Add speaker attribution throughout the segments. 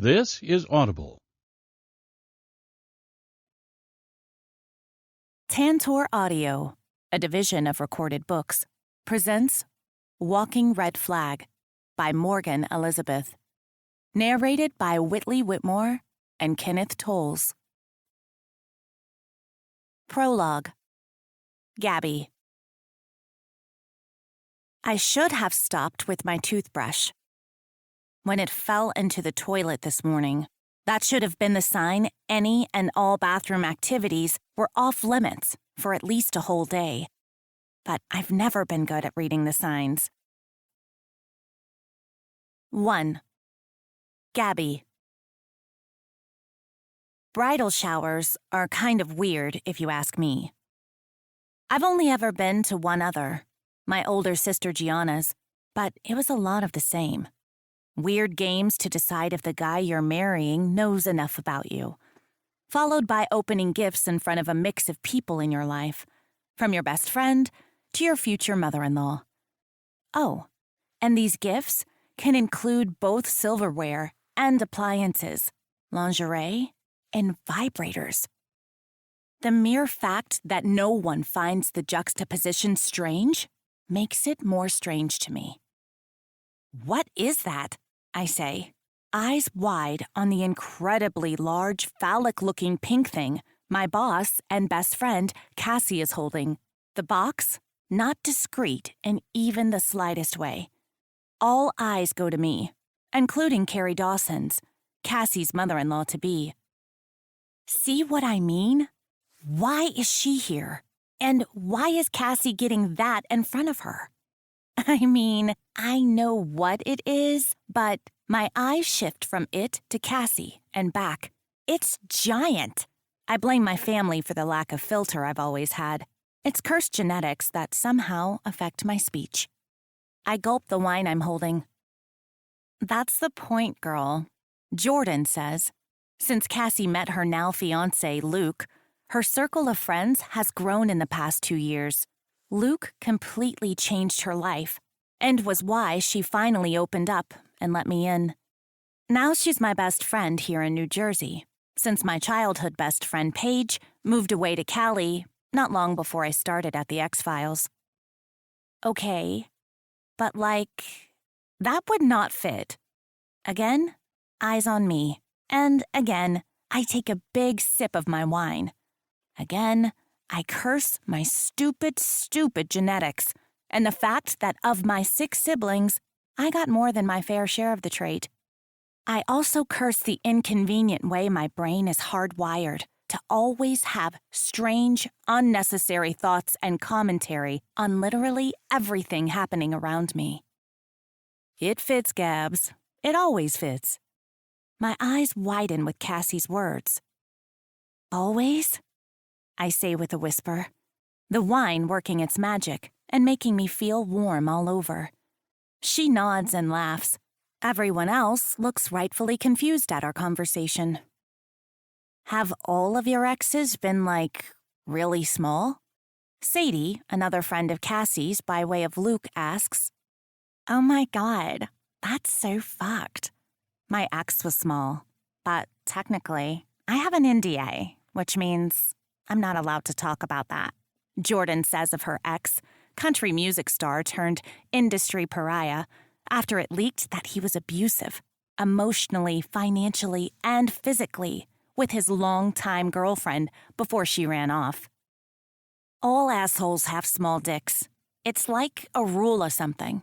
Speaker 1: This is Audible.
Speaker 2: Tantor Audio, a division of Recorded Books, presents Walking Red Flag by Morgan Elizabeth, narrated by Whitley Whitmore and Kenneth Tolles. Prologue. Gabby. I should have stopped with my toothbrush. When it fell into the toilet this morning, that should have been the sign any and all bathroom activities were off limits for at least a whole day. But I've never been good at reading the signs. 1. Gabby. Bridal showers are kind of weird, if you ask me. I've only ever been to one other, my older sister Gianna's, but it was a lot of the same. Weird games to decide if the guy you're marrying knows enough about you, followed by opening gifts in front of a mix of people in your life, from your best friend to your future mother-in-law. Oh, and these gifts can include both silverware and appliances, lingerie, and vibrators. The mere fact that no one finds the juxtaposition strange makes it more strange to me. What is that? I say, eyes wide on the incredibly large, phallic-looking pink thing my boss and best friend Cassie is holding. The box, not discreet in even the slightest way. All eyes go to me, including Carrie Dawson's, Cassie's mother-in-law-to-be. See what I mean? Why is she here? And why is Cassie getting that in front of her? I mean, I know what it is, but my eyes shift from it to Cassie and back. It's giant. I blame my family for the lack of filter I've always had. It's cursed genetics that somehow affect my speech. I gulp the wine I'm holding. That's the point, girl. Jordan says. Since Cassie met her now fiancé, Luke, her circle of friends has grown in the past 2 years. Luke completely changed her life, and was why she finally opened up and let me in. Now she's my best friend here in New Jersey, since my childhood best friend Paige moved away to Cali not long before I started at the X-Files. Okay, but that would not fit. Again, eyes on me, and again, I take a big sip of my wine. Again, I curse my stupid genetics and the fact that of my 6 siblings, I got more than my fair share of the trait. I also curse the inconvenient way my brain is hardwired to always have strange, unnecessary thoughts and commentary on literally everything happening around me. It fits, Gabs. It always fits. My eyes widen with Cassie's words. Always? I say with a whisper, the wine working its magic and making me feel warm all over. She nods and laughs. Everyone else looks rightfully confused at our conversation. Have all of your exes been, really small? Sadie, another friend of Cassie's by way of Luke, asks. Oh my God, that's so fucked. My ex was small, but technically, I have an NDA, which means I'm not allowed to talk about that. Jordan says of her ex, country music star turned industry pariah, after it leaked that he was abusive, emotionally, financially, and physically, with his longtime girlfriend before she ran off. All assholes have small dicks. It's like a rule or something,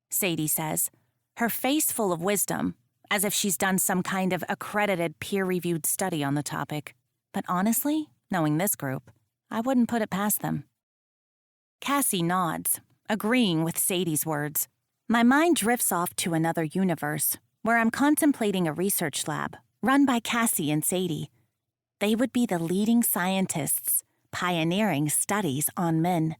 Speaker 2: Sadie says, her face full of wisdom, as if she's done some kind of accredited peer-reviewed study on the topic. But honestly, knowing this group, I wouldn't put it past them. Cassie nods, agreeing with Sadie's words. My mind drifts off to another universe, where I'm contemplating a research lab run by Cassie and Sadie. They would be the leading scientists, pioneering studies on men,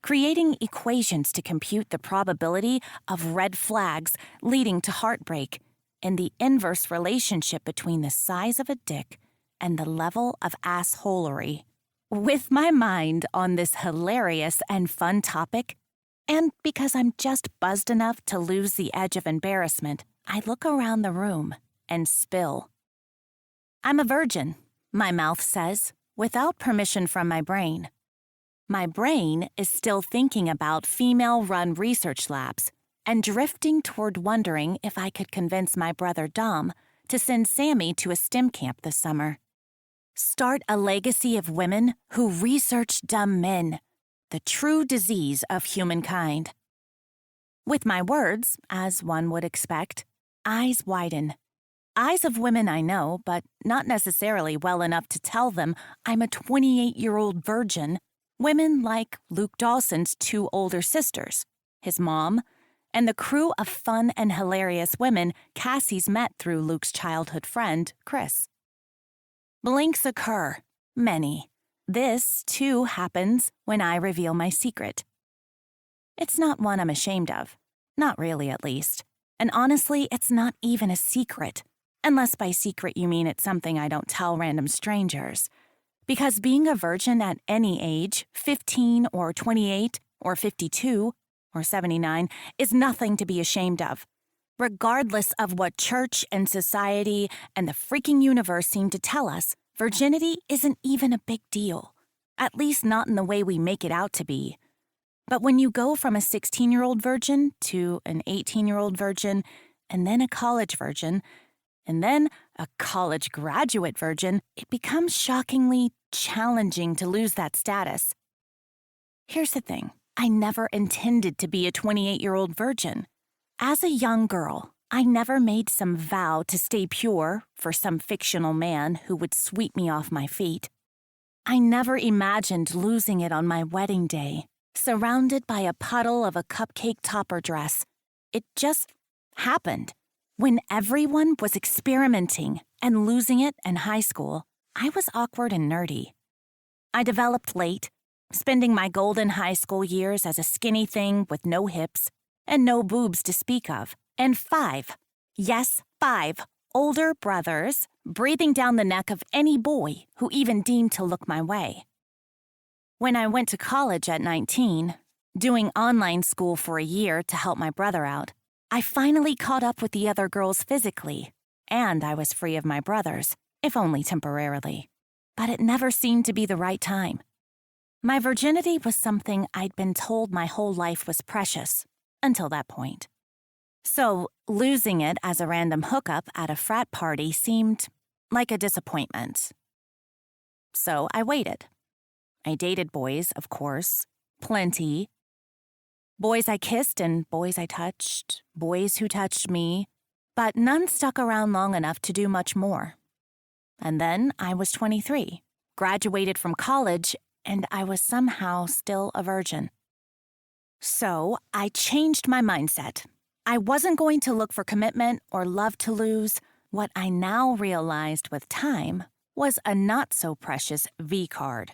Speaker 2: creating equations to compute the probability of red flags leading to heartbreak and the inverse relationship between the size of a dick and the level of assholery. With my mind on this hilarious and fun topic, and because I'm just buzzed enough to lose the edge of embarrassment, I look around the room and spill. I'm a virgin, my mouth says, without permission from my brain. My brain is still thinking about female-run research labs and drifting toward wondering if I could convince my brother Dom to send Sammy to a STEM camp this summer. Start a legacy of women who research dumb men, the true disease of humankind. With my words, as one would expect, eyes widen. Eyes of women I know, but not necessarily well enough to tell them I'm a 28-year-old virgin. Women like Luke Dawson's two older sisters, his mom, and the crew of fun and hilarious women Cassie's met through Luke's childhood friend, Chris. Blinks occur, many. This, too, happens when I reveal my secret. It's not one I'm ashamed of. Not really, at least. And honestly, it's not even a secret. Unless by secret you mean it's something I don't tell random strangers. Because being a virgin at any age, 15 or 28 or 52 or 79, is nothing to be ashamed of. Regardless of what church and society and the freaking universe seem to tell us, virginity isn't even a big deal. At least not in the way we make it out to be. But when you go from a 16-year-old virgin to an 18-year-old virgin, and then a college virgin, and then a college graduate virgin, it becomes shockingly challenging to lose that status. Here's the thing. I never intended to be a 28-year-old virgin. As a young girl, I never made some vow to stay pure for some fictional man who would sweep me off my feet. I never imagined losing it on my wedding day, surrounded by a puddle of a cupcake topper dress. It just happened. When everyone was experimenting and losing it in high school, I was awkward and nerdy. I developed late, spending my golden high school years as a skinny thing with no hips and no boobs to speak of, and 5, yes, 5, older brothers breathing down the neck of any boy who even deemed to look my way. When I went to college at 19, doing online school for a year to help my brother out, I finally caught up with the other girls physically, and I was free of my brothers, if only temporarily. But it never seemed to be the right time. My virginity was something I'd been told my whole life was precious, until that point. So, losing it as a random hookup at a frat party seemed like a disappointment. So I waited. I dated boys, of course, plenty. Boys I kissed and boys I touched, boys who touched me, but none stuck around long enough to do much more. And then I was 23, graduated from college, and I was somehow still a virgin. So I changed my mindset. I wasn't going to look for commitment or love to lose. What I now realized with time was a not-so-precious V card.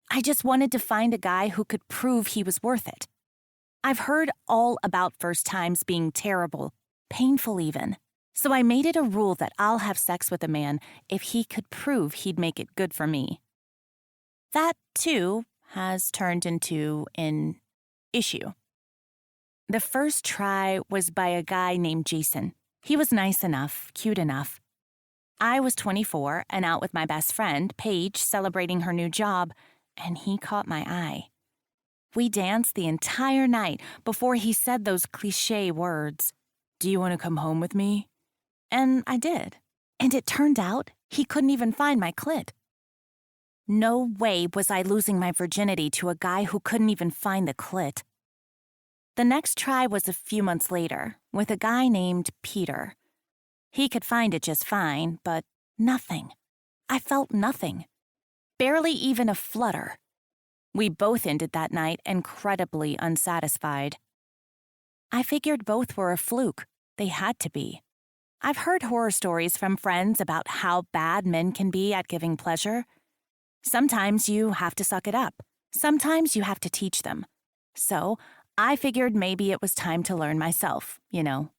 Speaker 2: I just wanted to find a guy who could prove he was worth it. I've heard all about first times being terrible, painful even, so I made it a rule that I'll have sex with a man if he could prove he'd make it good for me. That, too, has turned into an issue. The first try was by a guy named Jason. He was nice enough, cute enough. I was 24 and out with my best friend, Paige, celebrating her new job, and he caught my eye. We danced the entire night before he said those cliché words, "Do you want to come home with me?" And I did. And it turned out he couldn't even find my clit. No way was I losing my virginity to a guy who couldn't even find the clit. The next try was a few months later, with a guy named Peter. He could find it just fine, but nothing. I felt nothing. Barely even a flutter. We both ended that night incredibly unsatisfied. I figured both were a fluke. They had to be. I've heard horror stories from friends about how bad men can be at giving pleasure. Sometimes you have to suck it up. Sometimes you have to teach them. So I figured maybe it was time to learn myself, you know.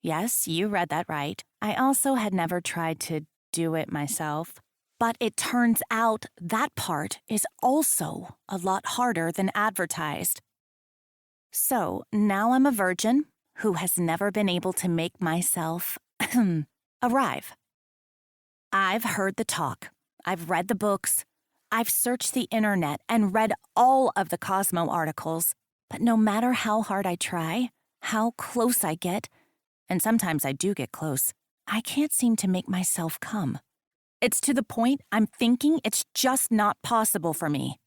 Speaker 2: Yes, you read that right. I also had never tried to do it myself. But it turns out that part is also a lot harder than advertised. So now I'm a virgin who has never been able to make myself arrive. I've heard the talk. I've read the books. I've searched the internet and read all of the Cosmo articles. But no matter how hard I try, how close I get, and sometimes I do get close, I can't seem to make myself come. It's to the point I'm thinking it's just not possible for me.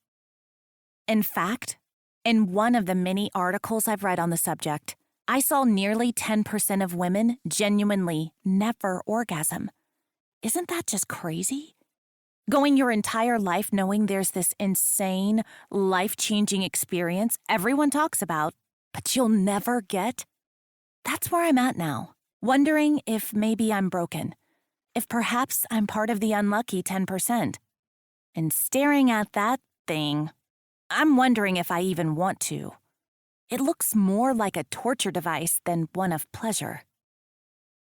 Speaker 2: In fact, in one of the many articles I've read on the subject, I saw nearly 10% of women genuinely never orgasm. Isn't that just crazy? Going your entire life knowing there's this insane, life-changing experience everyone talks about, but you'll never get? That's where I'm at now, wondering if maybe I'm broken, if perhaps I'm part of the unlucky 10%. And staring at that thing, I'm wondering if I even want to. It looks more like a torture device than one of pleasure.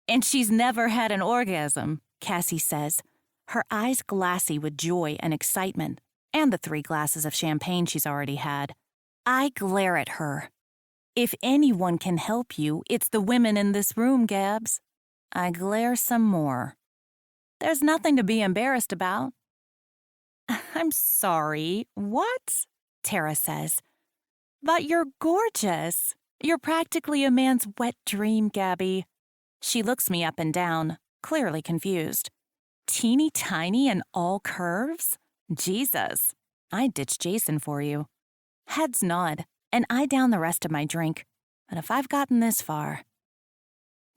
Speaker 2: And she's never had an orgasm, Cassie says, her eyes glassy with joy and excitement, and the 3 glasses of champagne she's already had. I glare at her. If anyone can help you, it's the women in this room, Gabs. I glare some more. There's nothing to be embarrassed about. I'm sorry, what? Tara says. But you're gorgeous. You're practically a man's wet dream, Gabby. She looks me up and down, clearly confused. Teeny tiny and all curves? Jesus, I'd ditch Jason for you. Heads nod, and I down the rest of my drink. But if I've gotten this far...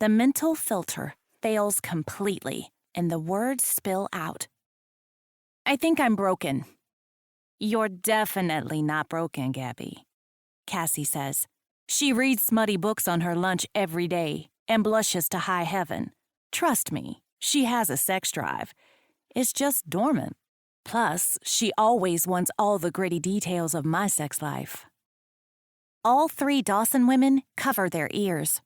Speaker 2: The mental filter fails completely, and the words spill out. I think I'm broken. You're definitely not broken, Gabby, Cassie says. She reads smutty books on her lunch every day and blushes to high heaven. Trust me, she has a sex drive. It's just dormant. Plus, she always wants all the gritty details of my sex life. All 3 Dawson women cover their ears.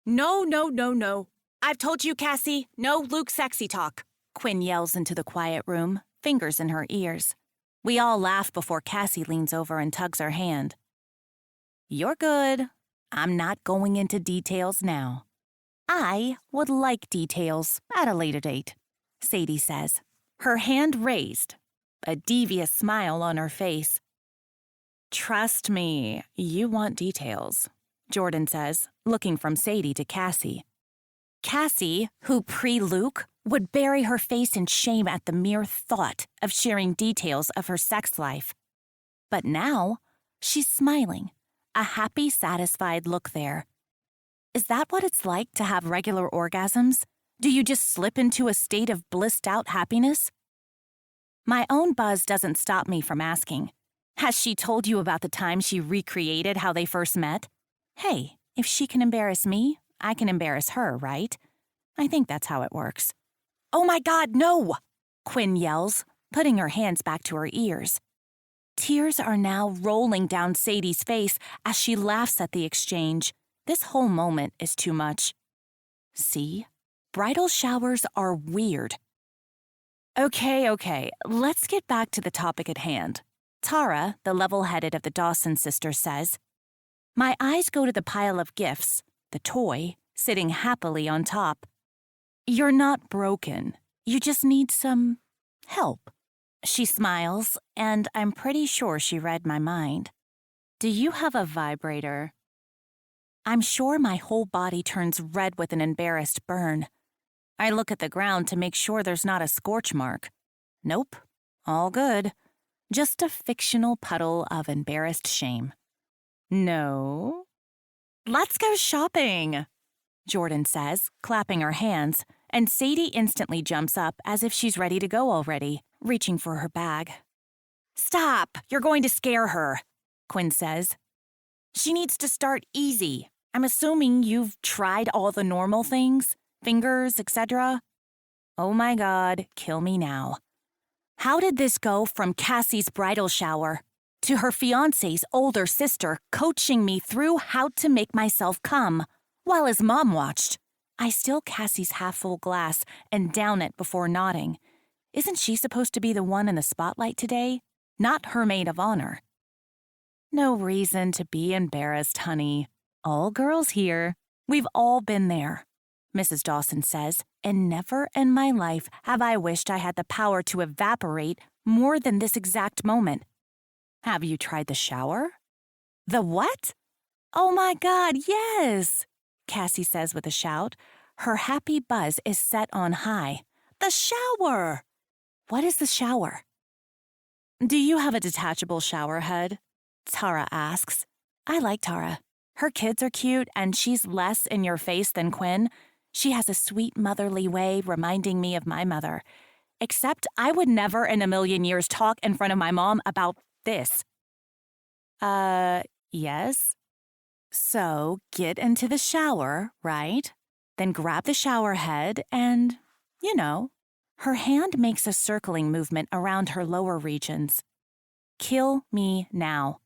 Speaker 2: No, no, no, no. I've told you, Cassie, no Luke sexy talk, Quinn yells into the quiet room, fingers in her ears. We all laugh before Cassie leans over and tugs her hand. You're good. I'm not going into details now. I would like details at a later date, Sadie says, her hand raised, a devious smile on her face. Trust me, you want details, Jordan says, looking from Sadie to Cassie. Cassie, who pre-Luke, would bury her face in shame at the mere thought of sharing details of her sex life. But now, she's smiling, a happy, satisfied look there. Is that what it's like to have regular orgasms? Do you just slip into a state of blissed-out happiness? My own buzz doesn't stop me from asking. Has she told you about the time she recreated how they first met? Hey, if she can embarrass me, I can embarrass her, right? I think that's how it works. Oh my God, no! Quinn yells, putting her hands back to her ears. Tears are now rolling down Sadie's face as she laughs at the exchange. This whole moment is too much. See? Bridal showers are weird. Okay, let's get back to the topic at hand. Tara, the level-headed of the Dawson sisters, says, my eyes go to the pile of gifts, the toy, sitting happily on top. You're not broken. You just need some help. She smiles, and I'm pretty sure she read my mind. Do you have a vibrator? I'm sure my whole body turns red with an embarrassed burn. I look at the ground to make sure there's not a scorch mark. Nope, all good. Just a fictional puddle of embarrassed shame. No? Let's go shopping, Jordan says, clapping her hands, and Sadie instantly jumps up as if she's ready to go already, reaching for her bag. Stop! You're going to scare her, Quinn says. She needs to start easy. I'm assuming you've tried all the normal things, fingers, etc. Oh my God, kill me now. How did this go from Cassie's bridal shower to her fiancé's older sister coaching me through how to make myself come while his mom watched? I still Cassie's half-full glass and down it before nodding. Isn't she supposed to be the one in the spotlight today? Not her maid of honor. No reason to be embarrassed, honey. All girls here. We've all been there. Mrs. Dawson says, and never in my life have I wished I had the power to evaporate more than this exact moment. Have you tried the shower? The what? Oh my God, yes! Cassie says with a shout. Her happy buzz is set on high. The shower! What is the shower? Do you have a detachable shower head? Tara asks. I like Tara. Her kids are cute and she's less in your face than Quinn. She has a sweet motherly way reminding me of my mother. Except I would never in a million years talk in front of my mom about this. Yes? So get into the shower, right? Then grab the shower head and, her hand makes a circling movement around her lower regions. Kill me now.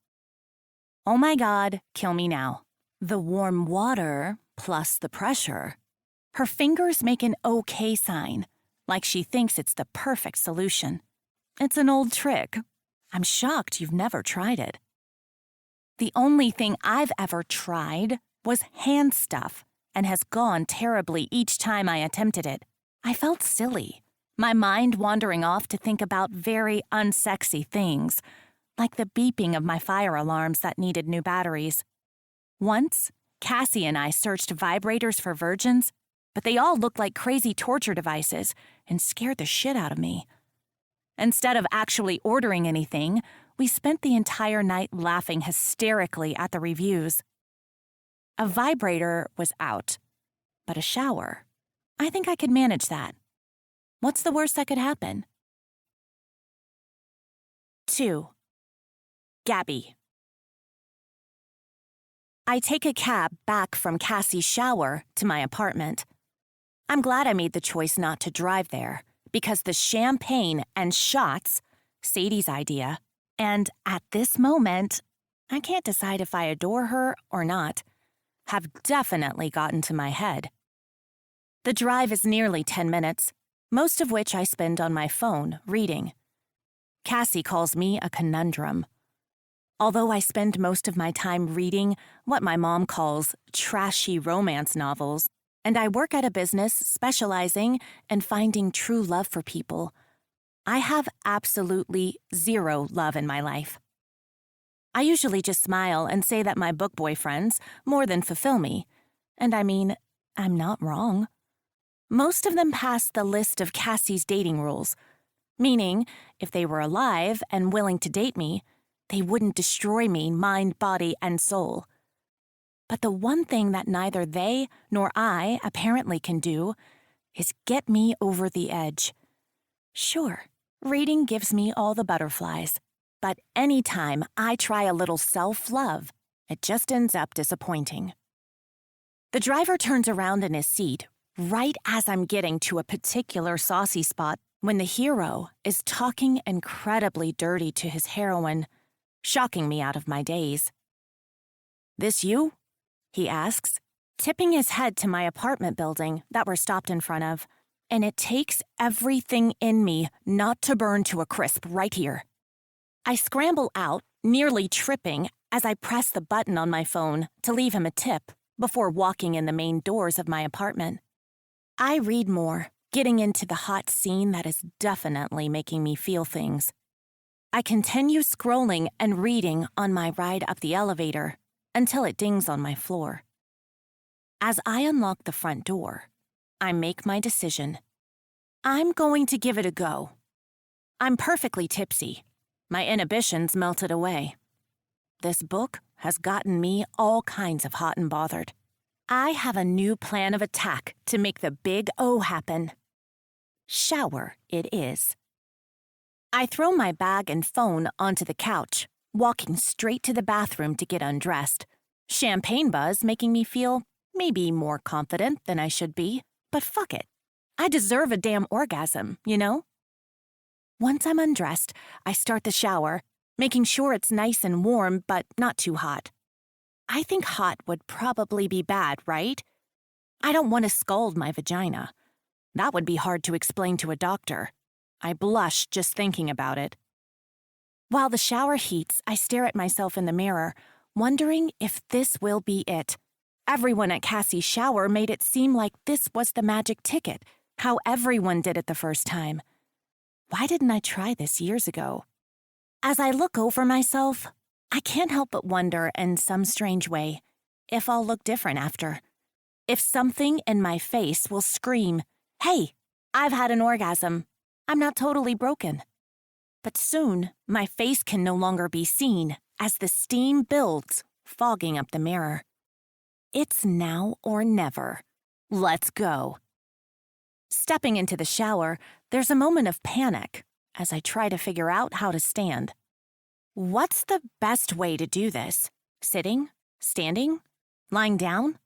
Speaker 2: Oh my God, kill me now. The warm water plus the pressure. Her fingers make an okay sign, like she thinks it's the perfect solution. It's an old trick. I'm shocked you've never tried it. The only thing I've ever tried was hand stuff and has gone terribly each time I attempted it. I felt silly, my mind wandering off to think about very unsexy things, like the beeping of my fire alarms that needed new batteries. Once, Cassie and I searched vibrators for virgins, but they all looked like crazy torture devices and scared the shit out of me. Instead of actually ordering anything, we spent the entire night laughing hysterically at the reviews. A vibrator was out, but a shower, I think I could manage that. What's the worst that could happen? 2. Gabby. I take a cab back from Cassie's shower to my apartment. I'm glad I made the choice not to drive there, because the champagne and shots, Sadie's idea, and at this moment, I can't decide if I adore her or not, have definitely gotten to my head. The drive is nearly 10 minutes, most of which I spend on my phone reading. Cassie calls me a conundrum. Although I spend most of my time reading what my mom calls trashy romance novels, and I work at a business specializing in finding true love for people, I have absolutely zero love in my life. I usually just smile and say that my book boyfriends more than fulfill me, and I mean, I'm not wrong. Most of them pass the list of Cassie's dating rules, meaning if they were alive and willing to date me, they wouldn't destroy me mind, body, and soul. But the one thing that neither they nor I apparently can do is get me over the edge. Sure, reading gives me all the butterflies, but anytime I try a little self-love, it just ends up disappointing. The driver turns around in his seat right as I'm getting to a particular saucy spot when the hero is talking incredibly dirty to his heroine, shocking me out of my daze. "This you?" he asks, tipping his head to my apartment building that we're stopped in front of, and it takes everything in me not to burn to a crisp right here. I scramble out, nearly tripping, as I press the button on my phone to leave him a tip before walking in the main doors of my apartment. I read more, getting into the hot scene that is definitely making me feel things. I continue scrolling and reading on my ride up the elevator until it dings on my floor. As I unlock the front door, I make my decision. I'm going to give it a go. I'm perfectly tipsy. My inhibitions melted away. This book has gotten me all kinds of hot and bothered. I have a new plan of attack to make the big O happen. Shower it is. I throw my bag and phone onto the couch, walking straight to the bathroom to get undressed. Champagne buzz making me feel maybe more confident than I should be, but fuck it. I deserve a damn orgasm, you know? Once I'm undressed, I start the shower, making sure it's nice and warm but not too hot. I think hot would probably be bad, right? I don't want to scald my vagina. That would be hard to explain to a doctor. I blush just thinking about it. While the shower heats, I stare at myself in the mirror, wondering if this will be it. Everyone at Cassie's shower made it seem like this was the magic ticket, how everyone did it the first time. Why didn't I try this years ago? As I look over myself, I can't help but wonder in some strange way if I'll look different after. If something in my face will scream, "Hey, I've had an orgasm. I'm not totally broken." But soon, my face can no longer be seen as the steam builds, fogging up the mirror. It's now or never. Let's go. Stepping into the shower, there's a moment of panic as I try to figure out how to stand. What's the best way to do this? Sitting? Standing? Lying down?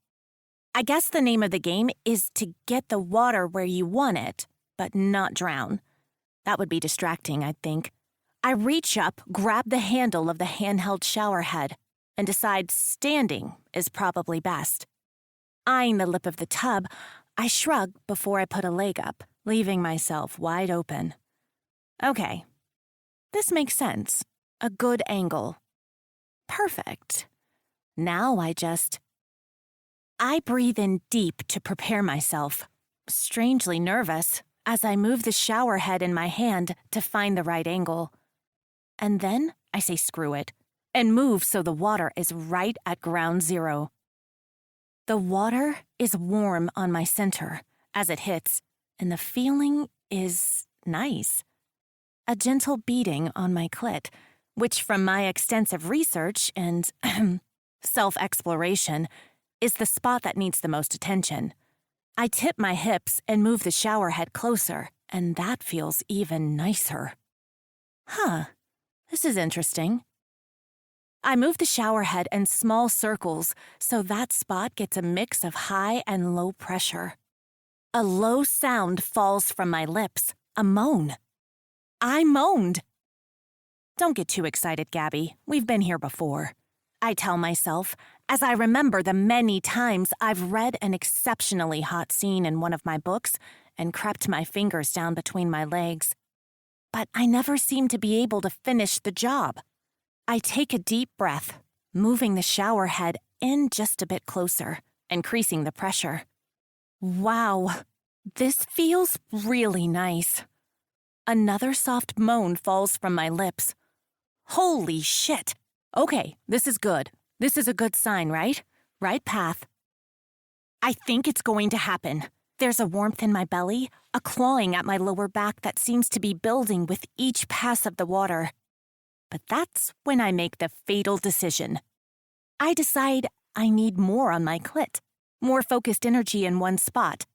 Speaker 2: I guess the name of the game is to get the water where you want it, but not drown. That would be distracting, I think. I reach up, grab the handle of the handheld shower head, and decide standing is probably best. Eyeing the lip of the tub, I shrug before I put a leg up, leaving myself wide open. Okay, this makes sense. A good angle. Perfect. Now I breathe in deep to prepare myself, strangely nervous, as I move the shower head in my hand to find the right angle. And then I say screw it, and move so the water is right at ground zero. The water is warm on my center as it hits, and the feeling is nice. A gentle beating on my clit, which from my extensive research and self-exploration is the spot that needs the most attention. I tip my hips and move the shower head closer, and that feels even nicer. This is interesting. I move the shower head in small circles so that spot gets a mix of high and low pressure. A low sound falls from my lips, a moan. I moaned. Don't get too excited, Gabby. We've been here before. I tell myself, as I remember the many times I've read an exceptionally hot scene in one of my books and crept my fingers down between my legs. But I never seem to be able to finish the job. I take a deep breath, moving the shower head in just a bit closer, increasing the pressure. Wow, this feels really nice. Another soft moan falls from my lips. Holy shit! Okay, this is good. This is a good sign, right? Right path. I think it's going to happen. There's a warmth in my belly, a clawing at my lower back that seems to be building with each pass of the water. But that's when I make the fatal decision. I decide I need more on my clit, more focused energy in one spot.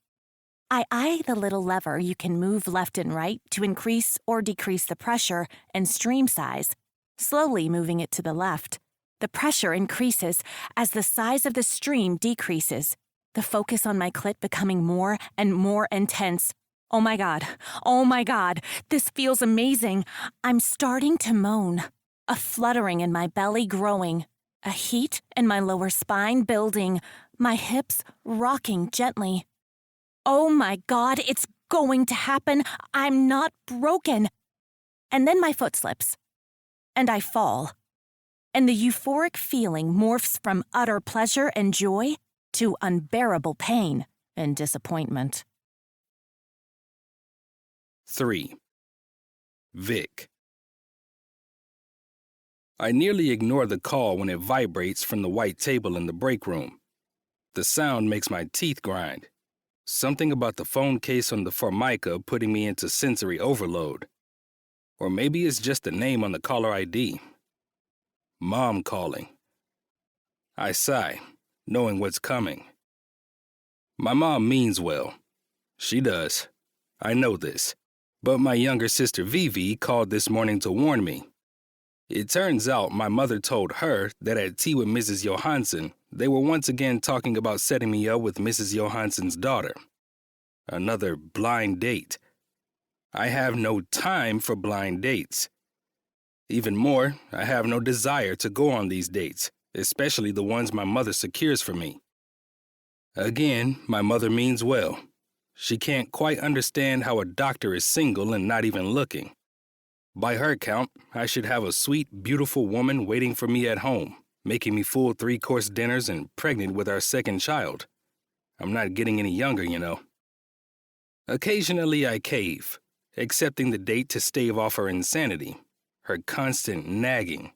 Speaker 2: I eye the little lever you can move left and right to increase or decrease the pressure and stream size, slowly moving it to the left. The pressure increases as the size of the stream decreases, the focus on my clit becoming more and more intense. Oh my God, this feels amazing. I'm starting to moan, a fluttering in my belly growing, a heat in my lower spine building, my hips rocking gently. Oh my God, it's going to happen. I'm not broken. And then my foot slips, and I fall. And the euphoric feeling morphs from utter pleasure and joy to unbearable pain and disappointment.
Speaker 1: 3. Vic. I nearly ignore the call when it vibrates from the white table in the break room. The sound makes my teeth grind. Something about the phone case on the Formica putting me into sensory overload. Or maybe it's just the name on the caller ID. Mom calling. I sigh, knowing what's coming. My mom means well. She does. I know this. But my younger sister Vivi called this morning to warn me. It turns out my mother told her that at tea with Mrs. Johansson, they were once again talking about setting me up with Mrs. Johansson's daughter. Another blind date. I have no time for blind dates. Even more, I have no desire to go on these dates, especially the ones my mother secures for me. Again, my mother means well. She can't quite understand how a doctor is single and not even looking. By her count, I should have a sweet, beautiful woman waiting for me at home, making me full 3-course dinners and pregnant with our second child. I'm not getting any younger, you know. Occasionally I cave, accepting the date to stave off her insanity, her constant nagging.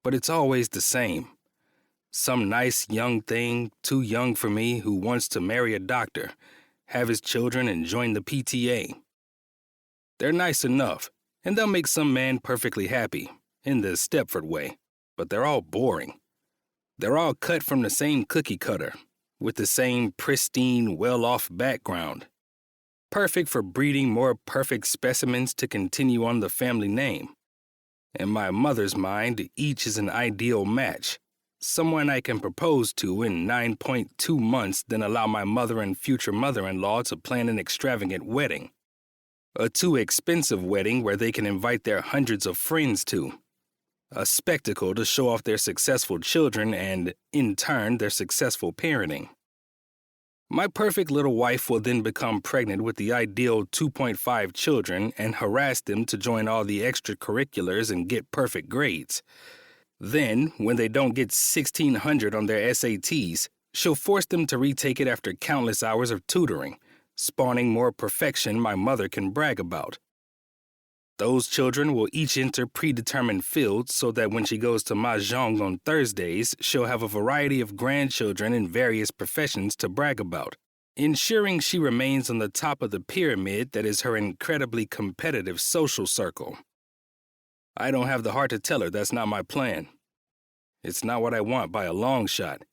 Speaker 1: But it's always the same. Some nice young thing, too young for me, who wants to marry a doctor, have his children, and join the PTA. They're nice enough, and they'll make some man perfectly happy, in the Stepford way, but they're all boring. They're all cut from the same cookie cutter, with the same pristine, well-off background. Perfect for breeding more perfect specimens to continue on the family name. In my mother's mind, each is an ideal match. Someone I can propose to in 9.2 months, then allow my mother and future mother-in-law to plan an extravagant wedding. A too expensive wedding where they can invite their hundreds of friends to. A spectacle to show off their successful children and, in turn, their successful parenting. My perfect little wife will then become pregnant with the ideal 2.5 children and harass them to join all the extracurriculars and get perfect grades. Then, when they don't get 1,600 on their SATs, she'll force them to retake it after countless hours of tutoring, spawning more perfection my mother can brag about. Those children will each enter predetermined fields so that when she goes to Mahjong on Thursdays, she'll have a variety of grandchildren in various professions to brag about, ensuring she remains on the top of the pyramid that is her incredibly competitive social circle. I don't have the heart to tell her that's not my plan. It's not what I want by a long shot.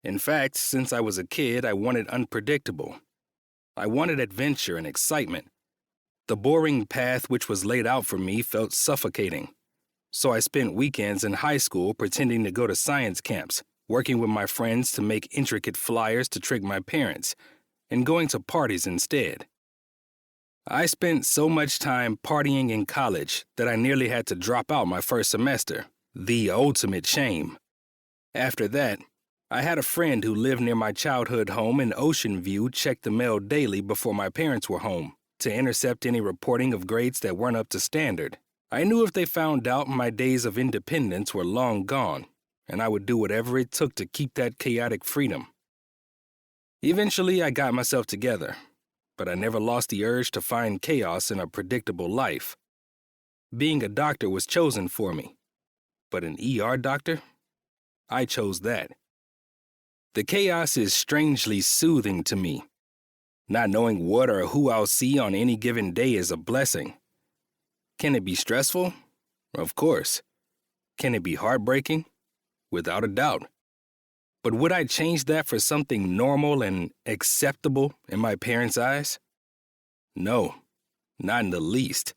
Speaker 1: In fact, since I was a kid, I wanted unpredictable. I wanted adventure and excitement. The boring path which was laid out for me felt suffocating. So I spent weekends in high school pretending to go to science camps, working with my friends to make intricate flyers to trick my parents, and going to parties instead. I spent so much time partying in college that I nearly had to drop out my first semester, the ultimate shame. After that, I had a friend who lived near my childhood home in Ocean View check the mail daily before my parents were home to intercept any reporting of grades that weren't up to standard. I knew if they found out my days of independence were long gone, and I would do whatever it took to keep that chaotic freedom. Eventually, I got myself together, but I never lost the urge to find chaos in a predictable life. Being a doctor was chosen for me, but an ER doctor? I chose that. The chaos is strangely soothing to me. Not knowing what or who I'll see on any given day is a blessing. Can it be stressful? Of course. Can it be heartbreaking? Without a doubt. But would I change that for something normal and acceptable in my parents' eyes? No, not in the least.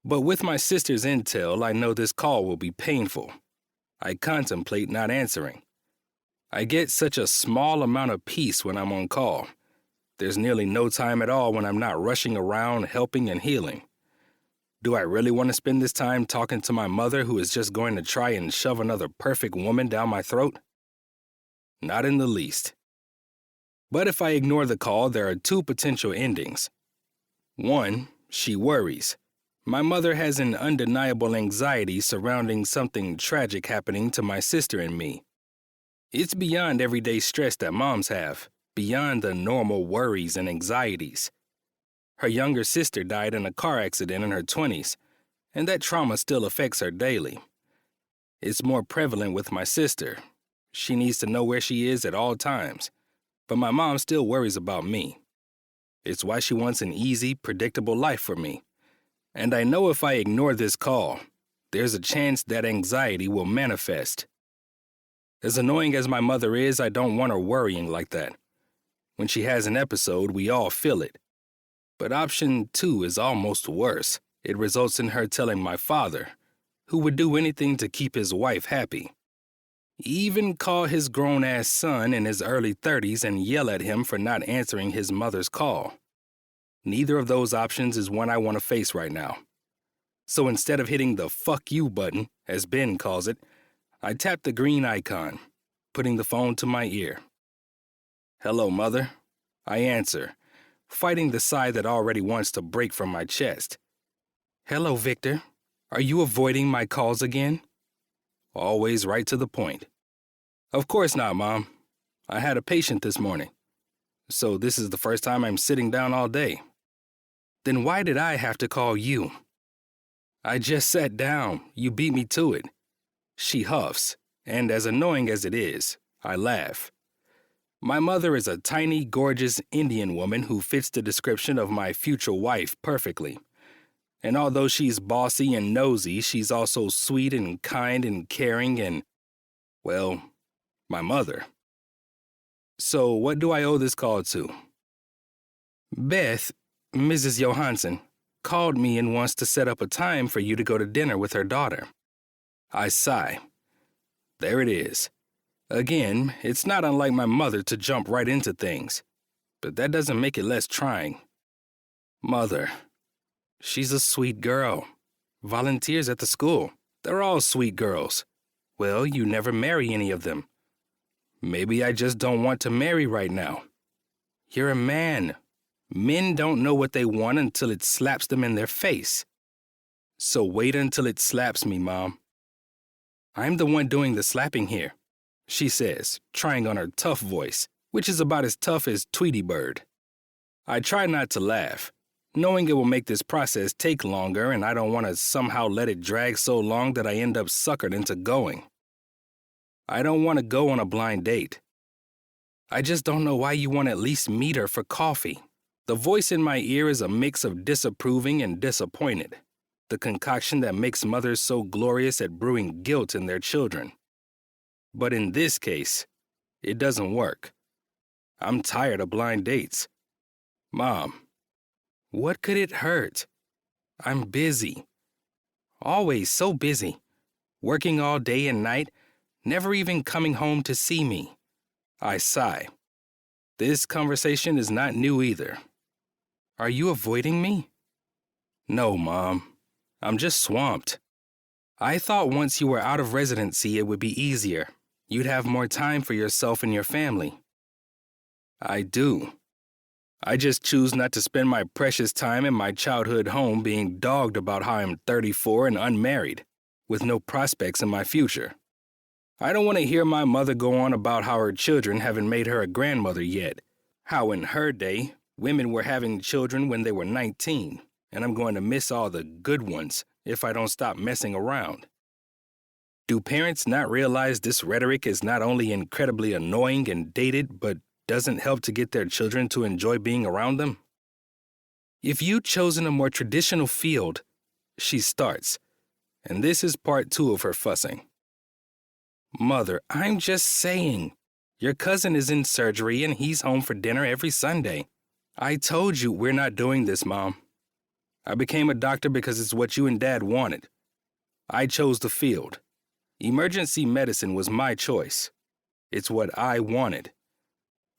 Speaker 1: But with my sister's intel, I know this call will be painful. I contemplate not answering. I get such a small amount of peace when I'm on call. There's nearly no time at all when I'm not rushing around helping and healing. Do I really want to spend this time talking to my mother who is just going to try and shove another perfect woman down my throat? Not in the least. But if I ignore the call, there are two potential endings. One, she worries. My mother has an undeniable anxiety surrounding something tragic happening to my sister and me. It's beyond everyday stress that moms have, beyond the normal worries and anxieties. Her younger sister died in a car accident in her 20s, and that trauma still affects her daily. It's more prevalent with my sister. She needs to know where she is at all times, but my mom still worries about me. It's why she wants an easy, predictable life for me. And I know if I ignore this call, there's a chance that anxiety will manifest. As annoying as my mother is, I don't want her worrying like that. When she has an episode, we all feel it. But option 2 is almost worse. It results in her telling my father, who would do anything to keep his wife happy. Even call his grown-ass son in his early 30s and yell at him for not answering his mother's call. Neither of those options is one I want to face right now. So instead of hitting the fuck you button, as Ben calls it, I tap the green icon, putting the phone to my ear. Hello, Mother. I answer, fighting the sigh that already wants to break from my chest. Hello, Victor. Are you avoiding my calls again? always right to the point. Of course not, Mom. I had a patient this morning, so this is the first time I'm sitting down all day. Then why did I have to call you? I just sat down. You beat me to it. She huffs, and as annoying as it is, I laugh. My mother is a tiny, gorgeous Indian woman who fits the description of my future wife perfectly. And although she's bossy and nosy, she's also sweet and kind and caring and, well, my mother. So what do I owe this call to? Beth, Mrs. Johansson, called me and wants to set up a time for you to go to dinner with her daughter. I sigh. There it is. Again, it's not unlike my mother to jump right into things, but that doesn't make it less trying. Mother. She's a sweet girl. Volunteers at the school. They're all sweet girls. Well, you never marry any of them. Maybe I just don't want to marry right now. You're a man. Men don't know what they want until it slaps them in their face. So wait until it slaps me, Mom. I'm the one doing the slapping here, she says, trying on her tough voice, which is about as tough as Tweety Bird. I try not to laugh, knowing it will make this process take longer and I don't want to somehow let it drag so long that I end up suckered into going. I don't want to go on a blind date. I just don't know why you want to at least meet her for coffee. The voice in my ear is a mix of disapproving and disappointed, the concoction that makes mothers so glorious at brewing guilt in their children. But in this case, it doesn't work. I'm tired of blind dates. Mom, what could it hurt? I'm busy. Always so busy. Working all day and night, never even coming home to see me. I sigh. This conversation is not new either. Are you avoiding me? No, Mom. I'm just swamped. I thought once you were out of residency it would be easier. You'd have more time for yourself and your family. I do. I just choose not to spend my precious time in my childhood home being dogged about how I'm 34 and unmarried, with no prospects in my future. I don't want to hear my mother go on about how her children haven't made her a grandmother yet, how in her day, women were having children when they were 19, and I'm going to miss all the good ones if I don't stop messing around. Do parents not realize this rhetoric is not only incredibly annoying and dated, but doesn't help to get their children to enjoy being around them? If you'd chosen a more traditional field, she starts, and this is part 2 of her fussing. Mother, I'm just saying. Your cousin is in surgery and he's home for dinner every Sunday. I told you we're not doing this, Mom. I became a doctor because it's what you and Dad wanted. I chose the field. Emergency medicine was my choice. It's what I wanted.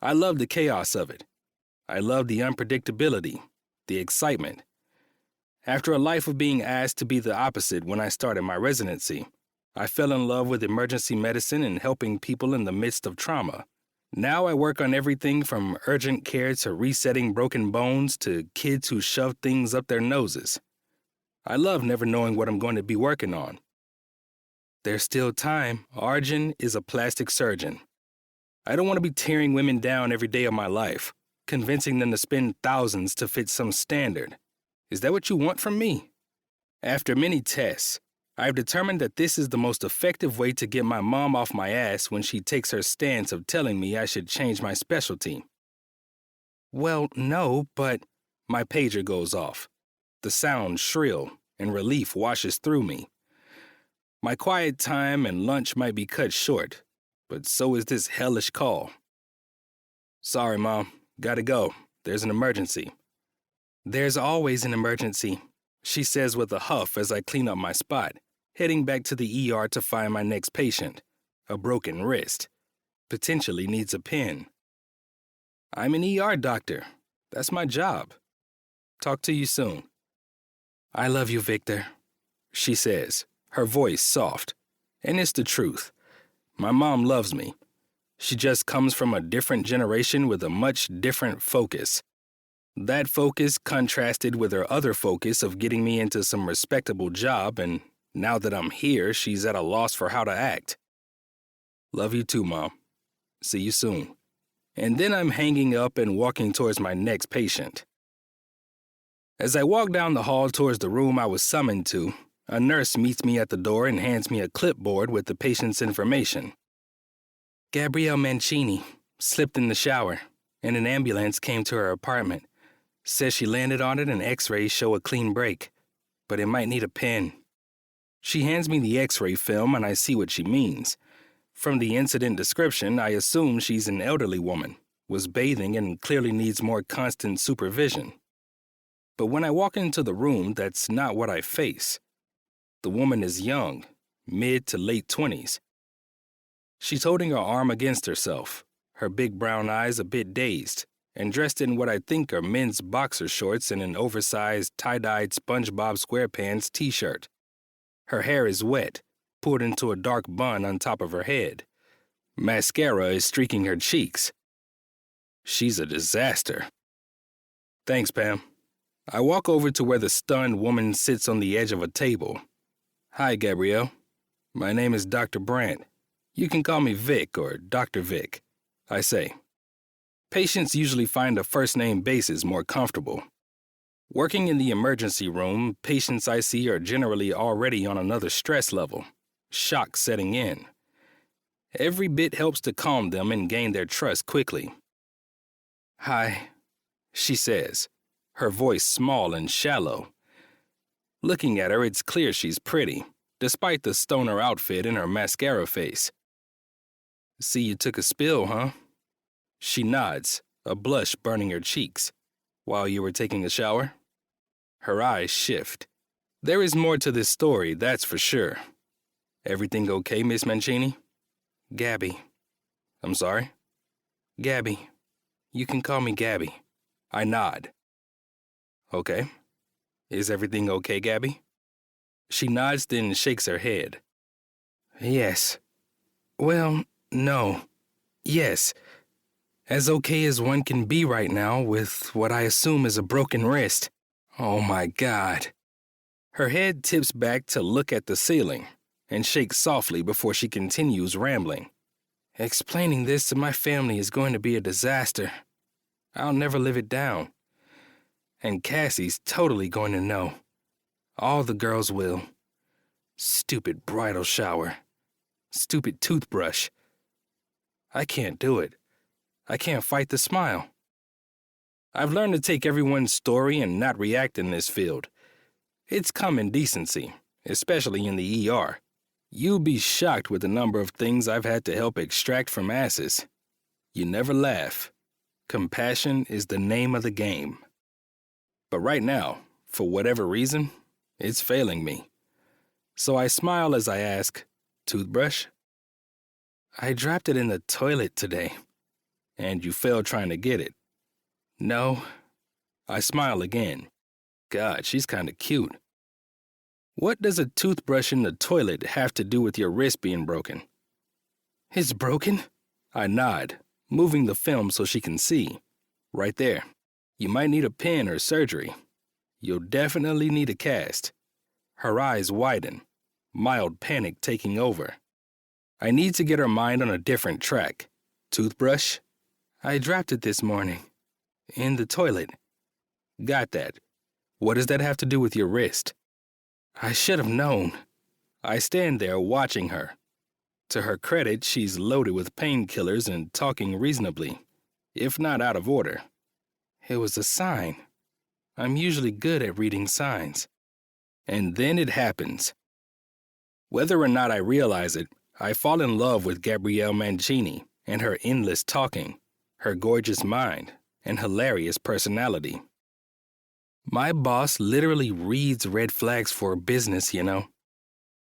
Speaker 1: I love the chaos of it. I love the unpredictability, the excitement. After a life of being asked to be the opposite when I started my residency, I fell in love with emergency medicine and helping people in the midst of trauma. Now I work on everything from urgent care to resetting broken bones to kids who shove things up their noses. I love never knowing what I'm going to be working on. There's still time. Arjun is a plastic surgeon. I don't want to be tearing women down every day of my life, convincing them to spend thousands to fit some standard. Is that what you want from me? After many tests, I've determined that this is the most effective way to get my mom off my ass when she takes her stance of telling me I should change my specialty. Well, no, but my pager goes off. The sound shrill, and relief washes through me. My quiet time and lunch might be cut short, but so is this hellish call. Sorry, Mom. Gotta go. There's an emergency. There's always an emergency, she says with a huff as I clean up my spot, heading back to the ER to find my next patient, a broken wrist. Potentially needs a pen. I'm an ER doctor. That's my job. Talk to you soon. I love you, Victor, she says, her voice soft. And it's the truth. My mom loves me. She just comes from a different generation with a much different focus. That focus contrasted with her other focus of getting me into some respectable job and Now that I'm here, she's at a loss for how to act. Love you too, Mom. See you soon. And then I'm hanging up and walking towards my next patient. As I walk down the hall towards the room I was summoned to, a nurse meets me at the door and hands me a clipboard with the patient's information. Gabrielle Mancini slipped in the shower, and an ambulance came to her apartment. Says she landed on it and x-rays show a clean break, but it might need a pen. She hands me the x-ray film and I see what she means. From the incident description, I assume she's an elderly woman, was bathing and clearly needs more constant supervision. But when I walk into the room, that's not what I face. The woman is young, mid to late 20s. She's holding her arm against herself, her big brown eyes a bit dazed, and dressed in what I think are men's boxer shorts and an oversized tie-dyed SpongeBob SquarePants t-shirt. Her hair is wet, pulled into a dark bun on top of her head. Mascara is streaking her cheeks. She's a disaster. Thanks, Pam. I walk over to where the stunned woman sits on the edge of a table. Hi, Gabrielle. My name is Dr. Brandt. You can call me Vic or Dr. Vic, I say. Patients usually find a first-name basis more comfortable. Working in the emergency room, patients I see are generally already on another stress level, shock setting in. Every bit helps to calm them and gain their trust quickly. Hi, she says, her voice small and shallow. Looking at her, it's clear she's pretty, despite the stoner outfit and her mascara face. See, you took a spill, huh? She nods, a blush burning her cheeks. While you were taking a shower? Her eyes shift. There is more to this story, that's for sure. Everything okay, Miss Mancini? Gabby. I'm sorry? Gabby. You can call me Gabby. I nod. Okay. Is everything okay, Gabby? She nods, then shakes her head. Yes. Well, no. Yes. As okay as one can be right now with what I assume is a broken wrist. Oh my God. Her head tips back to look at the ceiling and shakes softly before she continues rambling. Explaining this to my family is going to be a disaster. I'll never live it down. And Cassie's totally going to know. All the girls will. Stupid bridal shower. Stupid toothbrush. I can't do it. I can't fight the smile. I've learned to take everyone's story and not react in this field. It's common decency, especially in the ER. You'll be shocked with the number of things I've had to help extract from asses. You never laugh. Compassion is the name of the game. But right now, for whatever reason, it's failing me. So I smile as I ask, toothbrush? I dropped it in the toilet today. And you fell trying to get it. No. I smile again. God, she's kind of cute. What does a toothbrush in the toilet have to do with your wrist being broken? It's broken? I nod, moving the film so she can see. Right there. You might need a pen or surgery. You'll definitely need a cast. Her eyes widen, mild panic taking over. I need to get her mind on a different track. Toothbrush? I dropped it this morning. In the toilet. Got that. What does that have to do with your wrist? I should have known. I stand there watching her. To her credit, she's loaded with painkillers and talking reasonably, if not out of order. It was a sign. I'm usually good at reading signs. And then it happens. Whether or not I realize it, I fall in love with Gabrielle Mancini and her endless talking, her gorgeous mind, and hilarious personality. My boss literally reads red flags for business, you know.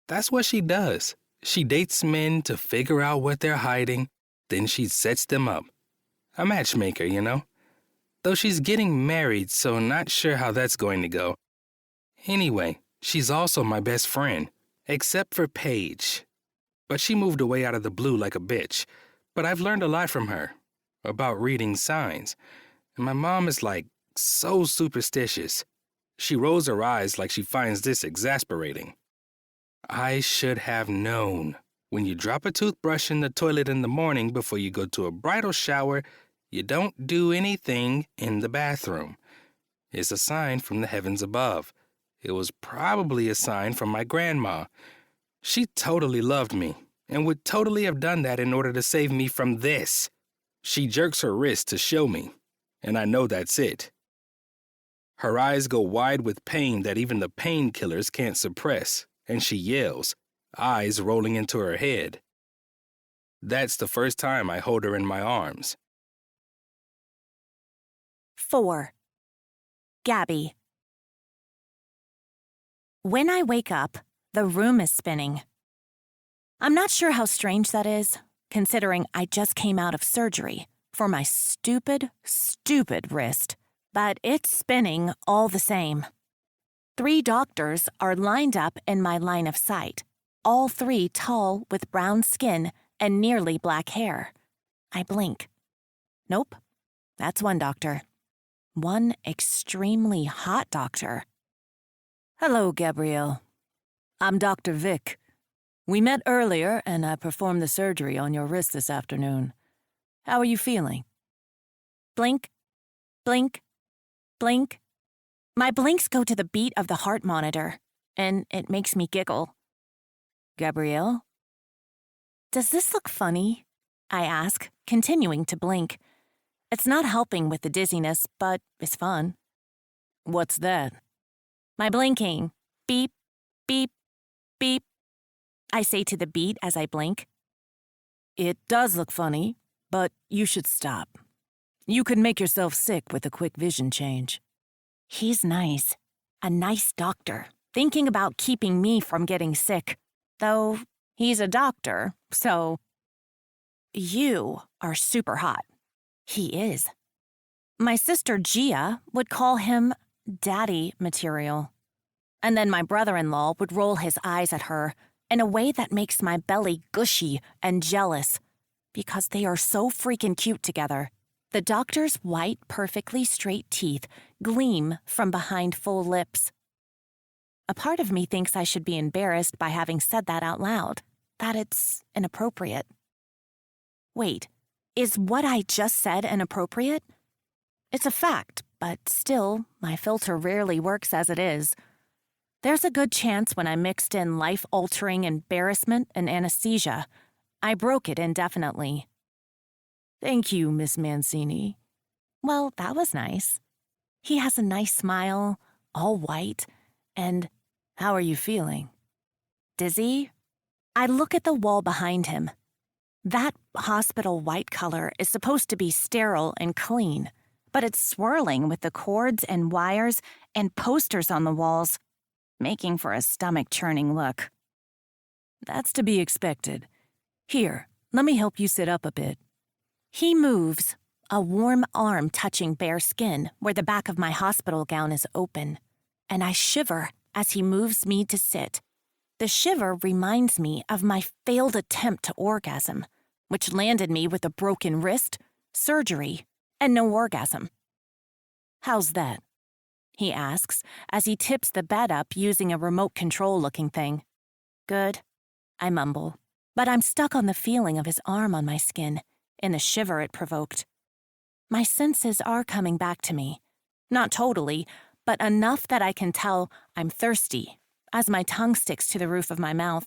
Speaker 1: That's what she does. She dates men to figure out what they're hiding, then she sets them up. A matchmaker, you know. Though she's getting married, so not sure how that's going to go. Anyway, she's also my best friend, except for Paige. But she moved away out of the blue like a bitch. But I've learned a lot from her about reading signs. And my mom is like so superstitious. She rolls her eyes like she finds this exasperating. I should have known. When you drop a toothbrush in the toilet in the morning before you go to a bridal shower, you don't do anything in the bathroom. It's a sign from the heavens above. It was probably a sign from my grandma. She totally loved me and would totally have done that in order to save me from this. She jerks her wrist to show me, and I know that's it. Her eyes go wide with pain that even the painkillers can't suppress, and she yells, eyes rolling into her head. That's the first time I hold her in my arms.
Speaker 2: 4. Gabby. When I wake up, the room is spinning. I'm not sure how strange that is, considering I just came out of surgery for my stupid wrist, but it's spinning all the same. 3 doctors are lined up in my line of sight, all 3 tall with brown skin and nearly black hair. I blink. Nope, that's one doctor. One extremely hot doctor.
Speaker 3: Hello, Gabrielle. I'm Dr. Vic. We met earlier and I performed the surgery on your wrist this afternoon. How are you feeling?
Speaker 2: Blink, blink, blink. My blinks go to the beat of the heart monitor, and it makes me giggle.
Speaker 3: Gabrielle?
Speaker 2: Does this look funny? I ask, continuing to blink. It's not helping with the dizziness, but it's fun.
Speaker 3: What's that?
Speaker 2: My blinking. Beep, beep, beep. I say to the beat as I blink.
Speaker 3: It does look funny, but you should stop. You could make yourself sick with a quick vision change.
Speaker 2: He's nice. A nice doctor, thinking about keeping me from getting sick. Though he's a doctor, so... You are super hot. He is. My sister Gia would call him daddy material. And then my brother-in-law would roll his eyes at her in a way that makes my belly gushy and jealous, because they are so freaking cute together. The doctor's white, perfectly straight teeth gleam from behind full lips. A part of me thinks I should be embarrassed by having said that out loud, that it's inappropriate. Wait, is what I just said inappropriate? It's a fact, but still, my filter rarely works as it is. There's a good chance when I mixed in life-altering embarrassment and anesthesia, I broke it indefinitely.
Speaker 3: Thank you, Miss Mancini.
Speaker 2: Well, that was nice. He has a nice smile, all white, and
Speaker 3: how are you feeling?
Speaker 2: dizzy. I look at the wall behind him. That hospital white color is supposed to be sterile and clean, but it's swirling with the cords and wires and posters on the walls, making for a stomach-churning look.
Speaker 3: That's to be expected. Here, let me help you sit up a bit.
Speaker 2: He moves, a warm arm touching bare skin where the back of my hospital gown is open, and I shiver as he moves me to sit. The shiver reminds me of my failed attempt to orgasm, which landed me with a broken wrist, surgery, and no orgasm.
Speaker 3: How's that?
Speaker 2: He asks as he tips the bed up using a remote control-looking thing. Good, I mumble, but I'm stuck on the feeling of his arm on my skin, in the shiver it provoked. My senses are coming back to me. Not totally, but enough that I can tell I'm thirsty as my tongue sticks to the roof of my mouth.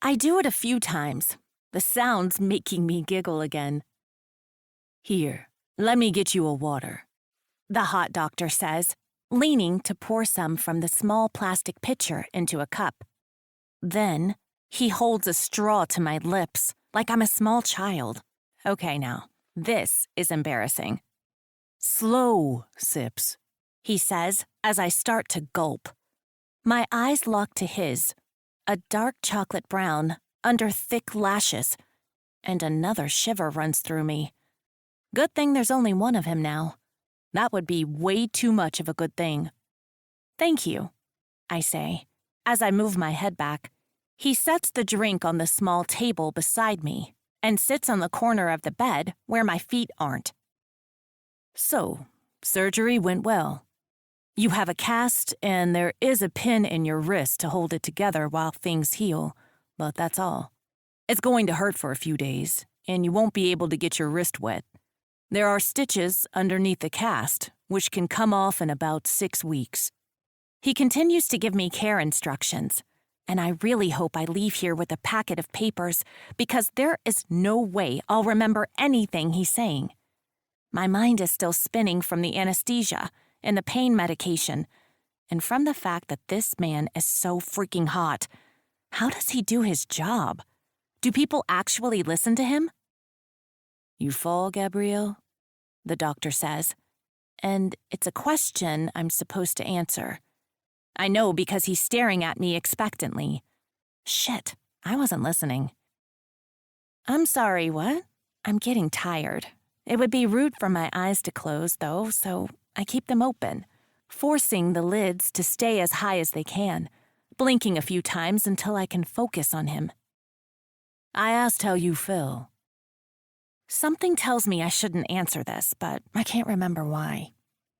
Speaker 2: I do it a few times, the sounds making me giggle again.
Speaker 3: Here, let me get you a water,
Speaker 2: the hot doctor says, leaning to pour some from the small plastic pitcher into a cup. Then he holds a straw to my lips like I'm a small child. Okay now, this is embarrassing.
Speaker 3: Slow sips,
Speaker 2: he says as I start to gulp. My eyes lock to his, a dark chocolate brown under thick lashes, and another shiver runs through me. Good thing there's only one of him now. That would be way too much of a good thing. Thank you, I say, as I move my head back. He sets the drink on the small table beside me and sits on the corner of the bed where my feet aren't.
Speaker 3: So, surgery went well. You have a cast, and there is a pin in your wrist to hold it together while things heal, but that's all. It's going to hurt for a few days, and you won't be able to get your wrist wet. There are stitches underneath the cast, which can come off in about 6 weeks. He continues to give me care instructions, and I really hope I leave here with a packet of papers because there is no way I'll remember anything he's saying. My mind is still spinning from the anesthesia and the pain medication, and from the fact that this man is so freaking hot. How does he do his job? Do people actually listen to him? You fall, Gabrielle? The doctor says, and it's a question I'm supposed to answer. I know because he's staring at me expectantly. Shit, I wasn't listening. I'm sorry, what? I'm getting tired. It would be rude for my eyes to close, though, so I keep them open, forcing the lids to stay as high as they can, blinking a few times until I can focus on him. I asked how you feel. Something tells me I shouldn't answer this, but I can't remember why.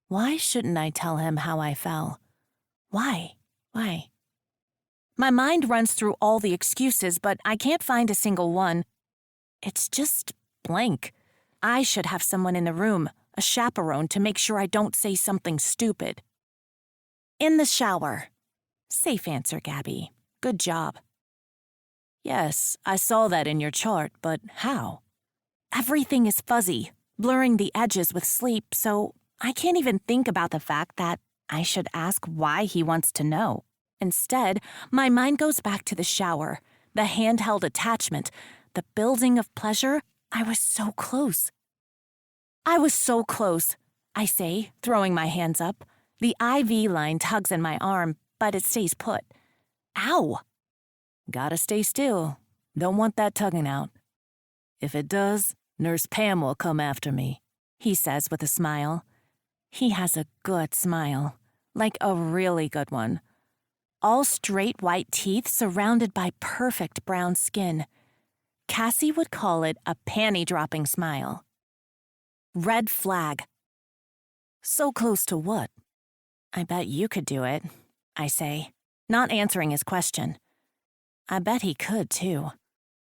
Speaker 3: Why shouldn't I tell him how I fell? Why? My mind runs through all the excuses, but I can't find a single one. It's just blank. I should have someone in the room, a chaperone, to make sure I don't say something stupid. In the shower. Safe answer, Gabby. Good job. Yes, I saw that in your chart, but how? Everything is fuzzy, blurring the edges with sleep, so I can't even think about the fact that I should ask why he wants to know. Instead, my mind goes back to the shower, the handheld attachment, the building of pleasure. I was so close. I say, throwing my hands up. The IV line tugs in my arm, but it stays put. Ow! Gotta stay still. Don't want that tugging out. If it does, Nurse Pam will come after me, he says with a smile. He has a good smile, like a really good one. All straight white teeth surrounded by perfect brown skin. Cassie would call it a panty-dropping smile. Red flag. So close to what? I bet you could do it, I say, not answering his question. I bet he could, too.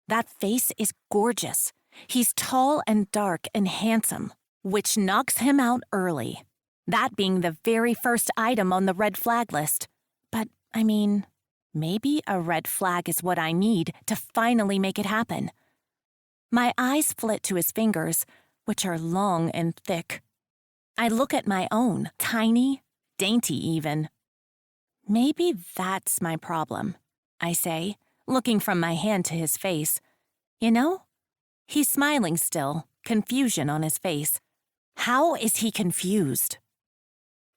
Speaker 3: That face is gorgeous. He's tall and dark and handsome, which knocks him out early. That being the very first item on the red flag list. But, I mean, maybe a red flag is what I need to finally make it happen. My eyes flit to his fingers, which are long and thick. I look at my own, tiny, dainty even. Maybe that's my problem, I say, looking from my hand to his face. You know? He's smiling still, confusion on his face. How is he confused?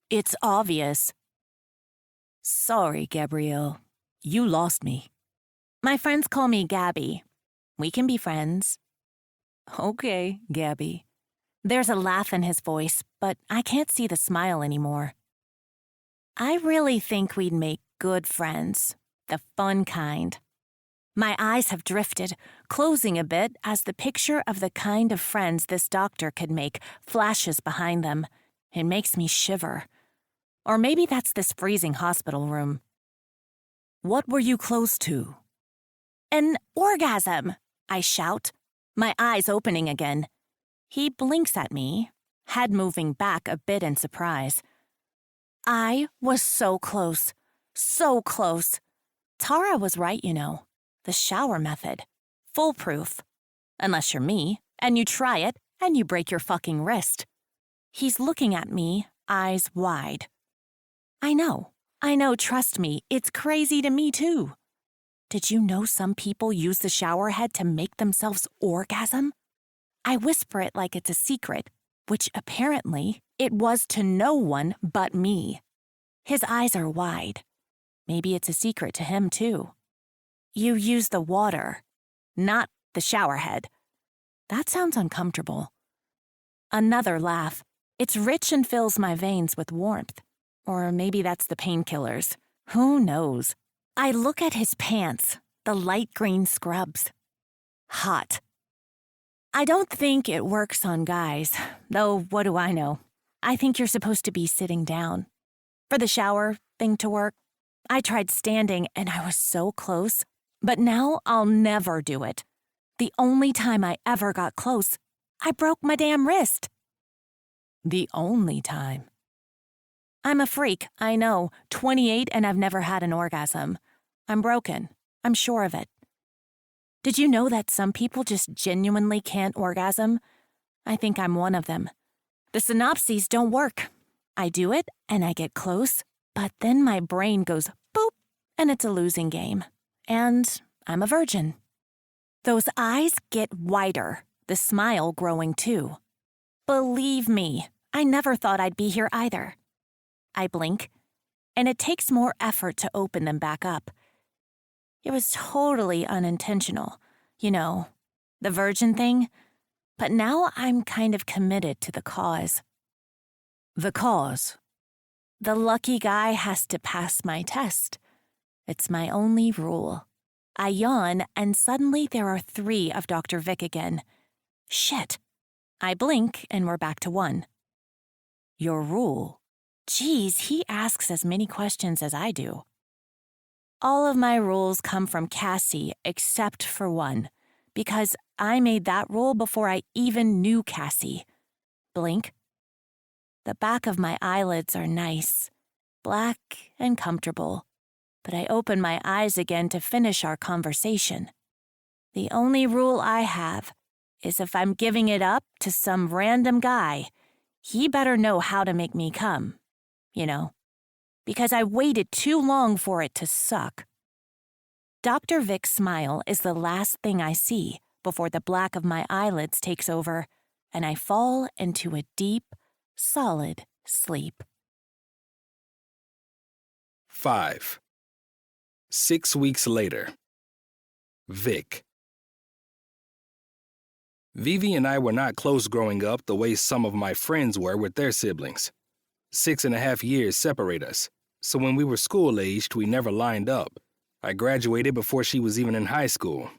Speaker 3: It's obvious. Sorry, Gabrielle. You lost me. My friends call me Gabby. We can be friends. Okay, Gabby. There's a laugh in his voice, but I can't see the smile anymore. I really think we'd make good friends, the fun kind. My eyes have drifted, closing a bit as the picture of the kind of friends this doctor could make flashes behind them. It makes me shiver. Or maybe that's this freezing hospital room. What were you close to? An orgasm, I shout, my eyes opening again. He blinks at me, head moving back a bit in surprise. I was so close. So close. Tara was right, you know. The shower method. Foolproof. Unless you're me, and you try it, and you break your fucking wrist. He's looking at me, eyes wide. I know, trust me, it's crazy to me too. Did you know some people use the shower head to make themselves orgasm? I whisper it like it's a secret, which apparently it was to no one but me. His eyes are wide. Maybe it's a secret to him too. You use the water, not the shower head. That sounds uncomfortable. Another laugh. It's rich and fills my veins with warmth. Or maybe that's the painkillers. Who knows? I look at his pants, the light green scrubs. Hot. I don't think it works on guys, though what do I know? I think you're supposed to be sitting down. For the shower thing to work, I tried standing and I was so close, but now I'll never do it. The only time I ever got close, I broke my damn wrist. The only time. I'm a freak, I know, 28 and I've never had an orgasm. I'm broken. I'm sure of it. Did you know that some people just genuinely can't orgasm? I think I'm one of them. The synapses don't work. I do it and I get close, but then my brain goes boop and it's a losing game. And I'm a virgin. Those eyes get wider, the smile growing too. Believe me, I never thought I'd be here either. I blink, and it takes more effort to open them back up. It was totally unintentional, you know, the virgin thing, but now I'm kind of committed to the cause. The cause? The lucky guy has to pass my test. It's my only rule. I yawn, and suddenly there are 3 of Dr. Vic again. Shit. I blink, and we're back to 1. Your rule? Geez, he asks as many questions as I do. All of my rules come from Cassie except for one, because I made that rule before I even knew Cassie. Blink. The back of my eyelids are nice, black and comfortable, but I open my eyes again to finish our conversation. The only rule I have is if I'm giving it up to some random guy, he better know how to make me come. You know, because I waited too long for it to suck. Dr. Vic's smile is the last thing I see before the black of my eyelids takes over and I fall into a deep, solid sleep.
Speaker 1: 5. 6 weeks later. Vic. Vivi and I were not close growing up the way some of my friends were with their siblings. 6.5 years separate us, so when we were school-aged, we never lined up. I graduated before she was even in high school.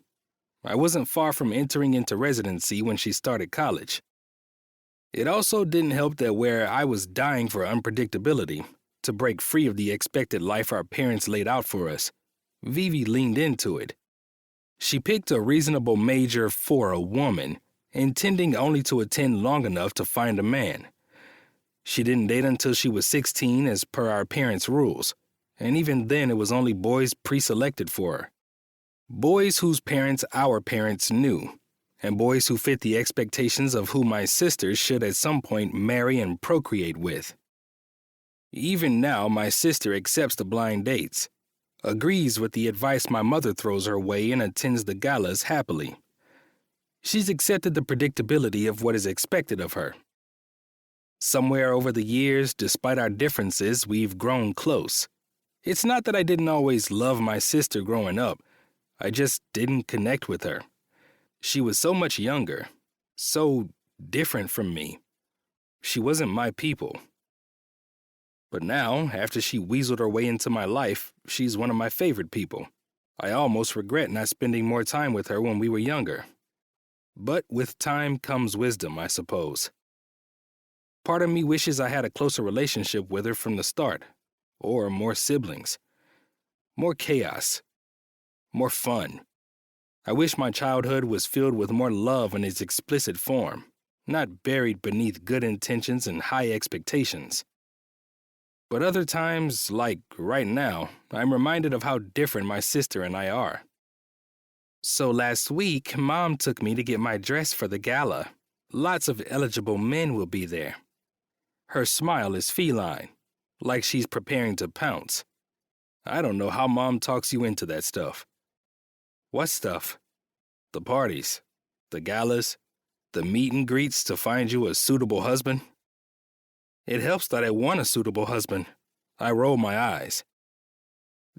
Speaker 1: I wasn't far from entering into residency when she started college. It also didn't help that where I was dying for unpredictability, to break free of the expected life our parents laid out for us, Vivi leaned into it. She picked a reasonable major for a woman, intending only to attend long enough to find a man. She didn't date until she was 16 as per our parents' rules, and even then it was only boys pre-selected for her. Boys whose parents our parents knew, and boys who fit the expectations of who my sisters should at some point marry and procreate with. Even now, my sister accepts the blind dates, agrees with the advice my mother throws her way, and attends the galas happily. She's accepted the predictability of what is expected of her. Somewhere over the years, despite our differences, we've grown close. It's not that I didn't always love my sister growing up. I just didn't connect with her. She was so much younger, so different from me. She wasn't my people. But now, after she weaseled her way into my life, she's one of my favorite people. I almost regret not spending more time with her when we were younger. But with time comes wisdom, I suppose. Part of me wishes I had a closer relationship with her from the start, or more siblings. More chaos. More fun. I wish my childhood was filled with more love in its explicit form, not buried beneath good intentions and high expectations. But other times, like right now, I'm reminded of how different my sister and I are. So last week, Mom took me to get my dress for the gala. Lots of eligible men will be there. Her smile is feline, like she's preparing to pounce. I don't know how Mom talks you into that stuff. What stuff? The parties, the galas, the meet and greets to find you a suitable husband? It helps that I want a suitable husband. I roll my eyes.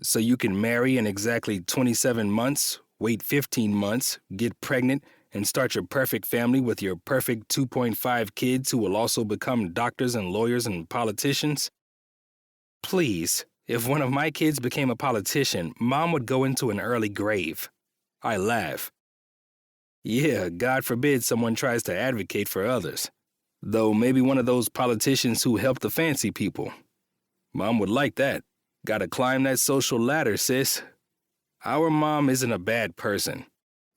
Speaker 1: So you can marry in exactly 27 months, wait 15 months, get pregnant, and start your perfect family with your perfect 2.5 kids who will also become doctors and lawyers and politicians? Please, if one of my kids became a politician, Mom would go into an early grave. I laugh. Yeah, God forbid someone tries to advocate for others. Though maybe one of those politicians who help the fancy people. Mom would like that. Gotta climb that social ladder, sis. Our mom isn't a bad person.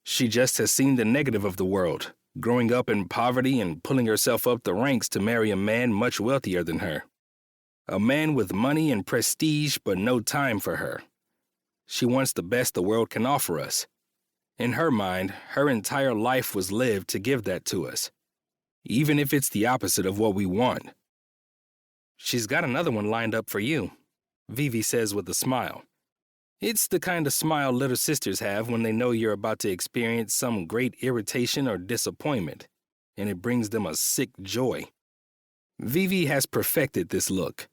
Speaker 1: She just has seen the negative of the world, growing up in poverty and pulling herself up the ranks to marry a man much wealthier than her. A man with money and prestige, but no time for her. She wants the best the world can offer us. In her mind, her entire life was lived to give that to us, even if it's the opposite of what we want. She's got another one lined up for you, Vivi says with a smile. It's the kind of smile little sisters have when they know you're about to experience some great irritation or disappointment, and it brings them a sick joy. Vivi has perfected this look.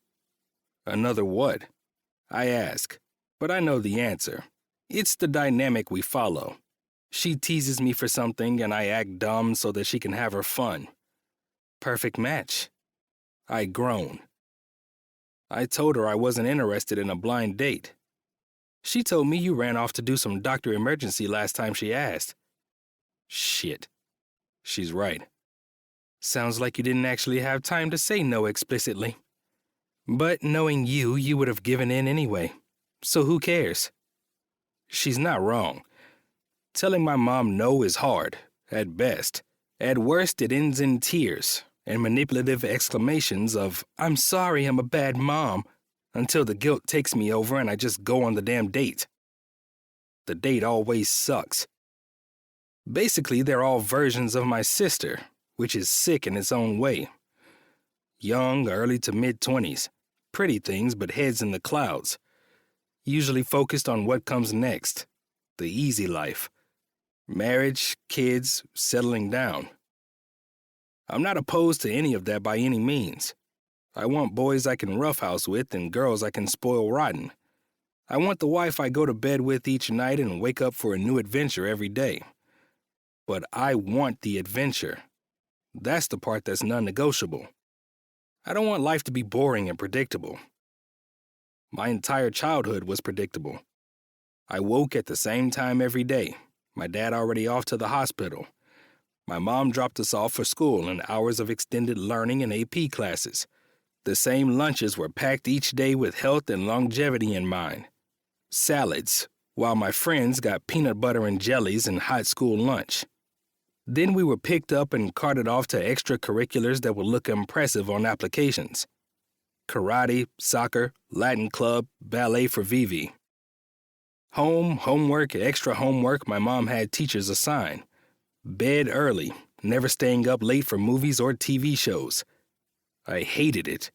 Speaker 1: Another what? I ask, but I know the answer. It's the dynamic we follow. She teases me for something and I act dumb so that she can have her fun. Perfect match. I groan. I told her I wasn't interested in a blind date. She told me you ran off to do some doctor emergency last time she asked. Shit. She's right. Sounds like you didn't actually have time to say no explicitly. But knowing you, you would have given in anyway. So who cares? She's not wrong. Telling my mom no is hard, at best. At worst, it ends in tears and manipulative exclamations of, "I'm sorry, I'm a bad mom," until the guilt takes me over and I just go on the damn date. The date always sucks. Basically, they're all versions of my sister, which is sick in its own way. Young, early to mid-20s. Pretty things, but heads in the clouds. Usually focused on what comes next. The easy life. Marriage, kids, settling down. I'm not opposed to any of that by any means. I want boys I can roughhouse with and girls I can spoil rotten. I want the wife I go to bed with each night and wake up for a new adventure every day. But I want the adventure. That's the part that's non-negotiable. I don't want life to be boring and predictable. My entire childhood was predictable. I woke at the same time every day, my dad already off to the hospital. My mom dropped us off for school and hours of extended learning and AP classes. The same lunches were packed each day with health and longevity in mind. Salads, while my friends got peanut butter and jellies and hot school lunch. Then we were picked up and carted off to extracurriculars that would look impressive on applications. Karate, soccer, Latin club, ballet for Vivi. Home, homework, extra homework my mom had teachers assign. Bed early, never staying up late for movies or TV shows. I hated it.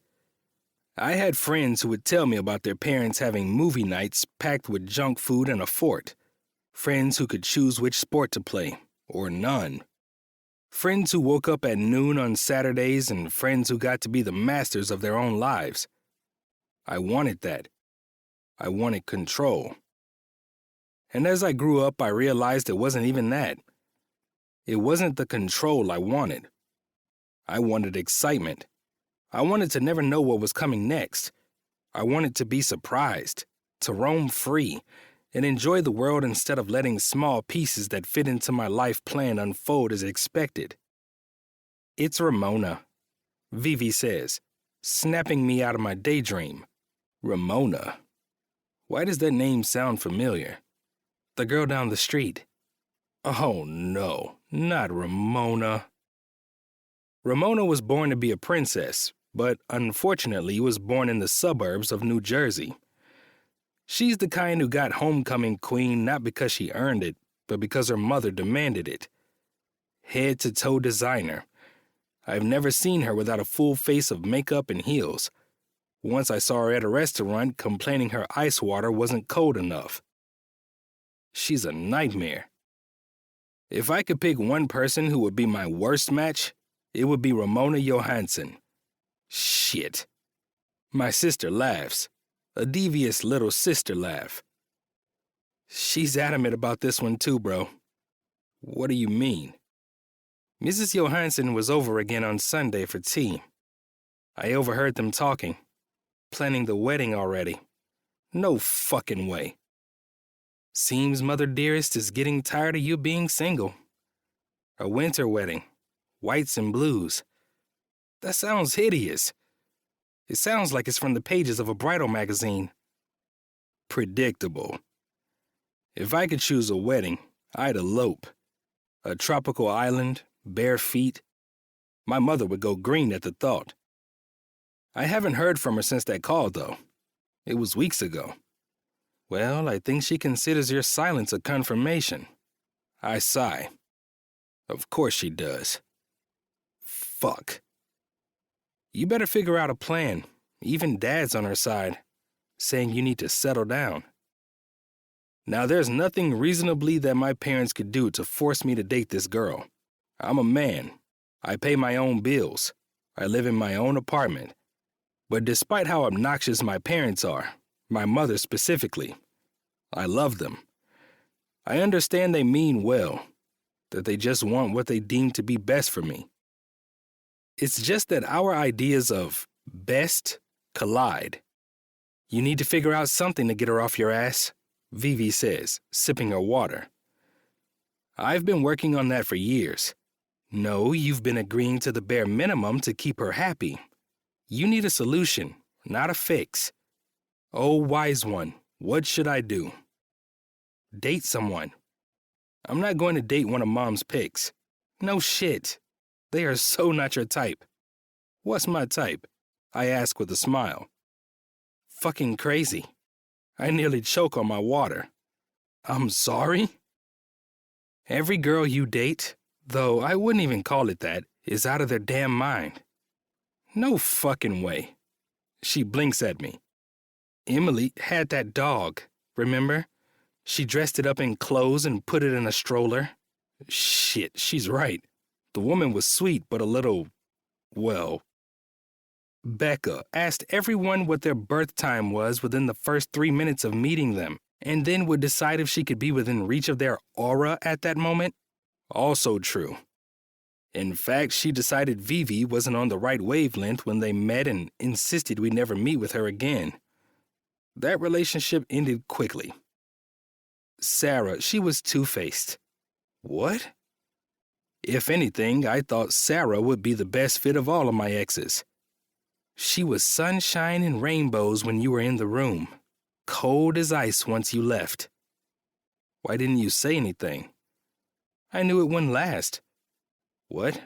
Speaker 1: I had friends who would tell me about their parents having movie nights packed with junk food and a fort. Friends who could choose which sport to play, or none. Friends who woke up at noon on Saturdays and friends who got to be the masters of their own lives. I wanted that. I wanted control. And as I grew up, I realized it wasn't even that. It wasn't the control I wanted. I wanted excitement. I wanted to never know what was coming next. I wanted to be surprised, to roam free, and enjoy the world instead of letting small pieces that fit into my life plan unfold as expected. It's Ramona, Vivi says, snapping me out of my daydream. Ramona. Why does that name sound familiar? The girl down the street. Oh no, not Ramona. Ramona was born to be a princess, but unfortunately was born in the suburbs of New Jersey. She's the kind who got homecoming queen not because she earned it, but because her mother demanded it. Head-to-toe designer. I've never seen her without a full face of makeup and heels. Once I saw her at a restaurant complaining her ice water wasn't cold enough. She's a nightmare. If I could pick one person who would be my worst match, it would be Ramona Johansson. Shit. My sister laughs. A devious little sister laugh. She's adamant about this one too, bro. What do you mean? Mrs. Johansson was over again on Sunday for tea. I overheard them talking. Planning the wedding already. No fucking way. Seems Mother Dearest is getting tired of you being single. A winter wedding. Whites and blues. That sounds hideous. It sounds like it's from the pages of a bridal magazine. Predictable. If I could choose a wedding, I'd elope. A tropical island, bare feet. My mother would go green at the thought. I haven't heard from her since that call, though. It was weeks ago. Well, I think she considers your silence a confirmation. I sigh. Of course she does. Fuck. You better figure out a plan. Even Dad's on her side, saying you need to settle down. Now, there's nothing reasonably that my parents could do to force me to date this girl. I'm a man. I pay my own bills. I live in my own apartment. But despite how obnoxious my parents are, my mother specifically, I love them. I understand they mean well, that they just want what they deem to be best for me. It's just that our ideas of best collide. You need to figure out something to get her off your ass, Vivi says, sipping her water. I've been working on that for years. No, you've been agreeing to the bare minimum to keep her happy. You need a solution, not a fix. Oh, wise one, what should I do? Date someone. I'm not going to date one of Mom's picks. No shit. They are so not your type. What's my type? I ask with a smile. Fucking crazy. I nearly choke on my water. I'm sorry? Every girl you date, though I wouldn't even call it that, is out of their damn mind. No fucking way. She blinks at me. Emily had that dog, remember? She dressed it up in clothes and put it in a stroller. Shit, she's right. The woman was sweet, but a little, well. Becca asked everyone what their birth time was within the first 3 minutes of meeting them, and then would decide if she could be within reach of their aura at that moment. Also true. In fact, she decided Vivi wasn't on the right wavelength when they met and insisted we never meet with her again. That relationship ended quickly. Sarah, she was two-faced. What? If anything, I thought Sarah would be the best fit of all of my exes. She was sunshine and rainbows when you were in the room, cold as ice once you left. Why didn't you say anything? I knew it wouldn't last. What?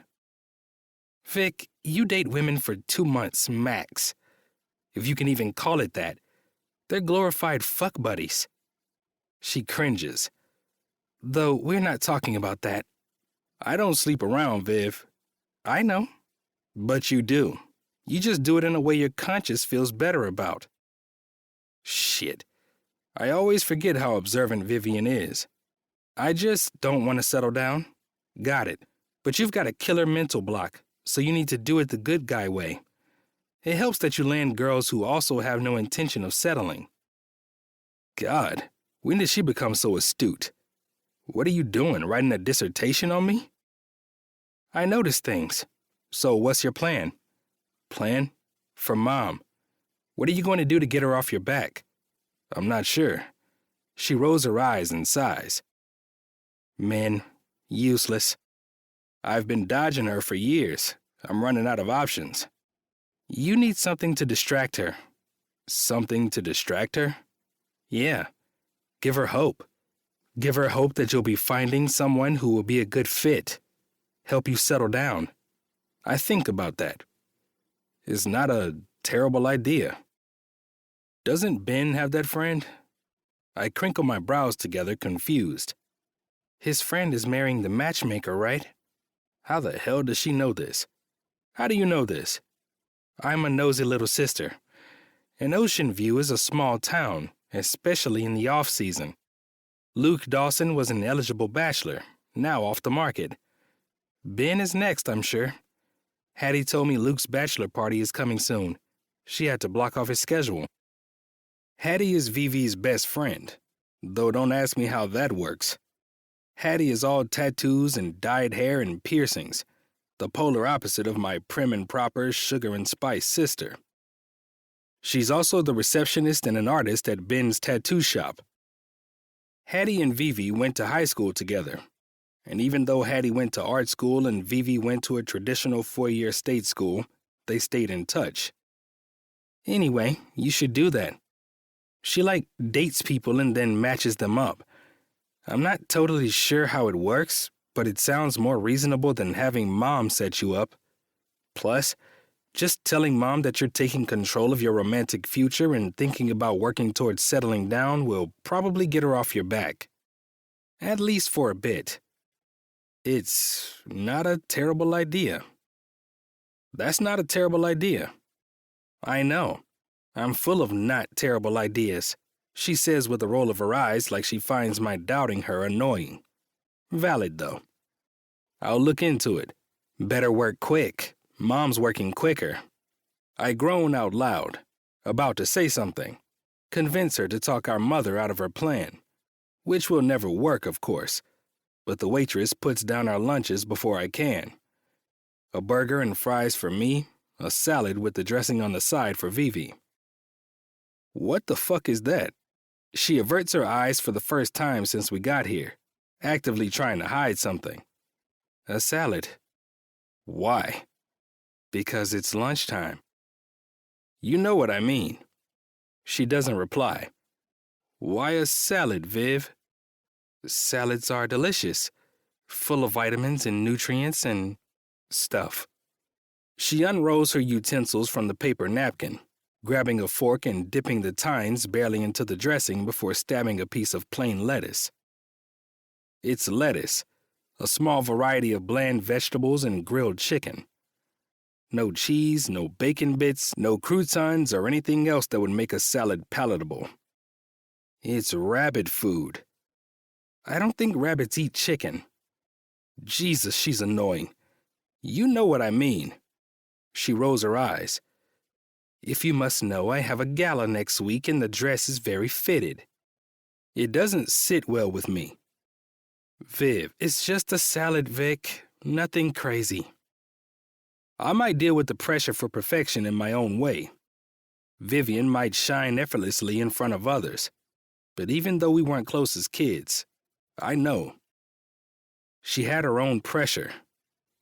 Speaker 1: Vic, you date women for 2 months max. If you can even call it that. They're glorified fuck buddies. She cringes. Though we're not talking about that. I don't sleep around, Viv. I know. But you do. You just do it in a way your conscience feels better about. Shit. I always forget how observant Vivian is. I just don't want to settle down. Got it. But you've got a killer mental block, so you need to do it the good guy way. It helps that you land girls who also have no intention of settling. God, when did she become so astute? What are you doing, writing a dissertation on me? I notice things. So what's your plan? Plan? For Mom. What are you going to do to get her off your back? I'm not sure. She rolls her eyes and sighs. Men. Useless. I've been dodging her for years. I'm running out of options. You need something to distract her. Something to distract her? Yeah. Give her hope. Give her hope that you'll be finding someone who will be a good fit. Help you settle down. I think about that. It's not a terrible idea. Doesn't Ben have that friend? I crinkle my brows together, confused. His friend is marrying the matchmaker, right? How the hell does she know this? How do you know this? I'm a nosy little sister. And Ocean View is a small town, especially in the off-season. Luke Dawson was an eligible bachelor, now off the market. Ben is next, I'm sure. Hattie told me Luke's bachelor party is coming soon. She had to block off his schedule. Hattie is Vivi's best friend, though don't ask me how that works. Hattie is all tattoos and dyed hair and piercings, the polar opposite of my prim and proper sugar and spice sister. She's also the receptionist and an artist at Ben's tattoo shop. Hattie and Vivi went to high school together, and even though Hattie went to art school and Vivi went to a traditional 4-year state school, they stayed in touch. Anyway, you should do that. She dates people and then matches them up. I'm not totally sure how it works, but it sounds more reasonable than having Mom set you up. Plus, just telling Mom that you're taking control of your romantic future and thinking about working towards settling down will probably get her off your back. At least for a bit. It's not a terrible idea. That's not a terrible idea. I know. I'm full of not terrible ideas, she says with a roll of her eyes like she finds my doubting her annoying. Valid, though. I'll look into it. Better work quick. Mom's working quicker. I groan out loud, about to say something. Convince her to talk our mother out of her plan. Which will never work, of course. But the waitress puts down our lunches before I can. A burger and fries for me, a salad with the dressing on the side for Vivi. What the fuck is that? She averts her eyes for the first time since we got here, actively trying to hide something. A salad. Why? Because it's lunchtime. You know what I mean. She doesn't reply. Why a salad, Viv? Salads are delicious, full of vitamins and nutrients and stuff. She unrolls her utensils from the paper napkin, grabbing a fork and dipping the tines barely into the dressing before stabbing a piece of plain lettuce. It's lettuce, a small variety of bland vegetables and grilled chicken. No cheese, no bacon bits, no croutons, or anything else that would make a salad palatable. It's rabbit food. I don't think rabbits eat chicken. Jesus, she's annoying. You know what I mean. She rolls her eyes. If you must know, I have a gala next week and the dress is very fitted. It doesn't sit well with me. Viv, it's just a salad, Vic. Nothing crazy. I might deal with the pressure for perfection in my own way. Vivian might shine effortlessly in front of others. But even though we weren't close as kids, I know. She had her own pressure.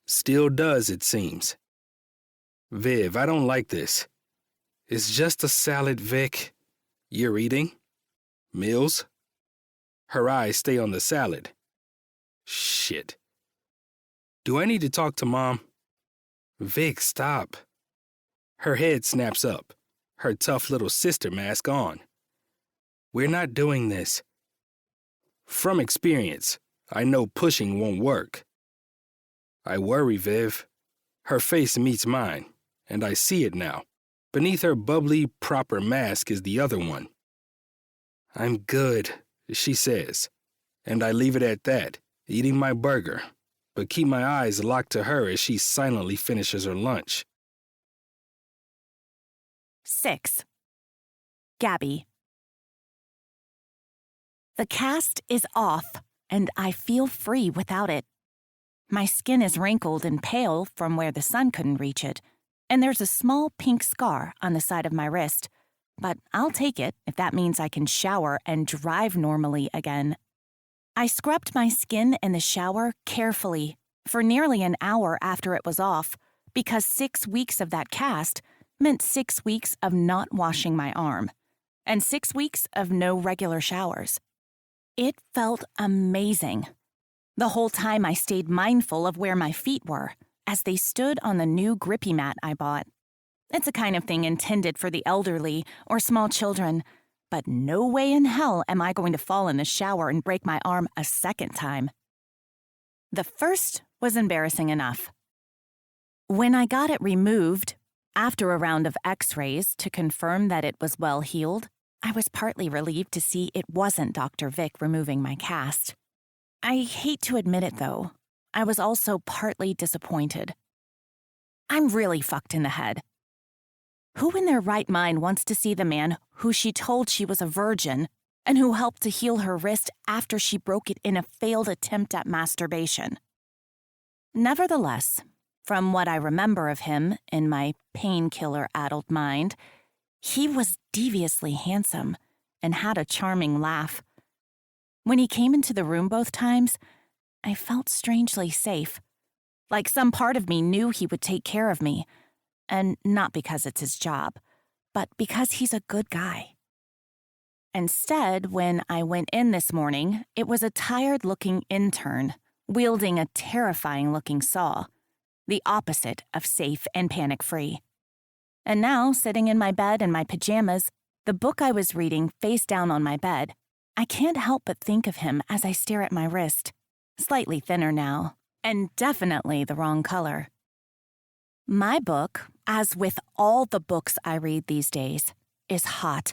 Speaker 1: Still does, it seems. Viv, I don't like this. It's just a salad, Vic. You're eating? Meals? Her eyes stay on the salad. Shit. Do I need to talk to Mom? Vic, stop. Her head snaps up, her tough little sister mask on. We're not doing this. From experience, I know pushing won't work. I worry, Viv. Her face meets mine, and I see it now. Beneath her bubbly, proper mask is the other one. I'm good, she says, and I leave it at that, eating my burger, but keep my eyes locked to her as she silently finishes her lunch.
Speaker 2: 6. Gabby. The cast is off, and I feel free without it. My skin is wrinkled and pale from where the sun couldn't reach it, and there's a small pink scar on the side of my wrist. But I'll take it if that means I can shower and drive normally again. I scrubbed my skin in the shower carefully for nearly an hour after it was off, because 6 weeks of that cast meant 6 weeks of not washing my arm, and 6 weeks of no regular showers. It felt amazing. The whole time I stayed mindful of where my feet were as they stood on the new grippy mat I bought. It's a kind of thing intended for the elderly or small children, but no way in hell am I going to fall in the shower and break my arm a second time. The first was embarrassing enough. When I got it removed, after a round of x-rays to confirm that it was well healed, I was partly relieved to see it wasn't Dr. Vic removing my cast. I hate to admit it, though. I was also partly disappointed. I'm really fucked in the head. Who in their right mind wants to see the man who she told she was a virgin and who helped to heal her wrist after she broke it in a failed attempt at masturbation? Nevertheless, from what I remember of him in my painkiller-addled mind, he was deviously handsome and had a charming laugh. When he came into the room both times, I felt strangely safe, like some part of me knew he would take care of me, and not because it's his job, but because he's a good guy. Instead, when I went in this morning, it was a tired-looking intern wielding a terrifying-looking saw, the opposite of safe and panic-free. And now, sitting in my bed in my pajamas, the book I was reading face down on my bed, I can't help but think of him as I stare at my wrist, slightly thinner now, and definitely the wrong color. My book, as with all the books I read these days, is hot.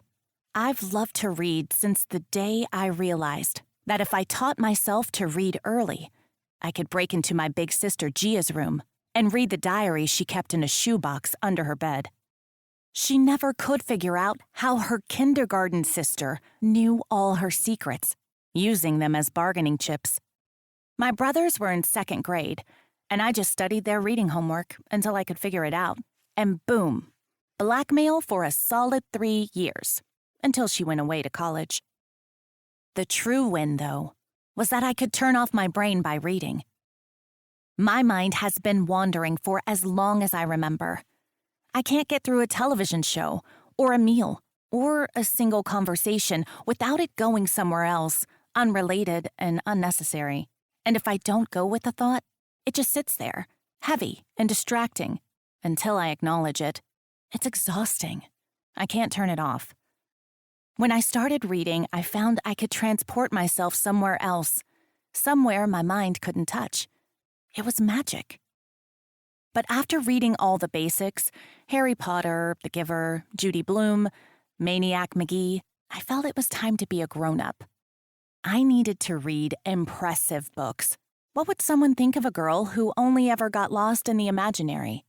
Speaker 2: I've loved to read since the day I realized that if I taught myself to read early, I could break into my big sister Gia's room and read the diary she kept in a shoebox under her bed. She never could figure out how her kindergarten sister knew all her secrets, using them as bargaining chips. My brothers were in 2nd grade, and I just studied their reading homework until I could figure it out. And boom, blackmail for a solid 3 years, until she went away to college. The true win, though, was that I could turn off my brain by reading. My mind has been wandering for as long as I remember. I can't get through a television show, or a meal, or a single conversation without it going somewhere else, unrelated and unnecessary. And if I don't go with the thought, it just sits there, heavy and distracting, until I acknowledge it. It's exhausting. I can't turn it off. When I started reading, I found I could transport myself somewhere else, somewhere my mind couldn't touch. It was magic. But after reading all the basics, Harry Potter, The Giver, Judy Blume, Maniac McGee, I felt it was time to be a grown-up. I needed to read impressive books. What would someone think of a girl who only ever got lost in the imaginary,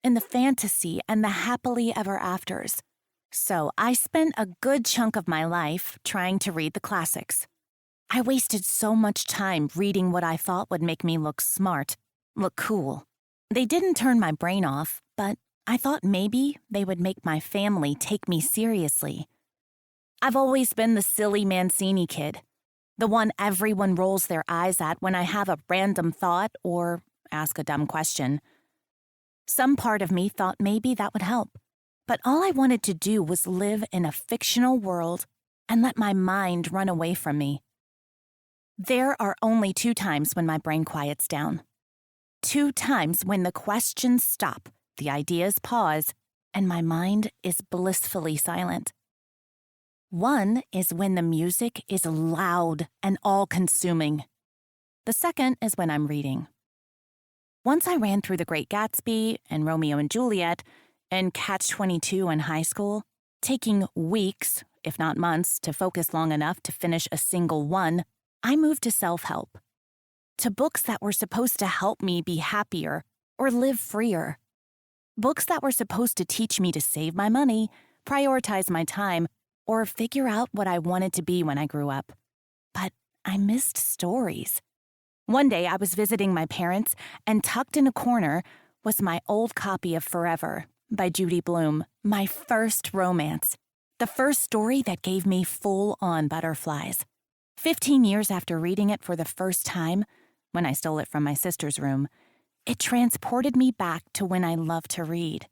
Speaker 2: in the fantasy and the happily ever afters? So I spent a good chunk of my life trying to read the classics. I wasted so much time reading what I thought would make me look smart, look cool. They didn't turn my brain off, but I thought maybe they would make my family take me seriously. I've always been the silly Mancini kid, the one everyone rolls their eyes at when I have a random thought or ask a dumb question. Some part of me thought maybe that would help, but all I wanted to do was live in a fictional world and let my mind run away from me. There are only 2 times when my brain quiets down. 2 times when the questions stop, the ideas pause, and my mind is blissfully silent. One is when the music is loud and all-consuming. The second is when I'm reading. Once I ran through The Great Gatsby and Romeo and Juliet and Catch-22 in high school, taking weeks, if not months, to focus long enough to finish a single one, I moved to self-help. To books that were supposed to help me be happier or live freer. Books that were supposed to teach me to save my money, prioritize my time, or figure out what I wanted to be when I grew up. But I missed stories. One day I was visiting my parents, and tucked in a corner was my old copy of Forever by Judy Blume, my first romance, the first story that gave me full-on butterflies. 15 years after reading it for the first time, when I stole it from my sister's room, it transported me back to when I loved to read.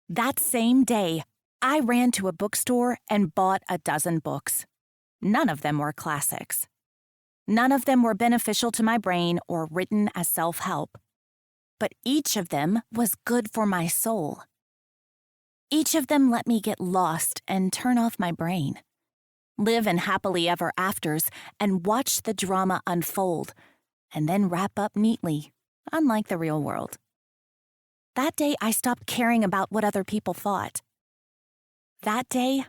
Speaker 2: That same day, I ran to a bookstore and bought a dozen books. None of them were classics. None of them were beneficial to my brain or written as self-help. But each of them was good for my soul. Each of them let me get lost and turn off my brain. Live in happily ever afters and watch the drama unfold, and then wrap up neatly, unlike the real world. That day, I stopped caring about what other people thought. That day,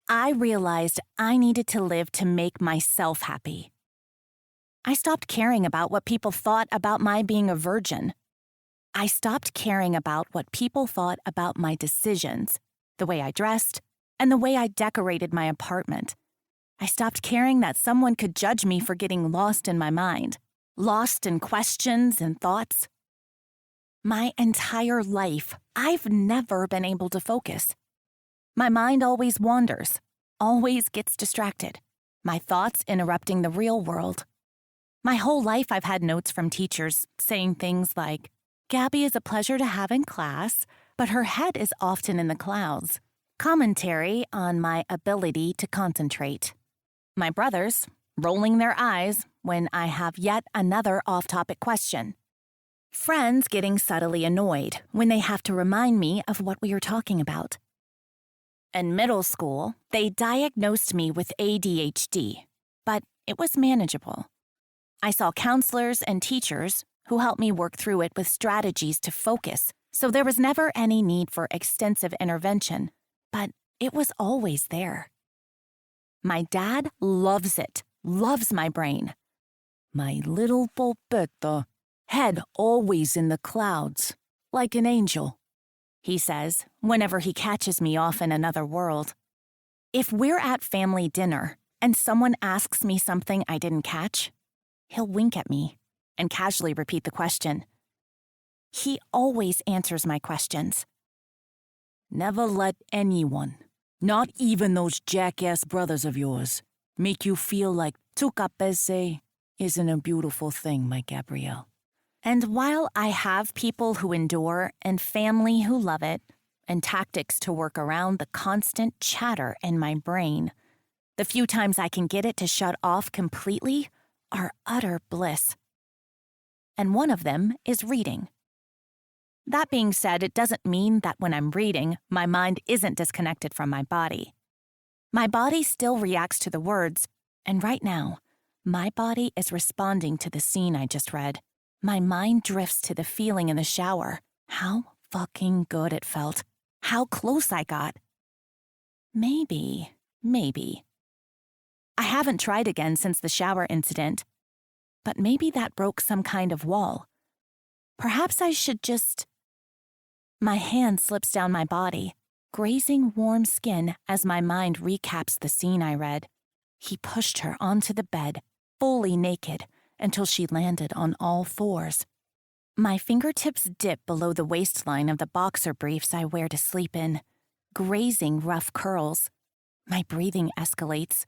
Speaker 2: I realized I needed to live to make myself happy. I stopped caring about what people thought about my being a virgin. I stopped caring about what people thought about my decisions, the way I dressed, and the way I decorated my apartment. I stopped caring that someone could judge me for getting lost in my mind, lost in questions and thoughts. My entire life, I've never been able to focus. My mind always wanders, always gets distracted, my thoughts interrupting the real world. My whole life I've had notes from teachers saying things like, "Gabby is a pleasure to have in class, but her head is often in the clouds," Commentary on my ability to concentrate. My brothers rolling their eyes when I have yet another off-topic question. Friends getting subtly annoyed when they have to remind me of what we are talking about. In middle school, they diagnosed me with ADHD, but it was manageable. I saw counselors and teachers who helped me work through it with strategies to focus, so there was never any need for extensive intervention, but it was always there. My dad loves it, loves my brain. My little polpetta, head always in the clouds, like an angel, he says whenever he catches me off in another world. If we're at family dinner and someone asks me something I didn't catch, he'll wink at me and casually repeat the question. He always answers my questions. Never let anyone, not even those jackass brothers of yours, make you feel like tu capese isn't a beautiful thing, my Gabrielle. And while I have people who endure and family who love it, and tactics to work around the constant chatter in my brain, the few times I can get it to shut off completely are utter bliss. And one of them is reading. That being said, it doesn't mean that when I'm reading, my mind isn't disconnected from my body. My body still reacts to the words, and right now, my body is responding to the scene I just read. My mind drifts to the feeling in the shower. How fucking good it felt. How close I got. Maybe. I haven't tried again since the shower incident, but maybe that broke some kind of wall. Perhaps I should just... My hand slips down my body, grazing warm skin as my mind recaps the scene I read. He pushed her onto the bed, fully naked, until she landed on all fours. My fingertips dip below the waistline of the boxer briefs I wear to sleep in, grazing rough curls. My breathing escalates.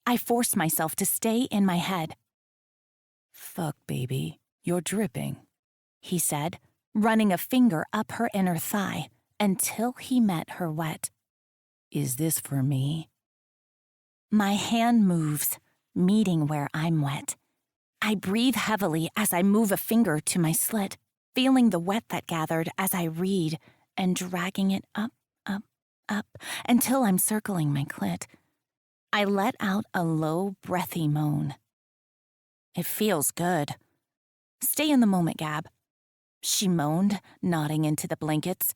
Speaker 2: I force myself to stay in my head. Fuck, baby, you're dripping, he said, running a finger up her inner thigh until he met her wet. Is this for me? My hand moves, meeting where I'm wet. I breathe heavily as I move a finger to my slit, feeling the wet that gathered as I read and dragging it up, until I'm circling my clit. I let out a low, breathy moan. It feels good. Stay in the moment, Gab, she moaned, nodding into the blankets.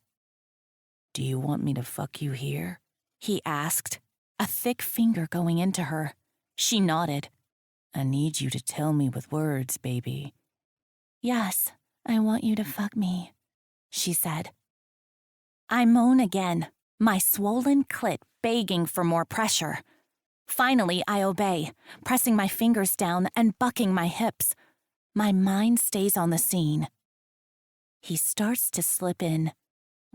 Speaker 2: Do you want me to fuck you here? He asked, a thick finger going into her. She nodded. I need you to tell me with words, baby. Yes, I want you to fuck me, she said. I moan again, my swollen clit begging for more pressure. Finally, I obey, pressing my fingers down and bucking my hips. My mind stays on the scene. He starts to slip in.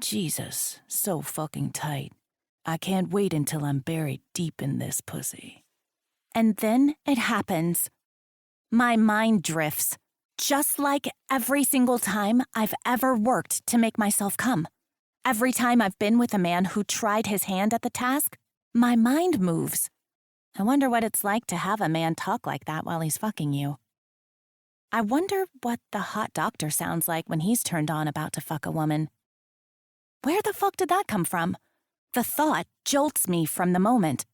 Speaker 2: Jesus, so fucking tight. I can't wait until I'm buried deep in this pussy. And then it happens. My mind drifts, just like every single time I've ever worked to make myself come. Every time I've been with a man who tried his hand at the task, my mind moves. I wonder what it's like to have a man talk like that while he's fucking you. I wonder what the hot doctor sounds like when he's turned on about to fuck a woman. Where the fuck did that come from? The thought jolts me from the moment.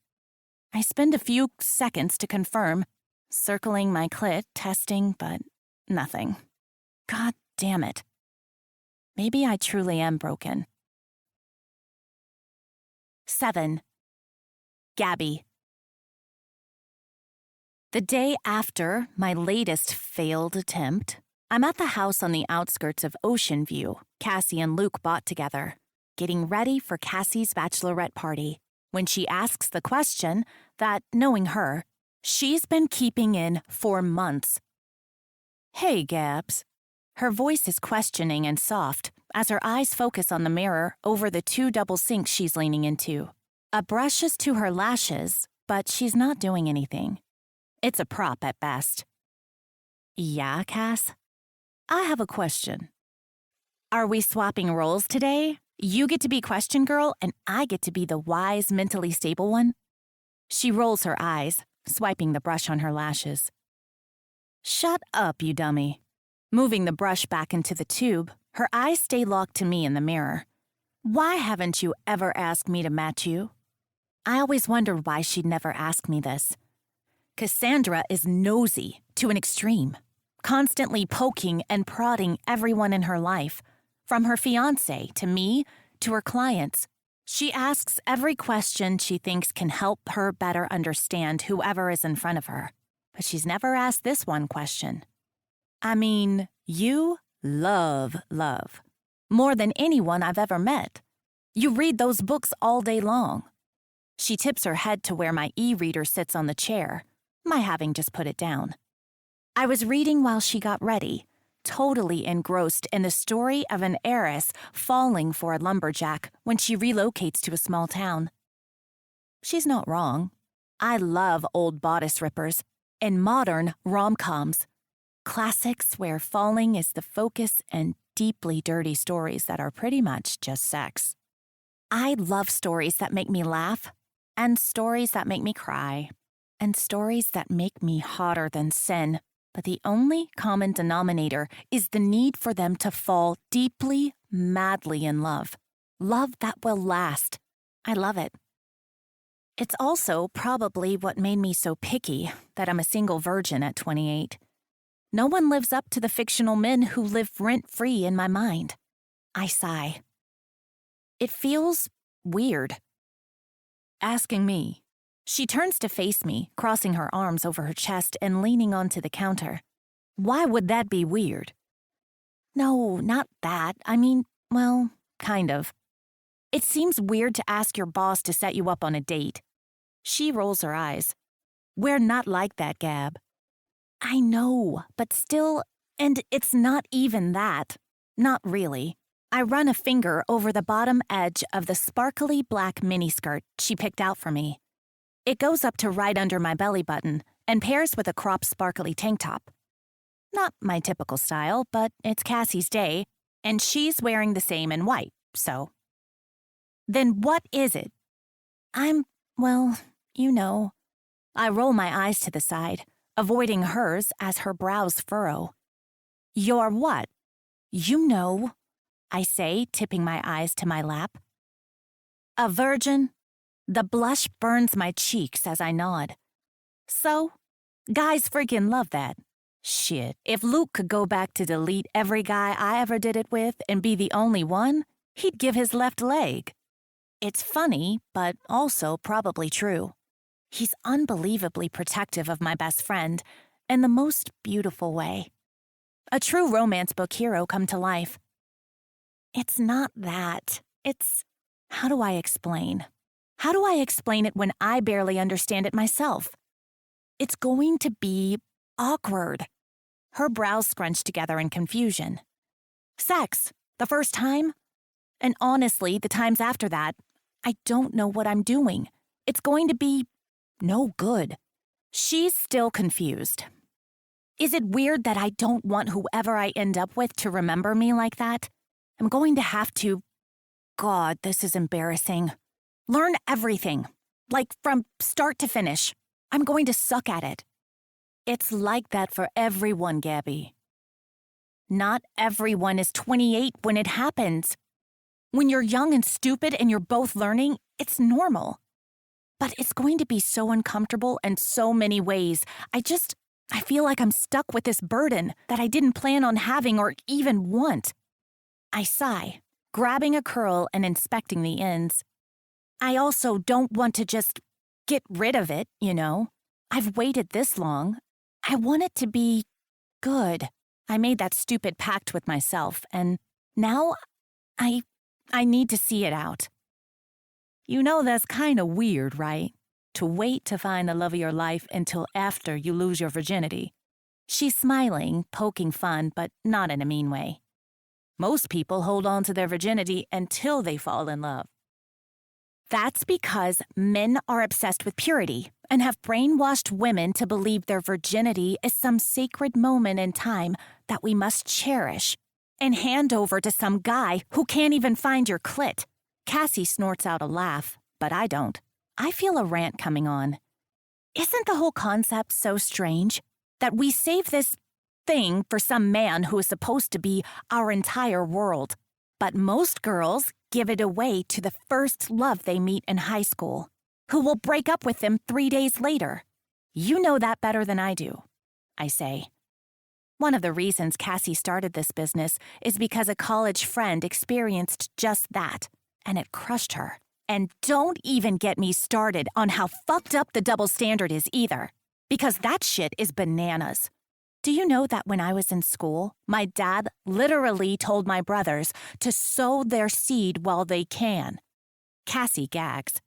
Speaker 2: I spend a few seconds to confirm, circling my clit, testing, but nothing. God damn it. Maybe I truly am broken. 7. Gabby. The day after my latest failed attempt, I'm at the house on the outskirts of Ocean View Cassie and Luke bought together, getting ready for Cassie's bachelorette party, when she asks the question that, knowing her, she's been keeping in for months. Hey, Gabs. Her voice is questioning and soft as her eyes focus on the mirror over the 2 double sinks she's leaning into. A brush is to her lashes, but she's not doing anything. It's a prop at best. Yeah, Cass? I have a question. Are we swapping roles today, You get to be question girl, and I get to be the wise, mentally stable one. She rolls her eyes, swiping the brush on her lashes. Shut up, you dummy. Moving the brush back into the tube, her eyes stay locked to me in the mirror. Why haven't you ever asked me to match you? I always wondered why she'd never ask me this. Cassandra is nosy to an extreme, constantly poking and prodding everyone in her life, from her fiancé to me to her clients. She asks every question she thinks can help her better understand whoever is in front of her. But she's never asked this one question. I mean, you love love. More than anyone I've ever met. You read those books all day long. She tips her head to where my e-reader sits on the chair, my having just put it down. I was reading while she got ready, totally engrossed in the story of an heiress falling for a lumberjack when she relocates to a small town. She's not wrong. I love old bodice rippers and modern rom-coms. Classics where falling is the focus and deeply dirty stories that are pretty much just sex. I love stories that make me laugh, and stories that make me cry, and stories that make me hotter than sin, but the only common denominator is the need for them to fall deeply, madly in love. Love that will last. I love it. It's also probably what made me so picky that I'm a single virgin at 28. No one lives up to the fictional men who live rent-free in my mind. I sigh. It feels weird. Asking me. She turns to face me, crossing her arms over her chest and leaning onto the counter. Why would that be weird? No, not that. I mean, well, kind of. It seems weird to ask your boss to set you up on a date. She rolls her eyes. We're not like that, Gab. I know, but still, and it's not even that. Not really. I run a finger over the bottom edge of the sparkly black miniskirt she picked out for me. It goes up to right under my belly button and pairs with a cropped sparkly tank top. Not my typical style, but it's Cassie's day, and she's wearing the same in white, so. Then what is it? Well, you know. I roll my eyes to the side, avoiding hers as her brows furrow. You're what? You know, I say, tipping my eyes to my lap. A virgin? The blush burns my cheeks as I nod. So, guys freaking love that. Shit, if Luke could go back to delete every guy I ever did it with and be the only one, he'd give his left leg. It's funny, but also probably true. He's unbelievably protective of my best friend in the most beautiful way. A true romance book hero come to life. It's not that. It's, how do I explain? How do I explain it when I barely understand it myself? It's going to be awkward. Her brows scrunched together in confusion. Sex, the first time? And honestly, the times after that, I don't know what I'm doing. It's going to be no good. She's still confused. Is it weird that I don't want whoever I end up with to remember me like that? I'm going to have to, God, this is embarrassing. Learn everything, like from start to finish. I'm going to suck at it. It's like that for everyone, Gabby. Not everyone is 28 when it happens. When you're young and stupid and you're both learning, it's normal. But it's going to be so uncomfortable in so many ways. I feel like I'm stuck with this burden that I didn't plan on having or even want. I sigh, grabbing a curl and inspecting the ends. I also don't want to just get rid of it, you know. I've waited this long. I want it to be good. I made that stupid pact with myself, and now I need to see it out. You know that's kind of weird, right? To wait to find the love of your life until after you lose your virginity. She's smiling, poking fun, but not in a mean way. Most people hold on to their virginity until they fall in love. That's because men are obsessed with purity and have brainwashed women to believe their virginity is some sacred moment in time that we must cherish and hand over to some guy who can't even find your clit. Cassie snorts out a laugh, but I don't. I feel a rant coming on. Isn't the whole concept so strange? That we save this thing for some man who is supposed to be our entire world. But most girls give it away to the first love they meet in high school, who will break up with them 3 days later. You know that better than I do, I say. One of the reasons Cassie started this business is because a college friend experienced just that, and it crushed her. And don't even get me started on how fucked up the double standard is either, because that shit is bananas. Do you know that when I was in school, my dad literally told my brothers to sow their seed while they can? Cassie gags.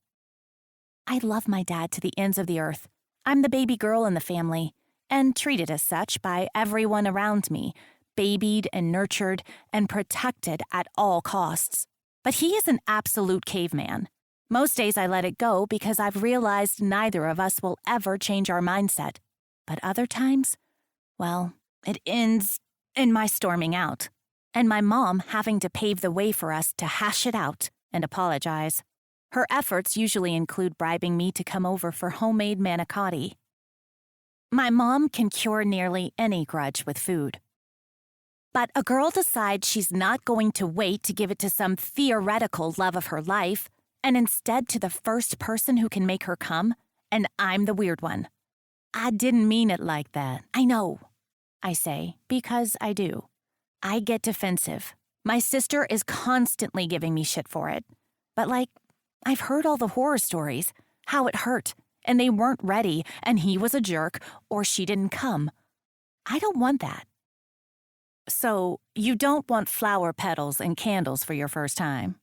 Speaker 2: I love my dad to the ends of the earth. I'm the baby girl in the family, and treated as such by everyone around me, babied and nurtured and protected at all costs. But he is an absolute caveman. Most days I let it go because I've realized neither of us will ever change our mindset. But other times, well, it ends in my storming out, and my mom having to pave the way for us to hash it out and apologize. Her efforts usually include bribing me to come over for homemade manicotti. My mom can cure nearly any grudge with food. But a girl decides she's not going to wait to give it to some theoretical love of her life, and instead to the first person who can make her come, and I'm the weird one. I didn't mean it like that. I know, I say, because I do. I get defensive. My sister is constantly giving me shit for it. But I've heard all the horror stories, how it hurt, and they weren't ready, and he was a jerk, or she didn't come. I don't want that. So, you don't want flower petals and candles for your first time?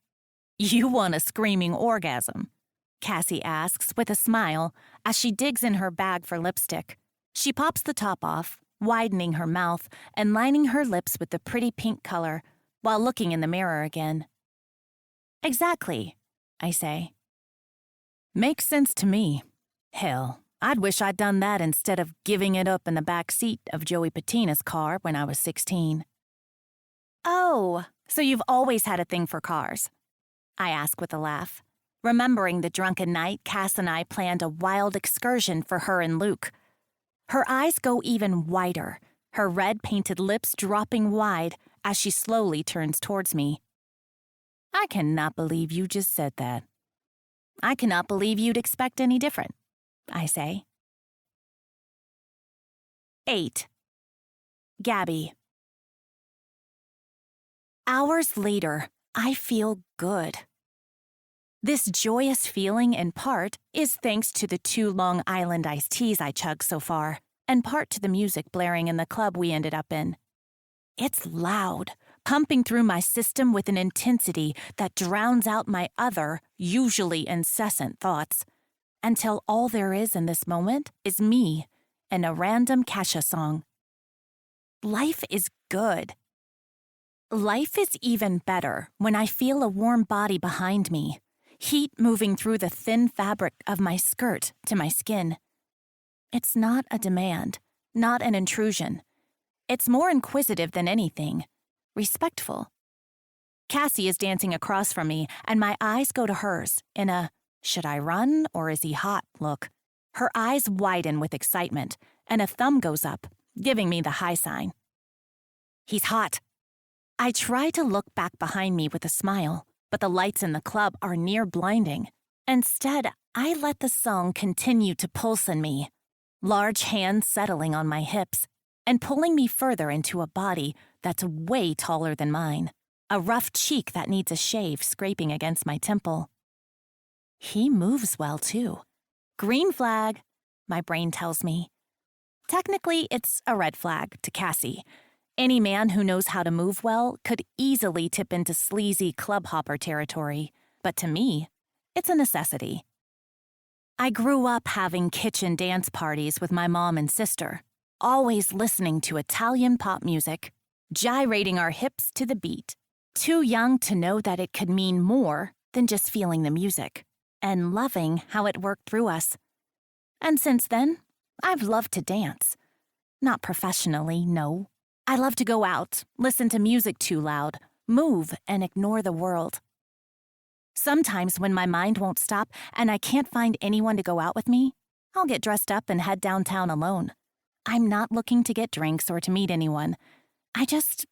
Speaker 2: You want a screaming orgasm? Cassie asks with a smile as she digs in her bag for lipstick. She pops the top off, widening her mouth and lining her lips with the pretty pink color while looking in the mirror again. Exactly, I say. Makes sense to me. Hell, I'd wish I'd done that instead of giving it up in the back seat of Joey Patina's car when I was 16. Oh, so you've always had a thing for cars? I ask with a laugh, remembering the drunken night Cass and I planned a wild excursion for her and Luke. Her eyes go even wider, her red-painted lips dropping wide as she slowly turns towards me. I cannot believe you just said that. I cannot believe you'd expect any different, I say. 8. Gabby. Hours later, I feel good. This joyous feeling, in part, is thanks to the 2 Long Island iced teas I chugged so far, and part to the music blaring in the club we ended up in. It's loud, pumping through my system with an intensity that drowns out my other, usually incessant thoughts, until all there is in this moment is me and a random Kesha song. Life is good. Life is even better when I feel a warm body behind me, heat moving through the thin fabric of my skirt to my skin. It's not a demand, not an intrusion. It's more inquisitive than anything, respectful. Cassie is dancing across from me, and my eyes go to hers in a should I run or is he hot look. Her eyes widen with excitement, and a thumb goes up, giving me the high sign. He's hot. I try to look back behind me with a smile, but the lights in the club are near blinding. Instead, I let the song continue to pulse in me, large hands settling on my hips and pulling me further into a body that's way taller than mine, a rough cheek that needs a shave scraping against my temple. He moves well, too. Green flag, my brain tells me. Technically, it's a red flag to Cassie. Any man who knows how to move well could easily tip into sleazy club hopper territory, but to me, it's a necessity. I grew up having kitchen dance parties with my mom and sister, always listening to Italian pop music, gyrating our hips to the beat, too young to know that it could mean more than just feeling the music, and loving how it worked through us. And since then, I've loved to dance. Not professionally, no, I love to go out, listen to music too loud, move, and ignore the world. Sometimes when my mind won't stop and I can't find anyone to go out with me, I'll get dressed up and head downtown alone. I'm not looking to get drinks or to meet anyone. I just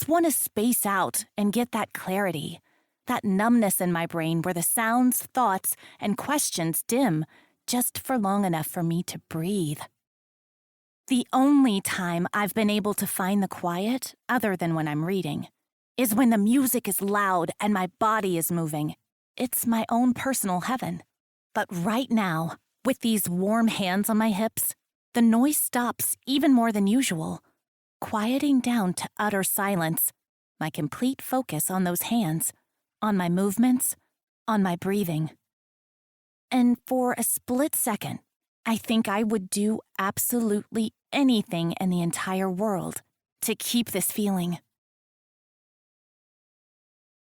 Speaker 2: want to space out and get that clarity, that numbness in my brain where the sounds, thoughts, and questions dim just for long enough for me to breathe. The only time I've been able to find the quiet, other than when I'm reading, is when the music is loud and my body is moving. It's my own personal heaven. But right now, with these warm hands on my hips, the noise stops even more than usual, quieting down to utter silence, my complete focus on those hands, on my movements, on my breathing. And for a split second, I think I would do absolutely anything in the entire world to keep this feeling.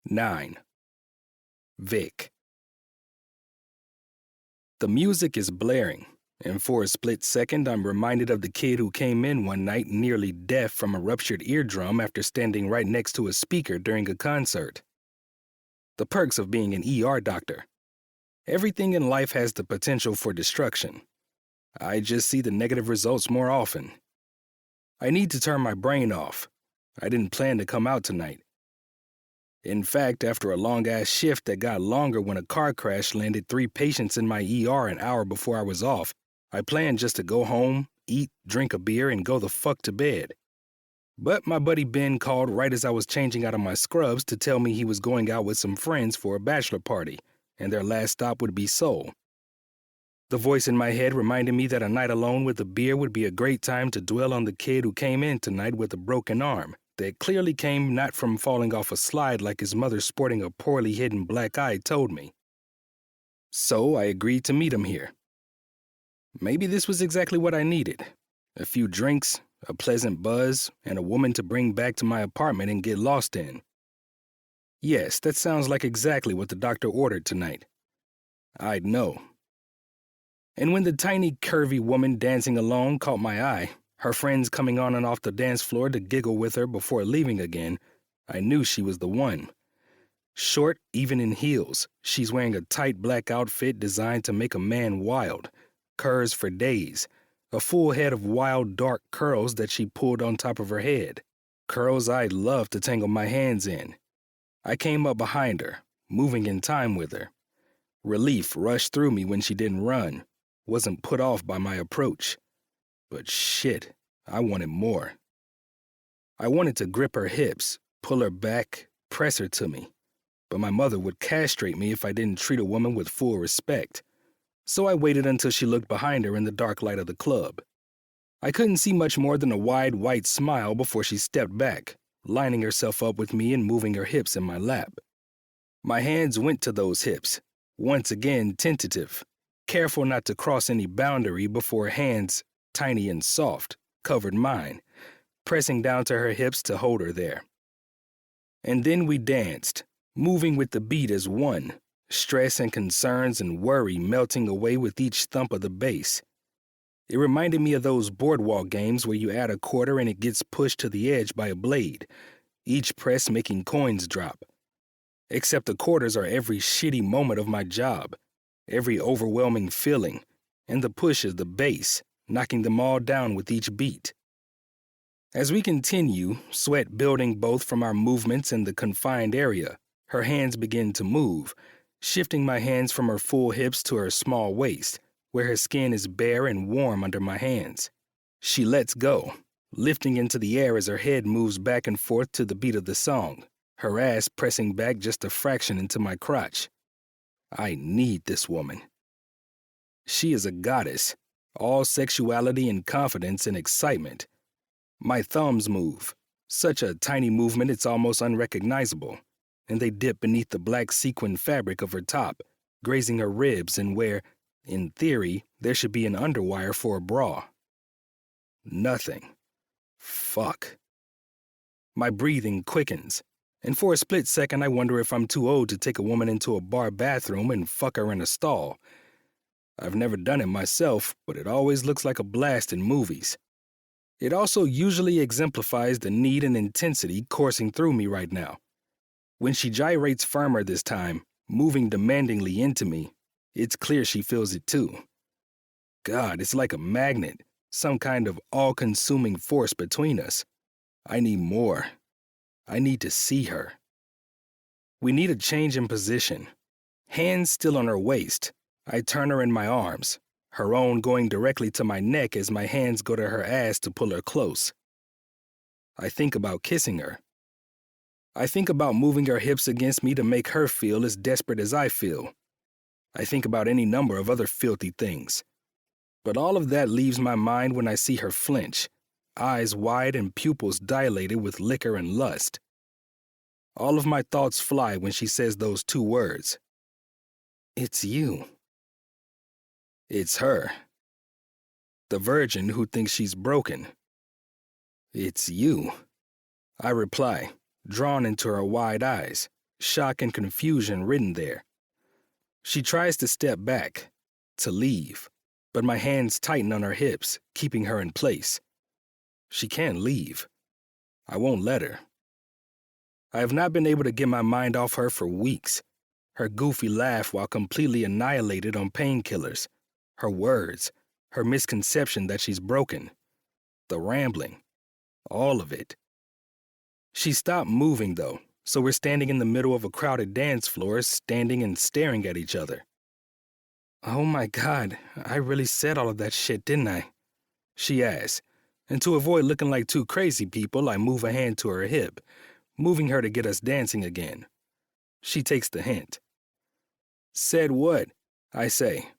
Speaker 1: 9. Vic. The music is blaring, and for a split second I'm reminded of the kid who came in one night nearly deaf from a ruptured eardrum after standing right next to a speaker during a concert. The perks of being an ER doctor. Everything in life has the potential for destruction. I just see the negative results more often. I need to turn my brain off. I didn't plan to come out tonight. In fact, after a long-ass shift that got longer when a car crash landed 3 patients in my ER an hour before I was off, I planned just to go home, eat, drink a beer, and go the fuck to bed. But my buddy Ben called right as I was changing out of my scrubs to tell me he was going out with some friends for a bachelor party, and their last stop would be Seoul. The voice in my head reminded me that a night alone with a beer would be a great time to dwell on the kid who came in tonight with a broken arm that clearly came not from falling off a slide like his mother sporting a poorly hidden black eye told me. So I agreed to meet him here. Maybe this was exactly what I needed. A few drinks, a pleasant buzz, and a woman to bring back to my apartment and get lost in. Yes, that sounds like exactly what the doctor ordered tonight. I'd know. And when the tiny, curvy woman dancing alone caught my eye, her friends coming on and off the dance floor to giggle with her before leaving again, I knew she was the one. Short, even in heels, she's wearing a tight black outfit designed to make a man wild, curves for days, a full head of wild, dark curls that she pulled on top of her head, curls I'd love to tangle my hands in. I came up behind her, moving in time with her. Relief rushed through me when she didn't run, wasn't put off by my approach. But shit, I wanted more. I wanted to grip her hips, pull her back, press her to me. But my mother would castrate me if I didn't treat a woman with full respect. So I waited until she looked behind her in the dark light of the club. I couldn't see much more than a wide white smile before she stepped back, lining herself up with me and moving her hips in my lap. My hands went to those hips, once again tentative, careful not to cross any boundary before hands, tiny and soft, covered mine, pressing down to her hips to hold her there. And then we danced, moving with the beat as one, stress and concerns and worry melting away with each thump of the bass. It reminded me of those boardwalk games where you add a quarter and it gets pushed to the edge by a blade, each press making coins drop. Except the quarters are every shitty moment of my job, every overwhelming feeling, and the push is the bass, knocking them all down with each beat. As we continue, sweat building both from our movements in the confined area, her hands begin to move, shifting my hands from her full hips to her small waist, where her skin is bare and warm under my hands. She lets go, lifting into the air as her head moves back and forth to the beat of the song, her ass pressing back just a fraction into my crotch. I need this woman. She is a goddess, all sexuality and confidence and excitement. My thumbs move, such a tiny movement it's almost unrecognizable, and they dip beneath the black sequin fabric of her top, grazing her ribs and where, in theory, there should be an underwire for a bra. Nothing. Fuck. My breathing quickens, and for a split second I wonder if I'm too old to take a woman into a bar bathroom and fuck her in a stall. I've never done it myself, but it always looks like a blast in movies. It also usually exemplifies the need and intensity coursing through me right now. When she gyrates firmer this time, moving demandingly into me, it's clear she feels it too. God, it's like a magnet, some kind of all-consuming force between us. I need more. I need to see her. We need a change in position. Hands still on her waist, I turn her in my arms, her own going directly to my neck as my hands go to her ass to pull her close. I think about kissing her. I think about moving her hips against me to make her feel as desperate as I feel. I think about any number of other filthy things. But all of that leaves my mind when I see her flinch, eyes wide and pupils dilated with liquor and lust. All of my thoughts fly when she says those two words. It's you. It's her. The virgin who thinks she's broken. It's you. I reply, drawn into her wide eyes, shock and confusion written there. She tries to step back, to leave, but my hands tighten on her hips, keeping her in place. She can't leave. I won't let her. I have not been able to get my mind off her for weeks. Her goofy laugh while completely annihilated on painkillers. Her words. Her misconception that she's broken. The rambling. All of it. She stopped moving, though, so we're standing in the middle of a crowded dance floor, standing and staring at each other. Oh my God, I really said all of that shit, didn't I? She asks, and to avoid looking like two crazy people, I move a hand to her hip, moving her to get us dancing again. She takes the hint. Said what? I say.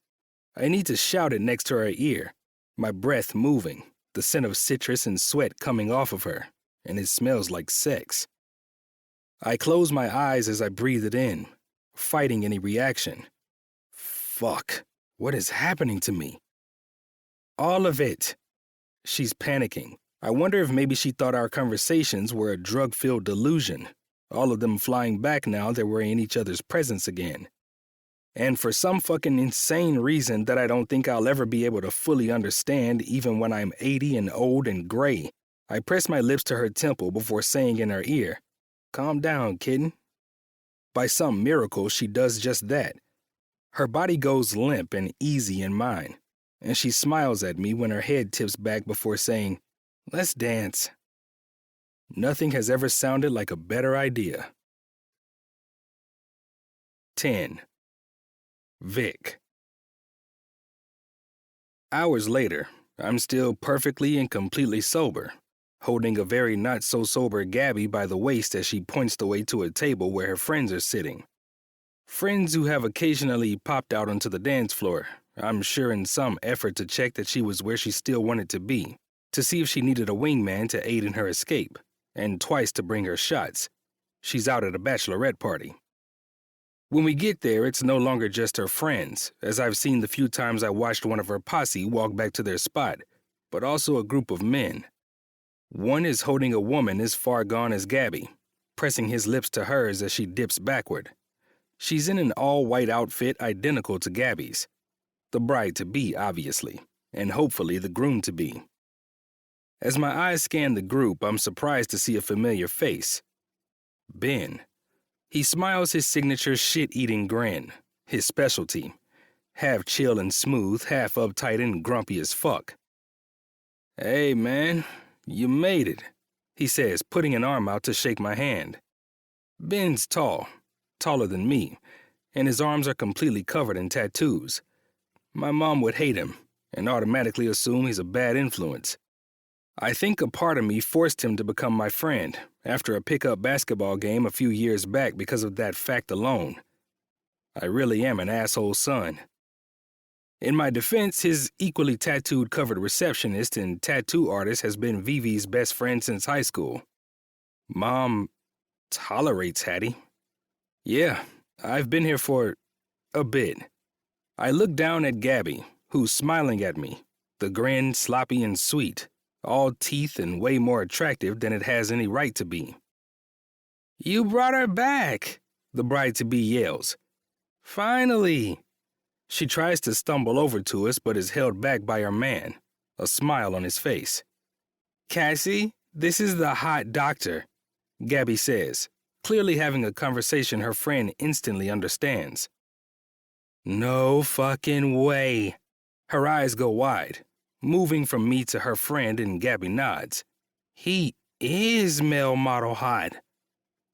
Speaker 1: I need to shout it next to her ear, my breath moving, the scent of citrus and sweat coming off of her, and it smells like sex. I close my eyes as I breathe it in, fighting any reaction. Fuck, what is happening to me? All of it. She's panicking. I wonder if maybe she thought our conversations were a drug-filled delusion, all of them flying back now that we're in each other's presence again. And for some fucking insane reason that I don't think I'll ever be able to fully understand even when I'm 80 and old and gray, I press my lips to her temple before saying in her ear, "Calm down, kitten." By some miracle, she does just that. Her body goes limp and easy in mine, and she smiles at me when her head tips back before saying, "Let's dance." Nothing has ever sounded like a better idea. 10. Vic. Hours later, I'm still perfectly and completely sober, holding a very not-so-sober Gabby by the waist as she points the way to a table where her friends are sitting. Friends who have occasionally popped out onto the dance floor, I'm sure in some effort to check that she was where she still wanted to be, to see if she needed a wingman to aid in her escape, and twice to bring her shots. She's out at a bachelorette party. When we get there, it's no longer just her friends, as I've seen the few times I watched one of her posse walk back to their spot, but also a group of men. One is holding a woman as far gone as Gabby, pressing his lips to hers as she dips backward. She's in an all-white outfit identical to Gabby's. The bride-to-be, obviously, and hopefully the groom-to-be. As my eyes scan the group, I'm surprised to see a familiar face. Ben. He smiles his signature shit-eating grin, his specialty, half chill and smooth, half uptight and grumpy as fuck. "Hey, man, you made it," he says, putting an arm out to shake my hand. Ben's tall, taller than me, and his arms are completely covered in tattoos. My mom would hate him and automatically assume he's a bad influence. I think a part of me forced him to become my friend after a pickup basketball game a few years back because of that fact alone. I really am an asshole son. In my defense, his equally tattooed covered receptionist and tattoo artist has been Vivi's best friend since high school. Mom tolerates Hattie. Yeah, I've been here for a bit. I look down at Gabby, who's smiling at me, the grin sloppy and sweet, all teeth and way more attractive than it has any right to be. "You brought her back," the bride-to-be yells. "Finally!" She tries to stumble over to us but is held back by her man, a smile on his face. Cassie, this is the hot doctor, Gabby says, clearly having a conversation her friend instantly understands. No fucking way. Her eyes go wide, moving from me to her friend, and Gabby nods. He is male model hot.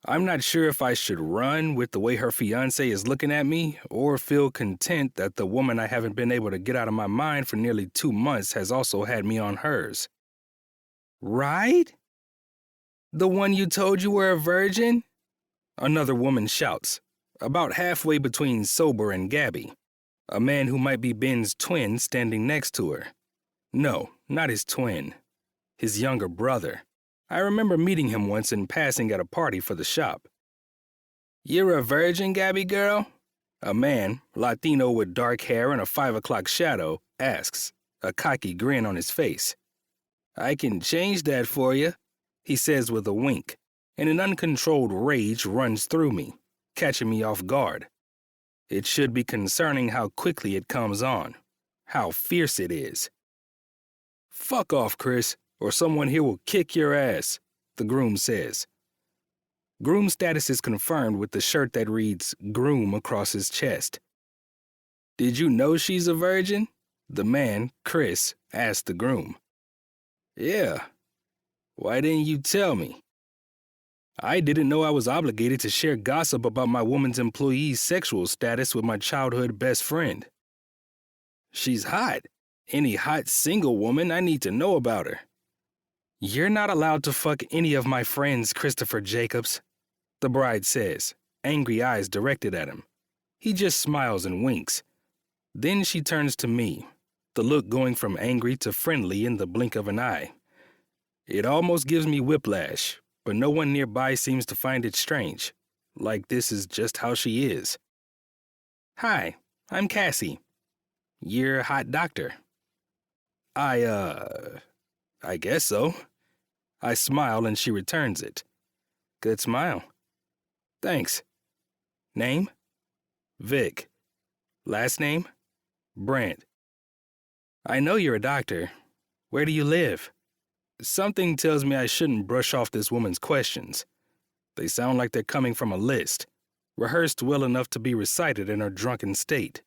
Speaker 1: I'm not sure if I should run with the way her fiancé is looking at me or feel content that the woman I haven't been able to get out of my mind for nearly 2 months has also had me on hers. Right? The one you told you were a virgin? Another woman shouts, about halfway between Sober and Gabby. A man who might be Ben's twin standing next to her. No, not his twin. His younger brother. I remember meeting him once in passing at a party for the shop. You're a virgin, Gabby girl? A man, Latino with dark hair and a 5 o'clock shadow, asks, a cocky grin on his face. I can change that for you, he says with a wink, and an uncontrolled rage runs through me, catching me off guard. It should be concerning how quickly it comes on, how fierce it is. Fuck off, Chris, or someone here will kick your ass, the groom says. Groom status is confirmed with the shirt that reads groom across his chest. Did you know she's a virgin? The man, Chris, asked the groom. Yeah. Why didn't you tell me? I didn't know I was obligated to share gossip about my woman's employee's sexual status with my childhood best friend. She's hot. Any hot single woman, I need to know about her. You're not allowed to fuck any of my friends, Christopher Jacobs, the bride says, angry eyes directed at him. He just smiles and winks. Then she turns to me, the look going from angry to friendly in the blink of an eye. It almost gives me whiplash, but no one nearby seems to find it strange, like this is just how she is. Hi, I'm Cassie. You're a hot doctor. I guess so. I smile and she returns it. Good smile. Thanks. Name? Vic. Last name? Brant. I know you're a doctor. Where do you live? Something tells me I shouldn't brush off this woman's questions. They sound like they're coming from a list, rehearsed well enough to be recited in her drunken state.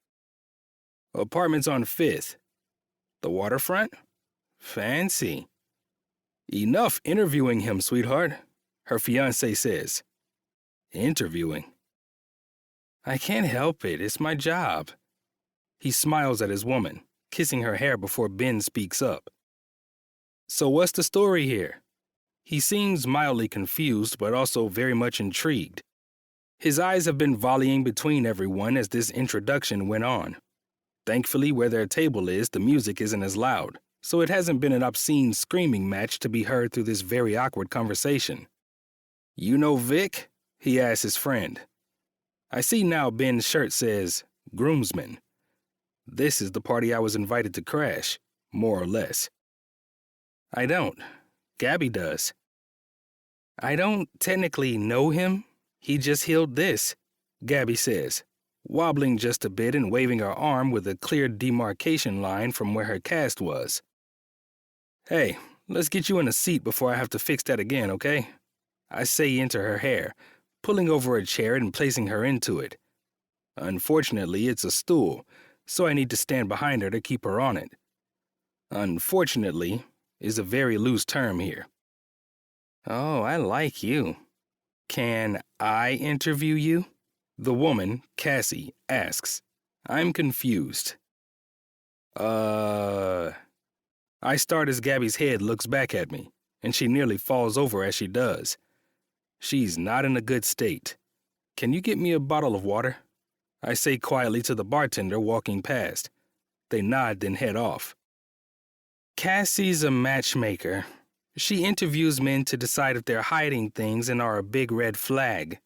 Speaker 1: Apartments on 5th. The waterfront? Fancy. Enough interviewing him, sweetheart, her fiancé says. Interviewing? I can't help it, it's my job. He smiles at his woman, kissing her hair before Ben speaks up. So what's the story here? He seems mildly confused, but also very much intrigued. His eyes have been volleying between everyone as this introduction went on. Thankfully, where their table is, the music isn't as loud, so it hasn't been an obscene screaming match to be heard through this very awkward conversation. You know Vic? He asks his friend. I see now Ben's shirt says, groomsman. This is the party I was invited to crash, more or less. I don't. Gabby does. I don't technically know him. He just healed this, Gabby says, wobbling just a bit and waving her arm with a clear demarcation line from where her cast was. Hey, let's get you in a seat before I have to fix that again, okay? I say into her hair, pulling over a chair and placing her into it. Unfortunately, it's a stool, so I need to stand behind her to keep her on it. Unfortunately is a very loose term here. Oh, I like you. Can I interview you? The woman, Cassie, asks. I'm confused. I start as Gabby's head looks back at me, and she nearly falls over as she does. She's not in a good state. Can you get me a bottle of water? I say quietly to the bartender walking past. They nod, then head off. Cassie's a matchmaker. She interviews men to decide if they're hiding things and are a big red flag.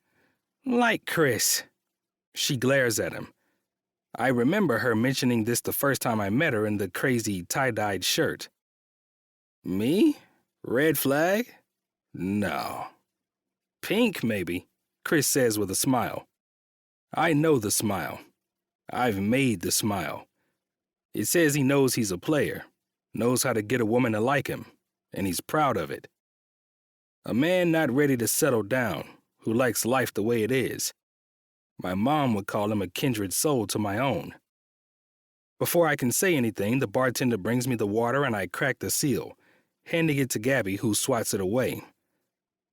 Speaker 1: Like Chris. She glares at him. I remember her mentioning this the first time I met her in the crazy tie-dyed shirt. Me? Red flag? No. Pink, maybe, Chris says with a smile. I know the smile. I've made the smile. It says he knows he's a player, knows how to get a woman to like him, and he's proud of it. A man not ready to settle down, who likes life the way it is. My mom would call him a kindred soul to my own. Before I can say anything, the bartender brings me the water and I crack the seal, handing it to Gabby, who swats it away.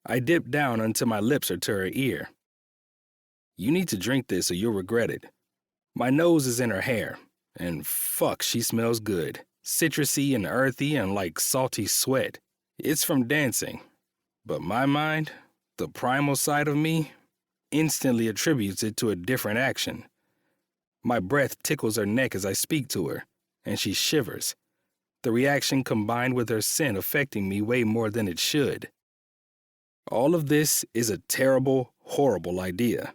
Speaker 1: I dip down until my lips are to her ear. You need to drink this or you'll regret it. My nose is in her hair, and fuck, she smells good. Citrusy and earthy and like salty sweat. It's from dancing. But my mind, the primal side of me, instantly attributes it to a different action. My breath tickles her neck as I speak to her, and she shivers. The reaction combined with her scent affecting me way more than it should. All of this is a terrible, horrible idea.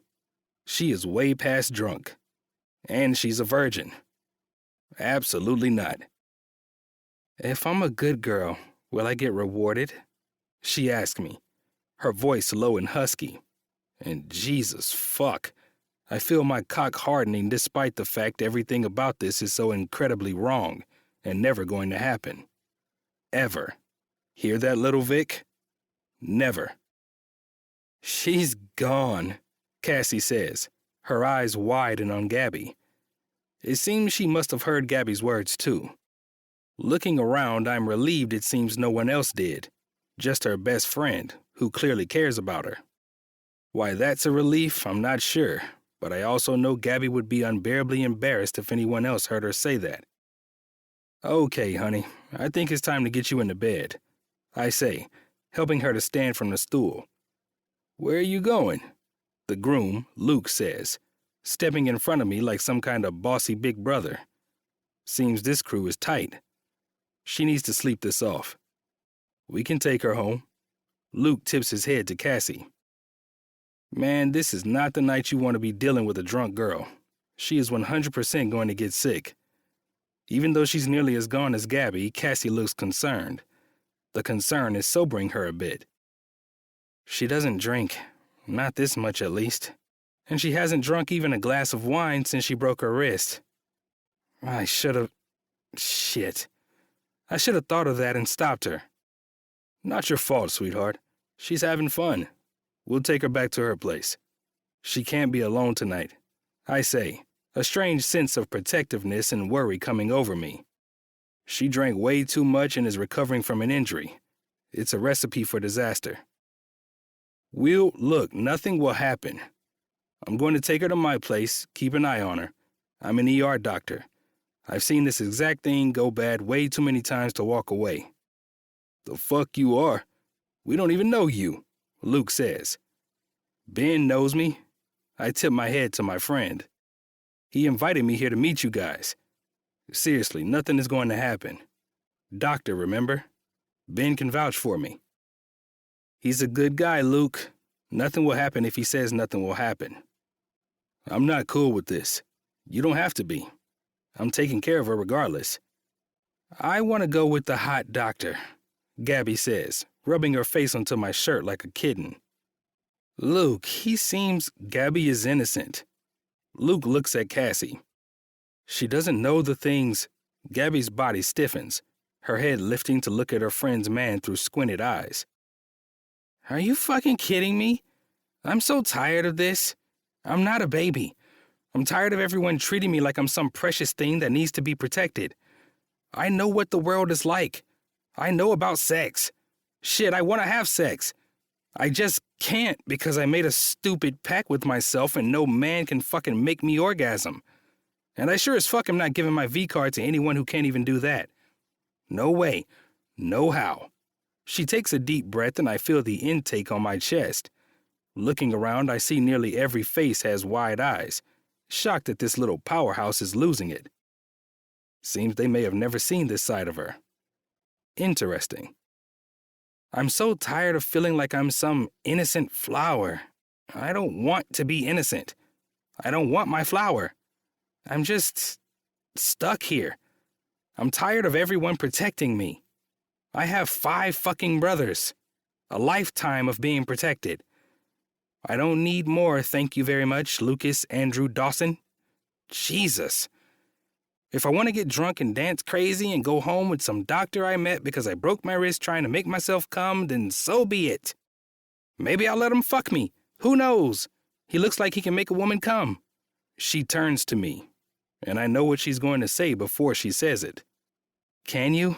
Speaker 1: She is way past drunk. And she's a virgin. Absolutely not. If I'm a good girl, will I get rewarded? She asked me, her voice low and husky. And Jesus fuck, I feel my cock hardening despite the fact everything about this is so incredibly wrong and never going to happen. Ever. Hear that, little Vic? Never. She's gone, Cassie says, her eyes widen on Gabby. It seems she must have heard Gabby's words too. Looking around, I'm relieved it seems no one else did, just her best friend, who clearly cares about her. Why that's a relief, I'm not sure, but I also know Gabby would be unbearably embarrassed if anyone else heard her say that. Okay, honey, I think it's time to get you into bed, I say, helping her to stand from the stool. Where are you going? The groom, Luke, says, stepping in front of me like some kind of bossy big brother. Seems this crew is tight. She needs to sleep this off. We can take her home. Luke tips his head to Cassie. Man, this is not the night you want to be dealing with a drunk girl. She is 100% going to get sick. Even though she's nearly as gone as Gabby, Cassie looks concerned. The concern is sobering her a bit. She doesn't drink. Not this much, at least. And she hasn't drunk even a glass of wine since she broke her wrist. I should have... Shit. I should have thought of that and stopped her. Not your fault, sweetheart. She's having fun. We'll take her back to her place. She can't be alone tonight, I say, a strange sense of protectiveness and worry coming over me. She drank way too much and is recovering from an injury. It's a recipe for disaster. Look, nothing will happen. I'm going to take her to my place, keep an eye on her. I'm an ER doctor. I've seen this exact thing go bad way too many times to walk away. The fuck you are? We don't even know you, Luke says. Ben knows me. I tip my head to my friend. He invited me here to meet you guys. Seriously, nothing is going to happen. Doctor, remember? Ben can vouch for me. He's a good guy, Luke. Nothing will happen if he says nothing will happen. I'm not cool with this. You don't have to be. I'm taking care of her regardless. I want to go with the hot doctor, Gabby says, rubbing her face onto my shirt like a kitten. Luke, he seems... Gabby is innocent. Luke looks at Cassie. She doesn't know the things... Gabby's body stiffens, her head lifting to look at her friend's man through squinted eyes. Are you fucking kidding me? I'm so tired of this. I'm not a baby. I'm tired of everyone treating me like I'm some precious thing that needs to be protected. I know what the world is like. I know about sex. Shit, I want to have sex. I just can't because I made a stupid pact with myself and no man can fucking make me orgasm. And I sure as fuck am not giving my V-card to anyone who can't even do that. No way. No how. She takes a deep breath and I feel the intake on my chest. Looking around, I see nearly every face has wide eyes, shocked that this little powerhouse is losing it. Seems they may have never seen this side of her. Interesting. I'm so tired of feeling like I'm some innocent flower. I don't want to be innocent. I don't want my flower. I'm just stuck here. I'm tired of everyone protecting me. I have 5 fucking brothers. A lifetime of being protected. I don't need more, thank you very much, Lucas Andrew Dawson. Jesus. If I want to get drunk and dance crazy and go home with some doctor I met because I broke my wrist trying to make myself come, then so be it. Maybe I'll let him fuck me. Who knows? He looks like he can make a woman come. She turns to me, and I know what she's going to say before she says it. Can you?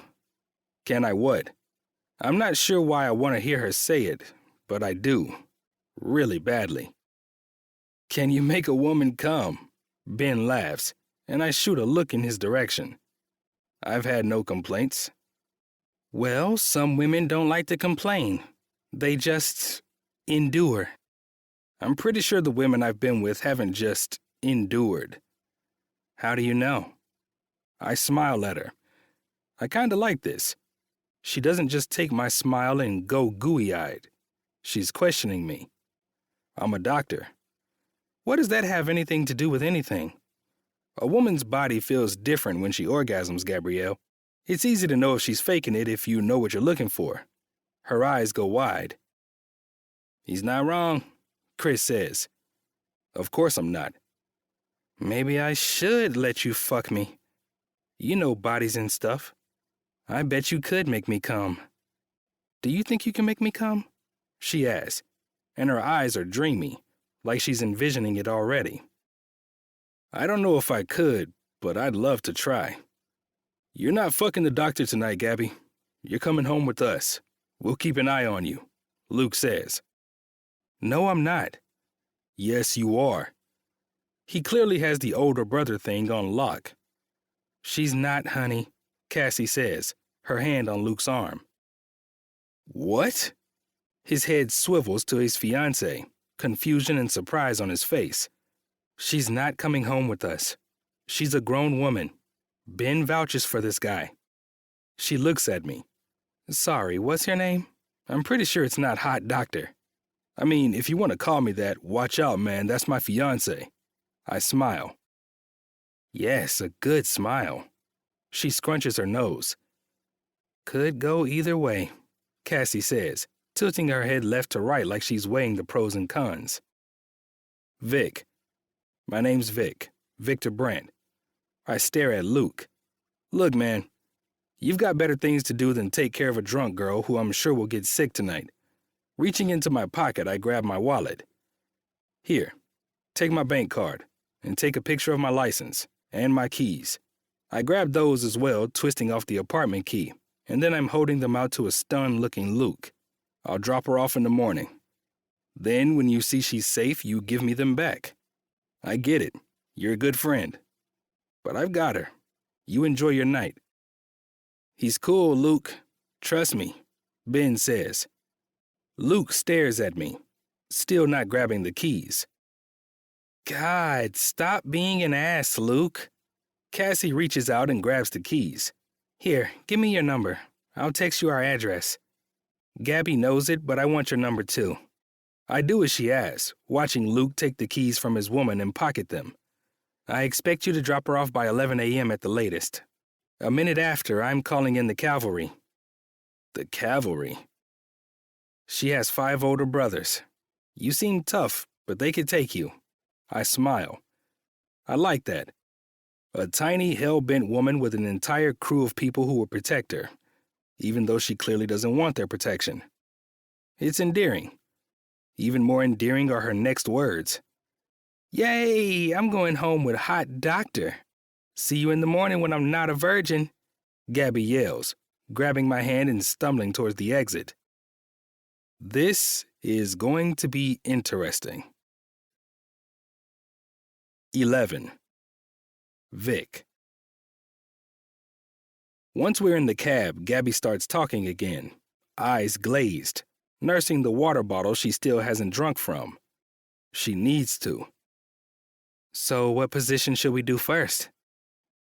Speaker 1: Can I what? I'm not sure why I want to hear her say it, but I do. Really badly. Can you make a woman come? Ben laughs, and I shoot a look in his direction. I've had no complaints. Well, some women don't like to complain. They just endure. I'm pretty sure the women I've been with haven't just endured. How do you know? I smile at her. I kinda like this. She doesn't just take my smile and go gooey-eyed. She's questioning me. I'm a doctor. What does that have anything to do with anything? A woman's body feels different when she orgasms, Gabrielle. It's easy to know if she's faking it if you know what you're looking for. Her eyes go wide. He's not wrong, Chris says. Of course I'm not. Maybe I should let you fuck me. You know bodies and stuff. I bet you could make me come. Do you think you can make me come? She asks, and her eyes are dreamy, like she's envisioning it already. I don't know if I could, but I'd love to try. You're not fucking the doctor tonight, Gabby. You're coming home with us. We'll keep an eye on you, Luke says. No, I'm not. Yes, you are. He clearly has the older brother thing on lock. She's not, honey, Cassie says, her hand on Luke's arm. What? His head swivels to his fiancée, confusion and surprise on his face. She's not coming home with us. She's a grown woman. Ben vouches for this guy. She looks at me. Sorry, what's your name? I'm pretty sure it's not Hot Doctor. I mean, if you want to call me that, watch out, man, that's my fiancé. I smile. Yes, a good smile. She scrunches her nose. Could go either way, Cassie says, tilting her head left to right like she's weighing the pros and cons. Vic. My name's Vic. Victor Brent. I stare at Luke. Look, man, you've got better things to do than take care of a drunk girl who I'm sure will get sick tonight. Reaching into my pocket, I grab my wallet. Here, take my bank card, and take a picture of my license, and my keys. I grab those as well, twisting off the apartment key, and then I'm holding them out to a stunned-looking Luke. I'll drop her off in the morning. Then, when you see she's safe, you give me them back. I get it. You're a good friend. But I've got her. You enjoy your night. He's cool, Luke. Trust me, Ben says. Luke stares at me, still not grabbing the keys. God, stop being an ass, Luke. Cassie reaches out and grabs the keys. Here, give me your number. I'll text you our address. Gabby knows it, but I want your number too. I do as she asks, watching Luke take the keys from his woman and pocket them. I expect you to drop her off by 11 a.m. at the latest. A minute after, I'm calling in the cavalry. The cavalry? She has 5 older brothers. You seem tough, but they could take you. I smile. I like that. A tiny, hell-bent woman with an entire crew of people who will protect her, even though she clearly doesn't want their protection. It's endearing. Even more endearing are her next words. Yay, I'm going home with Hot Doctor. See you in the morning when I'm not a virgin, Gabby yells, grabbing my hand and stumbling towards the exit. This is going to be interesting. 11. Vic. Once we're in the cab, Gabby starts talking again, eyes glazed, nursing the water bottle she still hasn't drunk from. She needs to. So what position should we do first?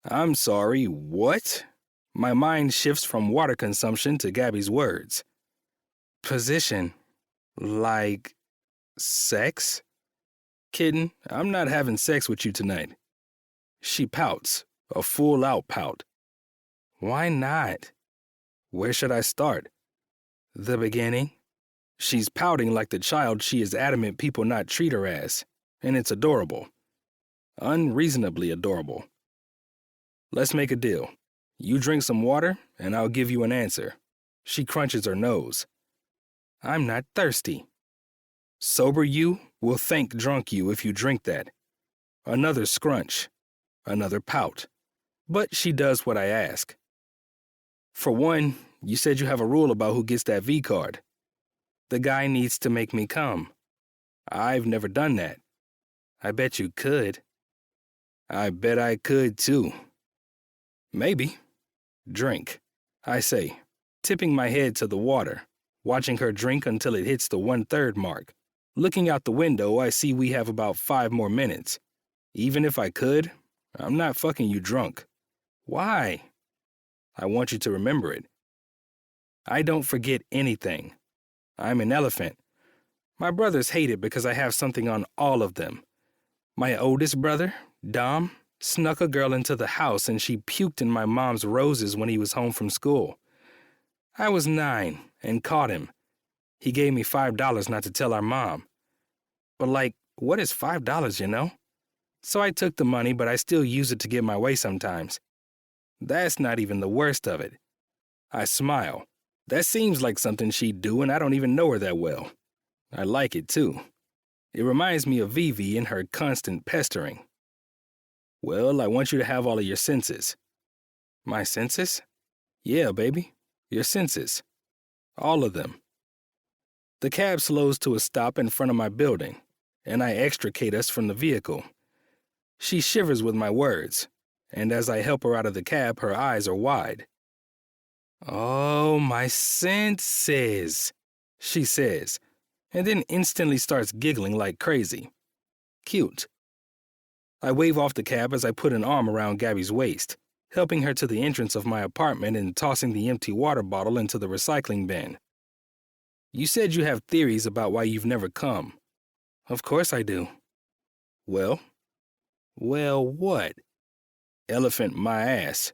Speaker 1: I'm sorry, what? My mind shifts from water consumption to Gabby's words. Position? Like sex? Kidding, I'm not having sex with you tonight. She pouts, a full-out pout. Why not? Where should I start? The beginning? She's pouting like the child she is adamant people not treat her as, and it's adorable. Unreasonably adorable. Let's make a deal. You drink some water, and I'll give you an answer. She crunches her nose. I'm not thirsty. Sober you will thank drunk you if you drink that. Another scrunch. Another pout. But she does what I ask. For one, you said you have a rule about who gets that V card. The guy needs to make me come. I've never done that. I bet you could. I bet I could too. Maybe. Drink, I say, tipping my head to the water, watching her drink until it hits the 1/3 mark. Looking out the window, I see we have about 5 more minutes. Even if I could, I'm not fucking you drunk. Why? I want you to remember it. I don't forget anything. I'm an elephant. My brothers hate it because I have something on all of them. My oldest brother, Dom, snuck a girl into the house and she puked in my mom's roses when he was home from school. I was 9 and caught him. He gave me $5 not to tell our mom. But what is $5, you know? So I took the money, but I still use it to get my way sometimes. That's not even the worst of it. I smile. That seems like something she'd do, and I don't even know her that well. I like it, too. It reminds me of Vivi and her constant pestering. Well, I want you to have all of your senses. My senses? Yeah, baby. Your senses. All of them. The cab slows to a stop in front of my building, and I extricate us from the vehicle. She shivers with my words, and as I help her out of the cab, her eyes are wide. Oh, my senses, she says, and then instantly starts giggling like crazy. Cute. I wave off the cab as I put an arm around Gabby's waist, helping her to the entrance of my apartment and tossing the empty water bottle into the recycling bin. You said you have theories about why you've never come. Of course I do. Well, what? Elephant my ass.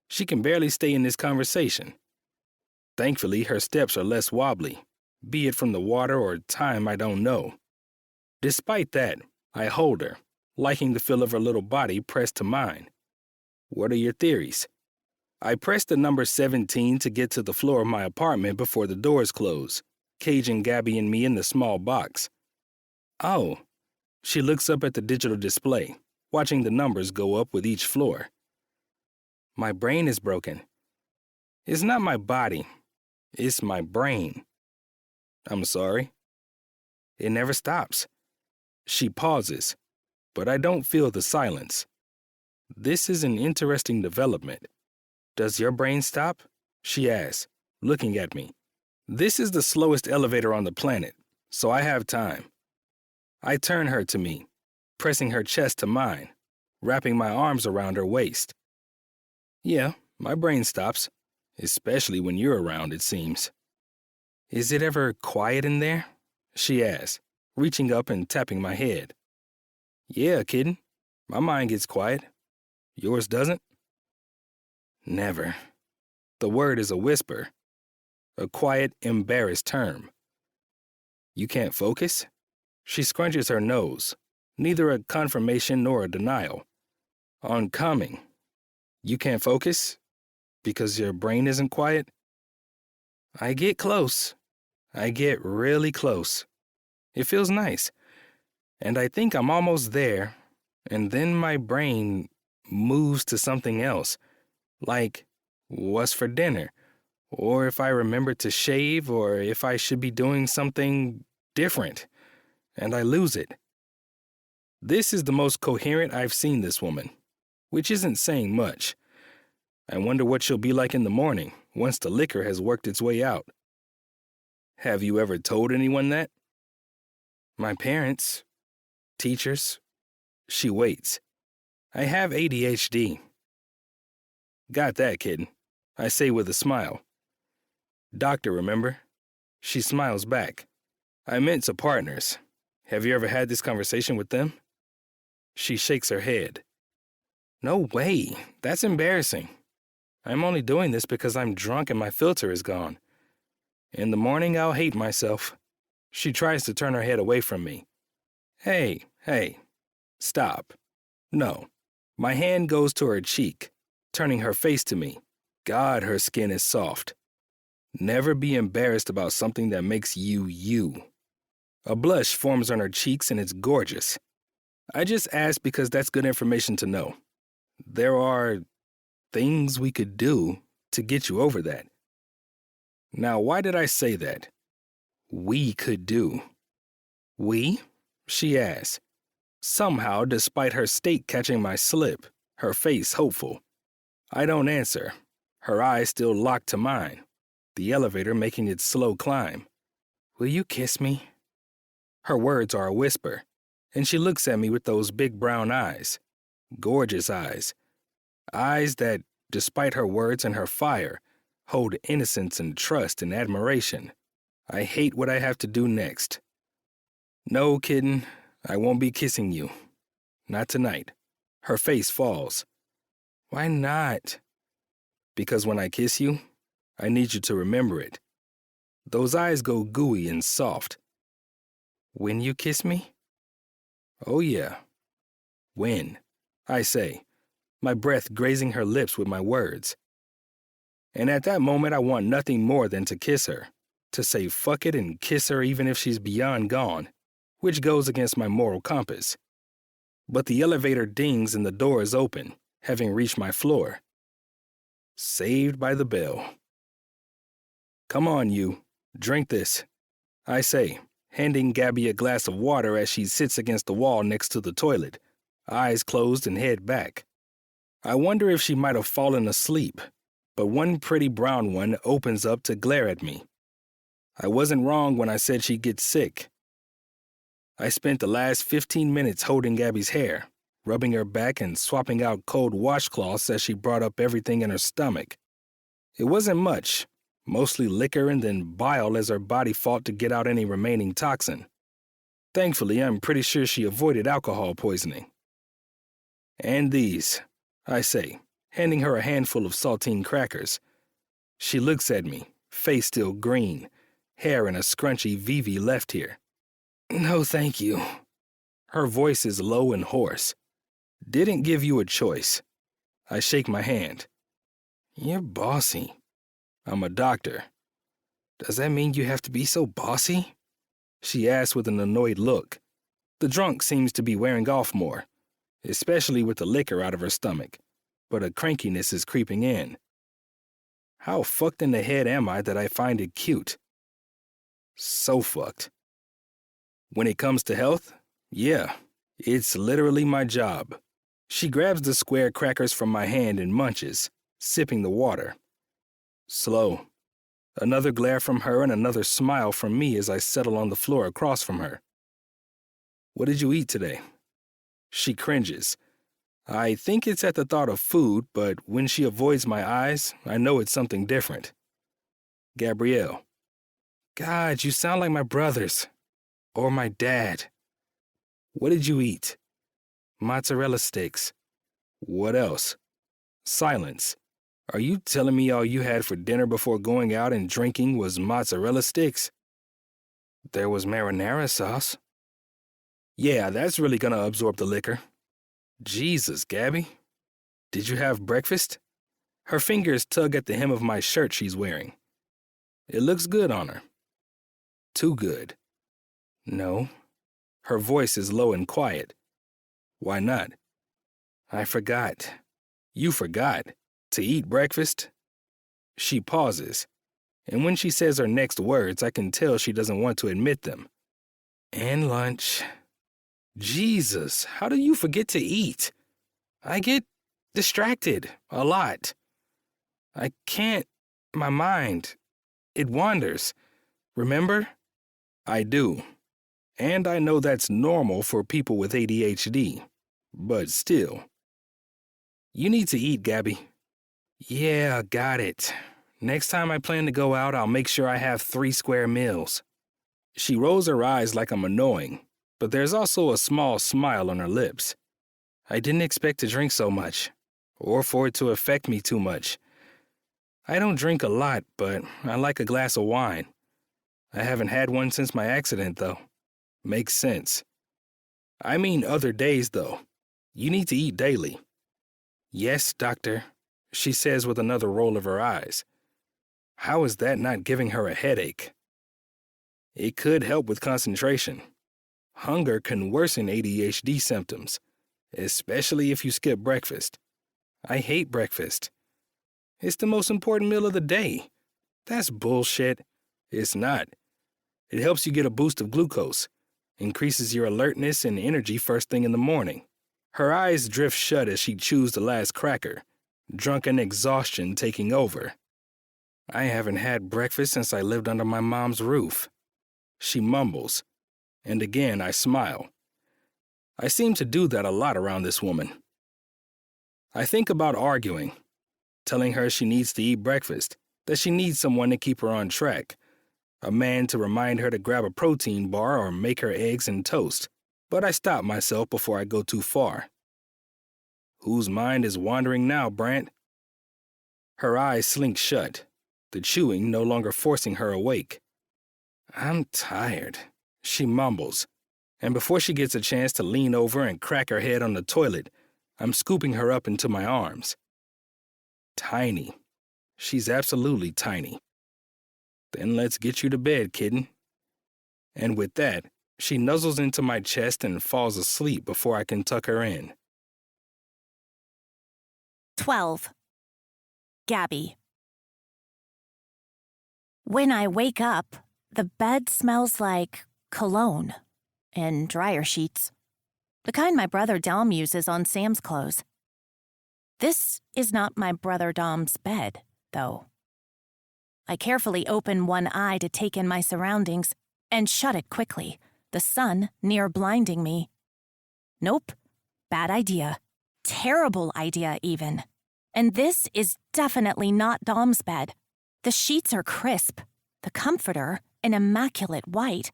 Speaker 1: She can barely stay in this conversation. Thankfully, her steps are less wobbly, be it from the water or time, I don't know. Despite that, I hold her, liking the feel of her little body pressed to mine. What are your theories? I press the number 17 to get to the floor of my apartment before the doors close, caging Gabby and me in the small box. Oh, she looks up at the digital display, watching the numbers go up with each floor. My brain is broken. It's not my body. It's my brain. I'm sorry. It never stops. She pauses, but I don't feel the silence. This is an interesting development. Does your brain stop? She asks, looking at me. This is the slowest elevator on the planet, so I have time. I turn her to me, pressing her chest to mine, wrapping my arms around her waist. Yeah, my brain stops, especially when you're around, it seems. Is it ever quiet in there? She asks, reaching up and tapping my head. Yeah, kitten. My mind gets quiet. Yours doesn't? Never. The word is a whisper, a quiet, embarrassed term. You can't focus? She scrunches her nose, neither a confirmation nor a denial. On coming. You can't focus? Because your brain isn't quiet? I get close. I get really close. It feels nice. And I think I'm almost there, and then my brain moves to something else. Like, what's for dinner? Or if I remember to shave, or if I should be doing something different. And I lose it. This is the most coherent I've seen this woman, which isn't saying much. I wonder what she'll be like in the morning, once the liquor has worked its way out. Have you ever told anyone that? My parents. Teachers. She waits. I have ADHD. Got that, kid, I say with a smile. Doctor, remember? She smiles back. I meant to partners. Have you ever had this conversation with them? She shakes her head. No way. That's embarrassing. I'm only doing this because I'm drunk and my filter is gone. In the morning, I'll hate myself. She tries to turn her head away from me. Hey. Stop. No. My hand goes to her cheek, turning her face to me. God, her skin is soft. Never be embarrassed about something that makes you you. A blush forms on her cheeks and it's gorgeous. I just asked because that's good information to know. There are things we could do to get you over that. Now, why did I say that? We could do. We? She asked. Somehow, despite her state catching my slip, her face hopeful. I don't answer. Her eyes still locked to mine, the elevator making its slow climb. Will you kiss me? Her words are a whisper, and she looks at me with those big brown eyes. Gorgeous eyes. Eyes that, despite her words and her fire, hold innocence and trust and admiration. I hate what I have to do next. No, kitten, I won't be kissing you. Not tonight. Her face falls. Why not? Because when I kiss you, I need you to remember it. Those eyes go gooey and soft. When you kiss me? Oh yeah. When? I say, my breath grazing her lips with my words. And at that moment, I want nothing more than to kiss her, to say fuck it and kiss her even if she's beyond gone, which goes against my moral compass. But the elevator dings and the door is open, having reached my floor. Saved by the bell. Come on, you. Drink this, I say, handing Gabby a glass of water as she sits against the wall next to the toilet, eyes closed and head back. I wonder if she might have fallen asleep, but one pretty brown one opens up to glare at me. I wasn't wrong when I said she'd get sick. I spent the last 15 minutes holding Gabby's hair, rubbing her back and swapping out cold washcloths as she brought up everything in her stomach. It wasn't much, mostly liquor and then bile as her body fought to get out any remaining toxin. Thankfully, I'm pretty sure she avoided alcohol poisoning. And these, I say, handing her a handful of saltine crackers. She looks at me, face still green, hair in a scrunchy VV left here. No, thank you. Her voice is low and hoarse. Didn't give you a choice. I shake my hand. You're bossy. I'm a doctor. Does that mean you have to be so bossy? She asks with an annoyed look. The drunk seems to be wearing off more, especially with the liquor out of her stomach, but a crankiness is creeping in. How fucked in the head am I that I find it cute? So fucked. When it comes to health, yeah, it's literally my job. She grabs the square crackers from my hand and munches, sipping the water. Slow. Another glare from her and another smile from me as I settle on the floor across from her. What did you eat today? She cringes. I think it's at the thought of food, but when she avoids my eyes, I know it's something different. Gabrielle. God, you sound like my brothers. Or my dad. What did you eat? Mozzarella sticks. What else? Silence. Are you telling me all you had for dinner before going out and drinking was mozzarella sticks? There was marinara sauce. Yeah, that's really gonna absorb the liquor. Jesus, Gabby. Did you have breakfast? Her fingers tug at the hem of my shirt she's wearing. It looks good on her. Too good. No. Her voice is low and quiet. Why not? I forgot. You forgot to eat breakfast? She pauses, and when she says her next words, I can tell she doesn't want to admit them. And lunch. Jesus, how do you forget to eat? I get distracted a lot. I can't, my mind, it wanders. Remember? I do. And I know that's normal for people with ADHD. But still. You need to eat, Gabby. Yeah, got it. Next time I plan to go out, I'll make sure I have 3 square meals. She rolls her eyes like I'm annoying, but there's also a small smile on her lips. I didn't expect to drink so much, or for it to affect me too much. I don't drink a lot, but I like a glass of wine. I haven't had one since my accident, though. Makes sense. I mean other days, though. You need to eat daily. Yes, doctor. she says with another roll of her eyes. How is that not giving her a headache? It could help with concentration. Hunger can worsen ADHD symptoms, especially if you skip breakfast. I hate breakfast. It's the most important meal of the day. That's bullshit. It's not. It helps you get a boost of glucose, increases your alertness and energy first thing in the morning. Her eyes drift shut as she chews the last cracker, drunken exhaustion taking over. I haven't had breakfast since I lived under my mom's roof. She mumbles, and again I smile. I seem to do that a lot around this woman. I think about arguing, telling her she needs to eat breakfast, that she needs someone to keep her on track, a man to remind her to grab a protein bar or make her eggs and toast, but I stop myself before I go too far. Whose mind is wandering now, Brant? Her eyes slink shut, the chewing no longer forcing her awake. I'm tired, she mumbles, and before she gets a chance to lean over and crack her head on the toilet, I'm scooping her up into my arms. Tiny. She's absolutely tiny. Then let's get you to bed, kitten. And with that, she nuzzles into my chest and falls asleep before I can tuck her in.
Speaker 2: 12. Gabby. When I wake up, the bed smells like cologne and dryer sheets, the kind my brother Dom uses on Sam's clothes. This is not my brother Dom's bed, though. I carefully open one eye to take in my surroundings and shut it quickly, the sun near blinding me. Nope, bad idea. Terrible idea, even. And this is definitely not Dom's bed. The sheets are crisp, the comforter an immaculate white.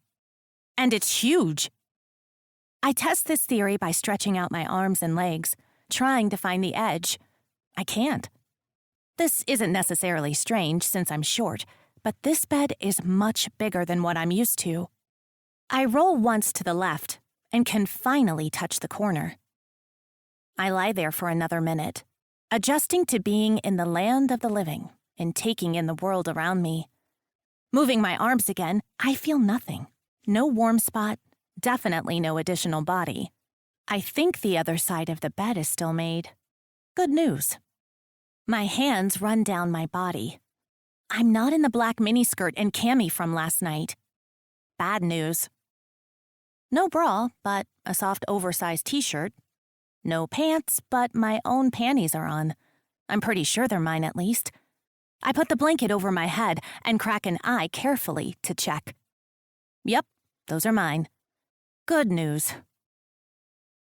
Speaker 2: And it's huge. I test this theory by stretching out my arms and legs, trying to find the edge. I can't. This isn't necessarily strange since I'm short, but this bed is much bigger than what I'm used to. I roll once to the left and can finally touch the corner. I lie there for another minute, adjusting to being in the land of the living and taking in the world around me. Moving my arms again, I feel nothing. No warm spot, definitely no additional body. I think the other side of the bed is still made. Good news. My hands run down my body. I'm not in the black miniskirt and cami from last night. Bad news. No bra, but a soft oversized t-shirt. No pants, but my own panties are on. I'm pretty sure they're mine at least. I put the blanket over my head and crack an eye carefully to check. Yep, those are mine. Good news.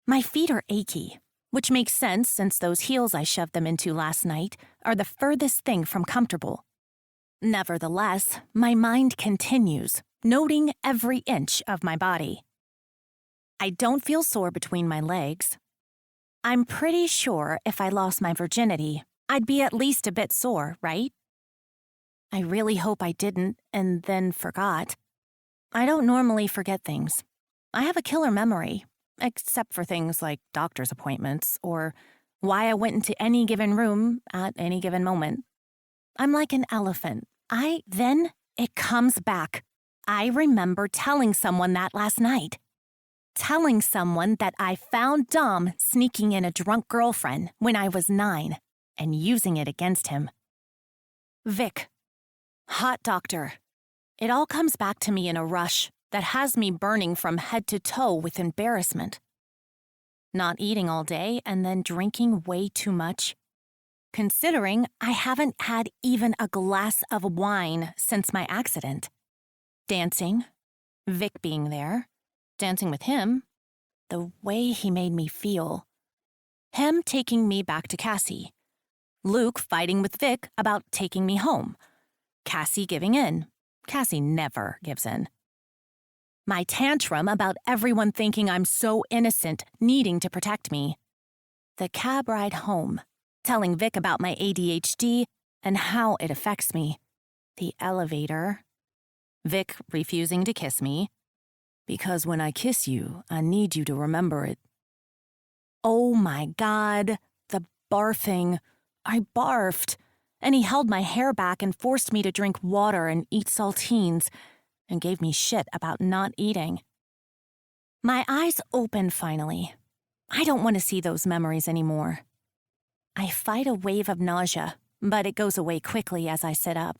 Speaker 2: My feet are achy, which makes sense since those heels I shoved them into last night are the furthest thing from comfortable. Nevertheless, my mind continues, noting every inch of my body. I don't feel sore between my legs. I'm pretty sure if I lost my virginity, I'd be at least a bit sore, right? I really hope I didn't and then forgot. I don't normally forget things. I have a killer memory, except for things like doctor's appointments or why I went into any given room at any given moment. I'm like an elephant. Then it comes back. I remember telling someone that last night. Telling someone that I found Dom sneaking in a drunk girlfriend when I was 9 and using it against him. Vic. Hot doctor. It all comes back to me in a rush that has me burning from head to toe with embarrassment. Not eating all day and then drinking way too much. Considering I haven't had even a glass of wine since my accident. Dancing. Vic being there. Dancing with him. The way he made me feel. Him taking me back to Cassie. Luke fighting with Vic about taking me home. Cassie giving in. Cassie never gives in. My tantrum about everyone thinking I'm so innocent, needing to protect me. The cab ride home, telling Vic about my ADHD and how it affects me. The elevator. Vic refusing to kiss me. Because when I kiss you, I need you to remember it. Oh my God, the barfing.
Speaker 3: I barfed, and he held my hair back and forced me to drink water and eat saltines, and gave me shit about not eating. My eyes opened finally. I don't want to see those memories anymore. I fight a wave of nausea, but it goes away quickly as I sit up.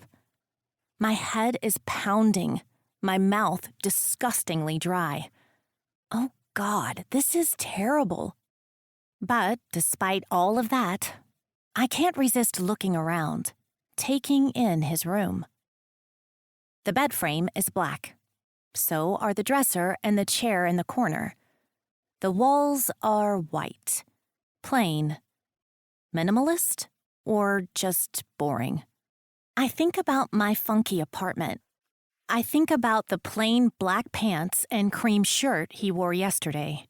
Speaker 3: My head is pounding, my mouth disgustingly dry. Oh God, this is terrible. But despite all of that, I can't resist looking around, taking in his room. The bed frame is black. So are the dresser and the chair in the corner. The walls are white, plain, minimalist, or just boring. I think about my funky apartment. I think about the plain black pants and cream shirt he wore yesterday.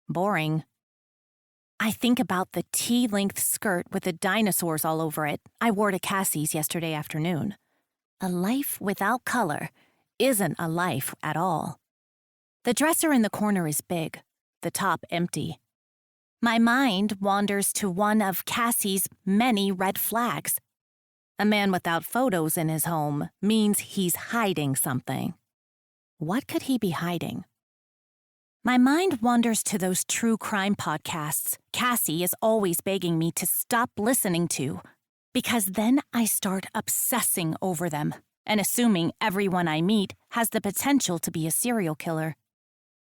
Speaker 3: Boring. I think about the T-length skirt with the dinosaurs all over it I wore to Cassie's yesterday afternoon. A life without color isn't a life at all. The dresser in the corner is big, the top empty. My mind wanders to one of Cassie's many red flags. A man without photos in his home means he's hiding something. What could he be hiding? My mind wanders to those true crime podcasts Cassie is always begging me to stop listening to, because then I start obsessing over them and assuming everyone I meet has the potential to be a serial killer.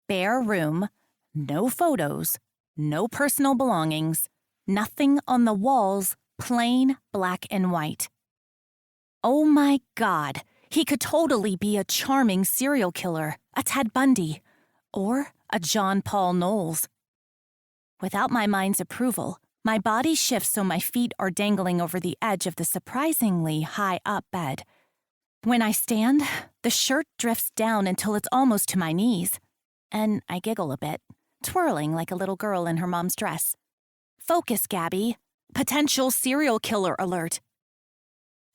Speaker 3: Bare room, no photos, no personal belongings, nothing on the walls, plain black and white. Oh my God, he could totally be a charming serial killer, a Ted Bundy, or a John Paul Knowles. Without my mind's approval, my body shifts so my feet are dangling over the edge of the surprisingly high-up bed. When I stand, the shirt drifts down until it's almost to my knees, and I giggle a bit, twirling like a little girl in her mom's dress. Focus, Gabby. Potential serial killer alert.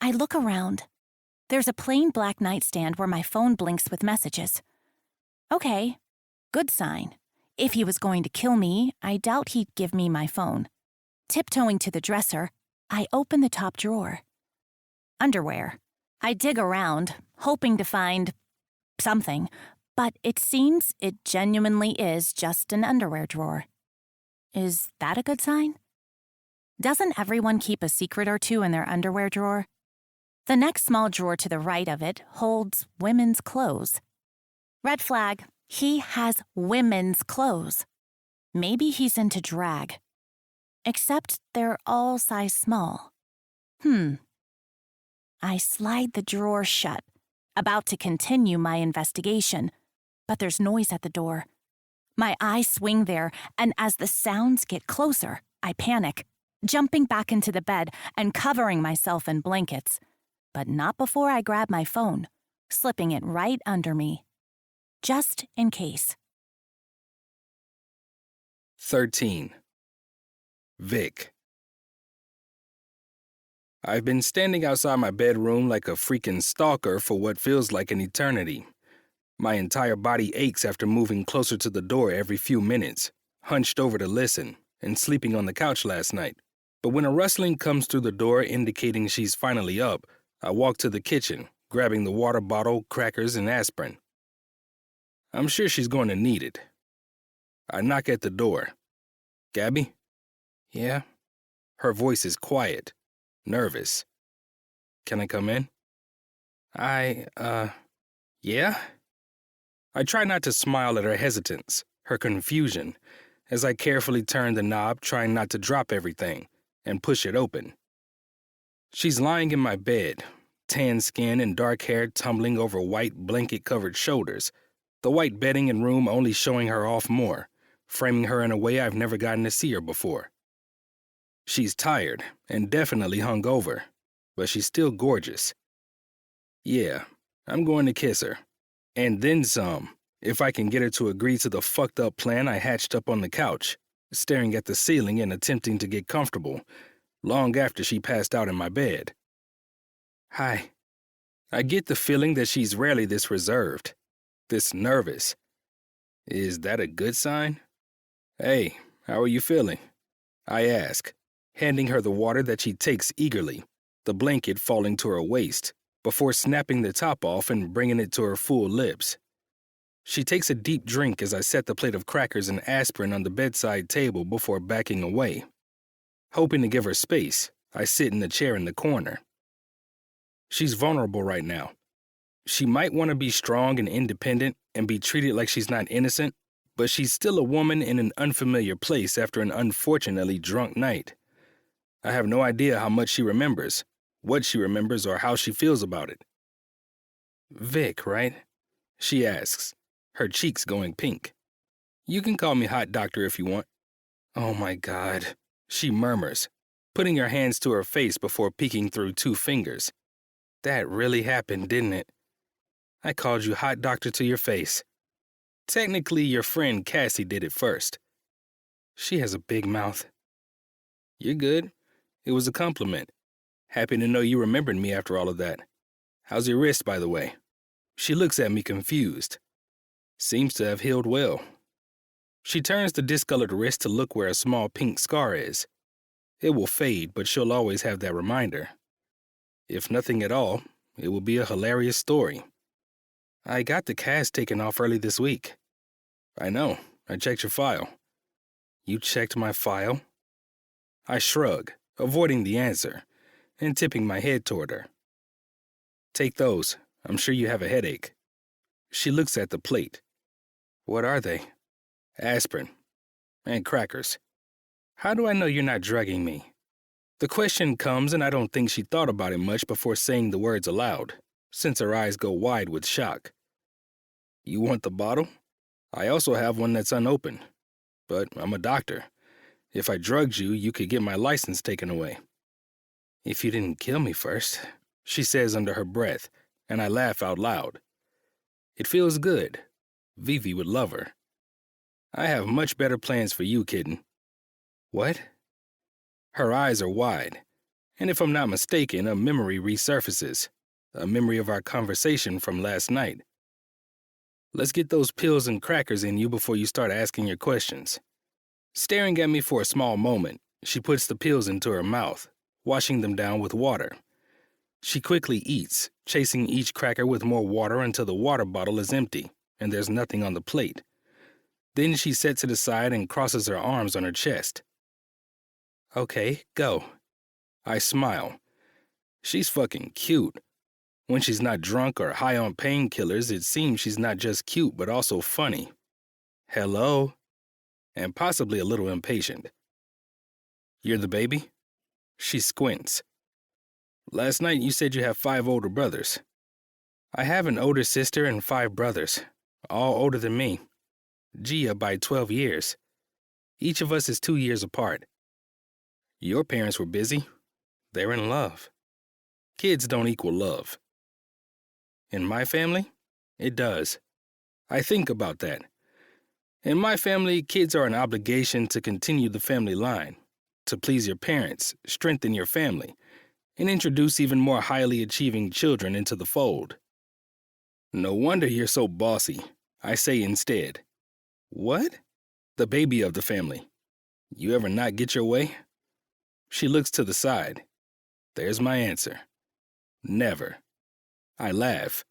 Speaker 3: I look around. There's a plain black nightstand where my phone blinks with messages. Okay, good sign. If he was going to kill me, I doubt he'd give me my phone. Tiptoeing to the dresser, I open the top drawer. Underwear. I dig around, hoping to find something, but it seems it genuinely is just an underwear drawer. Is that a good sign? Doesn't everyone keep a secret or two in their underwear drawer? The next small drawer to the right of it holds women's clothes. Red flag, he has women's clothes. Maybe he's into drag. Except they're all size small. I slide the drawer shut, about to continue my investigation, but there's noise at the door. My eyes swing there, and as the sounds get closer, I panic, jumping back into the bed and covering myself in blankets. But not before I grab my phone, slipping it right under me. Just in case.
Speaker 1: 13. Vic. I've been standing outside my bedroom like a freaking stalker for what feels like an eternity. My entire body aches after moving closer to the door every few minutes, hunched over to listen, and sleeping on the couch last night. But when a rustling comes through the door indicating she's finally up, I walk to the kitchen, grabbing the water bottle, crackers, and aspirin. I'm sure she's going to need it. I knock at the door. Gabby? Yeah? Her voice is quiet, nervous. Can I come in? Yeah? I try not to smile at her hesitance, her confusion, as I carefully turn the knob, trying not to drop everything, and push it open. She's lying in my bed, tan skin and dark hair tumbling over white blanket-covered shoulders, the white bedding and room only showing her off more, framing her in a way I've never gotten to see her before. She's tired and definitely hungover, but she's still gorgeous. Yeah, I'm going to kiss her. And then some, if I can get her to agree to the fucked up plan I hatched up on the couch, staring at the ceiling and attempting to get comfortable, long after she passed out in my bed. Hi. I get the feeling that she's rarely this reserved, this nervous. Is that a good sign? Hey, how are you feeling? I ask, handing her the water that she takes eagerly, the blanket falling to her waist, before snapping the top off and bringing it to her full lips. She takes a deep drink as I set the plate of crackers and aspirin on the bedside table before backing away. Hoping to give her space, I sit in the chair in the corner. She's vulnerable right now. She might want to be strong and independent and be treated like she's not innocent, but she's still a woman in an unfamiliar place after an unfortunately drunk night. I have no idea how much she remembers, what she remembers, or how she feels about it. "Vic, right?" she asks, her cheeks going pink. "You can call me Hot Doctor if you want." "Oh my God," she murmurs, putting her hands to her face before peeking through 2 fingers. "That really happened, didn't it? I called you Hot Doctor to your face. Technically, your friend Cassie did it first." She has a big mouth. "You're good. It was a compliment. Happy to know you remembered me after all of that. How's your wrist, by the way?" She looks at me confused. Seems to have healed well. She turns the discolored wrist to look where a small pink scar is. It will fade, but she'll always have that reminder. If nothing at all, it will be a hilarious story. "I got the cast taken off early this week." "I know. I checked your file." "You checked my file?" I shrug, avoiding the answer, and tipping my head toward her. "Take those. I'm sure you have a headache." She looks at the plate. "What are they?" "Aspirin. And crackers." How do I know you're not drugging me? The question comes, and I don't think she thought about it much before saying the words aloud, since her eyes go wide with shock. "You want the bottle? I also have one that's unopened. But I'm a doctor. If I drugged you, you could get my license taken away." "If you didn't kill me first," she says under her breath, and I laugh out loud. It feels good. Vivi would love her. "I have much better plans for you, kitten." "What?" Her eyes are wide, and if I'm not mistaken, a memory resurfaces, a memory of our conversation from last night. "Let's get those pills and crackers in you before you start asking your questions." Staring at me for a small moment, she puts the pills into her mouth, washing them down with water. She quickly eats, chasing each cracker with more water until the water bottle is empty and there's nothing on the plate. Then she sets it aside and crosses her arms on her chest. "Okay, go." I smile. She's fucking cute. When she's not drunk or high on painkillers, it seems she's not just cute but also funny. Hello? And possibly a little impatient. "You're the baby?" She squints. "Last night you said you have 5 older brothers." "I have an older sister and 5 brothers, all older than me. Gia by 12 years. Each of us is 2 years apart. Your parents were busy. They're in love. Kids don't equal love. In my family, it does. I think about that. In my family, kids are an obligation to continue the family line, to please your parents, strengthen your family, and introduce even more highly achieving children into the fold." "No wonder you're so bossy," I say instead. "What?" "The baby of the family. You ever not get your way?" She looks to the side. There's my answer. Never. I laugh.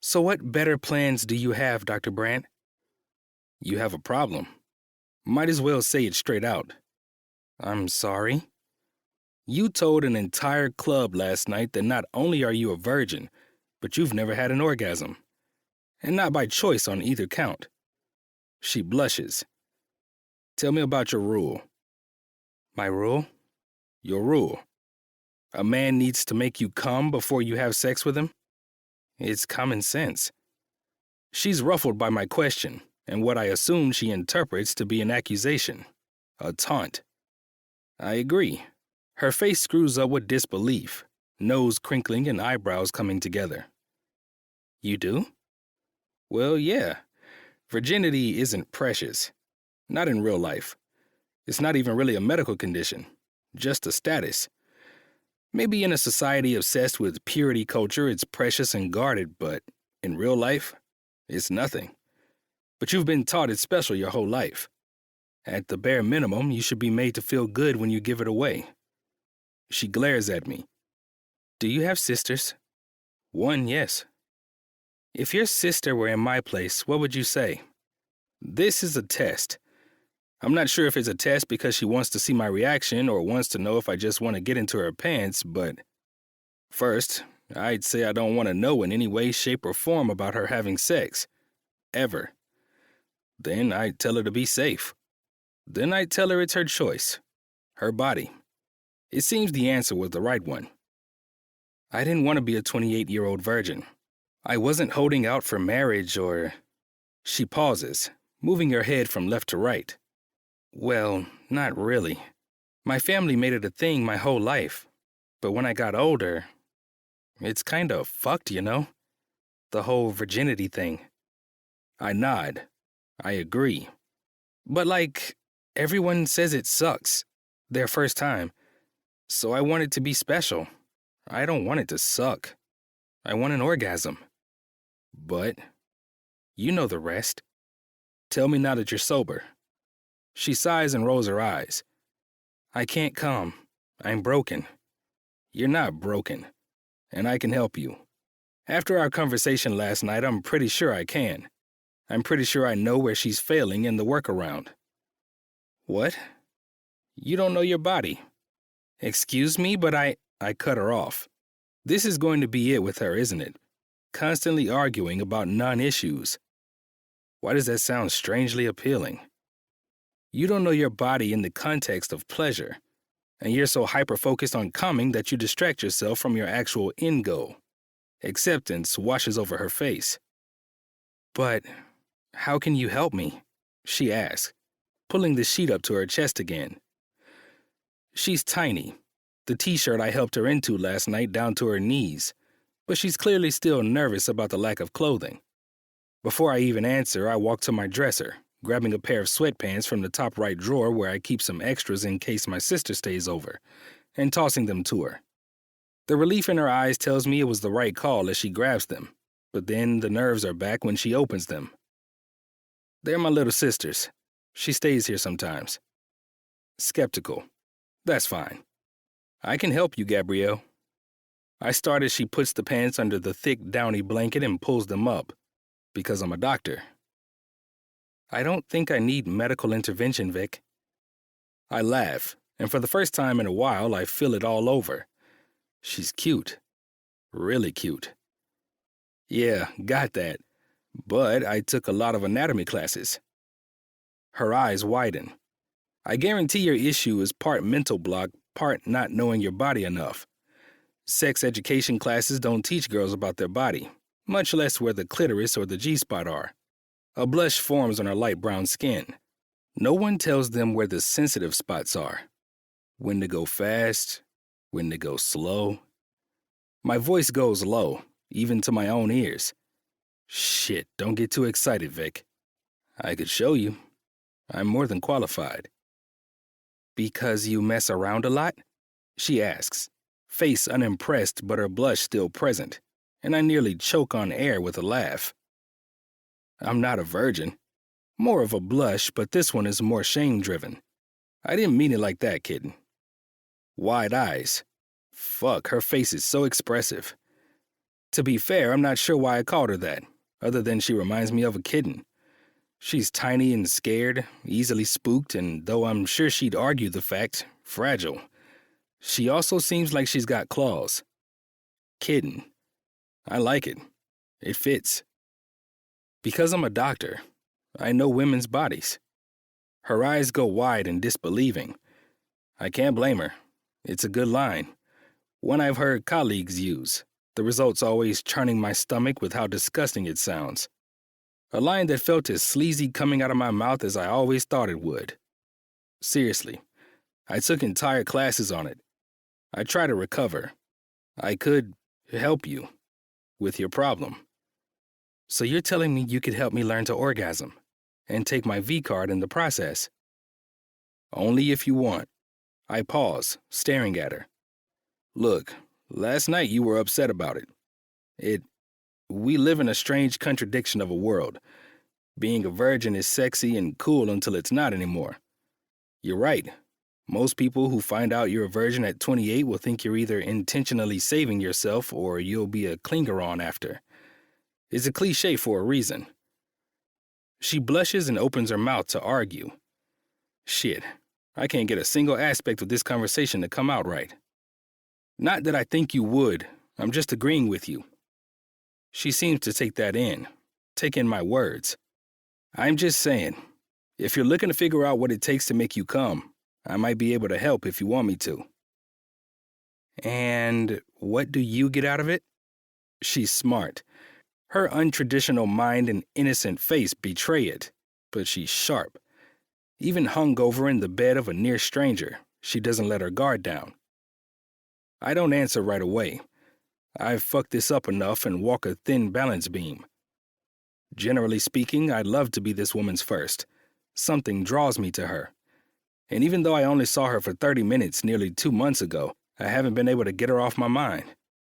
Speaker 1: "So what better plans do you have, Dr. Brandt?" "You have a problem. Might as well say it straight out." "I'm sorry?" "You told an entire club last night that not only are you a virgin, but you've never had an orgasm. And not by choice on either count." She blushes. "Tell me about your rule." "My rule?" "Your rule. A man needs to make you come before you have sex with him?" "It's common sense." She's ruffled by my question, and what I assume she interprets to be an accusation, a taunt. I agree. Her face screws up with disbelief, nose crinkling and eyebrows coming together. "You do?" "Well, yeah. Virginity isn't precious. Not in real life. It's not even really a medical condition, just a status. Maybe in a society obsessed with purity culture, it's precious and guarded, but in real life, it's nothing. But you've been taught it's special your whole life. At the bare minimum, you should be made to feel good when you give it away. She glares at me. Do you have sisters? One, yes. If your sister were in my place, what would you say? This is a test. I'm not sure if it's a test because she wants to see my reaction or wants to know if I just want to get into her pants, but first, I'd say I don't want to know in any way, shape, or form about her having sex. Ever. Then I'd tell her to be safe. Then I'd tell her it's her choice. Her body. It seems the answer was the right one. I didn't want to be a 28-year-old virgin. I wasn't holding out for marriage or... She pauses, moving her head from left to right. Well, not really. My family made it a thing my whole life. But when I got older, it's kind of fucked, you know? The whole virginity thing. I nod. I agree. But everyone says it sucks. Their first time. So I want it to be special. I don't want it to suck. I want an orgasm. But you know the rest. Tell me now that you're sober. She sighs and rolls her eyes. I can't come. I'm broken. You're not broken. And I can help you. After our conversation last night, I'm pretty sure I can. I'm pretty sure I know where she's failing in the workaround. What? You don't know your body. Excuse me, but I cut her off. This is going to be it with her, isn't it? Constantly arguing about non-issues. Why does that sound strangely appealing? You don't know your body in the context of pleasure, and you're so hyper-focused on coming that you distract yourself from your actual end goal. Acceptance washes over her face. But how can you help me? She asks, pulling the sheet up to her chest again. She's tiny, the t-shirt I helped her into last night down to her knees, but she's clearly still nervous about the lack of clothing. Before I even answer, I walk to my dresser, grabbing a pair of sweatpants from the top right drawer where I keep some extras in case my sister stays over, and tossing them to her. The relief in her eyes tells me it was the right call as she grabs them, but then the nerves are back when she opens them. They're my little sisters. She stays here sometimes. Skeptical. That's fine. I can help you, Gabrielle. I start as she puts the pants under the thick, downy blanket and pulls them up, because I'm a doctor. I don't think I need medical intervention, Vic. I laugh, and for the first time in a while, I feel it all over. She's cute. Really cute. Yeah, got that. But I took a lot of anatomy classes. Her eyes widen. I guarantee your issue is part mental block, part not knowing your body enough. Sex education classes don't teach girls about their body, much less where the clitoris or the G-spot are. A blush forms on her light brown skin. No one tells them where the sensitive spots are. When to go fast, when to go slow. My voice goes low, even to my own ears. Shit, don't get too excited, Vic. I could show you. I'm more than qualified. Because you mess around a lot? She asks, face unimpressed but her blush still present, and I nearly choke on air with a laugh. I'm not a virgin. More of a blush, but this one is more shame-driven. I didn't mean it like that, kitten. Wide eyes. Fuck, her face is so expressive. To be fair, I'm not sure why I called her that, other than she reminds me of a kitten. She's tiny and scared, easily spooked, and though I'm sure she'd argue the fact, fragile. She also seems like she's got claws. Kitten. I like it. It fits. Because I'm a doctor, I know women's bodies. Her eyes go wide in disbelieving. I can't blame her. It's a good line. One I've heard colleagues use. The result's always churning my stomach with how disgusting it sounds. A line that felt as sleazy coming out of my mouth as I always thought it would. Seriously, I took entire classes on it. I try to recover. I could help you with your problem. So you're telling me you could help me learn to orgasm and take my V-card in the process? Only if you want. I pause, staring at her. Look, last night you were upset about it. We live in a strange contradiction of a world. Being a virgin is sexy and cool until it's not anymore. You're right. Most people who find out you're a virgin at 28 will think you're either intentionally saving yourself or you'll be a clinger on after. It's a cliche for a reason. She blushes and opens her mouth to argue. Shit, I can't get a single aspect of this conversation to come out right. Not that I think you would, I'm just agreeing with you. She seems to take that in, take in my words. I'm just saying, if you're looking to figure out what it takes to make you come, I might be able to help if you want me to. And what do you get out of it? She's smart. Her untraditional mind and innocent face betray it, but she's sharp. Even hungover in the bed of a near stranger, she doesn't let her guard down. I don't answer right away. I've fucked this up enough and walk a thin balance beam. Generally speaking, I'd love to be this woman's first. Something draws me to her. And even though I only saw her for 30 minutes nearly 2 months ago, I haven't been able to get her off my mind.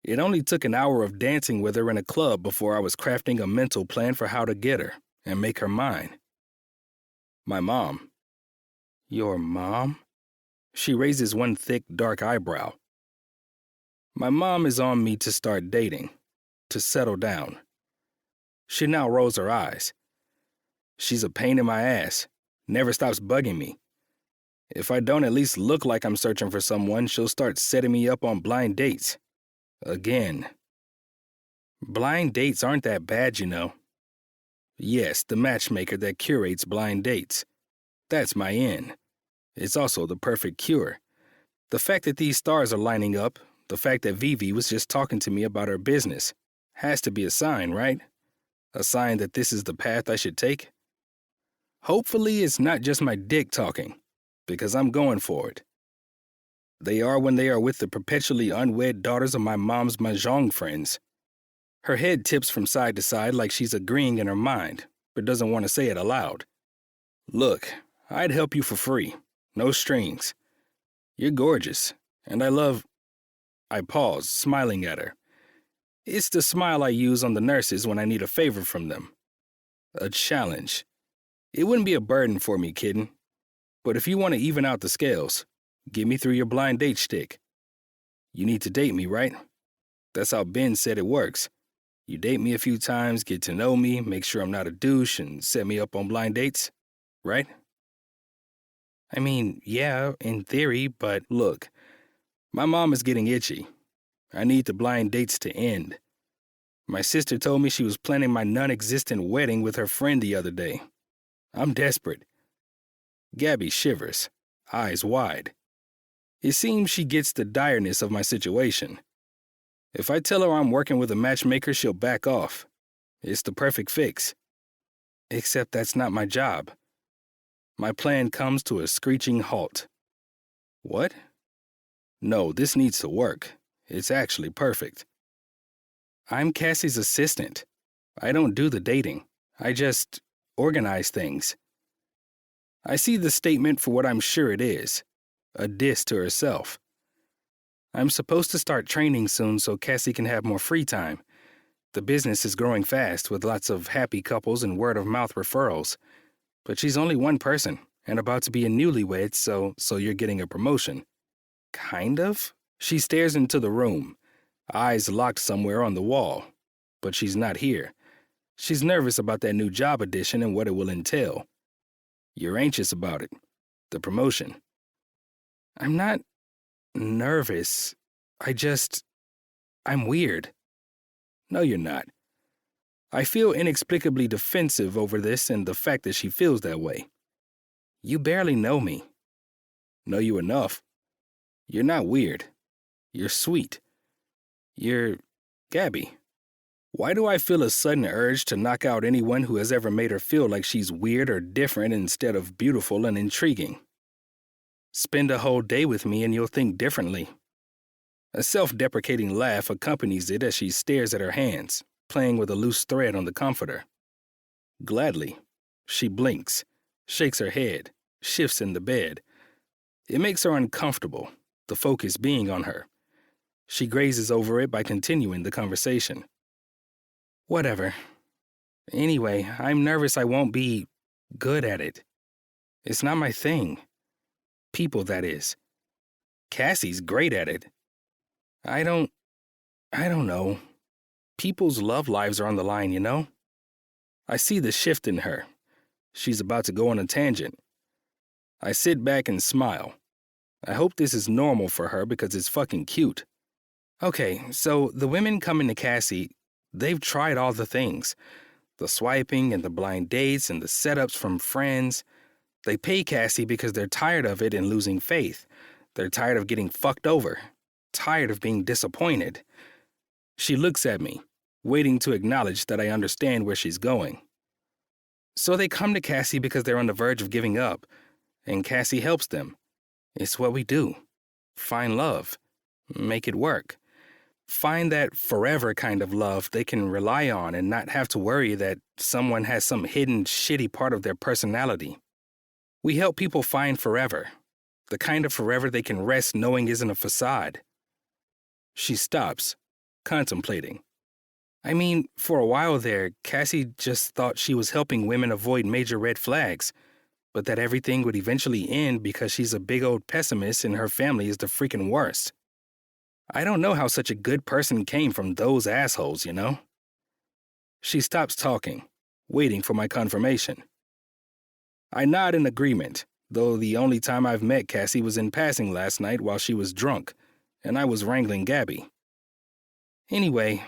Speaker 1: It only took an hour of dancing with her in a club before I was crafting a mental plan for how to get her and make her mine. My mom. Your mom? She raises one thick, dark eyebrow. My mom is on me to start dating, to settle down. She now rolls her eyes. She's a pain in my ass, never stops bugging me. If I don't at least look like I'm searching for someone, she'll start setting me up on blind dates. Again. Blind dates aren't that bad, you know. Yes, the matchmaker that curates blind dates. That's my in. It's also the perfect cure. The fact that these stars are lining up, the fact that Vivi was just talking to me about her business, has to be a sign, right? A sign that this is the path I should take? Hopefully it's not just my dick talking, because I'm going for it. They are when they are with the perpetually unwed daughters of my mom's mahjong friends. Her head tips from side to side like she's agreeing in her mind, but doesn't want to say it aloud. Look, I'd help you for free. No strings. You're gorgeous, and I love... I pause, smiling at her. It's the smile I use on the nurses when I need a favor from them. A challenge. It wouldn't be a burden for me, kitten. But if you want to even out the scales, get me through your blind date shtick. You need to date me, right? That's how Ben said it works. You date me a few times, get to know me, make sure I'm not a douche, and set me up on blind dates, right? I mean, yeah, in theory, but look, my mom is getting itchy. I need the blind dates to end. My sister told me she was planning my non-existent wedding with her friend the other day. I'm desperate. Gabby shivers, eyes wide. It seems she gets the direness of my situation. If I tell her I'm working with a matchmaker, she'll back off. It's the perfect fix. Except that's not my job. My plan comes to a screeching halt. What? No, this needs to work. It's actually perfect. I'm Cassie's assistant. I don't do the dating. I just organize things. I see the statement for what I'm sure it is. A diss to herself. I'm supposed to start training soon so Cassie can have more free time. The business is growing fast with lots of happy couples and word-of-mouth referrals. But she's only one person and about to be a newlywed, so you're getting a promotion. Kind of? She stares into the room, eyes locked somewhere on the wall. But she's not here. She's nervous about that new job addition and what it will entail. You're anxious about it. The promotion. I'm not nervous. I'm weird. No, you're not. I feel inexplicably defensive over this and the fact that she feels that way. You barely know me. Know you enough. You're not weird. You're sweet. You're Gabby. Why do I feel a sudden urge to knock out anyone who has ever made her feel like she's weird or different instead of beautiful and intriguing? Spend a whole day with me and you'll think differently. A self-deprecating laugh accompanies it as she stares at her hands, playing with a loose thread on the comforter. Gladly, she blinks, shakes her head, shifts in the bed. It makes her uncomfortable, the focus being on her. She grazes over it by continuing the conversation. Whatever. Anyway, I'm nervous I won't be good at it. It's not my thing. people, that is. Cassie's great at it. I don't know. People's love lives are on the line, you know? I see the shift in her. She's about to go on a tangent. I sit back and smile. I hope this is normal for her because it's fucking cute. Okay, so the women coming to Cassie, they've tried all the things. The swiping and the blind dates and the setups from friends. They pay Cassie because they're tired of it and losing faith. They're tired of getting fucked over. Tired of being disappointed. She looks at me, waiting to acknowledge that I understand where she's going. So they come to Cassie because they're on the verge of giving up, and Cassie helps them. It's what we do. Find love. Make it work. Find that forever kind of love they can rely on and not have to worry that someone has some hidden, shitty part of their personality. We help people find forever. The kind of forever they can rest knowing isn't a facade. She stops, contemplating. I mean, for a while there, Cassie just thought she was helping women avoid major red flags, but that everything would eventually end because she's a big old pessimist and her family is the freaking worst. I don't know how such a good person came from those assholes, you know? She stops talking, waiting for my confirmation. I nod in agreement, though the only time I've met Cassie was in passing last night while she was drunk, and I was wrangling Gabby. Anyway,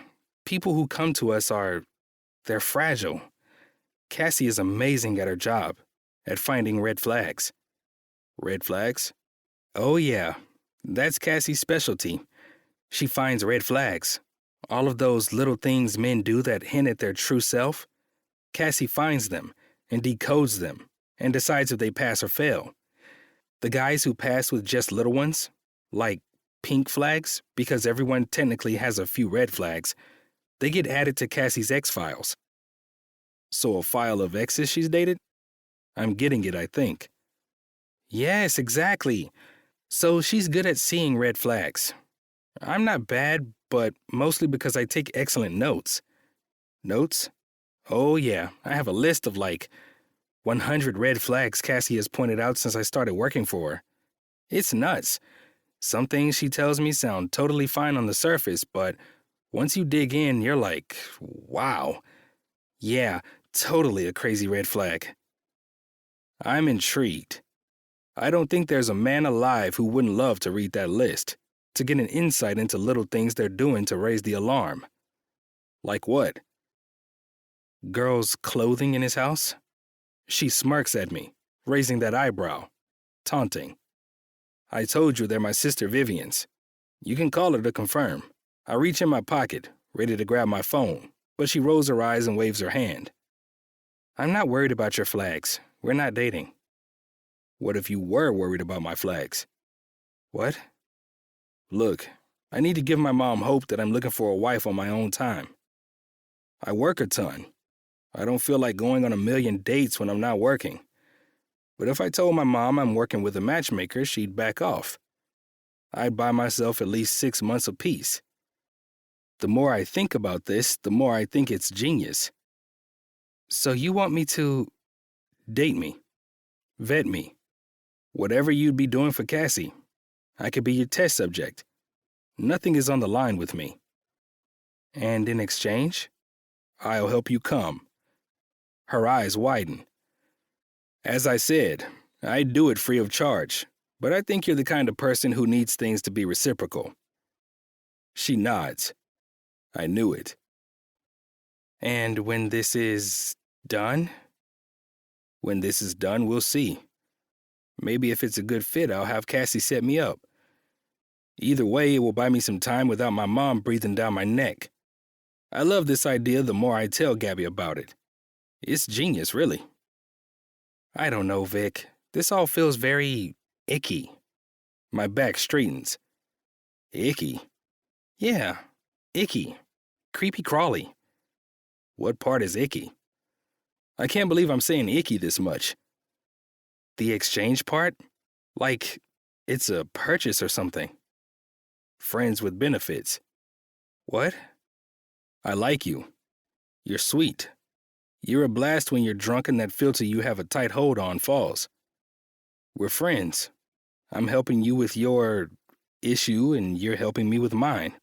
Speaker 1: people who come to us they're fragile. Cassie is amazing at her job, at finding red flags. Red flags? Oh yeah, that's Cassie's specialty. She finds red flags. All of those little things men do that hint at their true self. Cassie finds them and decodes them and decides if they pass or fail. The guys who pass with just little ones, like pink flags, because everyone technically has a few red flags, they get added to Cassie's X-Files. So a file of exes she's dated? I'm getting it, I think. Yes, exactly. So she's good at seeing red flags. I'm not bad, but mostly because I take excellent notes. Notes? Oh yeah, I have a list of like 100 red flags Cassie has pointed out since I started working for her. It's nuts. Some things she tells me sound totally fine on the surface, but once you dig in, you're like, wow. Yeah, totally a crazy red flag. I'm intrigued. I don't think there's a man alive who wouldn't love to read that list, to get an insight into little things they're doing to raise the alarm. Like what? Girl's clothing in his house? She smirks at me, raising that eyebrow, taunting. I told you they're my sister Vivian's. You can call her to confirm. I reach in my pocket, ready to grab my phone, but she rolls her eyes and waves her hand. I'm not worried about your flags. We're not dating. What if you were worried about my flags? What? Look, I need to give my mom hope that I'm looking for a wife on my own time. I work a ton. I don't feel like going on a million dates when I'm not working. But if I told my mom I'm working with a matchmaker, she'd back off. I'd buy myself at least 6 months apiece. The more I think about this, the more I think it's genius. So you want me to date me, vet me, whatever you'd be doing for Cassie. I could be your test subject. Nothing is on the line with me. And in exchange, I'll help you come. Her eyes widen. As I said, I'd do it free of charge, but I think you're the kind of person who needs things to be reciprocal. She nods. I knew it. And when this is done? When this is done, we'll see. Maybe if it's a good fit, I'll have Cassie set me up. Either way, it will buy me some time without my mom breathing down my neck. I love this idea the more I tell Gabby about it. It's genius, really. I don't know, Vic. This all feels very icky. My back straightens. Icky? Yeah, icky. Creepy crawly. What part is icky? I can't believe I'm saying icky this much. The exchange part? Like it's a purchase or something. Friends with benefits. What? I like you. You're sweet. You're a blast when you're drunk and that filter you have a tight hold on falls. We're friends. I'm helping you with your issue and you're helping me with mine.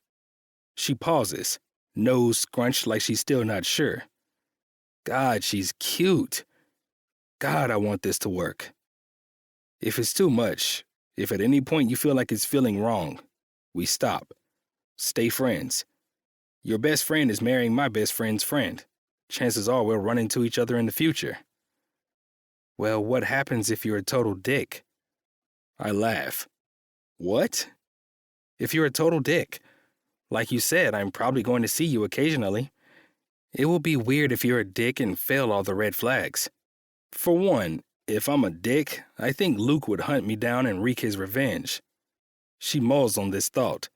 Speaker 1: She pauses, nose scrunched like she's still not sure. God, she's cute. God, I want this to work. If it's too much, if at any point you feel like it's feeling wrong, we stop. Stay friends. Your best friend is marrying my best friend's friend. Chances are we'll run into each other in the future. Well, what happens if you're a total dick? I laugh. What? If you're a total dick? Like you said, I'm probably going to see you occasionally. It will be weird if you're a dick and fail all the red flags. For one, if I'm a dick, I think Luke would hunt me down and wreak his revenge. She mulls on this thought.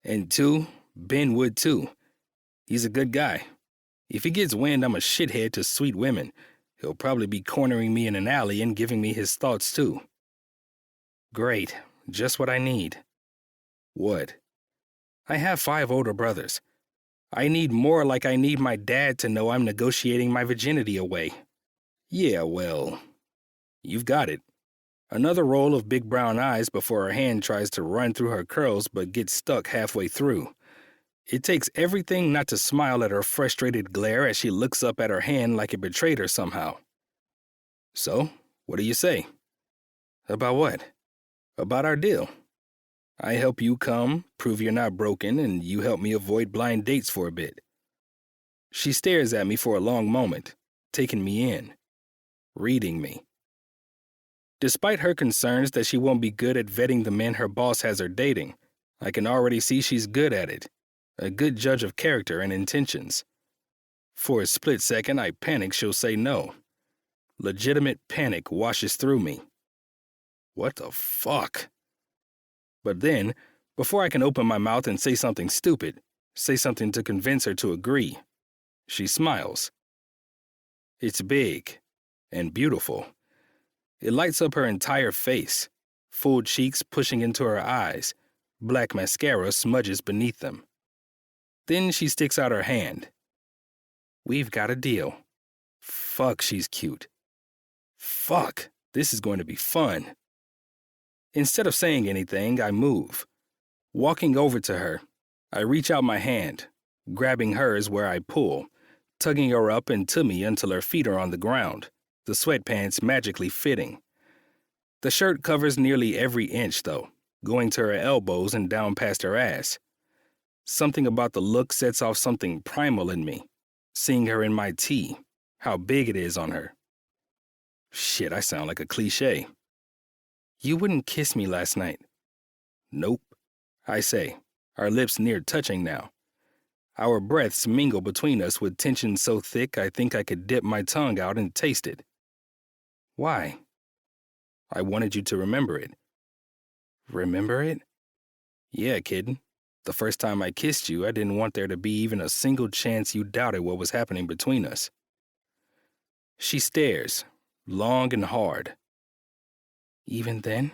Speaker 1: And two, Ben would too. He's a good guy. If he gets wind I'm a shithead to sweet women, he'll probably be cornering me in an alley and giving me his thoughts too. Great, just what I need. What? I have 5 older brothers. I need more like I need my dad to know I'm negotiating my virginity away. Yeah, well, you've got it. Another roll of big brown eyes before her hand tries to run through her curls but gets stuck halfway through. It takes everything not to smile at her frustrated glare as she looks up at her hand like it betrayed her somehow. So, what do you say? About what? About our deal. I help you come, prove you're not broken, and you help me avoid blind dates for a bit. She stares at me for a long moment, taking me in, reading me. Despite her concerns that she won't be good at vetting the men her boss has her dating, I can already see she's good at it, a good judge of character and intentions. For a split second, I panic she'll say no. Legitimate panic washes through me. What the fuck? But then, before I can open my mouth and say something stupid, say something to convince her to agree, she smiles. It's big and beautiful. It lights up her entire face, full cheeks pushing into her eyes, black mascara smudges beneath them. Then she sticks out her hand. We've got a deal. Fuck, she's cute. Fuck, this is going to be fun. Instead of saying anything, I move. Walking over to her, I reach out my hand, grabbing hers where I pull, tugging her up and to me until her feet are on the ground, the sweatpants magically fitting. The shirt covers nearly every inch, though, going to her elbows and down past her ass. Something about the look sets off something primal in me, seeing her in my tee, how big it is on her. Shit, I sound like a cliché. You wouldn't kiss me last night. Nope, I say, our lips near touching now. Our breaths mingle between us with tension so thick I think I could dip my tongue out and taste it. Why? I wanted you to remember it. Remember it? Yeah, kid. The first time I kissed you, I didn't want there to be even a single chance you doubted what was happening between us. She stares, long and hard. Even then?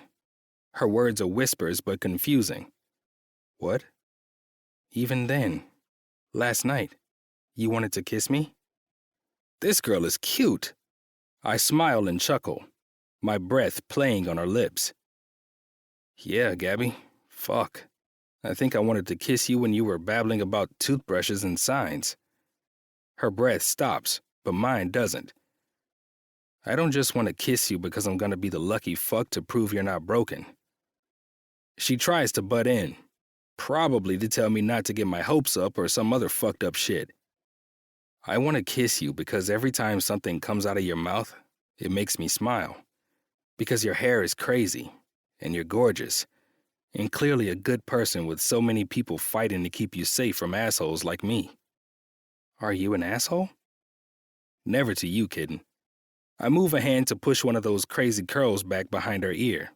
Speaker 1: Her words are whispers but confusing. What? Even then. Last night. You wanted to kiss me? This girl is cute. I smile and chuckle, my breath playing on her lips. Yeah, Gabby. Fuck. I think I wanted to kiss you when you were babbling about toothbrushes and signs. Her breath stops, but mine doesn't. I don't just want to kiss you because I'm gonna be the lucky fuck to prove you're not broken. She tries to butt in, probably to tell me not to get my hopes up or some other fucked up shit. I want to kiss you because every time something comes out of your mouth, it makes me smile. Because your hair is crazy, and you're gorgeous, and clearly a good person with so many people fighting to keep you safe from assholes like me. Are you an asshole? Never to you, kitten. I move a hand to push one of those crazy curls back behind her ear.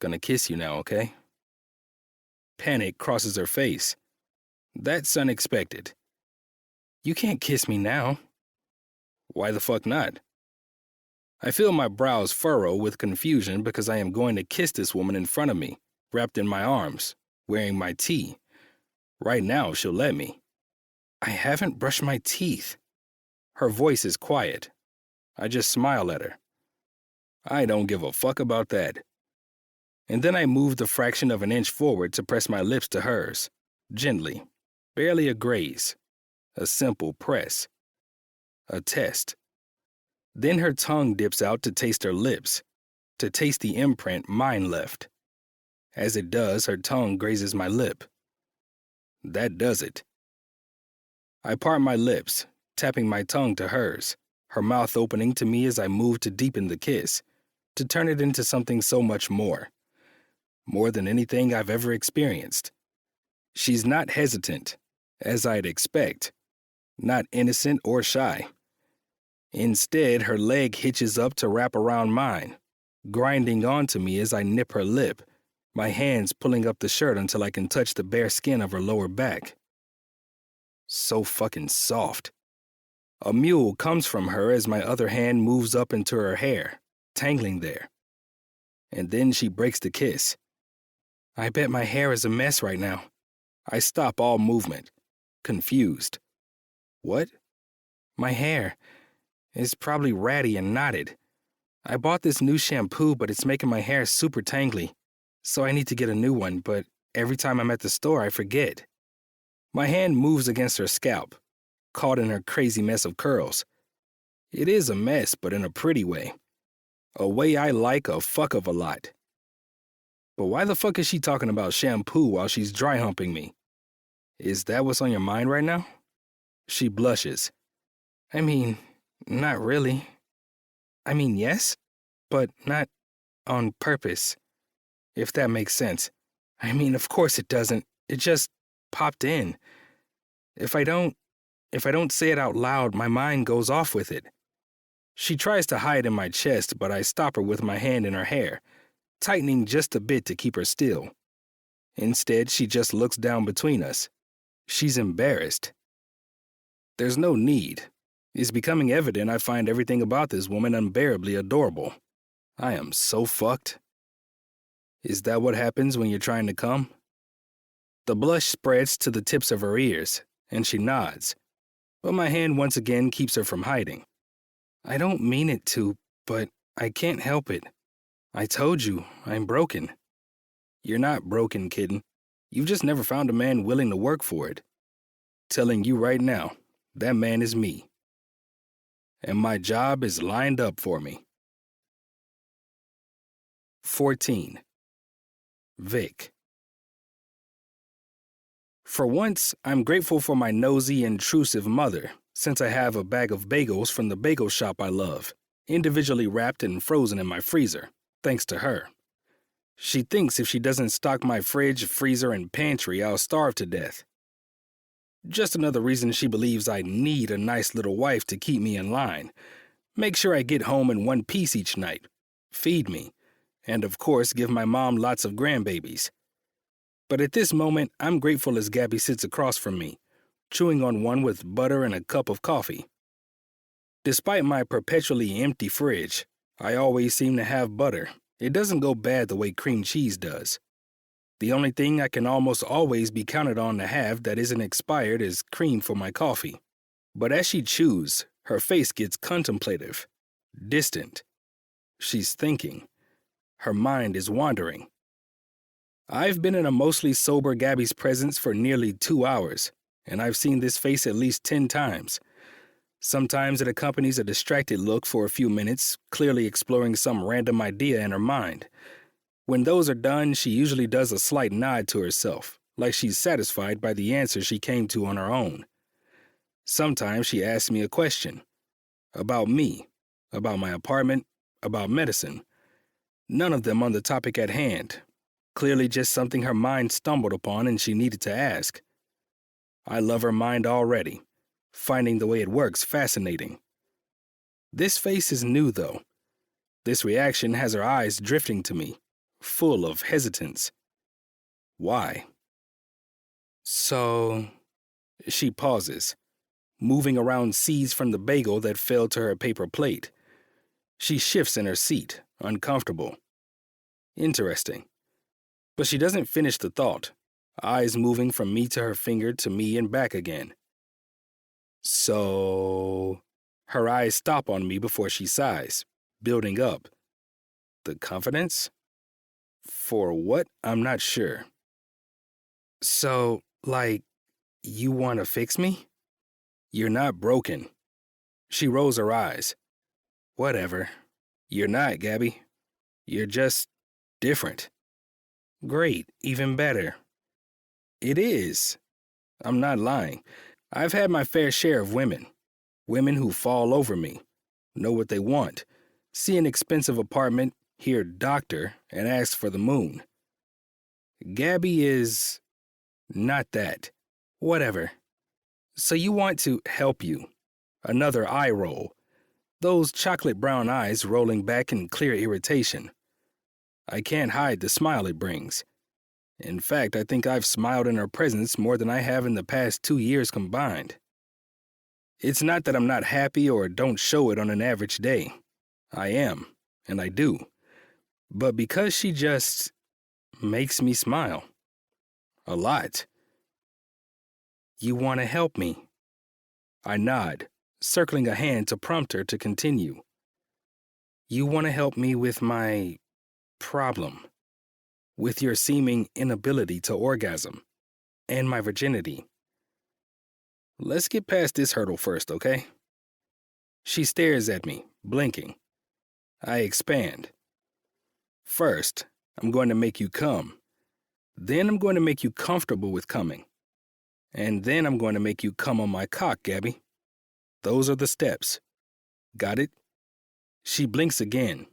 Speaker 1: Gonna kiss you now, okay? Panic crosses her face. That's unexpected. You can't kiss me now. Why the fuck not? I feel my brows furrow with confusion because I am going to kiss this woman in front of me, wrapped in my arms, wearing my tee. Right now, she'll let me. I haven't brushed my teeth. Her voice is quiet. I just smile at her. I don't give a fuck about that. And then I moved a fraction of an inch forward to press my lips to hers, gently, barely a graze, a simple press, a test. Then her tongue dips out to taste her lips, to taste the imprint mine left. As it does, her tongue grazes my lip. That does it. I part my lips, tapping my tongue to hers, her mouth opening to me as I move to deepen the kiss, to turn it into something so much more. More than anything I've ever experienced. She's not hesitant, as I'd expect, not innocent or shy. Instead, her leg hitches up to wrap around mine, grinding onto me as I nip her lip, my hands pulling up the shirt until I can touch the bare skin of her lower back. So fucking soft. A mew comes from her as my other hand moves up into her hair, tangling there. And then she breaks the kiss. I bet my hair is a mess right now. I stop all movement, confused. What? My hair is probably ratty and knotted. I bought this new shampoo, but it's making my hair super tangly, so I need to get a new one, but every time I'm at the store, I forget. My hand moves against her scalp, caught in her crazy mess of curls. It is a mess, but in a pretty way. A way I like a fuck of a lot. But why the fuck is she talking about shampoo while she's dry humping me? Is that what's on your mind right now? She blushes. I mean, not really. I mean, yes, but not on purpose, if that makes sense. I mean, of course it doesn't. It just popped in. If I don't say it out loud, my mind goes off with it. She tries to hide in my chest, but I stop her with my hand in her hair, tightening just a bit to keep her still. Instead, she just looks down between us. She's embarrassed. There's no need. It's becoming evident I find everything about this woman unbearably adorable. I am so fucked. Is that what happens when you're trying to come? The blush spreads to the tips of her ears, and she nods, but my hand once again keeps her from hiding. I don't mean it to, but I can't help it. I told you, I'm broken. You're not broken, kitten. You've just never found a man willing to work for it. Telling you right now, that man is me. And my job is lined up for me. 14. Vic. For once, I'm grateful for my nosy, intrusive mother, since I have a bag of bagels from the bagel shop I love, individually wrapped and frozen in my freezer, thanks to her. She thinks if she doesn't stock my fridge, freezer, and pantry, I'll starve to death. Just another reason she believes I need a nice little wife to keep me in line, make sure I get home in one piece each night, feed me, and of course give my mom lots of grandbabies. But at this moment, I'm grateful as Gabby sits across from me, chewing on one with butter and a cup of coffee. Despite my perpetually empty fridge, I always seem to have butter. It doesn't go bad the way cream cheese does. The only thing I can almost always be counted on to have that isn't expired is cream for my coffee. But as she chews, her face gets contemplative, distant. She's thinking. Her mind is wandering. I've been in a mostly sober Gabby's presence for nearly 2 hours, and I've seen this face at least 10 times. Sometimes it accompanies a distracted look for a few minutes, clearly exploring some random idea in her mind. When those are done, she usually does a slight nod to herself, like she's satisfied by the answer she came to on her own. Sometimes she asks me a question. About me, about my apartment, about medicine. None of them on the topic at hand. Clearly just something her mind stumbled upon and she needed to ask. I love her mind already, finding the way it works fascinating. This face is new, though. This reaction has her eyes drifting to me, full of hesitance. Why? So... She pauses, moving around seeds from the bagel that fell to her paper plate. She shifts in her seat, uncomfortable. Interesting. But she doesn't finish the thought, eyes moving from me to her finger to me and back again. So... Her eyes stop on me before she sighs, building up. The confidence? For what? I'm not sure. So, like, you want to fix me? You're not broken. She rolls her eyes. Whatever. You're not, Gabby. You're just different. Great, even better. It is. I'm not lying. I've had my fair share of women. Women who fall over me, know what they want, see an expensive apartment, hear doctor, and ask for the moon. Gabby is not that. Whatever. So you want to help you. Another eye roll. Those chocolate brown eyes rolling back in clear irritation. I can't hide the smile it brings. In fact, I think I've smiled in her presence more than I have in the past 2 years combined. It's not that I'm not happy or don't show it on an average day. I am, and I do. But because she just makes me smile. A lot. You want to help me? I nod, circling a hand to prompt her to continue. You want to help me with my problem, with your seeming inability to orgasm, and my virginity. Let's get past this hurdle first, okay? She stares at me, blinking. I expand. First, I'm going to make you come. Then I'm going to make you comfortable with coming. And then I'm going to make you come on my cock, Gabby. Those are the steps. Got it? She blinks again,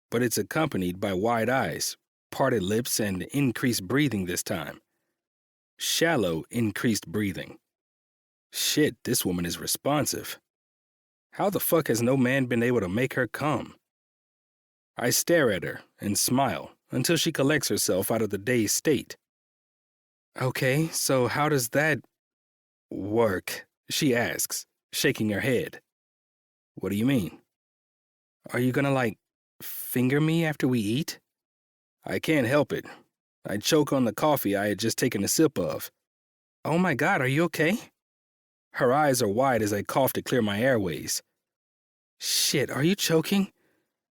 Speaker 1: but it's accompanied by wide eyes, parted lips, and increased breathing this time. Shallow, increased breathing. Shit, this woman is responsive. How the fuck has no man been able to make her come? I stare at her and smile until she collects herself out of the dazed state. Okay, so how does that work? She asks, shaking her head. What do you mean? Are you gonna, finger me after we eat? I can't help it. I choke on the coffee I had just taken a sip of. Oh my God, are you okay? Her eyes are wide as I cough to clear my airways. Shit, are you choking?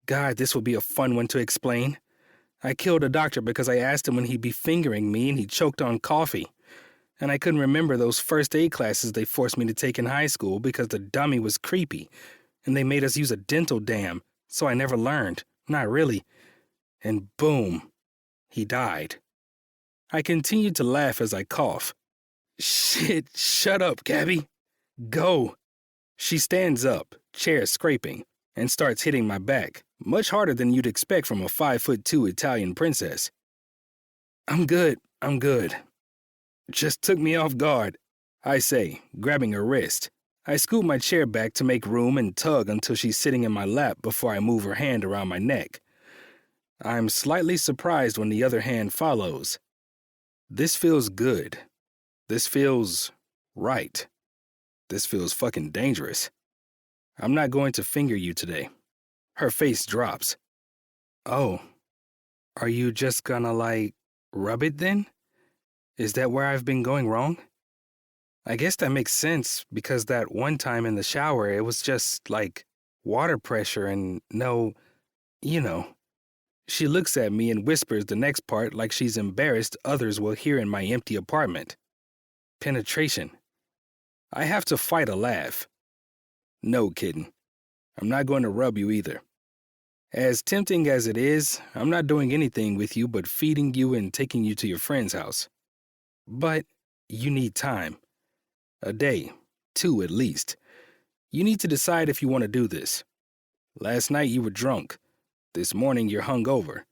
Speaker 1: God, this will be a fun one to explain. I killed a doctor because I asked him when he'd be fingering me and he choked on coffee. And I couldn't remember those first aid classes they forced me to take in high school because the dummy was creepy. And they made us use a dental dam, so I never learned. Not really. And boom, he died. I continued to laugh as I cough. Shit, shut up, Gabby. Go. She stands up, chair scraping, and starts hitting my back, much harder than you'd expect from a 5'2" Italian princess. I'm good. Just took me off guard, I say, grabbing her wrist. I scoot my chair back to make room and tug until she's sitting in my lap before I move her hand around my neck. I'm slightly surprised when the other hand follows. This feels good. This feels right. This feels fucking dangerous. I'm not going to finger you today. Her face drops. Oh, are you just gonna, rub it then? Is that where I've been going wrong? I guess that makes sense because that one time in the shower, it was just, water pressure and no, you know. She looks at me and whispers the next part like she's embarrassed others will hear in my empty apartment. Penetration. I have to fight a laugh. No, kitten. I'm not going to rub you either. As tempting as it is, I'm not doing anything with you but feeding you and taking you to your friend's house. But you need time. A day, 2 at least. You need to decide if you want to do this. Last night you were drunk. This morning you're hungover.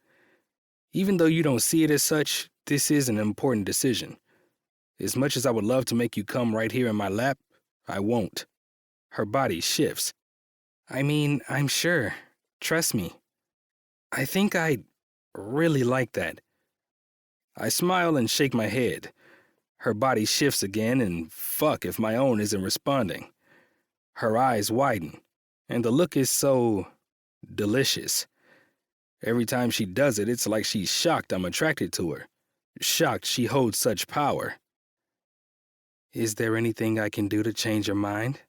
Speaker 1: Even though you don't see it as such, this is an important decision. As much as I would love to make you come right here in my lap, I won't. Her body shifts. I mean, I'm sure. Trust me. I think I'd really like that. I smile and shake my head. Her body shifts again, and fuck if my own isn't responding. Her eyes widen, and the look is so delicious. Every time she does it, it's like she's shocked I'm attracted to her. Shocked she holds such power. Is there anything I can do to change your mind?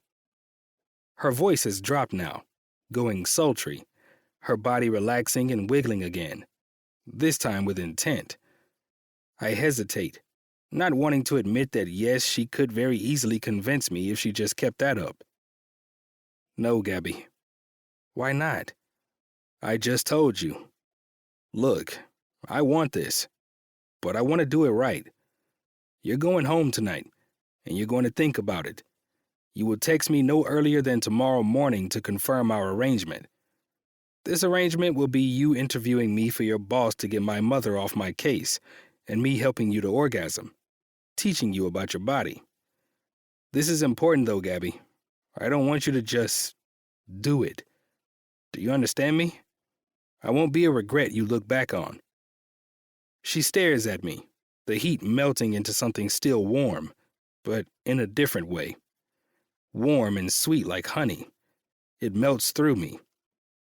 Speaker 1: Her voice has dropped now, going sultry, her body relaxing and wiggling again. this time with intent. I hesitate, not wanting to admit that yes, she could very easily convince me if she just kept that up. No, Gabby. Why not? I just told you. Look, I want this, but I want to do it right. You're going home tonight, and you're going to think about it. You will text me no earlier than tomorrow morning to confirm our arrangement. This arrangement will be you interviewing me for your boss to get my mother off my case, and me helping you to orgasm, teaching you about your body. This is important though, Gabby. I don't want you to just do it. Do you understand me? I won't be a regret you look back on. She stares at me, the heat melting into something still warm, but in a different way. Warm and sweet like honey. It melts through me,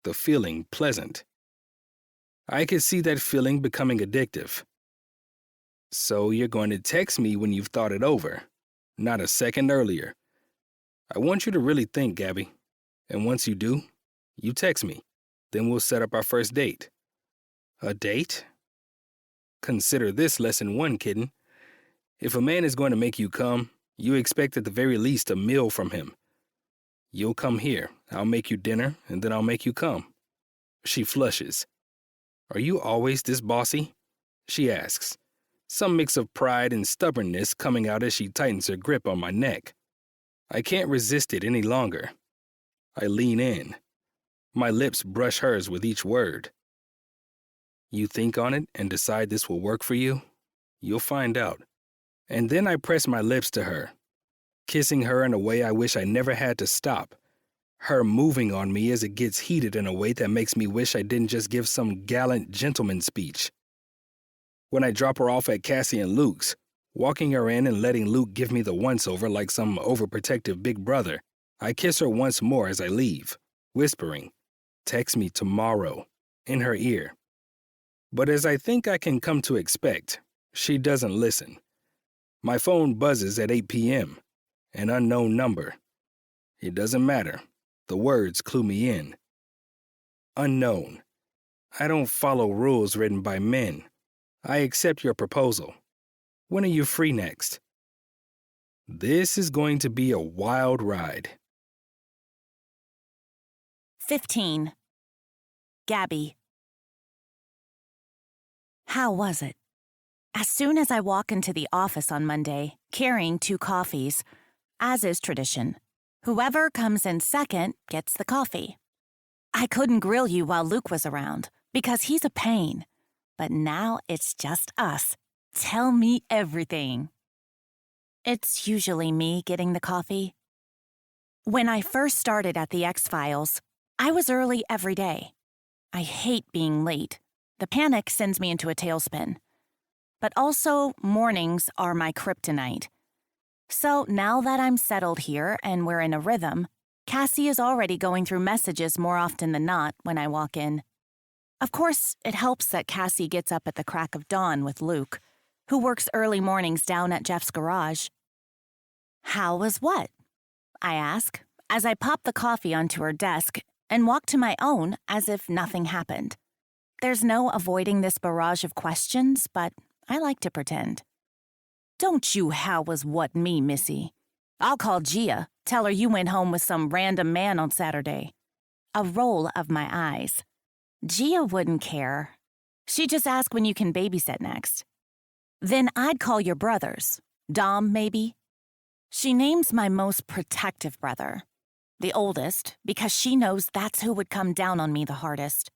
Speaker 1: the feeling pleasant. I could see that feeling becoming addictive. So you're going to text me when you've thought it over, not a second earlier. I want you to really think, Gabby. And once you do, you text me. Then we'll set up our first date. A date? Consider this lesson 1, kitten. If a man is going to make you come, you expect at the very least a meal from him. You'll come here, I'll make you dinner, and then I'll make you come. She flushes. Are you always this bossy? She asks, some mix of pride and stubbornness coming out as she tightens her grip on my neck. I can't resist it any longer. I lean in. My lips brush hers with each word. You think on it and decide this will work for you? You'll find out. And then I press my lips to her, kissing her in a way I wish I never had to stop. Her moving on me as it gets heated in a way that makes me wish I didn't just give some gallant gentleman speech. When I drop her off at Cassie and Luke's, walking her in and letting Luke give me the once-over like some overprotective big brother, I kiss her once more as I leave, whispering, "Text me tomorrow," in her ear. But as I think I can come to expect, she doesn't listen. My phone buzzes at 8 p.m., an unknown number. It doesn't matter. The words clue me in. Unknown. I don't follow rules written by men. I accept your proposal. When are you free next? This is going to be a wild ride.
Speaker 2: 15. Gabby. How was it? As soon as I walk into the office on Monday, carrying 2 coffees, as is tradition, whoever comes in second gets the coffee. I couldn't grill you while Luke was around, because he's a pain. But now it's just us. Tell me everything. It's usually me getting the coffee. When I first started at the X-Files, I was early every day. I hate being late. The panic sends me into a tailspin. But also, mornings are my kryptonite. So now that I'm settled here and we're in a rhythm, Cassie is already going through messages more often than not when I walk in. Of course, it helps that Cassie gets up at the crack of dawn with Luke, who works early mornings down at Jeff's garage. How was what? I ask, as I pop the coffee onto her desk and walk to my own as if nothing happened. There's no avoiding this barrage of questions, but I like to pretend. Don't you how was what me, Missy. I'll call Gia, tell her you went home with some random man on Saturday. A roll of my eyes. Gia wouldn't care. She'd just ask when you can babysit next. Then I'd call your brothers. Dom, maybe? She names my most protective brother. The oldest, because she knows that's who would come down on me the hardest.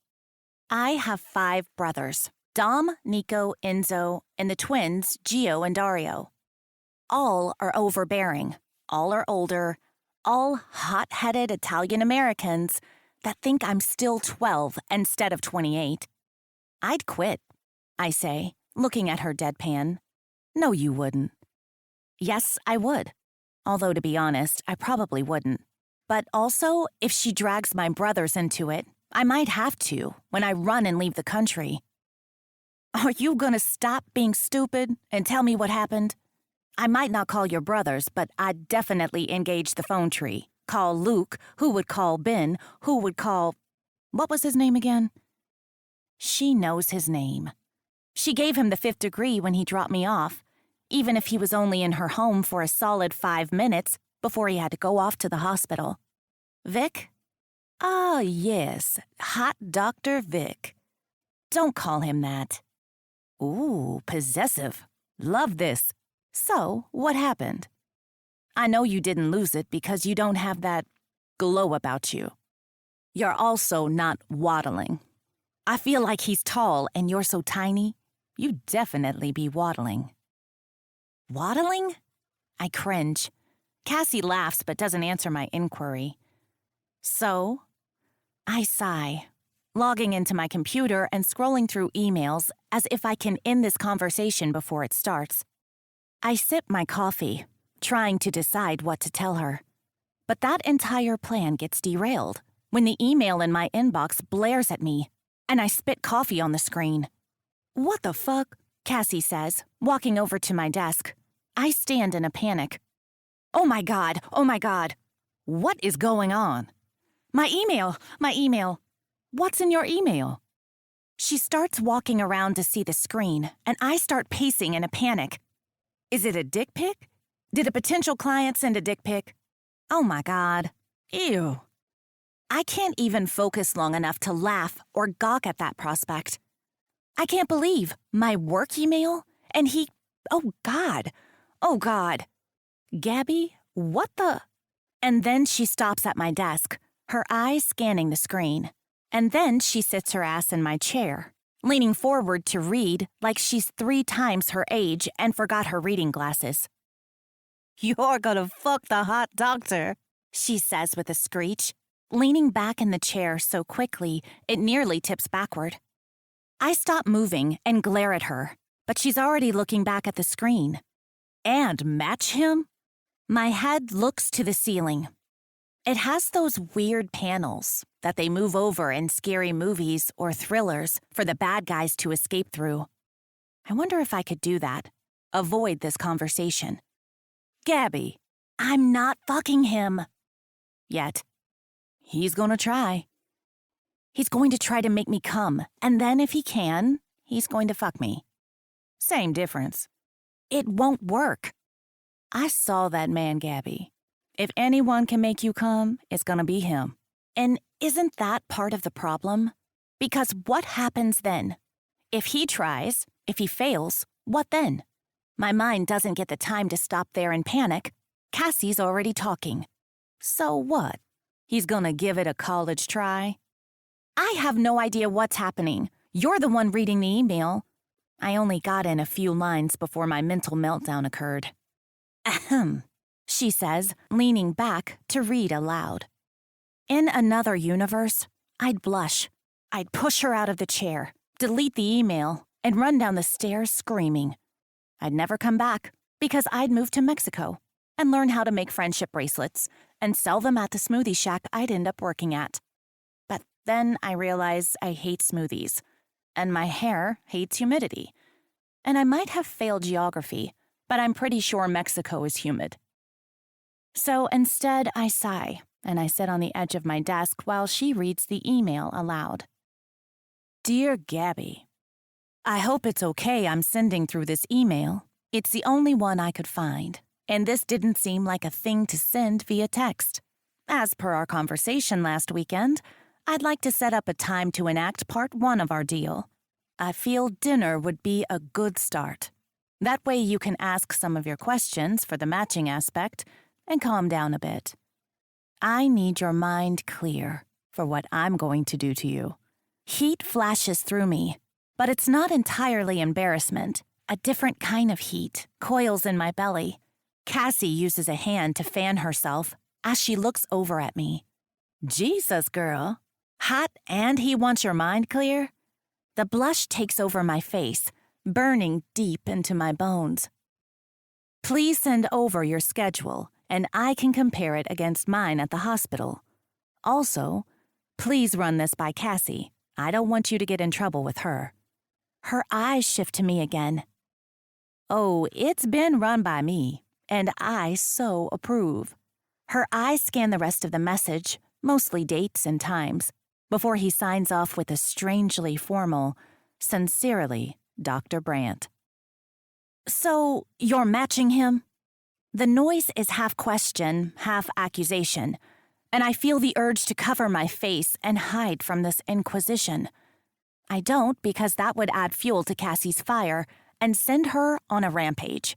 Speaker 2: I have 5 brothers. Dom, Nico, Enzo, and the twins, Gio and Dario. All are overbearing. All are older. All hot-headed Italian-Americans that think I'm still 12 instead of 28. I'd quit, I say, looking at her deadpan. No, you wouldn't. Yes, I would. Although, to be honest, I probably wouldn't. But also, if she drags my brothers into it, I might have to when I run and leave the country. Are you gonna stop being stupid and tell me what happened? I might not call your brothers, but I'd definitely engage the phone tree. Call Luke, who would call Ben, who would call... What was his name again? She knows his name. She gave him the 5th degree when he dropped me off, even if he was only in her home for a solid 5 minutes before he had to go off to the hospital. Vic? Ah, yes, Hot Dr. Vic. Don't call him that. Ooh, possessive. Love this. So, what happened? I know you didn't lose it because you don't have that glow about you. You're also not waddling. I feel like he's tall and you're so tiny. You'd definitely be waddling. Waddling? I cringe. Cassie laughs but doesn't answer my inquiry. So, I sigh, logging into my computer and scrolling through emails as if I can end this conversation before it starts. I sip my coffee, trying to decide what to tell her. But that entire plan gets derailed when the email in my inbox blares at me and I spit coffee on the screen. What the fuck? Cassie says, walking over to my desk. I stand in a panic. Oh my God. What is going on? My email. What's in your email? She starts walking around to see the screen, and I start pacing in a panic. Is it a dick pic? Did a potential client send a dick pic? Oh my God. Ew. I can't even focus long enough to laugh or gawk at that prospect. I can't believe my work email, and he... Oh God. Gabby, what the... And then she stops at my desk, her eyes scanning the screen. And then she sits her ass in my chair, leaning forward to read like she's 3 times her age and forgot her reading glasses. You're gonna fuck the hot doctor, she says with a screech, leaning back in the chair so quickly it nearly tips backward. I stop moving and glare at her, but she's already looking back at the screen. And match him? My head looks to the ceiling. It has those weird panels that they move over in scary movies or thrillers for the bad guys to escape through. I wonder if I could do that. Avoid this conversation. Gabby, I'm not fucking him. Yet. He's gonna try. He's going to try to make me come, and then if he can, he's going to fuck me. Same difference. It won't work. I saw that man, Gabby. If anyone can make you come, it's gonna be him. And isn't that part of the problem? Because what happens then? If he tries, if he fails, what then? My mind doesn't get the time to stop there and panic. Cassie's already talking. So what? He's gonna give it a college try? I have no idea what's happening. You're the one reading the email. I only got in a few lines before my mental meltdown occurred. Ahem, she says, leaning back to read aloud. In another universe, I'd blush. I'd push her out of the chair, delete the email, and run down the stairs screaming. I'd never come back because I'd move to Mexico and learn how to make friendship bracelets and sell them at the smoothie shack I'd end up working at. But then I realized I hate smoothies, and my hair hates humidity. And I might have failed geography, but I'm pretty sure Mexico is humid. So instead, I sigh, and I sit on the edge of my desk while she reads the email aloud. Dear Gabby, I hope it's okay I'm sending through this email. It's the only one I could find, and this didn't seem like a thing to send via text. As per our conversation last weekend, I'd like to set up a time to enact part 1 of our deal. I feel dinner would be a good start. That way you can ask some of your questions for the matching aspect and calm down a bit. I need your mind clear for what I'm going to do to you. Heat flashes through me, but it's not entirely embarrassment. A different kind of heat coils in my belly. Cassie uses a hand to fan herself as she looks over at me. Jesus, girl. Hot and he wants your mind clear? The blush takes over my face, burning deep into my bones. Please send over your schedule, and I can compare it against mine at the hospital. Also, please run this by Cassie. I don't want you to get in trouble with her. Her eyes shift to me again. Oh, it's been run by me, and I so approve. Her eyes scan the rest of the message, mostly dates and times. before he signs off with a strangely formal, "Sincerely, Dr. Brandt." "So, you're matching him?" The noise is half question, half accusation, and I feel the urge to cover my face and hide from this inquisition. I don't, because that would add fuel to Cassie's fire and send her on a rampage.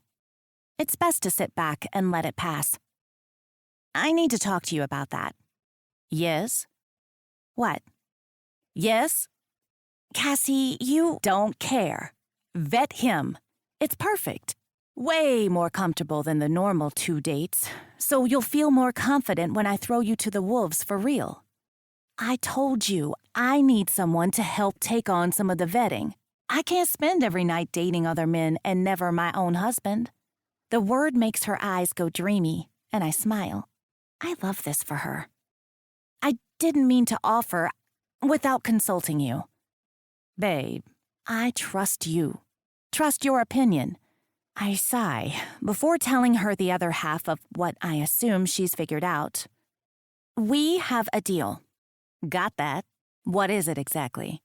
Speaker 2: It's best to sit back and let it pass. "I need to talk to you about that." "Yes?" "What?" "Yes?" "Cassie, you don't care. Vet him. It's perfect. Way more comfortable than the normal 2 dates, so you'll feel more confident when I throw you to the wolves for real. I told you, I need someone to help take on some of the vetting. I can't spend every night dating other men and never my own husband." The word makes her eyes go dreamy, and I smile. I love this for her. "I didn't mean to offer without consulting you." "Babe, I trust you. Trust your opinion." I sigh before telling her the other half of what I assume she's figured out. "We have a deal." "Got that. What is it exactly?"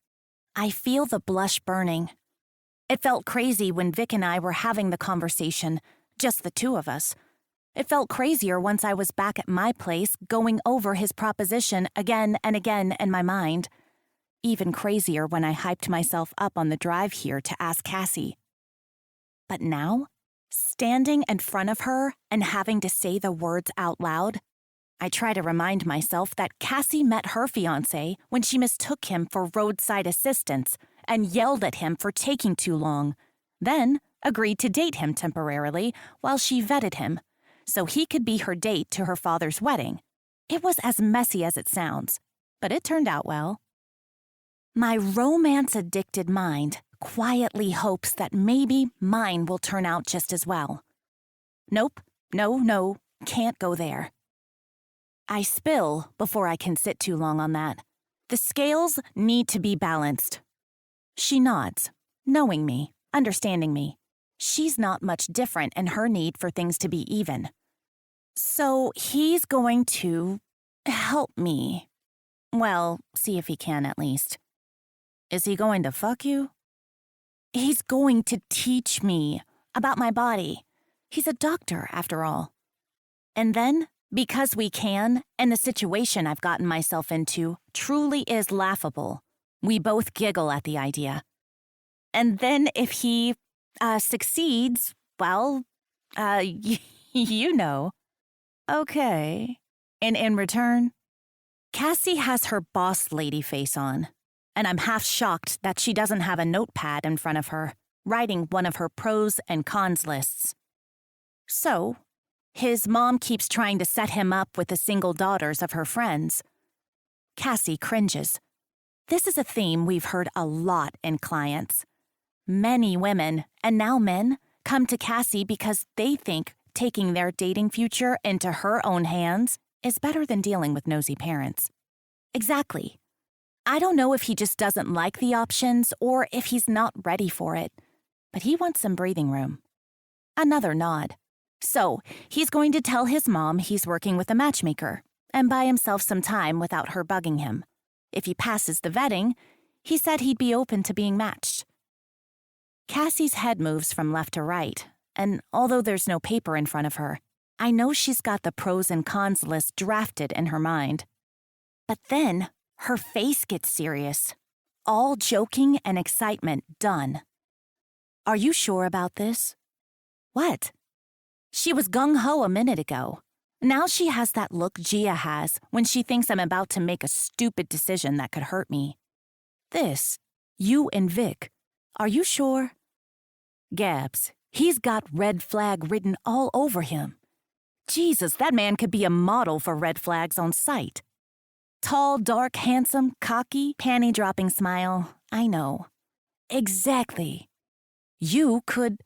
Speaker 2: I feel the blush burning. It felt crazy when Vic and I were having the conversation, just the two of us. It felt crazier once I was back at my place going over his proposition again and again in my mind. Even crazier when I hyped myself up on the drive here to ask Cassie. But now, standing in front of her and having to say the words out loud, I try to remind myself that Cassie met her fiancé when she mistook him for roadside assistance and yelled at him for taking too long, then agreed to date him temporarily while she vetted him, so he could be her date to her father's wedding. It was as messy as it sounds, but it turned out well. My romance-addicted mind quietly hopes that maybe mine will turn out just as well. Nope, no, can't go there. I spill before I can sit too long on that. The scales need to be balanced. She nods, knowing me, understanding me. She's not much different in her need for things to be even. So he's going to help me. Well, see if he can at least. Is he going to fuck you? He's going to teach me about my body. He's a doctor, after all. And then, because we can, and the situation I've gotten myself into truly is laughable, we both giggle at the idea. And then if he, succeeds, well, you know. Okay. And in return, Cassie has her boss lady face on, and I'm half shocked that she doesn't have a notepad in front of her, writing one of her pros and cons lists. So, his mom keeps trying to set him up with the single daughters of her friends. Cassie cringes. This is a theme we've heard a lot in clients. Many women, and now men, come to Cassie because they think taking their dating future into her own hands is better than dealing with nosy parents. Exactly. I don't know if he just doesn't like the options or if he's not ready for it, but he wants some breathing room. Another nod. So, he's going to tell his mom he's working with a matchmaker and buy himself some time without her bugging him. If he passes the vetting, he said he'd be open to being matched. Cassie's head moves from left to right, and although there's no paper in front of her, I know she's got the pros and cons list drafted in her mind. But then, her face gets serious. All joking and excitement done. Are you sure about this? What? She was gung-ho a minute ago. Now she has that look Gia has when she thinks I'm about to make a stupid decision that could hurt me. This, you and Vic, are you sure? Gabs, he's got red flag written all over him. Jesus, that man could be a model for red flags on sight. Tall, dark, handsome, cocky, panty-dropping smile. I know. Exactly. You could...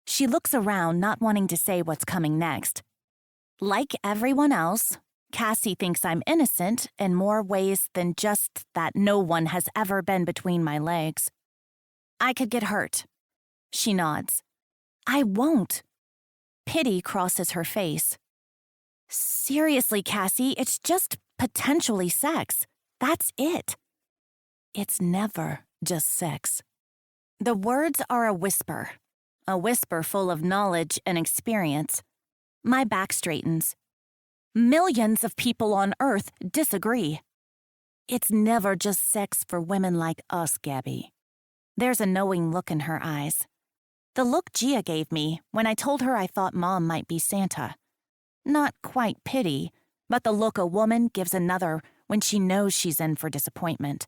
Speaker 2: She looks around, not wanting to say what's coming next. Like everyone else, Cassie thinks I'm innocent in more ways than just that no one has ever been between my legs. I could get hurt. She nods. I won't. Pity crosses her face. Seriously, Cassie, it's just potentially sex. That's it. It's never just sex. The words are a whisper full of knowledge and experience. My back straightens. Millions of people on Earth disagree. It's never just sex for women like us, Gabby. There's a knowing look in her eyes. The look Gia gave me when I told her I thought Mom might be Santa. Not quite pity, but the look a woman gives another when she knows she's in for disappointment.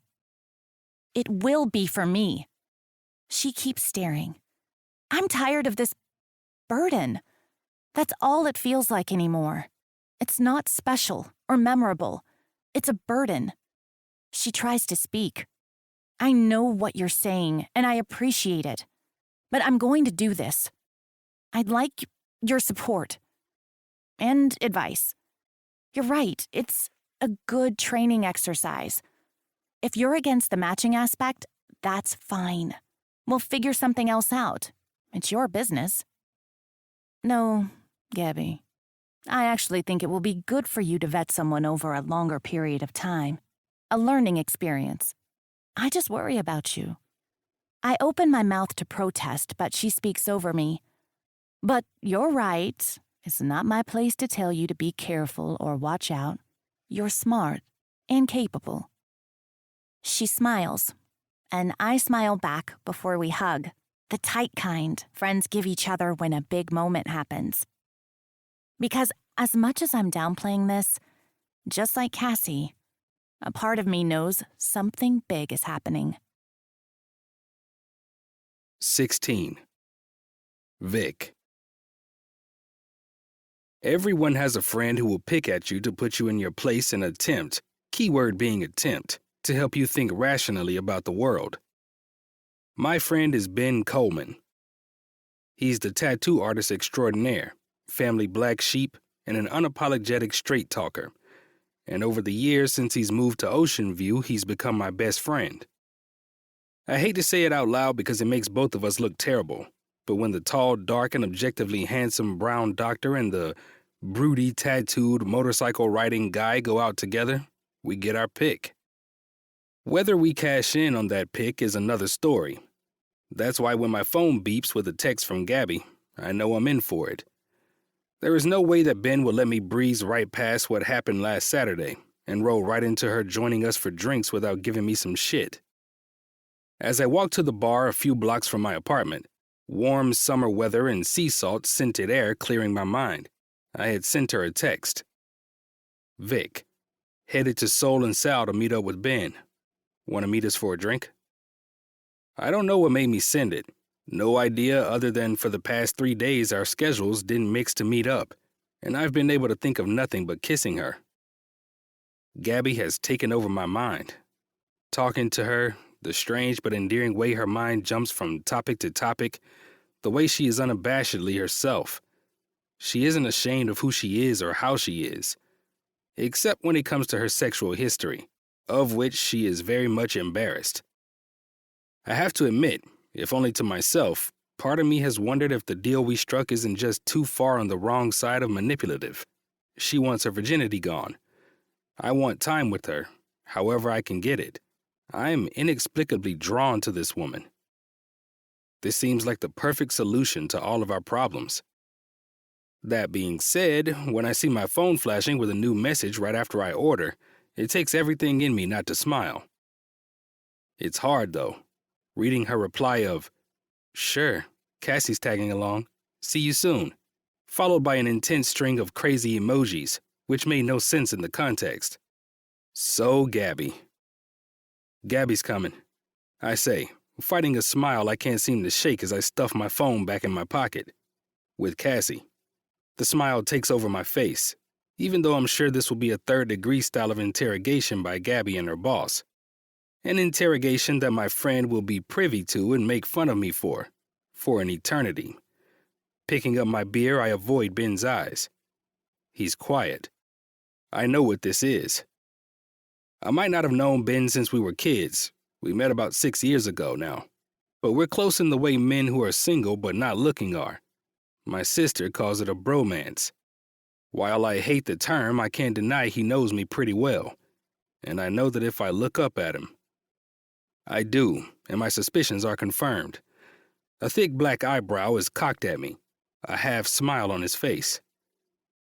Speaker 2: It will be for me. She keeps staring. I'm tired of this burden. That's all it feels like anymore. It's not special or memorable. It's a burden. She tries to speak. I know what you're saying, and I appreciate it. But I'm going to do this. I'd like your support. And advice. You're right, it's a good training exercise. If you're against the matching aspect, that's fine. We'll figure something else out. It's your business. No, Gabby. I actually think it will be good for you to vet someone over a longer period of time. A learning experience. I just worry about you. I open my mouth to protest, but she speaks over me. But you're right. It's not my place to tell you to be careful or watch out. You're smart and capable. She smiles, and I smile back before we hug. The tight kind friends give each other when a big moment happens. Because as much as I'm downplaying this, just like Cassie, a part of me knows something big is happening.
Speaker 1: 16. Vic. Everyone has a friend who will pick at you to put you in your place and attempt, keyword being attempt, to help you think rationally about the world. My friend is Ben Coleman. He's the tattoo artist extraordinaire, family black sheep, and an unapologetic straight talker. And over the years since he's moved to Ocean View, he's become my best friend. I hate to say it out loud because it makes both of us look terrible, but when the tall, dark, and objectively handsome brown doctor and the broody, tattooed, motorcycle-riding guy go out together, we get our pick. Whether we cash in on that pick is another story. That's why when my phone beeps with a text from Gabby, I know I'm in for it. There is no way that Ben will let me breeze right past what happened last Saturday and roll right into her joining us for drinks without giving me some shit. As I walk to the bar a few blocks from my apartment, warm summer weather and sea salt scented air clearing my mind, I had sent her a text. Vic, headed to Soul and Sal to meet up with Ben. Want to meet us for a drink? I don't know what made me send it. No idea other than for the past 3 days our schedules didn't mix to meet up, and I've been able to think of nothing but kissing her. Gabby has taken over my mind. Talking to her, the strange but endearing way her mind jumps from topic to topic, the way she is unabashedly herself. She isn't ashamed of who she is or how she is, except when it comes to her sexual history, of which she is very much embarrassed. I have to admit, if only to myself, part of me has wondered if the deal we struck isn't just too far on the wrong side of manipulative. She wants her virginity gone. I want time with her, however I can get it. I am inexplicably drawn to this woman. This seems like the perfect solution to all of our problems. That being said, when I see my phone flashing with a new message right after I order, it takes everything in me not to smile. It's hard, though, reading her reply of, "Sure, Cassie's tagging along. See you soon," followed by an intense string of crazy emojis, which made no sense in the context. So Gabby. Gabby's coming, I say, fighting a smile I can't seem to shake as I stuff my phone back in my pocket. With Cassie. The smile takes over my face, even though I'm sure this will be a third-degree style of interrogation by Gabby and her boss. An interrogation that my friend will be privy to and make fun of me for an eternity. Picking up my beer, I avoid Ben's eyes. He's quiet. I know what this is. I might not have known Ben since we were kids. We met about 6 years ago now. But we're close in the way men who are single but not looking are. My sister calls it a bromance. While I hate the term, I can't deny he knows me pretty well. and I know that if I look up at him, I do, and my suspicions are confirmed. A thick black eyebrow is cocked at me, a half smile on his face.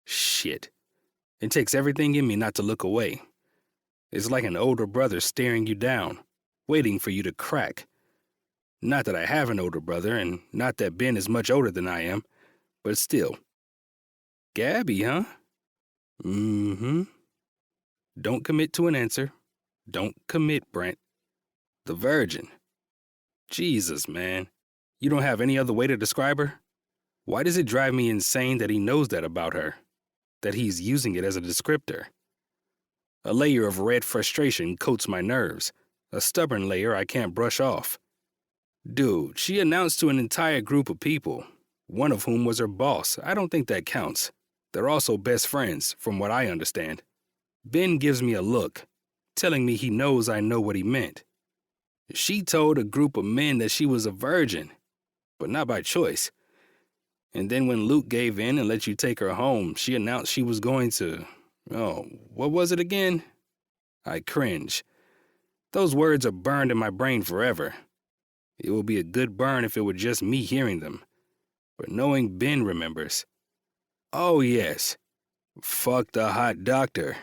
Speaker 1: Shit. It takes everything in me not to look away. It's like an older brother staring you down, waiting for you to crack. Not that I have an older brother, and not that Ben is much older than I am, but still. Gabby, huh? Mm-hmm. Don't commit to an answer. Don't commit, Brent. The virgin. Jesus, man. You don't have any other way to describe her? Why does it drive me insane that he knows that about her? That he's using it as a descriptor? A layer of red frustration coats my nerves, a stubborn layer I can't brush off. Dude, she announced to an entire group of people, one of whom was her boss. I don't think that counts. They're also best friends, from what I understand. Ben gives me a look, telling me he knows I know what he meant. She told a group of men that she was a virgin, but not by choice. And then when Luke gave in and let you take her home, she announced she was going to... Oh, what was it again? I cringe. Those words are burned in my brain forever. It will be a good burn if it were just me hearing them. But knowing Ben remembers. Oh, yes. Fuck the hot doctor.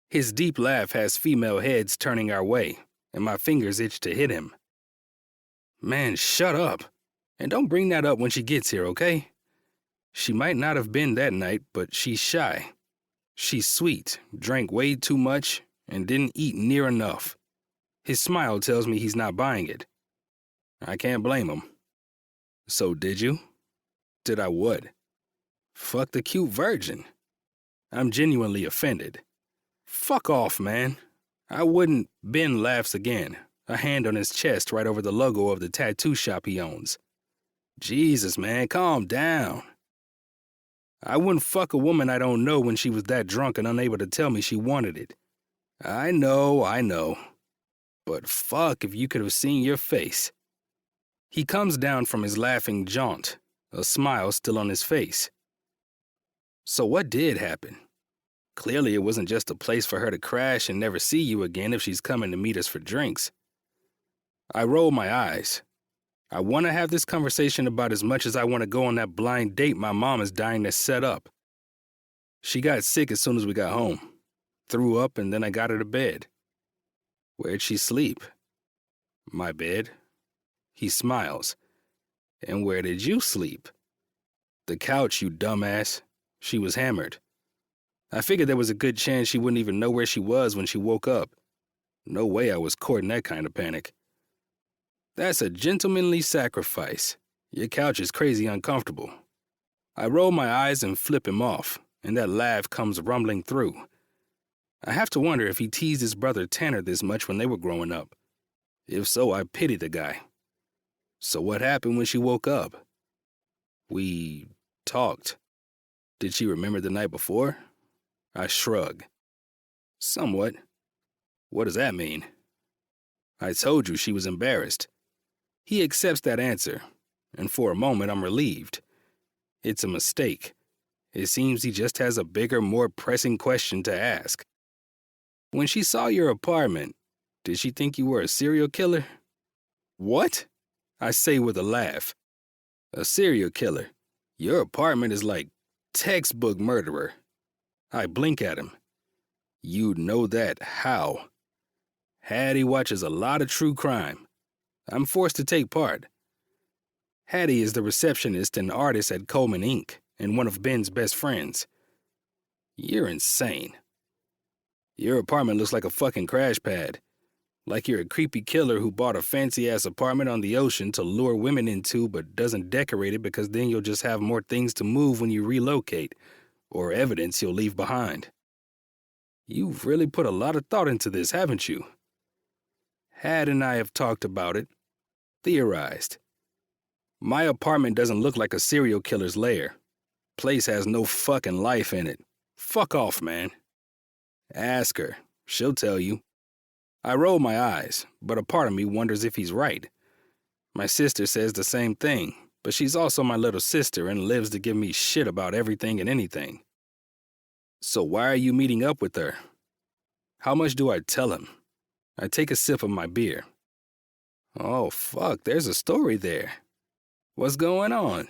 Speaker 1: His deep laugh has female heads turning our way, and my fingers itch to hit him. Man, shut up. And don't bring that up when she gets here, okay? She might not have been that night, but she's shy. She's sweet, drank way too much, and didn't eat near enough. His smile tells me he's not buying it. I can't blame him. So did you? Did I what? Fuck the cute virgin. I'm genuinely offended. Fuck off, man. I wouldn't. Ben laughs again, a hand on his chest right over the logo of the tattoo shop he owns. Jesus, man, calm down. I wouldn't fuck a woman I don't know when she was that drunk and unable to tell me she wanted it. I know. But fuck if you could have seen your face. He comes down from his laughing jaunt, a smile still on his face. So what did happen? Clearly it wasn't just a place for her to crash and never see you again if she's coming to meet us for drinks. I roll my eyes. I want to have this conversation about as much as I want to go on that blind date my mom is dying to set up. She got sick as soon as we got home. Threw up and then I got her to bed. Where'd she sleep? My bed. He smiles. And where did you sleep? The couch, you dumbass. She was hammered. I figured there was a good chance she wouldn't even know where she was when she woke up. No way I was courting that kind of panic. That's a gentlemanly sacrifice. Your couch is crazy uncomfortable. I roll my eyes and flip him off, and that laugh comes rumbling through. I have to wonder if he teased his brother Tanner this much when they were growing up. If so, I pity the guy. So what happened when she woke up? We talked. Did she remember the night before? I shrug. Somewhat. What does that mean? I told you she was embarrassed. He accepts that answer, and for a moment I'm relieved. It's a mistake. It seems he just has a bigger, more pressing question to ask. When she saw your apartment, did she think you were a serial killer? What? I say with a laugh. A serial killer. Your apartment is like textbook murderer. I blink at him. You'd know that. How? Hattie watches a lot of true crime. I'm forced to take part. Hattie is the receptionist and artist at Coleman Inc. and one of Ben's best friends. You're insane. Your apartment looks like a fucking crash pad. Like you're a creepy killer who bought a fancy-ass apartment on the ocean to lure women into but doesn't decorate it because then you'll just have more things to move when you relocate, or evidence you'll leave behind. You've really put a lot of thought into this, haven't you? Had and I have talked about it. Theorized. My apartment doesn't look like a serial killer's lair. Place has no fucking life in it. Fuck off, man. Ask her. She'll tell you. I roll my eyes, but a part of me wonders if he's right. My sister says the same thing, but she's also my little sister and lives to give me shit about everything and anything. So why are you meeting up with her? How much do I tell him? I take a sip of my beer. Oh, fuck, there's a story there. What's going on?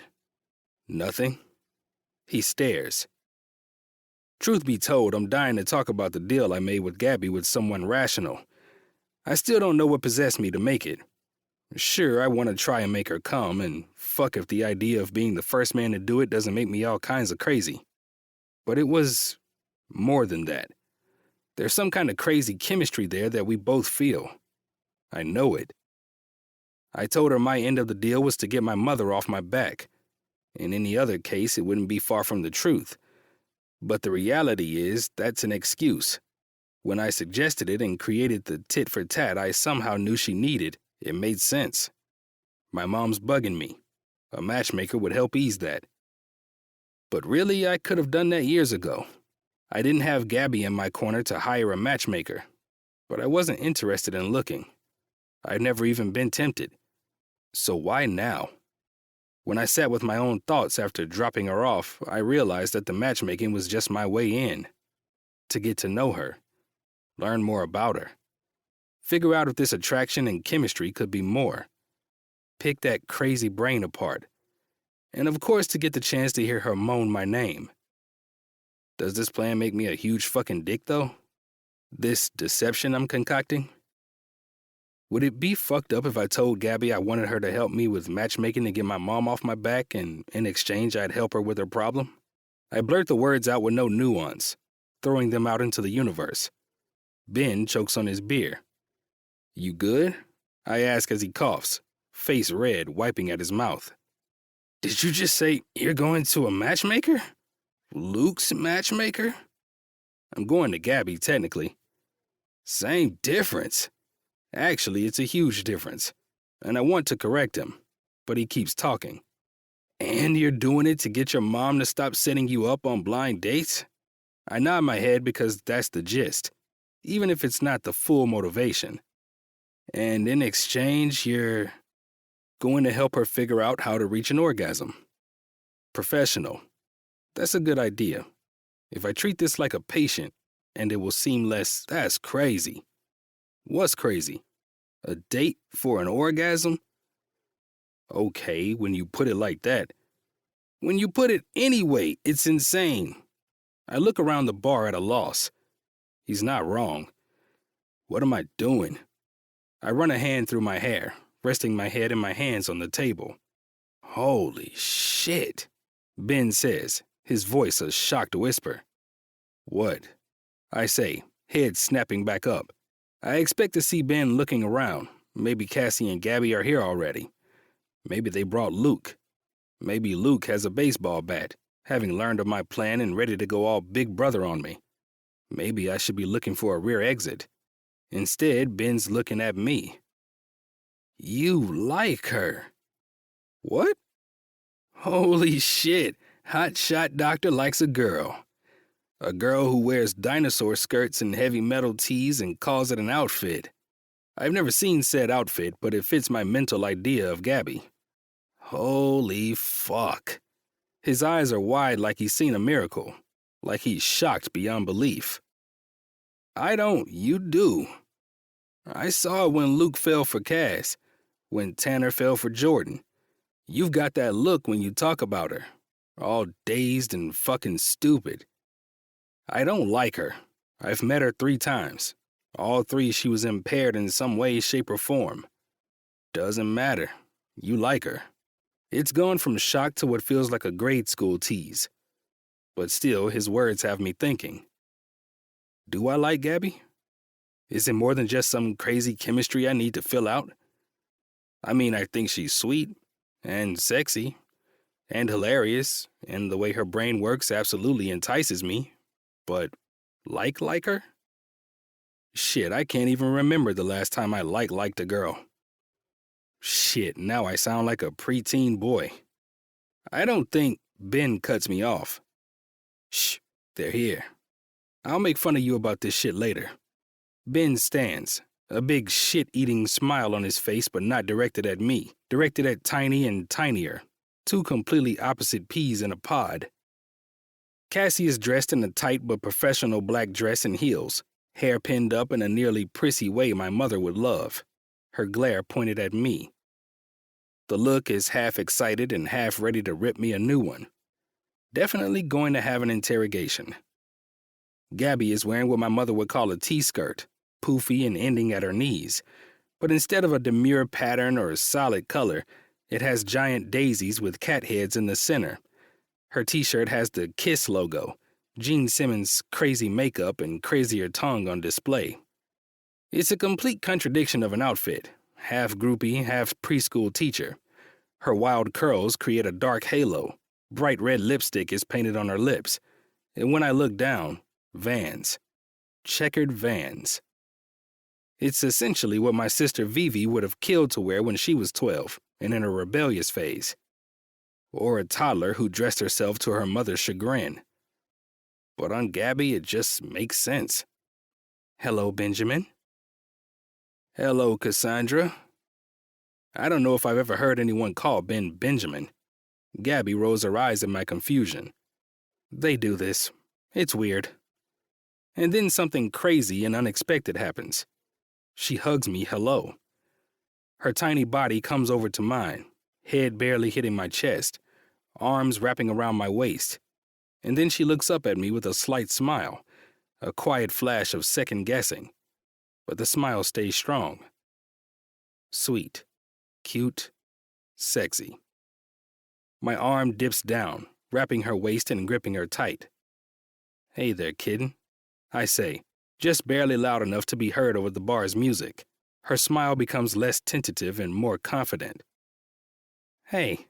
Speaker 1: Nothing. He stares. Truth be told, I'm dying to talk about the deal I made with Gabby with someone rational. I still don't know what possessed me to make it. Sure, I want to try and make her come, and fuck if the idea of being the first man to do it doesn't make me all kinds of crazy. But it was more than that. There's some kind of crazy chemistry there that we both feel. I know it. I told her my end of the deal was to get my mother off my back. In any other case, it wouldn't be far from the truth. But the reality is, that's an excuse. When I suggested it and created the tit-for-tat I somehow knew she needed, it made sense. My mom's bugging me. A matchmaker would help ease that. But really, I could have done that years ago. I didn't have Gabby in my corner to hire a matchmaker, but I wasn't interested in looking. I'd never even been tempted. So why now? When I sat with my own thoughts after dropping her off, I realized that the matchmaking was just my way in. To get to know her. Learn more about her. Figure out if this attraction and chemistry could be more. Pick that crazy brain apart. And of course to get the chance to hear her moan my name. Does this plan make me a huge fucking dick though? This deception I'm concocting? Would it be fucked up if I told Gabby I wanted her to help me with matchmaking to get my mom off my back and in exchange I'd help her with her problem? I blurt the words out with no nuance, throwing them out into the universe. Ben chokes on his beer. You good? I ask as he coughs, face red, wiping at his mouth. Did you just say you're going to a matchmaker? Luke's matchmaker? I'm going to Gabby, technically. Same difference. Actually, it's a huge difference, and I want to correct him, but he keeps talking. And you're doing it to get your mom to stop setting you up on blind dates? I nod my head because that's the gist, even if it's not the full motivation. And in exchange, you're going to help her figure out how to reach an orgasm. Professional. That's a good idea. If I treat this like a patient, and it will seem less, that's crazy. What's crazy? A date for an orgasm? Okay, when you put it like that. When you put it anyway, it's insane. I look around the bar at a loss. He's not wrong. What am I doing? I run a hand through my hair, resting my head and my hands on the table. Holy shit, Ben says, his voice a shocked whisper. What? I say, head snapping back up. I expect to see Ben looking around. Maybe Cassie and Gabby are here already. Maybe they brought Luke. Maybe Luke has a baseball bat, having learned of my plan and ready to go all big brother on me. Maybe I should be looking for a rear exit. Instead, Ben's looking at me. You like her. What? Holy shit, hotshot doctor likes a girl. A girl who wears dinosaur skirts and heavy metal tees and calls it an outfit. I've never seen said outfit, but it fits my mental idea of Gabby. Holy fuck. His eyes are wide like he's seen a miracle, like he's shocked beyond belief. I don't, you do. I saw it when Luke fell for Cass, when Tanner fell for Jordan. You've got that look when you talk about her, all dazed and fucking stupid. I don't like her. I've met her 3 times. All 3 she was impaired in some way, shape, or form. Doesn't matter. You like her. It's gone from shock to what feels like a grade school tease. But still, his words have me thinking. Do I like Gabby? Is it more than just some crazy chemistry I need to fill out? I mean, I think she's sweet, and sexy, and hilarious, and the way her brain works absolutely entices me. But like her? Shit, I can't even remember the last time I liked a girl. Shit, now I sound like a preteen boy. I don't think Ben cuts me off. Shh, they're here. I'll make fun of you about this shit later. Ben stands, a big shit-eating smile on his face but not directed at me, directed at Tiny and Tinier, 2 completely opposite peas in a pod. Cassie is dressed in a tight but professional black dress and heels, hair pinned up in a nearly prissy way my mother would love, her glare pointed at me. The look is half excited and half ready to rip me a new one. Definitely going to have an interrogation. Gabby is wearing what my mother would call a T-skirt, poofy and ending at her knees, but instead of a demure pattern or a solid color, it has giant daisies with cat heads in the center. Her T-shirt has the KISS logo, Gene Simmons' crazy makeup and crazier tongue on display. It's a complete contradiction of an outfit, half groupie, half preschool teacher. Her wild curls create a dark halo, bright red lipstick is painted on her lips, and when I look down, Vans. Checkered Vans. It's essentially what my sister Vivi would have killed to wear when she was 12 and in her rebellious phase. Or a toddler who dressed herself to her mother's chagrin. But on Gabby, it just makes sense. Hello, Benjamin. Hello, Cassandra. I don't know if I've ever heard anyone call Ben Benjamin. Gabby rolls her eyes at my confusion. They do this. It's weird. And then something crazy and unexpected happens. She hugs me hello. Her tiny body comes over to mine, head barely hitting my chest, arms wrapping around my waist. And then she looks up at me with a slight smile, a quiet flash of second guessing. But the smile stays strong. Sweet, cute, sexy. My arm dips down, wrapping her waist and gripping her tight. Hey there, kid, I say, just barely loud enough to be heard over the bar's music. Her smile becomes less tentative and more confident. Hey,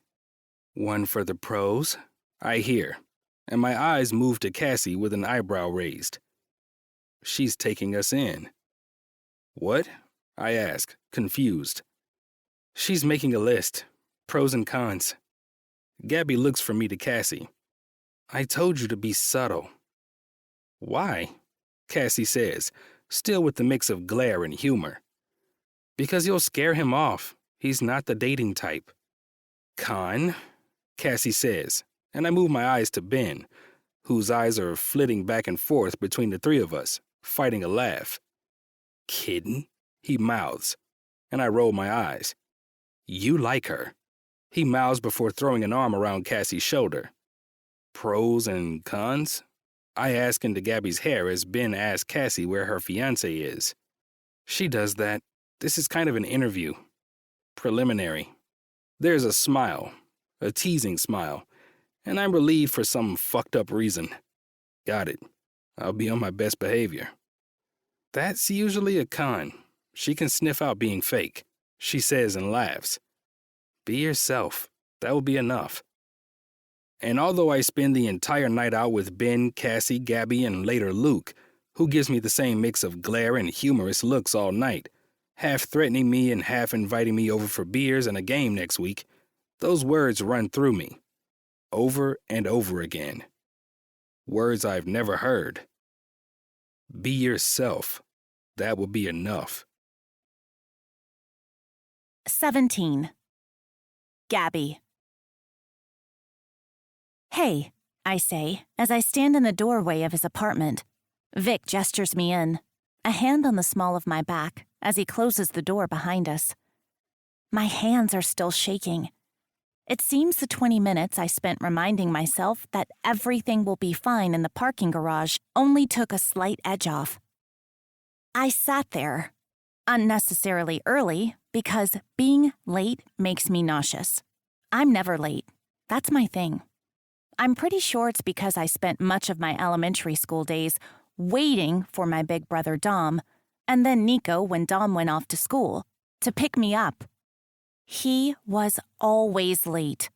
Speaker 1: one for the pros, I hear, and my eyes move to Cassie with an eyebrow raised. She's taking us in. What? I ask, confused. She's making a list, pros and cons. Gabby looks from me to Cassie. I told you to be subtle. Why? Cassie says, still with the mix of glare and humor. Because you'll scare him off. He's not the dating type. Con? Cassie says, and I move my eyes to Ben, whose eyes are flitting back and forth between the three of us, fighting a laugh. Kiddin'? He mouths, and I roll my eyes. You like her. He mouths before throwing an arm around Cassie's shoulder. Pros and cons? I ask into Gabby's hair as Ben asks Cassie where her fiancé is. She does that. This is kind of an interview. Preliminary. There's a smile, a teasing smile, and I'm relieved for some fucked up reason. Got it. I'll be on my best behavior. That's usually a con. She can sniff out being fake, she says and laughs. Be yourself. That will be enough. And although I spend the entire night out with Ben, Cassie, Gabby, and later Luke, who gives me the same mix of glare and humorous looks all night, half threatening me and half inviting me over for beers and a game next week, those words run through me, over and over again. Words I've never heard. Be yourself. That will be enough.
Speaker 2: 17. Gabby. Hey, I say, as I stand in the doorway of his apartment. Vic gestures me in, a hand on the small of my back, as he closes the door behind us. My hands are still shaking. It seems the 20 minutes I spent reminding myself that everything will be fine in the parking garage only took a slight edge off. I sat there, unnecessarily early, because being late makes me nauseous. I'm never late. That's my thing. I'm pretty sure it's because I spent much of my elementary school days waiting for my big brother Dom, and then Nico when Dom went off to school, to pick me up. He was always late.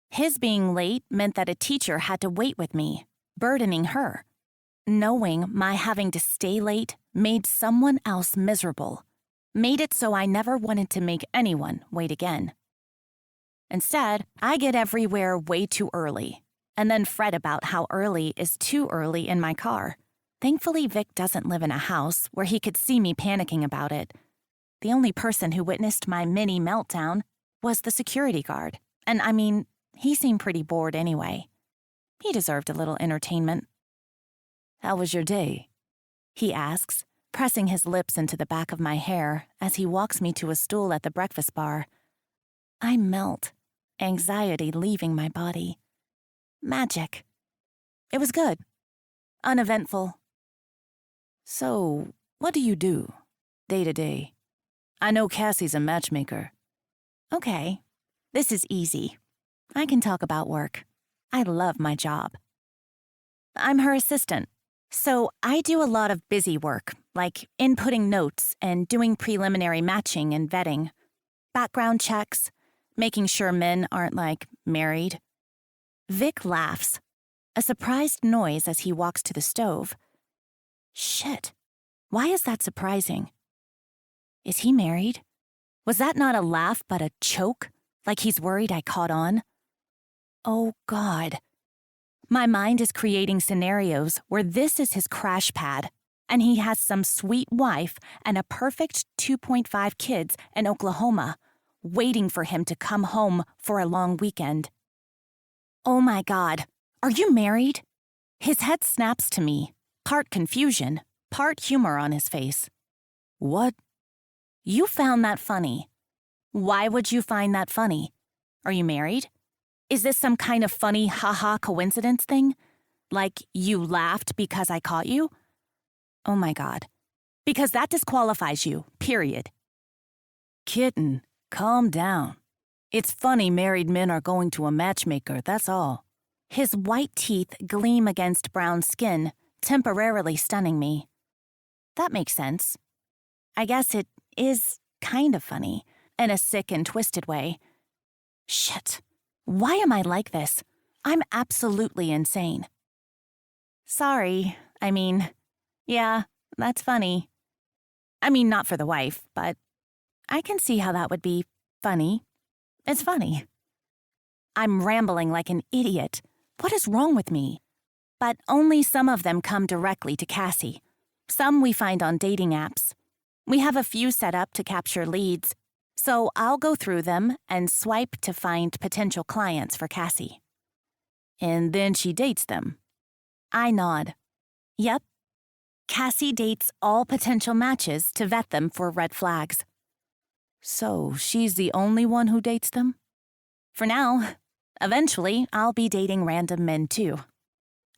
Speaker 2: His being late meant that a teacher had to wait with me, burdening her. Knowing my having to stay late made someone else miserable, made it so I never wanted to make anyone wait again. Instead, I get everywhere way too early, and then fret about how early is too early in my car. Thankfully, Vic doesn't live in a house where he could see me panicking about it. The only person who witnessed my mini meltdown was the security guard, and I mean, he seemed pretty bored anyway. He deserved a little entertainment.
Speaker 3: How was your day?
Speaker 2: he asks, pressing his lips into the back of my hair as he walks me to a stool at the breakfast bar. I melt, anxiety leaving my body. Magic. It was good. Uneventful.
Speaker 3: So, what do you do, day to day? I know Cassie's a matchmaker.
Speaker 2: Okay, this is easy. I can talk about work. I love my job. I'm her assistant, so I do a lot of busy work, like inputting notes and doing preliminary matching and vetting, background checks, making sure men aren't, married. Vic laughs, a surprised noise as he walks to the stove. Shit, why is that surprising? Is he married? Was that not a laugh but a choke, like he's worried I caught on? Oh, God. My mind is creating scenarios where this is his crash pad, and he has some sweet wife and a perfect 2.5 kids in Oklahoma, waiting for him to come home for a long weekend. Oh my God, are you married? His head snaps to me, part confusion, part humor on his face.
Speaker 3: What?
Speaker 2: You found that funny. Why would you find that funny? Are you married? Is this some kind of funny ha-ha coincidence thing? Like you laughed because I caught you? Oh my God. Because that disqualifies you, period.
Speaker 3: Kitten, calm down. It's funny married men are going to a matchmaker, that's all.
Speaker 2: His white teeth gleam against brown skin, temporarily stunning me. That makes sense. I guess it is kind of funny, in a sick and twisted way. Shit. Why am I like this? I'm absolutely insane. Sorry, yeah, that's funny. Not for the wife, but I can see how that would be funny. It's funny. I'm rambling like an idiot. What is wrong with me? But only some of them come directly to Cassie. Some we find on dating apps. We have a few set up to capture leads, so I'll go through them and swipe to find potential clients for Cassie.
Speaker 3: And then she dates them.
Speaker 2: I nod. Yep. Cassie dates all potential matches to vet them for red flags.
Speaker 3: So she's the only one who dates them?
Speaker 2: For now. Eventually, I'll be dating random men too.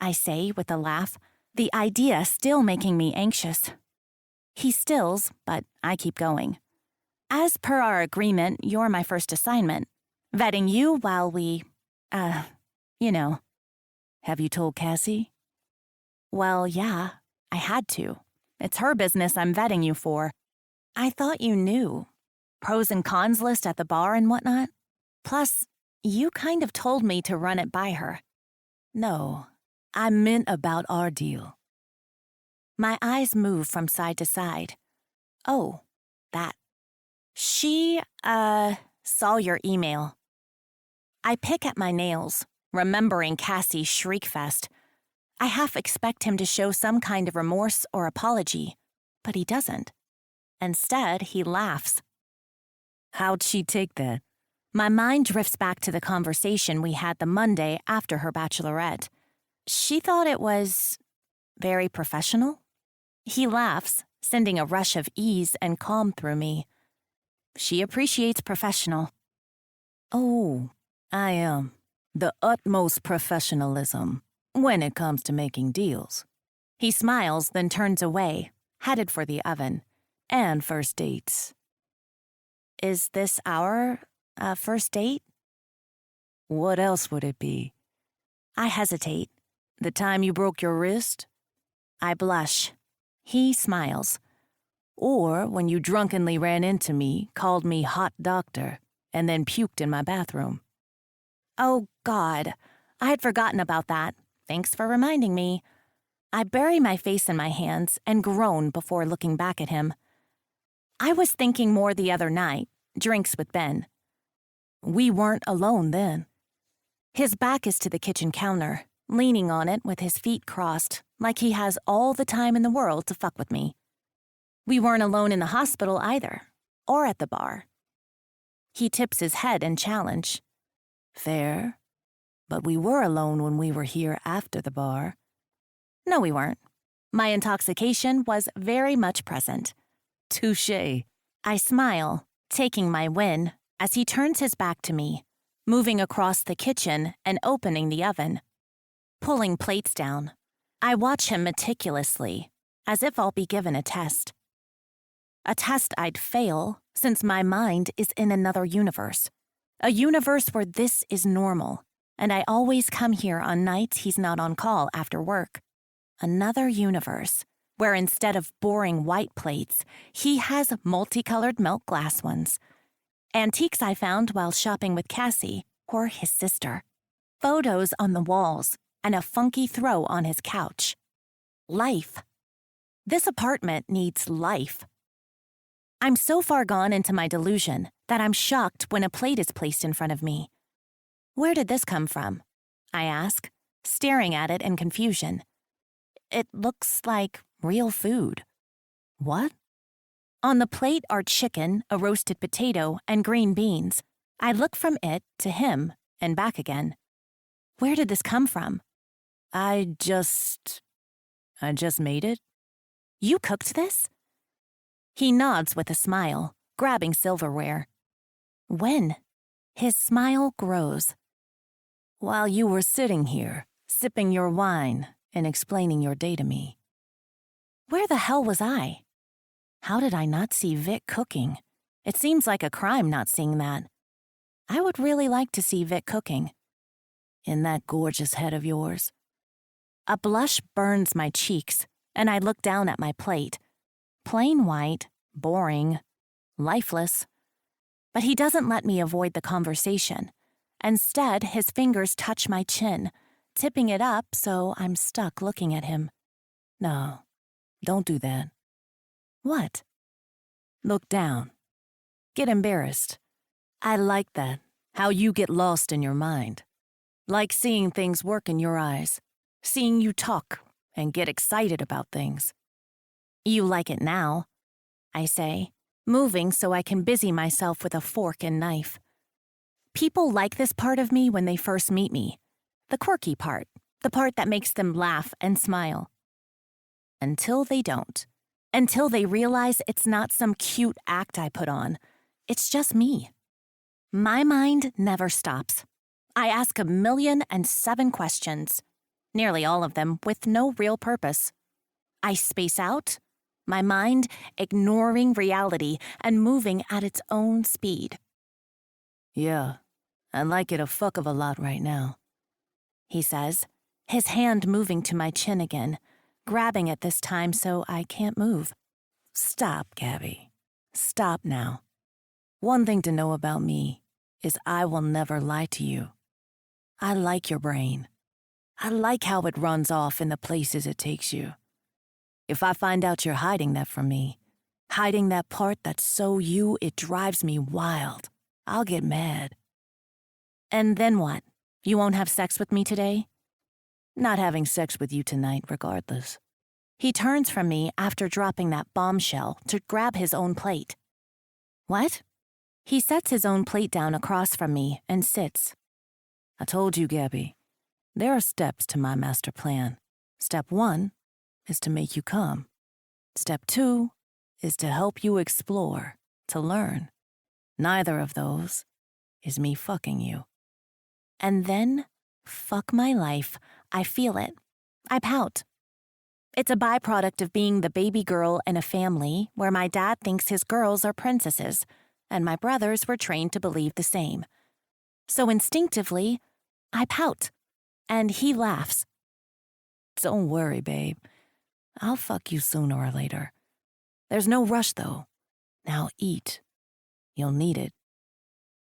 Speaker 2: I say with a laugh, the idea still making me anxious. He stills, but I keep going. As per our agreement, you're my first assignment. Vetting you while we, you know.
Speaker 3: Have you told Cassie?
Speaker 2: Well, yeah, I had to. It's her business I'm vetting you for. I thought you knew. Pros and cons list at the bar and whatnot. Plus, you kind of told me to run it by her.
Speaker 3: No, I meant about our deal.
Speaker 2: My eyes move from side to side. Oh, that. She, saw your email. I pick at my nails, remembering Cassie's shriek fest. I half expect him to show some kind of remorse or apology, but he doesn't. Instead, he laughs.
Speaker 3: How'd she take that?
Speaker 2: My mind drifts back to the conversation we had the Monday after her bachelorette. She thought it was very professional. He laughs, sending a rush of ease and calm through me. She appreciates professional.
Speaker 3: Oh, I am. The utmost professionalism when it comes to making deals.
Speaker 2: He smiles, then turns away, headed for the oven.
Speaker 3: And first dates.
Speaker 2: Is this our first date?
Speaker 3: What else would it be?
Speaker 2: I hesitate.
Speaker 3: The time you broke your wrist?
Speaker 2: I blush. He smiles.
Speaker 3: Or when you drunkenly ran into me, called me hot doctor, and then puked in my bathroom.
Speaker 2: Oh, God. I had forgotten about that. Thanks for reminding me. I bury my face in my hands and groan before looking back at him. I was thinking more the other night, drinks with Ben.
Speaker 3: We weren't alone then.
Speaker 2: His back is to the kitchen counter, leaning on it with his feet crossed, like he has all the time in the world to fuck with me. We weren't alone in the hospital either, or at the bar. He tips his head in challenge.
Speaker 3: Fair. But we were alone when we were here after the bar.
Speaker 2: No, we weren't. My intoxication was very much present.
Speaker 3: Touché.
Speaker 2: I smile, taking my win, as he turns his back to me, moving across the kitchen and opening the oven. Pulling plates down, I watch him meticulously, as if I'll be given a test. A test I'd fail, since my mind is in another universe. A universe where this is normal, and I always come here on nights he's not on call after work. Another universe, where instead of boring white plates, he has multicolored milk glass ones. Antiques I found while shopping with Cassie, or his sister. Photos on the walls, and a funky throw on his couch. Life. This apartment needs life. I'm so far gone into my delusion that I'm shocked when a plate is placed in front of me. Where did this come from? I ask, staring at it in confusion. It looks like real food.
Speaker 3: What?
Speaker 2: On the plate are chicken, a roasted potato, and green beans. I look from it to him and back again. Where did this come from?
Speaker 3: I just made it.
Speaker 2: You cooked this? He nods with a smile, grabbing silverware. When? His smile grows.
Speaker 3: While you were sitting here, sipping your wine and explaining your day to me.
Speaker 2: Where the hell was I? How did I not see Vic cooking? It seems like a crime not seeing that. I would really like to see Vic cooking.
Speaker 3: In that gorgeous head of yours.
Speaker 2: A blush burns my cheeks, and I look down at my plate. Plain white, boring, lifeless. But he doesn't let me avoid the conversation. Instead, his fingers touch my chin, tipping it up so I'm stuck looking at him.
Speaker 3: No, don't do that.
Speaker 2: What?
Speaker 3: Look down. Get embarrassed. I like that, how you get lost in your mind. Like seeing things work in your eyes, seeing you talk and get excited about things.
Speaker 2: You like it now, I say, moving so I can busy myself with a fork and knife. People like this part of me when they first meet me. The quirky part, the part that makes them laugh and smile. Until they don't. Until they realize it's not some cute act I put on. It's just me. My mind never stops. I ask 1,000,007 questions, nearly all of them with no real purpose. I space out, my mind ignoring reality and moving at its own speed.
Speaker 3: Yeah, I like it a fuck of a lot right now,
Speaker 2: he says, his hand moving to my chin again, grabbing it this time so I can't move.
Speaker 3: Stop, Gabby. Stop now. One thing to know about me is I will never lie to you. I like your brain. I like how it runs off in the places it takes you. If I find out you're hiding that from me, hiding that part that's so you it drives me wild, I'll get mad.
Speaker 2: And then what? You won't have sex with me today?
Speaker 3: Not having sex with you tonight regardless.
Speaker 2: He turns from me after dropping that bombshell to grab his own plate. What? He sets his own plate down across from me and sits.
Speaker 3: I told you, Gabby, there are steps to my master plan. Step 1 is to make you come. Step 2 is to help you explore, to learn. Neither of those is me fucking you.
Speaker 2: And then, fuck my life, I feel it. I pout. It's a byproduct of being the baby girl in a family where my dad thinks his girls are princesses, and my brothers were trained to believe the same. So instinctively, I pout, and he laughs.
Speaker 3: Don't worry, babe. I'll fuck you sooner or later. There's no rush, though. Now eat. You'll need it.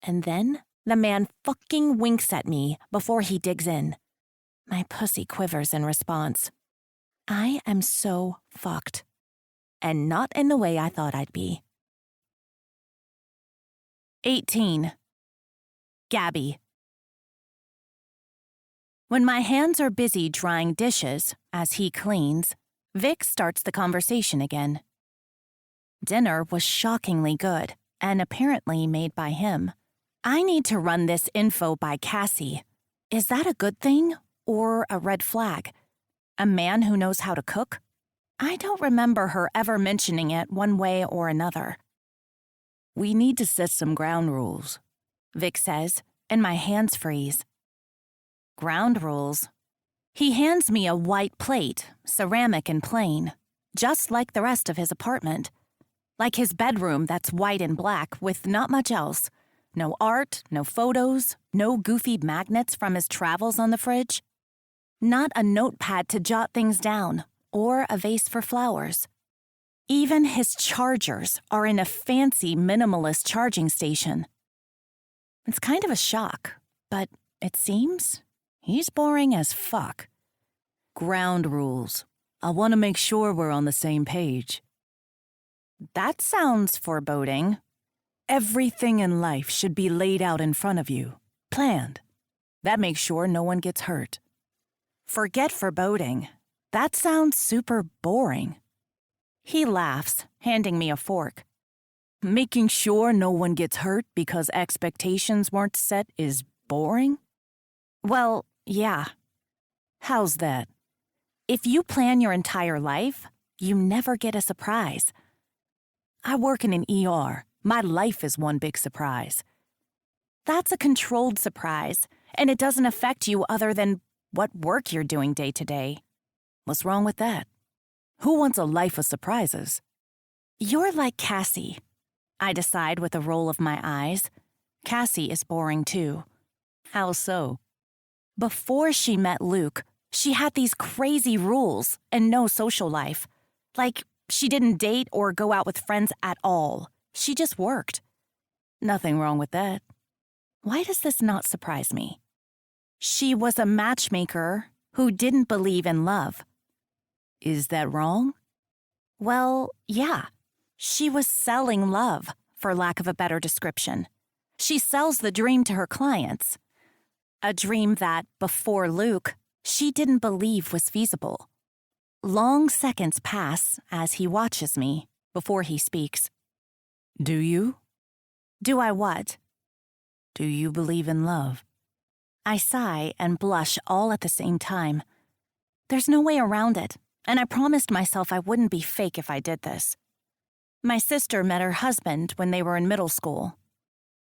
Speaker 2: And then the man fucking winks at me before he digs in. My pussy quivers in response. I am so fucked. And not in the way I thought I'd be. 18. Gabby. When my hands are busy drying dishes, as he cleans, Vic starts the conversation again. Dinner was shockingly good, and apparently made by him. I need to run this info by Cassie. Is that a good thing, or a red flag? A man who knows how to cook? I don't remember her ever mentioning it one way or another.
Speaker 3: We need to set some ground rules,
Speaker 2: Vic says, and my hands freeze. Ground rules? He hands me a white plate, ceramic and plain, just like the rest of his apartment. Like his bedroom that's white and black with not much else. No art, no photos, no goofy magnets from his travels on the fridge. Not a notepad to jot things down, or a vase for flowers. Even his chargers are in a fancy minimalist charging station. It's kind of a shock, but it seems he's boring as fuck.
Speaker 3: ground rules. I want to make sure we're on the same page.
Speaker 2: That sounds foreboding.
Speaker 3: Everything in life should be laid out in front of you, planned. That makes sure no one gets hurt.
Speaker 2: Forget foreboding. That sounds super boring. He laughs, handing me a fork.
Speaker 3: Making sure no one gets hurt because expectations weren't set is boring?
Speaker 2: Well, yeah.
Speaker 3: How's that?
Speaker 2: If you plan your entire life, you never get a surprise.
Speaker 3: I work in an ER. My life is one big surprise.
Speaker 2: That's a controlled surprise, and it doesn't affect you other than what work you're doing day to day.
Speaker 3: What's wrong with that? Who wants a life of surprises?
Speaker 2: You're like Cassie, I decide with a roll of my eyes. Cassie is boring too.
Speaker 3: How so?
Speaker 2: Before she met Luke, she had these crazy rules and no social life. Like, she didn't date or go out with friends at all. She just worked.
Speaker 3: Nothing wrong with that.
Speaker 2: Why does this not surprise me? She was a matchmaker who didn't believe in love.
Speaker 3: Is that wrong?
Speaker 2: Well, yeah. She was selling love, for lack of a better description. She sells the dream to her clients. A dream that, before Luke, she didn't believe was feasible. Long seconds pass as he watches me before he speaks.
Speaker 3: Do you?
Speaker 2: Do I what?
Speaker 3: Do you believe in love?
Speaker 2: I sigh and blush all at the same time. There's no way around it, and I promised myself I wouldn't be fake if I did this. My sister met her husband when they were in middle school.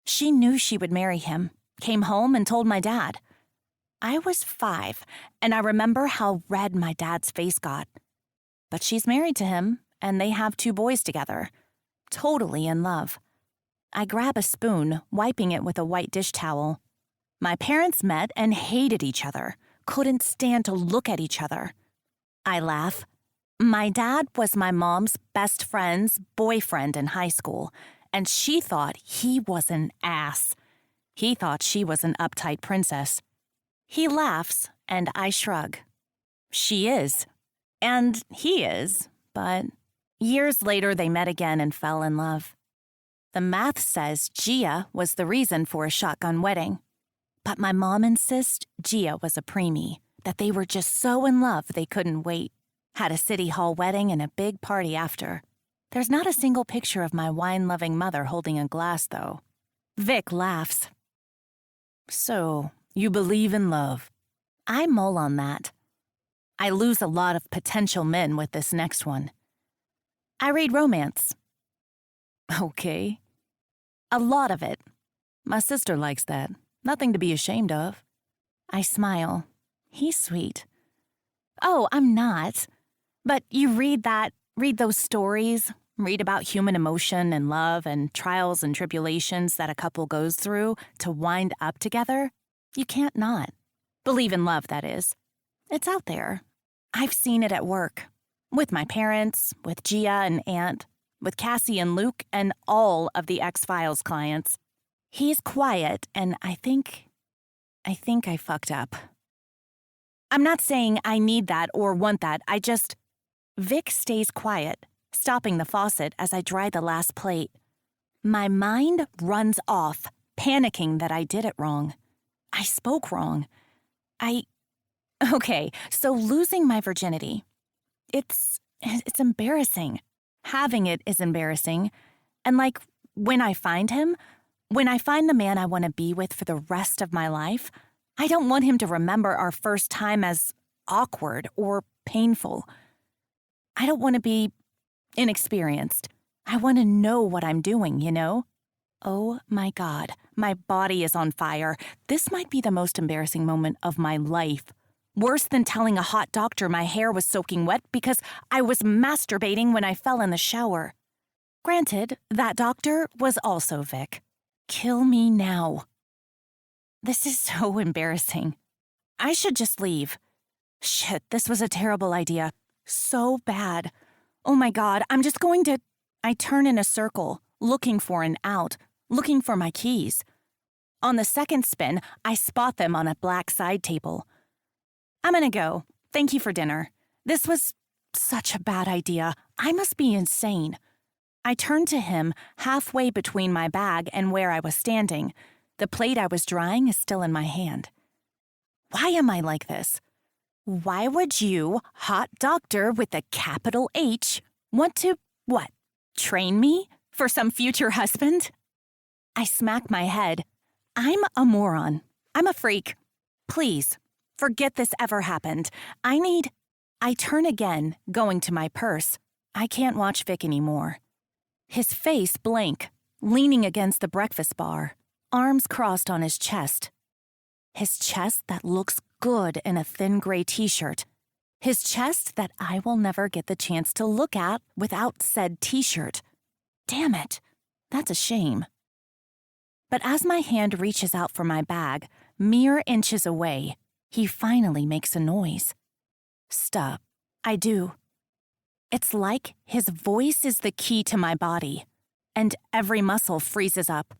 Speaker 2: She knew she would marry him, came home and told my dad. I was 5, and I remember how red my dad's face got. But she's married to him, and they have 2 boys together. Totally in love. I grab a spoon, wiping it with a white dish towel. My parents met and hated each other, couldn't stand to look at each other. I laugh. My dad was my mom's best friend's boyfriend in high school, and she thought he was an ass. He thought she was an uptight princess. He laughs, and I shrug. She is. And he is, but years later they met again and fell in love. The math says Gia was the reason for a shotgun wedding. But my mom insists Gia was a preemie, that they were just so in love they couldn't wait. Had a city hall wedding and a big party after. There's not a single picture of my wine-loving mother holding a glass, though. Vic laughs.
Speaker 3: So, you believe in love?
Speaker 2: I mull on that. I lose a lot of potential men with this next one. I read romance.
Speaker 3: Okay.
Speaker 2: A lot of it.
Speaker 3: My sister likes that. Nothing to be ashamed of.
Speaker 2: I smile. He's sweet. Oh, I'm not. But you read those stories, read about human emotion and love and trials and tribulations that a couple goes through to wind up together. You can't not. Believe in love, that is. It's out there. I've seen it at work. With my parents, with Gia and Aunt, with Cassie and Luke, and all of the X-Files clients. He's quiet, and I think I fucked up. I'm not saying I need that or want that, Vic stays quiet, stopping the faucet as I dry the last plate. My mind runs off, panicking that I did it wrong. I spoke wrong. Okay, so losing my virginity. It's embarrassing. Having it is embarrassing. And when I find him, when I find the man I want to be with for the rest of my life, I don't want him to remember our first time as awkward or painful. I don't want to be inexperienced. I want to know what I'm doing, you know? Oh my God, my body is on fire. This might be the most embarrassing moment of my life. Worse than telling a hot doctor my hair was soaking wet because I was masturbating when I fell in the shower. Granted, that doctor was also Vic. Kill me now. This is so embarrassing. I should just leave. Shit, this was a terrible idea. So bad. Oh my God, I'm just going to... I turn in a circle, looking for an out, looking for my keys. On the second spin, I spot them on a black side table. I'm gonna go. Thank you for dinner. This was such a bad idea. I must be insane. I turn to him halfway between my bag and where I was standing. The plate I was drying is still in my hand. Why am I like this? Why would you, hot doctor with a capital H, want to, what, train me for some future husband? I smack my head. I'm a moron. I'm a freak. Please, forget this ever happened. I turn again, going to my purse. I can't watch Vic anymore. His face blank, leaning against the breakfast bar, arms crossed on his chest. His chest that looks good in a thin gray t-shirt. His chest that I will never get the chance to look at without said t-shirt. Damn it, that's a shame. But as my hand reaches out for my bag, mere inches away, he finally makes a noise. Stop. I do. It's like his voice is the key to my body, and every muscle freezes up.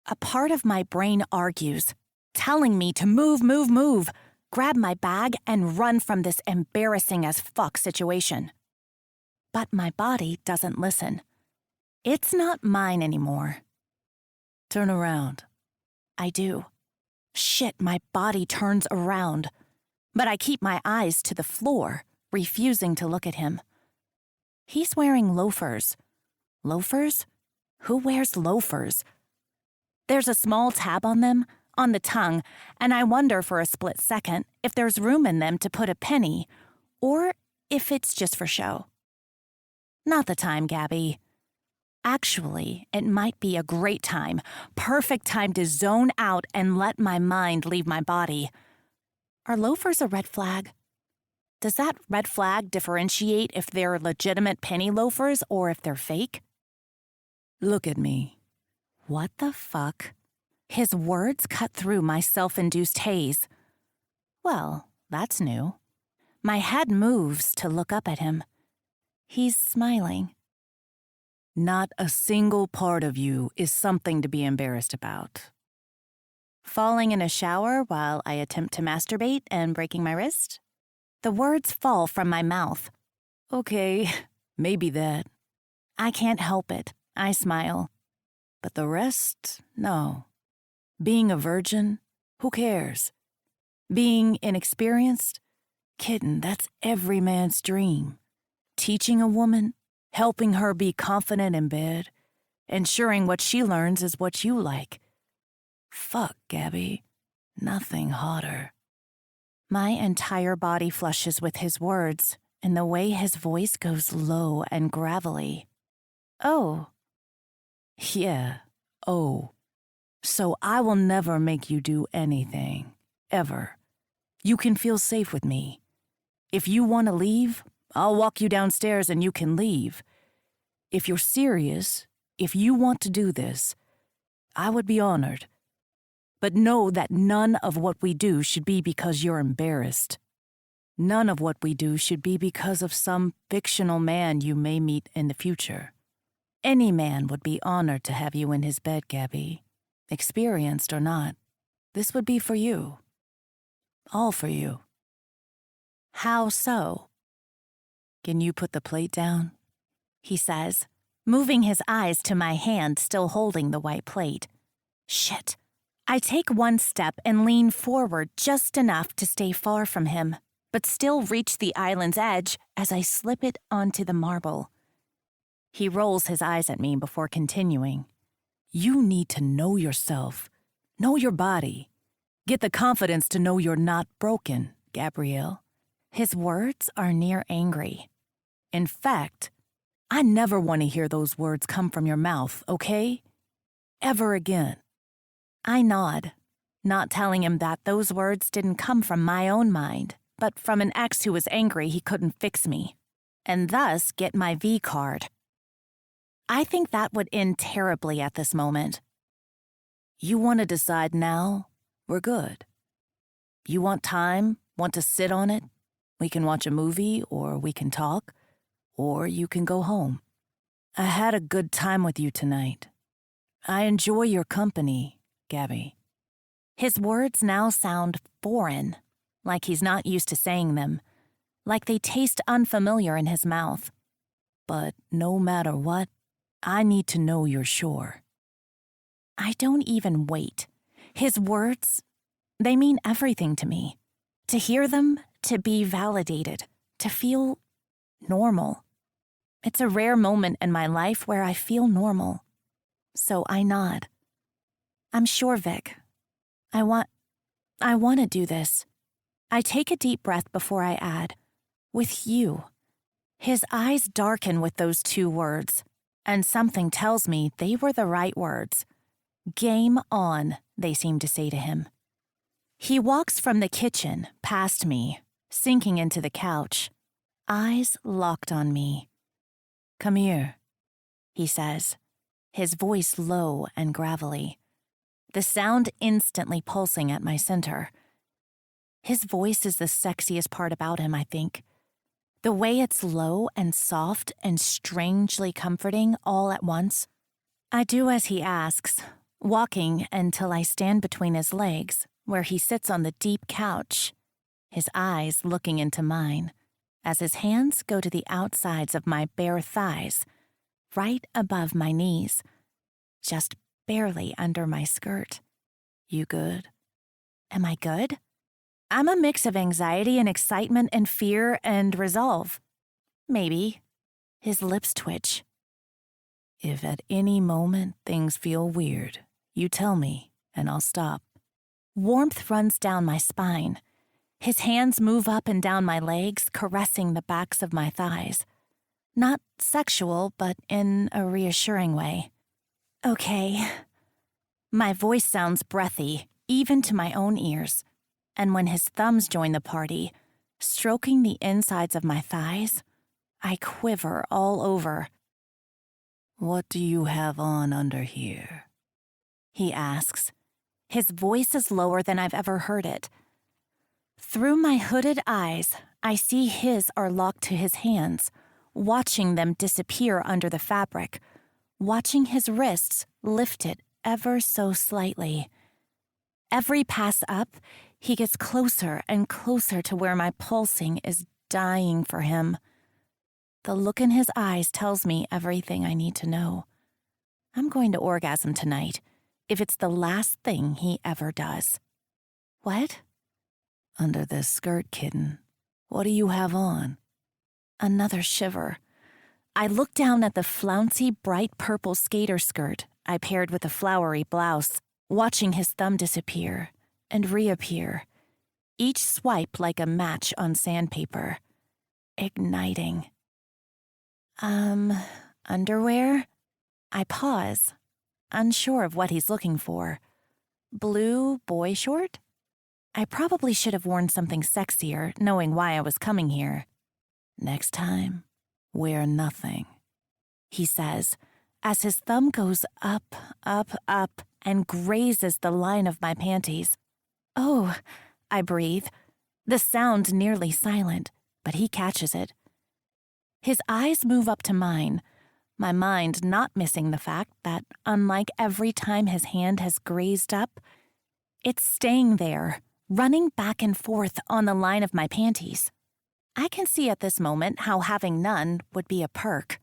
Speaker 2: A part of my brain argues, telling me to move, grab my bag and run from this embarrassing as fuck situation. But my body doesn't listen. It's not mine anymore. Turn around. I do. Shit, my body turns around. But I keep my eyes to the floor, refusing to look at him. He's wearing loafers. Loafers? Who wears loafers? There's a small tab on them, on the tongue, and I wonder for a split second if there's room in them to put a penny, or if it's just for show. Not the time, Gabby. Actually, it might be a great time, perfect time to zone out and let my mind leave my body. Are loafers a red flag? Does that red flag differentiate if they're legitimate penny loafers or if they're fake? Look at me. What the fuck? His words cut through my self-induced haze. Well, that's new. My head moves to look up at him. He's smiling. Not a single part of you is something to be embarrassed about. Falling in a shower while I attempt to masturbate and breaking my wrist? The words fall from my mouth. Okay, maybe that. I can't help it. I smile. But the rest, no. Being a virgin, who cares? Being inexperienced? Kitten, that's every man's dream. Teaching a woman, helping her be confident in bed, ensuring what she learns is what you like. Fuck, Gabby. Nothing hotter. My entire body flushes with his words and the way his voice goes low and gravelly. Oh. Yeah, oh. So I will never make you do anything, ever. You can feel safe with me. If you want to leave, I'll walk you downstairs and you can leave. If you're serious, if you want to do this, I would be honored. But know that none of what we do should be because you're embarrassed. None of what we do should be because of some fictional man you may meet in the future. Any man would be honored to have you in his bed, Gabby. Experienced or not, this would be for you. All for you. How so? Can you put the plate down? He says, moving his eyes to my hand still holding the white plate. Shit. I take one step and lean forward just enough to stay far from him, but still reach the island's edge as I slip it onto the marble. He rolls his eyes at me before continuing. You need to know yourself, know your body. Get the confidence to know you're not broken, Gabrielle. His words are near angry.
Speaker 3: In fact, I never want to hear those words come from your mouth, okay? Ever again.
Speaker 2: I nod, not telling him that those words didn't come from my own mind, but from an ex who was angry he couldn't fix me, and thus get my V card. I think that would end terribly at this moment.
Speaker 3: You want to decide now? We're good. You want time? Want to sit on it? We can watch a movie, or we can talk, or you can go home. I had a good time with you tonight. I enjoy your company, Gabby.
Speaker 2: His words now sound foreign, like he's not used to saying them, like they taste unfamiliar in his mouth.
Speaker 3: But no matter what, I need to know you're sure.
Speaker 2: I don't even wait. His words, they mean everything to me. To hear them, to be validated, to feel normal. It's a rare moment in my life where I feel normal. So I nod. I'm sure, Vic. I want to do this. I take a deep breath before I add, with you. His eyes darken with those two words, and something tells me they were the right words. Game on, they seem to say to him. He walks from the kitchen, past me, sinking into the couch, eyes locked on me.
Speaker 3: Come here,
Speaker 2: he says, his voice low and gravelly, the sound instantly pulsing at my center. His voice is the sexiest part about him, I think. The way it's low and soft and strangely comforting all at once. I do as he asks, walking until I stand between his legs, where he sits on the deep couch, his eyes looking into mine, as his hands go to the outsides of my bare thighs, right above my knees, just barely under my skirt.
Speaker 3: you good?
Speaker 2: Am I good? I'm a mix of anxiety and excitement and fear and resolve. Maybe. His lips twitch.
Speaker 3: If at any moment things feel weird, you tell me and I'll stop.
Speaker 2: Warmth runs down my spine. His hands move up and down my legs, caressing the backs of my thighs. Not sexual, but in a reassuring way. Okay. My voice sounds breathy, even to my own ears. And when his thumbs join the party, stroking the insides of my thighs, I quiver all over.
Speaker 3: What do you have on under here?
Speaker 2: He asks. His voice is lower than I've ever heard it. Through my hooded eyes, I see his are locked to his hands, watching them disappear under the fabric, watching his wrists lifted ever so slightly. Every pass up, he gets closer and closer to where my pulsing is dying for him. The look in his eyes tells me everything I need to know. I'm going to orgasm tonight, if it's the last thing he ever does. What?
Speaker 3: Under this skirt, kitten. What do you have on?
Speaker 2: Another shiver. I look down at the flouncy, bright purple skater skirt I paired with a flowery blouse, watching his thumb disappear and reappear, each swipe like a match on sandpaper, igniting. Underwear? I pause, unsure of what he's looking for. Blue boy short? I probably should have worn something sexier, knowing why I was coming here.
Speaker 3: Next time, wear nothing,
Speaker 2: he says, as his thumb goes up, up, up, and grazes the line of my panties. Oh, I breathe. The sound nearly silent, but he catches it. His eyes move up to mine, my mind not missing the fact that, unlike every time his hand has grazed up, it's staying there, running back and forth on the line of my panties. I can see at this moment how having none would be a perk.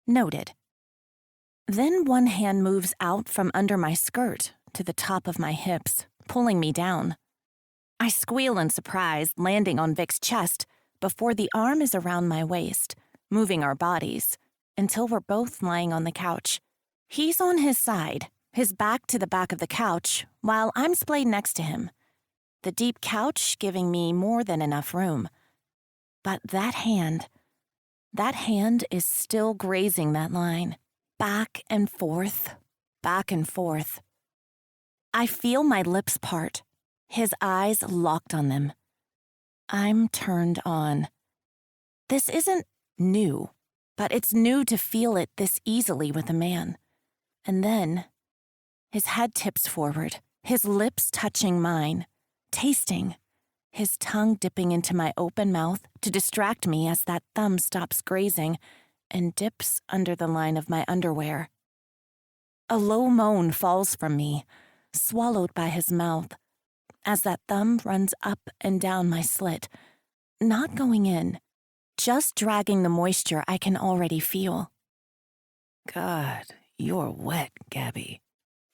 Speaker 2: Noted. Then one hand moves out from under my skirt to the top of my hips, pulling me down. I squeal in surprise, landing on Vic's chest before the arm is around my waist, moving our bodies, until we're both lying on the couch. He's on his side, his back to the back of the couch, while I'm splayed next to him. The deep couch giving me more than enough room. But that hand,
Speaker 3: That hand is still grazing that line, back and forth, back and forth. I feel my lips part, his eyes locked on them. I'm turned on. This isn't new, but it's new to feel it this easily with a man. And then, his head tips forward, his lips touching mine, tasting, his tongue dipping into my open mouth to distract me as that thumb stops grazing and dips under the line of my underwear. A low moan falls from me, swallowed by his mouth, as that thumb runs up and down my slit, not going in, just dragging the moisture I can already feel.
Speaker 4: God, you're wet, Gabby.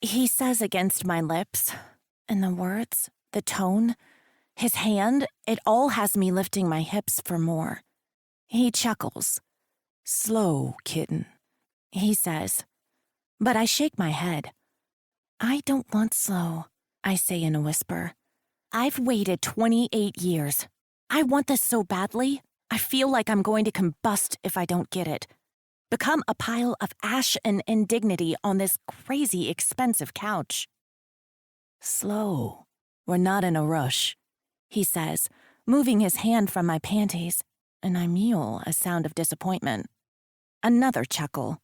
Speaker 3: He says against my lips, and the words, the tone, his hand, it all has me lifting my hips for more. He chuckles.
Speaker 4: Slow, kitten,
Speaker 3: he says, but I shake my head. I don't want slow, I say in a whisper. I've waited 28 years. I want this so badly, I feel like I'm going to combust if I don't get it. Become a pile of ash and indignity on this crazy expensive couch.
Speaker 4: Slow. We're not in a rush,
Speaker 3: he says, moving his hand from my panties, and I mewl a sound of disappointment. Another chuckle.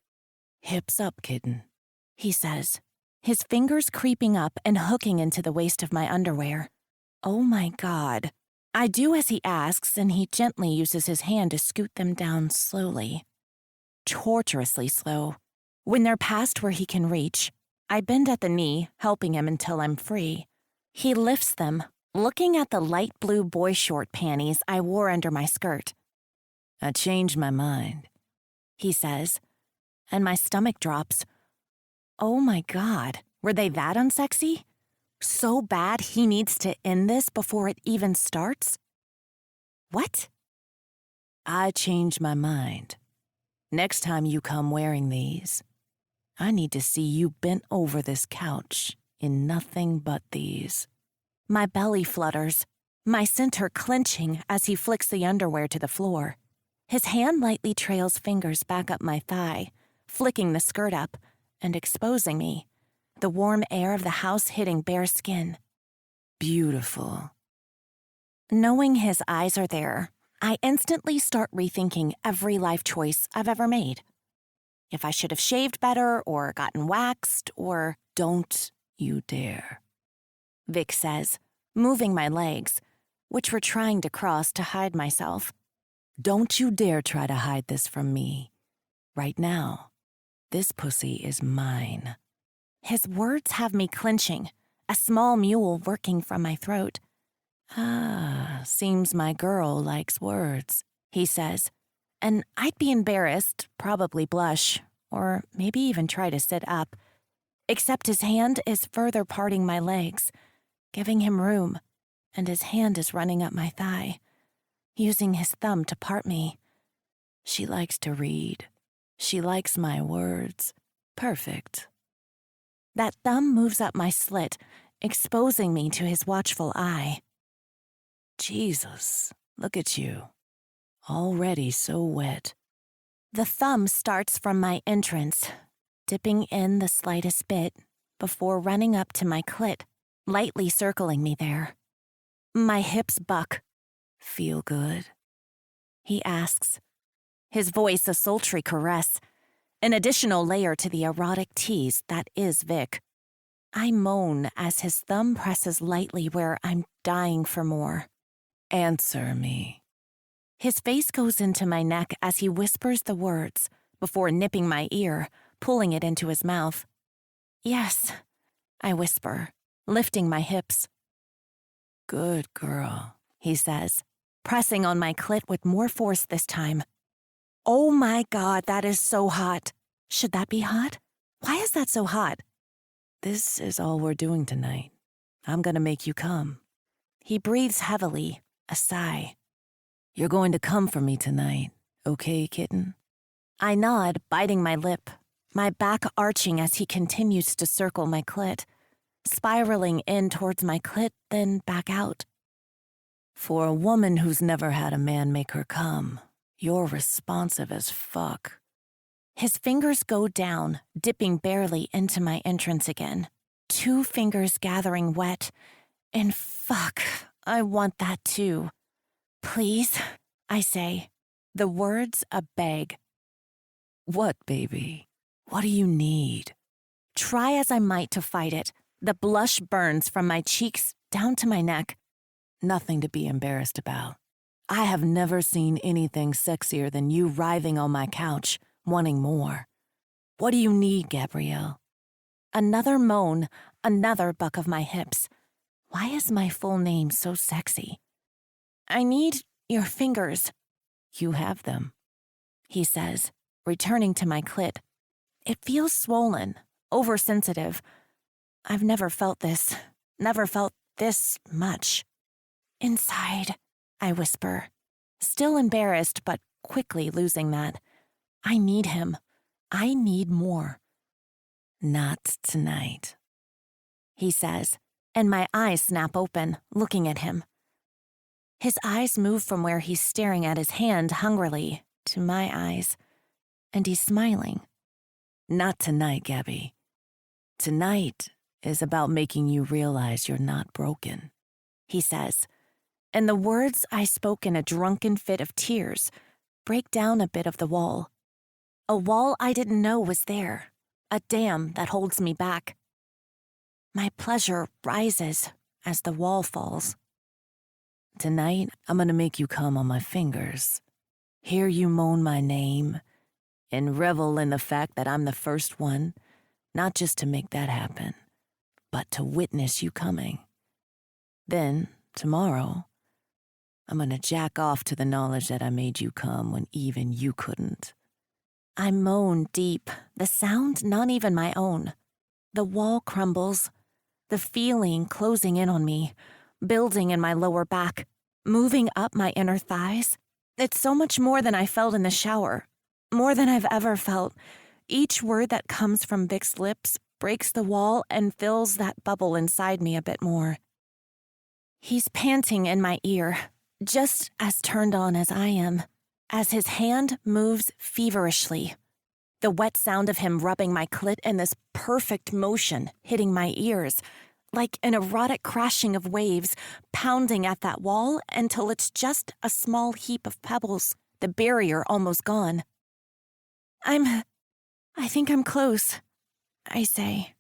Speaker 4: Hips up, kitten,
Speaker 3: he says, his fingers creeping up and hooking into the waist of my underwear. Oh my God. I do as he asks, and he gently uses his hand to scoot them down slowly. Torturously slow. When they're past where he can reach, I bend at the knee, helping him until I'm free. He lifts them, looking at the light blue boy short panties I wore under my skirt.
Speaker 4: I changed my mind,
Speaker 3: he says, and my stomach drops. Oh my God, were they that unsexy? So bad he needs to end this before it even starts? What?
Speaker 4: I changed my mind. Next time you come wearing these, I need to see you bent over this couch in nothing but these.
Speaker 3: My belly flutters, my center clenching as he flicks the underwear to the floor. His hand lightly trails fingers back up my thigh, flicking the skirt up and exposing me, the warm air of the house hitting bare skin.
Speaker 4: Beautiful.
Speaker 3: Knowing his eyes are there, I instantly start rethinking every life choice I've ever made. If I should have shaved better or gotten waxed or...
Speaker 4: Don't you dare,
Speaker 3: Vic says, moving my legs, which were trying to cross to hide myself.
Speaker 4: Don't you dare try to hide this from me. Right now, this pussy is mine.
Speaker 3: His words have me clenching, a small mule working from my throat.
Speaker 4: Ah, seems my girl likes words,
Speaker 3: he says, and I'd be embarrassed, probably blush, or maybe even try to sit up, except his hand is further parting my legs, giving him room, and his hand is running up my thigh, using his thumb to part me.
Speaker 4: She likes to read. She likes my words. Perfect.
Speaker 3: That thumb moves up my slit, exposing me to his watchful eye.
Speaker 4: Jesus, look at you. Already so wet.
Speaker 3: The thumb starts from my entrance, dipping in the slightest bit before running up to my clit, lightly circling me there. My hips buck.
Speaker 4: Feel good?
Speaker 3: He asks, his voice a sultry caress, an additional layer to the erotic tease that is Vic. I moan as his thumb presses lightly where I'm dying for more.
Speaker 4: Answer me.
Speaker 3: His face goes into my neck as he whispers the words before nipping my ear, pulling it into his mouth. Yes, I whisper, lifting my hips.
Speaker 4: Good girl,
Speaker 3: he says, pressing on my clit with more force this time. Oh my God, that is so hot. Should that be hot? Why is that so hot?
Speaker 4: This is all we're doing tonight. I'm gonna make you come.
Speaker 3: He breathes heavily, a sigh.
Speaker 4: You're going to come for me tonight, okay, kitten?
Speaker 3: I nod, biting my lip, my back arching as he continues to circle my clit, spiraling in towards my clit, then back out.
Speaker 4: For a woman who's never had a man make her come, You're responsive as fuck.
Speaker 2: His fingers go down, dipping barely into my entrance again. 2 fingers gathering wet. And fuck, I want that too. Please, I say, the words a beg.
Speaker 4: What, baby? What do you need?
Speaker 2: Try as I might to fight it, the blush burns from my cheeks down to my neck.
Speaker 4: Nothing to be embarrassed about. I have never seen anything sexier than you writhing on my couch, wanting more. What do you need, Gabrielle?
Speaker 2: Another moan, another buck of my hips. Why is my full name so sexy? I need your fingers.
Speaker 4: You have them,
Speaker 2: He says, returning to my clit. It feels swollen, oversensitive. I've never felt this much. Inside, I whisper, still embarrassed but quickly losing that. I need him. I need more.
Speaker 4: Not tonight,
Speaker 2: He says, and my eyes snap open, looking at him. His eyes move from where he's staring at his hand hungrily to my eyes, and he's smiling.
Speaker 4: Not tonight, Gabby. Tonight is about making you realize you're not broken,
Speaker 2: He says, and the words I spoke in a drunken fit of tears break down a bit of the wall. A wall I didn't know was there, a dam that holds me back. My pleasure rises as the wall falls.
Speaker 4: Tonight, I'm gonna make you come on my fingers, hear you moan my name, and revel in the fact that I'm the first one, not just to make that happen, but to witness you coming. Then, tomorrow, I'm gonna jack off to the knowledge that I made you come when even you couldn't.
Speaker 2: I moan deep, the sound not even my own. The wall crumbles, the feeling closing in on me, building in my lower back, moving up my inner thighs. It's so much more than I felt in the shower, more than I've ever felt. Each word that comes from Vic's lips breaks the wall and fills that bubble inside me a bit more. He's panting in my ear, just as turned on as I am, as his hand moves feverishly. The wet sound of him rubbing my clit in this perfect motion hitting my ears, like an erotic crashing of waves pounding at that wall until it's just a small heap of pebbles, the barrier almost gone. I think I'm close, I say,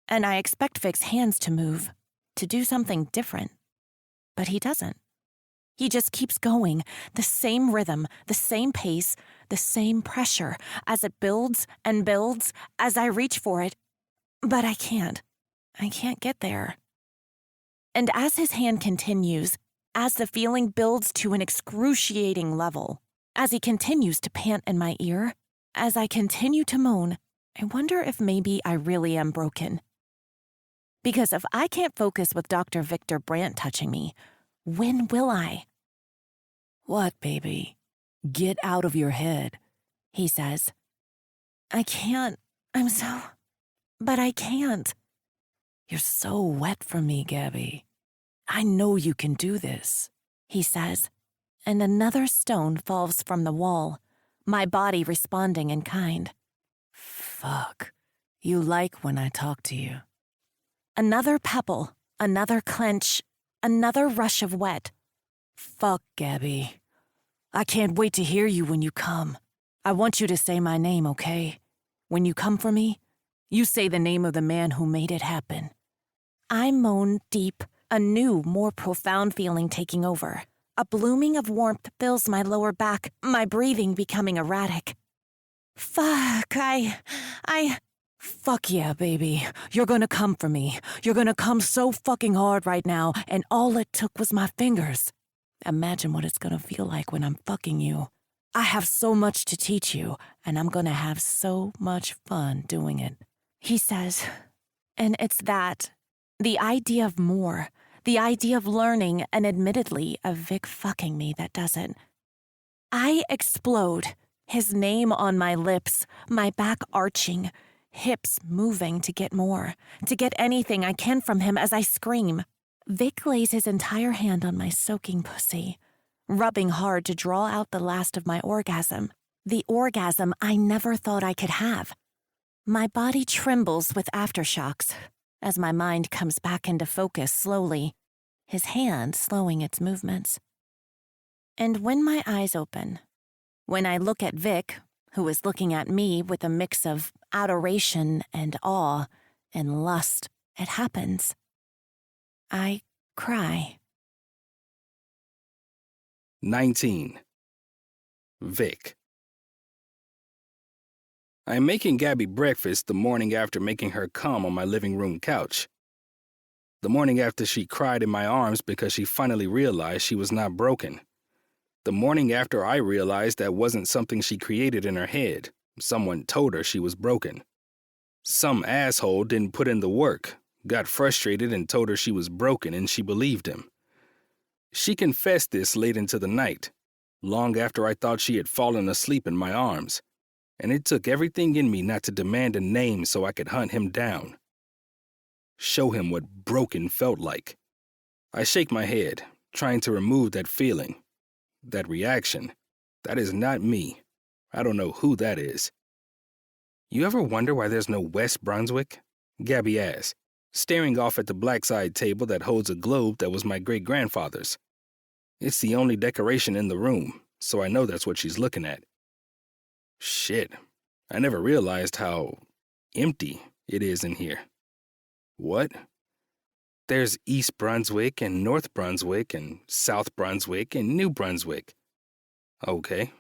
Speaker 2: and I expect Vic's hands to move, to do something different. But he doesn't. He just keeps going, the same rhythm, the same pace, the same pressure, as it builds and builds as I reach for it. But I can't get there. And as his hand continues, as the feeling builds to an excruciating level, as he continues to pant in my ear, as I continue to moan, I wonder if maybe I really am broken. Because if I can't focus with Dr. Victor Brandt touching me, when will I?
Speaker 4: What, baby? Get out of your head,
Speaker 2: He says. I can't. But I can't.
Speaker 4: You're so wet for me, Gabby. I know you can do this,
Speaker 2: He says, and another stone falls from the wall, my body responding in kind.
Speaker 4: Fuck. You like when I talk to you.
Speaker 2: Another pebble, another clench, another rush of wet.
Speaker 4: Fuck, Gabby. I can't wait to hear you when you come. I want you to say my name, okay? When you come for me, you say the name of the man who made it happen.
Speaker 2: I moan deep, a new, more profound feeling taking over. A blooming of warmth fills my lower back, my breathing becoming erratic. Fuck,
Speaker 4: Fuck yeah, baby. You're gonna come for me. You're gonna come so fucking hard right now, and all it took was my fingers. Imagine what it's gonna feel like when I'm fucking you. I have so much to teach you, and I'm gonna have so much fun doing it.
Speaker 2: He says. And it's that. The idea of more. The idea of learning and admittedly of Vic fucking me that does it. I explode. His name on my lips, my back arching, hips moving to get more, to get anything I can from him as I scream. Vic lays his entire hand on my soaking pussy, rubbing hard to draw out the last of my orgasm, the orgasm I never thought I could have. My body trembles with aftershocks as my mind comes back into focus slowly, his hand slowing its movements. And when my eyes open, when I look at Vic, who is looking at me with a mix of adoration and awe and lust, it happens. I cry.
Speaker 1: 19. Vic. I am making Gabby breakfast the morning after making her come on my living room couch. The morning after she cried in my arms because she finally realized she was not broken. The morning after I realized that wasn't something she created in her head. Someone told her she was broken. Some asshole didn't put in the work, got frustrated and told her she was broken, and she believed him. She confessed this late into the night, long after I thought she had fallen asleep in my arms, and it took everything in me not to demand a name so I could hunt him down. Show him what broken felt like. I shake my head, trying to remove that feeling, that reaction. That is not me. I don't know who that is. You ever wonder why there's no West Brunswick? Gabby asked, staring off at the black-side table that holds a globe that was my great-grandfather's. It's the only decoration in the room, so I know that's what she's looking at. Shit, I never realized how empty it is in here. What? There's East Brunswick and North Brunswick and South Brunswick and New Brunswick. Okay.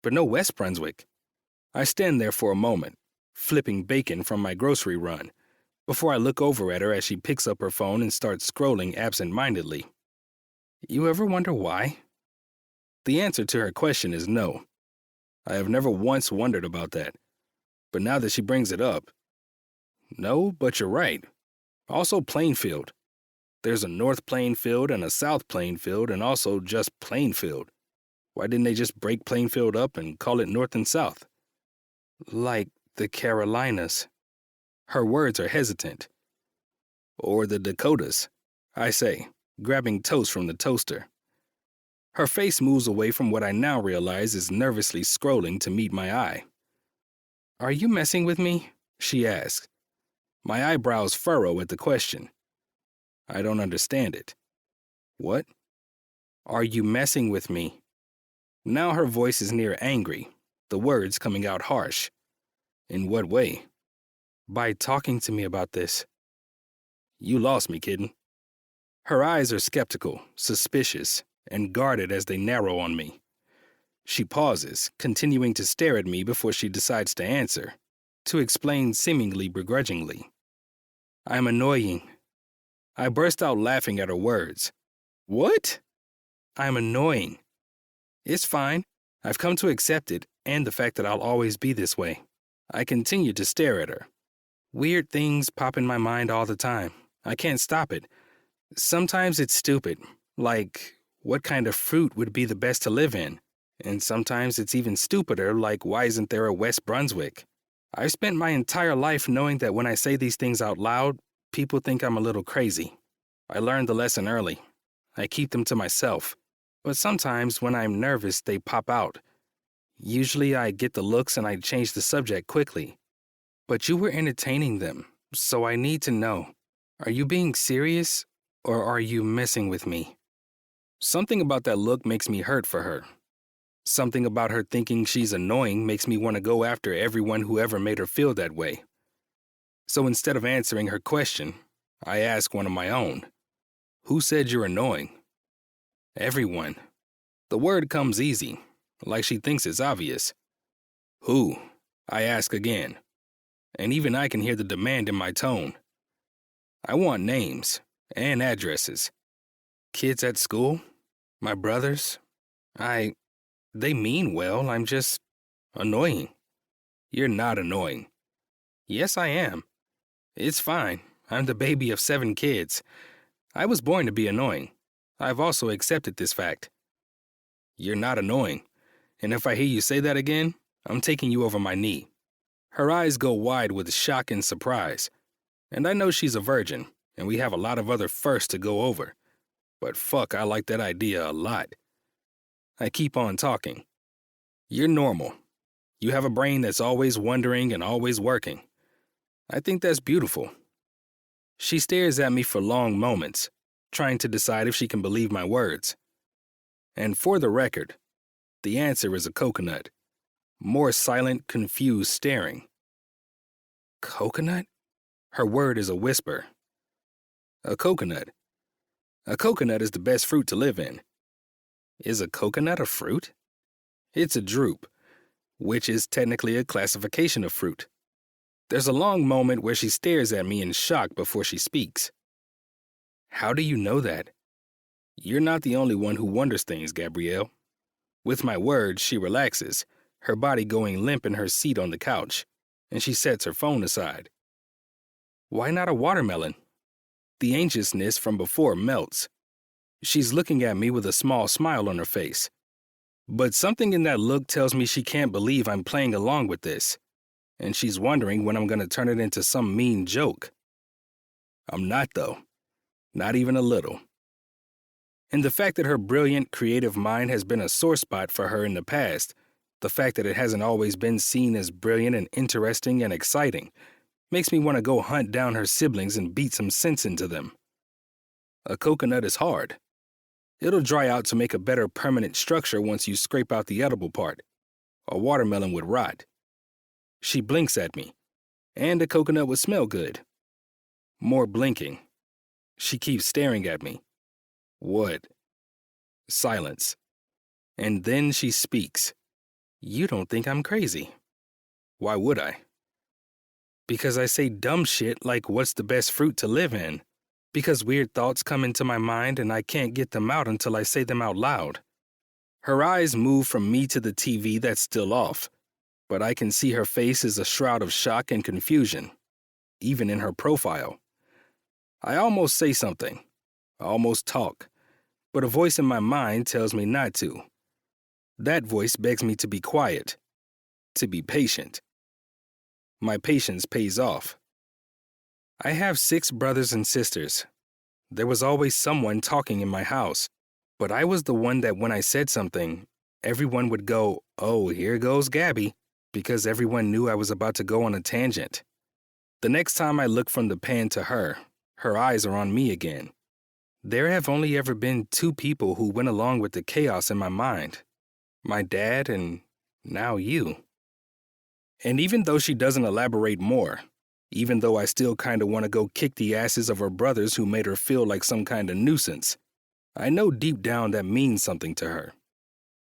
Speaker 1: But no West Brunswick. I stand there for a moment, flipping bacon from my grocery run, before I look over at her as she picks up her phone and starts scrolling absent-mindedly. You ever wonder why? The answer to her question is no. I have never once wondered about that. But now that she brings it up, no, but you're right. Also Plainfield. There's a North Plainfield and a South Plainfield and also just Plainfield. Why didn't they just break Plainfield up and call it North and South? Like the Carolinas. Her words are hesitant. Or the Dakotas, I say, grabbing toast from the toaster. Her face moves away from what I now realize is nervously scrolling to meet my eye. Are you messing with me? She asks. My eyebrows furrow at the question. I don't understand it. What? Are you messing with me? Now her voice is near angry, the words coming out harsh. In what way? By talking to me about this. You lost me, kitten. Her eyes are skeptical, suspicious, and guarded as they narrow on me. She pauses, continuing to stare at me before she decides to answer, to explain seemingly begrudgingly. I'm annoying. I burst out laughing at her words. What? I'm annoying. It's fine. I've come to accept it and the fact that I'll always be this way. I continue to stare at her. Weird things pop in my mind all the time. I can't stop it. Sometimes it's stupid, like what kind of fruit would be the best to live in? And sometimes it's even stupider, like why isn't there a West Brunswick? I've spent my entire life knowing that when I say these things out loud, people think I'm a little crazy. I learned the lesson early. I keep them to myself. But sometimes when I'm nervous, they pop out. Usually I get the looks and I change the subject quickly. But you were entertaining them, so I need to know. Are you being serious, or are you messing with me? Something about that look makes me hurt for her. Something about her thinking she's annoying makes me want to go after everyone who ever made her feel that way. So instead of answering her question, I ask one of my own. Who said you're annoying? Everyone. The word comes easy, like she thinks it's obvious. Who? I ask again. And even I can hear the demand in my tone. I want names and addresses. Kids at school? My brothers? They mean well, I'm just annoying. You're not annoying. Yes, I am. It's fine. I'm the baby of 7 kids. I was born to be annoying. I've also accepted this fact. You're not annoying. And if I hear you say that again, I'm taking you over my knee. Her eyes go wide with shock and surprise. And I know she's a virgin, and we have a lot of other firsts to go over. But fuck, I like that idea a lot. I keep on talking. You're normal. You have a brain that's always wondering and always working. I think that's beautiful. She stares at me for long moments, trying to decide if she can believe my words. And for the record, the answer is a coconut. More silent, confused staring. Coconut? Her word is a whisper. A coconut. A coconut is the best fruit to live in. Is a coconut a fruit? It's a drupe, which is technically a classification of fruit. There's a long moment where she stares at me in shock before she speaks. How do you know that? You're not the only one who wonders things, Gabrielle. With my words, she relaxes, her body going limp in her seat on the couch, and she sets her phone aside. Why not a watermelon? The anxiousness from before melts. She's looking at me with a small smile on her face. But something in that look tells me she can't believe I'm playing along with this, and she's wondering when I'm going to turn it into some mean joke. I'm not, though. Not even a little. And the fact that her brilliant, creative mind has been a sore spot for her in the past, the fact that it hasn't always been seen as brilliant and interesting and exciting, makes me want to go hunt down her siblings and beat some sense into them. A coconut is hard. It'll dry out to make a better permanent structure once you scrape out the edible part. A watermelon would rot. She blinks at me, and a coconut would smell good. More blinking. She keeps staring at me. What? Silence. And then she speaks. You don't think I'm crazy. Why would I? Because I say dumb shit like what's the best fruit to live in. Because weird thoughts come into my mind and I can't get them out until I say them out loud. Her eyes move from me to the TV that's still off, but I can see her face is a shroud of shock and confusion, even in her profile. I almost say something. I almost talk, but a voice in my mind tells me not to. That voice begs me to be quiet, to be patient. My patience pays off. I have 6 brothers and sisters. There was always someone talking in my house, but I was the one that when I said something, everyone would go, "Oh, here goes Gabby," because everyone knew I was about to go on a tangent. The next time I look from the pan to her, her eyes are on me again. There have only ever been 2 people who went along with the chaos in my mind. My dad and now you. And even though she doesn't elaborate more, even though I still kinda wanna go kick the asses of her brothers who made her feel like some kinda nuisance, I know deep down that means something to her.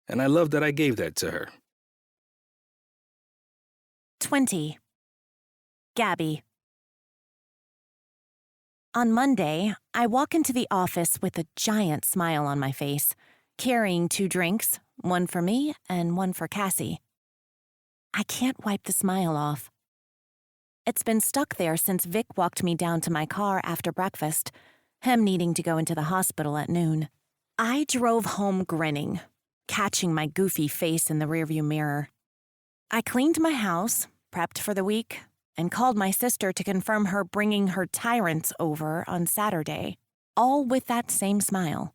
Speaker 1: And I love that I gave that to her.
Speaker 2: 20. Gabby. On Monday, I walk into the office with a giant smile on my face, carrying 2 drinks, one for me and one for Cassie. I can't wipe the smile off. It's been stuck there since Vic walked me down to my car after breakfast, him needing to go into the hospital at noon. I drove home grinning, catching my goofy face in the rearview mirror. I cleaned my house, prepped for the week, and called my sister to confirm her bringing her tyrants over on Saturday, all with that same smile.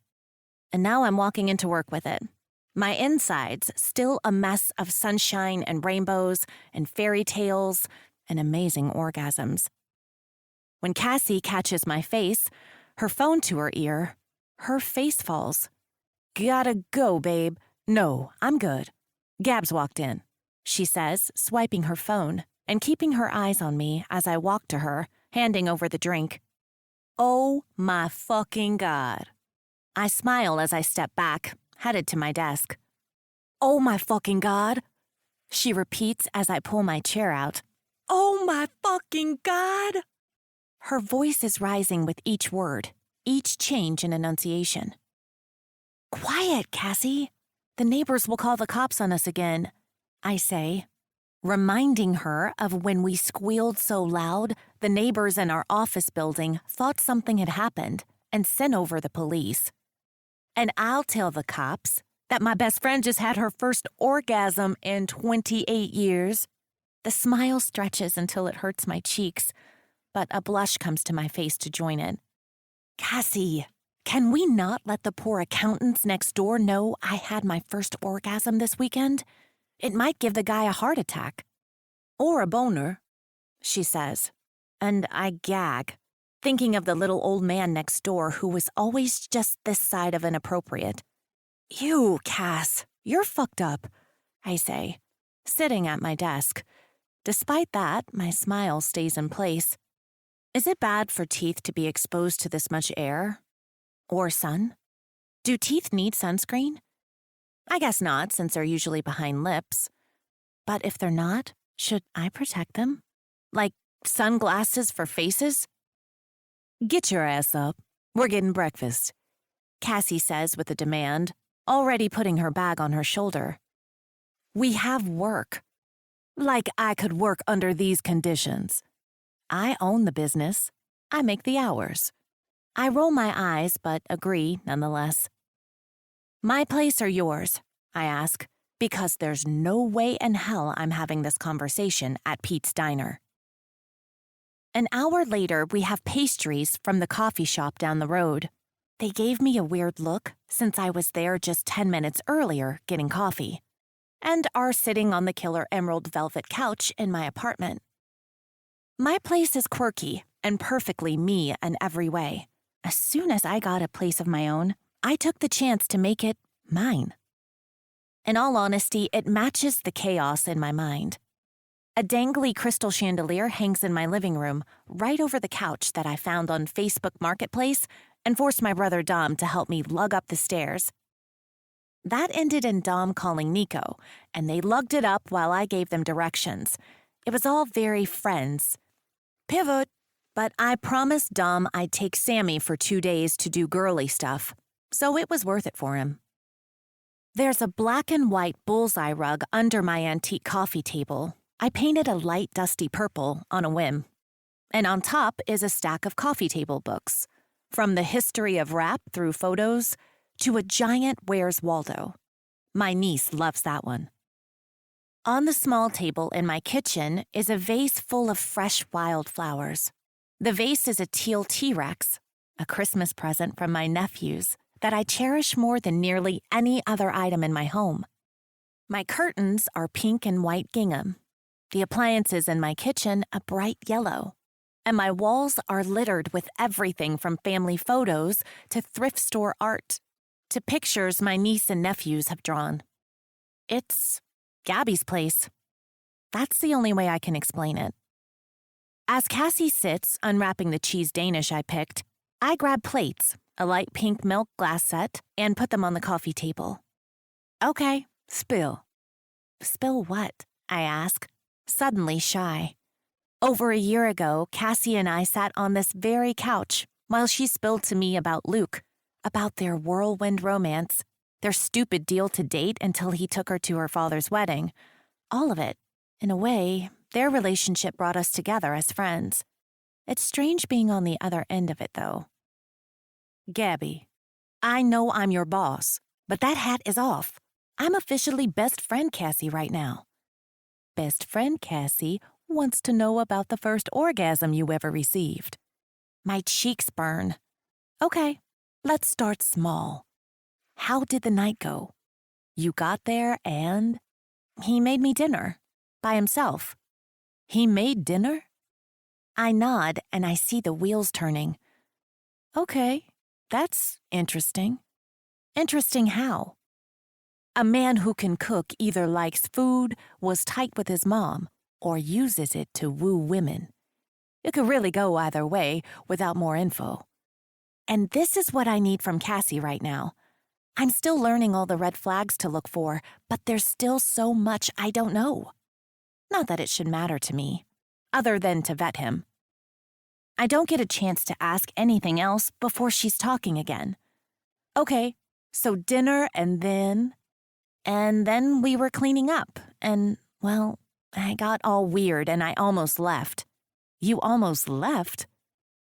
Speaker 2: And now I'm walking into work with it. My insides still a mess of sunshine and rainbows and fairy tales and amazing orgasms. When Cassie catches my face, her phone to her ear, her face falls. Gotta go, babe. No, I'm good. Gabs walked in, she says, swiping her phone and keeping her eyes on me as I walk to her, handing over the drink. Oh my fucking God. I smile as I step back, headed to my desk. Oh my fucking God, she repeats as I pull my chair out. Oh my fucking God. Her voice is rising with each word, each change in enunciation. Quiet, Cassie. The neighbors will call the cops on us again, I say, reminding her of when we squealed so loud, the neighbors in our office building thought something had happened and sent over the police. And I'll tell the cops that my best friend just had her first orgasm in 28 years. The smile stretches until it hurts my cheeks, but a blush comes to my face to join it. Cassie,
Speaker 3: Can we not let the poor accountants next door know I had my first orgasm this weekend? It might give the guy a heart attack.
Speaker 4: Or a boner,
Speaker 3: She says, and I gag, thinking of the little old man next door who was always just this side of inappropriate. Ew, Cass, you're fucked up, I say, sitting at my desk. Despite that, my smile stays in place. Is it bad for teeth to be exposed to this much air? Or sun? Do teeth need sunscreen? I guess not, since they're usually behind lips. But if they're not, should I protect them? Like sunglasses for faces?
Speaker 4: get your ass up. We're getting breakfast.
Speaker 3: Cassie says with a demand, already putting her bag on her shoulder. We have work.
Speaker 4: Like I could work under these conditions.
Speaker 3: I own the business. I make the hours. I roll my eyes, but agree nonetheless. My place or yours? I ask, because there's no way in hell I'm having this conversation at Pete's Diner. An hour later, we have pastries from the coffee shop down the road. They gave me a weird look since I was there just 10 minutes earlier getting coffee, and are sitting on the killer emerald velvet couch in my apartment. My place is quirky and perfectly me in every way. As soon as I got a place of my own, I took the chance to make it mine. In all honesty, it matches the chaos in my mind. A dangly crystal chandelier hangs in my living room, right over the couch that I found on Facebook Marketplace and forced my brother Dom to help me lug up the stairs. That ended in Dom calling Nico, and they lugged it up while I gave them directions. It was all very friends. Pivot. But I promised Dom I'd take Sammy for 2 days to do girly stuff, so it was worth it for him. There's a black and white bullseye rug under my antique coffee table. I painted a light dusty purple on a whim. And on top is a stack of coffee table books, from the history of rap through photos to a giant Where's Waldo. My niece loves that one. On the small table in my kitchen is a vase full of fresh wildflowers. The vase is a teal T-Rex, a Christmas present from my nephews that I cherish more than nearly any other item in my home. My curtains are pink and white gingham, the appliances in my kitchen a bright yellow, and my walls are littered with everything from family photos to thrift store art to pictures my niece and nephews have drawn. It's Gabby's place. That's the only way I can explain it. As Cassie sits unwrapping the cheese Danish I picked, I grab plates, a light pink milk glass set, and put them on the coffee table. Okay,
Speaker 4: Spill.
Speaker 3: Spill what? I ask, suddenly shy. Over a year ago, Cassie and I sat on this very couch while she spilled to me about Luke, about their whirlwind romance, their stupid deal to date until he took her to her father's wedding. All of it, in a way. Their relationship brought us together as friends. It's strange being on the other end of it, though.
Speaker 4: Gabby.
Speaker 3: I know I'm your boss, but that hat is off. I'm officially best friend Cassie right now.
Speaker 4: Best friend Cassie wants to know about the first orgasm you ever received.
Speaker 3: My cheeks burn. Okay, let's start small. How did the night go? You got there and... He made me dinner. By himself.
Speaker 4: He made dinner?
Speaker 3: I nod and I see the wheels turning.
Speaker 4: Okay, that's interesting.
Speaker 3: Interesting how?
Speaker 4: A man who can cook either likes food, was tight with his mom, or uses it to woo women. It could really go either way without more info.
Speaker 3: And this is what I need from Cassie right now. I'm still learning all the red flags to look for, but there's still so much I don't know. Not that it should matter to me, other than to vet him. I don't get a chance to ask anything else before she's talking again. Okay, so dinner and then... And then we were cleaning up, and, well, I got all weird and I almost left.
Speaker 4: You almost left?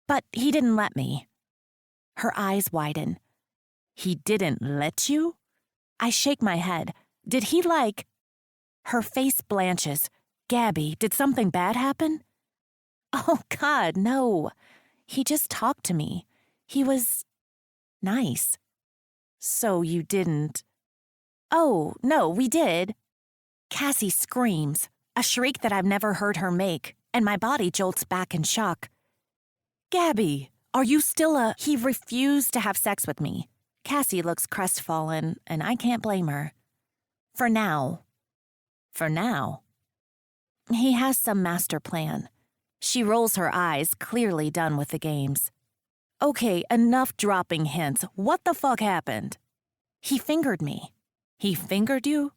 Speaker 3: But he didn't let me. Her eyes widen.
Speaker 4: He didn't let you?
Speaker 3: I shake my head. Did he like... Her face blanches. Gabby, did something bad happen? Oh, God, no. He just talked to me. He was Nice. So you didn't... Oh, no, we did. Cassie screams, a shriek that I've never heard her make, and my body jolts back in shock. Gabby, are you still a... He refused to have sex with me. Cassie looks crestfallen, and I can't blame her. For now. For now. He has some master plan. She rolls her eyes, clearly done with the games. Okay, enough dropping hints. What the fuck happened? He fingered me. He fingered you?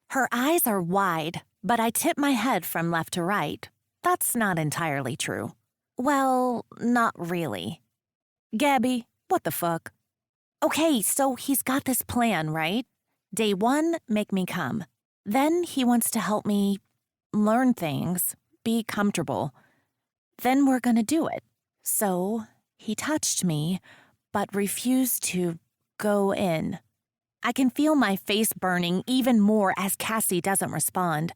Speaker 3: Her eyes are wide, but I tip my head from left to right. That's not entirely true. Well, not really. Gabby, what the fuck? Okay, so he's got this plan, right? Day 1, make me come. Then he wants to help me learn things, be comfortable. Then we're gonna do it. So he touched me, but refused to go in. I can feel my face burning even more as Cassie doesn't respond.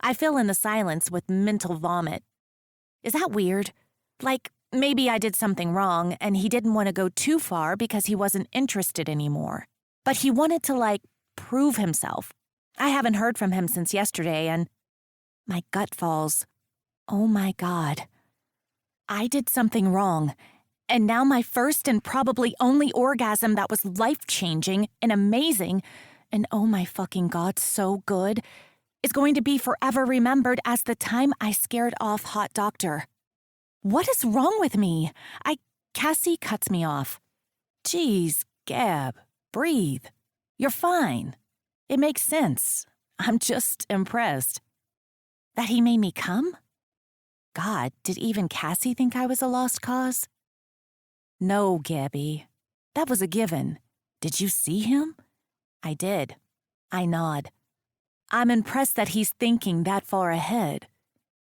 Speaker 3: I fill in the silence with mental vomit. Is that weird? Like, maybe I did something wrong and he didn't want to go too far because he wasn't interested anymore. But he wanted to, like, prove himself. I haven't heard from him since yesterday and my gut falls. Oh my God. I did something wrong. And now my first and probably only orgasm that was life-changing and amazing, and oh my fucking God, so good, is going to be forever remembered as the time I scared off Hot Doctor. What is wrong with me? Cassie cuts me off. Geez, Gab, breathe. You're fine. It makes sense. I'm just impressed. That he made me come? God, did even Cassie think I was a lost cause? No, Gabby. That was a given. Did you see him? I did. I nod. I'm impressed that he's thinking that far ahead.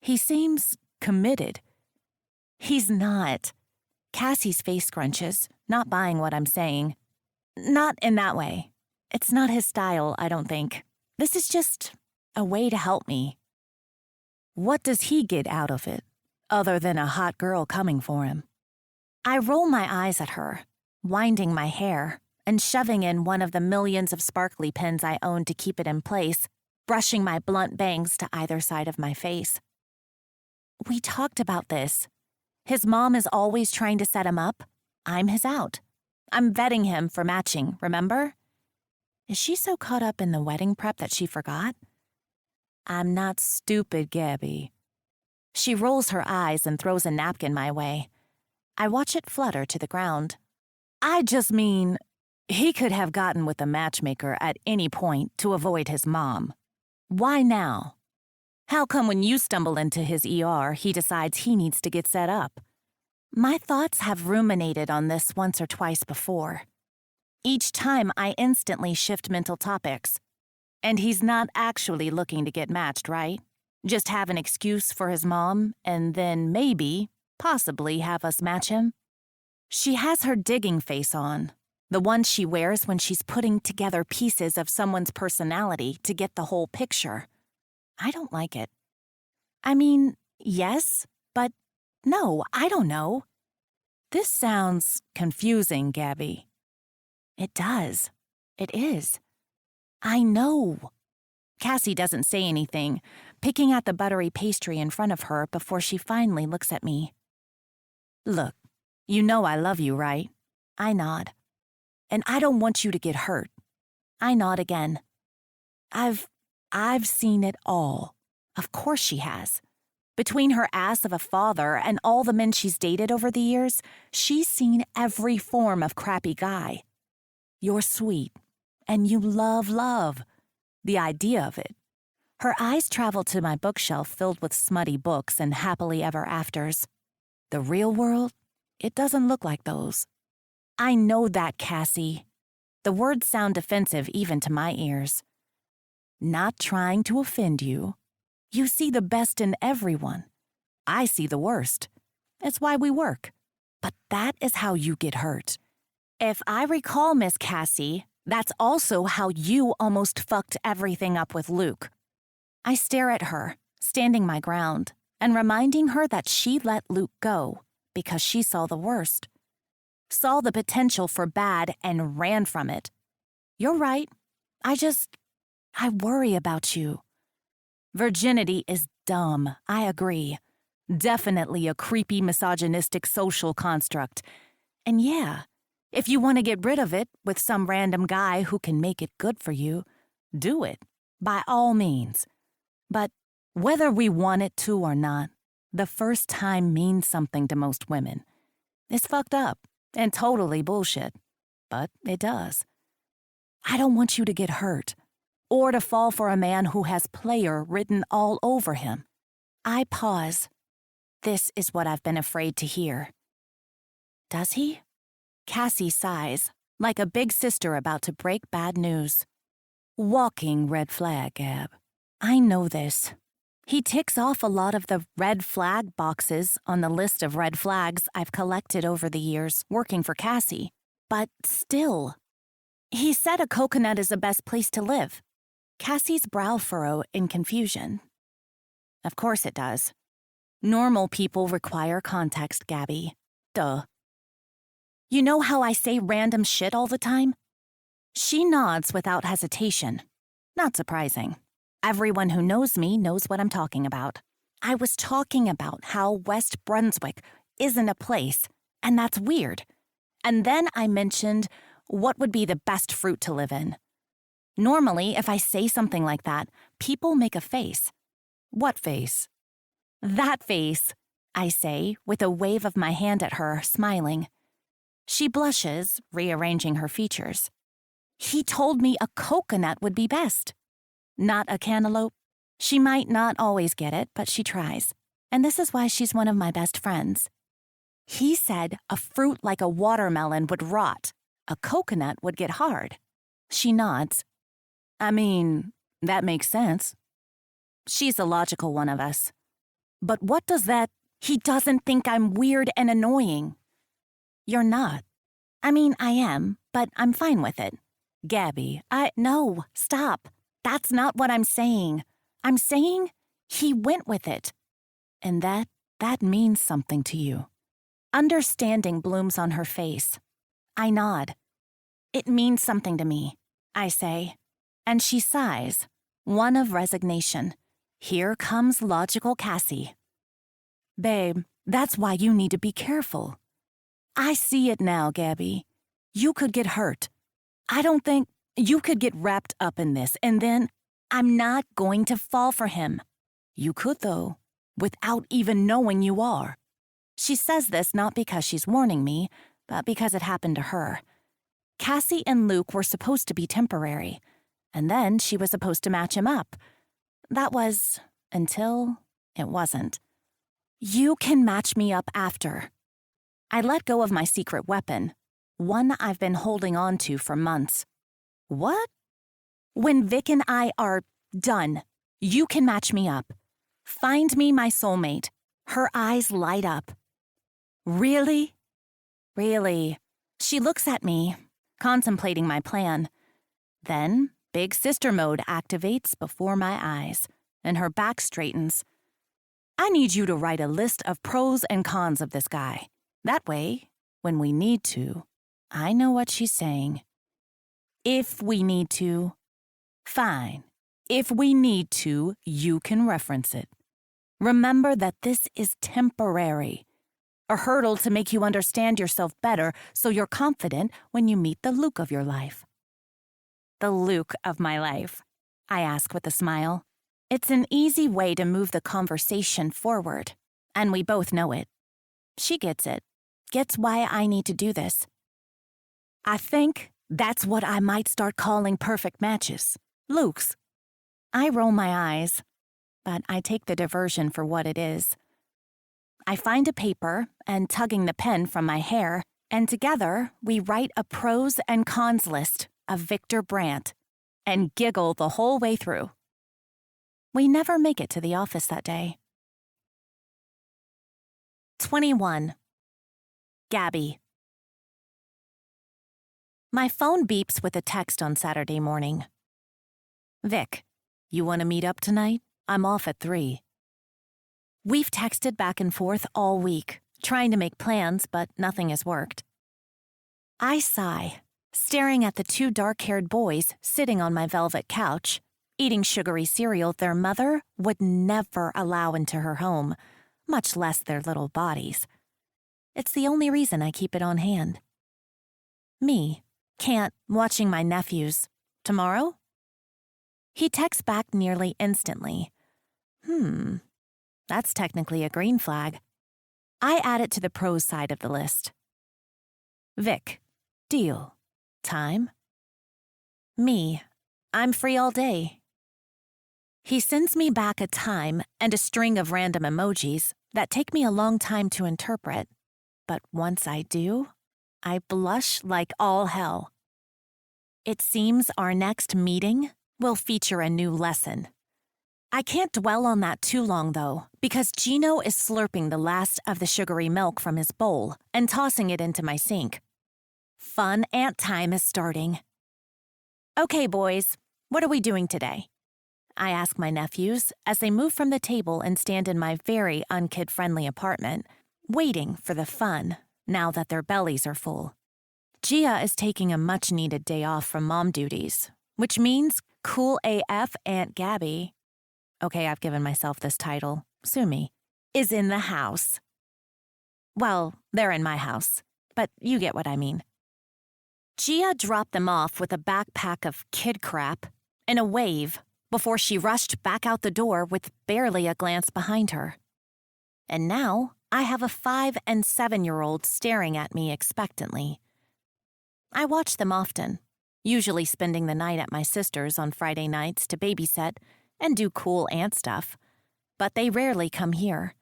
Speaker 3: He seems committed. He's not. Cassie's face scrunches, not buying what I'm saying. Not in that way. It's not his style, I don't think. This is just a way to help me. What does he get out of it, other than a hot girl coming for him? I roll my eyes at her, winding my hair, and shoving in one of the millions of sparkly pins I own to keep it in place, brushing my blunt bangs to either side of my face. We talked about this. His mom is always trying to set him up. I'm his out. I'm vetting him for matching, remember? Is she so caught up in the wedding prep that she forgot? I'm not stupid, Gabby. She rolls her eyes and throws a napkin my way. I watch it flutter to the ground. I just mean, he could have gotten with a matchmaker at any point to avoid his mom. Why now? How come when you stumble into his ER, he decides he needs to get set up? My thoughts have ruminated on this once or twice before. Each time I instantly shift mental topics. And he's not actually looking to get matched, right? Just have an excuse for his mom and then maybe, possibly have us match him? She has her digging face on, the one she wears when she's putting together pieces of someone's personality to get the whole picture. I don't like it. I mean, yes, but no, I don't know. This sounds confusing, Gabby. It does. It is. I know. Cassie doesn't say anything, picking at the buttery pastry in front of her before she finally looks at me. Look, you know I love you, right? I nod. And I don't want you to get hurt. I nod again. I've seen it all. Of course she has. Between her ass of a father and all the men she's dated over the years, she's seen every form of crappy guy. You're sweet, and you love love. The idea of it. Her eyes travel to my bookshelf filled with smutty books and happily ever afters. The real world, it doesn't look like those. I know that, Cassie. The words sound defensive even to my ears. Not trying to offend you. You see the best in everyone. I see the worst. It's why we work. But that is how you get hurt. If I recall, Miss Cassie, that's also how you almost fucked everything up with Luke. I stare at her, standing my ground, and reminding her that she let Luke go because she saw the worst.
Speaker 2: saw the potential for bad and ran from it. You're right. I worry about you. Virginity is dumb, I agree. Definitely a creepy, misogynistic social construct. And yeah, if you want to get rid of it with some random guy who can make it good for you, do it, by all means. But whether we want it to or not, the first time means something to most women. It's fucked up and totally bullshit, but it does. I don't want you to get hurt or to fall for a man who has player written all over him. I pause. This is what I've been afraid to hear. Does he? Cassie sighs, like a big sister about to break bad news. Walking red flag, Gab. I know this. He ticks off a lot of the red flag boxes on the list of red flags I've collected over the years working for Cassie. But still. He said a coconut is the best place to live. Cassie's brow furrow in confusion. Of course it does. Normal people require context, Gabby. Duh. You know how I say random shit all the time? She nods without hesitation. Not surprising. Everyone who knows me knows what I'm talking about. I was talking about how West Brunswick isn't a place, and that's weird. And then I mentioned what would be the best fruit to live in. Normally, if I say something like that, people make a face. What face? That face, I say, with a wave of my hand at her, smiling. She blushes, rearranging her features. He told me a coconut would be best. Not a cantaloupe. She might not always get it, but she tries. And this is why she's one of my best friends. He said a fruit like a watermelon would rot. A coconut would get hard. She nods. I mean, that makes sense. She's the logical one of us. But what does that... He doesn't think I'm weird and annoying. You're not. I mean, I am, but I'm fine with it. Gabby, No, stop. That's not what I'm saying. I'm saying he went with it. And that means something to you. Understanding blooms on her face. I nod. It means something to me, I say. And she sighs, one of resignation. Here comes logical Cassie. Babe, that's why you need to be careful. I see it now, Gabby. You could get hurt. I don't think you could get wrapped up in this, and then I'm not going to fall for him. You could, though, without even knowing you are. She says this not because she's warning me, but because it happened to her. Cassie and Luke were supposed to be temporary, and then she was supposed to match him up. That was until it wasn't. You can match me up after. I let go of my secret weapon, one I've been holding on to for months. What? When Vic and I are done, you can match me up. Find me my soulmate. Her eyes light up. Really? Really. She looks at me, contemplating my plan. Then, big sister mode activates before my eyes, and her back straightens. I need you to write a list of pros and cons of this guy. That way, when we need to, I know what she's saying. If we need to, fine. If we need to, you can reference it. Remember that this is temporary. A hurdle to make you understand yourself better so you're confident when you meet the Luke of your life. The Luke of my life, I ask with a smile. It's an easy way to move the conversation forward, and we both know it. She gets it, gets why I need to do this. I think that's what I might start calling perfect matches. Luke's. I roll my eyes, but I take the diversion for what it is. I find a paper and tugging the pen from my hair, and together we write a pros and cons list of Victor Brandt and giggle the whole way through. We never make it to the office that day. 21. Gabby. My phone beeps with a text on Saturday morning. Vic, you want to meet up tonight? I'm off at 3. We've texted back and forth all week, trying to make plans, but nothing has worked. I sigh, staring at the two dark-haired boys sitting on my velvet couch, eating sugary cereal their mother would never allow into her home, much less their little bodies. It's the only reason I keep it on hand. Me, can't, watching my nephews. Tomorrow? He texts back nearly instantly. That's technically a green flag. I add it to the pros side of the list. Vic, deal. Time? Me, I'm free all day. He sends me back a time and a string of random emojis that take me a long time to interpret. But once I do, I blush like all hell. It seems our next meeting will feature a new lesson. I can't dwell on that too long, though, because Gino is slurping the last of the sugary milk from his bowl and tossing it into my sink. Fun ant time is starting. Okay, boys, what are we doing today? I ask my nephews as they move from the table and stand in my very unkid-friendly apartment, waiting for the fun now that their bellies are full. Gia is taking a much-needed day off from mom duties, which means Cool AF Aunt Gabby, okay, I've given myself this title, sue me, is in the house. Well, they're in my house, but you get what I mean. Gia dropped them off with a backpack of kid crap in a wave before she rushed back out the door with barely a glance behind her. And now I have a 5- and 7-year-old staring at me expectantly. I watch them often, usually spending the night at my sister's on Friday nights to babysit and do cool aunt stuff, but they rarely come here.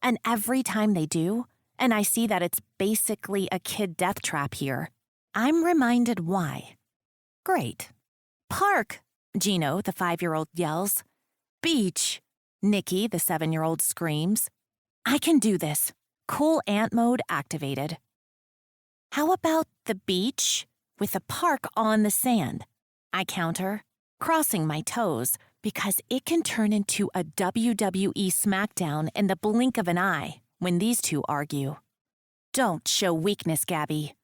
Speaker 2: And every time they do, and I see that it's basically a kid death trap here, I'm reminded why. Great. Park, Gino, the 5-year-old, yells. Beach, Nikki, the 7-year-old, screams. I can do this. Cool aunt mode activated. How about the beach with a park on the sand? I counter, crossing my toes because it can turn into a WWE smackdown in the blink of an eye when these two argue. Don't show weakness, Gabby.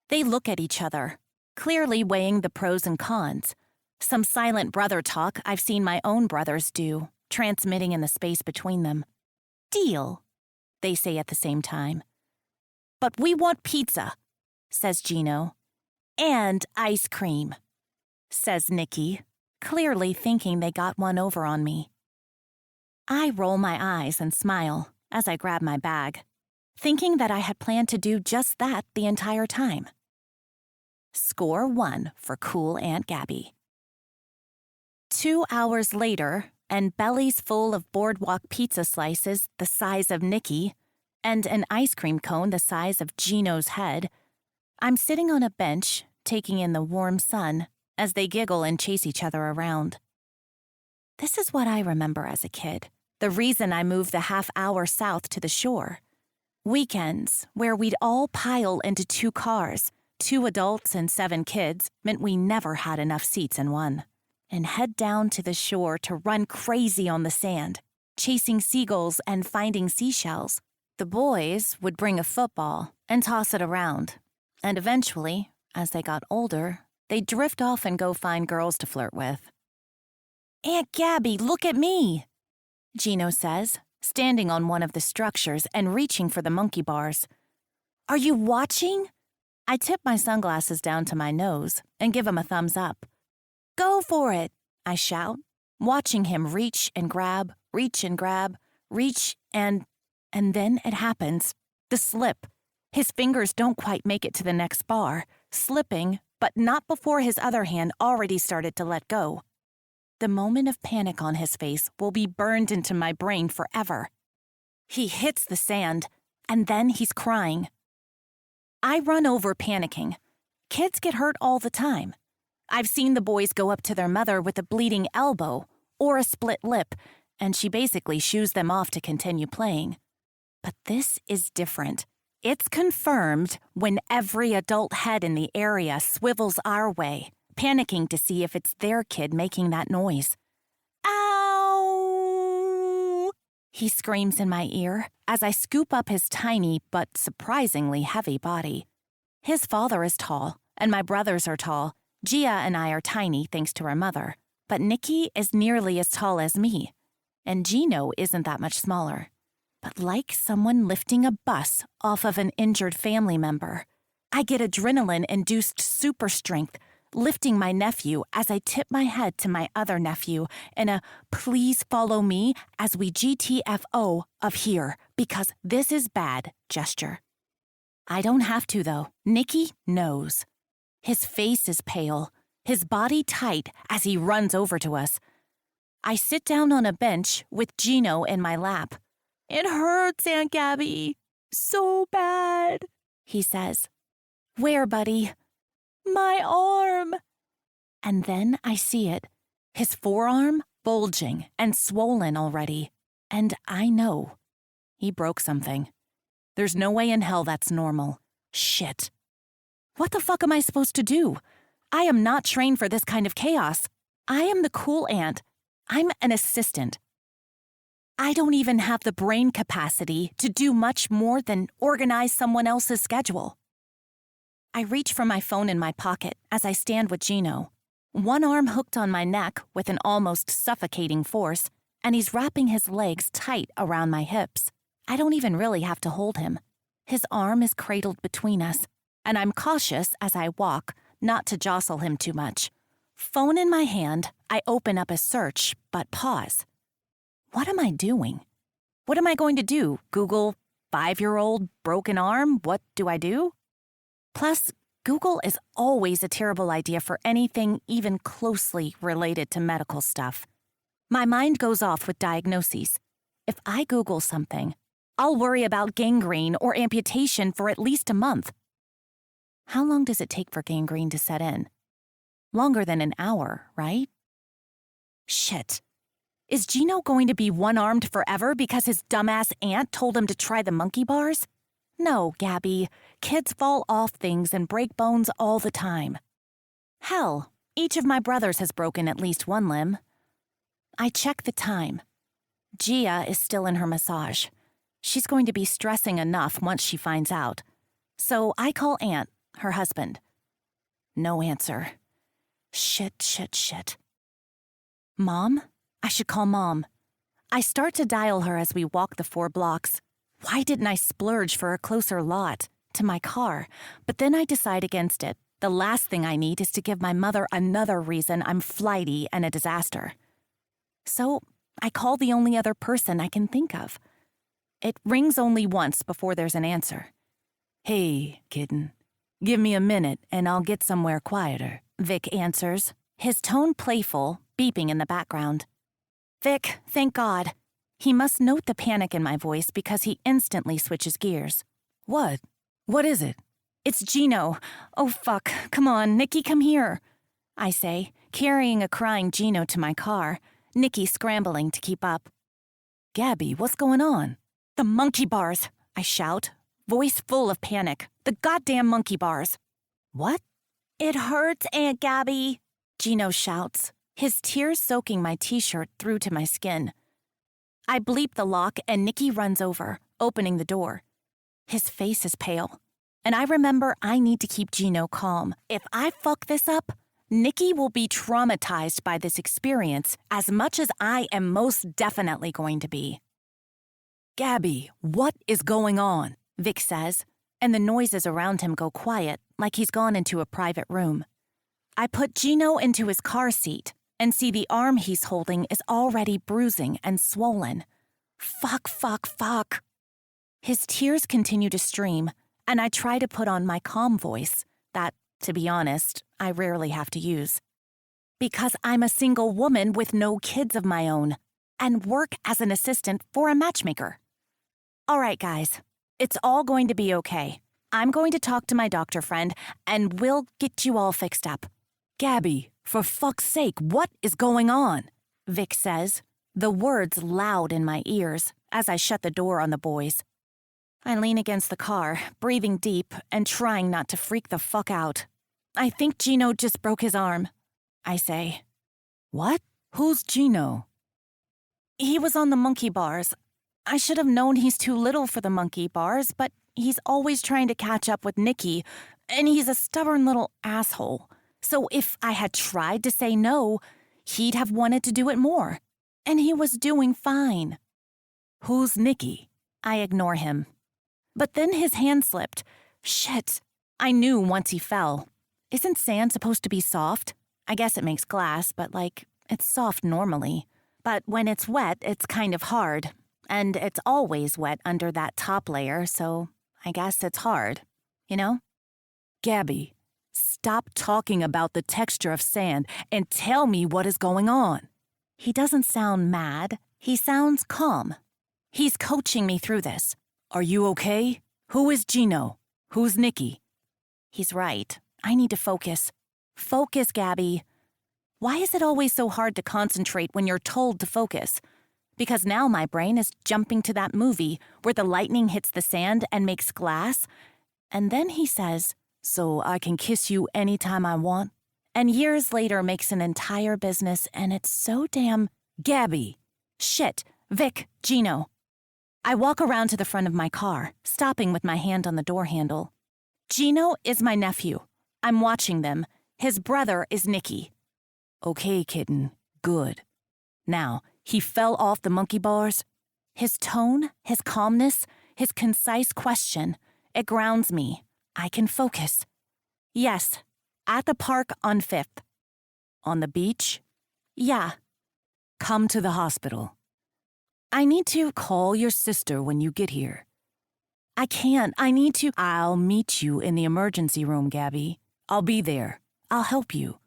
Speaker 2: They look at each other, clearly weighing the pros and cons. Some silent brother talk I've seen my own brothers do, transmitting in the space between them. Deal, they say at the same time. But we want pizza, says Gino. And ice cream, says Nikki, clearly thinking they got one over on me. I roll my eyes and smile as I grab my bag, thinking that I had planned to do just that the entire time. Score 1 for cool Aunt Gabby. 2 hours later, and bellies full of boardwalk pizza slices the size of Nikki, and an ice cream cone the size of Gino's head, I'm sitting on a bench, taking in the warm sun as they giggle and chase each other around. This is what I remember as a kid, the reason I moved the half-hour south to the shore. Weekends, where we'd all pile into 2 cars, 2 adults and 7 kids, meant we never had enough seats in one, and head down to the shore to run crazy on the sand, chasing seagulls and finding seashells. The boys would bring a football and toss it around, and eventually, as they got older, they'd drift off and go find girls to flirt with. Aunt Gabby, look at me, Gino says, standing on one of the structures and reaching for the monkey bars. Are you watching? I tip my sunglasses down to my nose and give him a thumbs up. Go for it, I shout, watching him reach and grab, reach and then it happens. The slip. His fingers don't quite make it to the next bar, slipping, but not before his other hand already started to let go. The moment of panic on his face will be burned into my brain forever. He hits the sand, and then he's crying. I run over panicking. Kids get hurt all the time. I've seen the boys go up to their mother with a bleeding elbow or a split lip, and she basically shoos them off to continue playing. But this is different. It's confirmed when every adult head in the area swivels our way, panicking to see if it's their kid making that noise. Ow! He screams in my ear as I scoop up his tiny but surprisingly heavy body. His father is tall, and my brothers are tall. Gia and I are tiny thanks to our mother, but Nikki is nearly as tall as me, and Gino isn't that much smaller. But like someone lifting a bus off of an injured family member, I get adrenaline-induced super strength, lifting my nephew as I tip my head to my other nephew in a "please follow me as we GTFO of here, because this is bad" gesture. I don't have to, though. Nikki knows. His face is pale, his body tight as he runs over to us. I sit down on a bench with Gino in my lap. "It hurts, Aunt Gabby. So bad," he says. "Where, buddy?" "My arm." And then I see it. His forearm bulging and swollen already. And I know. He broke something. There's no way in hell that's normal. Shit. What the fuck am I supposed to do? I am not trained for this kind of chaos. I am the cool aunt. I'm an assistant. I don't even have the brain capacity to do much more than organize someone else's schedule. I reach for my phone in my pocket as I stand with Gino. One arm hooked on my neck with an almost suffocating force, and he's wrapping his legs tight around my hips. I don't even really have to hold him. His arm is cradled between us, and I'm cautious as I walk, not to jostle him too much. Phone in my hand, I open up a search, but pause. What am I doing? What am I going to do? Google 5-year-old broken arm? What do I do? Plus, Google is always a terrible idea for anything even closely related to medical stuff. My mind goes off with diagnoses. If I Google something, I'll worry about gangrene or amputation for at least a month. How long does it take for gangrene to set in? Longer than an hour, right? Shit. Is Gino going to be one-armed forever because his dumbass aunt told him to try the monkey bars? No, Gabby. Kids fall off things and break bones all the time. Hell, each of my brothers has broken at least one limb. I check the time. Gia is still in her massage. She's going to be stressing enough once she finds out. So I call Aunt, her husband. No answer. Shit. Mom? I should call Mom. I start to dial her as we walk the 4 blocks. Why didn't I splurge for a closer lot to my car? But then I decide against it. The last thing I need is to give my mother another reason I'm flighty and a disaster. So I call the only other person I can think of. It rings only once before there's an answer. "Hey, kitten. Give me a minute and I'll get somewhere quieter," Vic answers, his tone playful, beeping in the background. Vic, thank God. He must note the panic in my voice because he instantly switches gears. "What? What is it?" "It's Gino. Oh, fuck. Come on, Nikki, come here," I say, carrying a crying Gino to my car, Nikki scrambling to keep up. "Gabby, what's going on?" "The monkey bars," I shout, voice full of panic. "The goddamn monkey bars." "What?" "It hurts, Aunt Gabby," Gino shouts, his tears soaking my t-shirt through to my skin. I bleep the lock and Nikki runs over, opening the door. His face is pale, and I remember I need to keep Gino calm. If I fuck this up, Nikki will be traumatized by this experience as much as I am most definitely going to be. "Gabby, what is going on?" Vic says, and the noises around him go quiet, like he's gone into a private room. I put Gino into his car seat and see the arm he's holding is already bruising and swollen. Fuck. His tears continue to stream, and I try to put on my calm voice that, to be honest, I rarely have to use. Because I'm a single woman with no kids of my own and work as an assistant for a matchmaker. All right, guys, it's all going to be okay. I'm going to talk to my doctor friend, and we'll get you all fixed up. "Gabby, for fuck's sake, what is going on?" Vic says, the words loud in my ears as I shut the door on the boys. I lean against the car, breathing deep and trying not to freak the fuck out. "I think Gino just broke his arm," I say. "What? Who's Gino?" "He was on the monkey bars. I should have known he's too little for the monkey bars, but he's always trying to catch up with Nikki, and he's a stubborn little asshole. So if I had tried to say no, he'd have wanted to do it more. And he was doing fine.
Speaker 4: Who's Nicky?
Speaker 2: I ignore him. But then his hand slipped. Shit. I knew once he fell. Isn't sand supposed to be soft? I guess it makes glass, but it's soft normally. But when it's wet, it's kind of hard. And it's always wet under that top layer, so I guess it's hard. You know?
Speaker 4: Gabby, stop talking about the texture of sand and tell me what is going on.
Speaker 2: He doesn't sound mad. He sounds calm. He's coaching me through this.
Speaker 4: Are you okay? Who is Gino? Who's Nicky?
Speaker 2: He's right. I need to focus. Focus, Gabby. Why is it always so hard to concentrate when you're told to focus? Because now my brain is jumping to that movie where the lightning hits the sand and makes glass. And then he says,
Speaker 4: "So I can kiss you anytime I want?"
Speaker 2: And years later makes an entire business, and it's so damn...
Speaker 4: Gabby!
Speaker 2: Shit. Vic, Gino. I walk around to the front of my car, stopping with my hand on the door handle. Gino is my nephew. I'm watching them. His brother is Nicky.
Speaker 4: Okay, kitten. Good. Now, he fell off the monkey bars?
Speaker 2: His tone, his calmness, his concise question, it grounds me. I can focus. Yes, at the park on 5th.
Speaker 4: On the beach?
Speaker 2: Yeah.
Speaker 4: Come to the hospital.
Speaker 2: I need to...
Speaker 4: Call your sister when you get here.
Speaker 2: I can't. I need to...
Speaker 4: I'll meet you in the emergency room, Gabby. I'll be there. I'll help you.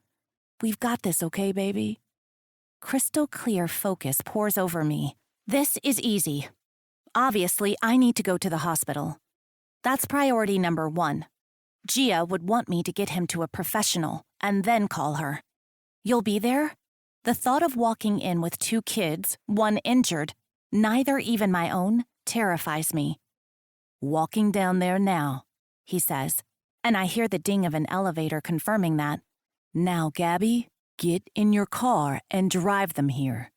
Speaker 4: We've got this, okay, baby?
Speaker 2: Crystal clear focus pours over me. This is easy. Obviously, I need to go to the hospital. That's priority number 1. Gia would want me to get him to a professional and then call her. You'll be there? The thought of walking in with 2 kids, 1 injured, neither even my own, terrifies me.
Speaker 4: Walking down there now,
Speaker 2: he says, and I hear the ding of an elevator confirming that.
Speaker 4: Now, Gabby, get in your car and drive them here.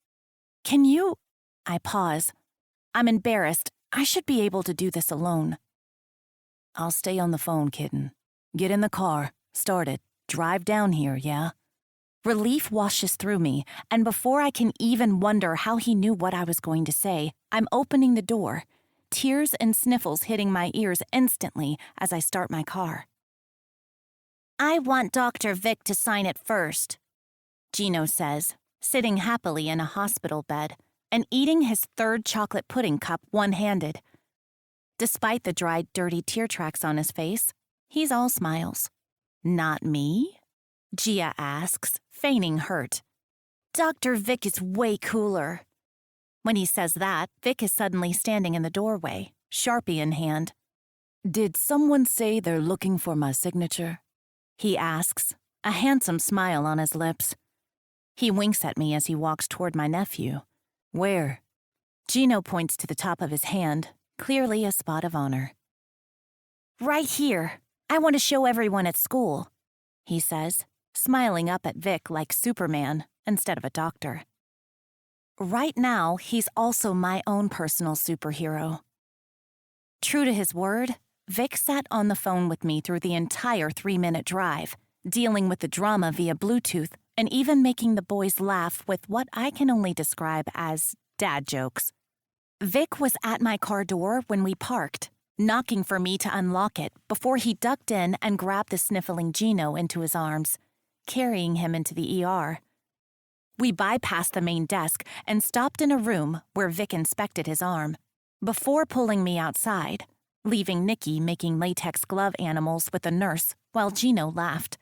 Speaker 2: Can you... I pause. I'm embarrassed. I should be able to do this alone.
Speaker 4: I'll stay on the phone, kitten. Get in the car. Start it. Drive down here, yeah?
Speaker 2: Relief washes through me, and before I can even wonder how he knew what I was going to say, I'm opening the door, tears and sniffles hitting my ears instantly as I start my car. I want Dr. Vic to sign it first, Gino says, sitting happily in a hospital bed and eating his 3rd chocolate pudding cup one-handed. Despite the dried, dirty tear tracks on his face, he's all smiles. Not me? Gia asks, feigning hurt. Dr. Vic is way cooler. When he says that, Vic is suddenly standing in the doorway, Sharpie in hand.
Speaker 4: Did someone say they're looking for my signature?
Speaker 2: He asks, a handsome smile on his lips. He winks at me as he walks toward my nephew.
Speaker 4: Where?
Speaker 2: Gino points to the top of his hand, clearly a spot of honor. Right here. I want to show everyone at school, he says, smiling up at Vic like Superman instead of a doctor. Right now, he's also my own personal superhero. True to his word, Vic sat on the phone with me through the entire 3-minute drive, dealing with the drama via Bluetooth and even making the boys laugh with what I can only describe as dad jokes. Vic was at my car door when we parked, knocking for me to unlock it before he ducked in and grabbed the sniffling Gino into his arms, carrying him into the ER. We bypassed the main desk and stopped in a room where Vic inspected his arm, before pulling me outside, leaving Nicky making latex glove animals with the nurse while Gino laughed.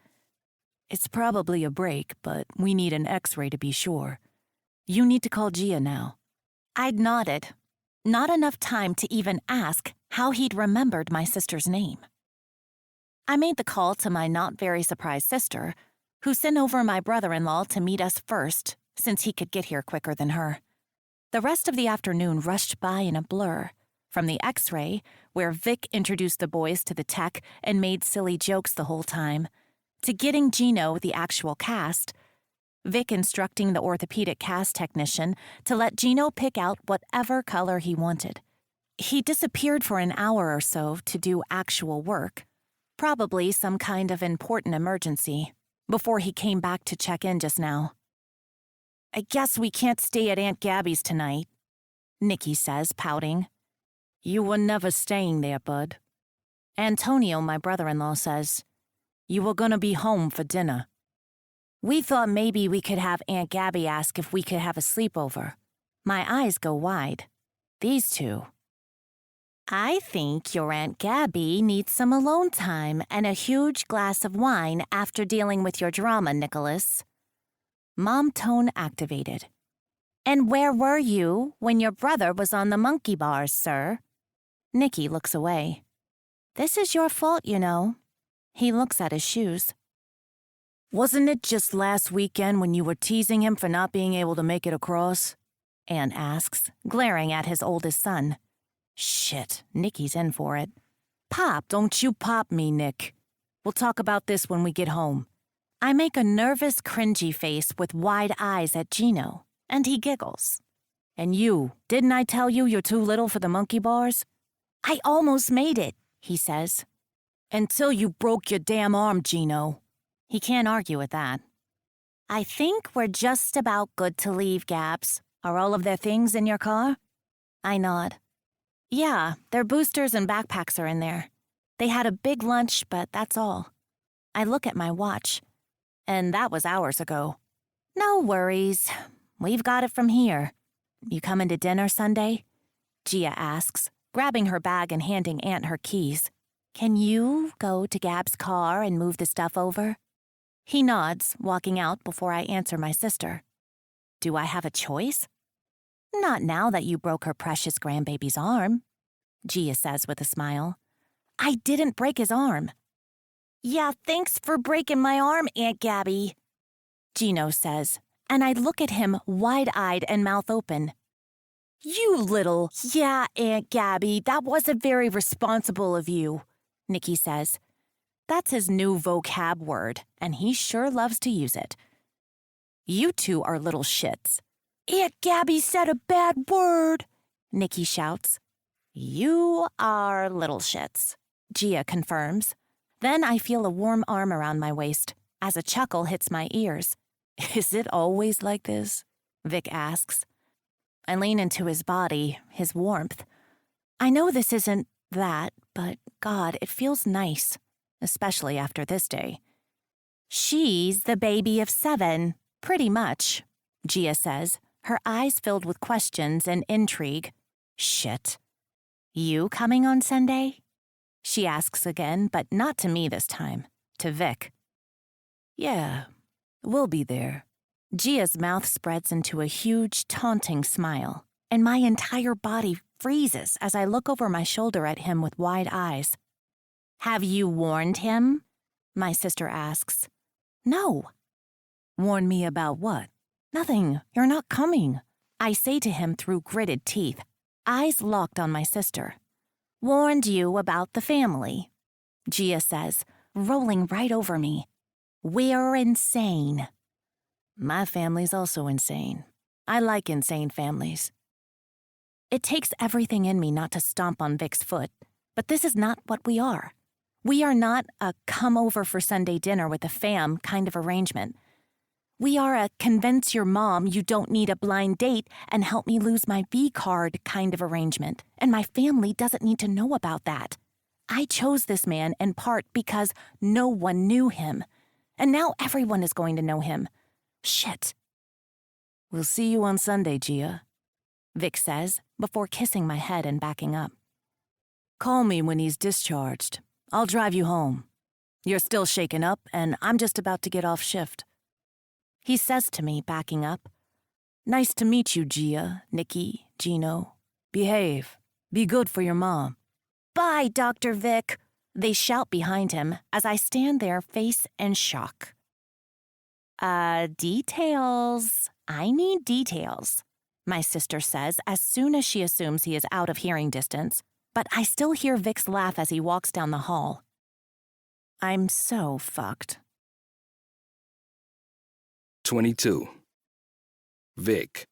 Speaker 4: It's probably a break, but we need an X-ray to be sure. You need to call Gia now.
Speaker 2: I'd nodded. Not enough time to even ask how he'd remembered my sister's name. I made the call to my not very surprised sister, who sent over my brother-in-law to meet us first, since he could get here quicker than her. The rest of the afternoon rushed by in a blur, from the X-ray, where Vic introduced the boys to the tech and made silly jokes the whole time, to getting Gino the actual cast, Vic instructing the orthopedic cast technician to let Gino pick out whatever color he wanted. He disappeared for an hour or so to do actual work, Probably some kind of important emergency, before he came back to check in just now. I guess we can't stay at Aunt Gabby's tonight, Nikki says, pouting.
Speaker 4: You were never staying there, bud.
Speaker 2: Antonio, my brother-in-law, says,
Speaker 4: You were gonna be home for dinner.
Speaker 2: We thought maybe we could have Aunt Gabby ask if we could have a sleepover. My eyes go wide. These two. I think your Aunt Gabby needs some alone time and a huge glass of wine after dealing with your drama, Nicholas. Mom tone activated. And where were you when your brother was on the monkey bars, sir? Nicky looks away. This is your fault, you know. He looks at his shoes.
Speaker 4: Wasn't it just last weekend when you were teasing him for not being able to make it across?
Speaker 2: Anne asks, glaring at his oldest son. Shit, Nicky's in for it.
Speaker 4: Pop, don't you pop me, Nick. We'll talk about this when we get home.
Speaker 2: I make a nervous, cringy face with wide eyes at Gino, and he giggles.
Speaker 4: And you, didn't I tell you you're too little for the monkey bars?
Speaker 2: I almost made it, he says.
Speaker 4: Until you broke your damn arm, Gino.
Speaker 2: He can't argue with that. I think we're just about good to leave, Gabs. Are all of their things in your car? I nod. Yeah, their boosters and backpacks are in there. They had a big lunch, but that's all. I look at my watch, and that was hours ago. No worries. We've got it from here. You coming to dinner Sunday? Gia asks, grabbing her bag and handing Aunt her keys. Can you go to Gab's car and move the stuff over? He nods, walking out before I answer my sister. Do I have a choice? Not now that you broke her precious grandbaby's arm, Gia says with a smile. I didn't break his arm. Yeah, thanks for breaking my arm, Aunt Gabby, Gino says, and I look at him wide-eyed and mouth open. You little... Yeah, Aunt Gabby, that wasn't very responsible of you, Nicky says. That's his new vocab word, and he sure loves to use it. You two are little shits. Aunt Gabby said a bad word, Nicky shouts. You are little shits, Gia confirms. Then I feel a warm arm around my waist as a chuckle hits my ears.
Speaker 4: Is it always like this?
Speaker 2: Vic asks. I lean into his body, his warmth. I know this isn't that, but God, it feels nice, especially after this day. She's the baby of 7, pretty much, Gia says, her eyes filled with questions and intrigue. Shit. You coming on Sunday? She asks again, but not to me this time, to Vic.
Speaker 4: Yeah, we'll be there.
Speaker 2: Gia's mouth spreads into a huge, taunting smile, and my entire body freezes as I look over my shoulder at him with wide eyes. Have you warned him? My sister asks. No.
Speaker 4: Warn me about what?
Speaker 2: Nothing. You're not coming. I say to him through gritted teeth, eyes locked on my sister. Warned you about the family, Gia says, rolling right over me. We're insane.
Speaker 4: My family's also insane. I like insane families.
Speaker 2: It takes everything in me not to stomp on Vic's foot, but this is not what we are. We are not a come over for Sunday dinner with the fam kind of arrangement. We are a convince your mom you don't need a blind date and help me lose my V card kind of arrangement, and my family doesn't need to know about that. I chose this man in part because no one knew him, and now everyone is going to know him. Shit.
Speaker 4: We'll see you on Sunday, Gia,
Speaker 2: Vic says, before kissing my head and backing up.
Speaker 4: Call me when he's discharged. I'll drive you home. You're still shaken up, and I'm just about to get off shift.
Speaker 2: He says to me, backing up.
Speaker 4: Nice to meet you, Gia, Nicky, Gino. Behave. Be good for your mom.
Speaker 2: Bye, Dr. Vic, they shout behind him as I stand there face in shock. Details. I need details, my sister says as soon as she assumes he is out of hearing distance, but I still hear Vic's laugh as he walks down the hall. I'm so fucked.
Speaker 1: 22. Vic.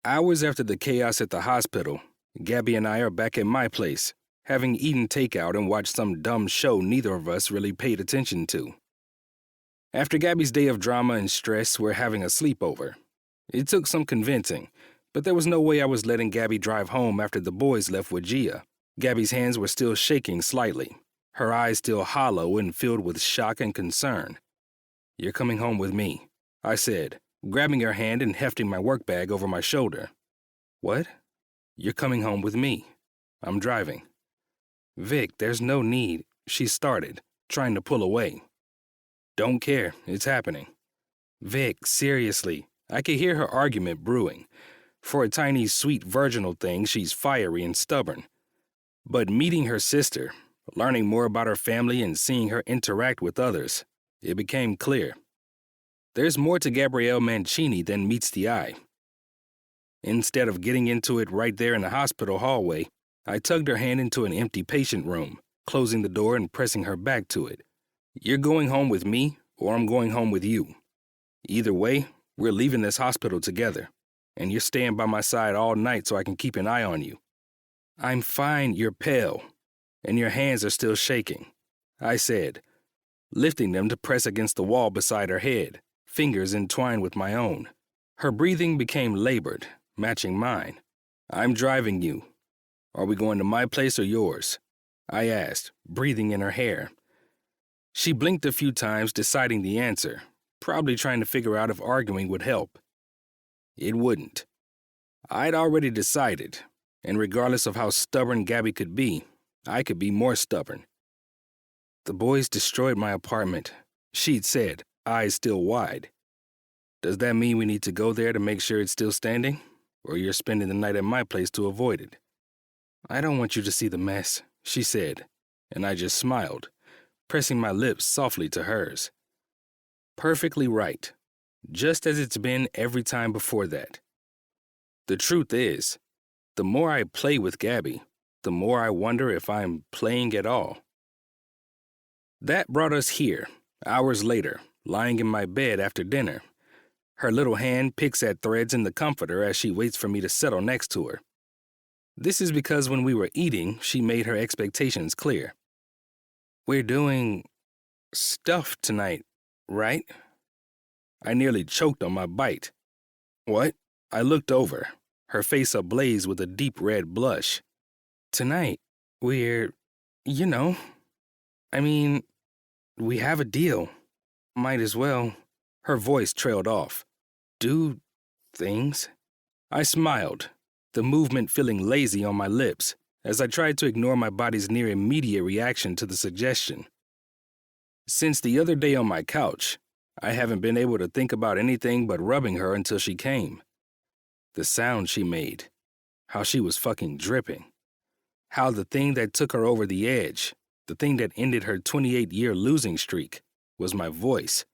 Speaker 1: Hours after the chaos at the hospital, Gabby and I are back at my place, having eaten takeout and watched some dumb show neither of us really paid attention to. After Gabby's day of drama and stress, we're having a sleepover. It took some convincing, but there was no way I was letting Gabby drive home after the boys left with Gia. Gabby's hands were still shaking slightly, her eyes still hollow and filled with shock and concern. "You're coming home with me," I said, grabbing her hand and hefting my work bag over my shoulder. "What?" "You're coming home with me. I'm driving." "Vic, there's no need," she started, trying to pull away. "Don't care, it's happening." "Vic, seriously." I could hear her argument brewing. For a tiny, sweet, virginal thing, she's fiery and stubborn. But meeting her sister, learning more about her family and seeing her interact with others, it became clear. There's more to Gabrielle Mancini than meets the eye. Instead of getting into it right there in the hospital hallway, I tugged her hand into an empty patient room, closing the door and pressing her back to it. "You're going home with me, or I'm going home with you. Either way, we're leaving this hospital together, and you're staying by my side all night so I can keep an eye on you." "I'm fine, you're pale, and your hands are still shaking," I said, lifting them to press against the wall beside her head, fingers entwined with my own. Her breathing became labored, matching mine. "I'm driving you. Are we going to my place or yours?" I asked, breathing in her hair. She blinked a few times, deciding the answer, probably trying to figure out if arguing would help. It wouldn't. I'd already decided, and regardless of how stubborn Gabby could be, I could be more stubborn. "The boys destroyed my apartment," she'd said, eyes still wide. "Does that mean we need to go there to make sure it's still standing? Or you're spending the night at my place to avoid it?" "I don't want you to see the mess," she said, and I just smiled, pressing my lips softly to hers. Perfectly right, just as it's been every time before that. The truth is, the more I play with Gabby, the more I wonder if I'm playing at all. That brought us here, hours later, lying in my bed after dinner. Her little hand picks at threads in the comforter as she waits for me to settle next to her. This is because when we were eating, she made her expectations clear. "We're doing stuff tonight, right?" I nearly choked on my bite. "What?" I looked over, her face ablaze with a deep red blush. "Tonight, we're, we have a deal. Might as well." Her voice trailed off. "Do things?" I smiled, the movement feeling lazy on my lips, as I tried to ignore my body's near immediate reaction to the suggestion. Since the other day on my couch, I haven't been able to think about anything but rubbing her until she came. The sound she made, how she was fucking dripping, how the thing that took her over the edge, the thing that ended her 28-year losing streak, was my voice.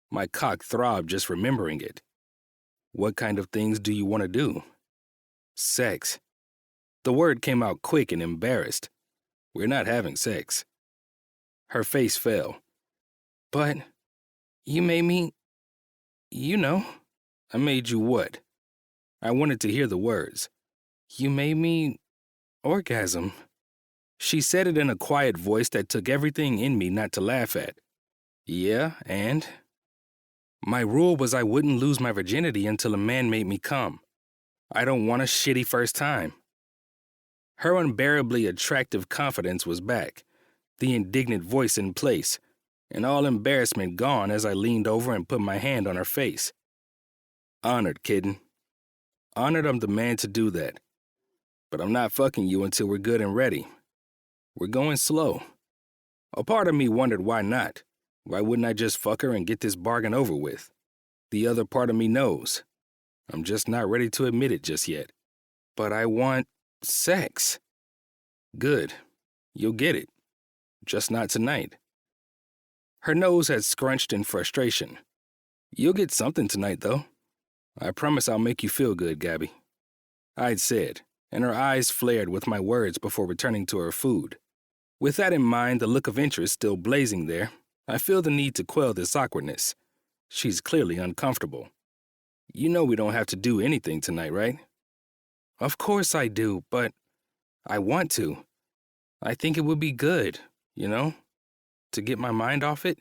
Speaker 1: My cock throbbed just remembering it. "What kind of things do you want to do?" "Sex." The word came out quick and embarrassed. "We're not having sex." Her face fell. "But you made me, I made you what?" I wanted to hear the words. "You made me orgasm." She said it in a quiet voice that took everything in me not to laugh at. "Yeah, and?" "My rule was I wouldn't lose my virginity until a man made me come. I don't want a shitty first time." Her unbearably attractive confidence was back, the indignant voice in place, and all embarrassment gone as I leaned over and put my hand on her face. "Honored, kitten. Honored I'm the man to do that. But I'm not fucking you until we're good and ready. We're going slow." A part of me wondered why not. Why wouldn't I just fuck her and get this bargain over with? The other part of me knows. I'm just not ready to admit it just yet. "But I want sex." "Good. You'll get it. Just not tonight." Her nose had scrunched in frustration. "You'll get something tonight, though. I promise I'll make you feel good, Gabby," I'd said, and her eyes flared with my words before returning to her food. With that in mind, the look of interest still blazing there, I feel the need to quell this awkwardness. She's clearly uncomfortable. "You know we don't have to do anything tonight, right?" "Of course I do, but I want to. I think it would be good, to get my mind off it.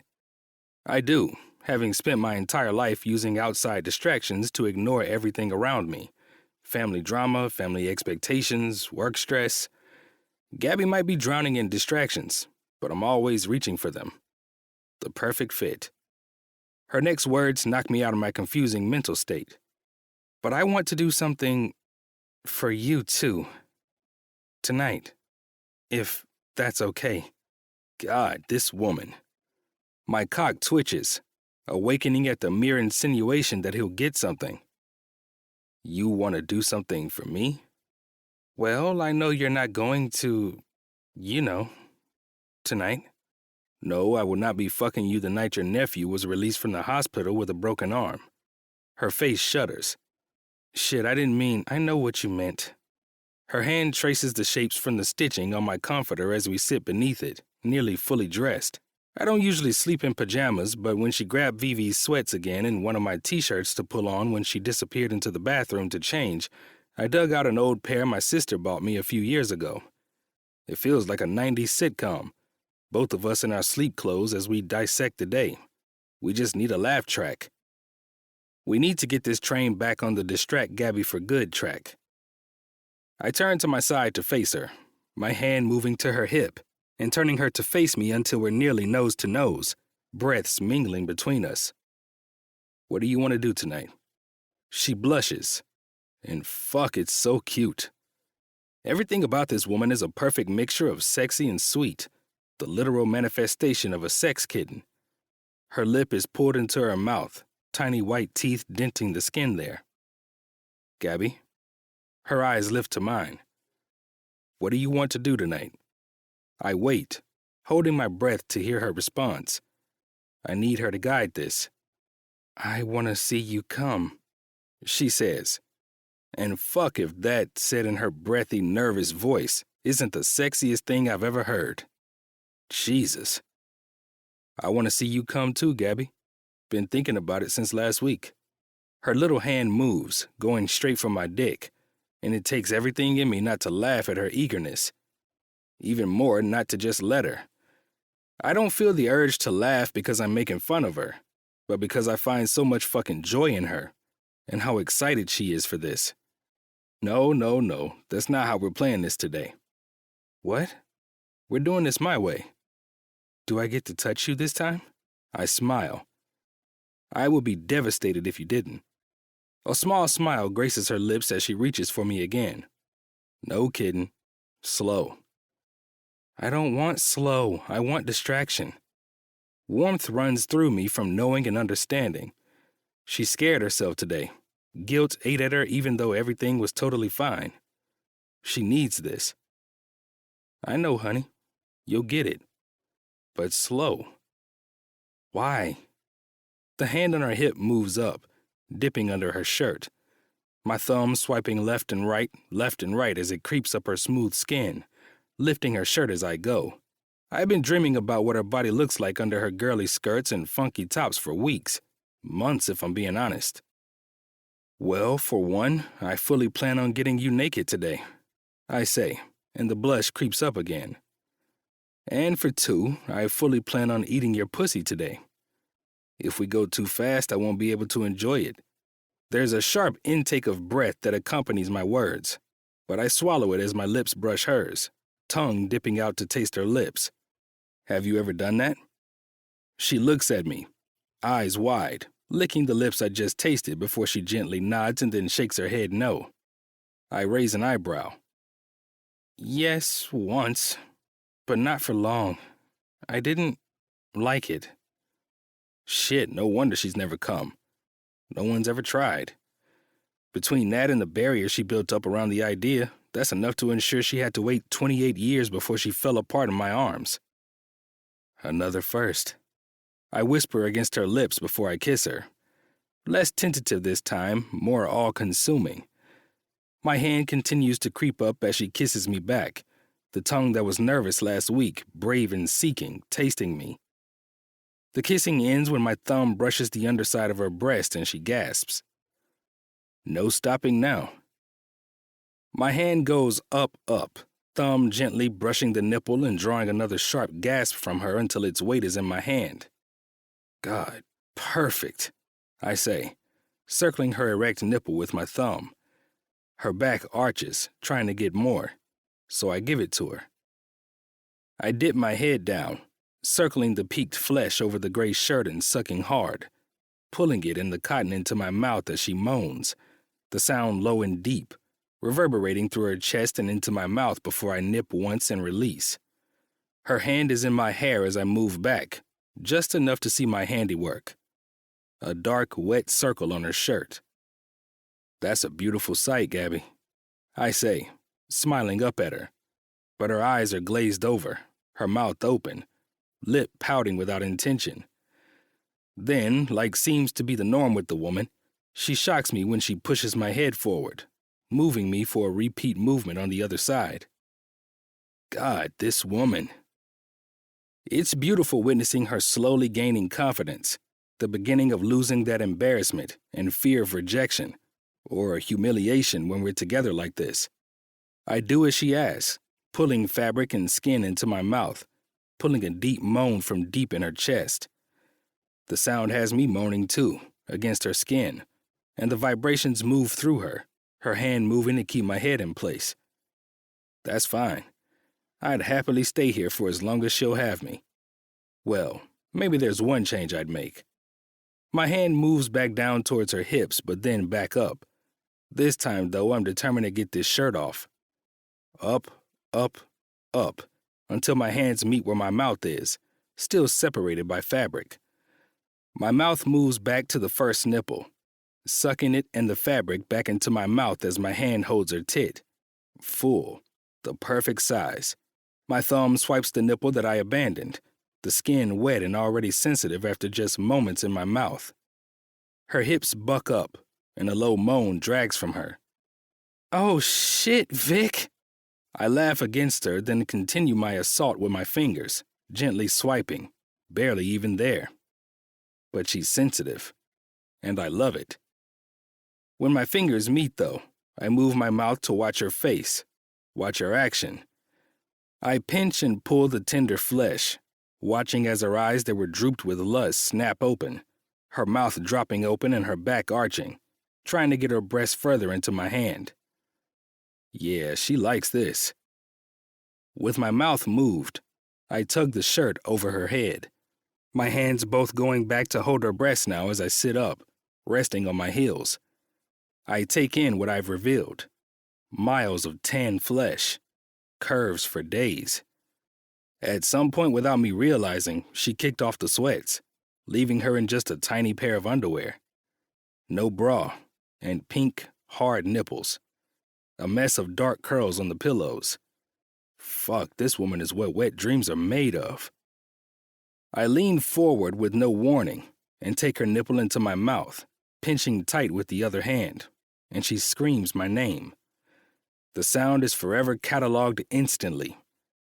Speaker 1: I do, having spent my entire life using outside distractions to ignore everything around me. Family drama, family expectations, work stress. Gabby might be drowning in distractions, but I'm always reaching for them. The perfect fit. Her next words knocked me out of my confusing mental state. But I want to do something for you too. Tonight. If that's okay. God, this woman. My cock twitches, awakening at the mere insinuation that he'll get something. You want to do something for me? Well, I know you're not going to, tonight. No, I will not be fucking you the night your nephew was released from the hospital with a broken arm. Her face shudders. Shit, I know what you meant. Her hand traces the shapes from the stitching on my comforter as we sit beneath it, nearly fully dressed. I don't usually sleep in pajamas, but when she grabbed Vivi's sweats again and one of my t-shirts to pull on when she disappeared into the bathroom to change, I dug out an old pair my sister bought me a few years ago. It feels like a 90s sitcom, both of us in our sleep clothes as we dissect the day. We just need a laugh track. We need to get this train back on the distract Gabby for good track. I turn to my side to face her, my hand moving to her hip and turning her to face me until we're nearly nose to nose, breaths mingling between us. What do you want to do tonight? She blushes. And fuck, it's so cute. Everything about this woman is a perfect mixture of sexy and sweet, the literal manifestation of a sex kitten. Her lip is pulled into her mouth, tiny white teeth denting the skin there. Gabby? Her eyes lift to mine. What do you want to do tonight? I wait, holding my breath to hear her response. I need her to guide this. I want to see you come, she says. And fuck if that, said in her breathy, nervous voice, isn't the sexiest thing I've ever heard. Jesus. I want to see you come too, Gabby. Been thinking about it since last week. Her little hand moves, going straight for my dick, and it takes everything in me not to laugh at her eagerness. Even more, not to just let her. I don't feel the urge to laugh because I'm making fun of her, but because I find so much fucking joy in her, and how excited she is for this. No, that's not how we're playing this today. What? We're doing this my way. Do I get to touch you this time? I smile. I would be devastated if you didn't. A small smile graces her lips as she reaches for me again. No kidding. Slow. I don't want slow. I want distraction. Warmth runs through me from knowing and understanding. She scared herself today. Guilt ate at her even though everything was totally fine. She needs this. I know, honey. You'll get it. But slow. Why? The hand on her hip moves up, dipping under her shirt. My thumb swiping left and right as it creeps up her smooth skin, lifting her shirt as I go. I've been dreaming about what her body looks like under her girly skirts and funky tops for weeks, months if I'm being honest. Well, for one, I fully plan on getting you naked today, I say, and the blush creeps up again. And for two, I fully plan on eating your pussy today. If we go too fast, I won't be able to enjoy it. There's a sharp intake of breath that accompanies my words, but I swallow it as my lips brush hers, tongue dipping out to taste her lips. Have you ever done that? She looks at me, eyes wide, licking the lips I just tasted before she gently nods and then shakes her head no. I raise an eyebrow. Yes, once, but not for long. I didn't like it. Shit, no wonder she's never come. No one's ever tried. Between that and the barrier she built up around the idea, that's enough to ensure she had to wait 28 years before she fell apart in my arms. Another first. I whisper against her lips before I kiss her. Less tentative this time, more all-consuming. My hand continues to creep up as she kisses me back, the tongue that was nervous last week, brave and seeking, tasting me. The kissing ends when my thumb brushes the underside of her breast and she gasps. No stopping now. My hand goes up, thumb gently brushing the nipple and drawing another sharp gasp from her until its weight is in my hand. God, perfect, I say, circling her erect nipple with my thumb. Her back arches, trying to get more, so I give it to her. I dip my head down, circling the peaked flesh over the gray shirt and sucking hard, pulling it and the cotton into my mouth as she moans, the sound low and deep, reverberating through her chest and into my mouth before I nip once and release. Her hand is in my hair as I move back, just enough to see my handiwork. A dark, wet circle on her shirt. That's a beautiful sight, Gabby, I say, smiling up at her, but her eyes are glazed over, her mouth open, lip pouting without intention. Then, like seems to be the norm with the woman, she shocks me when she pushes my head forward, moving me for a repeat movement on the other side. God, this woman. It's beautiful witnessing her slowly gaining confidence, the beginning of losing that embarrassment and fear of rejection, or humiliation when we're together like this. I do as she asks, pulling fabric and skin into my mouth, pulling a deep moan from deep in her chest. The sound has me moaning too, against her skin, and the vibrations move through her, her hand moving to keep my head in place. That's fine. I'd happily stay here for as long as she'll have me. Well, maybe there's one change I'd make. My hand moves back down towards her hips, but then back up. This time, though, I'm determined to get this shirt off. Up, up, up, until my hands meet where my mouth is, still separated by fabric. My mouth moves back to the first nipple, sucking it and the fabric back into my mouth as my hand holds her tit. Full, the perfect size. My thumb swipes the nipple that I abandoned, the skin wet and already sensitive after just moments in my mouth. Her hips buck up, and a low moan drags from her. Oh shit, Vic! I laugh against her, then continue my assault with my fingers, gently swiping, barely even there. But she's sensitive, and I love it. When my fingers meet, though, I move my mouth to watch her face, watch her action. I pinch and pull the tender flesh, watching as her eyes that were drooped with lust snap open, her mouth dropping open and her back arching, trying to get her breast further into my hand. Yeah, she likes this. With my mouth moved, I tug the shirt over her head, my hands both going back to hold her breast now as I sit up, resting on my heels. I take in what I've revealed. Miles of tan flesh, curves for days. At some point without me realizing, she kicked off the sweats, leaving her in just a tiny pair of underwear. No bra, and pink, hard nipples. A mess of dark curls on the pillows. Fuck, this woman is what wet dreams are made of. I lean forward with no warning and take her nipple into my mouth, pinching tight with the other hand, and she screams my name. The sound is forever cataloged instantly,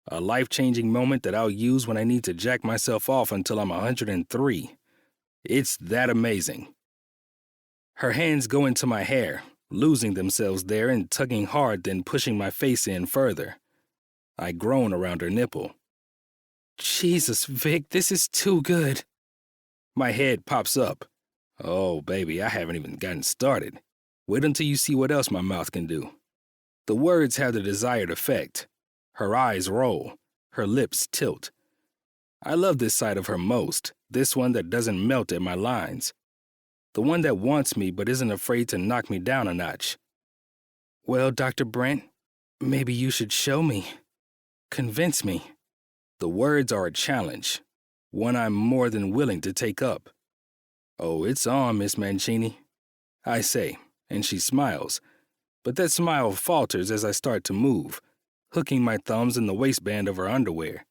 Speaker 1: a life-changing moment that I'll use when I need to jack myself off until I'm 103. It's that amazing. Her hands go into my hair, losing themselves there and tugging hard, then pushing my face in further. I groan around her nipple. Jesus, Vic, this is too good. My head pops up. Oh, baby, I haven't even gotten started. Wait until you see what else my mouth can do. The words have the desired effect. Her eyes roll, her lips tilt. I love this side of her most, this one that doesn't melt at my lines. The one that wants me but isn't afraid to knock me down a notch. Well, Dr. Brent, maybe you should show me. Convince me. The words are a challenge, one I'm more than willing to take up. Oh, it's on, Miss Mancini, I say, and she smiles, but that smile falters as I start to move, hooking my thumbs in the waistband of her underwear.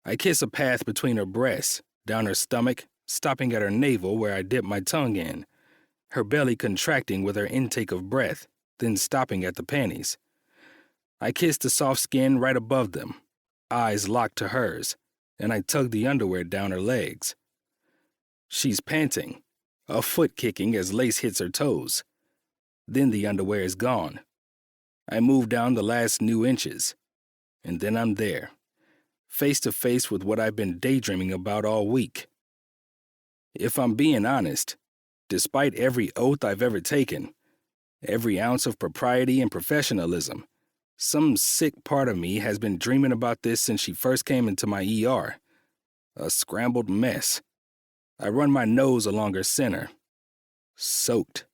Speaker 1: I kiss a path between her breasts, down her stomach, stopping at her navel where I dip my tongue in, her belly contracting with her intake of breath, then stopping at the panties. I kiss the soft skin right above them, eyes locked to hers, and I tug the underwear down her legs. She's panting, a foot kicking as lace hits her toes. Then the underwear is gone. I move down the last new inches, and then I'm there, face to face with what I've been daydreaming about all week. If I'm being honest, despite every oath I've ever taken, every ounce of propriety and professionalism, some sick part of me has been dreaming about this since she first came into my ER. A scrambled mess. I run my nose along her center. Soaked.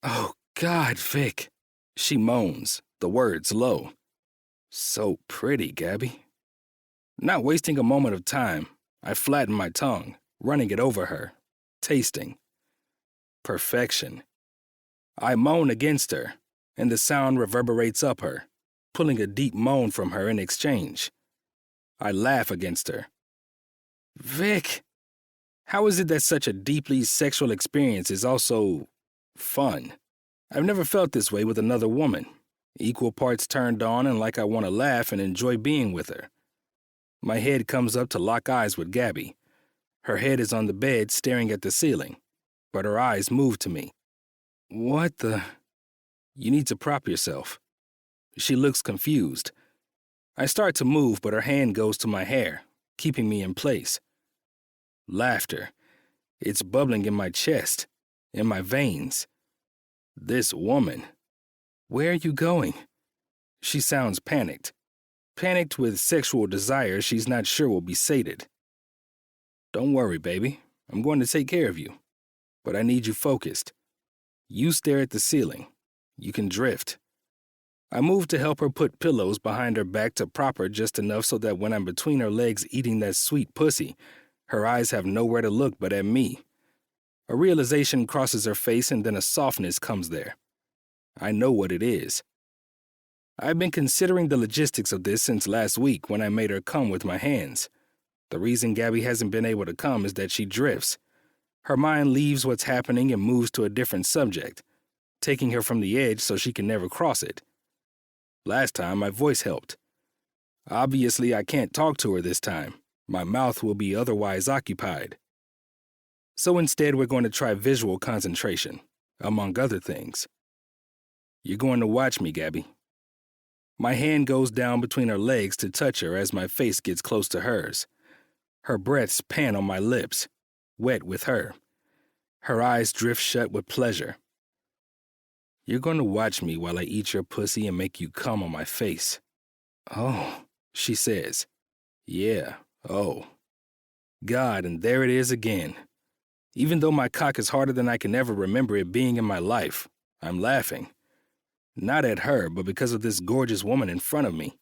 Speaker 1: "Oh, God, Vic," she moans, the words low. "So pretty, Gabby." Not wasting a moment of time, I flatten my tongue, running it over her, tasting. Perfection. I moan against her, and the sound reverberates up her, pulling a deep moan from her in exchange. I laugh against her. "Vic, how is it that such a deeply sexual experience is also fun? I've never felt this way with another woman, equal parts turned on and like I want to laugh and enjoy being with her." My head comes up to lock eyes with Gabby. Her head is on the bed staring at the ceiling, but her eyes move to me. "What the?" "You need to prop yourself." She looks confused. I start to move, but her hand goes to my hair, keeping me in place. Laughter. It's bubbling in my chest, in my veins. This woman. "Where are you going?" She sounds panicked. Panicked with sexual desires she's not sure will be sated. "Don't worry, baby. I'm going to take care of you. But I need you focused. You stare at the ceiling. You can drift." I move to help her put pillows behind her back to prop her just enough so that when I'm between her legs eating that sweet pussy, her eyes have nowhere to look but at me. A realization crosses her face and then a softness comes there. I know what it is. I've been considering the logistics of this since last week when I made her come with my hands. The reason Gabby hasn't been able to come is that she drifts. Her mind leaves what's happening and moves to a different subject, taking her from the edge so she can never cross it. Last time, my voice helped. Obviously, I can't talk to her this time. My mouth will be otherwise occupied. So instead, we're going to try visual concentration, among other things. You're going to watch me, Gabby. My hand goes down between her legs to touch her as my face gets close to hers. Her breaths pan on my lips, wet with her. Her eyes drift shut with pleasure. You're going to watch me while I eat your pussy and make you come on my face. Oh, she says. Yeah, oh. God, and there it is again. Even though my cock is harder than I can ever remember it being in my life, I'm laughing. Not at her, but because of this gorgeous woman in front of me.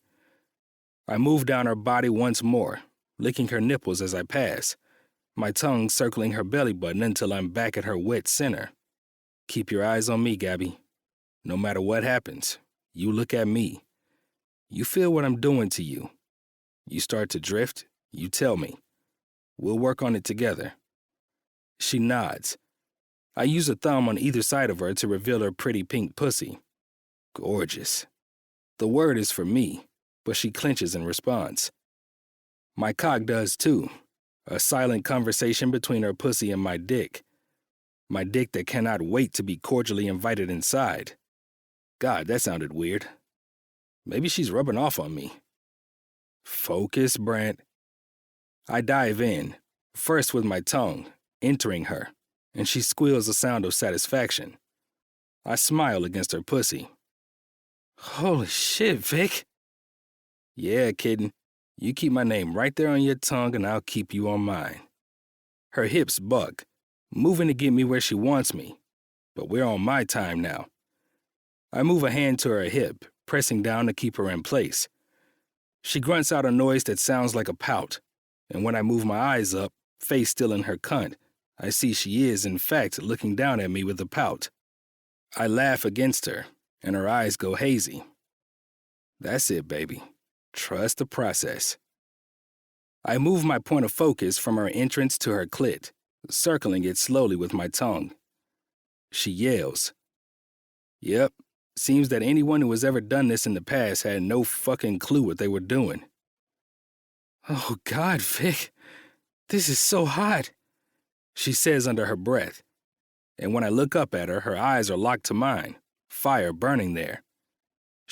Speaker 1: I move down her body once more, licking her nipples as I pass, my tongue circling her belly button until I'm back at her wet center. Keep your eyes on me, Gabby. No matter what happens, you look at me. You feel what I'm doing to you. You start to drift, you tell me. We'll work on it together. She nods. I use a thumb on either side of her to reveal her pretty pink pussy. Gorgeous. The word is for me, but she clenches in response. My cock does too. A silent conversation between her pussy and my dick. My dick that cannot wait to be cordially invited inside. God, that sounded weird. Maybe she's rubbing off on me. Focus, Brent. I dive in, first with my tongue, entering her, and she squeals a sound of satisfaction. I smile against her pussy. Holy shit, Vic. Yeah, kitten. You keep my name right there on your tongue and I'll keep you on mine. Her hips buck, moving to get me where she wants me. But we're on my time now. I move a hand to her hip, pressing down to keep her in place. She grunts out a noise that sounds like a pout, and when I move my eyes up, face still in her cunt, I see she is, in fact, looking down at me with a pout. I laugh against her, and her eyes go hazy. That's it, baby. Trust the process. I move my point of focus from her entrance to her clit, circling it slowly with my tongue. She yells. Yep, seems that anyone who has ever done this in the past had no fucking clue what they were doing. Oh God, Vic, this is so hot, she says under her breath. And when I look up at her, her eyes are locked to mine, fire burning there.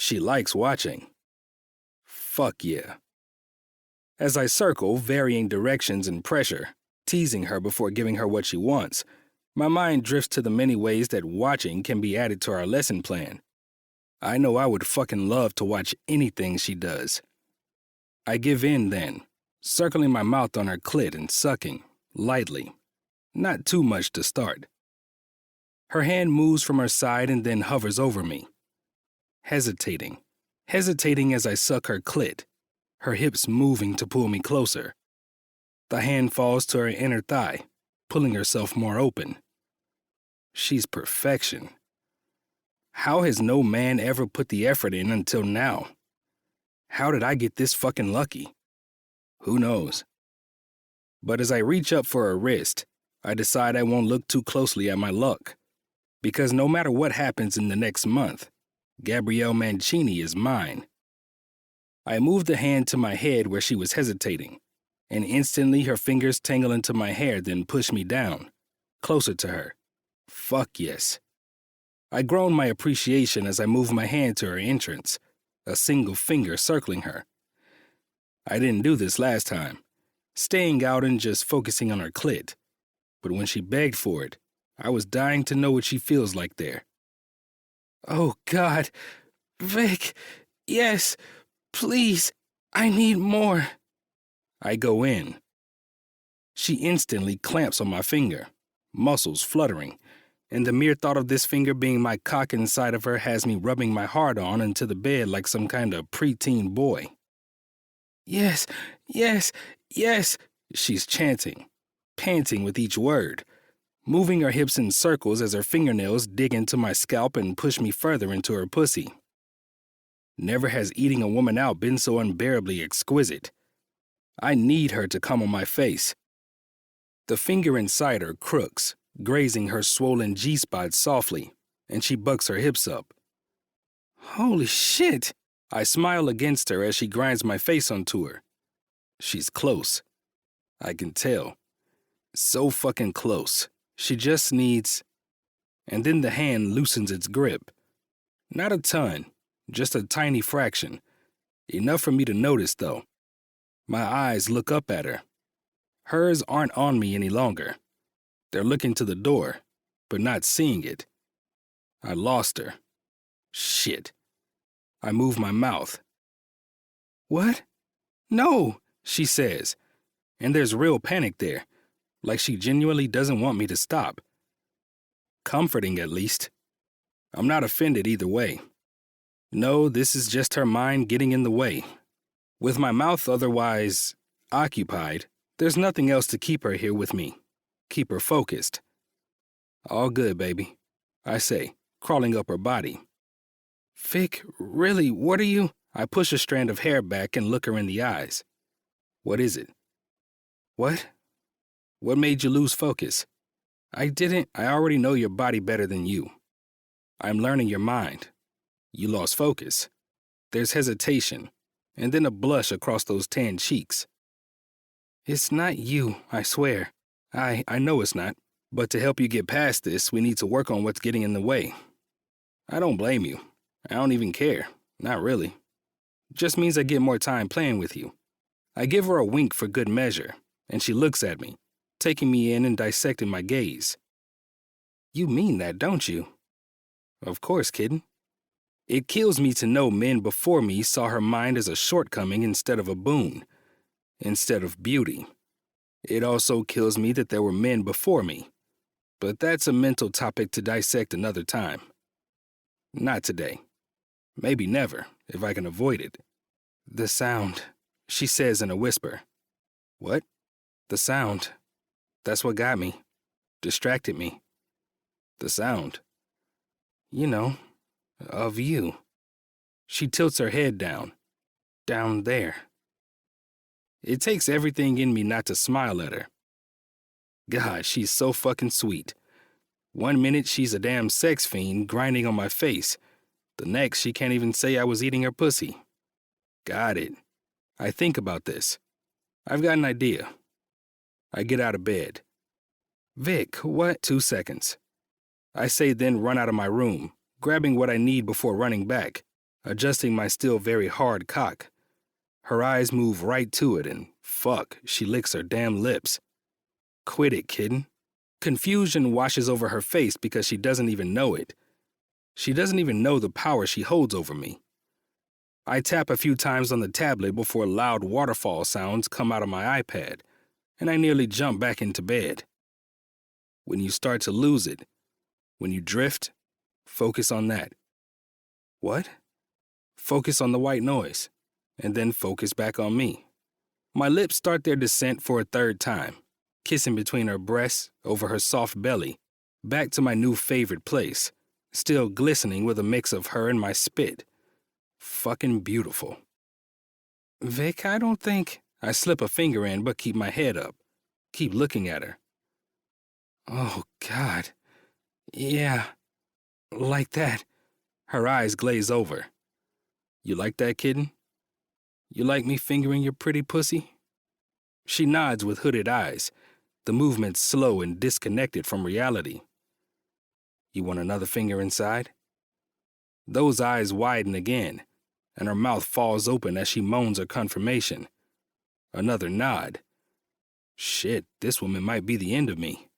Speaker 1: She likes watching. Fuck yeah. As I circle, varying directions and pressure, teasing her before giving her what she wants, my mind drifts to the many ways that watching can be added to our lesson plan. I know I would fucking love to watch anything she does. I give in then, circling my mouth on her clit and sucking, lightly. Not too much to start. Her hand moves from her side and then hovers over me. Hesitating as I suck her clit, her hips moving to pull me closer. The hand falls to her inner thigh, pulling herself more open. She's perfection. How has no man ever put the effort in until now? How did I get this fucking lucky? Who knows? But as I reach up for her wrist, I decide I won't look too closely at my luck. Because no matter what happens in the next month, Gabrielle Mancini is mine. I move the hand to my head where she was hesitating, and instantly her fingers tangle into my hair then push me down, closer to her. Fuck yes. I groan my appreciation as I move my hand to her entrance, a single finger circling her. I didn't do this last time, staying out and just focusing on her clit. But when she begged for it, I was dying to know what she feels like there. Oh, God. Vic, yes, please, I need more. I go in. She instantly clamps on my finger, muscles fluttering, and the mere thought of this finger being my cock inside of her has me rubbing my hard-on into the bed like some kind of preteen boy. Yes, yes, yes, she's chanting, panting with each word, moving her hips in circles as her fingernails dig into my scalp and push me further into her pussy. Never has eating a woman out been so unbearably exquisite. I need her to come on my face. The finger inside her crooks, grazing her swollen G-spot softly, and she bucks her hips up. Holy shit! I smile against her as she grinds my face onto her. She's close. I can tell. So fucking close. She just needs... And then the hand loosens its grip. Not a ton, just a tiny fraction. Enough for me to notice, though. My eyes look up at her. Hers aren't on me any longer. They're looking to the door, but not seeing it. I lost her. Shit. I move my mouth. What? No, she says. And there's real panic there, like she genuinely doesn't want me to stop. Comforting, at least. I'm not offended either way. No, this is just her mind getting in the way. With my mouth otherwise occupied, there's nothing else to keep her here with me. Keep her focused. All good, baby, I say, crawling up her body. Vic, really, what are you? I push a strand of hair back and look her in the eyes. What is it? What? What made you lose focus? I already know your body better than you. I'm learning your mind. You lost focus. There's hesitation, and then a blush across those tan cheeks. It's not you, I swear. I know it's not, but to help you get past this, we need to work on what's getting in the way. I don't blame you. I don't even care. Not really. Just means I get more time playing with you. I give her a wink for good measure, and she looks at me, taking me in and dissecting my gaze. You mean that, don't you? Of course, kitten. It kills me to know men before me saw her mind as a shortcoming instead of a boon, instead of beauty. It also kills me that there were men before me, but that's a mental topic to dissect another time. Not today. Maybe never, if I can avoid it. The sound, she says in a whisper. What? The sound. That's what got me. Distracted me. The sound. You know, of you. She tilts her head down. Down there. It takes everything in me not to smile at her. God, she's so fucking sweet. 1 minute she's a damn sex fiend grinding on my face. The next she can't even say I was eating her pussy. Got it. I think about this. I've got an idea. I get out of bed. Vic, what? 2 seconds. I say then run out of my room, grabbing what I need before running back. adjusting my still very hard cock. Her eyes move right to it and, fuck, she licks her damn lips. Quit it, kitten. Confusion washes over her face because she doesn't even know it. She doesn't even know the power she holds over me. I tap a few times on the tablet before loud waterfall sounds come out of my iPad, and I nearly jump back into bed. When you start to lose it, when you drift, focus on that. What? Focus on the white noise, and then focus back on me. My lips start their descent for a third time, kissing between her breasts, over her soft belly, back to my new favorite place, still glistening with a mix of her and my spit. Fucking beautiful. Vic, I don't think... I slip a finger in but keep my head up, keep looking at her. Oh, God. Yeah, like that. Her eyes glaze over. You like that, kitten? You like me fingering your pretty pussy? She nods with hooded eyes, the movement slow and disconnected from reality. You want another finger inside? Those eyes widen again, and her mouth falls open as she moans her confirmation. Another nod. Shit, this woman might be the end of me.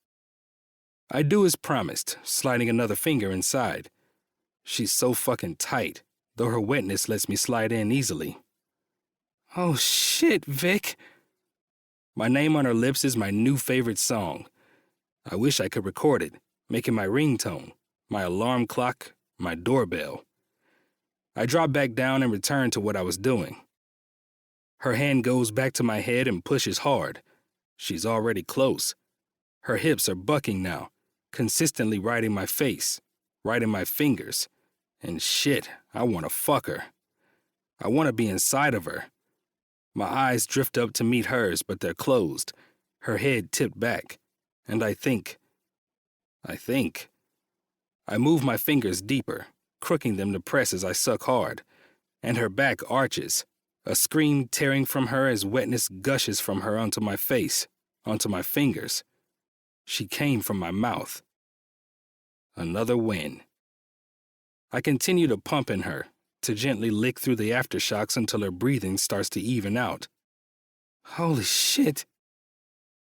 Speaker 1: I do as promised, sliding another finger inside. She's so fucking tight, though her wetness lets me slide in easily. Oh shit, Vic. My name on her lips is my new favorite song. I wish I could record it, make it my ringtone, my alarm clock, my doorbell. I drop back down and return to what I was doing. Her hand goes back to my head and pushes hard. She's already close. Her hips are bucking now, consistently riding my face, riding my fingers. And shit, I want to fuck her. I want to be inside of her. My eyes drift up to meet hers, but they're closed, her head tipped back. And I think. I move my fingers deeper, crooking them to press as I suck hard, and her back arches, a scream tearing from her as wetness gushes from her onto my face, onto my fingers. She came from my mouth. Another win. I continue to pump in her, to gently lick through the aftershocks until her breathing starts to even out. Holy shit.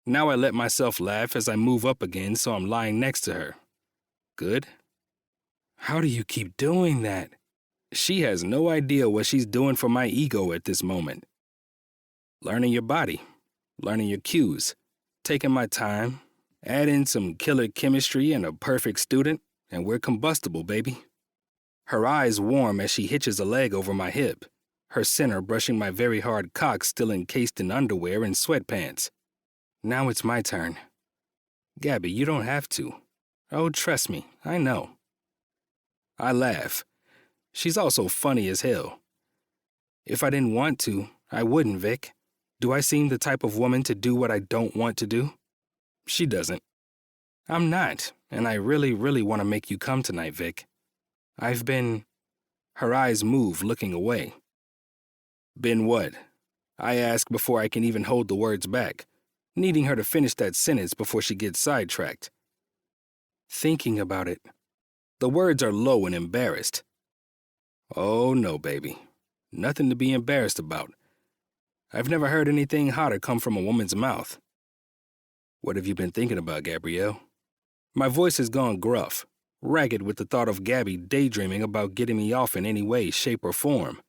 Speaker 1: Now I let myself laugh as I move up again so I'm lying next to her. Good. How do you keep doing that? She has no idea what she's doing for my ego at this moment. Learning your body, learning your cues, taking my time, add in some killer chemistry and a perfect student, and we're combustible, baby. Her eyes warm as she hitches a leg over my hip, her center brushing my very hard cock still encased in underwear and sweatpants. Now it's my turn. Gabby, you don't have to. Oh, trust me, I know. I laugh. She's also funny as hell. If I didn't want to, I wouldn't, Vic. Do I seem the type of woman to do what I don't want to do? She doesn't. I'm not, and I really, really want to make you come tonight, Vic. I've been... Her eyes move, looking away. Been what? I ask before I can even hold the words back, needing her to finish that sentence before she gets sidetracked. Thinking about it. The words are low and embarrassed. Oh, no, baby. Nothing to be embarrassed about. I've never heard anything hotter come from a woman's mouth. What have you been thinking about, Gabrielle? My voice has gone gruff, ragged with the thought of Gabby daydreaming about getting me off in any way, shape, or form.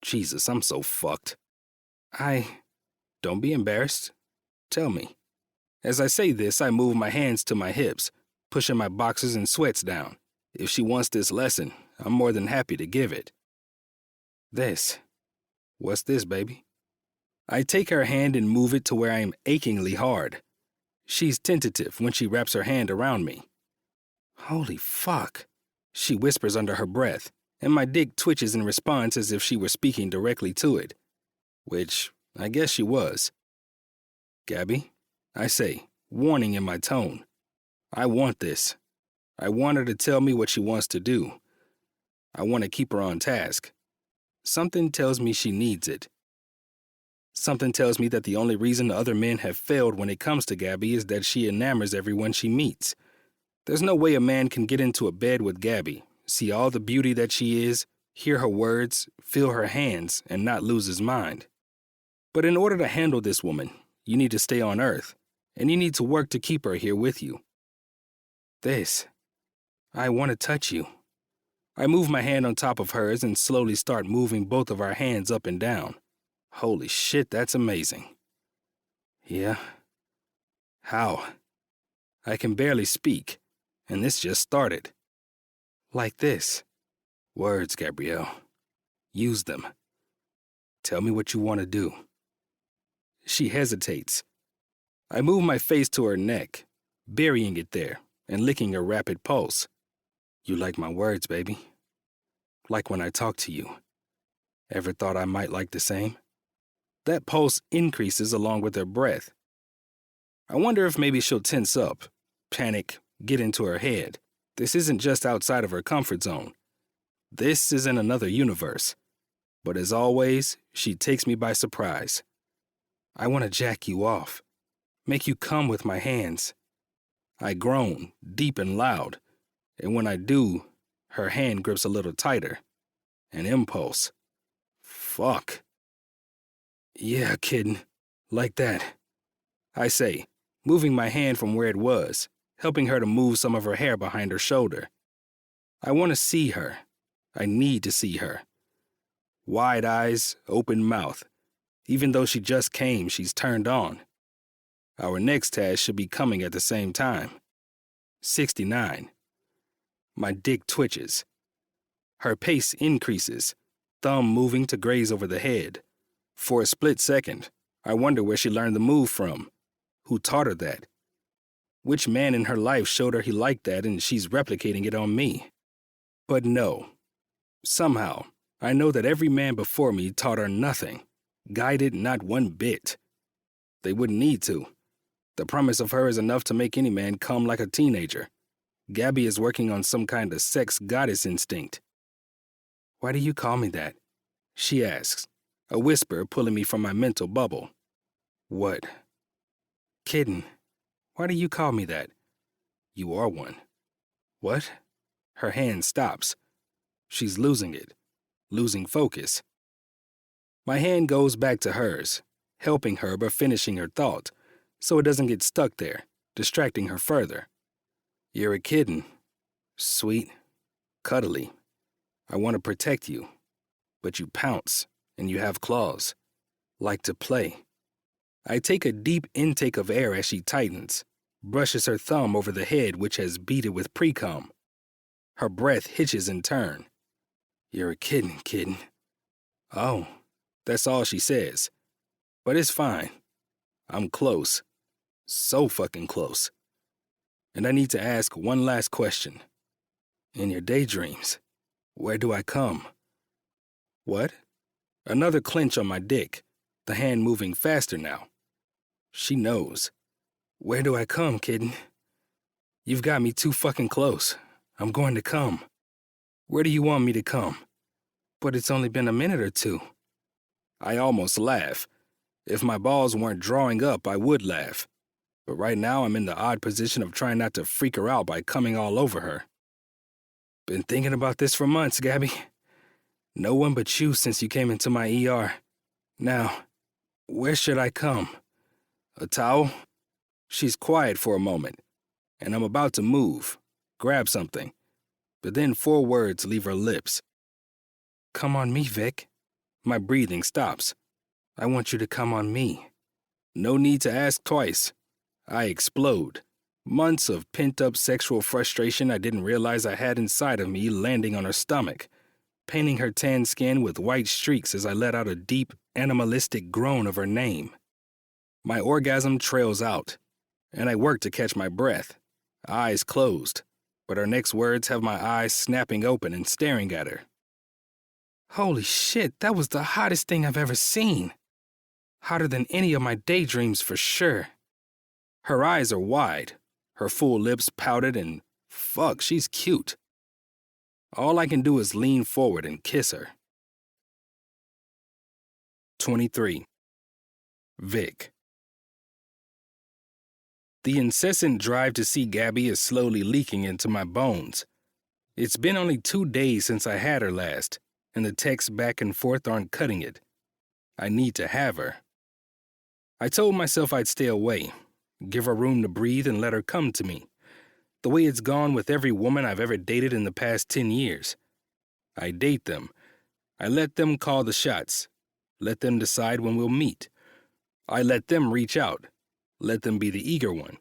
Speaker 1: Jesus, I'm so fucked. Don't be embarrassed. Tell me. As I say this, I move my hands to my hips, pushing my boxers and sweats down. If she wants this lesson, I'm more than happy to give it. This. What's this, baby? I take her hand and move it to where I am achingly hard. She's tentative when she wraps her hand around me. Holy fuck, she whispers under her breath, and my dick twitches in response as if she were speaking directly to it. Which, I guess she was. Gabby, I say, warning in my tone. I want this. I want her to tell me what she wants to do. I want to keep her on task. Something tells me she needs it. Something tells me that the only reason other men have failed when it comes to Gabby is that she enamors everyone she meets. There's no way a man can get into a bed with Gabby, see all the beauty that she is, hear her words, feel her hands, and not lose his mind. But in order to handle this woman, you need to stay on Earth, and you need to work to keep her here with you. I want to touch you. I move my hand on top of hers and slowly start moving both of our hands up and down. Holy shit, that's amazing. Yeah? How? I can barely speak, and this just started. Like this. Words, Gabrielle. Use them. Tell me what you want to do. She hesitates. I move my face to her neck, burying it there and licking her rapid pulse. You like my words, baby. Like when I talk to you. Ever thought I might like the same? That pulse increases along with her breath. I wonder if maybe she'll tense up, panic, get into her head. This isn't just outside of her comfort zone. This is in another universe. But as always, she takes me by surprise. I want to jack you off, make you come with my hands. I groan, deep and loud, and when I do, her hand grips a little tighter. An impulse. Fuck. Yeah, kid, like that. I say, moving my hand from where it was, helping her to move some of her hair behind her shoulder. I want to see her. I need to see her. Wide eyes, open mouth. Even though she just came, she's turned on. Our next task should be coming at the same time. 69. My dick twitches. Her pace increases, thumb moving to graze over the head. For a split second, I wonder where she learned the move from. Who taught her that? Which man in her life showed her he liked that and she's replicating it on me? But no. Somehow, I know that every man before me taught her nothing, guided not one bit. They wouldn't need to. The promise of her is enough to make any man come like a teenager. Gabby is working on some kind of sex goddess instinct. Why do you call me that? She asks, a whisper pulling me from my mental bubble. What? Kitten, why do you call me that? You are one. What? Her hand stops. She's losing it, losing focus. My hand goes back to hers, helping her but finishing her thought, so it doesn't get stuck there, distracting her further. You're a kitten. Sweet, cuddly. I want to protect you, but you pounce, and you have claws. Like to play. I take a deep intake of air as she tightens, brushes her thumb over the head which has beaded with pre-cum. Her breath hitches in turn. You're a kitten. Oh, that's all she says. But it's fine. I'm close. So fucking close. And I need to ask one last question. In your daydreams, where do I come? What? Another clench on my dick, the hand moving faster now. She knows. Where do I come, kitten? You've got me too fucking close. I'm going to come. Where do you want me to come? But it's only been a minute or two. I almost laugh. If my balls weren't drawing up, I would laugh. But right now I'm in the odd position of trying not to freak her out by coming all over her. Been thinking about this for months, Gabby. No one but you since you came into my ER. Now, where should I come? A towel? She's quiet for a moment, and I'm about to move, grab something. But then 4 words leave her lips. Come on me, Vic. My breathing stops. I want you to come on me. No need to ask twice. I explode. Months of pent-up sexual frustration I didn't realize I had inside of me landing on her stomach, painting her tan skin with white streaks as I let out a deep, animalistic groan of her name. My orgasm trails out, and I work to catch my breath, eyes closed, but her next words have my eyes snapping open and staring at her. Holy shit, that was the hottest thing I've ever seen. Hotter than any of my daydreams for sure. Her eyes are wide, her full lips pouted, and fuck, she's cute. All I can do is lean forward and kiss her. 23. Vic. The incessant drive to see Gabby is slowly leaking into my bones. It's been only 2 days since I had her last, and the texts back and forth aren't cutting it. I need to have her. I told myself I'd stay away, give her room to breathe and let her come to me, the way it's gone with every woman I've ever dated in the past 10 years. I date them. I let them call the shots. Let them decide when we'll meet. I let them reach out. Let them be the eager one.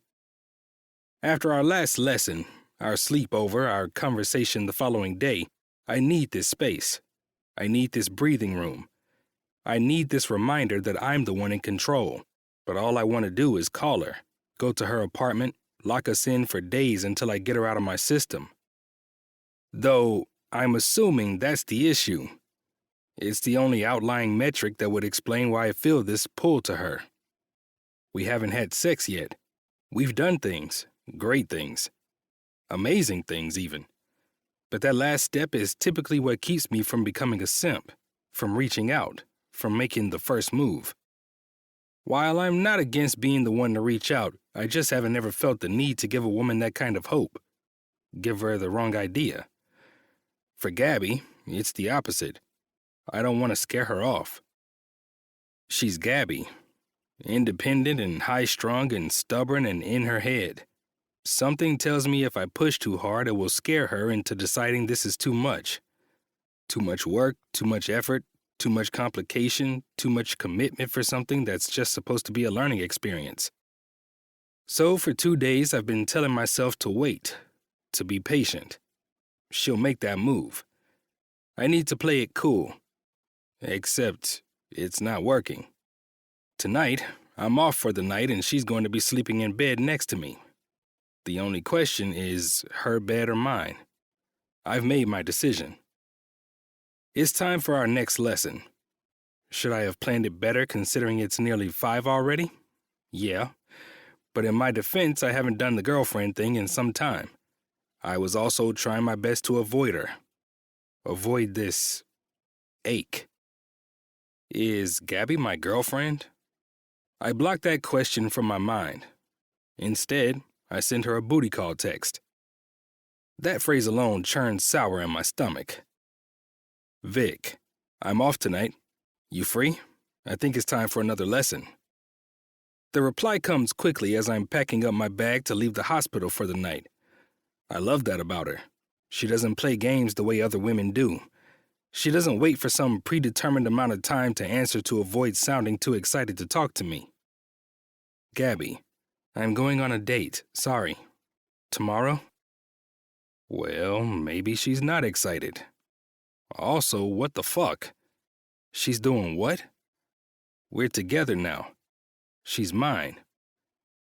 Speaker 1: After our last lesson, our sleepover, our conversation the following day, I need this space. I need this breathing room. I need this reminder that I'm the one in control. But all I want to do is call her, go to her apartment, lock us in for days until I get her out of my system. Though I'm assuming that's the issue. It's the only outlying metric that would explain why I feel this pull to her. We haven't had sex yet. We've done things, great things, amazing things even. But that last step is typically what keeps me from becoming a simp, from reaching out, from making the first move. While I'm not against being the one to reach out, I just haven't ever felt the need to give a woman that kind of hope. Give her the wrong idea. For Gabby, it's the opposite. I don't want to scare her off. She's Gabby, independent and high-strung and stubborn and in her head. Something tells me if I push too hard, it will scare her into deciding this is too much. Too much work, too much effort, too much complication, too much commitment for something that's just supposed to be a learning experience. So for 2 days, I've been telling myself to wait, to be patient. She'll make that move. I need to play it cool. Except it's not working. Tonight, I'm off for the night and she's going to be sleeping in bed next to me. The only question is her bed or mine. I've made my decision. It's time for our next lesson. Should I have planned it better considering it's nearly 5 already? Yeah. But in my defense, I haven't done the girlfriend thing in some time. I was also trying my best to avoid her. Avoid this ache. Is Gabby my girlfriend? I blocked that question from my mind. Instead, I sent her a booty call text. That phrase alone churned sour in my stomach. Vic, I'm off tonight. You free? I think it's time for another lesson. The reply comes quickly as I'm packing up my bag to leave the hospital for the night. I love that about her. She doesn't play games the way other women do. She doesn't wait for some predetermined amount of time to answer to avoid sounding too excited to talk to me. Gabby, I'm going on a date. Sorry. Tomorrow? Well, maybe she's not excited. Also, what the fuck? She's doing what? We're together now. She's mine.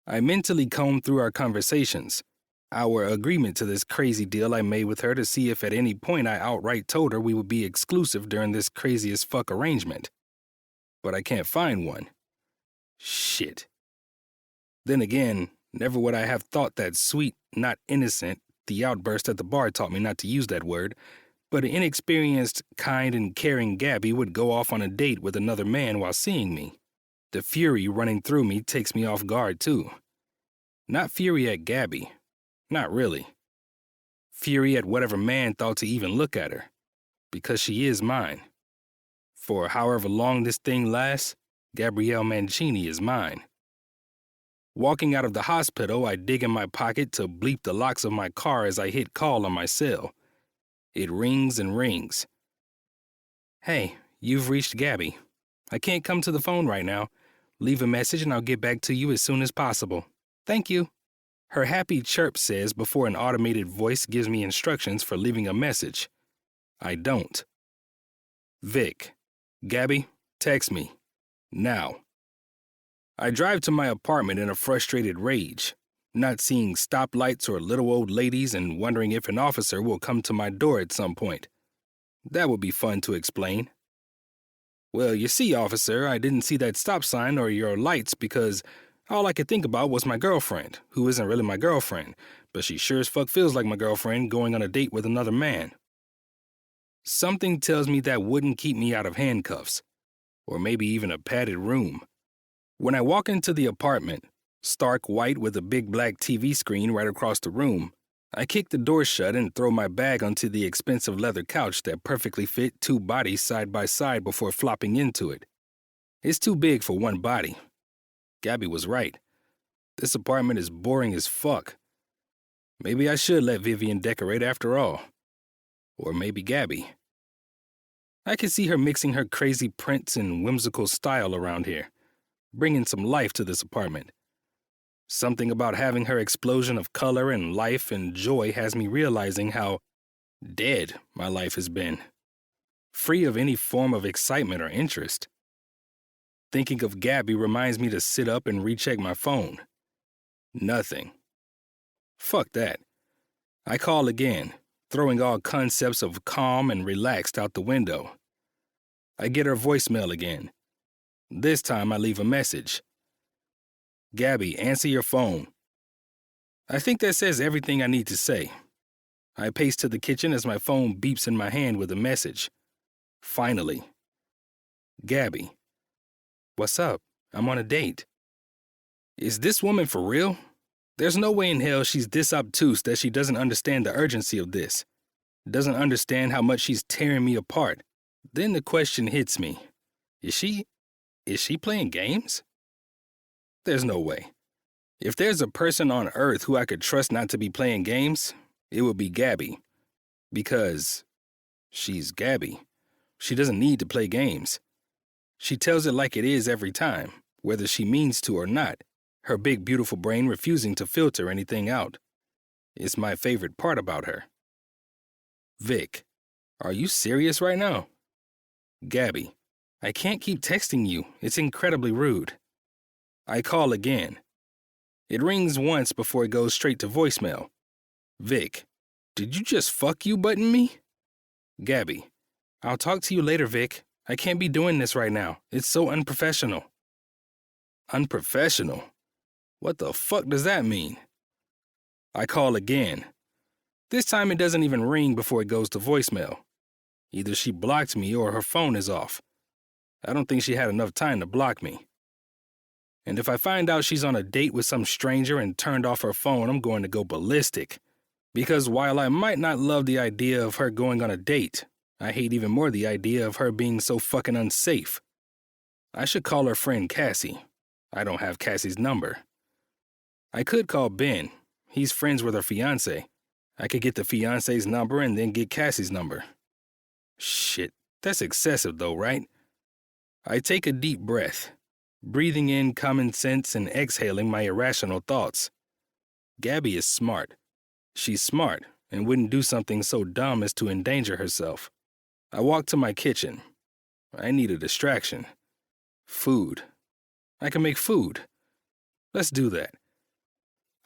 Speaker 1: I mentally combed through our conversations, our agreement to this crazy deal I made with her to see if at any point I outright told her we would be exclusive during this crazy as fuck arrangement. But I can't find one. Shit. Then again, never would I have thought that sweet, not innocent, the outburst at the bar taught me not to use that word, but an inexperienced, kind, and caring Gabby would go off on a date with another man while seeing me. The fury running through me takes me off guard, too. Not fury at Gabby. Not really. Fury at whatever man thought to even look at her. Because she is mine. For however long this thing lasts, Gabrielle Mancini is mine. Walking out of the hospital, I dig in my pocket to bleep the locks of my car as I hit call on my cell. It rings and rings. Hey, you've reached Gabby. I can't come to the phone right now. Leave a message and I'll get back to you as soon as possible. Thank you. Her happy chirp says before an automated voice gives me instructions for leaving a message. I don't. Vic, Gabby, text me. Now. I drive to my apartment in a frustrated rage, not seeing stoplights or little old ladies and wondering if an officer will come to my door at some point. That would be fun to explain. Well, you see, officer, I didn't see that stop sign or your lights because all I could think about was my girlfriend, who isn't really my girlfriend, but she sure as fuck feels like my girlfriend going on a date with another man. Something tells me that wouldn't keep me out of handcuffs, or maybe even a padded room. When I walk into the apartment, stark white with a big black TV screen right across the room, I kick the door shut and throw my bag onto the expensive leather couch that perfectly fit 2 bodies side by side before flopping into it. It's too big for one body. Gabby was right. This apartment is boring as fuck. Maybe I should let Vivian decorate after all. Or maybe Gabby. I could see her mixing her crazy prints and whimsical style around here, bringing some life to this apartment. Something about having her explosion of color and life and joy has me realizing how dead my life has been, free of any form of excitement or interest. Thinking of Gabby reminds me to sit up and recheck my phone. Nothing. Fuck that. I call again, throwing all concepts of calm and relaxed out the window. I get her voicemail again. This time I leave a message. Gabby, answer your phone. I think that says everything I need to say. I pace to the kitchen as my phone beeps in my hand with a message. Finally. Gabby. What's up? I'm on a date. Is this woman for real? There's no way in hell she's this obtuse that she doesn't understand the urgency of this. Doesn't understand how much she's tearing me apart. Then the question hits me. Is she playing games? There's no way. If there's a person on earth who I could trust not to be playing games, it would be Gabby. Because she's Gabby. She doesn't need to play games. She tells it like it is every time, whether she means to or not, her big beautiful brain refusing to filter anything out. It's my favorite part about her. Vic, are you serious right now? Gabby, I can't keep texting you. It's incredibly rude. I call again. It rings once before it goes straight to voicemail. Vic, did you just fuck you button me? Gabby, I'll talk to you later, Vic. I can't be doing this right now. It's so unprofessional. Unprofessional? What the fuck does that mean? I call again. This time it doesn't even ring before it goes to voicemail. Either she blocked me or her phone is off. I don't think she had enough time to block me. And if I find out she's on a date with some stranger and turned off her phone, I'm going to go ballistic. Because while I might not love the idea of her going on a date, I hate even more the idea of her being so fucking unsafe. I should call her friend Cassie. I don't have Cassie's number. I could call Ben. He's friends with her fiancé. I could get the fiancé's number and then get Cassie's number. Shit, that's excessive though, right? I take a deep breath, breathing in common sense and exhaling my irrational thoughts. Gabby is smart. She's smart and wouldn't do something so dumb as to endanger herself. I walk to my kitchen. I need a distraction. Food. I can make food. Let's do that.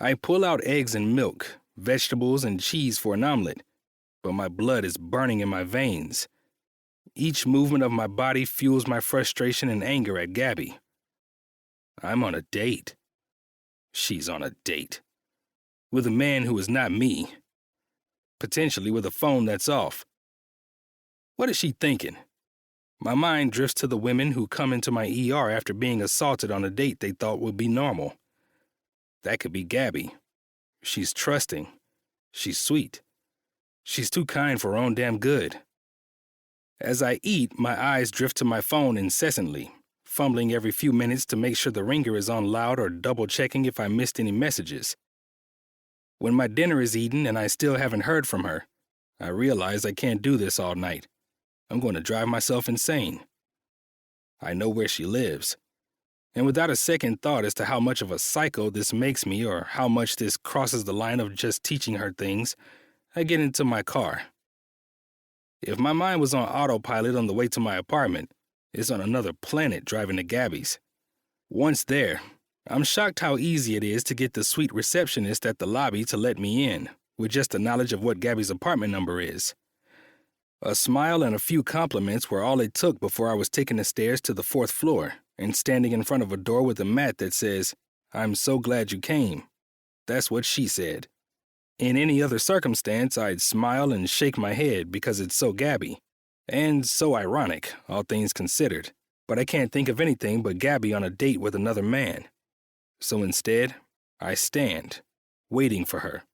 Speaker 1: I pull out eggs and milk, vegetables and cheese for an omelet, but my blood is burning in my veins. Each movement of my body fuels my frustration and anger at Gabby. I'm on a date. She's on a date. With a man who is not me. Potentially with a phone that's off. What is she thinking? My mind drifts to the women who come into my ER after being assaulted on a date they thought would be normal. That could be Gabby. She's trusting. She's sweet. She's too kind for her own damn good. As I eat, my eyes drift to my phone incessantly, fumbling every few minutes to make sure the ringer is on loud or double-checking if I missed any messages. When my dinner is eaten and I still haven't heard from her, I realize I can't do this all night. I'm going to drive myself insane. I know where she lives. And without a second thought as to how much of a psycho this makes me or how much this crosses the line of just teaching her things, I get into my car. If my mind was on autopilot on the way to my apartment, it's on another planet driving to Gabby's. Once there, I'm shocked how easy it is to get the sweet receptionist at the lobby to let me in, with just the knowledge of what Gabby's apartment number is. A smile and a few compliments were all it took before I was taking the stairs to the 4th floor and standing in front of a door with a mat that says, "I'm so glad you came." That's what she said. In any other circumstance, I'd smile and shake my head because it's so Gabby. And so ironic, all things considered. But I can't think of anything but Gabby on a date with another man. So instead, I stand, waiting for her.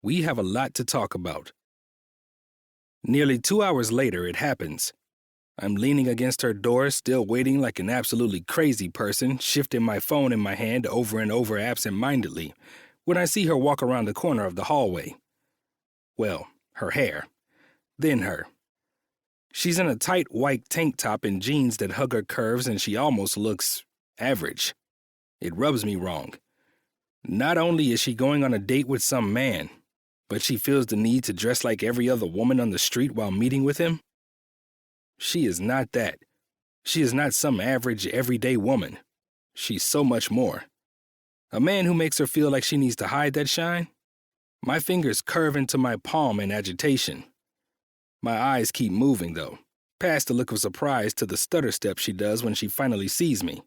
Speaker 1: We have a lot to talk about. Nearly 2 hours later, it happens. I'm leaning against her door, still waiting like an absolutely crazy person, shifting my phone in my hand over and over absent-mindedly, when I see her walk around the corner of the hallway. Well, her hair. Then her. She's in a tight white tank top and jeans that hug her curves, and she almost looks average. It rubs me wrong. Not only is she going on a date with some man, but she feels the need to dress like every other woman on the street while meeting with him. She is not that. She is not some average, everyday woman. She's so much more. A man who makes her feel like she needs to hide that shine? My fingers curve into my palm in agitation. My eyes keep moving, though, past the look of surprise to the stutter step she does when she finally sees me.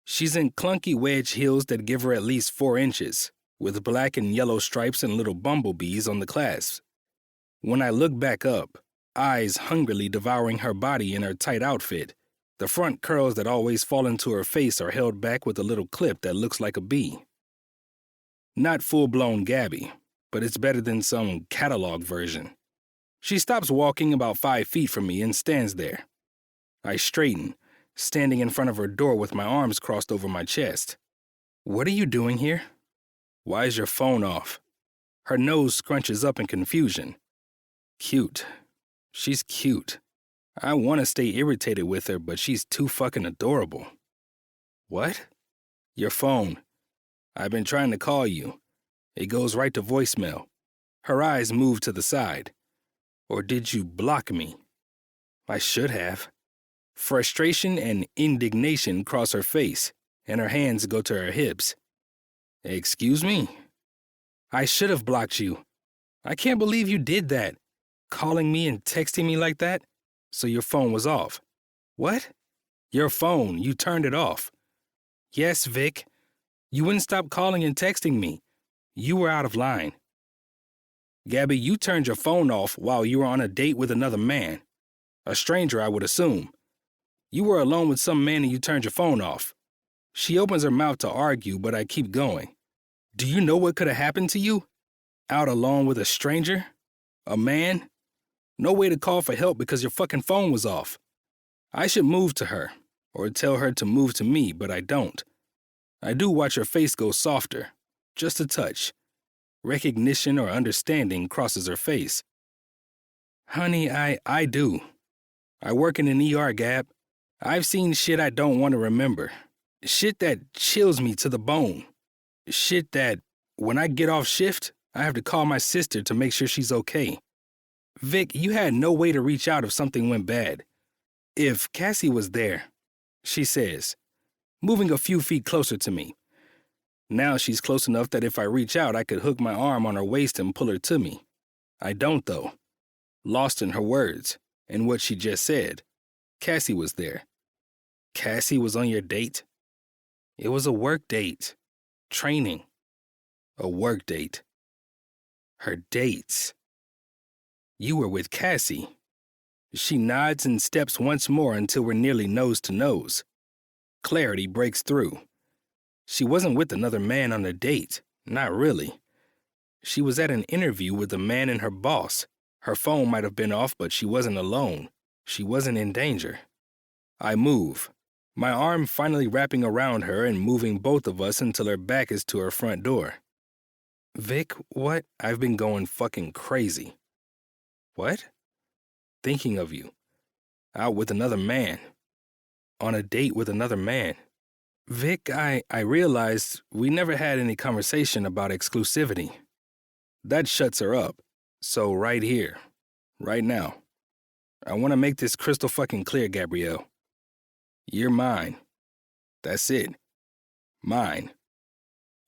Speaker 1: She's in clunky wedge heels that give her at least 4 inches, with black and yellow stripes and little bumblebees on the clasps. When I look back up, eyes hungrily devouring her body in her tight outfit, the front curls that always fall into her face are held back with a little clip that looks like a bee. Not full-blown Gabby, but it's better than some catalog version. She stops walking about 5 feet from me and stands there. I straighten, standing in front of her door with my arms crossed over my chest. What are you doing here? Why is your phone off? Her nose scrunches up in confusion. Cute. She's cute. I want to stay irritated with her, but she's too fucking adorable. What? Your phone. I've been trying to call you. It goes right to voicemail. Her eyes move to the side. Or did you block me? I should have. Frustration and indignation cross her face, and her hands go to her hips. Excuse me? I should have blocked you. I can't believe you did that. Calling me and texting me like that? So your phone was off. What? Your phone, you turned it off. Yes, Vic. You wouldn't stop calling and texting me. You were out of line. Gabby, you turned your phone off while you were on a date with another man. A stranger, I would assume. You were alone with some man and you turned your phone off. She opens her mouth to argue, but I keep going. Do you know what could have happened to you? Out alone with a stranger? A man? No way to call for help because your fucking phone was off. I should move to her, or tell her to move to me, but I don't. I do watch her face go softer, just a touch. Recognition or understanding crosses her face. Honey, I do. I work in an ER, Gab. I've seen shit I don't want to remember. Shit that chills me to the bone. Shit that, when I get off shift, I have to call my sister to make sure she's okay. Vic, you had no way to reach out if something went bad. If Cassie was there, she says, moving a few feet closer to me. Now she's close enough that if I reach out, I could hook my arm on her waist and pull her to me. I don't, though. Lost in her words, and what she just said. Cassie was there. Cassie was on your date? It was a work date. Training. A work date. Her dates. You were with Cassie. She nods and steps once more until we're nearly nose to nose. Clarity breaks through. She wasn't with another man on a date. Not really. She was at an interview with a man and her boss. Her phone might have been off, but she wasn't alone. She wasn't in danger. I move, my arm finally wrapping around her and moving both of us until her back is to her front door. Vic, what? I've been going fucking crazy. What? Thinking of you. Out with another man. On a date with another man. Vic, I realized we never had any conversation about exclusivity. That shuts her up. So right here, right now, I want to make this crystal fucking clear, Gabrielle. You're mine. That's it. Mine.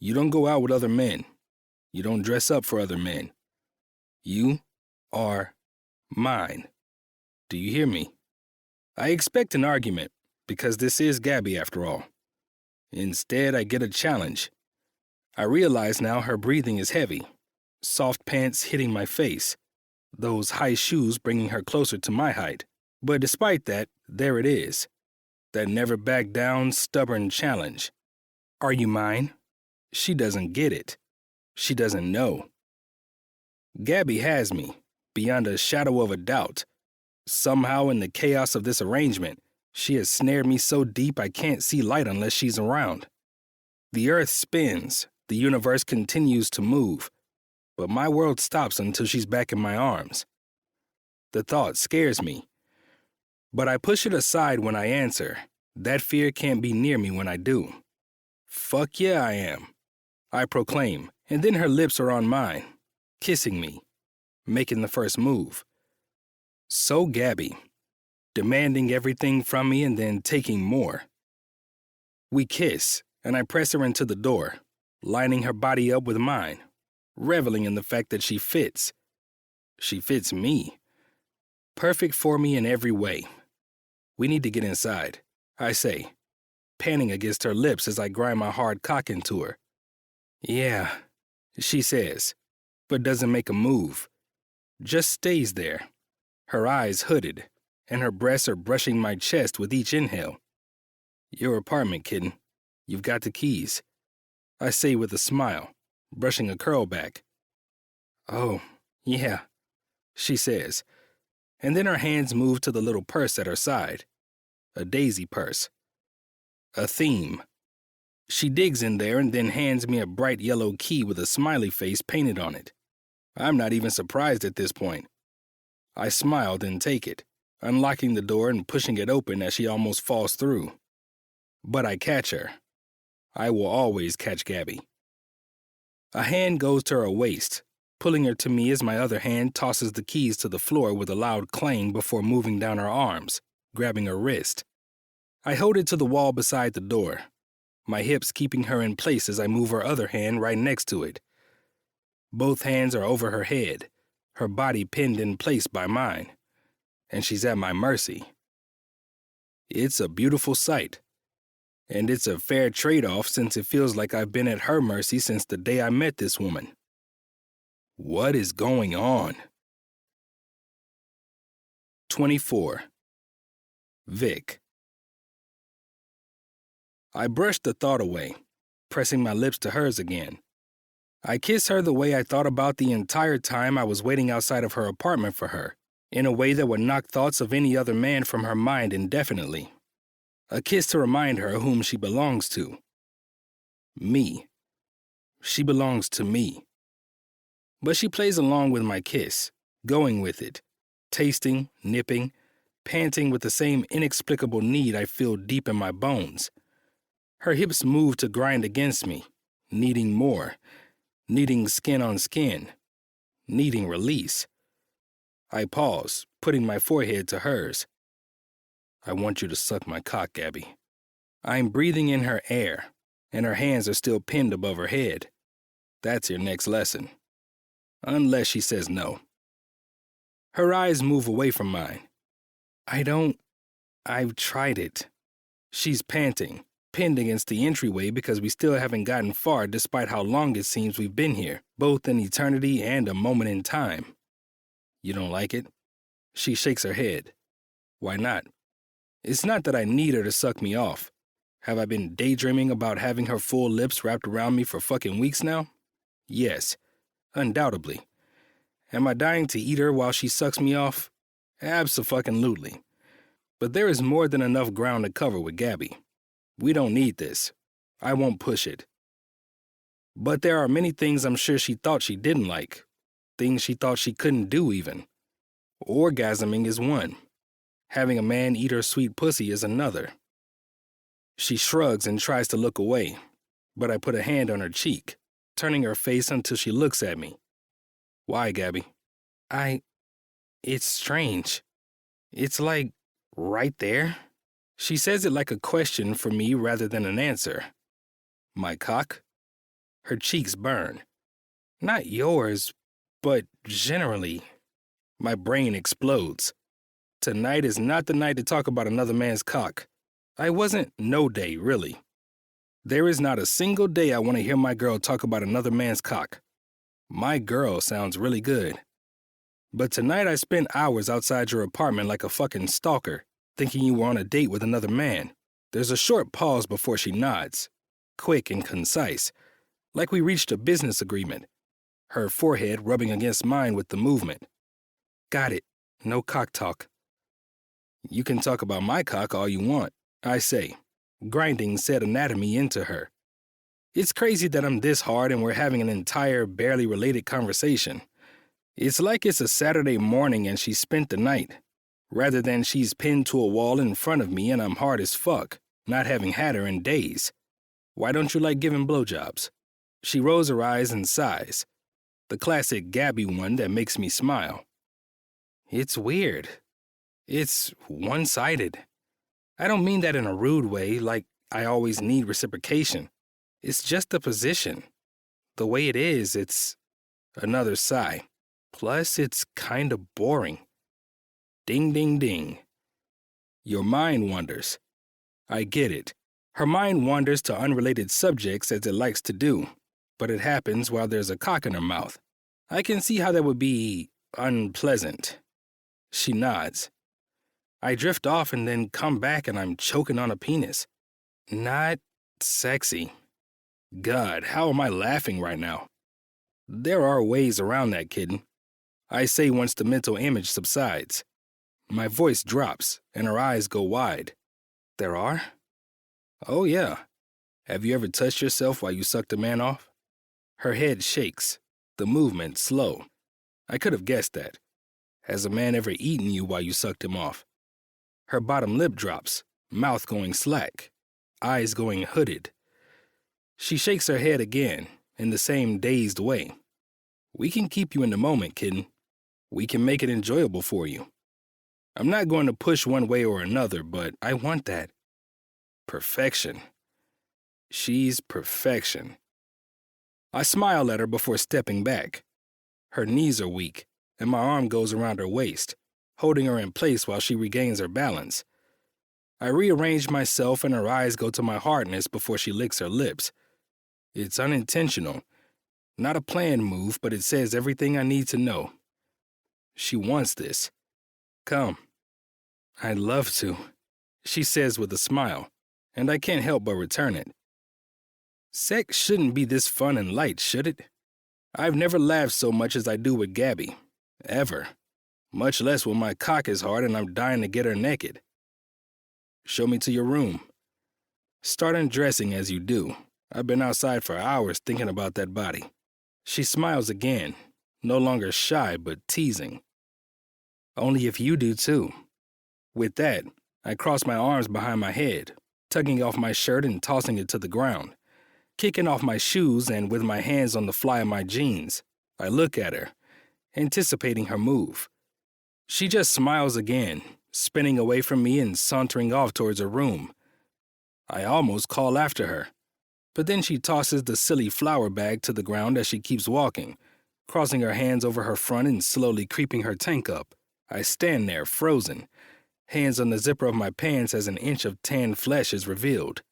Speaker 1: You don't go out with other men. You don't dress up for other men. You are mine. Do you hear me? I expect an argument, because this is Gabby after all. Instead, I get a challenge. I realize now her breathing is heavy. Soft pants hitting my face. Those high shoes bringing her closer to my height. But despite that, there it is. That never back down, stubborn challenge. Are you mine? She doesn't get it. She doesn't know. Gabby has me, beyond a shadow of a doubt. Somehow, in the chaos of this arrangement, she has snared me so deep I can't see light unless she's around. The earth spins, the universe continues to move, but my world stops until she's back in my arms. The thought scares me, but I push it aside when I answer. That fear can't be near me when I do. Fuck yeah, I am, I proclaim, and then her lips are on mine, kissing me, making the first move. So Gabby, demanding everything from me and then taking more. We kiss, and I press her into the door, lining her body up with mine, reveling in the fact that she fits. She fits me. Perfect for me in every way. We need to get inside, I say, panting against her lips as I grind my hard cock into her. Yeah, she says, but doesn't make a move. Just stays there, her eyes hooded, and her breasts are brushing my chest with each inhale. Your apartment, kitten. You've got the keys, I say with a smile, brushing a curl back. Oh, yeah, she says, and then her hands move to the little purse at her side. A daisy purse. A theme. She digs in there and then hands me a bright yellow key with a smiley face painted on it. I'm not even surprised at this point. I smiled and take it, unlocking the door and pushing it open as she almost falls through. But I catch her. I will always catch Gabby. A hand goes to her waist, pulling her to me as my other hand tosses the keys to the floor with a loud clang before moving down her arms, grabbing her wrist. I hold it to the wall beside the door, my hips keeping her in place as I move her other hand right next to it. Both hands are over her head, her body pinned in place by mine, and she's at my mercy. It's a beautiful sight, and it's a fair trade-off since it feels like I've been at her mercy since the day I met this woman. What is going on? 24. Vic. I brushed the thought away, pressing my lips to hers again. I kiss her the way I thought about the entire time I was waiting outside of her apartment for her, in a way that would knock thoughts of any other man from her mind indefinitely. A kiss to remind her whom she belongs to. Me. She belongs to me. But she plays along with my kiss, going with it, tasting, nipping, panting with the same inexplicable need I feel deep in my bones. Her hips move to grind against me, needing more, needing skin on skin, needing release. I pause, putting my forehead to hers. I want you to suck my cock, Gabby. I'm breathing in her air, and her hands are still pinned above her head. That's your next lesson. Unless she says no. Her eyes move away from mine. I've tried it. She's panting, pinned against the entryway because we still haven't gotten far despite how long it seems we've been here, both an eternity and a moment in time. You don't like it? She shakes her head. Why not? It's not that I need her to suck me off. Have I been daydreaming about having her full lips wrapped around me for fucking weeks now? Yes, undoubtedly. Am I dying to eat her while she sucks me off? Abso-fucking-lutely. But there is more than enough ground to cover with Gabby. We don't need this. I won't push it. But there are many things I'm sure she thought she didn't like. Things she thought she couldn't do even. Orgasming is one. Having a man eat her sweet pussy is another. She shrugs and tries to look away, but I put a hand on her cheek, turning her face until she looks at me. Why, Gabby? It's strange. It's like right there. She says it like a question for me rather than an answer. My cock? Her cheeks burn. Not yours, but generally. My brain explodes. Tonight is not the night to talk about another man's cock. I wasn't no day, really. There is not a single day I want to hear my girl talk about another man's cock. My girl sounds really good. But tonight I spent hours outside your apartment like a fucking stalker, thinking you were on a date with another man. There's a short pause before she nods, quick and concise, like we reached a business agreement. her forehead rubbing against mine with the movement. Got it. No cock talk. You can talk about my cock all you want, I say, grinding said anatomy into her. It's crazy that I'm this hard and we're having an entire, barely related conversation. It's like it's a Saturday morning and she spent the night, rather than she's pinned to a wall in front of me and I'm hard as fuck, not having had her in days. Why don't you like giving blowjobs? She rolls her eyes and sighs, the classic Gabby one that makes me smile. It's weird. It's one-sided. I don't mean that in a rude way, like I always need reciprocation. It's just the position. The way it is, it's another sigh. Plus, it's kind of boring. Ding, ding, ding. Your mind wanders. I get it. Her mind wanders to unrelated subjects as it likes to do, but it happens while there's a cock in her mouth. I can see how that would be unpleasant. She nods. I drift off and then come back and I'm choking on a penis. Not sexy. God, how am I laughing right now? There are ways around that, kitten. I say once the mental image subsides. My voice drops and her eyes go wide. There are? Oh yeah. Have you ever touched yourself while you sucked a man off? Her head shakes, the movement slow. I could have guessed that. Has a man ever eaten you while you sucked him off? Her bottom lip drops, mouth going slack, eyes going hooded. She shakes her head again, in the same dazed way. We can keep you in the moment, kitten. We can make it enjoyable for you. I'm not going to push one way or another, but I want that. Perfection. She's perfection. I smile at her before stepping back. Her knees are weak, and my arm goes around her waist, holding her in place while she regains her balance. I rearrange myself and her eyes go to my hardness before she licks her lips. It's unintentional. Not a planned move, but it says everything I need to know. She wants this. Come. I'd love to, she says with a smile, and I can't help but return it. Sex shouldn't be this fun and light, should it? I've never laughed so much as I do with Gabby. Ever. Much less when my cock is hard and I'm dying to get her naked. Show me to your room. Start undressing as you do. I've been outside for hours thinking about that body. She smiles again, no longer shy but teasing. Only if you do too. With that, I cross my arms behind my head, tugging off my shirt and tossing it to the ground. Kicking off my shoes and with my hands on the fly of my jeans, I look at her, anticipating her move. She just smiles again, spinning away from me and sauntering off towards her room. I almost call after her, but then she tosses the silly flower bag to the ground as she keeps walking, crossing her hands over her front and slowly creeping her tank up. I stand there, frozen, hands on the zipper of my pants as an inch of tanned flesh is revealed.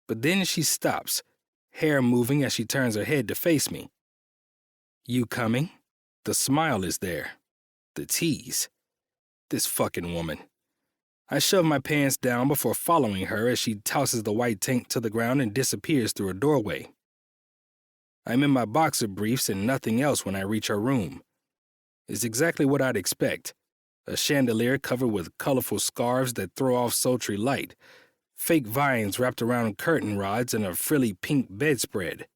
Speaker 1: But then she stops, hair moving as she turns her head to face me. You coming? The smile is there. The tease. This fucking woman. I shove my pants down before following her as she tosses the white tank to the ground and disappears through a doorway. I'm in my boxer briefs and nothing else when I reach her room. It's exactly what I'd expect. A chandelier covered with colorful scarves that throw off sultry light, fake vines wrapped around curtain rods, and a frilly pink bedspread.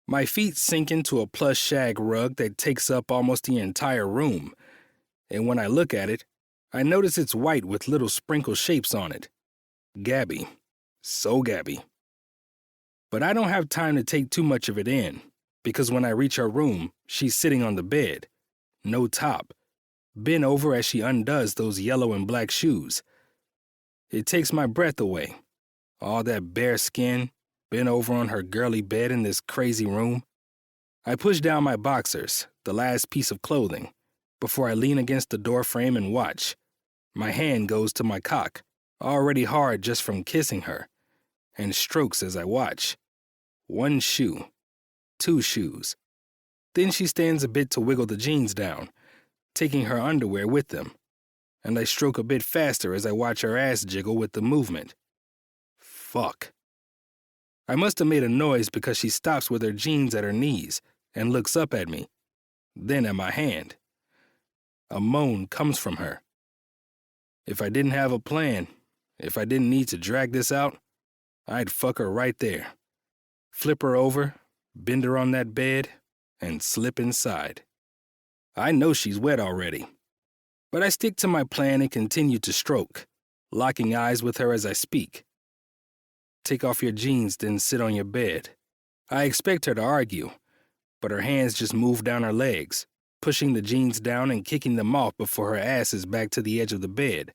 Speaker 1: My feet sink into a plush shag rug that takes up almost the entire room, and when I look at it, I notice it's white with little sprinkle shapes on it. Gabby. So Gabby. But I don't have time to take too much of it in, because when I reach her room, she's sitting on the bed, no top, bent over as she undoes those yellow and black shoes. It takes my breath away. All that bare skin, bent over on her girly bed in this crazy room. I push down my boxers, the last piece of clothing, before I lean against the doorframe and watch. My hand goes to my cock, already hard just from kissing her, and strokes as I watch. 1 shoe, 2 shoes. Then she stands a bit to wiggle the jeans down, taking her underwear with them, and I stroke a bit faster as I watch her ass jiggle with the movement. Fuck. I must have made a noise because she stops with her jeans at her knees and looks up at me, then at my hand. A moan comes from her. If I didn't have a plan, if I didn't need to drag this out, I'd fuck her right there. Flip her over, bend her on that bed, and slip inside. I know she's wet already, but I stick to my plan and continue to stroke, locking eyes with her as I speak. Take off your jeans, then sit on your bed. I expect her to argue, but her hands just move down her legs, pushing the jeans down and kicking them off before her ass is back to the edge of the bed,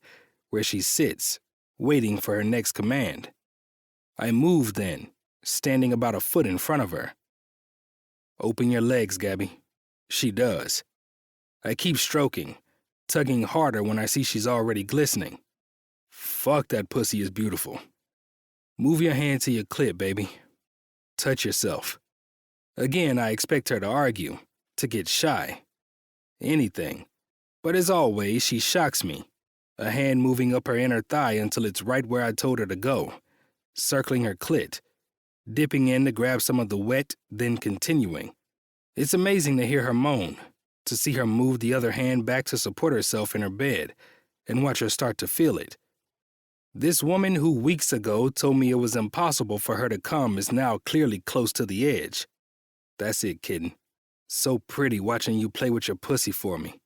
Speaker 1: where she sits, waiting for her next command. I move then, standing about a foot in front of her. Open your legs, Gabby. She does. I keep stroking, tugging harder when I see she's already glistening. Fuck, that pussy is beautiful. Move your hand to your clit, baby. Touch yourself. Again, I expect her to argue, to get shy. Anything. But as always, she shocks me, a hand moving up her inner thigh until it's right where I told her to go, circling her clit, dipping in to grab some of the wet, then continuing. It's amazing to hear her moan, to see her move the other hand back to support herself in her bed, and watch her start to feel it. This woman who weeks ago told me it was impossible for her to come is now clearly close to the edge. That's it, kitten. So pretty watching you play with your pussy for me.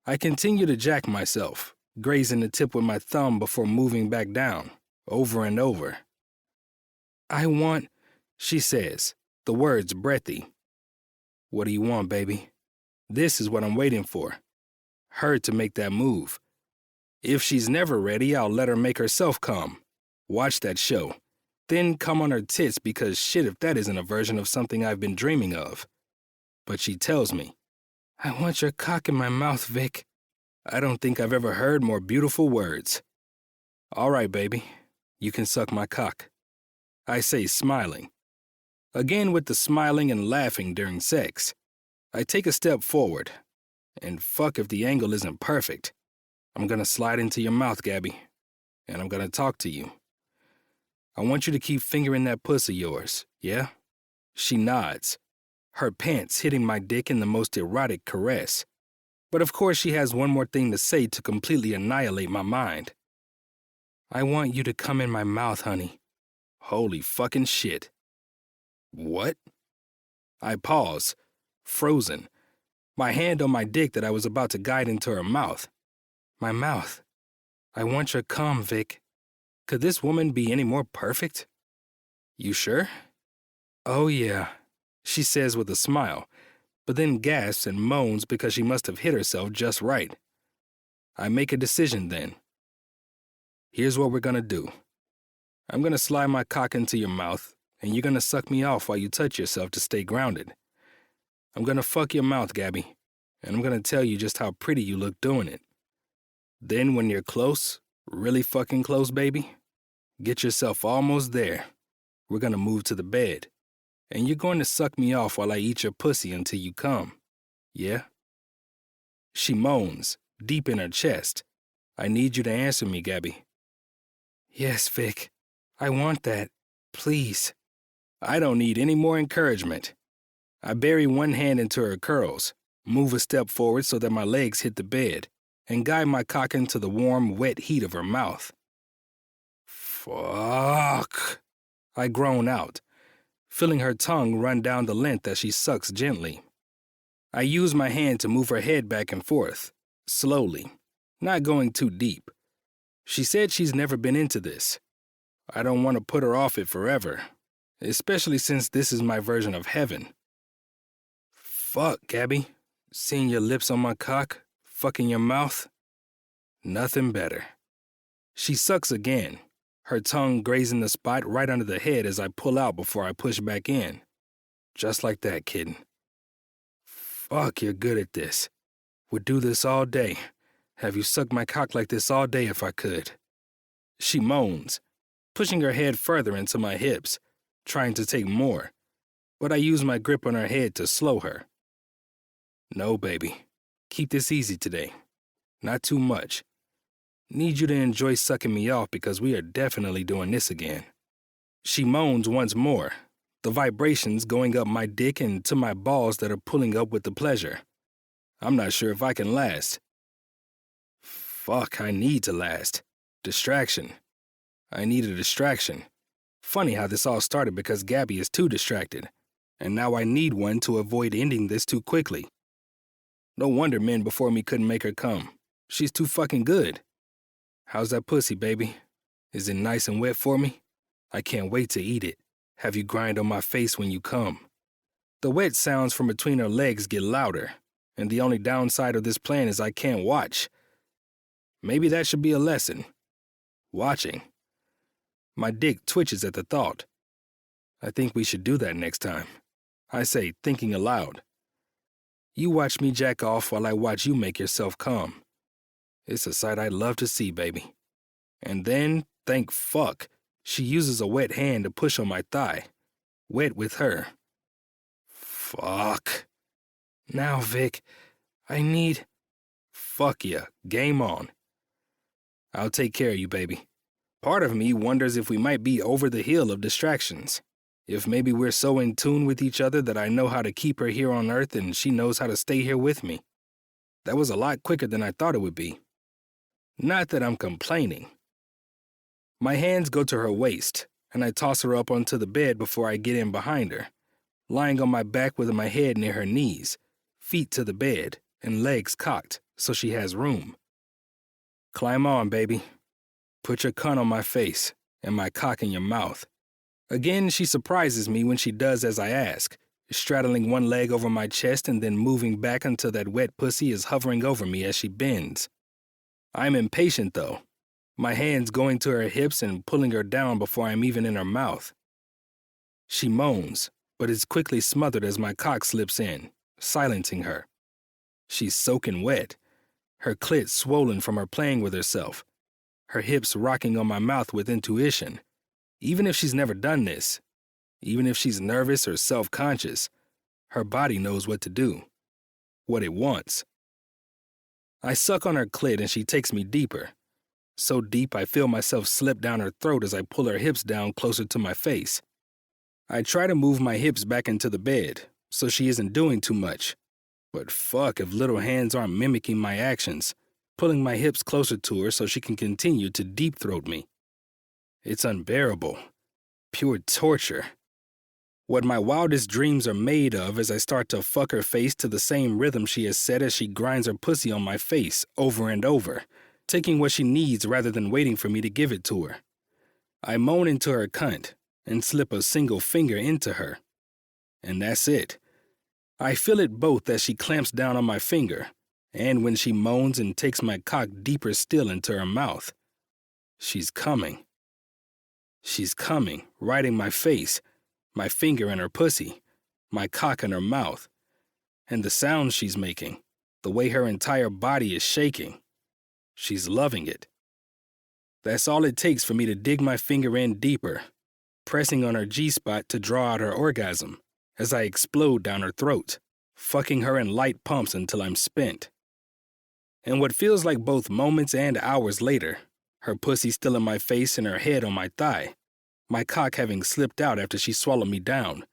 Speaker 1: I continue to jack myself, grazing the tip with my thumb before moving back down, over and over. I want, she says, the words breathy. What do you want, baby? This is what I'm waiting for. Her to make that move. If she's never ready, I'll let her make herself come. Watch that show. Then come on her tits because shit if that isn't a version of something I've been dreaming of. But she tells me, I want your cock in my mouth, Vic. I don't think I've ever heard more beautiful words. All right, baby. You can suck my cock. I say, smiling. Again with the smiling and laughing during sex. I take a step forward. And fuck if the angle isn't perfect. I'm gonna slide into your mouth, Gabby. And I'm gonna talk to you. I want you to keep fingering that puss of yours, yeah? She nods, her pants hitting my dick in the most erotic caress. But of course she has one more thing to say to completely annihilate my mind. I want you to come in my mouth, honey. Holy fucking shit. What? I pause, frozen, my hand on my dick that I was about to guide into her mouth. My mouth. I want your cum, Vic. Could this woman be any more perfect? You sure? Oh yeah, she says with a smile, but then gasps and moans because she must have hit herself just right. I make a decision then. Here's what we're gonna do. I'm gonna slide my cock into your mouth, and you're gonna suck me off while you touch yourself to stay grounded. I'm gonna fuck your mouth, Gabby, and I'm gonna tell you just how pretty you look doing it. Then when you're close, really fucking close, baby, get yourself almost there. We're gonna move to the bed, and you're going to suck me off while I eat your pussy until you come. Yeah? She moans, deep in her chest. I need you to answer me, Gabby. Yes, Vic. I want that. Please. I don't need any more encouragement. I bury one hand into her curls, move a step forward so that my legs hit the bed, and guide my cock into the warm, wet heat of her mouth. Fuck. I groan out, feeling her tongue run down the length as she sucks gently. I use my hand to move her head back and forth, slowly, not going too deep. She said she's never been into this. I don't want to put her off it forever, especially since this is my version of heaven. Fuck, Gabby. Seeing your lips on my cock, fucking your mouth. Nothing better. She sucks again, her tongue grazing the spot right under the head as I pull out before I push back in. Just like that, kitten. Fuck, you're good at this. Would do this all day. Have you sucked my cock like this all day if I could. She moans, pushing her head further into my hips, trying to take more, but I use my grip on her head to slow her. No, baby. Keep this easy today. Not too much. Need you to enjoy sucking me off because we are definitely doing this again. She moans once more, the vibrations going up my dick and to my balls that are pulling up with the pleasure. I'm not sure if I can last. Fuck, I need to last. Distraction. I need a distraction. Funny how this all started because Gabby is too distracted, and now I need one to avoid ending this too quickly. No wonder men before me couldn't make her come. She's too fucking good. How's that pussy, baby? Is it nice and wet for me? I can't wait to eat it. Have you grind on my face when you come. The wet sounds from between her legs get louder, and the only downside of this plan is I can't watch. Maybe that should be a lesson. Watching. My dick twitches at the thought. I think we should do that next time. I say, thinking aloud. You watch me jack off while I watch you make yourself come. It's a sight I'd love to see, baby. And then, thank fuck, she uses a wet hand to push on my thigh. Wet with her. Fuck. Now, Vic, I need... Fuck yeah, game on. I'll take care of you, baby. Part of me wonders if we might be over the hill of distractions. If maybe we're so in tune with each other that I know how to keep her here on Earth and she knows how to stay here with me. That was a lot quicker than I thought it would be. Not that I'm complaining. My hands go to her waist, and I toss her up onto the bed before I get in behind her, lying on my back with my head near her knees, feet to the bed, and legs cocked so she has room. Climb on, baby. Put your cunt on my face and my cock in your mouth. Again, she surprises me when she does as I ask, straddling one leg over my chest and then moving back until that wet pussy is hovering over me as she bends. I'm impatient, though, my hands going to her hips and pulling her down before I'm even in her mouth. She moans, but is quickly smothered as my cock slips in, silencing her. She's soaking wet, her clit swollen from her playing with herself, her hips rocking on my mouth with intuition. Even if she's never done this, even if she's nervous or self-conscious, her body knows what to do, what it wants. I suck on her clit and she takes me deeper. So deep I feel myself slip down her throat as I pull her hips down closer to my face. I try to move my hips back into the bed, so she isn't doing too much. But fuck if little hands aren't mimicking my actions, pulling my hips closer to her so she can continue to deep-throat me. It's unbearable. Pure torture. What my wildest dreams are made of as I start to fuck her face to the same rhythm she has set as she grinds her pussy on my face over and over, taking what she needs rather than waiting for me to give it to her. I moan into her cunt and slip a single finger into her. And that's it. I feel it both as she clamps down on my finger, and when she moans and takes my cock deeper still into her mouth. She's coming. She's coming, right in my face, my finger in her pussy, my cock in her mouth. And the sounds she's making, the way her entire body is shaking. She's loving it. That's all it takes for me to dig my finger in deeper, pressing on her G-spot to draw out her orgasm as I explode down her throat, fucking her in light pumps until I'm spent. And what feels like both moments and hours later, her pussy still in my face and her head on my thigh, my cock having slipped out after she swallowed me down.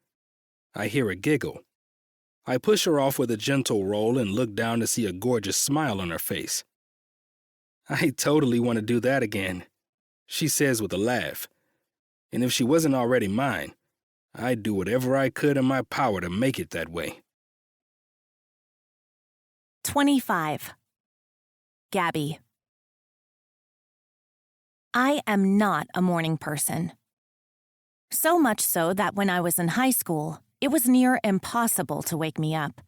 Speaker 1: I hear a giggle. I push her off with a gentle roll and look down to see a gorgeous smile on her face. I totally want to do that again, she says with a laugh. And if she wasn't already mine, I'd do whatever I could in my power to make it that way.
Speaker 2: 25. Gabby. I am not a morning person. So much so that when I was in high school, it was near impossible to wake me up.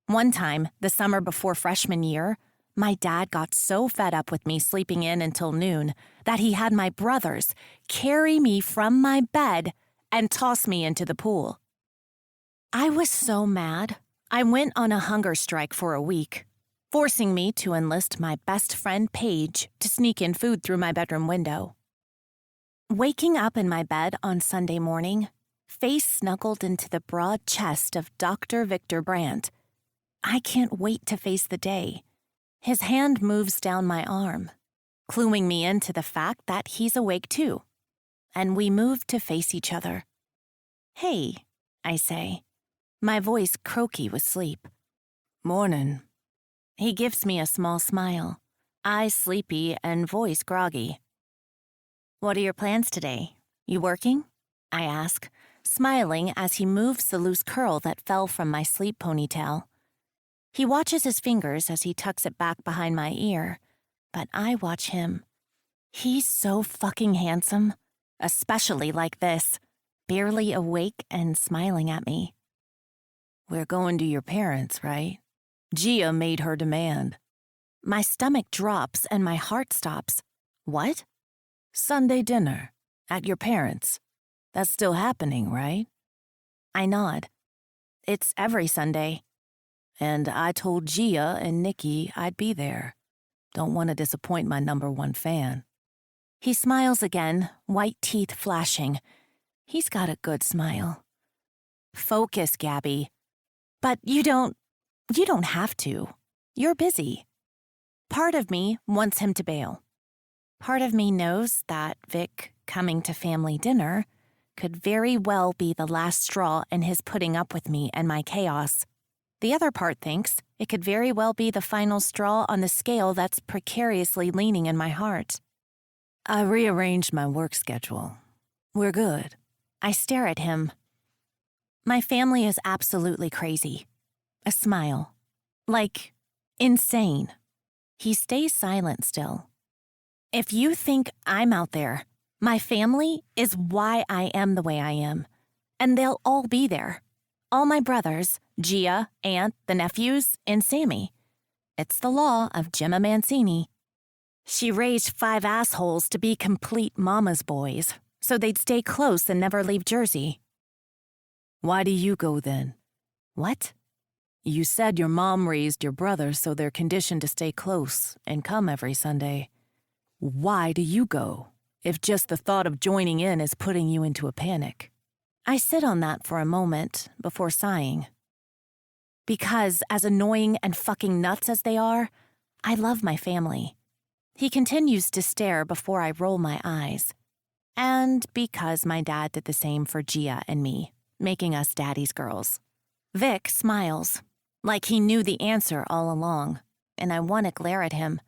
Speaker 2: One time, the summer before freshman year, my dad got so fed up with me sleeping in until noon that he had my brothers carry me from my bed and toss me into the pool. I was so mad, I went on a hunger strike for a week, forcing me to enlist my best friend Paige to sneak in food through my bedroom window. Waking up in my bed on Sunday morning, face snuggled into the broad chest of Dr. Victor Brandt. I can't wait to face the day. His hand moves down my arm, cluing me into the fact that he's awake too, and we move to face each other. "Hey," I say, my voice croaky with sleep.
Speaker 4: Morning,
Speaker 2: He gives me a small smile, eyes sleepy and voice groggy. What are your plans today? You working? I ask, smiling as he moves the loose curl that fell from my sleep ponytail. He watches his fingers as he tucks it back behind my ear, but I watch him. He's so fucking handsome, especially like this, barely awake and smiling at me.
Speaker 4: We're going to your parents, right? Gia made her demand.
Speaker 2: My stomach drops and my heart stops. What?
Speaker 4: Sunday dinner. At your parents'. That's still happening, right?
Speaker 2: I nod. It's every Sunday.
Speaker 4: And I told Gia and Nikki I'd be there. Don't want to disappoint my #1 fan.
Speaker 2: He smiles again, white teeth flashing. He's got a good smile. Focus, Gabby. But you don't have to. You're busy. Part of me wants him to bail. Part of me knows that Vic coming to family dinner could very well be the last straw in his putting up with me and my chaos. The other part thinks it could very well be the final straw on the scale that's precariously leaning in my heart.
Speaker 4: I rearranged my work schedule. We're good.
Speaker 2: I stare at him. My family is absolutely crazy. A smile. Like, insane. He stays silent still. If you think I'm out there, my family is why I am the way I am. And they'll all be there. All my brothers, Gia, Aunt, the nephews, and Sammy. It's the law of Gemma Mancini. She raised 5 assholes to be complete mama's boys, so they'd stay close and never leave Jersey.
Speaker 4: Why do you go then?
Speaker 2: What?
Speaker 4: You said your mom raised your brothers so they're conditioned to stay close and come every Sunday. Why do you go, if just the thought of joining in is putting you into a panic?
Speaker 2: I sit on that for a moment before sighing. Because, as annoying and fucking nuts as they are, I love my family. He continues to stare before I roll my eyes. And because my dad did the same for Gia and me, making us daddy's girls. Vic smiles, like he knew the answer all along, and I want to glare at him.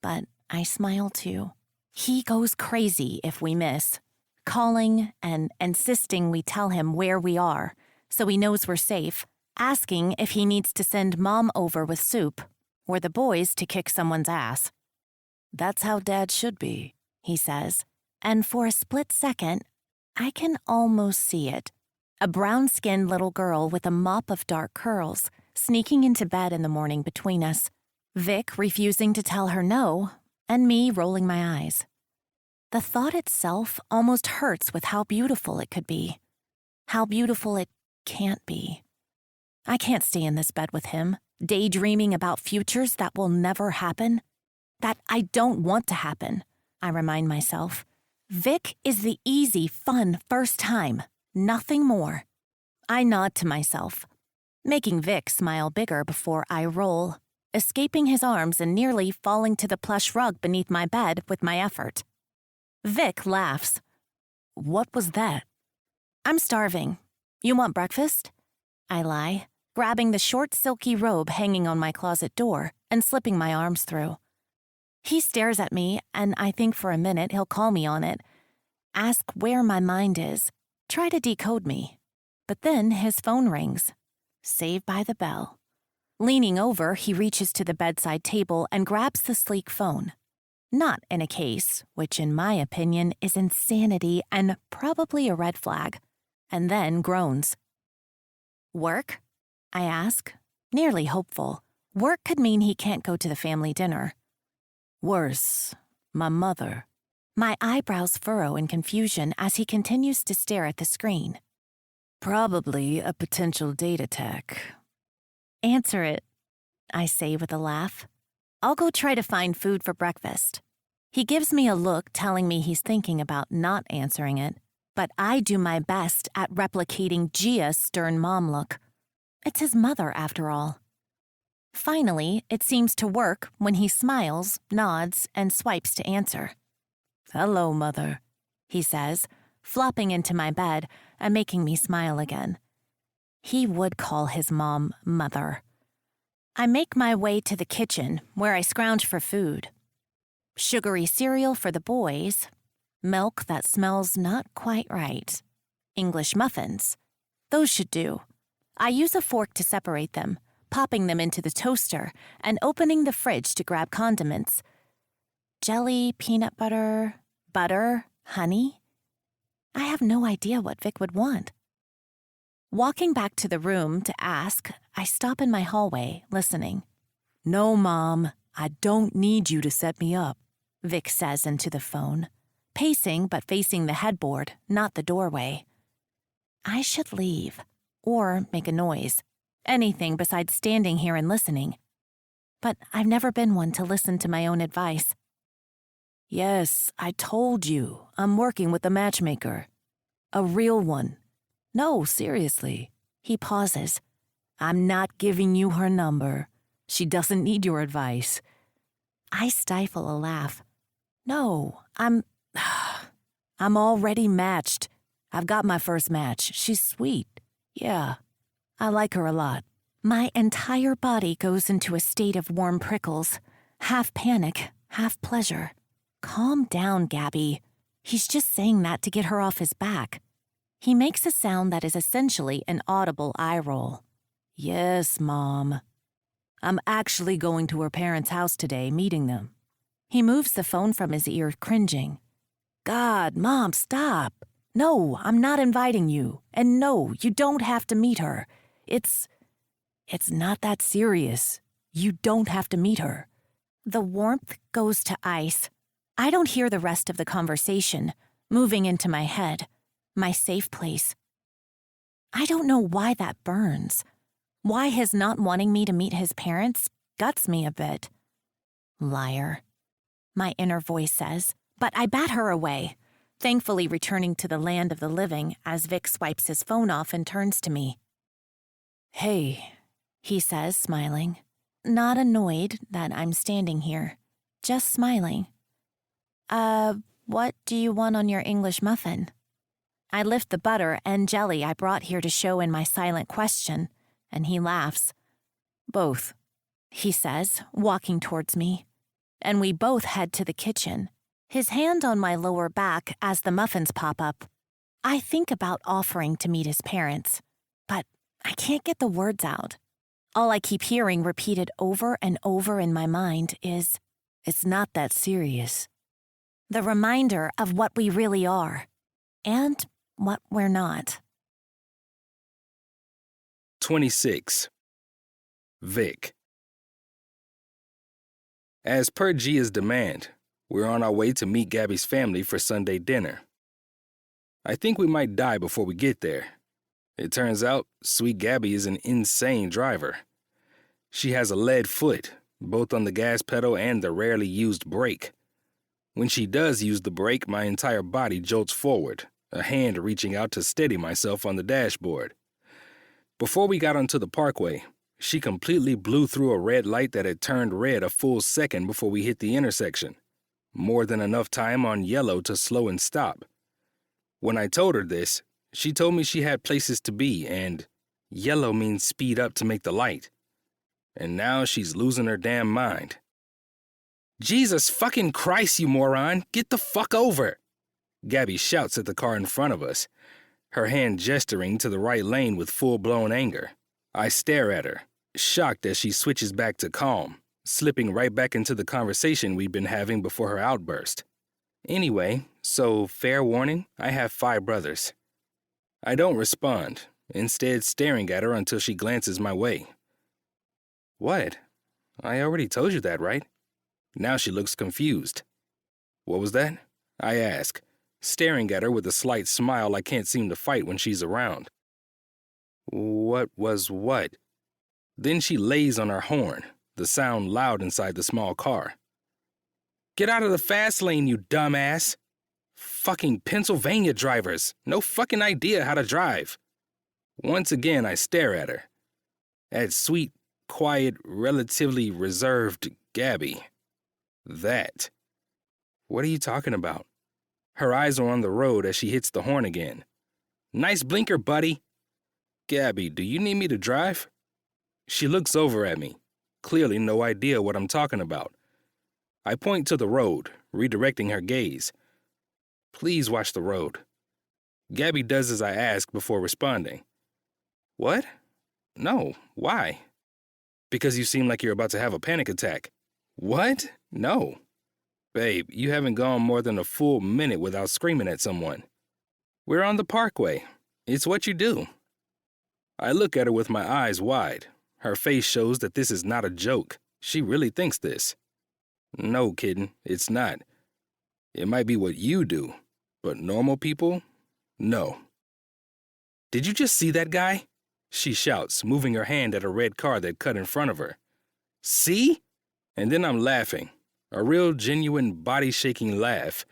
Speaker 2: But I smile too. He goes crazy if we miss, calling and insisting we tell him where we are so he knows we're safe, asking if he needs to send Mom over with soup or the boys to kick someone's ass.
Speaker 4: That's how Dad should be,
Speaker 2: he says, and for a split second, I can almost see it. A brown-skinned little girl with a mop of dark curls, sneaking into bed in the morning between us, Vic refusing to tell her no, and me rolling my eyes. The thought itself almost hurts with how beautiful it could be. How beautiful it can't be. I can't stay in this bed with him, daydreaming about futures that will never happen. That I don't want to happen, I remind myself. Vic is the easy, fun first time, nothing more. I nod to myself, making Vic smile bigger before I roll, escaping his arms and nearly falling to the plush rug beneath my bed with my effort. Vic laughs.
Speaker 4: What was that?
Speaker 2: I'm starving. You want breakfast? I lie, grabbing the short silky robe hanging on my closet door and slipping my arms through. He stares at me, and I think for a minute he'll call me on it, ask where my mind is, try to decode me. But then his phone rings. Saved by the bell. Leaning over, he reaches to the bedside table and grabs the sleek phone. Not in a case, which in my opinion is insanity and probably a red flag, and then groans. Work? I ask, nearly hopeful. Work could mean he can't go to the family dinner.
Speaker 4: Worse, my mother.
Speaker 2: My eyebrows furrow in confusion as he continues to stare at the screen.
Speaker 4: Probably a potential date attack.
Speaker 2: Answer it, I say with a laugh. I'll go try to find food for breakfast. He gives me a look telling me he's thinking about not answering it, but I do my best at replicating Gia's stern mom look. It's his mother, after all. Finally, it seems to work when he smiles, nods, and swipes to answer.
Speaker 4: Hello, Mother,
Speaker 2: he says, flopping into my bed and making me smile again. He would call his mom Mother. I make my way to the kitchen, where I scrounge for food. Sugary cereal for the boys, milk that smells not quite right, English muffins. Those should do. I use a fork to separate them, popping them into the toaster and opening the fridge to grab condiments. Jelly, peanut butter, honey. I have no idea what Vic would want. Walking back to the room to ask, I stop in my hallway, listening.
Speaker 4: No, Mom, I don't need you to set me up,
Speaker 2: Vic says into the phone, pacing but facing the headboard, not the doorway. I should leave, or make a noise, anything besides standing here and listening. But I've never been one to listen to my own advice.
Speaker 4: Yes, I told you, I'm working with a matchmaker. A real one. No, seriously.
Speaker 2: He pauses.
Speaker 4: I'm not giving you her number. She doesn't need your advice.
Speaker 2: I stifle a laugh.
Speaker 4: No, I'm already matched. I've got my first match. She's sweet. Yeah, I like her a lot.
Speaker 2: My entire body goes into a state of warm prickles, half panic, half pleasure. Calm down, Gabby. He's just saying that to get her off his back. He makes a sound that is essentially an audible eye roll.
Speaker 4: Yes, Mom. I'm actually going to her parents' house today, meeting them.
Speaker 2: He moves the phone from his ear, cringing.
Speaker 4: God, Mom, stop. No, I'm not inviting you. And no, you don't have to meet her. It's not that serious. You don't have to meet her.
Speaker 2: The warmth goes to ice. I don't hear the rest of the conversation, moving into my head, my safe place. I don't know why that burns. Why his not wanting me to meet his parents guts me a bit. Liar, my inner voice says, but I bat her away, thankfully returning to the land of the living as Vic swipes his phone off and turns to me.
Speaker 4: Hey,
Speaker 2: he says, smiling, not annoyed that I'm standing here, just smiling. What do you want on your English muffin? I lift the butter and jelly I brought here to show in my silent question, and he laughs.
Speaker 4: Both,
Speaker 2: he says, walking towards me, and we both head to the kitchen, his hand on my lower back as the muffins pop up. I think about offering to meet his parents, but I can't get the words out. All I keep hearing repeated over and over in my mind is,
Speaker 4: it's not that serious.
Speaker 2: The reminder of what we really are, and what we're not.
Speaker 1: 26. Vic. As per Gia's demand, we're on our way to meet Gabby's family for Sunday dinner. I think we might die before we get there. It turns out, sweet Gabby is an insane driver. She has a lead foot, both on the gas pedal and the rarely used brake. When she does use the brake, my entire body jolts forward, a hand reaching out to steady myself on the dashboard. Before we got onto the parkway, she completely blew through a red light that had turned red a full second before we hit the intersection. More than enough time on yellow to slow and stop. When I told her this, she told me she had places to be and yellow means speed up to make the light. And now she's losing her damn mind. Jesus fucking Christ, you moron! Get the fuck over! Gabby shouts at the car in front of us, her hand gesturing to the right lane with full-blown anger. I stare at her, shocked as she switches back to calm, slipping right back into the conversation we'd been having before her outburst. Anyway, so fair warning, I have 5 brothers. I don't respond, instead staring at her until she glances my way. What? I already told you that, right? Now she looks confused. What was that? I ask, staring at her with a slight smile I can't seem to fight when she's around. What was what? Then she lays on her horn, the sound loud inside the small car. Get out of the fast lane, you dumbass! Fucking Pennsylvania drivers, no fucking idea how to drive. Once again, I stare at her. At sweet, quiet, relatively reserved Gabby. That. What are you talking about? Her eyes are on the road as she hits the horn again. Nice blinker, buddy. Gabby, do you need me to drive? She looks over at me, clearly no idea what I'm talking about. I point to the road, redirecting her gaze. Please watch the road. Gabby does as I ask before responding. What? No, why? Because you seem like you're about to have a panic attack. What? No. Babe, you haven't gone more than a full minute without screaming at someone. We're on the parkway. It's what you do. I look at her with my eyes wide. Her face shows that this is not a joke. She really thinks this. No, kitten, it's not. It might be what you do, but normal people? No. Did you just see that guy? She shouts, moving her hand at a red car that cut in front of her. See? And then I'm laughing. A real, genuine, body-shaking laugh.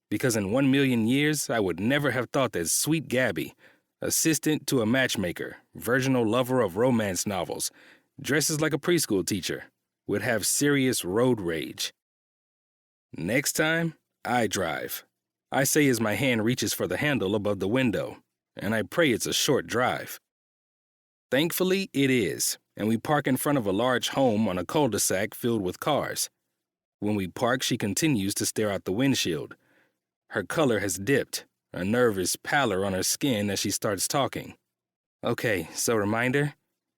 Speaker 1: Because in 1,000,000 years, I would never have thought that sweet Gabby, assistant to a matchmaker, virginal lover of romance novels, dresses like a preschool teacher, would have serious road rage. Next time, I drive. I say as my hand reaches for the handle above the window, and I pray it's a short drive. Thankfully, it is, and we park in front of a large home on a cul-de-sac filled with cars. When we park, she continues to stare out the windshield. Her color has dipped, a nervous pallor on her skin as she starts talking. Okay, so reminder,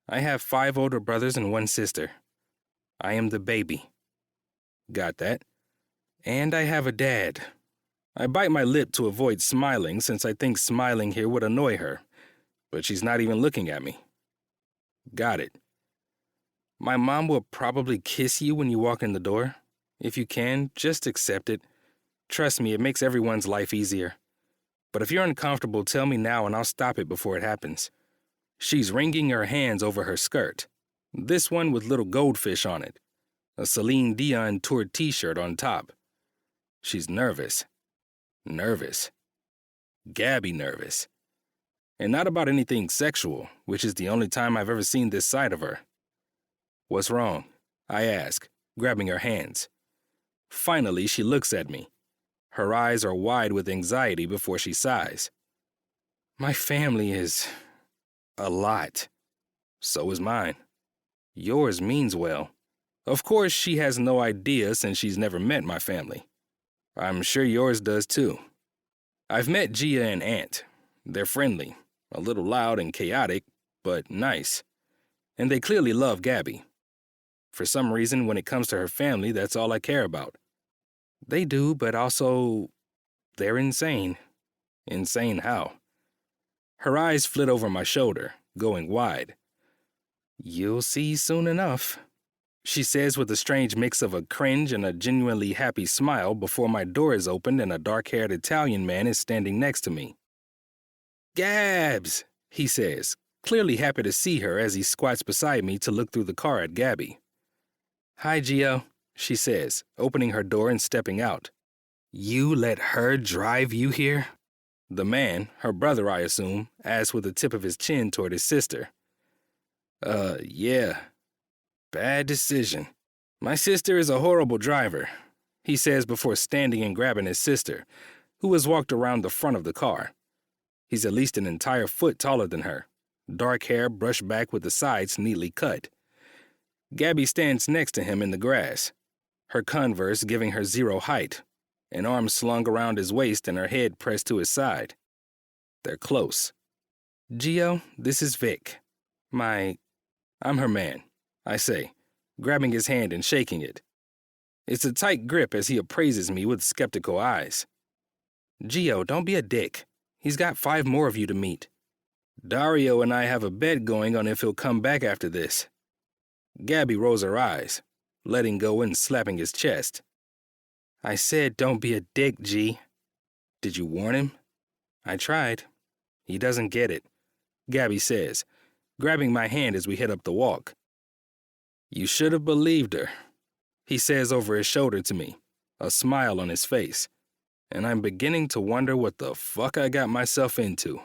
Speaker 1: I have 5 older brothers and 1 sister. I am the baby. Got that? And I have a dad. I bite my lip to avoid smiling since I think smiling here would annoy her, but she's not even looking at me. Got it. My mom will probably kiss you when you walk in the door. If you can, just accept it. Trust me, it makes everyone's life easier. But if you're uncomfortable, tell me now and I'll stop it before it happens. She's wringing her hands over her skirt. This one with little goldfish on it. A Celine Dion tour t-shirt on top. She's nervous. Nervous. Gabby nervous. And not about anything sexual, which is the only time I've ever seen this side of her. What's wrong? I ask, grabbing her hands. Finally, she looks at me. Her eyes are wide with anxiety before she sighs. My family is a lot. So is mine. Yours means well. Of course, she has no idea since she's never met my family. I'm sure yours does too. I've met Gia and Aunt. They're friendly, a little loud and chaotic, but nice. And they clearly love Gabby. For some reason, when it comes to her family, that's all I care about. They do, but also, they're insane. Insane how? Her eyes flit over my shoulder, going wide. You'll see soon enough, she says with a strange mix of a cringe and a genuinely happy smile before my door is opened and a dark-haired Italian man is standing next to me. Gabs, he says, clearly happy to see her as he squats beside me to look through the car at Gabby. Hi, Gio, she says, opening her door and stepping out. You let her drive you here? The man, her brother I assume, asks with the tip of his chin toward his sister. Yeah. Bad decision. My sister is a horrible driver, he says before standing and grabbing his sister, who has walked around the front of the car. He's at least an entire foot taller than her, dark hair brushed back with the sides neatly cut. Gabby stands next to him in the grass, her Converse giving her 0 height, an arm slung around his waist and her head pressed to his side. They're close. Gio, this is Vic. I'm her man, I say, grabbing his hand and shaking it. It's a tight grip as he appraises me with skeptical eyes. Gio, don't be a dick. He's got 5 more of you to meet. Dario and I have a bet going on if he'll come back after this. Gabby rolls her eyes, letting go and slapping his chest. I said don't be a dick, G. Did you warn him? I tried. He doesn't get it, Gabby says, grabbing my hand as we head up the walk. You should have believed her, he says over his shoulder to me, a smile on his face, and I'm beginning to wonder what the fuck I got myself into.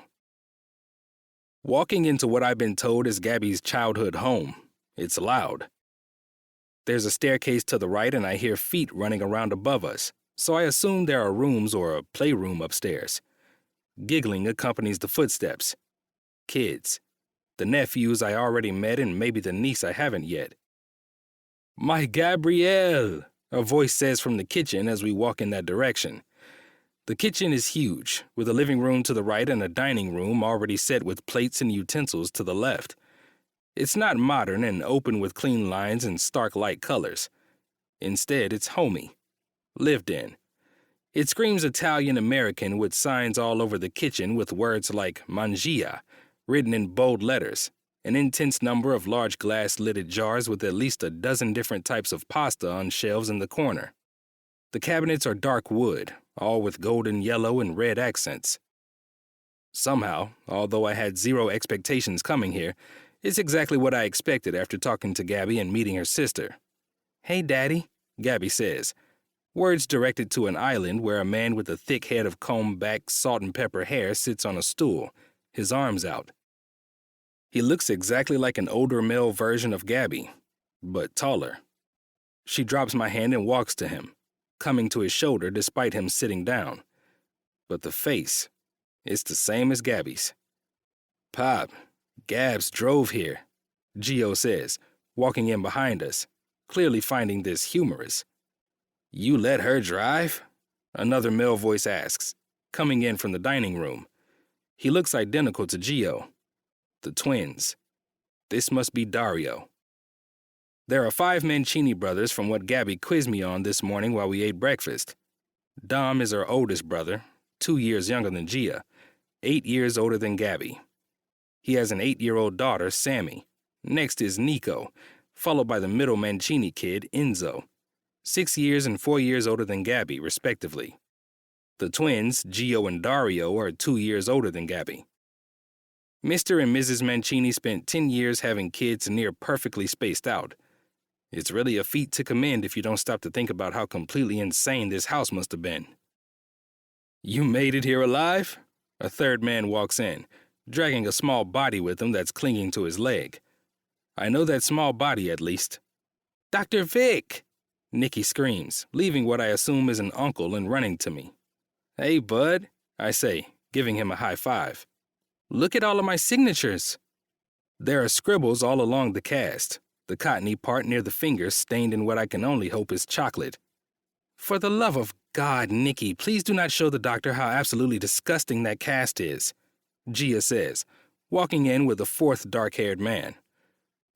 Speaker 1: Walking into what I've been told is Gabby's childhood home, it's loud. There's a staircase to the right and I hear feet running around above us, so I assume there are rooms or a playroom upstairs. Giggling accompanies the footsteps. Kids. The nephews I already met and maybe the niece I haven't yet. My Gabrielle, a voice says from the kitchen as we walk in that direction. The kitchen is huge, with a living room to the right and a dining room already set with plates and utensils to the left. It's not modern and open with clean lines and stark light colors. Instead, it's homey, lived in. It screams Italian-American with signs all over the kitchen with words like mangia, written in bold letters, an intense number of large glass-lidded jars with at least a dozen different types of pasta on shelves in the corner. The cabinets are dark wood, all with golden yellow and red accents. Somehow, although I had zero expectations coming here, it's exactly what I expected after talking to Gabby and meeting her sister. "Hey, Daddy," Gabby says, words directed to an island where a man with a thick head of combed-back salt and pepper hair sits on a stool, his arms out. He looks exactly like an older male version of Gabby, but taller. She drops my hand and walks to him, coming to his shoulder despite him sitting down. But the face, it's the same as Gabby's. "Pop, Gabs drove here," Gio says, walking in behind us, clearly finding this humorous. "You let her drive?" another male voice asks, coming in from the dining room. He looks identical to Gio. The twins. This must be Dario. There are 5 Mancini brothers from what Gabby quizzed me on this morning while we ate breakfast. Dom is our oldest brother, 2 years younger than Gia, 8 years older than Gabby. He has an 8-year-old daughter, Sammy. Next is Nico, followed by the middle Mancini kid, Enzo, 6 years and 4 years older than Gabby, respectively. The twins, Gio and Dario, are 2 years older than Gabby. Mr. and Mrs. Mancini spent 10 years having kids near perfectly spaced out. It's really a feat to commend if you don't stop to think about how completely insane this house must have been. "You made it here alive?" A third man walks in, dragging a small body with him that's clinging to his leg. I know that small body at least. "Dr. Vic!" Nikki screams, leaving what I assume is an uncle and running to me. "Hey, bud," I say, giving him a high five. "Look at all of my signatures." There are scribbles all along the cast, the cottony part near the fingers stained in what I can only hope is chocolate. "For the love of God, Nikki, please do not show the doctor how absolutely disgusting that cast is," Gia says, walking in with a 4th dark-haired man.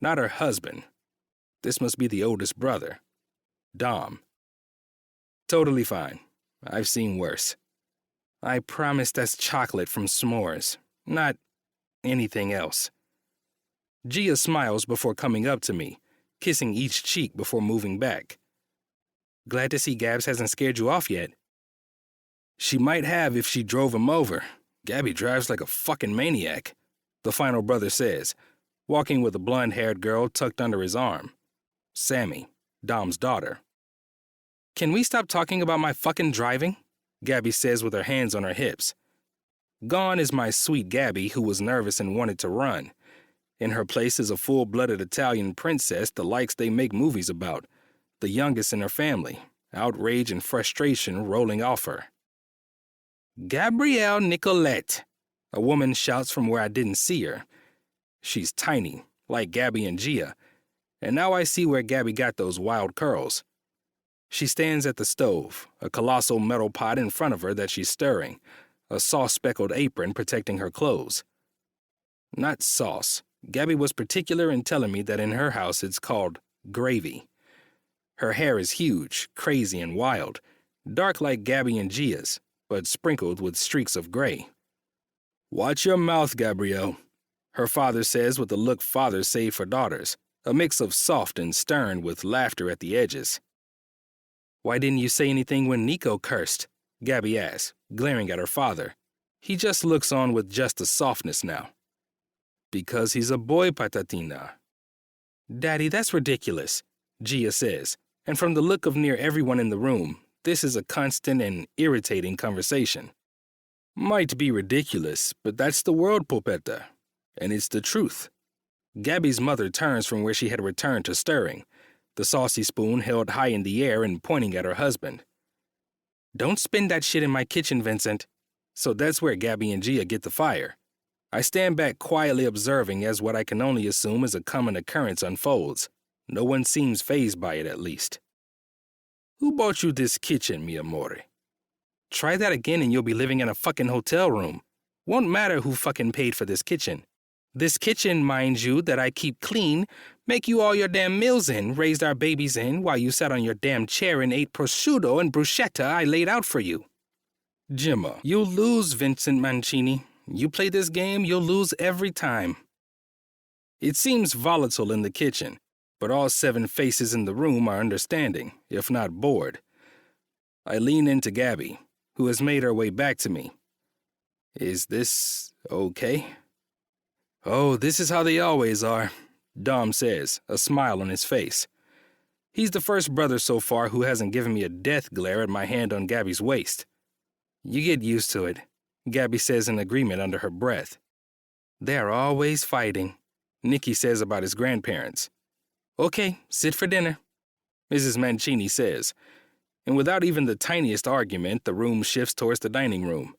Speaker 1: Not her husband. This must be the oldest brother. Dom. "Totally fine. I've seen worse. I promise that's chocolate from s'mores, not anything else." Gia smiles before coming up to me, kissing each cheek before moving back. "Glad to see Gabs hasn't scared you off yet." "She might have if she drove him over. Gabby drives like a fucking maniac," the final brother says, walking with a blonde-haired girl tucked under his arm. Sammy, Dom's daughter. "Can we stop talking about my fucking driving?" Gabby says with her hands on her hips. Gone is my sweet Gabby, who was nervous and wanted to run. In her place is a full-blooded Italian princess the likes they make movies about, the youngest in her family, outrage and frustration rolling off her. "Gabrielle Nicolette," a woman shouts from where I didn't see her. She's tiny, like Gabby and Gia, and now I see where Gabby got those wild curls. She stands at the stove, a colossal metal pot in front of her that she's stirring, a sauce-speckled apron protecting her clothes. Not sauce. Gabby was particular in telling me that in her house it's called gravy. Her hair is huge, crazy, and wild, dark like Gabby and Gia's, but sprinkled with streaks of gray. "Watch your mouth, Gabrielle," her father says with the look fathers save for daughters, a mix of soft and stern with laughter at the edges. "Why didn't you say anything when Nico cursed?" Gabby asks, glaring at her father. He just looks on with just a softness now. "Because he's a boy, Patatina." "Daddy, that's ridiculous," Gia says, and from the look of near everyone in the room, this is a constant and irritating conversation. "Might be ridiculous, but that's the world, Popetta, and it's the truth." Gabby's mother turns from where she had returned to stirring, the saucy spoon held high in the air and pointing at her husband. "Don't spin that shit in my kitchen, Vincent." So that's where Gabby and Gia get the fire. I stand back quietly observing as what I can only assume is a common occurrence unfolds. No one seems fazed by it, at least. Who bought you this kitchen, mi amore? Try that again and you'll be living in a fucking hotel room. Won't matter who fucking paid for this kitchen. This kitchen, mind you, that I keep clean, make you all your damn meals in, raised our babies in, while you sat on your damn chair and ate prosciutto and bruschetta I laid out for you. Gemma, you'll lose, Vincent Mancini. You play this game, you'll lose every time. It seems volatile in the kitchen, but all 7 faces in the room are understanding, if not bored. I lean into Gabby, who has made her way back to me. Is this okay? Oh, this is how they always are, Dom says, a smile on his face. He's the first brother so far who hasn't given me a death glare at my hand on Gabby's waist. You get used to it, Gabby says in agreement under her breath. They're always fighting, Nicky says about his grandparents. Okay, sit for dinner, Mrs. Mancini says, and without even the tiniest argument, the room shifts towards the dining room.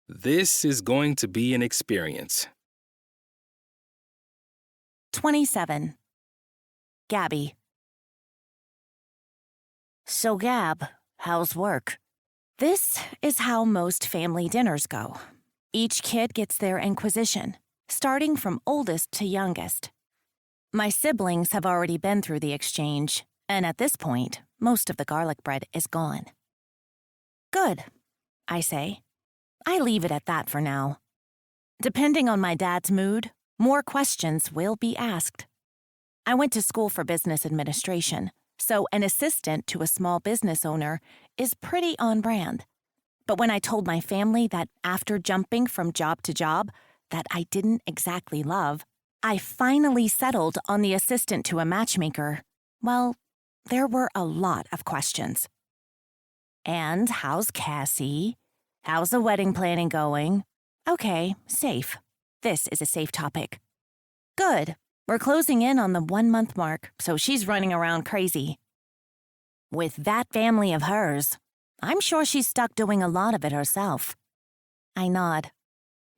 Speaker 1: This is going to be an experience.
Speaker 2: 27. Gabby.
Speaker 3: So, Gab, how's work?
Speaker 2: This is how most family dinners go. Each kid gets their inquisition, starting from oldest to youngest. My siblings have already been through the exchange, and at this point, most of the garlic bread is gone. Good, I say. I leave it at that for now. Depending on my dad's mood, more questions will be asked. I went to school for business administration, so an assistant to a small business owner is pretty on brand. But when I told my family that after jumping from job to job that I didn't exactly love, I finally settled on the assistant to a matchmaker, well, there were a lot of questions. And how's Cassie? How's the wedding planning going? Okay, safe. This is a safe topic. Good. We're closing in on the 1-month mark, so she's running around crazy. With that family of hers, I'm sure she's stuck doing a lot of it herself. I nod.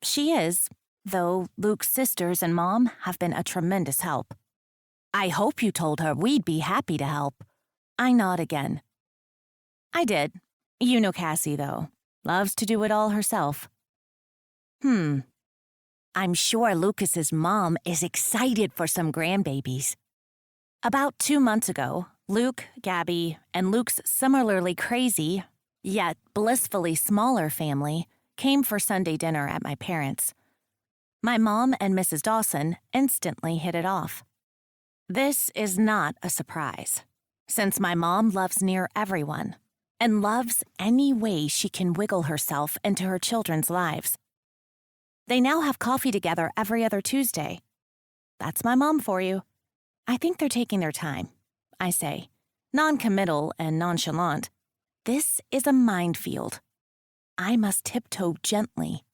Speaker 2: She is, though Luke's sisters and mom have been a tremendous help. I hope you told her we'd be happy to help. I nod again. I did. You know Cassie, though. Loves to do it all herself. I'm sure Lucas's mom is excited for some grandbabies. About 2 months ago, Luke, Gabby, and Luke's similarly crazy, yet blissfully smaller family came for Sunday dinner at my parents'. My mom and Mrs. Dawson instantly hit it off. This is not a surprise, since my mom loves near everyone and loves any way she can wiggle herself into her children's lives. They now have coffee together every other Tuesday. That's my mom for you. I think they're taking their time, I say, non-committal and nonchalant. This is a minefield. I must tiptoe gently.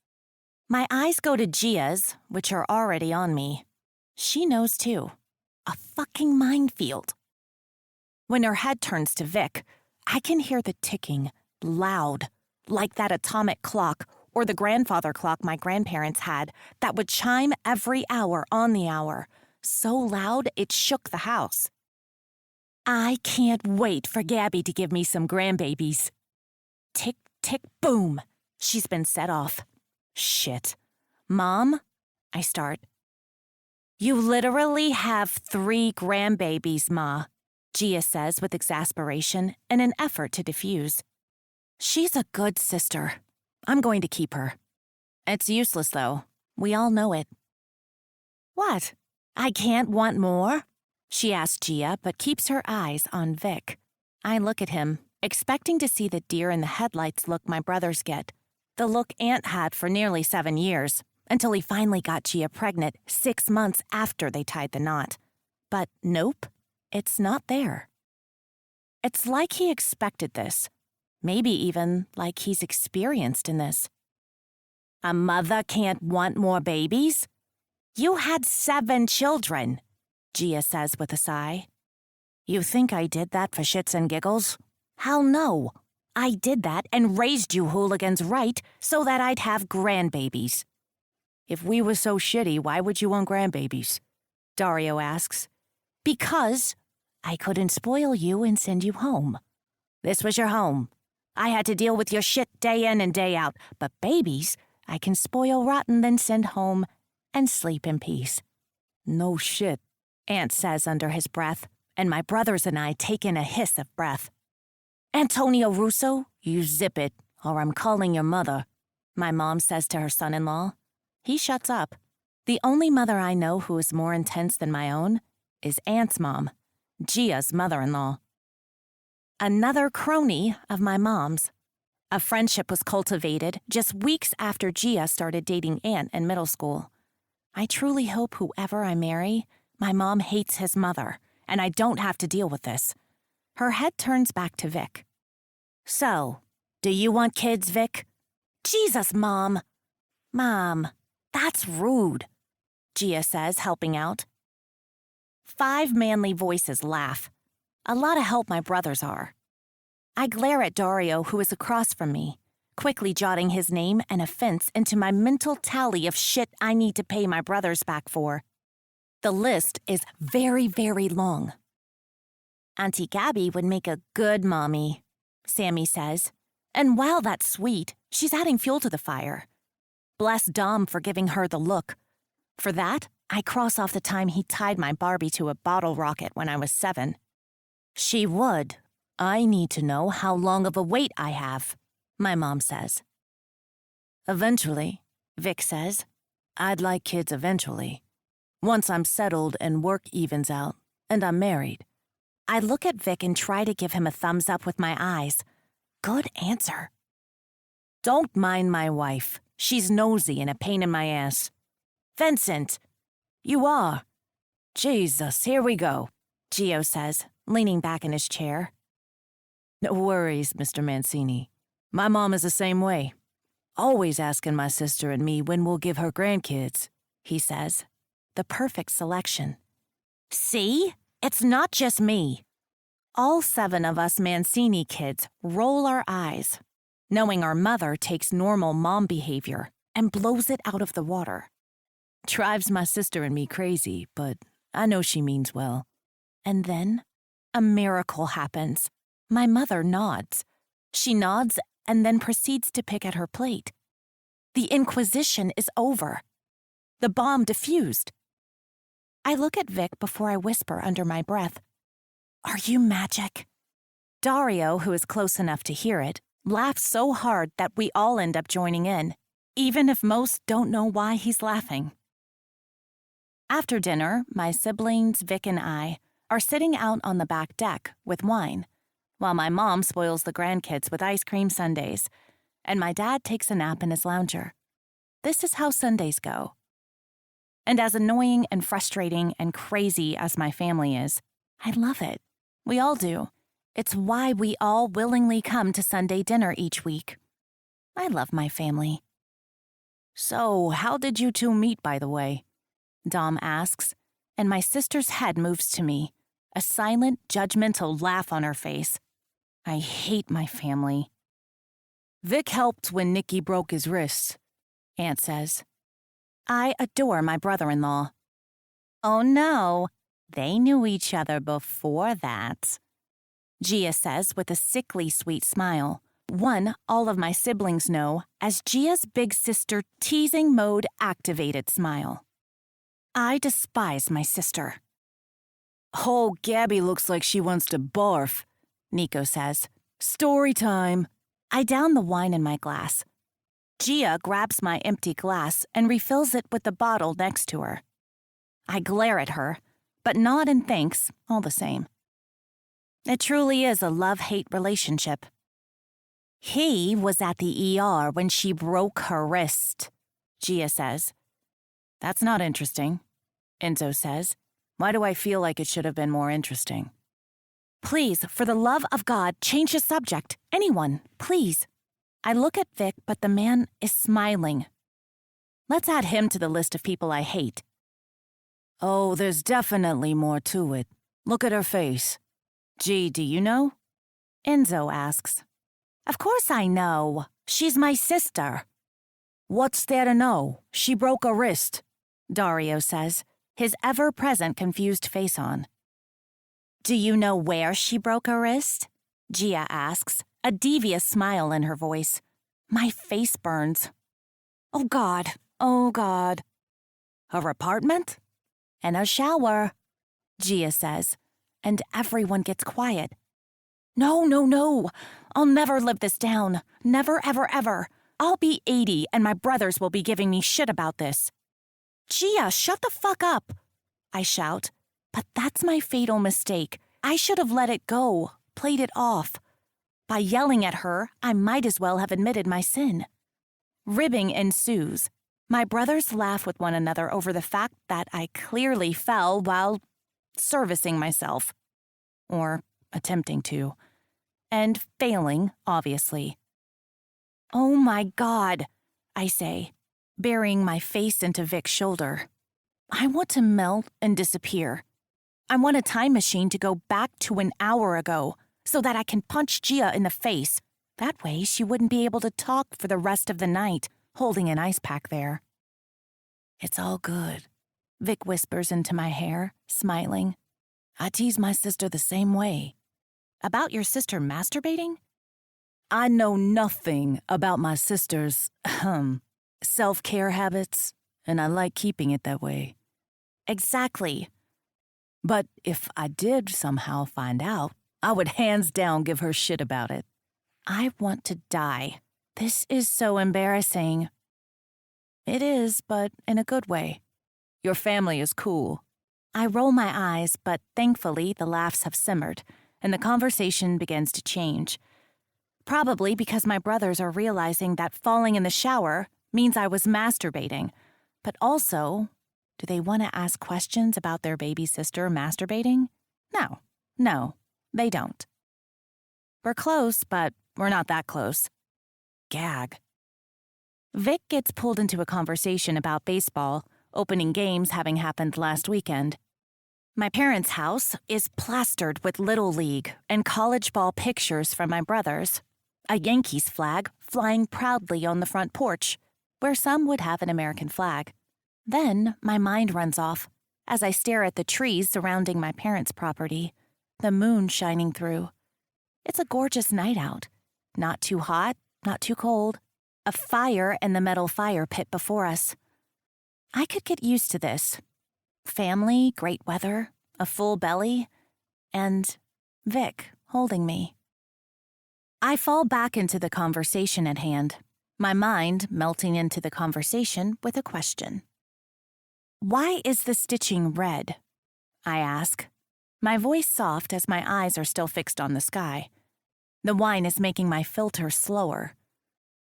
Speaker 2: My eyes go to Gia's, which are already on me. She knows too. A fucking minefield. When her head turns to Vic, I can hear the ticking, loud, like that atomic clock or the grandfather clock my grandparents had that would chime every hour on the hour, so loud it shook the house. I can't wait for Gabby to give me some grandbabies. Tick, tick, boom. She's been set off. Shit. Mom? I start. You literally have 3 grandbabies, Ma, Gia says with exasperation in an effort to diffuse. She's a good sister. I'm going to keep her. It's useless, though. We all know it. What? I can't want more? She asks Gia, but keeps her eyes on Vic. I look at him, expecting to see the deer in the headlights look my brothers get. The look Aunt had for nearly 7 years, until he finally got Gia pregnant 6 months after they tied the knot. But nope, it's not there. It's like he expected this. Maybe even like he's experienced in this. A mother can't want more babies? You had 7 children, Gia says with a sigh. You think I did that for shits and giggles? Hell no. I did that and raised you hooligans right so that I'd have grandbabies. If we were so shitty, why would you want grandbabies? Dario asks. Because I couldn't spoil you and send you home. This was your home. I had to deal with your shit day in and day out, but babies, I can spoil rotten, then send home and sleep in peace.
Speaker 4: No shit,
Speaker 2: Aunt says under his breath, and my brothers and I take in a hiss of breath. Antonio Russo, you zip it, or I'm calling your mother, my mom says to her son-in-law. He shuts up. The only mother I know who is more intense than my own is Aunt's mom, Gia's mother-in-law. Another crony of my mom's. A friendship was cultivated just weeks after Gia started dating Aunt in middle school. I truly hope whoever I marry, my mom hates his mother, and I don't have to deal with this. Her head turns back to Vic. So, do you want kids, Vic? Jesus, Mom. Mom, that's rude, Gia says, helping out. 5 manly voices laugh. A lot of help my brothers are. I glare at Dario, who is across from me, quickly jotting his name and offense into my mental tally of shit I need to pay my brothers back for. The list is very, very long. Auntie Gabby would make a good mommy, Sammy says. And while that's sweet, she's adding fuel to the fire. Bless Dom for giving her the look. For that, I cross off the time he tied my Barbie to a bottle rocket when I was 7. She would. I need to know how long of a wait I have, my mom says.
Speaker 4: Eventually, Vic says. I'd like kids eventually. Once I'm settled and work evens out, and I'm married.
Speaker 2: I look at Vic and try to give him a thumbs up with my eyes. Good answer.
Speaker 4: Don't mind my wife. She's nosy and a pain in my ass.
Speaker 2: Vincent.
Speaker 4: You are. Jesus, here we go,
Speaker 2: Gio says, leaning back in his chair.
Speaker 4: No worries, Mr. Mancini. My mom is the same way. Always asking my sister and me when we'll give her grandkids,
Speaker 2: he says. The perfect selection. See? It's not just me. All 7 of us Mancini kids roll our eyes, knowing our mother takes normal mom behavior and blows it out of the water.
Speaker 4: Drives my sister and me crazy, but I know she means well.
Speaker 2: And then a miracle happens. My mother nods. She nods and then proceeds to pick at her plate. The Inquisition is over. The bomb diffused. I look at Vic before I whisper under my breath, "Are you magic?" Dario, who is close enough to hear it, laughs so hard that we all end up joining in, even if most don't know why he's laughing. After dinner, my siblings, Vic and I, are sitting out on the back deck with wine, while my mom spoils the grandkids with ice cream sundaes, and my dad takes a nap in his lounger. This is how Sundays go. And as annoying and frustrating and crazy as my family is, I love it. We all do. It's why we all willingly come to Sunday dinner each week. I love my family.
Speaker 4: So, how did you two meet, by the way?
Speaker 2: Dom asks, and my sister's head moves to me, a silent, judgmental laugh on her face. I hate my family.
Speaker 4: Vic helped when Nicky broke his wrist,
Speaker 2: Aunt says. I adore my brother-in-law. Oh no, they knew each other before that, Gia says with a sickly sweet smile, one all of my siblings know as Gia's big sister teasing mode activated smile. I despise my sister.
Speaker 4: Oh, Gabby looks like she wants to barf, Nico says. Story time.
Speaker 2: I down the wine in my glass. Gia grabs my empty glass and refills it with the bottle next to her. I glare at her, but nod and thanks all the same. It truly is a love-hate relationship. He was at the ER when she broke her wrist, Gia says.
Speaker 4: That's not interesting, Enzo says. Why do I feel like it should have been more interesting?
Speaker 2: Please, for the love of God, change the subject. Anyone, please. I look at Vic, but the man is smiling. Let's add him to the list of people I hate.
Speaker 4: Oh, there's definitely more to it. Look at her face.
Speaker 2: Gee, do you know? Enzo asks. Of course I know. She's my sister.
Speaker 4: What's there to know? She broke a wrist,
Speaker 2: Dario says, his ever-present confused face on. Do you know where she broke her wrist? Gia asks, a devious smile in her voice. My face burns. Oh, God. Oh, God. Her apartment? In a shower, Gia says, and everyone gets quiet. No, no, no. I'll never live this down. Never, ever, ever. I'll be 80 and my brothers will be giving me shit about this. Gia, shut the fuck up, I shout. But that's my fatal mistake. I should have let it go, played it off. By yelling at her, I might as well have admitted my sin. Ribbing ensues. My brothers laugh with one another over the fact that I clearly fell while servicing myself. Or attempting to. And failing, obviously. Oh my God, I say, burying my face into Vic's shoulder. I want to melt and disappear. I want a time machine to go back to an hour ago so that I can punch Gia in the face. That way she wouldn't be able to talk for the rest of the night, holding an ice pack there.
Speaker 4: It's all good,
Speaker 2: Vic whispers into my hair, smiling.
Speaker 4: I tease my sister the same way.
Speaker 2: About your sister masturbating?
Speaker 4: I know nothing about my sister's, self-care habits, and I like keeping it that way.
Speaker 2: Exactly.
Speaker 4: But if I did somehow find out, I would hands down give her shit about it.
Speaker 2: I want to die. This is so embarrassing.
Speaker 4: It is, but in a good way. Your family is cool.
Speaker 2: I roll my eyes, but thankfully the laughs have simmered, and the conversation begins to change. Probably because my brothers are realizing that falling in the shower means I was masturbating. But also, do they want to ask questions about their baby sister masturbating? No, they don't. We're close, but we're not that close. Gag. Vic gets pulled into a conversation about baseball, opening games having happened last weekend. My parents' house is plastered with Little League and college ball pictures from my brothers. A Yankees flag flying proudly on the front porch, where some would have an American flag. Then my mind runs off as I stare at the trees surrounding my parents' property, the moon shining through. It's a gorgeous night out. Not too hot, not too cold. A fire in the metal fire pit before us. I could get used to this. Family, great weather, a full belly, and Vic holding me. I fall back into the conversation at hand, my mind melting into the conversation with a question. Why is the stitching red? I ask, my voice soft as my eyes are still fixed on the sky. The wine is making my filter slower.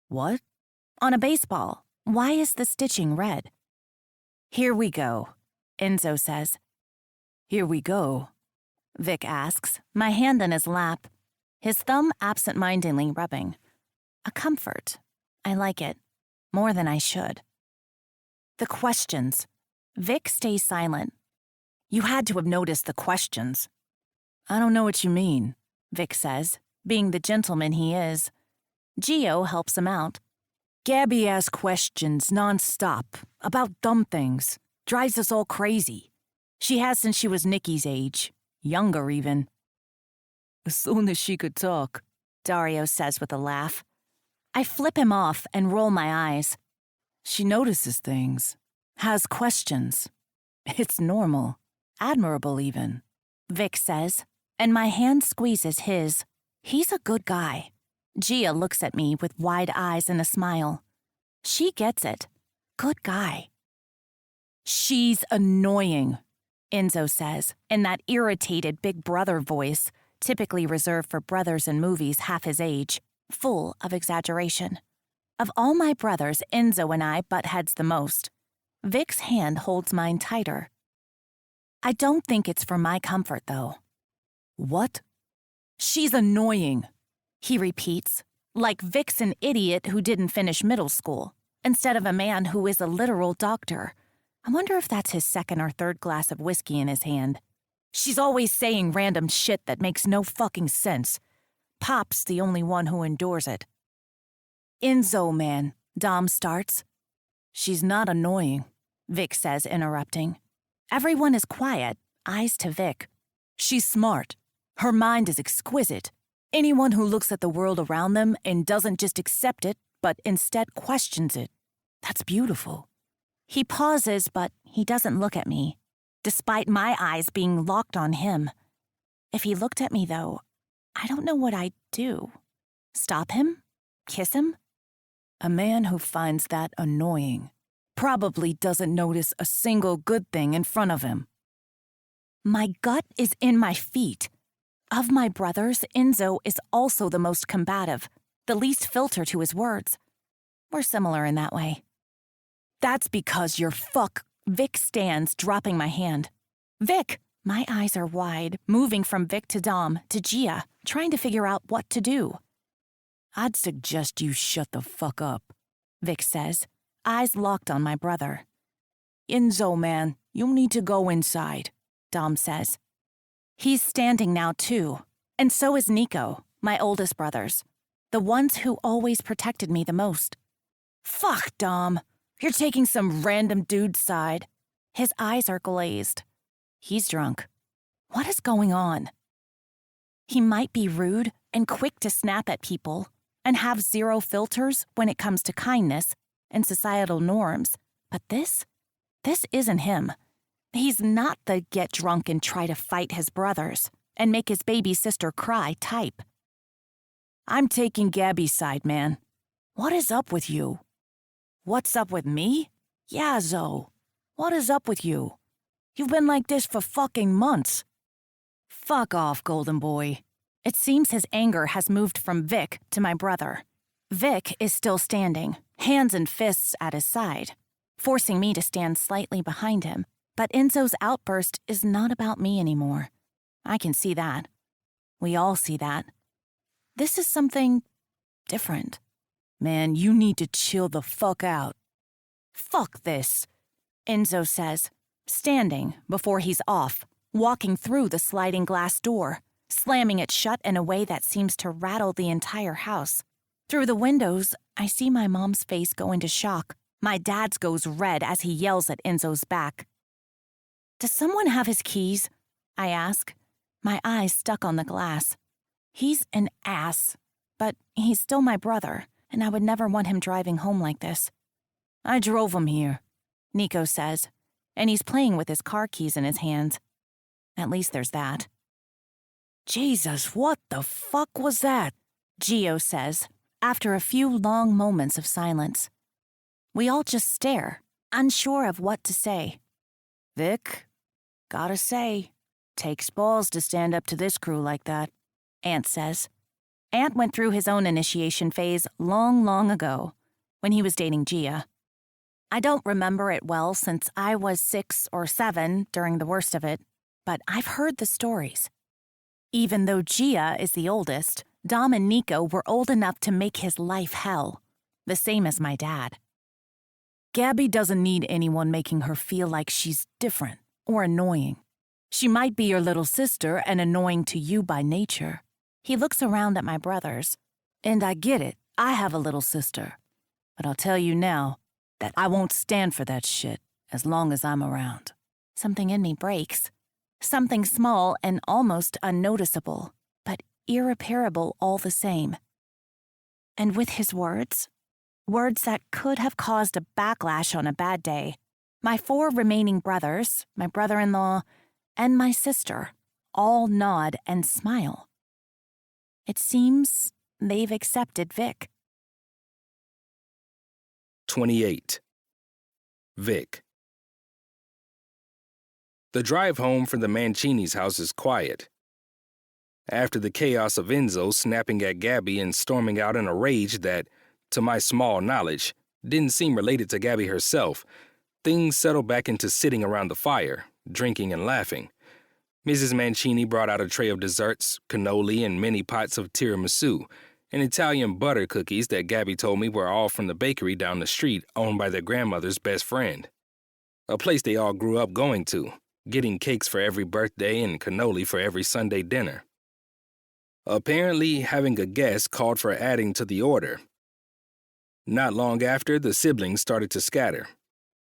Speaker 4: What?
Speaker 2: On a baseball, why is the stitching red? Here we go, Enzo says.
Speaker 4: Here we go,
Speaker 2: Vic asks, my hand in his lap, his thumb absent-mindedly rubbing. A comfort. I like it. More than I should. The questions. Vic stays silent. You had to have noticed the questions.
Speaker 4: I don't know what you mean,
Speaker 2: Vic says, being the gentleman he is. Gio helps him out.
Speaker 4: Gabby asks questions nonstop about dumb things. Drives us all crazy. She has since she was Nikki's age. Younger, even. As soon as she could talk,
Speaker 2: Dario says with a laugh. I flip him off and roll my eyes.
Speaker 4: She notices things. Has questions. It's normal. Admirable, even.
Speaker 2: Vic says, and my hand squeezes his. He's a good guy. Gia looks at me with wide eyes and a smile. She gets it. Good guy. She's annoying, Enzo says, in that irritated big brother voice, typically reserved for brothers in movies half his age, full of exaggeration. Of all my brothers, Enzo and I butt heads the most. Vic's hand holds mine tighter. I don't think it's for my comfort, though.
Speaker 4: What?
Speaker 2: She's annoying, he repeats, like Vic's an idiot who didn't finish middle school, instead of a man who is a literal doctor. I wonder if that's his second or third glass of whiskey in his hand. She's always saying random shit that makes no fucking sense. Pop's the only one who endures it.
Speaker 4: Enzo, man,
Speaker 2: Dom starts.
Speaker 4: She's not annoying,
Speaker 2: Vic says, interrupting. Everyone is quiet, eyes to Vic.
Speaker 3: She's smart. Her mind is exquisite. Anyone who looks at the world around them and doesn't just accept it, but instead questions it. That's beautiful.
Speaker 2: He pauses, but he doesn't look at me, despite my eyes being locked on him. If he looked at me, though, I don't know what I'd do. Stop him? Kiss him?
Speaker 3: A man who finds that annoying probably doesn't notice a single good thing in front of him.
Speaker 2: My gut is in my feet. Of my brothers, Enzo is also the most combative, the least filter to his words. We're similar in that way.
Speaker 3: That's because you're
Speaker 2: Vic stands, dropping my hand. Vic! My eyes are wide, moving from Vic to Dom to Gia, trying to figure out what to do.
Speaker 3: I'd suggest you shut the fuck up,
Speaker 2: Vic says, eyes locked on my brother.
Speaker 3: Enzo, man, you need to go inside,
Speaker 2: Dom says. He's standing now, too, and so is Nico, my oldest brothers, the ones who always protected me the most.
Speaker 3: Fuck, Dom. You're taking some random dude's side.
Speaker 2: His eyes are glazed. He's drunk. What is going on? He might be rude and quick to snap at people and have zero filters when it comes to kindness and societal norms, but this isn't him. He's not the get drunk and try to fight his brothers and make his baby sister cry type.
Speaker 3: I'm taking Gabby's side, man. What is up with you? What's up with me? Yeah, Zoe. What is up with you? You've been like this for fucking months.
Speaker 2: Fuck off, golden boy. It seems his anger has moved from Vic to my brother. Vic is still standing, hands and fists at his side, forcing me to stand slightly behind him. But Enzo's outburst is not about me anymore. I can see that. We all see that. This is something different.
Speaker 3: Man, you need to chill the fuck out.
Speaker 2: Fuck this, Enzo says, standing before he's off, walking through the sliding glass door, slamming it shut in a way that seems to rattle the entire house. Through the windows, I see my mom's face go into shock. My dad's goes red as he yells at Enzo's back. Does someone have his keys? I ask, my eyes stuck on the glass. He's an ass, but he's still my brother, and I would never want him driving home like this.
Speaker 3: I drove him here,
Speaker 2: Nico says, and he's playing with his car keys in his hands. At least there's that.
Speaker 3: Jesus, what the fuck was that?
Speaker 2: Gio says, after a few long moments of silence. We all just stare, unsure of what to say.
Speaker 3: Vic, gotta say, takes balls to stand up to this crew like that,
Speaker 2: Ant says. Ant went through his own initiation phase long ago, when he was dating Gia. I don't remember it well since I was 6 or 7 during the worst of it, but I've heard the stories. Even though Gia is the oldest, Dom and Nico were old enough to make his life hell, the same as my dad.
Speaker 3: Gabby doesn't need anyone making her feel like she's different or annoying. She might be your little sister and annoying to you by nature.
Speaker 2: He looks around at my brothers.
Speaker 3: And I get it, I have a little sister. But I'll tell you now that I won't stand for that shit as long as I'm around.
Speaker 2: Something in me breaks. Something small and almost unnoticeable, but irreparable all the same. And with his words that could have caused a backlash on a bad day, my 4 remaining brothers, my brother-in-law, and my sister all nod and smile. It seems they've accepted Vic.
Speaker 1: 28. Vic. The drive home from the Mancini's house is quiet. After the chaos of Enzo snapping at Gabby and storming out in a rage that, to my small knowledge, didn't seem related to Gabby herself, things settled back into sitting around the fire, drinking and laughing. Mrs. Mancini brought out a tray of desserts, cannoli, and many pots of tiramisu, and Italian butter cookies that Gabby told me were all from the bakery down the street owned by their grandmother's best friend. A place they all grew up going to, getting cakes for every birthday and cannoli for every Sunday dinner. Apparently, having a guest called for adding to the order. Not long after, the siblings started to scatter.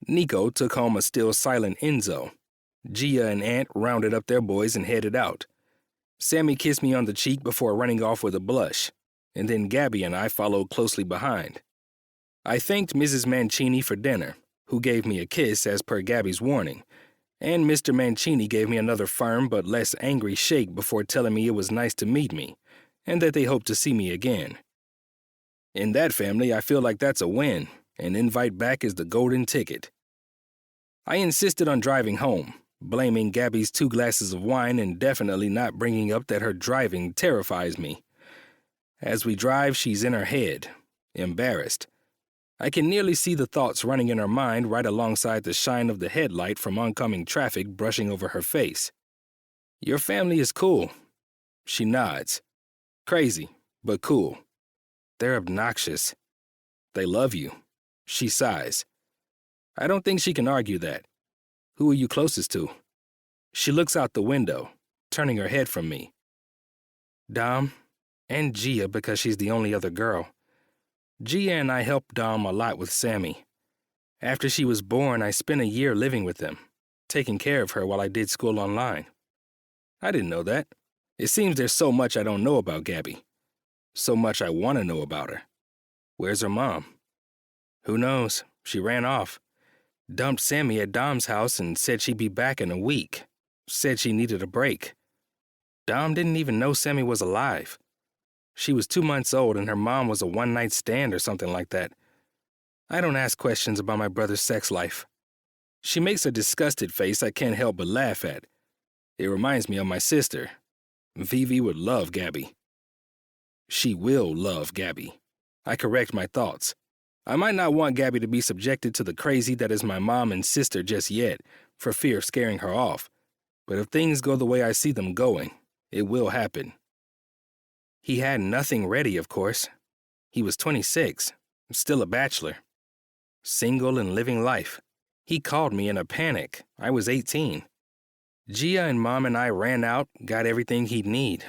Speaker 1: Nico took home a still silent Enzo. Gia and Aunt rounded up their boys and headed out. Sammy kissed me on the cheek before running off with a blush, and then Gabby and I followed closely behind. I thanked Mrs. Mancini for dinner, who gave me a kiss as per Gabby's warning, and Mr. Mancini gave me another firm but less angry shake before telling me it was nice to meet me, and that they hoped to see me again. In that family, I feel like that's a win. An invite back is the golden ticket. I insisted on driving home, blaming Gabby's 2 glasses of wine and definitely not bringing up that her driving terrifies me. As we drive, she's in her head, embarrassed. I can nearly see the thoughts running in her mind right alongside the shine of the headlight from oncoming traffic brushing over her face. Your family is cool. She nods. Crazy, but cool. They're obnoxious. They love you. She sighs. I don't think she can argue that. Who are you closest to? She looks out the window, turning her head from me. Dom, and Gia because she's the only other girl. Gia and I helped Dom a lot with Sammy. After she was born, I spent a year living with them, taking care of her while I did school online. I didn't know that. It seems there's so much I don't know about Gabby. So much I want to know about her. Where's her mom? Who knows? She ran off. Dumped Sammy at Dom's house and said she'd be back in a week. Said she needed a break. Dom didn't even know Sammy was alive. She was 2 months old and her mom was a one-night stand or something like that. I don't ask questions about my brother's sex life. She makes a disgusted face I can't help but laugh at. It reminds me of my sister. Vivi would love Gabby. She will love Gabby. I correct my thoughts. I might not want Gabby to be subjected to the crazy that is my mom and sister just yet, for fear of scaring her off. But if things go the way I see them going, it will happen. He had nothing ready, of course. He was 26, still a bachelor. Single and living life. He called me in a panic. I was 18. Gia and Mom and I ran out, got everything he'd need.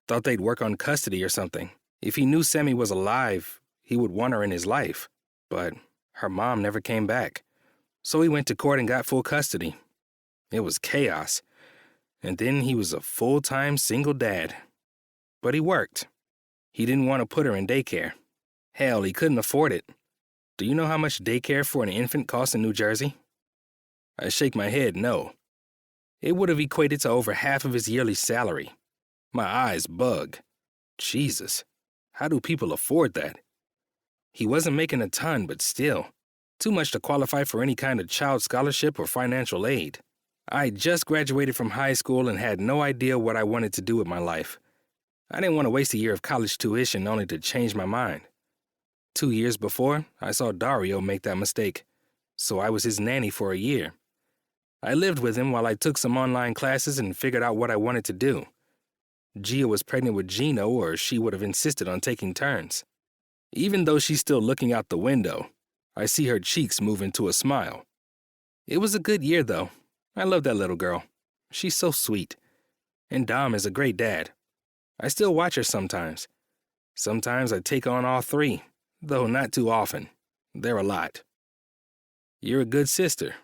Speaker 1: Thought they'd work on custody or something. If he knew Sammy was alive, he would want her in his life. But her mom never came back. So he went to court and got full custody. It was chaos. And then he was a full-time single dad. But he worked. He didn't want to put her in daycare. Hell, he couldn't afford it. Do you know how much daycare for an infant costs in New Jersey? I shake my head no. It would have equated to over half of his yearly salary. My eyes bug. Jesus, how do people afford that? He wasn't making a ton, but still, too much to qualify for any kind of child scholarship or financial aid. I just graduated from high school and had no idea what I wanted to do with my life. I didn't want to waste a year of college tuition only to change my mind. 2 years before, I saw Dario make that mistake, so I was his nanny for a year. I lived with him while I took some online classes and figured out what I wanted to do. Gia was pregnant with Gino, or she would have insisted on taking turns. Even though she's still looking out the window, I see her cheeks move into a smile. It was a good year, though. I love that little girl. She's so sweet. And Dom is a great dad. I still watch her sometimes. Sometimes I take on all 3, though not too often. They're a lot. You're a good sister.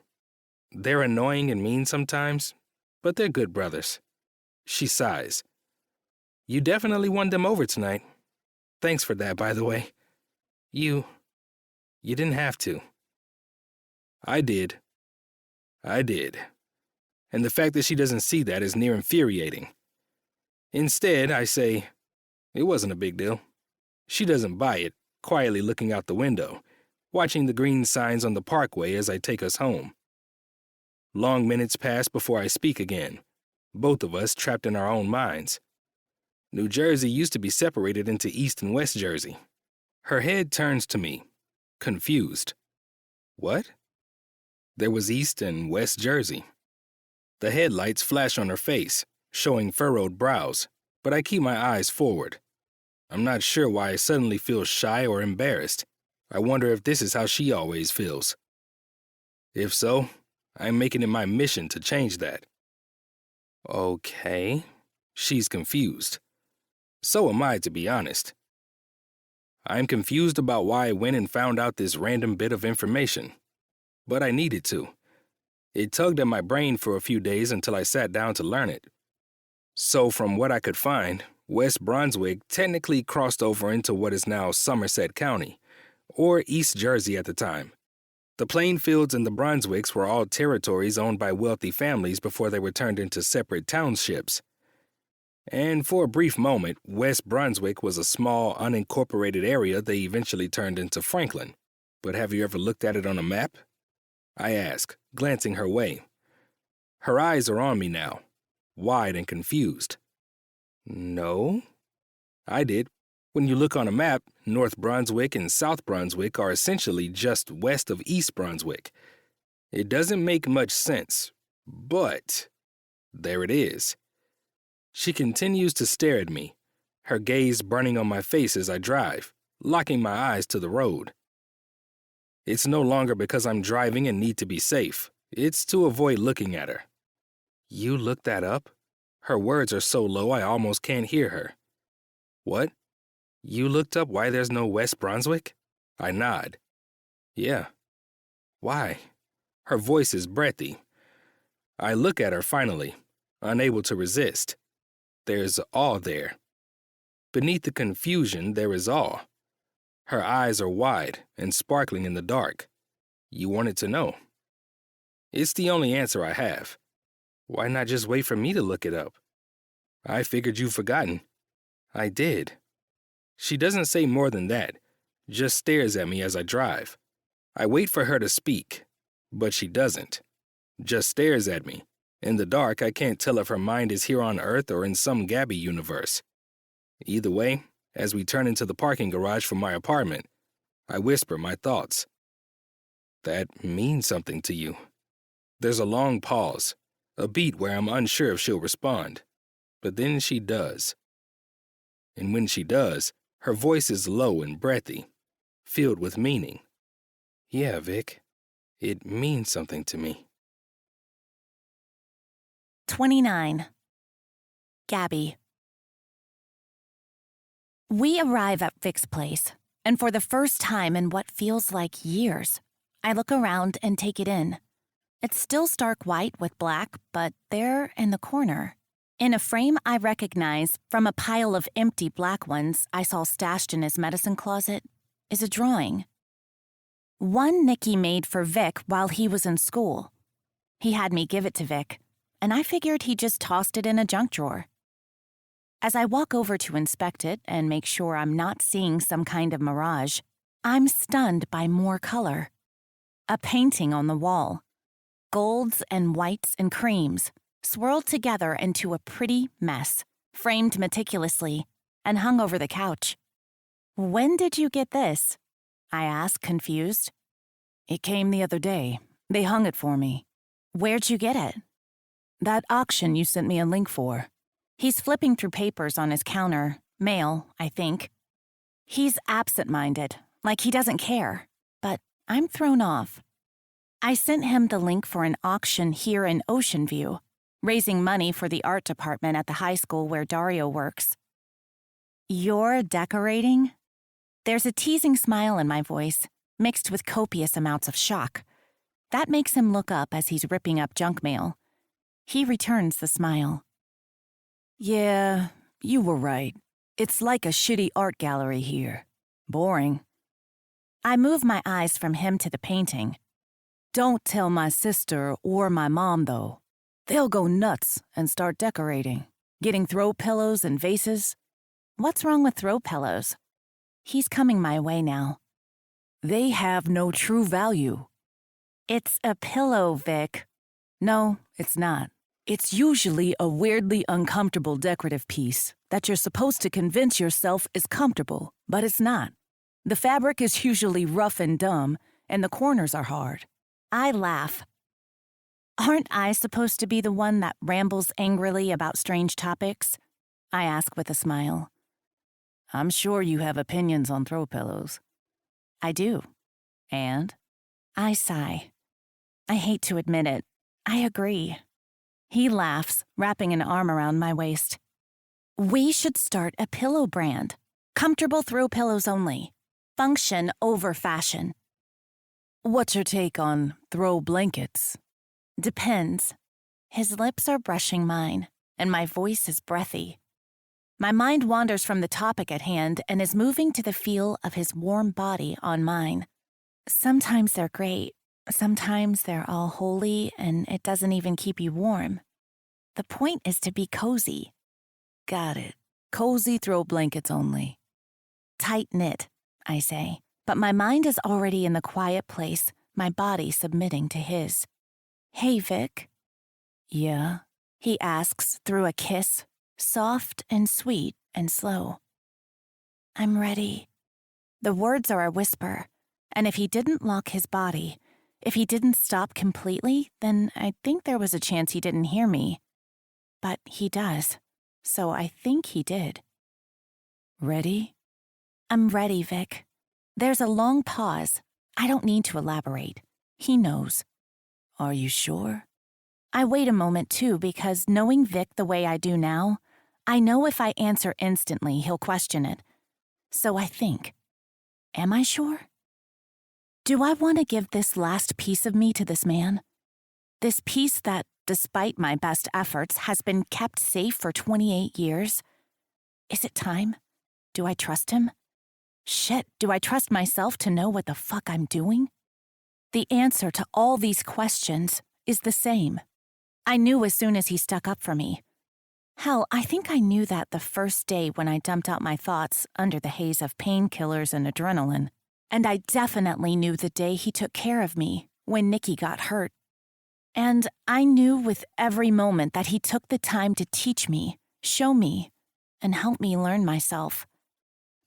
Speaker 1: They're annoying and mean sometimes, but they're good brothers. She sighs. You definitely won them over tonight. Thanks for that, by the way. You didn't have to. I did. And the fact that she doesn't see that is near infuriating. Instead, I say, it wasn't a big deal. She doesn't buy it, quietly looking out the window, watching the green signs on the parkway as I take us home. Long minutes pass before I speak again, both of us trapped in our own minds. New Jersey used to be separated into East and West Jersey. Her head turns to me, confused. What? There was East and West Jersey. The headlights flash on her face, showing furrowed brows, but I keep my eyes forward. I'm not sure why I suddenly feel shy or embarrassed. I wonder if this is how she always feels. If so, I'm making it my mission to change that. Okay. She's confused. So am I, to be honest. I'm confused about why I went and found out this random bit of information. But I needed to. It tugged at my brain for a few days until I sat down to learn it. So from what I could find, West Brunswick technically crossed over into what is now Somerset County, or East Jersey at the time. The Plainfields and the Brunswicks were all territories owned by wealthy families before they were turned into separate townships. And for a brief moment, West Brunswick was a small, unincorporated area they eventually turned into Franklin. But have you ever looked at it on a map? I ask, glancing her way. Her eyes are on me now, wide and confused. No? I did. When you look on a map, North Brunswick and South Brunswick are essentially just west of East Brunswick. It doesn't make much sense, but there it is. She continues to stare at me, her gaze burning on my face as I drive, locking my eyes to the road. It's no longer because I'm driving and need to be safe. It's to avoid looking at her. You looked that up? Her words are so low I almost can't hear her. What? You looked up why there's no West Brunswick? I nod. Yeah. Why? Her voice is breathy. I look at her finally, unable to resist. There's awe there. Beneath the confusion, there is awe. Her eyes are wide and sparkling in the dark. You wanted to know. It's the only answer I have. Why not just wait for me to look it up? I figured you'd forgotten. I did. She doesn't say more than that, just stares at me as I drive. I wait for her to speak, but she doesn't. Just stares at me. In the dark, I can't tell if her mind is here on Earth or in some Gabby universe. Either way, as we turn into the parking garage for my apartment, I whisper my thoughts. That means something to you. There's a long pause, a beat where I'm unsure if she'll respond, but then she does. And when she does, her voice is low and breathy, filled with meaning. Yeah, Vic, it means something to me.
Speaker 2: 29. Gabby. We arrive at Vic's place, and for the first time in what feels like years, I look around and take it in. It's still stark white with black, but there in the corner, in a frame I recognize from a pile of empty black ones I saw stashed in his medicine closet, is a drawing. One Nicky made for Vic while he was in school. He had me give it to Vic, and I figured he just tossed it in a junk drawer. As I walk over to inspect it and make sure I'm not seeing some kind of mirage, I'm stunned by more color. A painting on the wall. Golds and whites and creams, swirled together into a pretty mess, framed meticulously, and hung over the couch. When did you get this? I asked, confused.
Speaker 4: It came the other day. They hung it for me.
Speaker 2: Where'd you get it?
Speaker 4: That auction you sent me a link for.
Speaker 2: He's flipping through papers on his counter, mail, I think. He's absent-minded, like he doesn't care, but I'm thrown off. I sent him the link for an auction here in Ocean View, raising money for the art department at the high school where Dario works. You're decorating? There's a teasing smile in my voice, mixed with copious amounts of shock. That makes him look up as he's ripping up junk mail. He returns the smile.
Speaker 4: Yeah, you were right. It's like a shitty art gallery here. Boring.
Speaker 2: I move my eyes from him to the painting.
Speaker 4: Don't tell my sister or my mom, though. They'll go nuts and start decorating, getting throw pillows and vases.
Speaker 2: What's wrong with throw pillows? He's coming my way now.
Speaker 4: They have no true value.
Speaker 2: It's a pillow, Vic.
Speaker 4: No, it's not. It's usually a weirdly uncomfortable decorative piece that you're supposed to convince yourself is comfortable, but it's not. The fabric is usually rough and dumb, and the corners are hard.
Speaker 2: I laugh. Aren't I supposed to be the one that rambles angrily about strange topics? I ask with a smile.
Speaker 4: I'm sure you have opinions on throw pillows.
Speaker 2: I do.
Speaker 4: And?
Speaker 2: I sigh. I hate to admit it. I agree. He laughs, wrapping an arm around my waist. We should start a pillow brand. Comfortable throw pillows only. Function over fashion.
Speaker 4: What's your take on throw blankets?
Speaker 2: Depends. His lips are brushing mine, and my voice is breathy. My mind wanders from the topic at hand and is moving to the feel of his warm body on mine. Sometimes they're great. Sometimes they're all holy and it doesn't even keep you warm. The point is to be cozy.
Speaker 4: Got it. Cozy throw blankets only.
Speaker 2: Tight-knit, I say, but my mind is already in the quiet place, my body submitting to his. Hey, Vic.
Speaker 4: Yeah?
Speaker 2: He asks through a kiss, soft and sweet and slow. I'm ready. The words are a whisper, and if he didn't lock his body, if he didn't stop completely, then I think there was a chance he didn't hear me. But he does, so I think he did.
Speaker 4: Ready?
Speaker 2: I'm ready, Vic. There's a long pause. I don't need to elaborate. He knows.
Speaker 4: Are you sure?
Speaker 2: I wait a moment, too, because knowing Vic the way I do now, I know if I answer instantly, he'll question it. So I think, am I sure? Do I want to give this last piece of me to this man? This piece that, despite my best efforts, has been kept safe for 28 years? Is it time? Do I trust him? Shit, do I trust myself to know what the fuck I'm doing? The answer to all these questions is the same. I knew as soon as he stuck up for me. Hell, I think I knew that the first day when I dumped out my thoughts under the haze of painkillers and adrenaline. And I definitely knew the day he took care of me, when Nikki got hurt. And I knew with every moment that he took the time to teach me, show me, and help me learn myself.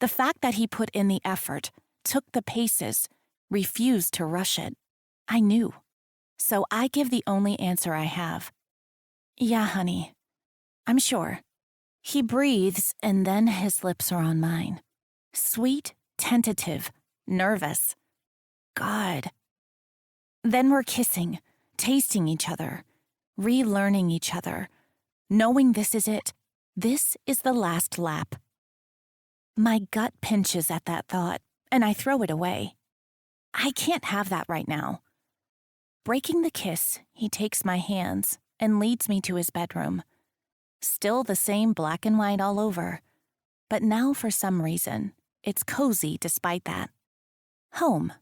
Speaker 2: The fact that he put in the effort, took the paces, refused to rush it, I knew. So I give the only answer I have. Yeah, honey. I'm sure. He breathes, and then his lips are on mine. Sweet, tentative, nervous. God. Then we're kissing, tasting each other, relearning each other, knowing this is it. This is the last lap. My gut pinches at that thought, and I throw it away. I can't have that right now. Breaking the kiss, he takes my hands and leads me to his bedroom. Still the same black and white all over, but now for some reason, it's cozy despite that. Home.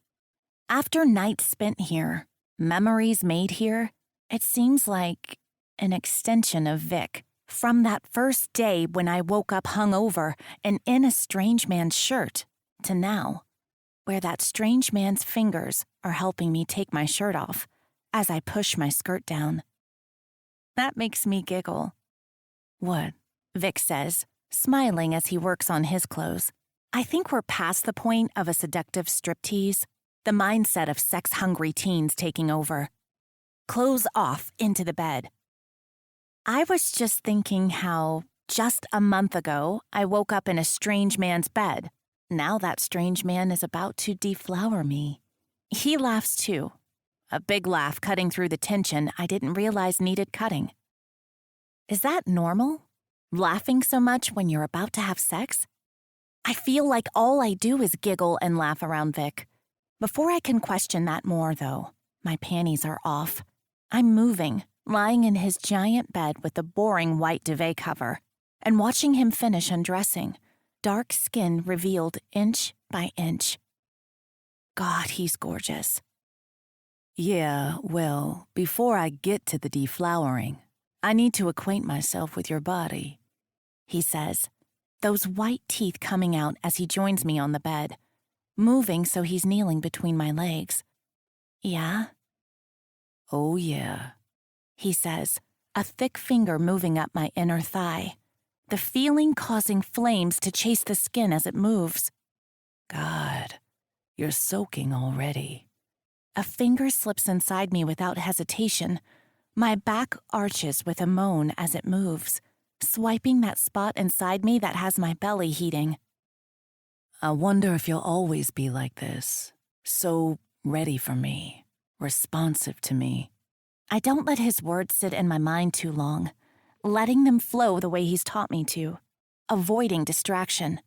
Speaker 2: After nights spent here, memories made here, it seems like an extension of Vic. From that first day when I woke up hungover and in a strange man's shirt, to now, where that strange man's fingers are helping me take my shirt off as I push my skirt down. That makes me giggle.
Speaker 4: What?
Speaker 2: Vic says, smiling as he works on his clothes. I think we're past the point of a seductive striptease, the mindset of sex-hungry teens taking over. Clothes off into the bed. I was just thinking how, just a month ago, I woke up in a strange man's bed. Now that strange man is about to deflower me. He laughs too. A big laugh cutting through the tension I didn't realize needed cutting. Is that normal? Laughing so much when you're about to have sex? I feel like all I do is giggle and laugh around Vic. Before I can question that more, though, my panties are off. I'm moving, lying in his giant bed with the boring white duvet cover, and watching him finish undressing, dark skin revealed inch by inch. God, he's gorgeous.
Speaker 4: Yeah, well, before I get to the deflowering, I need to acquaint myself with your body,
Speaker 2: he says, those white teeth coming out as he joins me on the bed, moving so he's kneeling between my legs. Yeah?
Speaker 4: Oh, yeah,
Speaker 2: he says, a thick finger moving up my inner thigh, the feeling causing flames to chase the skin as it moves.
Speaker 4: God, you're soaking already.
Speaker 2: A finger slips inside me without hesitation. My back arches with a moan as it moves, swiping that spot inside me that has my belly heating.
Speaker 4: I wonder if you'll always be like this, so ready for me, responsive to me.
Speaker 2: I don't let his words sit in my mind too long, letting them flow the way he's taught me to, avoiding distraction.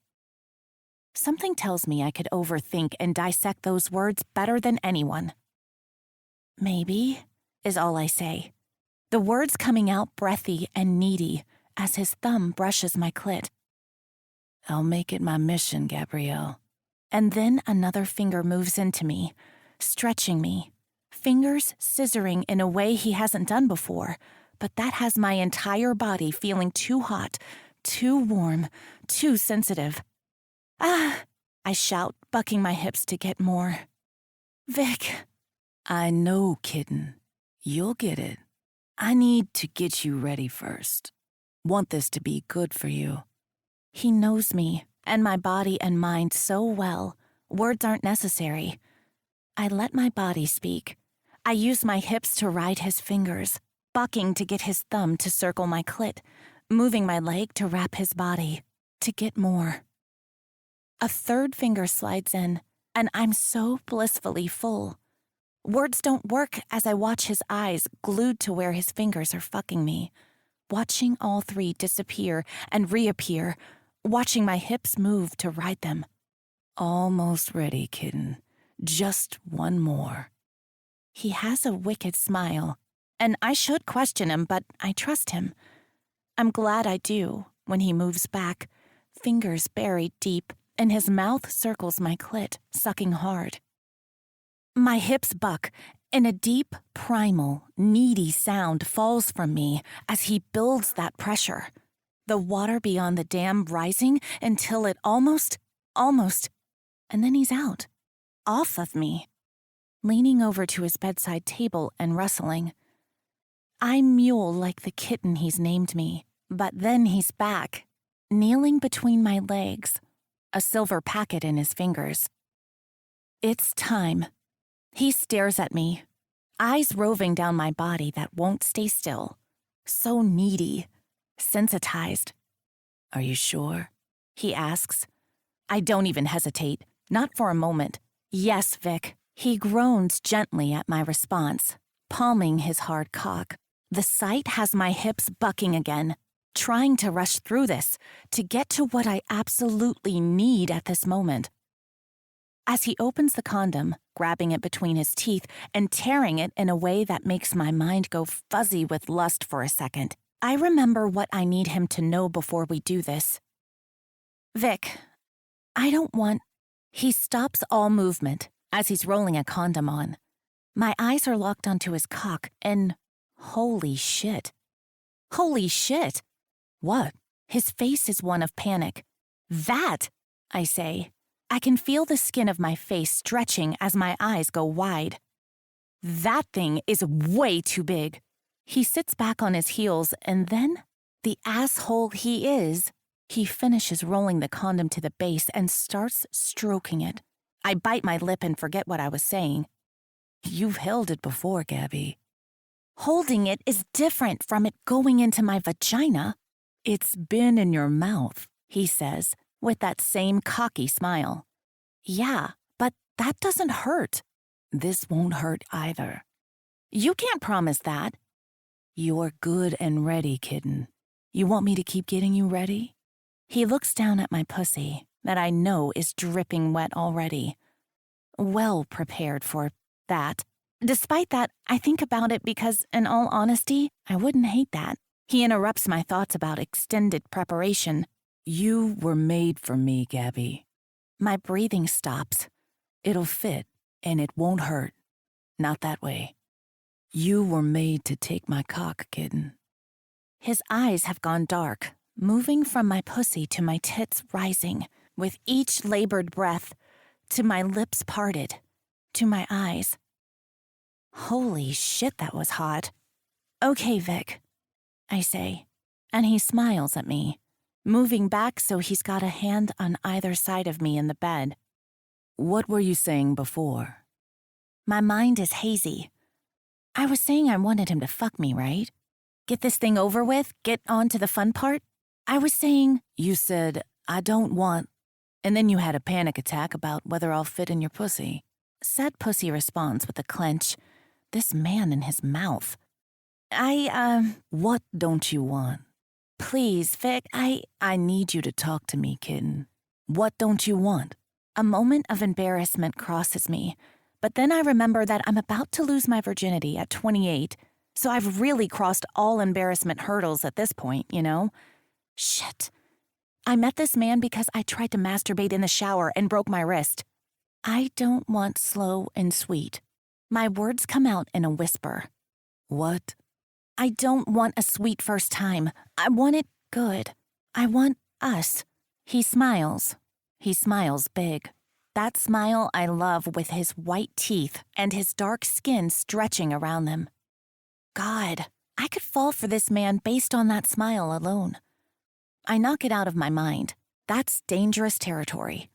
Speaker 2: Something tells me I could overthink and dissect those words better than anyone. Maybe. is all I say. The words coming out breathy and needy as his thumb brushes my clit.
Speaker 4: I'll make it my mission, Gabrielle.
Speaker 2: And then another finger moves into me, stretching me. Fingers scissoring in a way he hasn't done before, but that has my entire body feeling too hot, too warm, too sensitive. Ah! I shout, bucking my hips to get more. Vic.
Speaker 4: I know, kitten. You'll get it. I need to get you ready first. Want this to be good for you.
Speaker 2: He knows me and my body and mind so well. Words aren't necessary. I let my body speak. I use my hips to ride his fingers, bucking to get his thumb to circle my clit, moving my leg to wrap his body, to get more. A third finger slides in, and I'm so blissfully full. Words don't work as I watch his eyes glued to where his fingers are fucking me, watching all three disappear and reappear, watching my hips move to ride them.
Speaker 4: Almost ready, kitten. Just one more.
Speaker 2: He has a wicked smile, and I should question him, but I trust him. I'm glad I do when he moves back, fingers buried deep, and his mouth circles my clit, sucking hard. My hips buck, and a deep, primal, needy sound falls from me as he builds that pressure. The water beyond the dam rising until it almost, and then he's out, off of me, leaning over to his bedside table and rustling. I mewl like the kitten he's named me, but then he's back, kneeling between my legs, a silver packet in his fingers. It's time. He stares at me, eyes roving down my body that won't stay still. So needy, sensitized.
Speaker 4: Are you sure?
Speaker 2: He asks. I don't even hesitate, not for a moment. Yes, Vic. He groans gently at my response, palming his hard cock. The sight has my hips bucking again, trying to rush through this, to get to what I absolutely need at this moment. As he opens the condom, grabbing it between his teeth and tearing it in a way that makes my mind go fuzzy with lust for a second, I remember what I need him to know before we do this. Vic, I don't want... He stops all movement as he's rolling a condom on. My eyes are locked onto his cock, and holy shit. Holy shit!
Speaker 4: What?
Speaker 2: His face is one of panic. That, I say. I can feel the skin of my face stretching as my eyes go wide. That thing is way too big. He sits back on his heels, and then, the asshole he is, he finishes rolling the condom to the base and starts stroking it. I bite my lip and forget what I was saying.
Speaker 4: You've held it before, Gabby.
Speaker 2: Holding it is different from it going into my vagina.
Speaker 4: It's been in your mouth,
Speaker 2: he says, with that same cocky smile. Yeah, but that doesn't hurt.
Speaker 4: This won't hurt either.
Speaker 2: You can't promise that.
Speaker 4: You're good and ready, kitten. You want me to keep getting you ready?
Speaker 2: He looks down at my pussy that I know is dripping wet already. Well prepared for that. Despite that, I think about it because, in all honesty, I wouldn't hate that. He interrupts my thoughts about extended preparation.
Speaker 4: You were made for me, Gabby.
Speaker 2: My breathing stops.
Speaker 4: It'll fit, and it won't hurt. Not that way. You were made to take my cock, kitten.
Speaker 2: His eyes have gone dark, moving from my pussy to my tits rising, with each labored breath, to my lips parted, to my eyes. Holy shit, that was hot. Okay, Vic, I say, and he smiles at me, moving back so he's got a hand on either side of me in the bed.
Speaker 4: What were you saying before?
Speaker 2: My mind is hazy. I was saying I wanted him to fuck me, right? Get this thing over with, get on to the fun part. I was saying...
Speaker 4: You said, I don't want... And then you had a panic attack about whether I'll fit in your pussy.
Speaker 2: Said pussy responds with a clench. This man in his mouth.
Speaker 4: What don't you want?
Speaker 2: Please, Vic,
Speaker 4: I need you to talk to me, kitten. What don't you want?
Speaker 2: A moment of embarrassment crosses me. but then I remember that I'm about to lose my virginity at 28, so I've really crossed all embarrassment hurdles at this point, you know? Shit. I met this man because I tried to masturbate in the shower and broke my wrist. I don't want slow and sweet. My words come out in a whisper.
Speaker 4: What?
Speaker 2: I don't want a sweet first time. I want it good. I want us. He smiles. He smiles big. That smile I love with his white teeth and his dark skin stretching around them. God, I could fall for this man based on that smile alone. I knock it out of my mind. That's dangerous territory.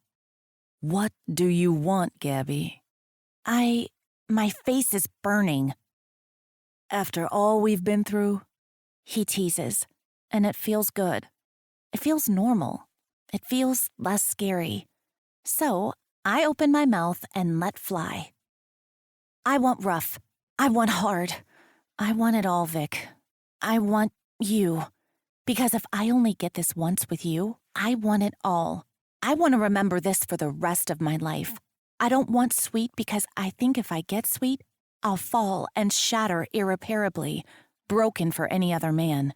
Speaker 4: What do you want, Gabby?
Speaker 2: My face is burning.
Speaker 4: After all we've been through?
Speaker 2: He teases, and it feels good. It feels normal. It feels less scary. So, I open my mouth and let fly. I want rough. I want hard. I want it all, Vic. I want you. Because if I only get this once with you, I want it all. I want to remember this for the rest of my life. I don't want sweet because I think if I get sweet, I'll fall and shatter irreparably, broken for any other man.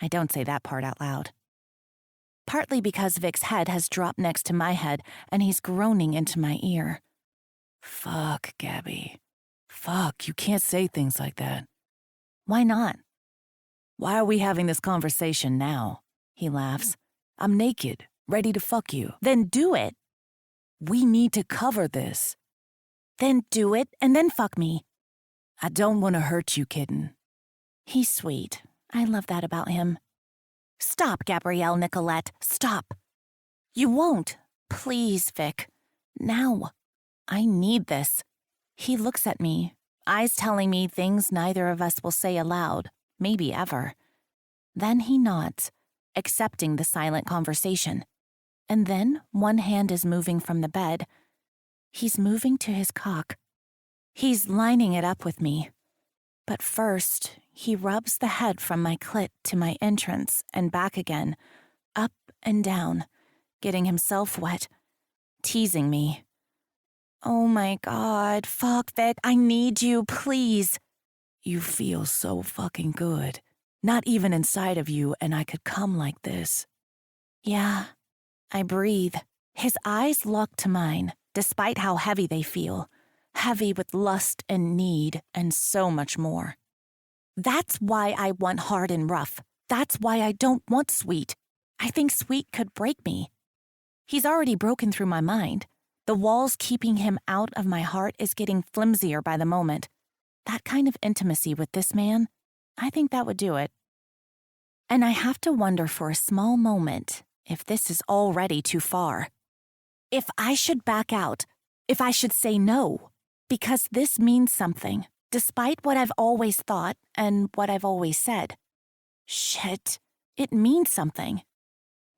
Speaker 2: I don't say that part out loud. Partly because Vic's head has dropped next to my head and he's groaning into my ear.
Speaker 4: Fuck, Gabby. Fuck, you can't say things like that.
Speaker 2: Why not?
Speaker 4: Why are we having this conversation now? He laughs. I'm naked, ready to fuck you.
Speaker 2: Then do it.
Speaker 4: We need to cover this.
Speaker 2: Then do it and then fuck me.
Speaker 4: I don't want to hurt you, kitten.
Speaker 2: He's sweet. I love that about him. Stop, Gabrielle Nicolette. Stop. You won't. Please, Vic. Now. I need this. He looks at me, eyes telling me things neither of us will say aloud, maybe ever. Then he nods, accepting the silent conversation. And then one hand is moving from the bed. He's moving to his cock. He's lining it up with me. But first, he rubs the head from my clit to my entrance and back again, up and down, getting himself wet, teasing me. Oh my God, fuck, Vic, I need you, please.
Speaker 4: You feel so fucking good. Not even inside of you, and I could come like this.
Speaker 2: Yeah, I breathe. His eyes lock to mine, despite how heavy they feel. Heavy with lust and need and so much more. That's why I want hard and rough. That's why I don't want sweet. I think sweet could break me. He's already broken through my mind. The walls keeping him out of my heart is getting flimsier by the moment. That kind of intimacy with this man, I think that would do it. And I have to wonder for a small moment if this is already too far. If I should back out, if I should say no, because this means something, despite what I've always thought and what I've always said. Shit, it means something.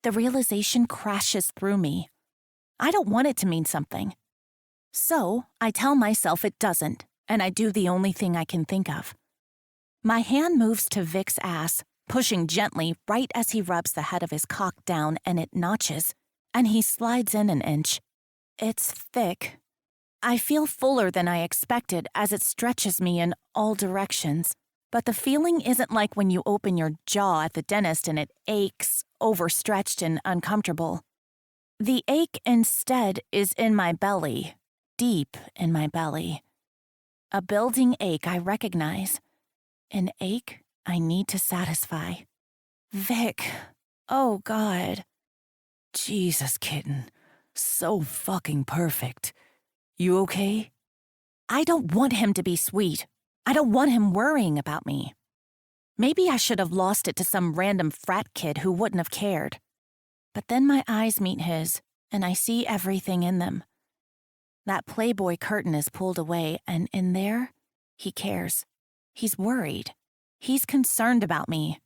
Speaker 2: The realization crashes through me. I don't want it to mean something. So I tell myself it doesn't, and I do the only thing I can think of. My hand moves to Vic's ass, pushing gently right as he rubs the head of his cock down and it notches, and he slides in an inch. It's thick. I feel fuller than I expected as it stretches me in all directions, but the feeling isn't like when you open your jaw at the dentist and it aches, overstretched and uncomfortable. The ache instead is in my belly, deep in my belly. A building ache I recognize. An ache I need to satisfy. Vic, oh God.
Speaker 4: Jesus, kitten. So fucking perfect. You okay?
Speaker 2: I don't want him to be sweet. I don't want him worrying about me. Maybe I should have lost it to some random frat kid who wouldn't have cared. But then my eyes meet his, and I see everything in them. That Playboy curtain is pulled away, and in there, he cares. He's worried. He's concerned about me.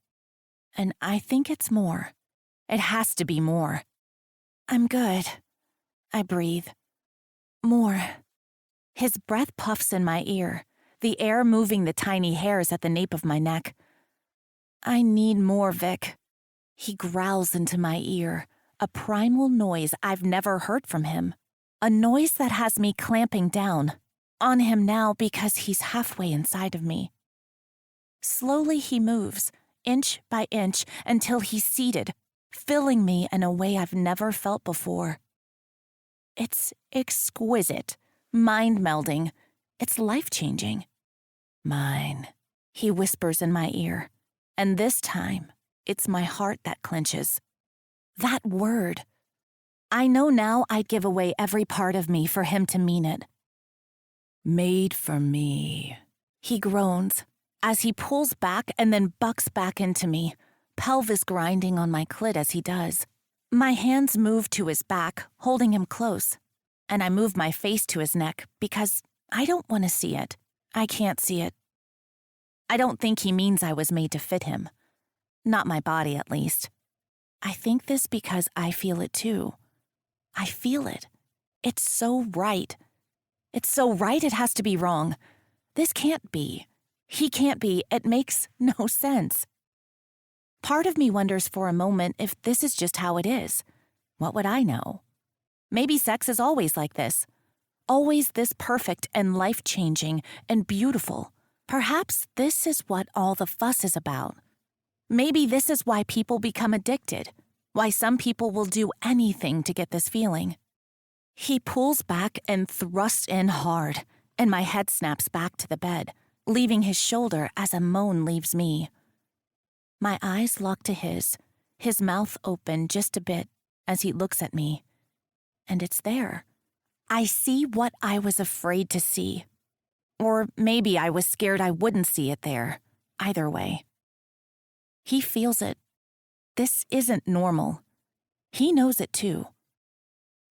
Speaker 2: And I think it's more. It has to be more. I'm good. I breathe. More. His breath puffs in my ear, the air moving the tiny hairs at the nape of my neck. I need more, Vic. He growls into my ear, a primal noise I've never heard from him. A noise that has me clamping down, on him now because he's halfway inside of me. Slowly he moves, inch by inch, until he's seated, filling me in a way I've never felt before. It's exquisite, mind-melding. It's life-changing. Mine, he whispers in my ear, and this time, it's my heart that clenches. That word. I know now I'd give away every part of me for him to mean it.
Speaker 4: Made for me,
Speaker 2: he groans as he pulls back and then bucks back into me, pelvis grinding on my clit as he does. My hands move to his back, holding him close, and I move my face to his neck because I don't want to see it. I can't see it. I don't think he means I was made to fit him. Not my body, at least. I think this because I feel it too. I feel it. It's so right. It's so right it has to be wrong. This can't be. He can't be. It makes no sense. Part of me wonders for a moment if this is just how it is. What would I know? Maybe sex is always like this. Always this perfect and life-changing and beautiful. Perhaps this is what all the fuss is about. Maybe this is why people become addicted. Why some people will do anything to get this feeling. He pulls back and thrusts in hard, and my head snaps back to the bed, leaving his shoulder as a moan leaves me. My eyes lock to his mouth open just a bit as he looks at me. And it's there. I see what I was afraid to see. Or maybe I was scared I wouldn't see it there. Either way. He feels it. This isn't normal. He knows it too.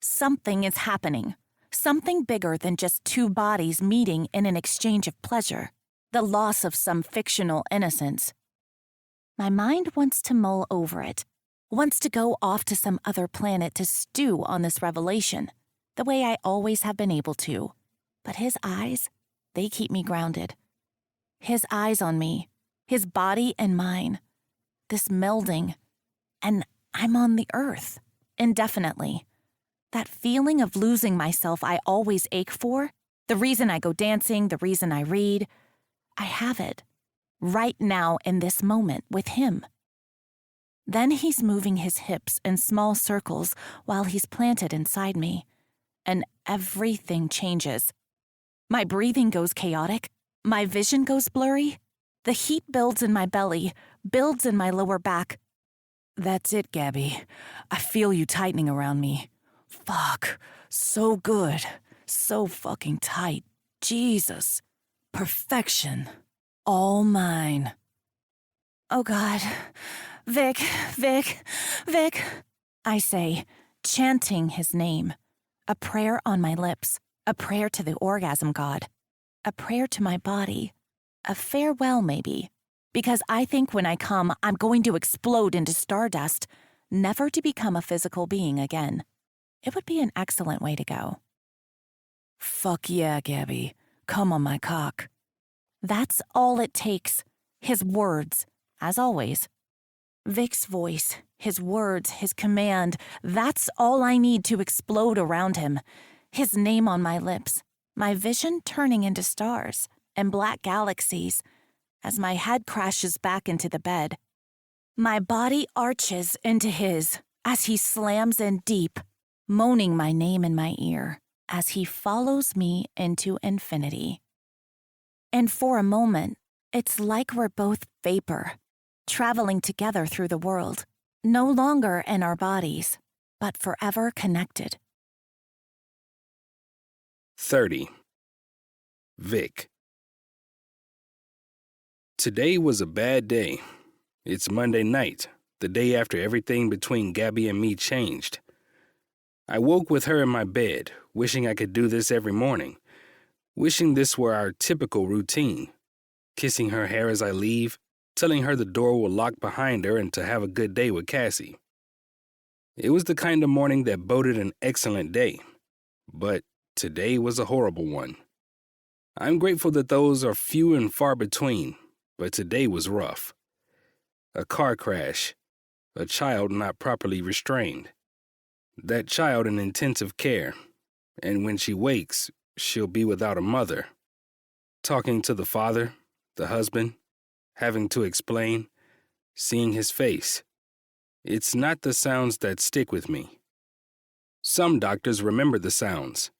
Speaker 2: Something is happening. Something bigger than just two bodies meeting in an exchange of pleasure. The loss of some fictional innocence. My mind wants to mull over it. Wants to go off to some other planet to stew on this revelation. The way I always have been able to. But his eyes, they keep me grounded. His eyes on me. His body and mine. This melding. And I'm on the earth. Indefinitely. That feeling of losing myself I always ache for. The reason I go dancing, the reason I read. I have it. Right now in this moment with him. Then he's moving his hips in small circles while he's planted inside me. And everything changes. My breathing goes chaotic. My vision goes blurry. The heat builds in my belly, builds in my lower back.
Speaker 4: That's it, Gabby. I feel you tightening around me. Fuck. So good. So fucking tight. Jesus. Perfection. All mine.
Speaker 2: Oh God. Vic, Vic, Vic, I say, chanting his name. A prayer on my lips. A prayer to the orgasm god. A prayer to my body. A farewell, maybe. Because I think when I come, I'm going to explode into stardust, never to become a physical being again. It would be an excellent way to go.
Speaker 4: Fuck yeah, Gabby. Come on my cock.
Speaker 2: That's all it takes. His words, as always. Vic's voice, his words, his command, that's all I need to explode around him. His name on my lips, my vision turning into stars and black galaxies as my head crashes back into the bed. My body arches into his as he slams in deep, moaning my name in my ear as he follows me into infinity. And for a moment, it's like we're both vapor, traveling together through the world, no longer in our bodies, but forever connected.
Speaker 1: 30. Vic. Today was a bad day. It's Monday night, the day after everything between Gabby and me changed. I woke with her in my bed, wishing I could do this every morning, wishing this were our typical routine, kissing her hair as I leave, telling her the door will lock behind her and to have a good day with Cassie. It was the kind of morning that boded an excellent day, but today was a horrible one. I'm grateful that those are few and far between, but today was rough. A car crash, a child not properly restrained, that child in intensive care, and when she wakes, she'll be without a mother. Talking to the father, the husband, having to explain, seeing his face. It's not the sounds that stick with me. Some doctors remember the sounds,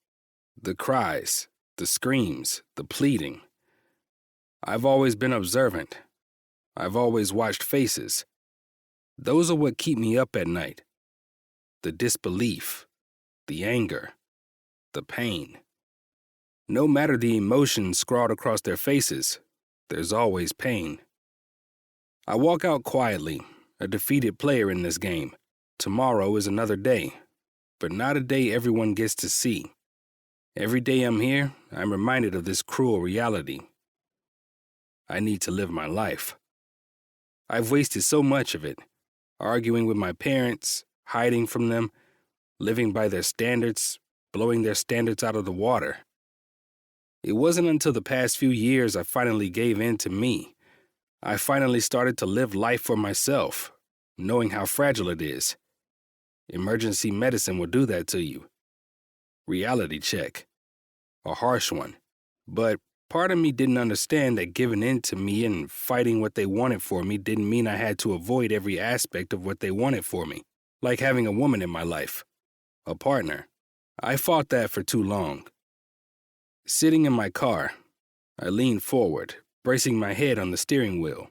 Speaker 1: the cries, the screams, the pleading. I've always been observant. I've always watched faces. Those are what keep me up at night. The disbelief, the anger, the pain. No matter the emotions scrawled across their faces, there's always pain. I walk out quietly, a defeated player in this game. Tomorrow is another day, but not a day everyone gets to see. Every day I'm here, I'm reminded of this cruel reality. I need to live my life. I've wasted so much of it, arguing with my parents, hiding from them, living by their standards, blowing their standards out of the water. It wasn't until the past few years I finally gave in to me. I finally started to live life for myself, knowing how fragile it is. Emergency medicine will do that to you. Reality check. A harsh one. But part of me didn't understand that giving in to me and fighting what they wanted for me didn't mean I had to avoid every aspect of what they wanted for me, like having a woman in my life, a partner. I fought that for too long. Sitting in my car, I leaned forward, bracing my head on the steering wheel.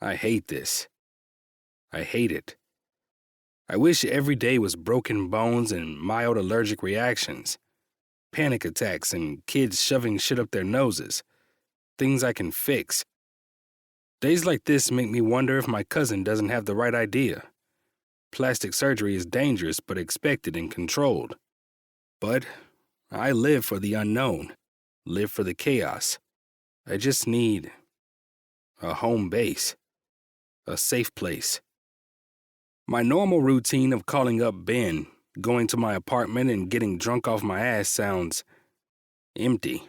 Speaker 1: I hate this. I hate it. I wish every day was broken bones and mild allergic reactions, panic attacks and kids shoving shit up their noses, things I can fix. Days like this make me wonder if my cousin doesn't have the right idea. Plastic surgery is dangerous but expected and controlled. But I live for the unknown, live for the chaos. I just need a home base, a safe place. My normal routine of calling up Ben, going to my apartment and getting drunk off my ass sounds empty.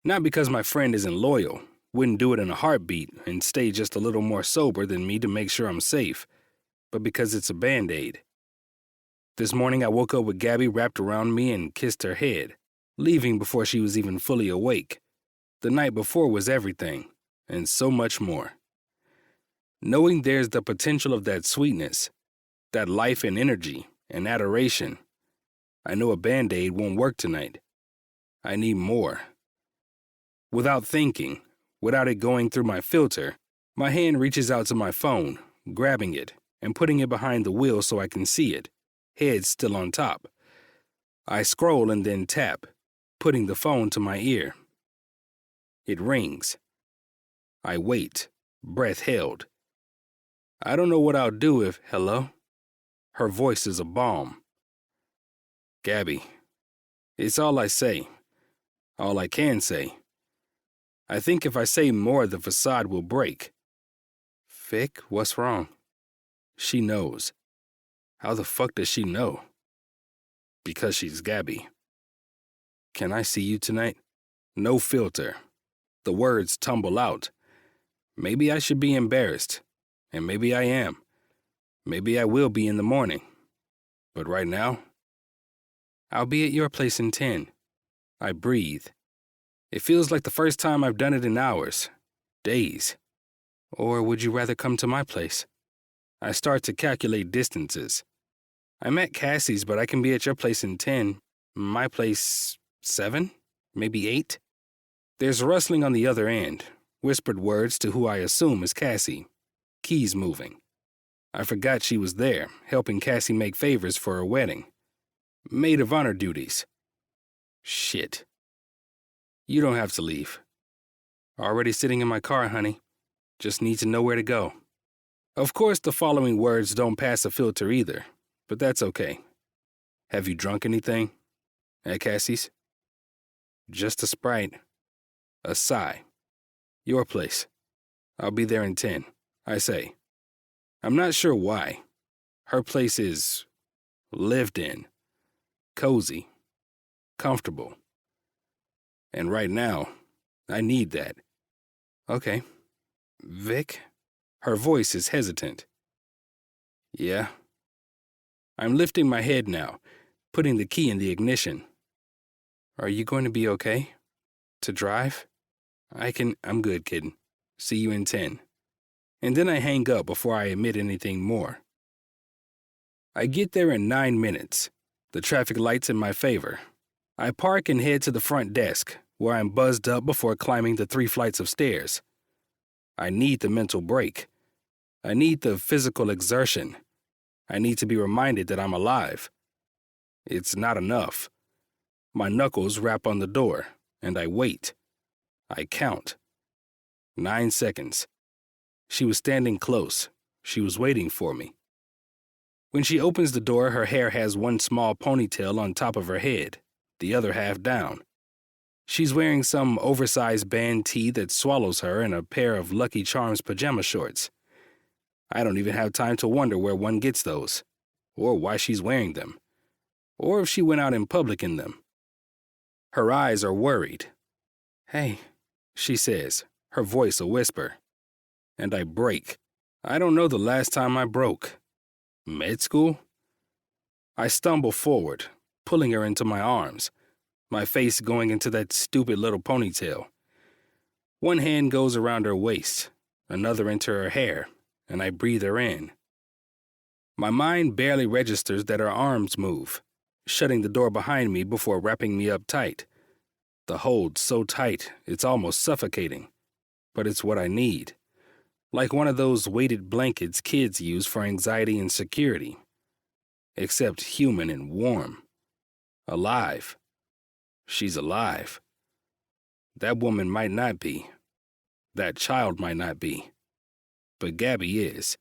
Speaker 1: Not because my friend isn't loyal, wouldn't do it in a heartbeat and stay just a little more sober than me to make sure I'm safe, but because it's a Band-Aid. This morning I woke up with Gabby wrapped around me and kissed her head, leaving before she was even fully awake. The night before was everything, and so much more. Knowing there's the potential of that sweetness, that life and energy and adoration, I know a Band-Aid won't work tonight. I need more. Without thinking, without it going through my filter, my hand reaches out to my phone, grabbing it and putting it behind the wheel so I can see it, head still on top. I scroll and then tap, putting the phone to my ear. It rings. I wait, breath held. I don't know what I'll do if, hello? Her voice is a balm. Gabby. It's all I say. All I can say. I think if I say more, the facade will break. Vic, what's wrong? She knows. How the fuck does she know? Because she's Gabby. Can I see you tonight? No filter. The words tumble out. Maybe I should be embarrassed. And maybe I am. Maybe I will be in the morning. But right now, I'll be at your place in 10. I breathe. It feels like the first time I've done it in hours, days. Or would you rather come to my place? I start to calculate distances. I'm at Cassie's, but I can be at your place in 10. My place, 7? Maybe 8? There's rustling on the other end, whispered words to who I assume is Cassie. Keys moving. I forgot she was there, helping Cassie make favors for her wedding. Maid of honor duties. Shit. You don't have to leave. Already sitting in my car, honey. Just need to know where to go. Of course, the following words don't pass a filter either, but that's okay. Have you drunk anything? At Cassie's? Just a Sprite. A sigh. Your place. I'll be there in 10, I say. I'm not sure why. Her place is lived in, cozy, comfortable. And right now, I need that. Okay. Vic? Her voice is hesitant. Yeah. I'm lifting my head now, putting the key in the ignition. Are you going to be okay? To drive? I'm good, kid. See you in 10. And then I hang up before I admit anything more. I get there in 9 minutes. The traffic light's in my favor. I park and head to the front desk, where I'm buzzed up before climbing the 3 flights of stairs. I need the mental break. I need the physical exertion. I need to be reminded that I'm alive. It's not enough. My knuckles rap on the door, and I wait. I count. 9 seconds. She was standing close. She was waiting for me. When she opens the door, her hair has one small ponytail on top of her head, the other half down. She's wearing some oversized band tee that swallows her and a pair of Lucky Charms pajama shorts. I don't even have time to wonder where one gets those, or why she's wearing them, or if she went out in public in them. Her eyes are worried. "Hey," she says, her voice a whisper. And I break. I don't know the last time I broke. Med school? I stumble forward, pulling her into my arms, my face going into that stupid little ponytail. One hand goes around her waist, another into her hair, and I breathe her in. My mind barely registers that her arms move, shutting the door behind me before wrapping me up tight. The hold's so tight, it's almost suffocating, but it's what I need. Like one of those weighted blankets kids use for anxiety and security. Except human and warm. Alive. She's alive. That woman might not be. That child might not be. But Gabby is.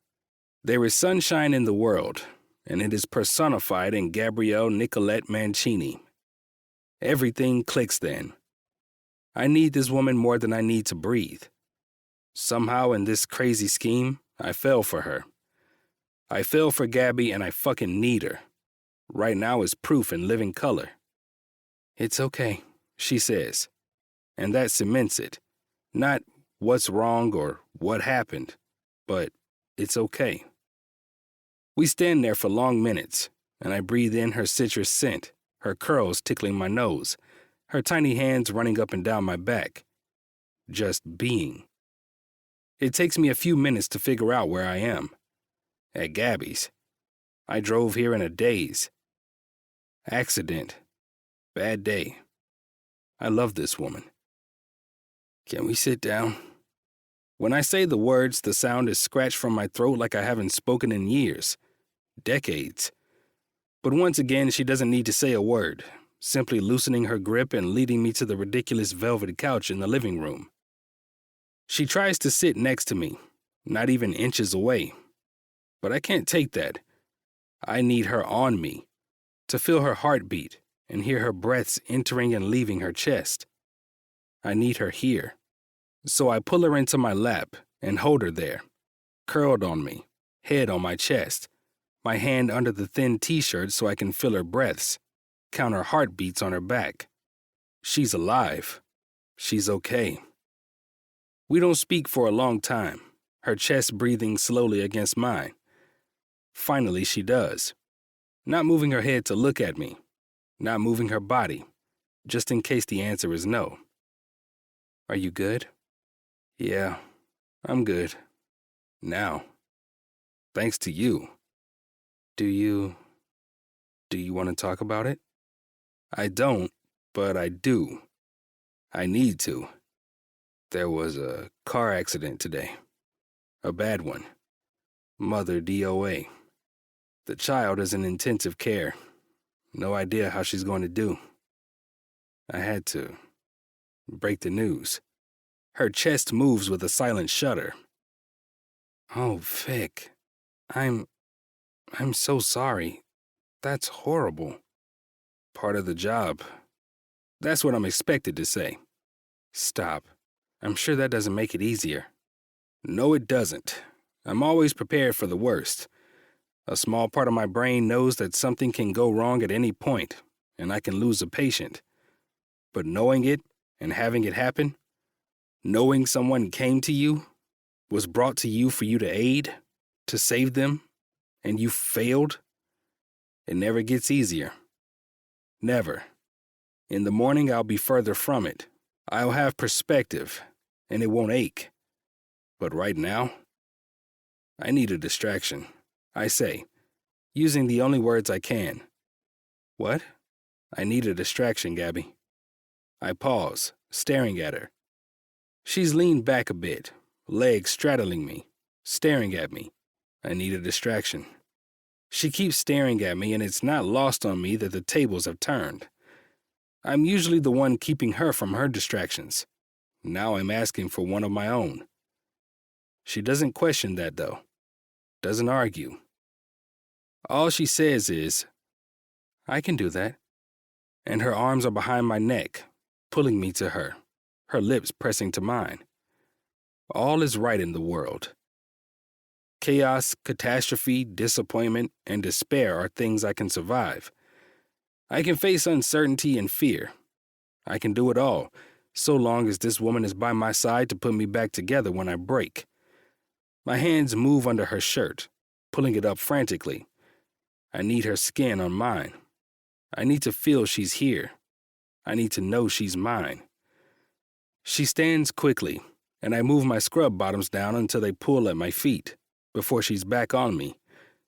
Speaker 1: There is sunshine in the world, and it is personified in Gabrielle Nicolette Mancini. Everything clicks then. I need this woman more than I need to breathe. Somehow in this crazy scheme, I fell for her. I fell for Gabby and I fucking need her. Right now is proof in living color. "It's okay," she says. And that cements it. Not what's wrong or what happened, but it's okay. We stand there for long minutes, and I breathe in her citrus scent, her curls tickling my nose, her tiny hands running up and down my back. Just being. It takes me a few minutes to figure out where I am. At Gabby's. I drove here in a daze. Accident. Bad day. I love this woman. Can we sit down? When I say the words, the sound is scratched from my throat like I haven't spoken in years. Decades. But once again, she doesn't need to say a word, simply loosening her grip and leading me to the ridiculous velvet couch in the living room. She tries to sit next to me, not even inches away. But I can't take that. I need her on me, to feel her heartbeat and hear her breaths entering and leaving her chest. I need her here. So I pull her into my lap and hold her there, curled on me, head on my chest, my hand under the thin t-shirt so I can feel her breaths, count her heartbeats on her back. She's alive. She's okay. We don't speak for a long time, her chest breathing slowly against mine. Finally, she does. Not moving her head to look at me, not moving her body, just in case the answer is no. Are you good? Yeah, I'm good. Now. Thanks to you. Do you want to talk about it? I don't, but I do. I need to. There was a car accident today. A bad one. Mother DOA. The child is in intensive care. No idea how she's going to do. I had to break the news. Her chest moves with a silent shudder. Oh, Vic. I'm so sorry. That's horrible. Part of the job. That's what I'm expected to say. Stop. I'm sure that doesn't make it easier. No, it doesn't. I'm always prepared for the worst. A small part of my brain knows that something can go wrong at any point, and I can lose a patient. But knowing it and having it happen, knowing someone came to you, was brought to you for you to aid, to save them, and you failed, it never gets easier. Never. In the morning, I'll be further from it. I'll have perspective, and it won't ache. But right now, I need a distraction, I say, using the only words I can. What? I need a distraction, Gabby. I pause, staring at her. She's leaned back a bit, legs straddling me, staring at me. I need a distraction. She keeps staring at me, and it's not lost on me that the tables have turned. I'm usually the one keeping her from her distractions. Now I'm asking for one of my own. She doesn't question that, though. Doesn't argue. All she says is, I can do that. And her arms are behind my neck, pulling me to her, her lips pressing to mine. All is right in the world. Chaos, catastrophe, disappointment, and despair are things I can survive. I can face uncertainty and fear. I can do it all, so long as this woman is by my side to put me back together when I break. My hands move under her shirt, pulling it up frantically. I need her skin on mine. I need to feel she's here. I need to know she's mine. She stands quickly, and I move my scrub bottoms down until they pull at my feet, before she's back on me,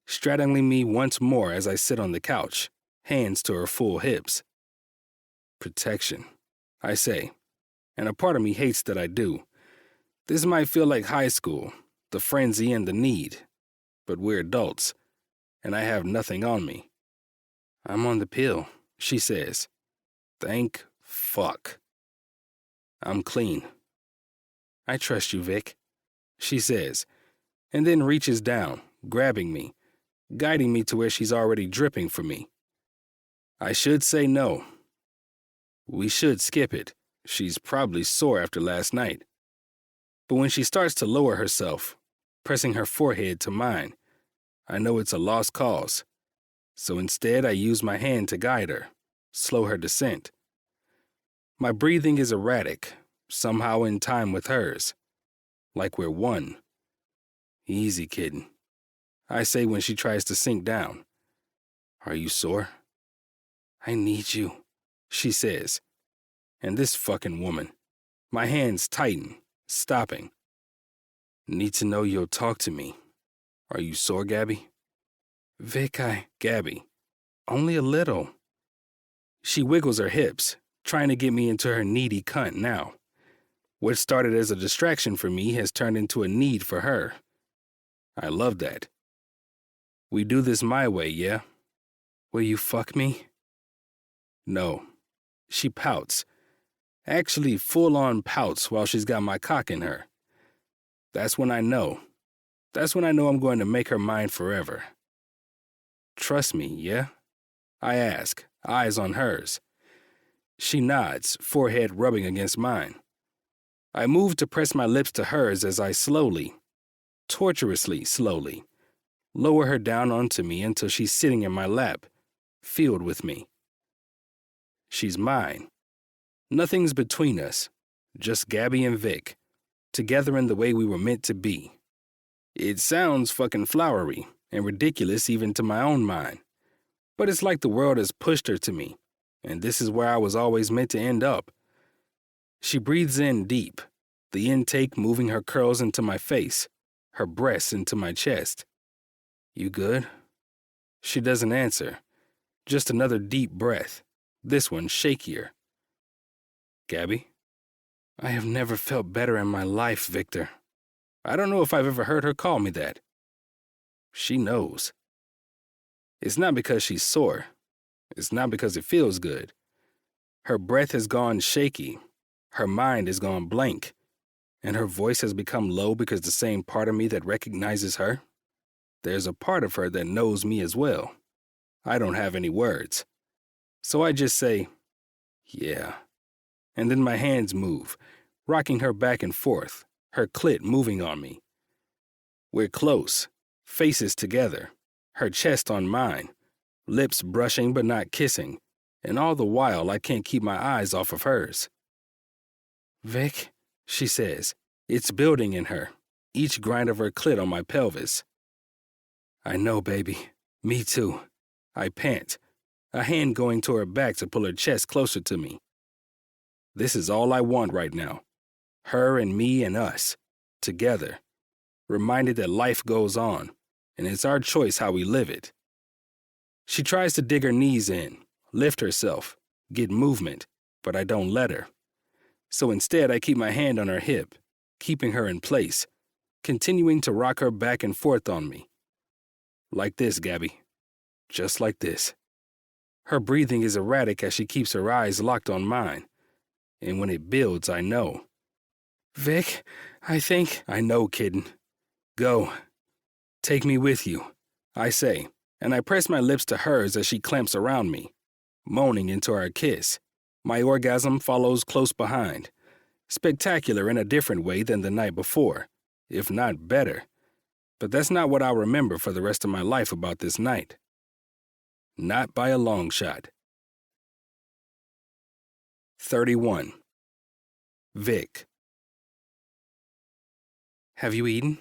Speaker 1: straddling me once more as I sit on the couch, hands to her full hips. Protection, I say, and a part of me hates that I do. This might feel like high school, the frenzy and the need, but we're adults, and I have nothing on me. I'm on the pill, she says. Thank fuck. I'm clean. I trust you, Vic, she says, and then reaches down, grabbing me, guiding me to where she's already dripping for me. I should say no. We should skip it. She's probably sore after last night. But when she starts to lower herself, pressing her forehead to mine, I know it's a lost cause. So instead, I use my hand to guide her, slow her descent. My breathing is erratic, somehow in time with hers, like we're one. Easy, kitten, I say when she tries to sink down. Are you sore? I need you, she says. And this fucking woman. My hands tighten, stopping. Need to know you'll talk to me. Are you sore, Gabby? Vic, Gabby, only a little. She wiggles her hips, trying to get me into her needy cunt now. What started as a distraction for me has turned into a need for her. I love that. We do this my way, yeah? Will you fuck me? No. She pouts. Actually, full-on pouts while she's got my cock in her. That's when I know. That's when I know I'm going to make her mine forever. Trust me, yeah? I ask, eyes on hers. She nods, forehead rubbing against mine. I move to press my lips to hers as I slowly, torturously slowly, lower her down onto me until she's sitting in my lap, filled with me. She's mine. Nothing's between us, just Gabby and Vic, together in the way we were meant to be. It sounds fucking flowery and ridiculous even to my own mind, but it's like the world has pushed her to me, and this is where I was always meant to end up. She breathes in deep, the intake moving her curls into my face, her breasts into my chest. You good? She doesn't answer, just another deep breath, this one shakier. Gabby? I have never felt better in my life, Victor. I don't know if I've ever heard her call me that. She knows. It's not because she's sore. It's not because it feels good. Her breath has gone shaky. Her mind has gone blank. And her voice has become low because the same part of me that recognizes her. There's a part of her that knows me as well. I don't have any words. So I just say, yeah. And then my hands move, rocking her back and forth, her clit moving on me. We're close, faces together, her chest on mine, lips brushing but not kissing, and all the while I can't keep my eyes off of hers. Vic, she says, it's building in her, each grind of her clit on my pelvis. I know, baby. Me too. I pant. a hand going to her back to pull her chest closer to me. This is all I want right now. Her and me and us, together, reminded that life goes on, and it's our choice how we live it. She tries to dig her knees in, lift herself, get movement, but I don't let her. So instead, I keep my hand on her hip, keeping her in place, continuing to rock her back and forth on me. Like this, Gabby. Just like this. Her breathing is erratic as she keeps her eyes locked on mine. And when it builds, I know. Vic, I think... I know, kitten. Go. Take me with you, I say, and I press my lips to hers as she clamps around me, moaning into our kiss. My orgasm follows close behind, spectacular in a different way than the night before, if not better. But that's not what I'll remember for the rest of my life about this night. Not by a long shot. 31. Vic. Have you eaten?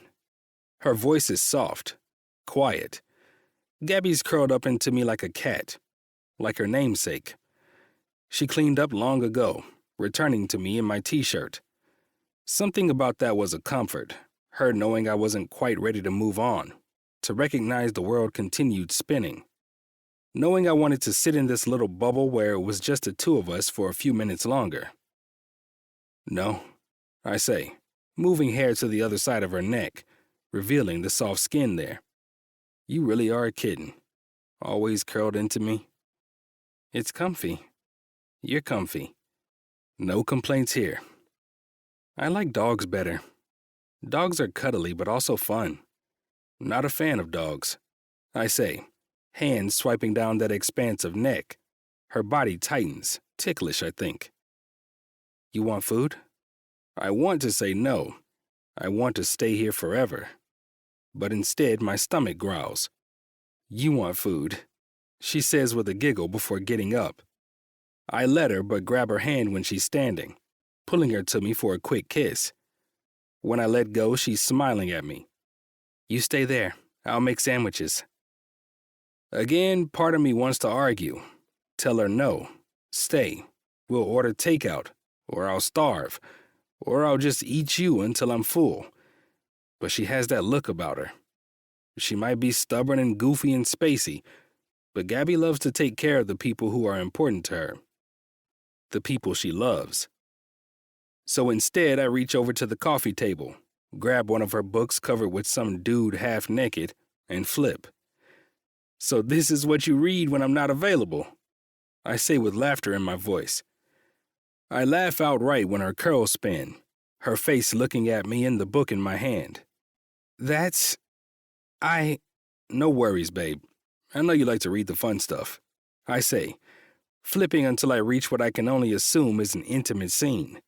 Speaker 1: Her voice is soft, quiet. Gabby's curled up into me like a cat, like her namesake. She cleaned up long ago, returning to me in my t-shirt. Something about that was a comfort, her knowing I wasn't quite ready to move on, to recognize the world continued spinning. Knowing I wanted to sit in this little bubble where it was just the two of us for a few minutes longer. No, I say, moving hair to the other side of her neck, revealing the soft skin there. You really are a kitten, always curled into me. It's comfy. You're comfy. No complaints here. I like dogs better. Dogs are cuddly but also fun. Not a fan of dogs, I say, hands swiping down that expanse of neck. Her body tightens, ticklish, I think. You want food? I want to say no. I want to stay here forever. But instead, my stomach growls. You want food, she says with a giggle before getting up. I let her but grab her hand when she's standing, pulling her to me for a quick kiss. When I let go, she's smiling at me. You stay there. I'll make sandwiches. Again, part of me wants to argue. Tell her no. Stay. We'll order takeout, or I'll starve, or I'll just eat you until I'm full. But she has that look about her. She might be stubborn and goofy and spacey, but Gabby loves to take care of the people who are important to her. The people she loves. So instead, I reach over to the coffee table, grab one of her books covered with some dude half naked, and flip. So this is what you read when I'm not available, I say with laughter in my voice. I laugh outright when her curls spin, her face looking at me and the book in my hand. No worries, babe. I know you like to read the fun stuff, I say, flipping until I reach what I can only assume is an intimate scene.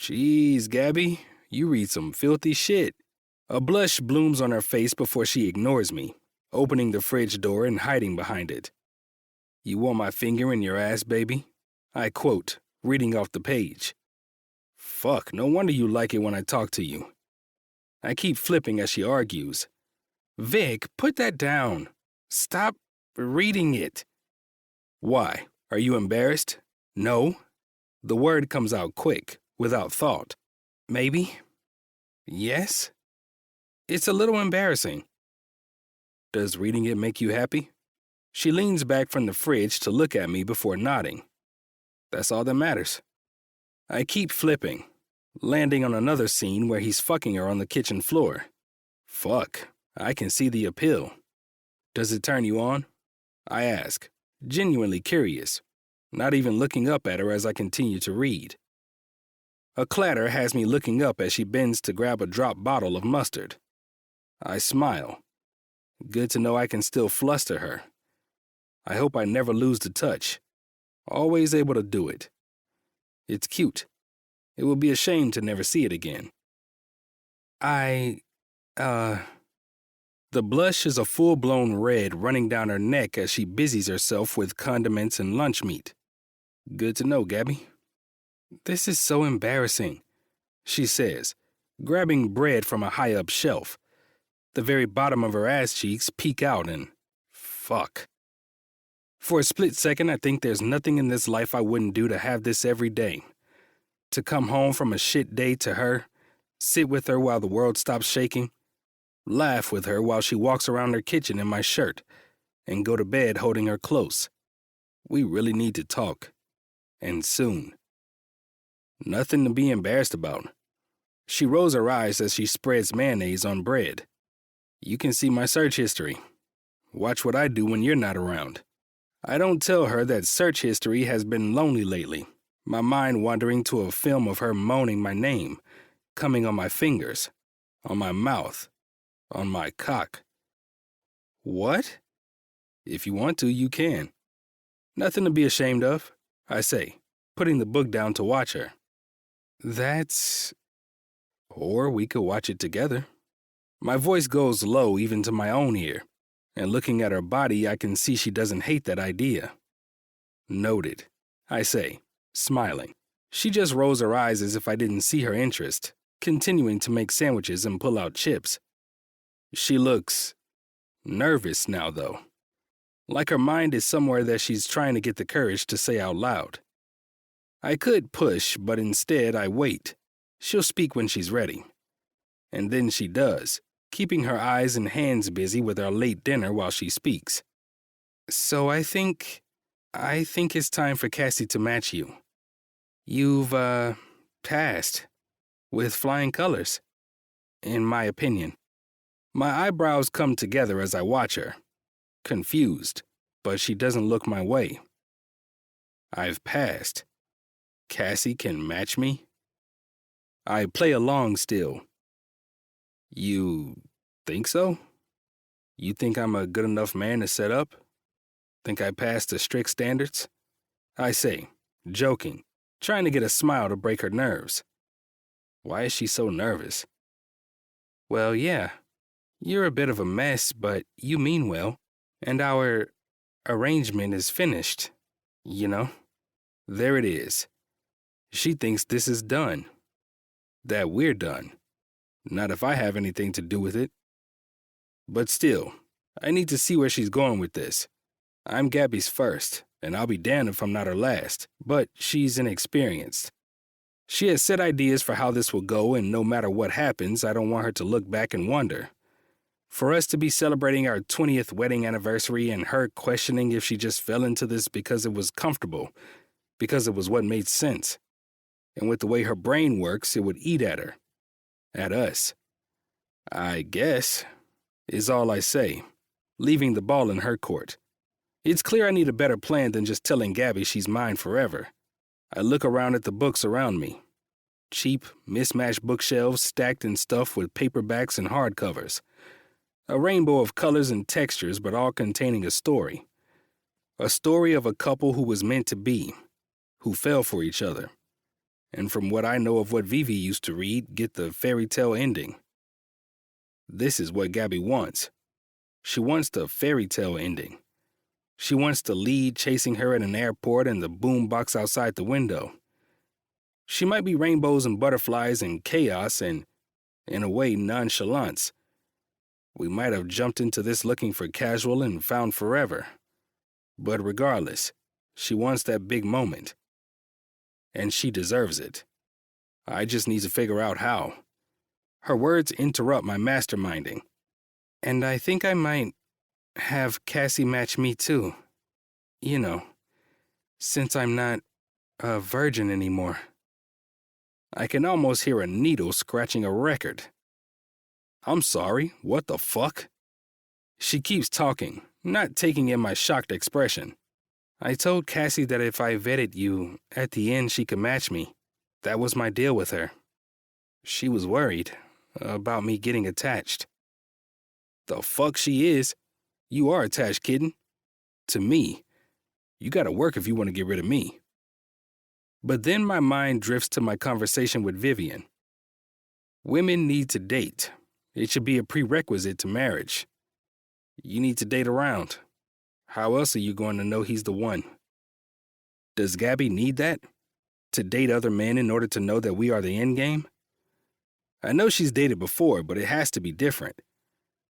Speaker 1: Jeez, Gabby, you read some filthy shit. A blush blooms on her face before she ignores me, opening the fridge door and hiding behind it. You want my finger in your ass, baby? I quote, reading off the page. Fuck, no wonder you like it when I talk to you. I keep flipping as she argues. Vic, put that down. Stop reading it. Why? Are you embarrassed? No. The word comes out quick, without thought. Maybe? Yes? It's a little embarrassing. Does reading it make you happy? She leans back from the fridge to look at me before nodding. That's all that matters. I keep flipping, landing on another scene where he's fucking her on the kitchen floor. Fuck, I can see the appeal. Does it turn you on? I ask, genuinely curious, not even looking up at her as I continue to read. A clatter has me looking up as she bends to grab a drop bottle of mustard. I smile. Good to know I can still fluster her. I hope I never lose the touch. Always able to do it. It's cute. It would be a shame to never see it again. The blush is a full-blown red running down her neck as she busies herself with condiments and lunch meat. Good to know, Gabby. This is so embarrassing, she says, grabbing bread from a high-up shelf. The very bottom of her ass cheeks peek out and... fuck. For a split second, I think there's nothing in this life I wouldn't do to have this every day. To come home from a shit day to her, sit with her while the world stops shaking, laugh with her while she walks around her kitchen in my shirt, and go to bed holding her close. We really need to talk. And soon. Nothing to be embarrassed about. She rolls her eyes as she spreads mayonnaise on bread. You can see my search history. Watch what I do when you're not around. I don't tell her that search history has been lonely lately, my mind wandering to a film of her moaning my name, coming on my fingers, on my mouth, on my cock. What? If you want to, you can. Nothing to be ashamed of, I say, putting the book down to watch her. That's... Or we could watch it together. My voice goes low even to my own ear, and looking at her body, I can see she doesn't hate that idea. Noted, I say, smiling. She just rolls her eyes as if I didn't see her interest, continuing to make sandwiches and pull out chips. She looks nervous now, though. Like her mind is somewhere that she's trying to get the courage to say out loud. I could push, but instead I wait. She'll speak when she's ready. And then she does, keeping her eyes and hands busy with our late dinner while she speaks. So I think it's time for Cassie to match you. You've, passed. With flying colors. In my opinion. My eyebrows come together as I watch her. Confused, but she doesn't look my way. I've passed. Cassie can match me? I play along still. You think so? You think I'm a good enough man to set up? Think I passed the strict standards? I say, joking, trying to get a smile to break her nerves. Why is she so nervous? Well, yeah, you're a bit of a mess, but you mean well. And our arrangement is finished, you know? There it is. She thinks this is done. That we're done. Not if I have anything to do with it. But still, I need to see where she's going with this. I'm Gabby's first, and I'll be damned if I'm not her last, but she's inexperienced. She has set ideas for how this will go, and no matter what happens, I don't want her to look back and wonder. For us to be celebrating our 20th wedding anniversary and her questioning if she just fell into this because it was comfortable, because it was what made sense. And with the way her brain works, it would eat at her. At us. I guess, is all I say, leaving the ball in her court. It's clear I need a better plan than just telling Gabby she's mine forever. I look around at the books around me. Cheap, mismatched bookshelves stacked and stuffed with paperbacks and hardcovers. A rainbow of colors and textures, but all containing a story. A story of a couple who was meant to be, who fell for each other. And from what I know of what Vivi used to read, get the fairy tale ending. This is what Gabby wants. She wants the fairy tale ending. She wants the lead chasing her at an airport and the boombox outside the window. She might be rainbows and butterflies and chaos and, in a way, nonchalance. We might have jumped into this looking for casual and found forever. But regardless, she wants that big moment. And she deserves it. I just need to figure out how. Her words interrupt my masterminding. And I think I might have Cassie match me too. You know, since I'm not a virgin anymore. I can almost hear a needle scratching a record. I'm sorry, what the fuck? She keeps talking, not taking in my shocked expression. I told Cassie that if I vetted you, at the end she could match me. That was my deal with her. She was worried about me getting attached. The fuck she is? You are attached, kitten. To me. You gotta work if you want to get rid of me. But then my mind drifts to my conversation with Vivian. Women need to date. It should be a prerequisite to marriage. You need to date around. How else are you going to know he's the one? Does Gabby need that? To date other men in order to know that we are the endgame? I know she's dated before, but it has to be different.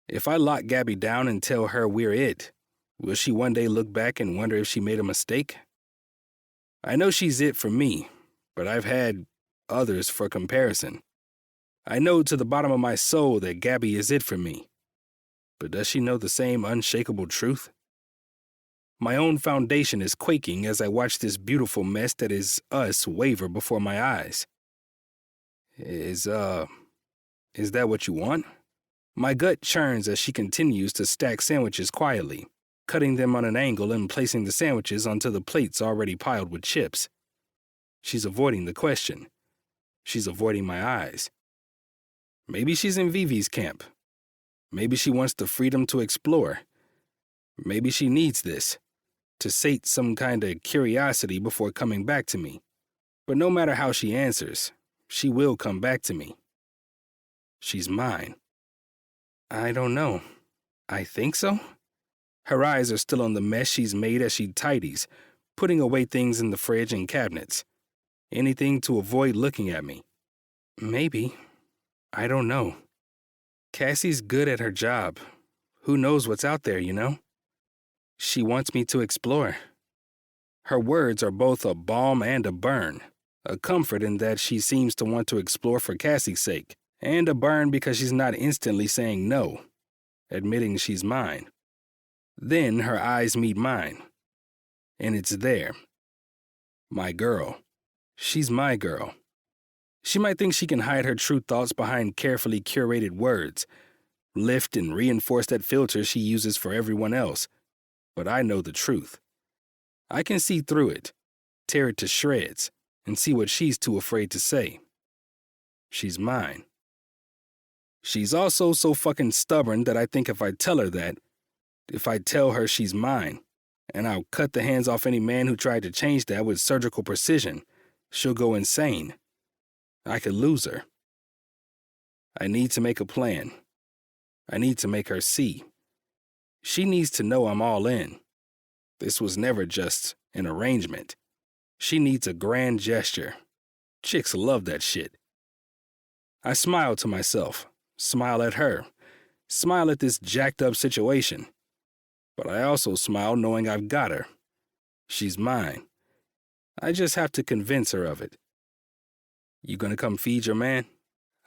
Speaker 1: If I lock Gabby down and tell her we're it, Will she one day look back and wonder if she made a mistake? I know she's it for me, but I've had others for comparison. I know to the bottom of my soul that Gabby is it for me. But does she know the same unshakable truth? My own foundation is quaking as I watch this beautiful mess that is us waver before my eyes. Is that what you want? My gut churns as she continues to stack sandwiches quietly, cutting them on an angle and placing the sandwiches onto the plates already piled with chips. She's avoiding the question. She's avoiding my eyes. Maybe she's in Vivi's camp. Maybe she wants the freedom to explore. Maybe she needs this, to sate some kind of curiosity before coming back to me. But no matter how she answers, she will come back to me. She's mine. I don't know. I think so? Her eyes are still on the mess she's made as she tidies, putting away things in the fridge and cabinets. Anything to avoid looking at me. Maybe. I don't know. Cassie's good at her job. Who knows what's out there, you know? She wants me to explore. Her words are both a balm and a burn, a comfort in that she seems to want to explore for Cassie's sake, and a burn because she's not instantly saying no, admitting she's mine. Then her eyes meet mine, and it's there. My girl. She's my girl. She might think she can hide her true thoughts behind carefully curated words, lift and reinforce that filter she uses for everyone else, but I know the truth. I can see through it, tear it to shreds, and see what she's too afraid to say. She's mine. She's also so fucking stubborn that I think if I tell her that, if I tell her she's mine, and I'll cut the hands off any man who tried to change that with surgical precision, she'll go insane. I could lose her. I need to make a plan. I need to make her see. She needs to know I'm all in. This was never just an arrangement. She needs a grand gesture. Chicks love that shit. I smile to myself, smile at her, smile at this jacked up situation. But I also smile knowing I've got her. She's mine. I just have to convince her of it. You gonna come feed your man?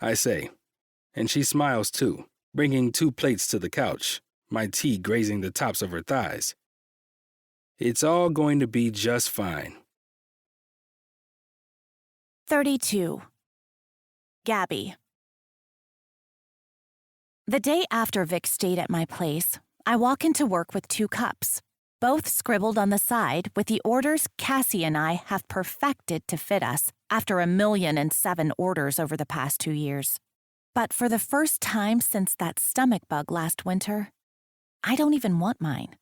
Speaker 1: I say, and she smiles too, bringing 2 plates to the couch, my tea grazing the tops of her thighs. It's all going to be just fine.
Speaker 2: 32. Gabby. The day after Vic stayed at my place, I walk into work with 2 cups, both scribbled on the side with the orders Cassie and I have perfected to fit us after 1,000,007 orders over the past 2 years. But for the first time since that stomach bug last winter, I don't even want mine.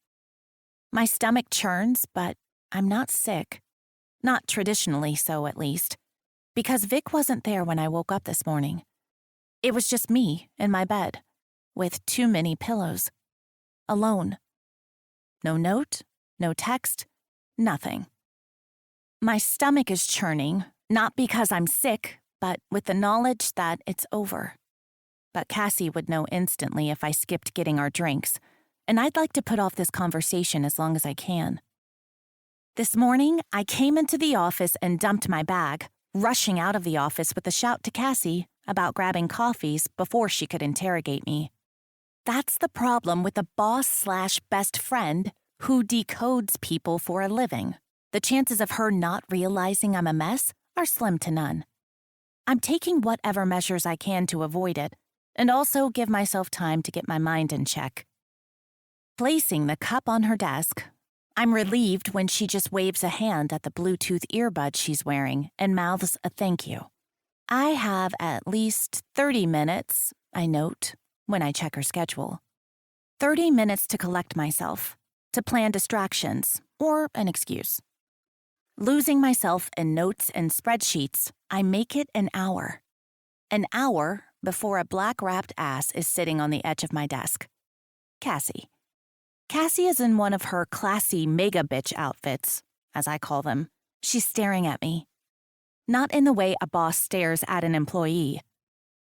Speaker 2: My stomach churns, but I'm not sick. Not traditionally so, at least. Because Vic wasn't there when I woke up this morning. It was just me in my bed, with too many pillows. Alone. No note, no text, nothing. My stomach is churning, not because I'm sick, but with the knowledge that it's over. But Cassie would know instantly if I skipped getting our drinks, and I'd like to put off this conversation as long as I can. This morning, I came into the office and dumped my bag, rushing out of the office with a shout to Cassie about grabbing coffees before she could interrogate me. That's the problem with a boss/best friend who decodes people for a living. The chances of her not realizing I'm a mess are slim to none. I'm taking whatever measures I can to avoid it, and also give myself time to get my mind in check. Placing the cup on her desk, I'm relieved when she just waves a hand at the Bluetooth earbud she's wearing and mouths a thank you. I have at least 30 minutes, I note, when I check her schedule. 30 minutes to collect myself, to plan distractions, or an excuse. Losing myself in notes and spreadsheets, I make it an hour. An hour before a black-wrapped ass is sitting on the edge of my desk. Cassie. Cassie is in one of her classy mega-bitch outfits, as I call them. She's staring at me. Not in the way a boss stares at an employee.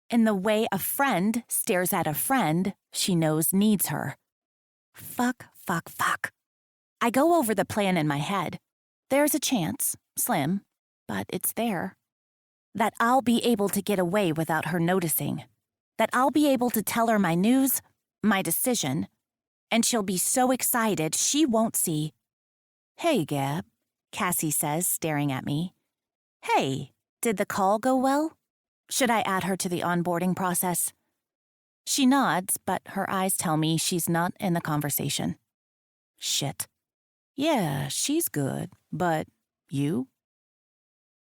Speaker 2: In the way a friend stares at a friend she knows needs her. Fuck. I go over the plan in my head. There's a chance, slim, but it's there, that I'll be able to get away without her noticing. That I'll be able to tell her my news, my decision, and she'll be so excited she won't see. "Hey, Gab," Cassie says, staring at me. "Hey, did the call go well? Should I add her to the onboarding process?" She nods, but her eyes tell me she's not in the conversation. Shit. "Yeah, she's good, but you?"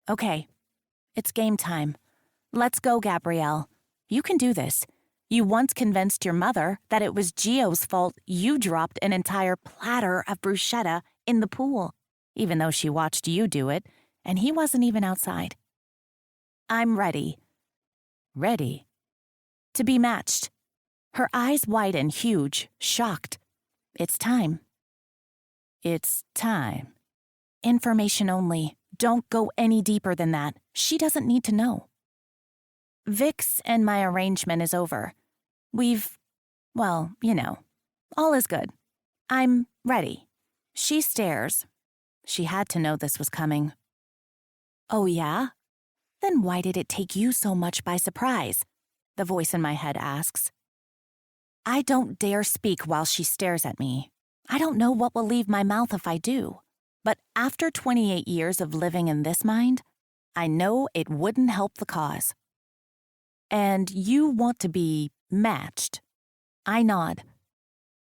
Speaker 2: "Okay, it's game time. Let's go, Gabrielle. You can do this. You once convinced your mother that it was Gio's fault you dropped an entire platter of bruschetta in the pool, even though she watched you do it, and he wasn't even outside. I'm ready. Ready. To be matched." Her eyes widen, huge, shocked. It's time. It's time. Information only. Don't go any deeper than that. She doesn't need to know. Vix and my arrangement is over. Well, all is good. I'm ready. She stares. She had to know this was coming. "Oh, yeah? Then why did it take you so much by surprise?" the voice in my head asks. I don't dare speak while she stares at me. I don't know what will leave my mouth if I do. But after 28 years of living in this mind, I know it wouldn't help the cause. "And you want to be matched?" I nod.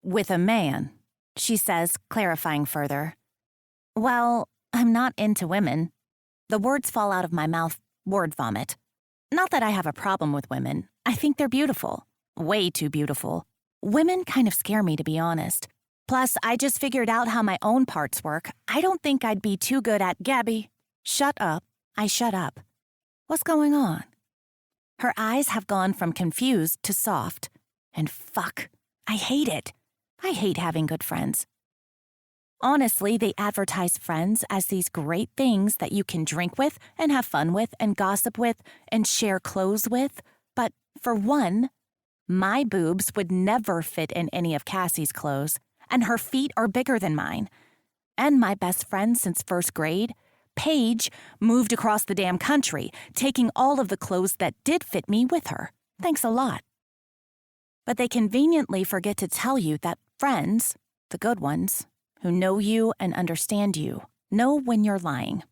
Speaker 2: "With a man," she says, clarifying further. "Well, I'm not into women." The words fall out of my mouth, word vomit. Not that I have a problem with women. I think they're beautiful. Way too beautiful. Women kind of scare me, to be honest. Plus, I just figured out how my own parts work. I don't think I'd be too good at Gabby. Shut up. I shut up. What's going on? Her eyes have gone from confused to soft. And fuck, I hate it. I hate having good friends. Honestly, they advertise friends as these great things that you can drink with and have fun with and gossip with and share clothes with. But for one, my boobs would never fit in any of Cassie's clothes, and her feet are bigger than mine. And my best friend since first grade, Paige, moved across the damn country, taking all of the clothes that did fit me with her. Thanks a lot. But they conveniently forget to tell you that friends, the good ones, who know you and understand you, know when you're lying.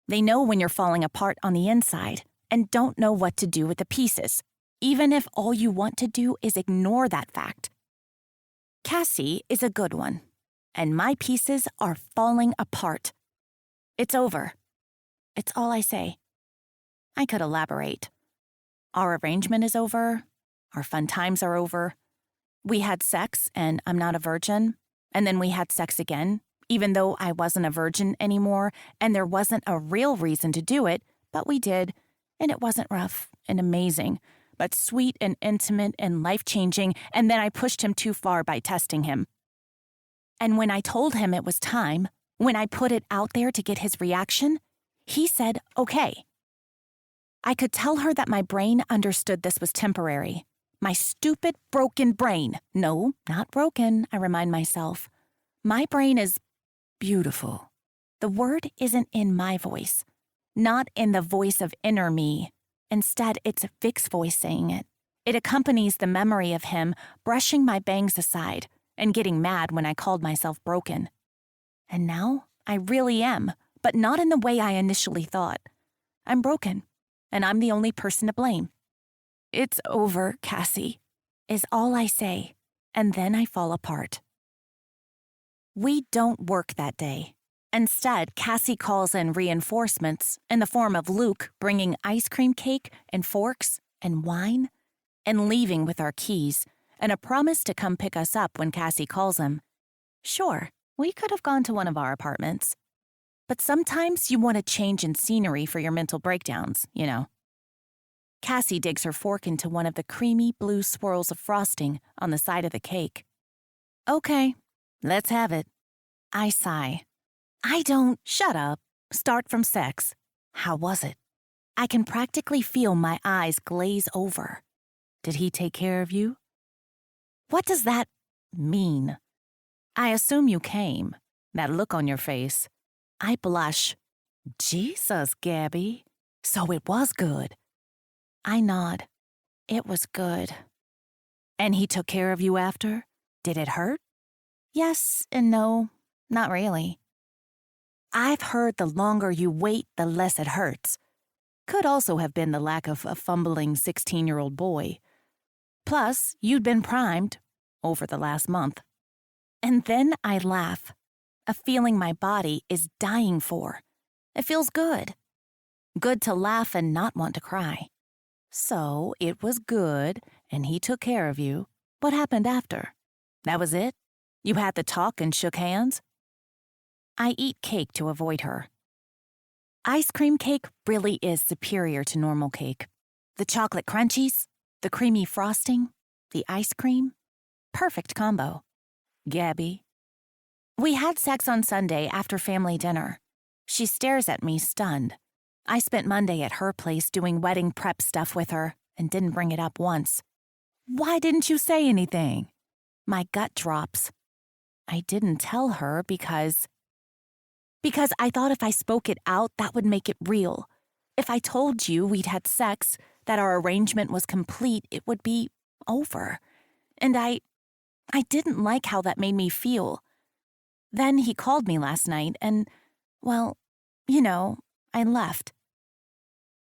Speaker 2: They know when you're falling apart on the inside and don't know what to do with the pieces, even if all you want to do is ignore that fact. Cassie is a good one, and my pieces are falling apart. It's over. It's all I say. I could elaborate. Our arrangement is over. Our fun times are over. We had sex, and I'm not a virgin. And then we had sex again, even though I wasn't a virgin anymore, and there wasn't a real reason to do it, but we did, and it wasn't rough and amazing, but sweet and intimate and life-changing, and then I pushed him too far by testing him. And when I told him it was time, when I put it out there to get his reaction, he said, okay. I could tell her that my brain understood this was temporary. My stupid, broken brain. No, not broken, I remind myself. My brain is beautiful. The word isn't in my voice, not in the voice of inner me. Instead, it's Vic's voice saying it. It accompanies the memory of him brushing my bangs aside and getting mad when I called myself broken. And now, I really am, but not in the way I initially thought. I'm broken, and I'm the only person to blame. It's over, Cassie, is all I say, and then I fall apart. We don't work that day. Instead, Cassie calls in reinforcements in the form of Luke bringing ice cream cake and forks and wine and leaving with our keys and a promise to come pick us up when Cassie calls him. Sure, we could have gone to one of our apartments. But sometimes you want a change in scenery for your mental breakdowns, you know. Cassie digs her fork into one of the creamy blue swirls of frosting on the side of the cake. Okay, let's have it. I sigh. Shut up. Start from sex. How was it? I can practically feel my eyes glaze over. Did he take care of you? What does that mean?
Speaker 3: I assume you came. That look on your face. I blush. Jesus, Gabby. So it was good. I nod. It was good. And he took care of you after? Did it hurt? Yes and no, not really. I've heard the longer you wait, the less it hurts. Could also have been the lack of a fumbling 16-year-old boy. Plus, you'd been primed over the last month. And then I laugh, a feeling my body is dying for. It feels good. Good to laugh and not want to cry. So, it was good, and he took care of you. What happened after? That was it? You had the talk and shook hands? I eat cake to avoid her. Ice cream cake really is superior to normal cake. The chocolate crunchies, the creamy frosting, the ice cream. Perfect combo. Gabby. We had sex on Sunday after family dinner. She stares at me stunned. I spent Monday at her place doing wedding prep stuff with her and didn't bring it up once. Why didn't you say anything? My gut drops. I didn't tell her because I thought if I spoke it out, that would make it real. If I told you we'd had sex, that our arrangement was complete, it would be over. And I didn't like how that made me feel. Then he called me last night and, well, I left.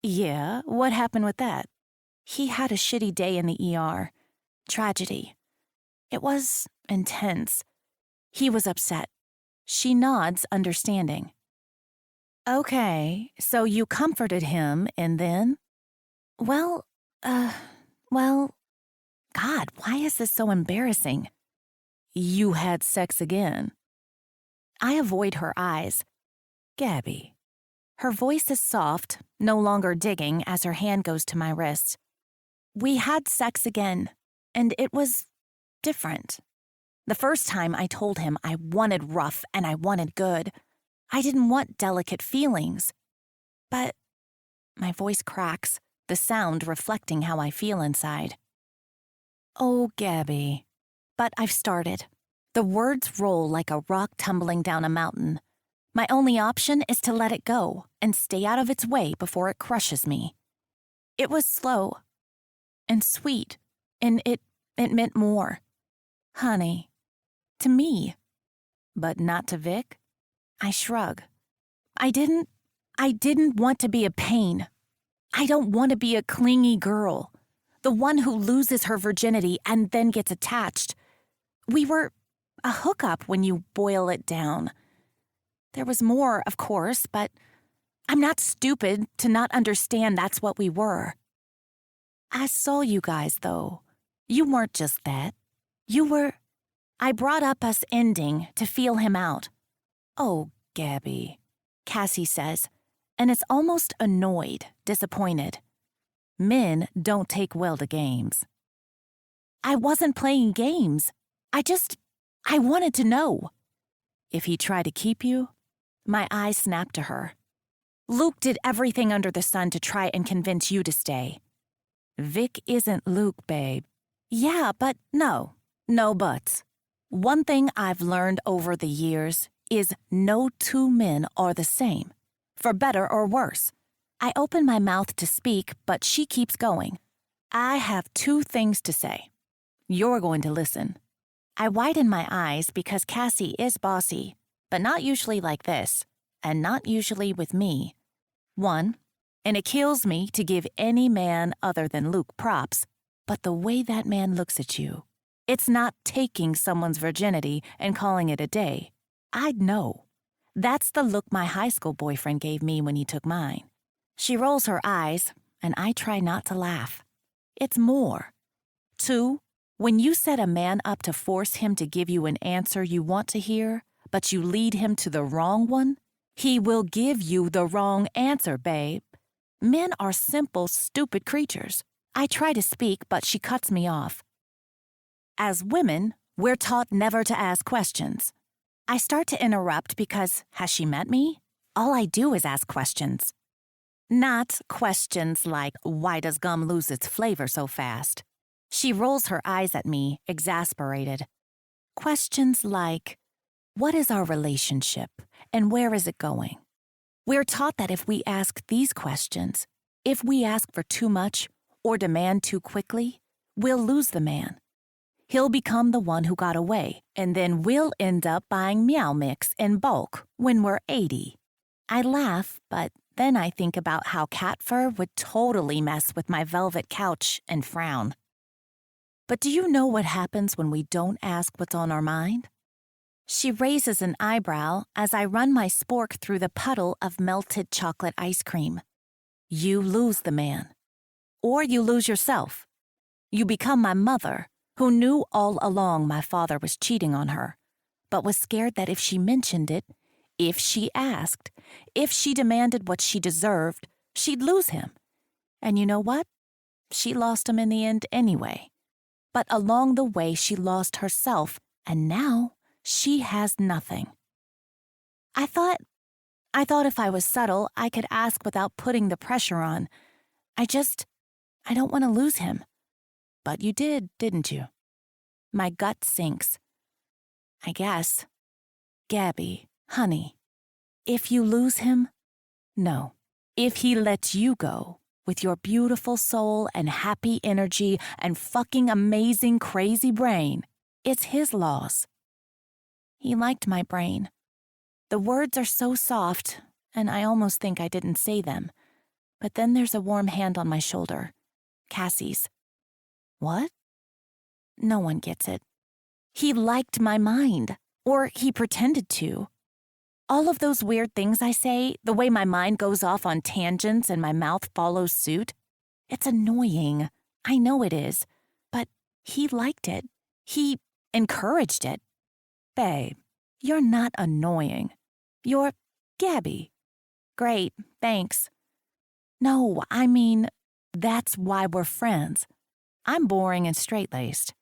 Speaker 3: Yeah, what happened with that? He had a shitty day in the ER. Tragedy. It was intense. He was upset. She nods, understanding. Okay, so you comforted him and then? Well, God, why is this so embarrassing? You had sex again. I avoid her eyes. Gabby. Her voice is soft, no longer digging as her hand goes to my wrist. We had sex again, and it was different. The first time I told him I wanted rough and I wanted good. I didn't want delicate feelings. But my voice cracks, the sound reflecting how I feel inside. Oh, Gabby. But I've started. The words roll like a rock tumbling down a mountain. My only option is to let it go and stay out of its way before it crushes me. It was slow and sweet, and it meant more. Honey. To me. But not to Vic? I shrug. I didn't want to be a pain. I don't want to be a clingy girl. The one who loses her virginity and then gets attached. We were a hookup when you boil it down. There was more, of course, but I'm not stupid to not understand that's what we were. I saw you guys, though. You weren't just that. You were... I brought up us ending to feel him out. Oh, Gabby, Cassie says, and is almost annoyed, disappointed. Men don't take well to games. I wasn't playing games. I wanted to know. If he tried to keep you? My eyes snapped to her. Luke did everything under the sun to try and convince you to stay. Vic isn't Luke, babe. Yeah, but no buts. One thing I've learned over the years is no two men are the same, for better or worse. I open my mouth to speak, but she keeps going. I have 2 things to say. You're going to listen. I widen my eyes because Cassie is bossy, but not usually like this, and not usually with me. 1, and it kills me to give any man other than Luke props, but the way that man looks at you. It's not taking someone's virginity and calling it a day. I'd know. That's the look my high school boyfriend gave me when he took mine. She rolls her eyes, and I try not to laugh. It's more. 2, when you set a man up to force him to give you an answer you want to hear, but you lead him to the wrong one, he will give you the wrong answer, babe. Men are simple, stupid creatures. I try to speak, but she cuts me off. As women, we're taught never to ask questions. I start to interrupt because, has she met me? All I do is ask questions. Not questions like, why does gum lose its flavor so fast? She rolls her eyes at me, exasperated.
Speaker 2: Questions like, what is our relationship and where is it going? We're taught that if we ask these questions, if we ask for too much or demand too quickly, we'll lose the man. He'll become the one who got away, and then we'll end up buying Meow Mix in bulk when we're 80. I laugh, but then I think about how cat fur would totally mess with my velvet couch and frown. But do you know what happens when we don't ask what's on our mind? She raises an eyebrow as I run my spork through the puddle of melted chocolate ice cream. You lose the man. Or you lose yourself. You become my mother, who knew all along my father was cheating on her, but was scared that if she mentioned it, if she asked, if she demanded what she deserved, she'd lose him. And you know what? She lost him in the end anyway. But along the way, she lost herself, and now she has nothing. I thought if I was subtle, I could ask without putting the pressure on. I don't want to lose him. But you did, didn't you? My gut sinks. I guess. Gabby, honey, if you lose him, no. If he lets you go, with your beautiful soul and happy energy and fucking amazing crazy brain, it's his loss. He liked my brain. The words are so soft, and I almost think I didn't say them. But then there's a warm hand on my shoulder. Cassie's. What? No one gets it. He liked my mind, or he pretended to. All of those weird things I say, the way my mind goes off on tangents and my mouth follows suit, it's annoying. I know it is. But he liked it. He encouraged it. Babe, you're not annoying. You're Gabby. Great, thanks. No, I mean, that's why we're friends. I'm boring and straight-laced.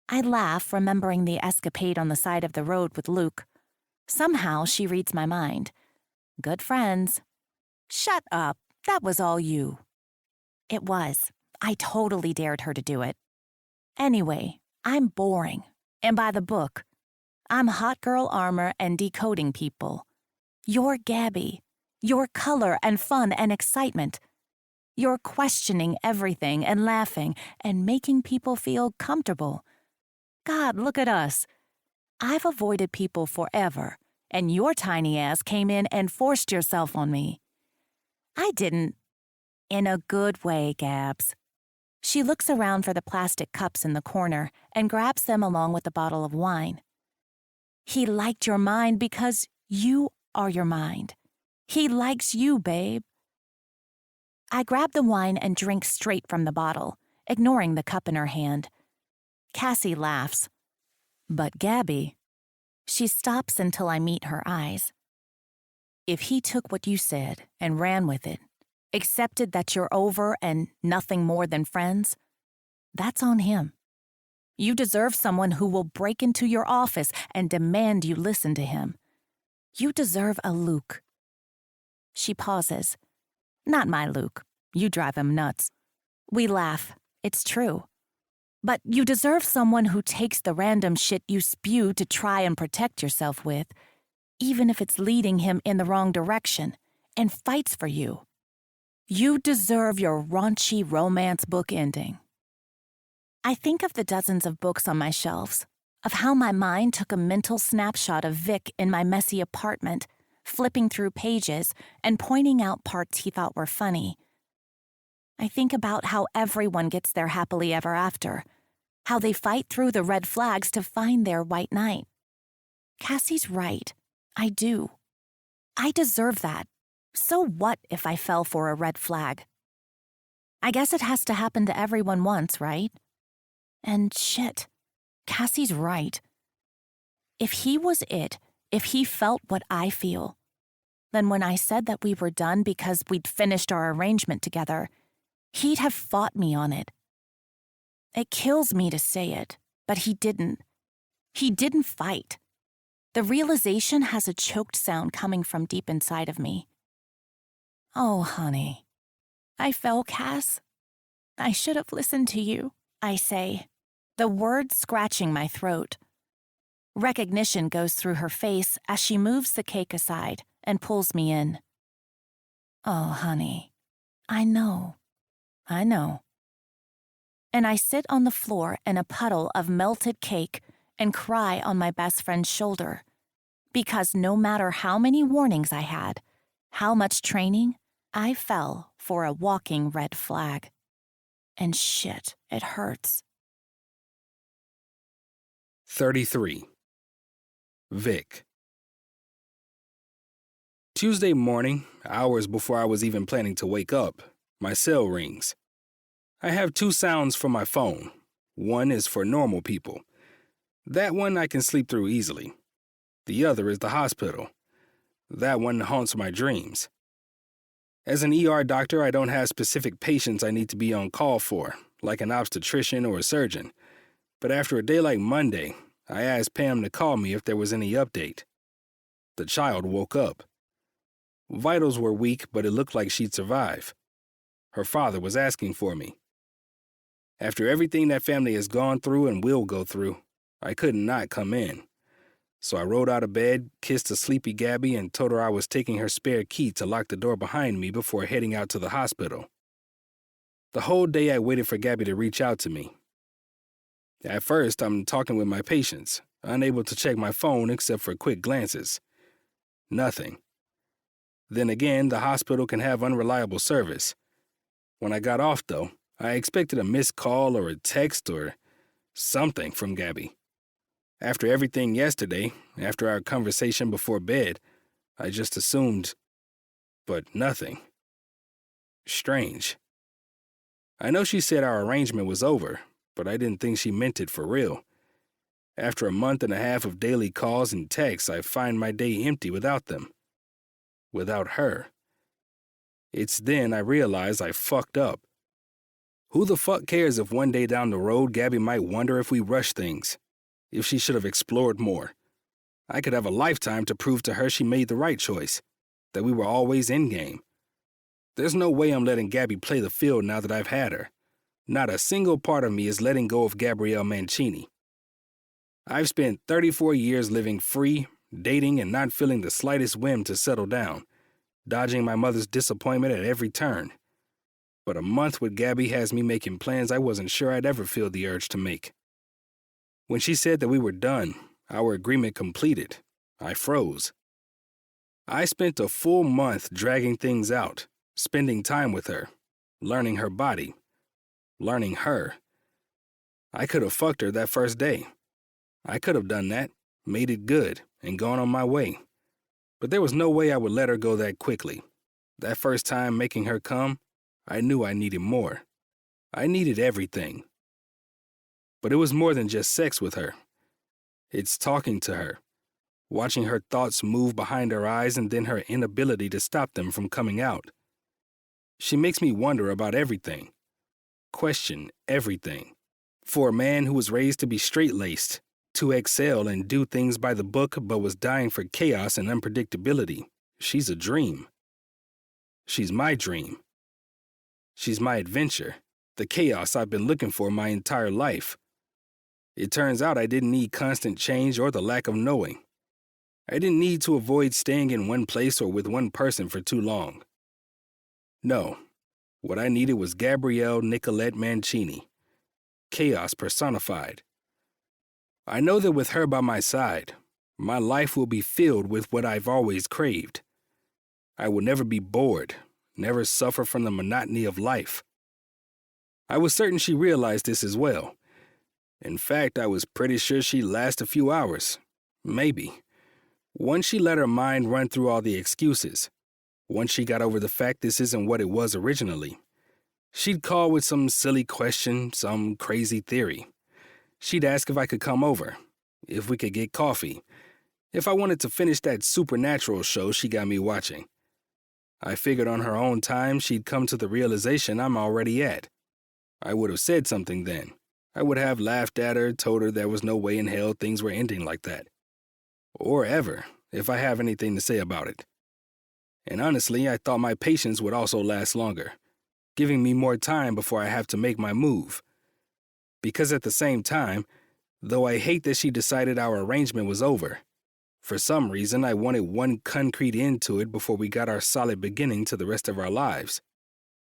Speaker 2: I laugh, remembering the escapade on the side of the road with Luke. Somehow she reads my mind. Good friends. Shut up. That was all you. It was. I totally dared her to do it. Anyway, I'm boring. And by the book. I'm hot girl armor and decoding people. You're Gabby. You're color and fun and excitement. You're questioning everything and laughing and making people feel comfortable. God, look at us. I've avoided people forever, and your tiny ass came in and forced yourself on me. I didn't. In a good way, Gabs. She looks around for the plastic cups in the corner and grabs them along with the bottle of wine. He liked your mind because you are your mind. He likes you, babe. I grab the wine and drink straight from the bottle, ignoring the cup in her hand. Cassie laughs. But Gabby, she stops until I meet her eyes. If he took what you said and ran with it, accepted that you're over and nothing more than friends, that's on him. You deserve someone who will break into your office and demand you listen to him. You deserve a Luke. She pauses. Not my Luke. You drive him nuts. We laugh. It's true. But you deserve someone who takes the random shit you spew to try and protect yourself with, even if it's leading him in the wrong direction, and fights for you. You deserve your raunchy romance book ending. I think of the dozens of books on my shelves, of how my mind took a mental snapshot of Vic in my messy apartment, flipping through pages and pointing out parts he thought were funny. I think about how everyone gets their happily ever after, how they fight through the red flags to find their white knight. Cassie's right. I do. I deserve that. So what if I fell for a red flag? I guess it has to happen to everyone once, right? And shit, Cassie's right. If he was it, if he felt what I feel, then when I said that we were done because we'd finished our arrangement together, he'd have fought me on it. It kills me to say it, but he didn't. He didn't fight. The realization has a choked sound coming from deep inside of me. Oh, honey. I fell, Cass. I should have listened to you, I say, the words scratching my throat. Recognition goes through her face as she moves the cake aside and pulls me in.
Speaker 3: Oh, honey, I know.
Speaker 2: And I sit on the floor in a puddle of melted cake and cry on my best friend's shoulder. Because no matter how many warnings I had, how much training, I fell for a walking red flag. And shit, it hurts.
Speaker 1: 33. Vic. Tuesday morning, hours before I was even planning to wake up, my cell rings. I have 2 sounds for my phone. One is for normal people. That one I can sleep through easily. The other is the hospital. That one haunts my dreams. As an ER doctor, I don't have specific patients I need to be on call for, like an obstetrician or a surgeon. But after a day like Monday, I asked Pam to call me if there was any update. The child woke up. Vitals were weak, but it looked like she'd survive. Her father was asking for me. After everything that family has gone through and will go through, I could not come in. So I rolled out of bed, kissed a sleepy Gabby, and told her I was taking her spare key to lock the door behind me before heading out to the hospital. The whole day I waited for Gabby to reach out to me. At first, I'm talking with my patients, unable to check my phone except for quick glances. Nothing. Then again, the hospital can have unreliable service. When I got off, though, I expected a missed call or a text or something from Gabby. After everything yesterday, after our conversation before bed, I just assumed, but nothing. Strange. I know she said our arrangement was over, but I didn't think she meant it for real. After a month and a half of daily calls and texts, I find my day empty without them. Without her. It's then I realize I fucked up. Who the fuck cares if one day down the road Gabby might wonder if we rushed things, if she should have explored more? I could have a lifetime to prove to her she made the right choice, that we were always in game. There's no way I'm letting Gabby play the field now that I've had her. Not a single part of me is letting go of Gabrielle Mancini. I've spent 34 years living free, dating, and not feeling the slightest whim to settle down, dodging my mother's disappointment at every turn. But a month with Gabby has me making plans I wasn't sure I'd ever feel the urge to make. When she said that we were done, our agreement completed, I froze. I spent a full month dragging things out, spending time with her, learning her body, learning her. I could have fucked her that first day. I could have done that, made it good, and gone on my way. But there was no way I would let her go that quickly. That first time making her come, I knew I needed more. I needed everything. But it was more than just sex with her. It's talking to her, watching her thoughts move behind her eyes and then her inability to stop them from coming out. She makes me wonder about everything, question everything. For a man who was raised to be straight-laced, to excel and do things by the book but was dying for chaos and unpredictability, she's a dream. She's my dream. She's my adventure, the chaos I've been looking for my entire life. It turns out I didn't need constant change or the lack of knowing. I didn't need to avoid staying in one place or with one person for too long. No, what I needed was Gabrielle Nicolette Mancini, chaos personified. I know that with her by my side, my life will be filled with what I've always craved. I will never be bored, never suffer from the monotony of life. I was certain she realized this as well. In fact, I was pretty sure she'd last a few hours, maybe. Once she let her mind run through all the excuses, once she got over the fact this isn't what it was originally, she'd call with some silly question, some crazy theory. She'd ask if I could come over, if we could get coffee, if I wanted to finish that supernatural show she got me watching. I figured on her own time she'd come to the realization I'm already at. I would have said something then. I would have laughed at her, told her there was no way in hell things were ending like that. Or ever, if I have anything to say about it. And honestly, I thought my patience would also last longer, giving me more time before I have to make my move. Because at the same time, Though I hate that she decided our arrangement was over. For some reason, I wanted one concrete end to it before we got our solid beginning to the rest of our lives.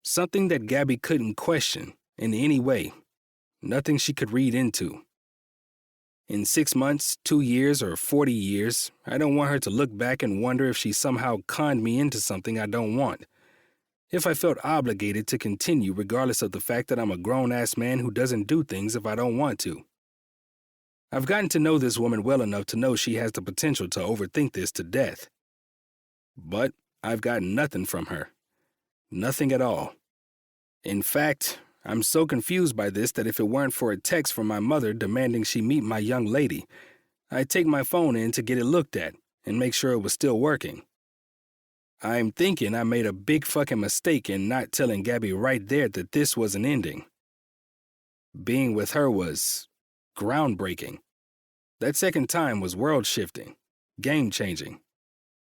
Speaker 1: Something that Gabby couldn't question in any way. Nothing she could read into. In 6 months, 2 years, or 40 years, I don't want her to look back and wonder if she somehow conned me into something I don't want. If I felt obligated to continue regardless of the fact that I'm a grown-ass man who doesn't do things if I don't want to. I've gotten to know this woman well enough to know she has the potential to overthink this to death. But I've gotten nothing from her. Nothing at all. In fact, I'm so confused by this that if it weren't for a text from my mother demanding she meet my young lady, I'd take my phone in to get it looked at and make sure it was still working. I'm thinking I made a big fucking mistake in not telling Gabby right there that this was an ending. Being with her was groundbreaking. That second time was world-shifting, game-changing,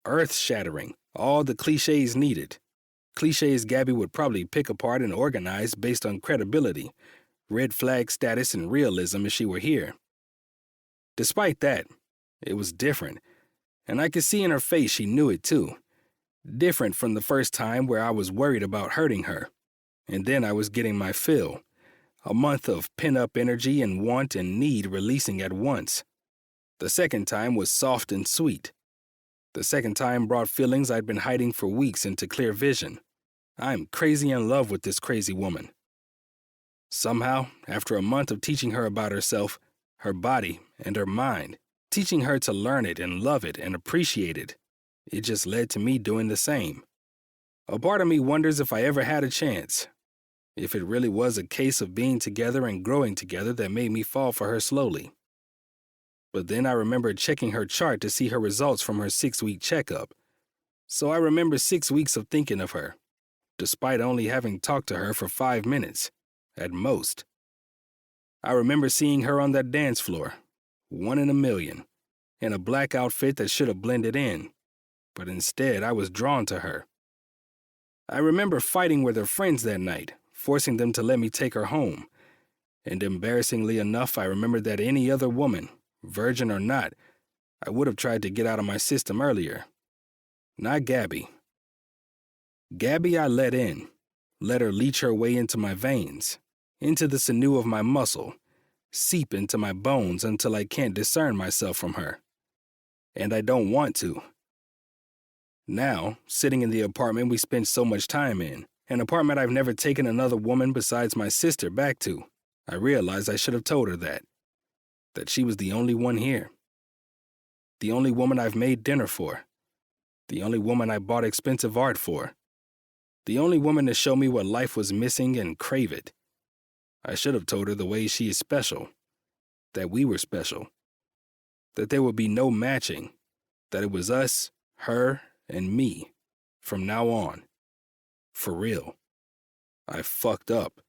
Speaker 1: earth-shattering, all the cliches needed. Cliches Gabby would probably pick apart and organize based on credibility, red flag status, and realism if she were here. Despite that, it was different, and I could see in her face she knew it too. Different from the first time where I was worried about hurting her, and then I was getting my fill. A month of pent-up energy and want and need releasing at once. The second time was soft and sweet. The second time brought feelings I'd been hiding for weeks into clear vision. I'm crazy in love with this crazy woman. Somehow, after a month of teaching her about herself, her body, and her mind, teaching her to learn it and love it and appreciate it, it just led to me doing the same. A part of me wonders if I ever had a chance. If it really was a case of being together and growing together that made me fall for her slowly. But then I remembered checking her chart to see her results from her 6-week checkup. So I remember 6 weeks of thinking of her, despite only having talked to her for 5 minutes, at most. I remember seeing her on that dance floor, 1 in a million, in a black outfit that should have blended in, but instead I was drawn to her. I remember fighting with her friends that night, forcing them to let me take her home. And embarrassingly enough, I remember that any other woman, virgin or not, I would have tried to get out of my system earlier. Not Gabby. Gabby I let in, let her leach her way into my veins, into the sinew of my muscle, seep into my bones until I can't discern myself from her. And I don't want to. Now, sitting in the apartment we spent so much time in, an apartment I've never taken another woman besides my sister back to, I realized I should have told her that she was the only one here. The only woman I've made dinner for. The only woman I bought expensive art for. The only woman to show me what life was missing and crave it. I should have told her the way she is special. That we were special. That there would be no matching. That it was us, her, and me, from now on. For real. I fucked up.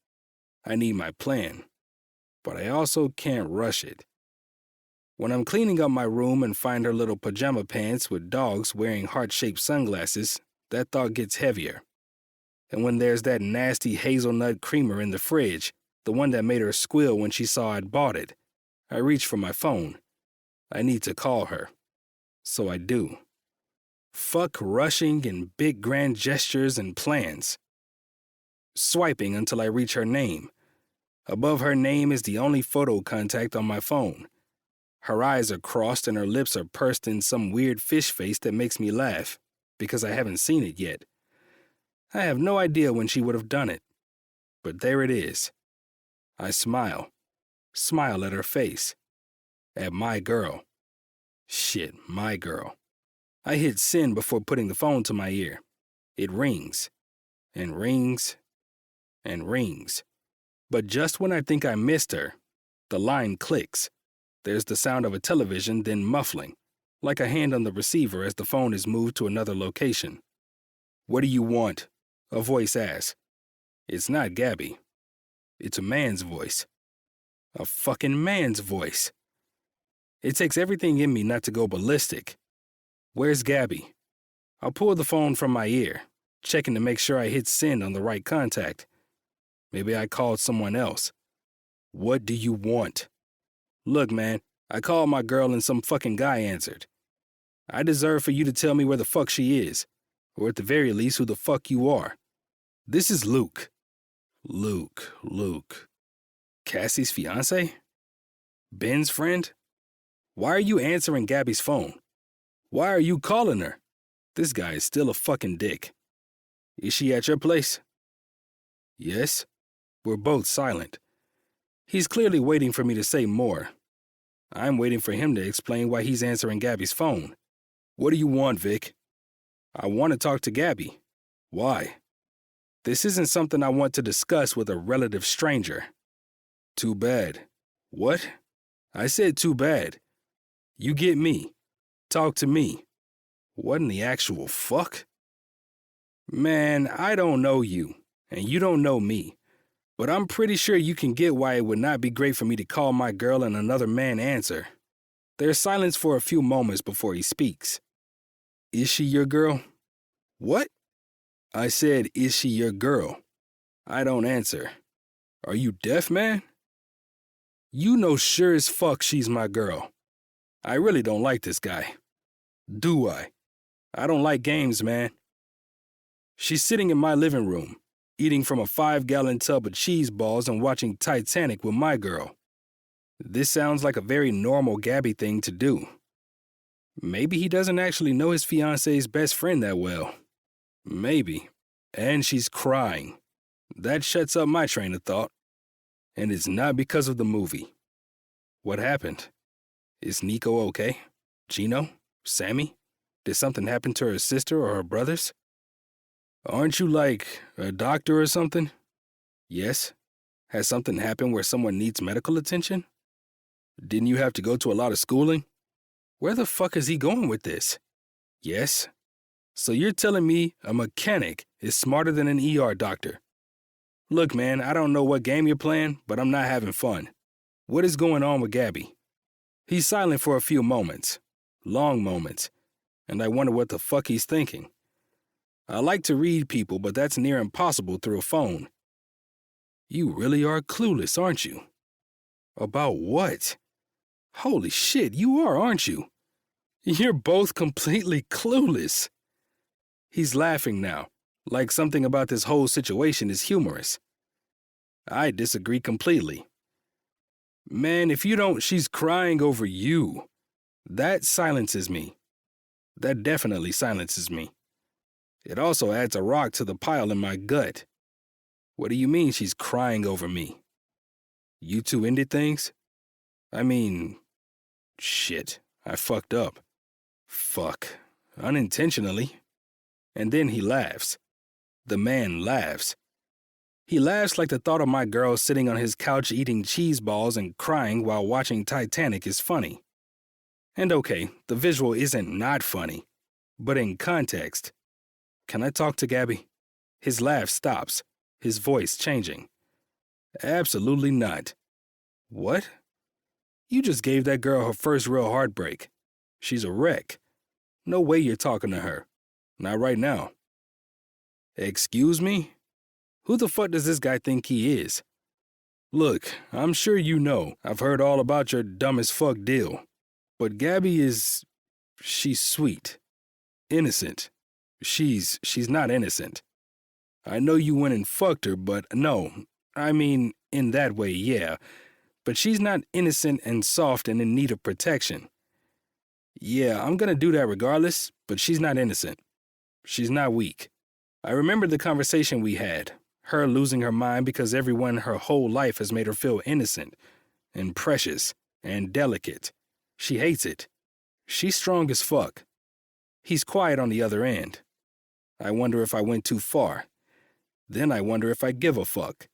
Speaker 1: I need my plan. But I also can't rush it. When I'm cleaning up my room and find her little pajama pants with dogs wearing heart-shaped sunglasses, that thought gets heavier. And when there's that nasty hazelnut creamer in the fridge, the one that made her squeal when she saw I'd bought it, I reach for my phone. I need to call her. So I do. Fuck rushing and big grand gestures and plans. Swiping until I reach her name. Above her name is the only photo contact on my phone. Her eyes are crossed and her lips are pursed in some weird fish face that makes me laugh, because I haven't seen it yet. I have no idea when she would have done it. But there it is. I smile. Smile at her face. At my girl. Shit, my girl. I hit send before putting the phone to my ear. It rings. And rings. And rings. But just when I think I missed her, the line clicks. There's the sound of a television, then muffling, like a hand on the receiver as the phone is moved to another location. "What do you want?" a voice asks. It's not Gabby. It's a man's voice. A fucking man's voice. It takes everything in me not to go ballistic. Where's Gabby? I'll pull the phone from my ear, checking to make sure I hit send on the right contact. Maybe I called someone else. What do you want? Look, man, I called my girl and some fucking guy answered. I deserve for you to tell me where the fuck she is, or at the very least who the fuck you are. This is Luke. Luke. Cassie's fiancé? Ben's friend? Why are you answering Gabby's phone? Why are you calling her? This guy is still a fucking dick. Is she at your place? Yes. We're both silent. He's clearly waiting for me to say more. I'm waiting for him to explain why he's answering Gabby's phone. What do you want, Vic? I want to talk to Gabby. Why? This isn't something I want to discuss with a relative stranger. Too bad. What? I said too bad. You get me. Talk to me. What in the actual fuck? Man, I don't know you, and you don't know me, but I'm pretty sure you can get why it would not be great for me to call my girl and another man answer. There's silence for a few moments before he speaks. Is she your girl? What? I said, is she your girl? I don't answer. Are you deaf, man? You know sure as fuck she's my girl. I really don't like this guy. Do I? I don't like games, man. She's sitting in my living room, eating from a 5-gallon tub of cheese balls and watching Titanic with my girl. This sounds like a very normal Gabby thing to do. Maybe he doesn't actually know his fiancé's best friend that well. Maybe. And she's crying. That shuts up my train of thought. And it's not because of the movie. What happened? Is Nico okay? Gino? Sammy? Did something happen to her sister or her brothers? Aren't you like a doctor or something? Yes. Has something happened where someone needs medical attention? Didn't you have to go to a lot of schooling? Where the fuck is he going with this? Yes. So you're telling me a mechanic is smarter than an ER doctor? Look, man, I don't know what game you're playing, but I'm not having fun. What is going on with Gabby? He's silent for a few moments. Long moments. And I wonder what the fuck he's thinking. I like to read people, but that's near impossible through a phone. You really are clueless, aren't you? About what? Holy shit, you are, aren't you? You're both completely clueless. He's laughing now, like something about this whole situation is humorous. I disagree completely. Man, if you don't, she's crying over you. That silences me. That definitely silences me. It also adds a rock to the pile in my gut. What do you mean she's crying over me? You two ended things? I mean, shit, I fucked up. Fuck, unintentionally. And then he laughs. The man laughs. He laughs like the thought of my girl sitting on his couch eating cheese balls and crying while watching Titanic is funny. And okay, the visual isn't not funny, but in context. Can I talk to Gabby? His laugh stops, his voice changing. Absolutely not. What? You just gave that girl her first real heartbreak. She's a wreck. No way you're talking to her. Not right now. Excuse me? Who the fuck does this guy think he is? Look, I'm sure you know. I've heard all about your dumb as fuck deal. But Gabby is... she's sweet. Innocent. She's not innocent. I know you went and fucked her, but no. I mean, in that way, yeah. But she's not innocent and soft and in need of protection. Yeah, I'm gonna do that regardless, but she's not innocent. She's not weak. I remember the conversation we had, her losing her mind because everyone her whole life has made her feel innocent and precious and delicate. She hates it. She's strong as fuck. He's quiet on the other end. I wonder if I went too far. Then I wonder if I give a fuck.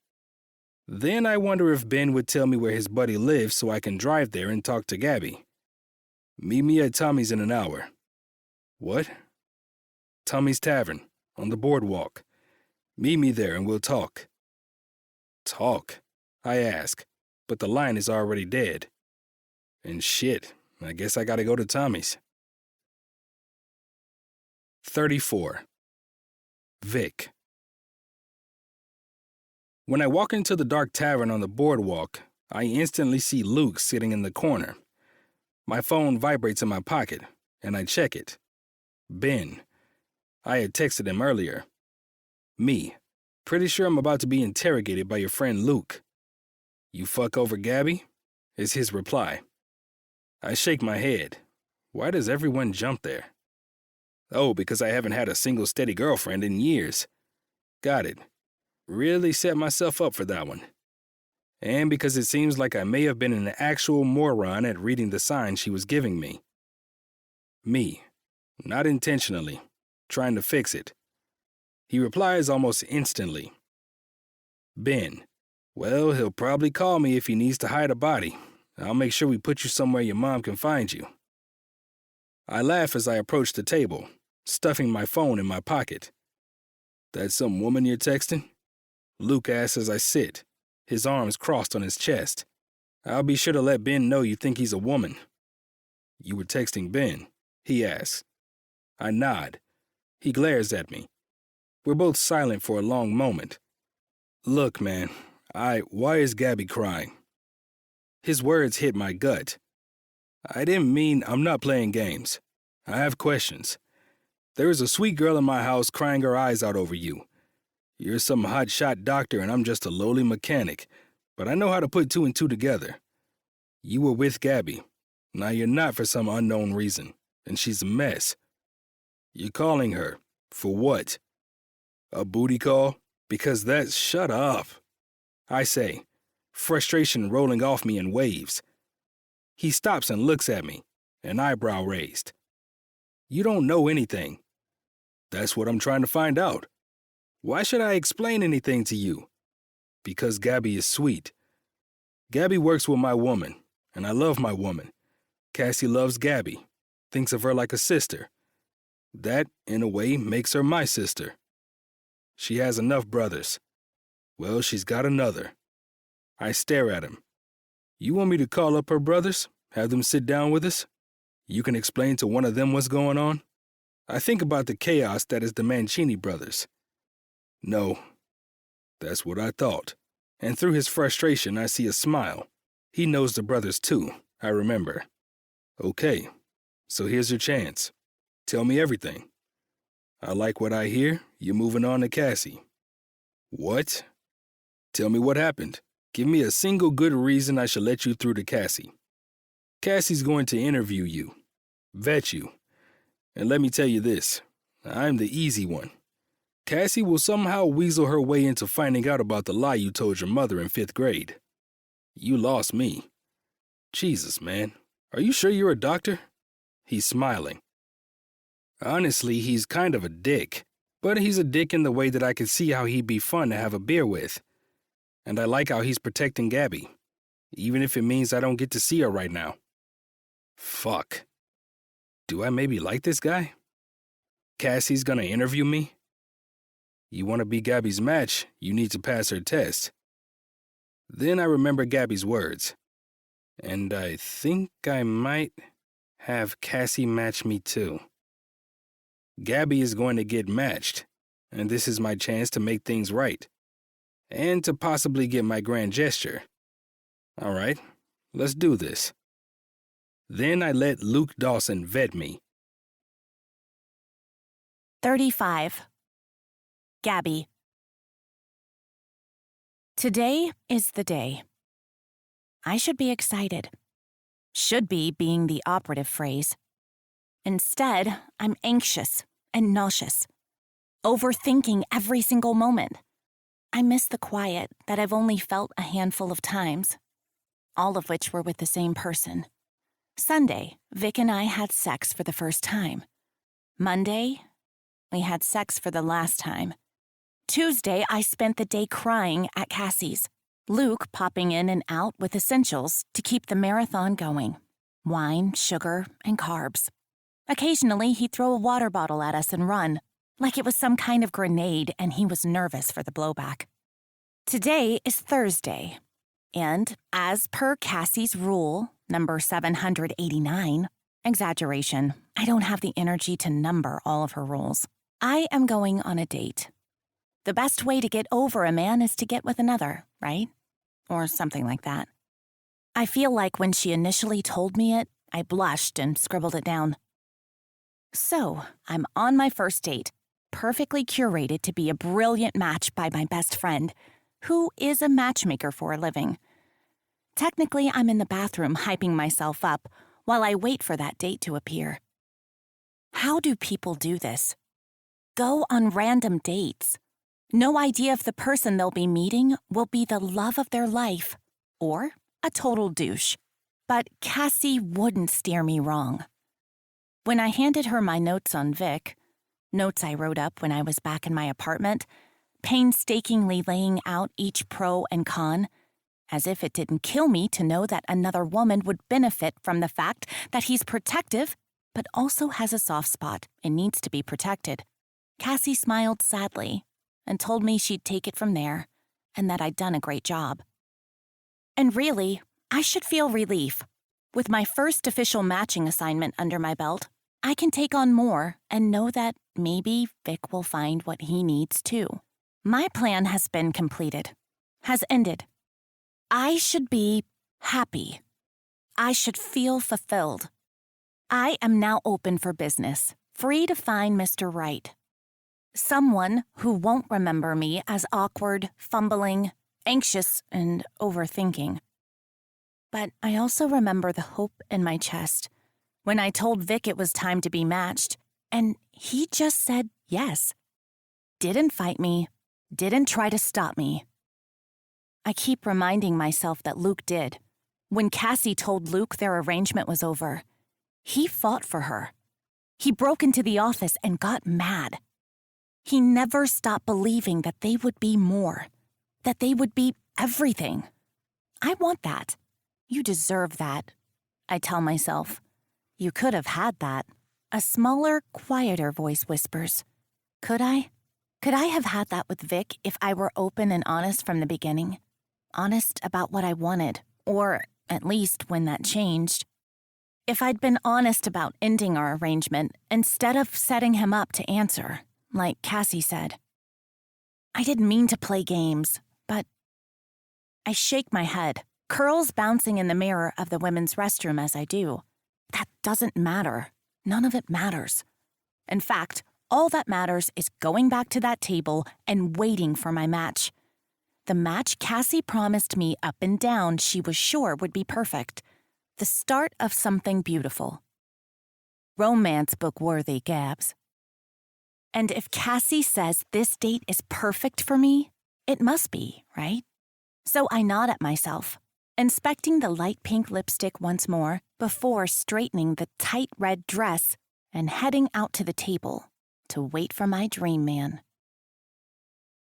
Speaker 1: Then I wonder if Ben would tell me where his buddy lives so I can drive there and talk to Gabby. Meet me at Tommy's in an hour. What? Tommy's Tavern, on the boardwalk. Meet me there and we'll talk. Talk? I ask, but the line is already dead. And shit, I guess I gotta go to Tommy's. 34. Vic. When I walk into the dark tavern on the boardwalk, I instantly see Luke sitting in the corner. My phone vibrates in my pocket, and I check it. Ben. I had texted him earlier. Me. Pretty sure I'm about to be interrogated by your friend Luke. You fuck over Gabby? Is his reply. I shake my head. Why does everyone jump there? Oh, because I haven't had a single steady girlfriend in years. Got it. Really set myself up for that one. And because it seems like I may have been an actual moron at reading the signs she was giving me. Me. Not intentionally. Trying to fix it. He replies almost instantly. Ben. Well, he'll probably call me if he needs to hide a body. I'll make sure we put you somewhere your mom can find you. I laugh as I approach the table, stuffing my phone in my pocket. That's some woman you're texting? Luke asks as I sit, his arms crossed on his chest. I'll be sure to let Ben know you think he's a woman. You were texting Ben, he asks. I nod. He glares at me. We're both silent for a long moment. Look, man, why is Gabby crying? His words hit my gut. I didn't mean I'm not playing games. I have questions. There is a sweet girl in my house crying her eyes out over you. You're some hotshot doctor and I'm just a lowly mechanic, but I know how to put two and two together. You were with Gabby. Now you're not for some unknown reason, and she's a mess. You're calling her. For what? A booty call? Because that's... Shut up. I say, frustration rolling off me in waves. He stops and looks at me, an eyebrow raised. You don't know anything. That's what I'm trying to find out. Why should I explain anything to you? Because Gabby is sweet. Gabby works with my woman, and I love my woman. Cassie loves Gabby, thinks of her like a sister. That, in a way, makes her my sister. She has enough brothers. Well, she's got another. I stare at him. You want me to call up her brothers? Have them sit down with us? You can explain to one of them what's going on? I think about the chaos that is the Mancini brothers. No. That's what I thought. And through his frustration, I see a smile. He knows the brothers too, I remember. Okay, so here's your chance. Tell me everything. I like what I hear. You're moving on to Cassie. What? Tell me what happened. Give me a single good reason I should let you through to Cassie. Cassie's going to interview you, vet you. And let me tell you this, I'm the easy one. Cassie will somehow weasel her way into finding out about the lie you told your mother in 5th grade. You lost me. Jesus, man. Are you sure you're a doctor? He's smiling. Honestly, he's kind of a dick. But he's a dick in the way that I can see how he'd be fun to have a beer with. And I like how he's protecting Gabby. Even if it means I don't get to see her right now. Fuck. Do I maybe like this guy? Cassie's gonna interview me? You want to be Gabby's match, you need to pass her test. Then I remember Gabby's words. And I think I might have Cassie match me too. Gabby is going to get matched, and this is my chance to make things right. And to possibly get my grand gesture. All right, let's do this. Then I let Luke Dawson vet me.
Speaker 2: 35. Gabby. Today is the day. I should be excited. Should be being the operative phrase. Instead, I'm anxious and nauseous, overthinking every single moment. I miss the quiet that I've only felt a handful of times, all of which were with the same person. Sunday, Vic and I had sex for the first time. Monday, we had sex for the last time. Tuesday, I spent the day crying at Cassie's. Luke popping in and out with essentials to keep the marathon going. Wine, sugar, and carbs. Occasionally, he'd throw a water bottle at us and run, like it was some kind of grenade and he was nervous for the blowback. Today is Thursday, and as per Cassie's rule, number 789, exaggeration, I don't have the energy to number all of her rules. I am going on a date. The best way to get over a man is to get with another, right? Or something like that. I feel like when she initially told me it, I blushed and scribbled it down. So, I'm on my first date, perfectly curated to be a brilliant match by my best friend, who is a matchmaker for a living. Technically, I'm in the bathroom hyping myself up while I wait for that date to appear. How do people do this? Go on random dates. No idea if the person they'll be meeting will be the love of their life or a total douche. But Cassie wouldn't steer me wrong. When I handed her my notes on Vic, notes I wrote up when I was back in my apartment, painstakingly laying out each pro and con, as if it didn't kill me to know that another woman would benefit from the fact that he's protective, but also has a soft spot and needs to be protected. Cassie smiled sadly and told me she'd take it from there and that I'd done a great job. And really, I should feel relief. With my first official matching assignment under my belt, I can take on more and know that maybe Vic will find what he needs too. My plan has been completed, has ended. I should be happy. I should feel fulfilled. I am now open for business, free to find Mr. Right. Someone who won't remember me as awkward, fumbling, anxious, and overthinking. But I also remember the hope in my chest when I told Vic it was time to be matched, and he just said yes. Didn't fight me, didn't try to stop me. I keep reminding myself that Luke did. When Cassie told Luke their arrangement was over, he fought for her. He broke into the office and got mad. He never stopped believing that they would be more, that they would be everything. I want that. You deserve that, I tell myself. You could have had that. A smaller, quieter voice whispers. Could I? Could I have had that with Vic if I were open and honest from the beginning? Honest about what I wanted, or at least when that changed. If I'd been honest about ending our arrangement instead of setting him up to answer, like Cassie said. I didn't mean to play games, but I shake my head, curls bouncing in the mirror of the women's restroom as I do. That doesn't matter. None of it matters. In fact, all that matters is going back to that table and waiting for my match. The match Cassie promised me up and down she was sure would be perfect. The start of something beautiful. Romance book worthy, Gabs. And if Cassie says this date is perfect for me, it must be, right? So I nod at myself, inspecting the light pink lipstick once more before straightening the tight red dress and heading out to the table to wait for my dream man.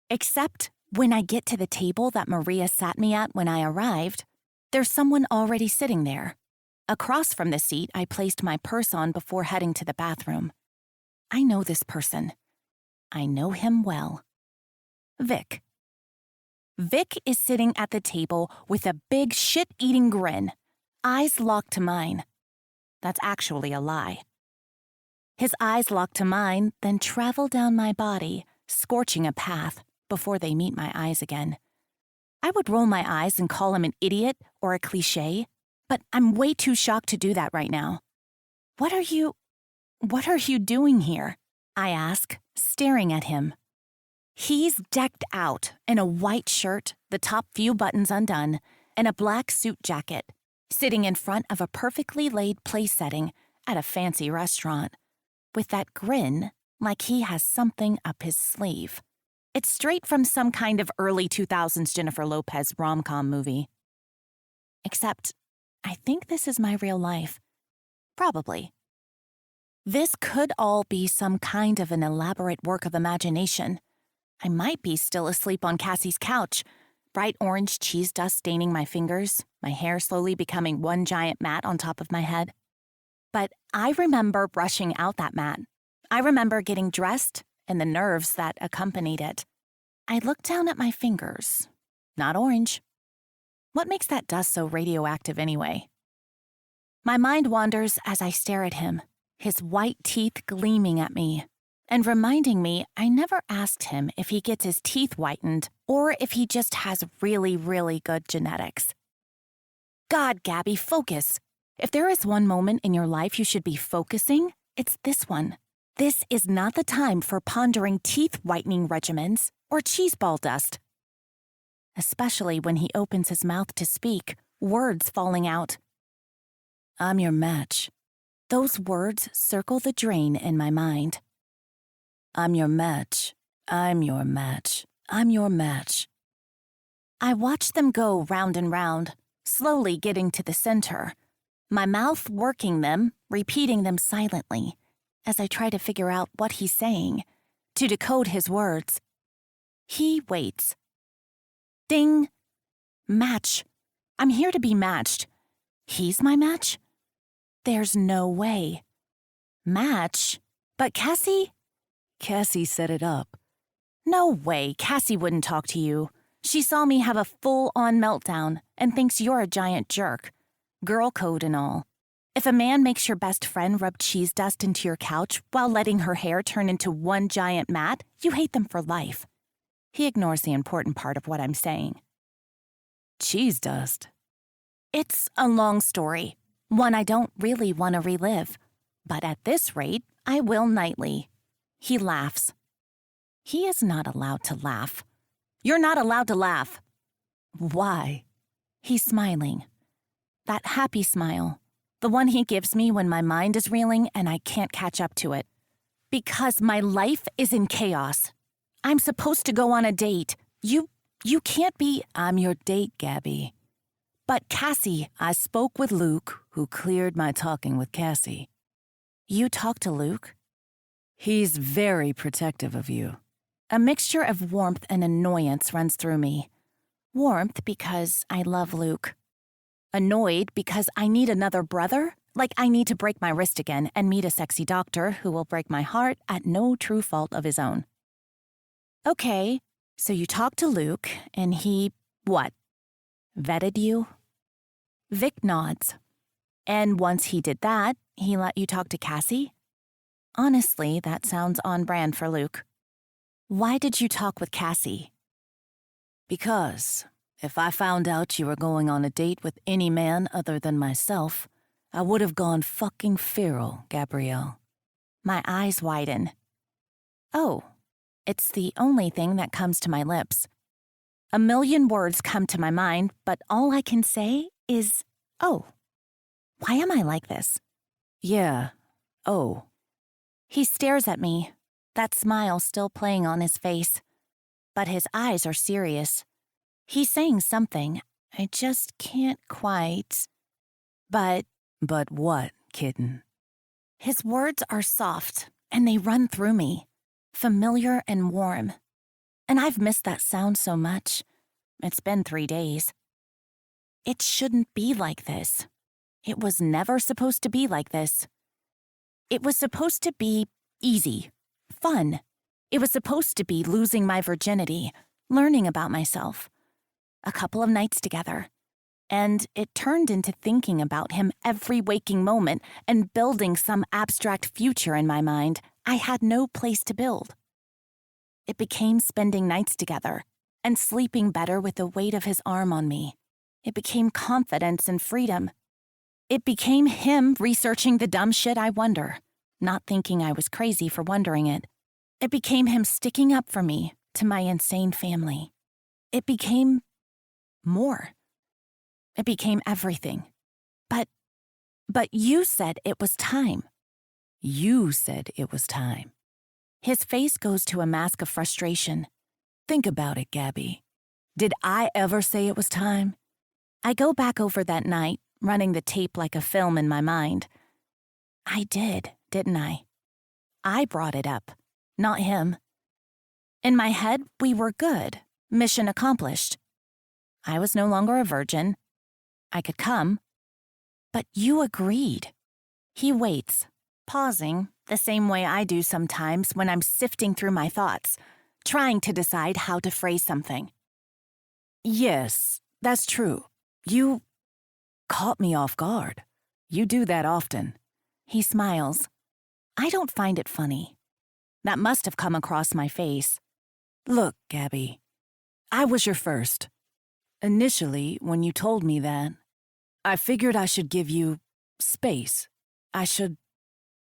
Speaker 2: Except when I get to the table that Maria sat me at when I arrived, there's someone already sitting there. Across from the seat I placed my purse on before heading to the bathroom. I know this person. I know him well. Vic. Vic is sitting at the table with a big shit-eating grin, eyes locked to mine. That's actually a lie. His eyes lock to mine, then travel down my body, scorching a path before they meet my eyes again. I would roll my eyes and call him an idiot or a cliché, but I'm way too shocked to do that right now. What are you doing here? I ask, staring at him. He's decked out in a white shirt, the top few buttons undone, and a black suit jacket, sitting in front of a perfectly laid place setting at a fancy restaurant, with that grin like he has something up his sleeve. It's straight from some kind of early 2000s Jennifer Lopez rom-com movie. Except, I think this is my real life. Probably. This could all be some kind of an elaborate work of imagination. I might be still asleep on Cassie's couch, bright orange cheese dust staining my fingers, my hair slowly becoming one giant mat on top of my head. But I remember brushing out that mat. I remember getting dressed and the nerves that accompanied it. I looked down at my fingers. Not orange. What makes that dust so radioactive anyway? My mind wanders as I stare at him, his white teeth gleaming at me, and reminding me I never asked him if he gets his teeth whitened or if he just has really, really good genetics. God, Gabby, focus. If there is one moment in your life you should be focusing, it's this one. This is not the time for pondering teeth-whitening regimens or cheeseball dust. Especially when he opens his mouth to speak, words falling out.
Speaker 4: I'm your match.
Speaker 2: Those words circle the drain in my mind.
Speaker 4: I'm your match. I'm your match. I'm your match.
Speaker 2: I watch them go round and round, slowly getting to the center, my mouth working them, repeating them silently, as I try to figure out what he's saying, to decode his words. He waits. Ding. Match. I'm here to be matched. He's my match? There's no way. Match? But Cassie?
Speaker 4: Cassie set it up.
Speaker 2: No way, Cassie wouldn't talk to you. She saw me have a full-on meltdown and thinks you're a giant jerk. Girl code and all. If a man makes your best friend rub cheese dust into your couch while letting her hair turn into one giant mat, you hate them for life. He ignores the important part of what I'm saying.
Speaker 4: Cheese dust?
Speaker 2: It's a long story, one I don't really want to relive. But at this rate, I will nightly. He laughs. He is not allowed to laugh. You're not allowed to laugh.
Speaker 4: Why?
Speaker 2: He's smiling. That happy smile. The one he gives me when my mind is reeling and I can't catch up to it. Because my life is in chaos. I'm supposed to go on a date. You can't be...
Speaker 4: I'm your date, Gabby.
Speaker 2: But Cassie...
Speaker 4: I spoke with Luke, who cleared my talking with Cassie.
Speaker 2: You talked to Luke?
Speaker 4: He's very protective of you.
Speaker 2: A mixture of warmth and annoyance runs through me. Warmth because I love Luke. Annoyed because I need another brother? Like I need to break my wrist again and meet a sexy doctor who will break my heart at no true fault of his own. Okay, so you talked to Luke and he, what? Vetted you? Vic nods. And once he did that, he let you talk to Cassie? Honestly, that sounds on brand for Luke. Why did you talk with Cassie?
Speaker 4: Because if I found out you were going on a date with any man other than myself, I would have gone fucking feral, Gabrielle.
Speaker 2: My eyes widen. Oh, it's the only thing that comes to my lips. A million words come to my mind, but all I can say is, oh. Why am I like this?
Speaker 4: Yeah, oh.
Speaker 2: He stares at me, that smile still playing on his face. But his eyes are serious. He's saying something. I just can't quite. But
Speaker 4: what, kitten?
Speaker 2: His words are soft, and they run through me, familiar and warm. And I've missed that sound so much. It's been 3 days. It shouldn't be like this. It was never supposed to be like this. It was supposed to be easy, fun. It was supposed to be losing my virginity, learning about myself. A couple of nights together. And it turned into thinking about him every waking moment and building some abstract future in my mind I had no place to build. It became spending nights together and sleeping better with the weight of his arm on me. It became confidence and freedom. It became him researching the dumb shit I wonder, not thinking I was crazy for wondering it. It became him sticking up for me to my insane family. It became more. It became everything. But you said it was time.
Speaker 4: You said it was time.
Speaker 2: His face goes to a mask of frustration.
Speaker 4: Think about it, Gabby. Did I ever say it was time?
Speaker 2: I go back over that night, running the tape like a film in my mind. I did, didn't I? I brought it up, not him. In my head, we were good. Mission accomplished. I was no longer a virgin. I could come. But you agreed. He waits, pausing the same way I do sometimes when I'm sifting through my thoughts, trying to decide how to phrase something.
Speaker 4: Yes, that's true. You caught me off guard. You do that often.
Speaker 2: He smiles. I don't find it funny. That must have come across my face.
Speaker 4: Look, Gabby, I was your first. Initially, when you told me that, I figured I should give you space. I should...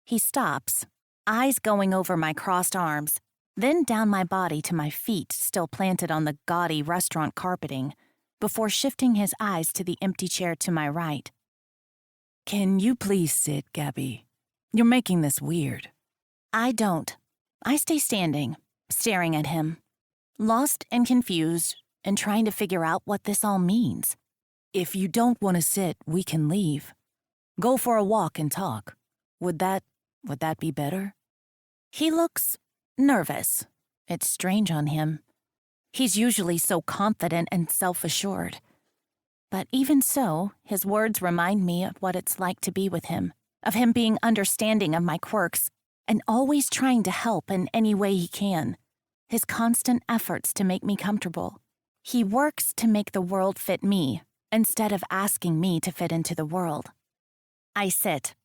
Speaker 2: He stops, eyes going over my crossed arms, then down my body to my feet still planted on the gaudy restaurant carpeting, before shifting his eyes to the empty chair to my right.
Speaker 4: Can you please sit, Gabby? You're making this weird.
Speaker 2: I don't. I stay standing, staring at him, lost and confused, and trying to figure out what this all means.
Speaker 4: If you don't want to sit, we can leave. Go for a walk and talk. Would that be better?
Speaker 2: He looks nervous. It's strange on him. He's usually so confident and self-assured. But even so, his words remind me of what it's like to be with him, of him being understanding of my quirks and always trying to help in any way he can. His constant efforts to make me comfortable. He works to make the world fit me instead of asking me to fit into the world. I sit.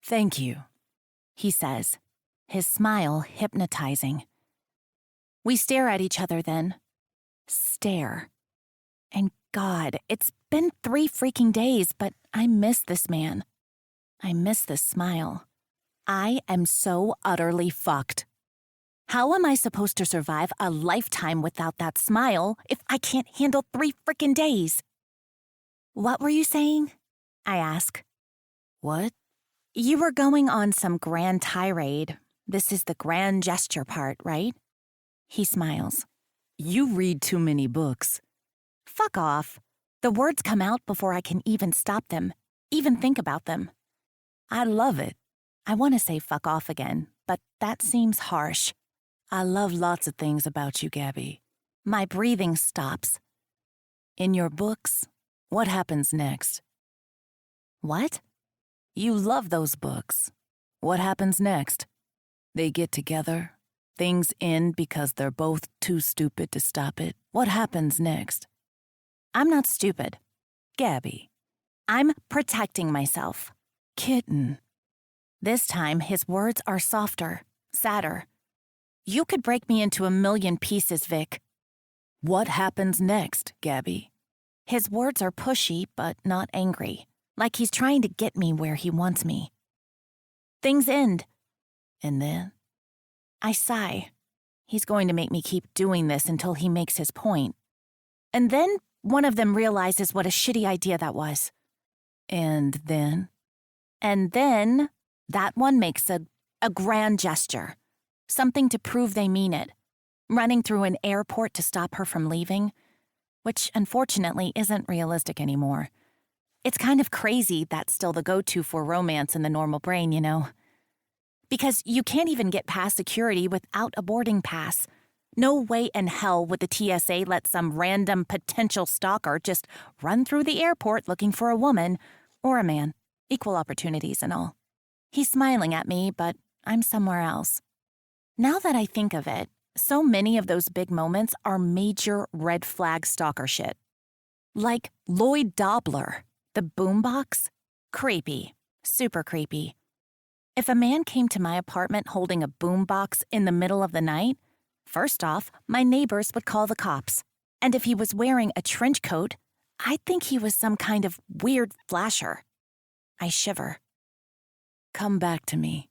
Speaker 4: Thank you,
Speaker 2: he says, his smile hypnotizing. We stare at each other then. Stare. And God, it's been 3 freaking days, but I miss this man. I miss this smile. I am so utterly fucked. How am I supposed to survive a lifetime without that smile if I can't handle 3 freaking days? What were you saying? I ask.
Speaker 4: What?
Speaker 2: You were going on some grand tirade. This is the grand gesture part, right? He smiles.
Speaker 4: You read too many books.
Speaker 2: Fuck off. The words come out before I can even stop them, even think about them.
Speaker 4: I love it.
Speaker 2: I want to say fuck off again, but that seems harsh.
Speaker 4: I love lots of things about you, Gabby.
Speaker 2: My breathing stops.
Speaker 4: In your books, what happens next?
Speaker 2: What?
Speaker 4: You love those books. What happens next? They get together. Things end because they're both too stupid to stop it. What happens next?
Speaker 2: I'm not stupid.
Speaker 4: Gabby.
Speaker 2: I'm protecting myself.
Speaker 4: Kitten.
Speaker 2: This time, his words are softer, sadder. You could break me into 1,000,000 pieces, Vic.
Speaker 4: What happens next, Gabby?
Speaker 2: His words are pushy, but not angry, like he's trying to get me where he wants me. Things end.
Speaker 4: And then?
Speaker 2: I sigh. He's going to make me keep doing this until he makes his point. And then one of them realizes what a shitty idea that was.
Speaker 4: And then?
Speaker 2: And then that one makes a grand gesture. Something to prove they mean it. Running through an airport to stop her from leaving, which unfortunately isn't realistic anymore. It's kind of crazy that's still the go-to for romance in the normal brain, you know. Because you can't even get past security without a boarding pass. No way in hell would the TSA let some random potential stalker just run through the airport looking for a woman or a man. Equal opportunities and all. He's smiling at me, but I'm somewhere else. Now that I think of it, so many of those big moments are major red flag stalker shit. Like Lloyd Dobler, the boombox. Creepy. Super creepy. If a man came to my apartment holding a boombox in the middle of the night, first off, my neighbors would call the cops. And if he was wearing a trench coat, I'd think he was some kind of weird flasher. I shiver.
Speaker 4: Come back to me,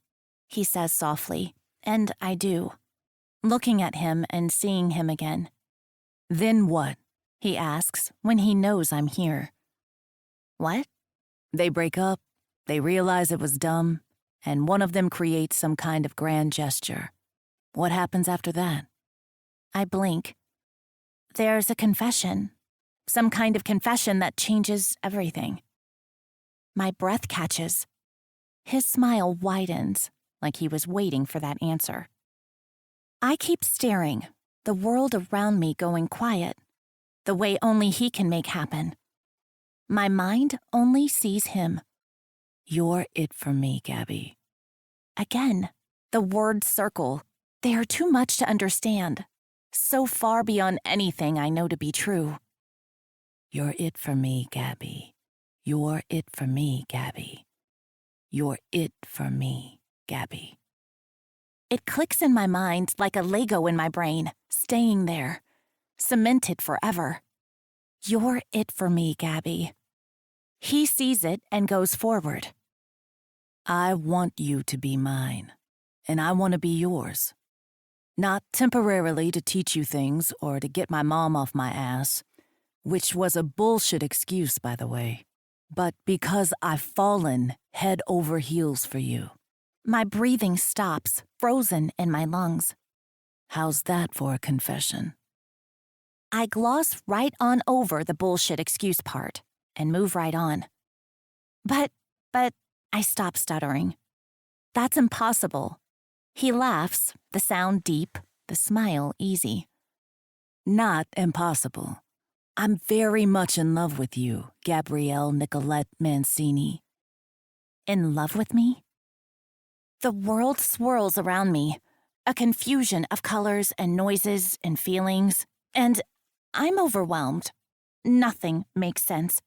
Speaker 2: he says softly, and I do. Looking at him and seeing him again.
Speaker 4: Then what?
Speaker 2: He asks when he knows I'm here. What?
Speaker 4: They break up, they realize it was dumb, and one of them creates some kind of grand gesture. What happens after that?
Speaker 2: I blink. There's a confession. Some kind of confession that changes everything. My breath catches. His smile widens, like he was waiting for that answer. I keep staring, the world around me going quiet, the way only he can make happen. My mind only sees him.
Speaker 4: You're it for me, Gabby.
Speaker 2: Again, the words circle. They are too much to understand, so far beyond anything I know to be true.
Speaker 4: You're it for me, Gabby. You're it for me, Gabby. You're it for me, Gabby.
Speaker 2: It clicks in my mind like a Lego in my brain, staying there, cemented forever. You're it for me, Gabby. He sees it and goes forward.
Speaker 4: I want you to be mine, and I want to be yours. Not temporarily to teach you things or to get my mom off my ass, which was a bullshit excuse, by the way, but because I've fallen head over heels for you.
Speaker 2: My breathing stops, frozen in my lungs.
Speaker 4: How's that for a confession?
Speaker 2: I gloss right on over the bullshit excuse part and move right on. But, I stop stuttering. That's impossible. He laughs, the sound deep, the smile easy.
Speaker 4: Not impossible. I'm very much in love with you, Gabrielle Nicolette Mancini.
Speaker 2: In love with me? The world swirls around me, a confusion of colors and noises and feelings, and I'm overwhelmed. Nothing makes sense.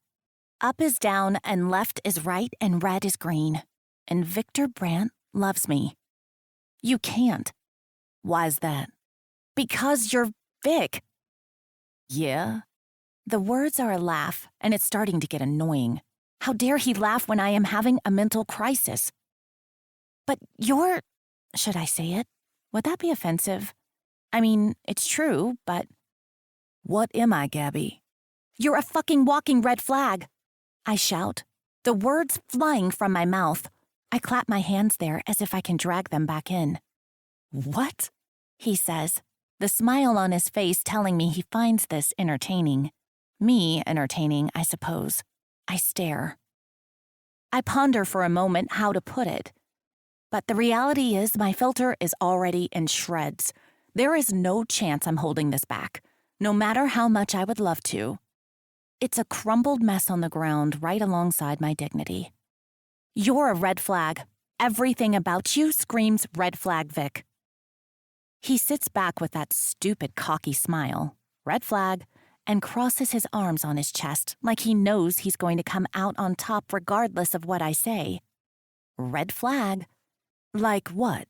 Speaker 2: Up is down and left is right and red is green. And Victor Brandt loves me. You can't.
Speaker 4: Why's that?
Speaker 2: Because you're Vic.
Speaker 4: Yeah?
Speaker 2: The words are a laugh, and it's starting to get annoying. How dare he laugh when I am having a mental crisis? But you're... Should I say it? Would that be offensive? I mean, it's true, but...
Speaker 4: What am I, Gabby?
Speaker 2: You're a fucking walking red flag. I shout, the words flying from my mouth. I clap my hands there as if I can drag them back in.
Speaker 4: What?
Speaker 2: He says, the smile on his face telling me he finds this entertaining. Me entertaining, I suppose. I stare. I ponder for a moment how to put it. But the reality is my filter is already in shreds. There is no chance I'm holding this back, no matter how much I would love to. It's a crumbled mess on the ground right alongside my dignity. You're a red flag. Everything about you screams red flag, Vic. He sits back with that stupid cocky smile, red flag, and crosses his arms on his chest like he knows he's going to come out on top regardless of what I say. Red flag?
Speaker 4: Like what?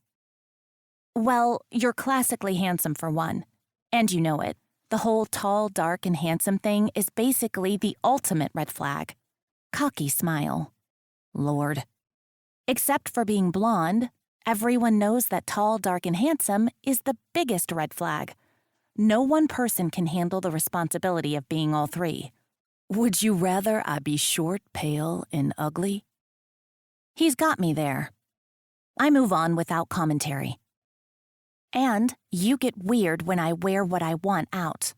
Speaker 2: Well, you're classically handsome for one, and you know it. The whole tall, dark, and handsome thing is basically the ultimate red flag. Cocky smile. Lord. Except for being blonde, everyone knows that tall, dark, and handsome is the biggest red flag. No one person can handle the responsibility of being all three.
Speaker 4: Would you rather I be short, pale, and ugly?
Speaker 2: He's got me there. I move on without commentary. And you get weird when I wear what I want out.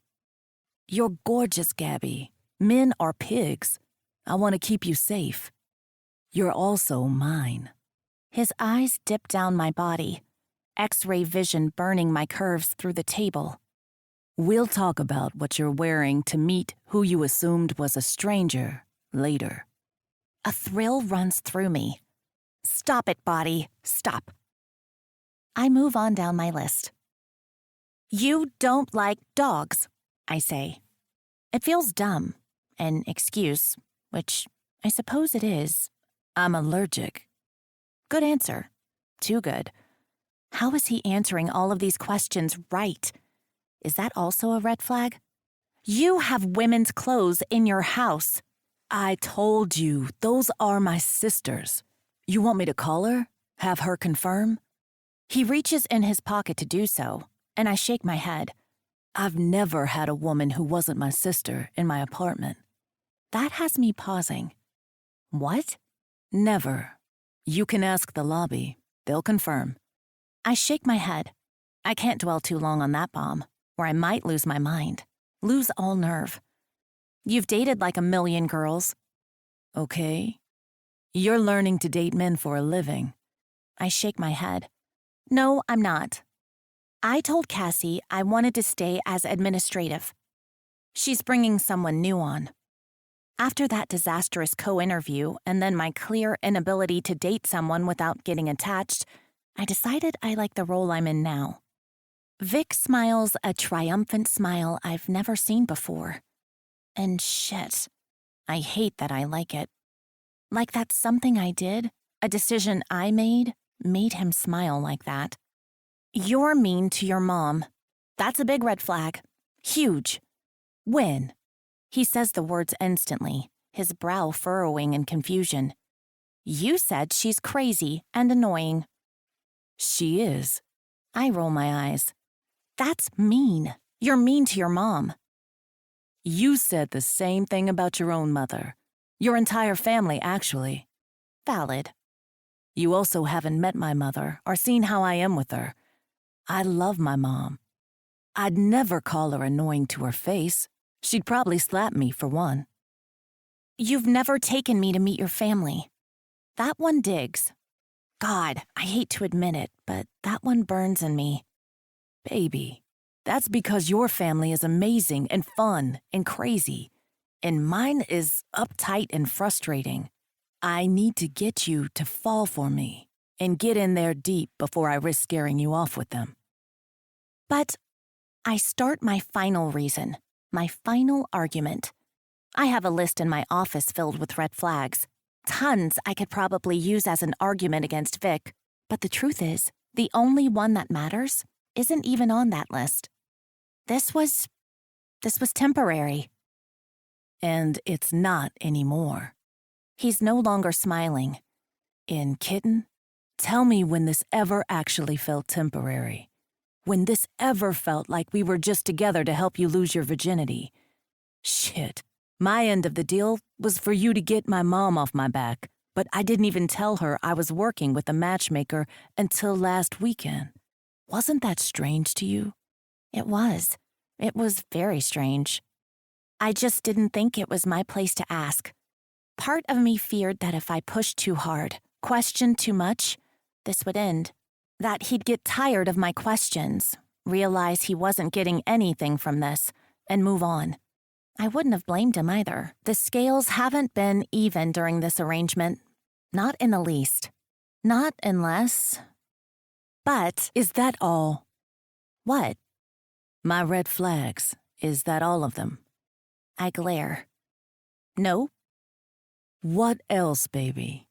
Speaker 4: You're gorgeous, Gabby. Men are pigs. I want to keep you safe. You're also mine.
Speaker 2: His eyes dip down my body, X-ray vision burning my curves through the table.
Speaker 4: We'll talk about what you're wearing to meet who you assumed was a stranger later.
Speaker 2: A thrill runs through me. Stop it, body. Stop. I move on down my list. You don't like dogs, I say. It feels dumb, an excuse, which I suppose it is.
Speaker 4: I'm allergic.
Speaker 2: Good answer. Too good. How is he answering all of these questions right? Is that also a red flag? You have women's clothes in your house.
Speaker 4: I told you, those are my sisters. You want me to call her? Have her confirm?
Speaker 2: He reaches in his pocket to do so, and I shake my head.
Speaker 4: I've never had a woman who wasn't my sister in my apartment.
Speaker 2: That has me pausing. What?
Speaker 4: Never. You can ask the lobby. They'll confirm.
Speaker 2: I shake my head. I can't dwell too long on that bomb, or I might lose my mind, lose all nerve. You've dated like a million girls.
Speaker 4: Okay. You're learning to date men for a living.
Speaker 2: I shake my head. No, I'm not. I told Cassie I wanted to stay as administrative. She's bringing someone new on. After that disastrous co-interview and then my clear inability to date someone without getting attached, I decided I like the role I'm in now. Vic smiles a triumphant smile I've never seen before. And shit, I hate that I like it. Like that's something I did, a decision I made him smile like that. You're mean to your mom. That's a big red flag. Huge. When? He says the words instantly, his brow furrowing in confusion. You said she's crazy and annoying.
Speaker 4: She is.
Speaker 2: I roll my eyes. That's mean. You're mean to your mom.
Speaker 4: You said the same thing about your own mother. Your entire family, actually.
Speaker 2: Valid.
Speaker 4: You also haven't met my mother or seen how I am with her. I love my mom. I'd never call her annoying to her face. She'd probably slap me, for one.
Speaker 2: You've never taken me to meet your family. That one digs. God, I hate to admit it, but that one burns in me.
Speaker 4: Baby, that's because your family is amazing and fun and crazy, and mine is uptight and frustrating. I need to get you to fall for me and get in there deep before I risk scaring you off with them.
Speaker 2: But I start my final reason, my final argument. I have a list in my office filled with red flags. Tons I could probably use as an argument against Vic, but the truth is, the only one that matters isn't even on that list. This was temporary.
Speaker 4: And it's not anymore.
Speaker 2: He's no longer smiling.
Speaker 4: And kitten, tell me when this ever actually felt temporary. When this ever felt like we were just together to help you lose your virginity. Shit. My end of the deal was for you to get my mom off my back, but I didn't even tell her I was working with a matchmaker until last weekend. Wasn't that strange to you?
Speaker 2: It was. It was very strange. I just didn't think it was my place to ask. Part of me feared that if I pushed too hard, questioned too much, this would end. That he'd get tired of my questions, realize he wasn't getting anything from this, and move on. I wouldn't have blamed him either. The scales haven't been even during this arrangement. Not in the least. Not unless... But...
Speaker 4: Is that all?
Speaker 2: What?
Speaker 4: My red flags. Is that all of them?
Speaker 2: I glare. No.
Speaker 4: What else, baby?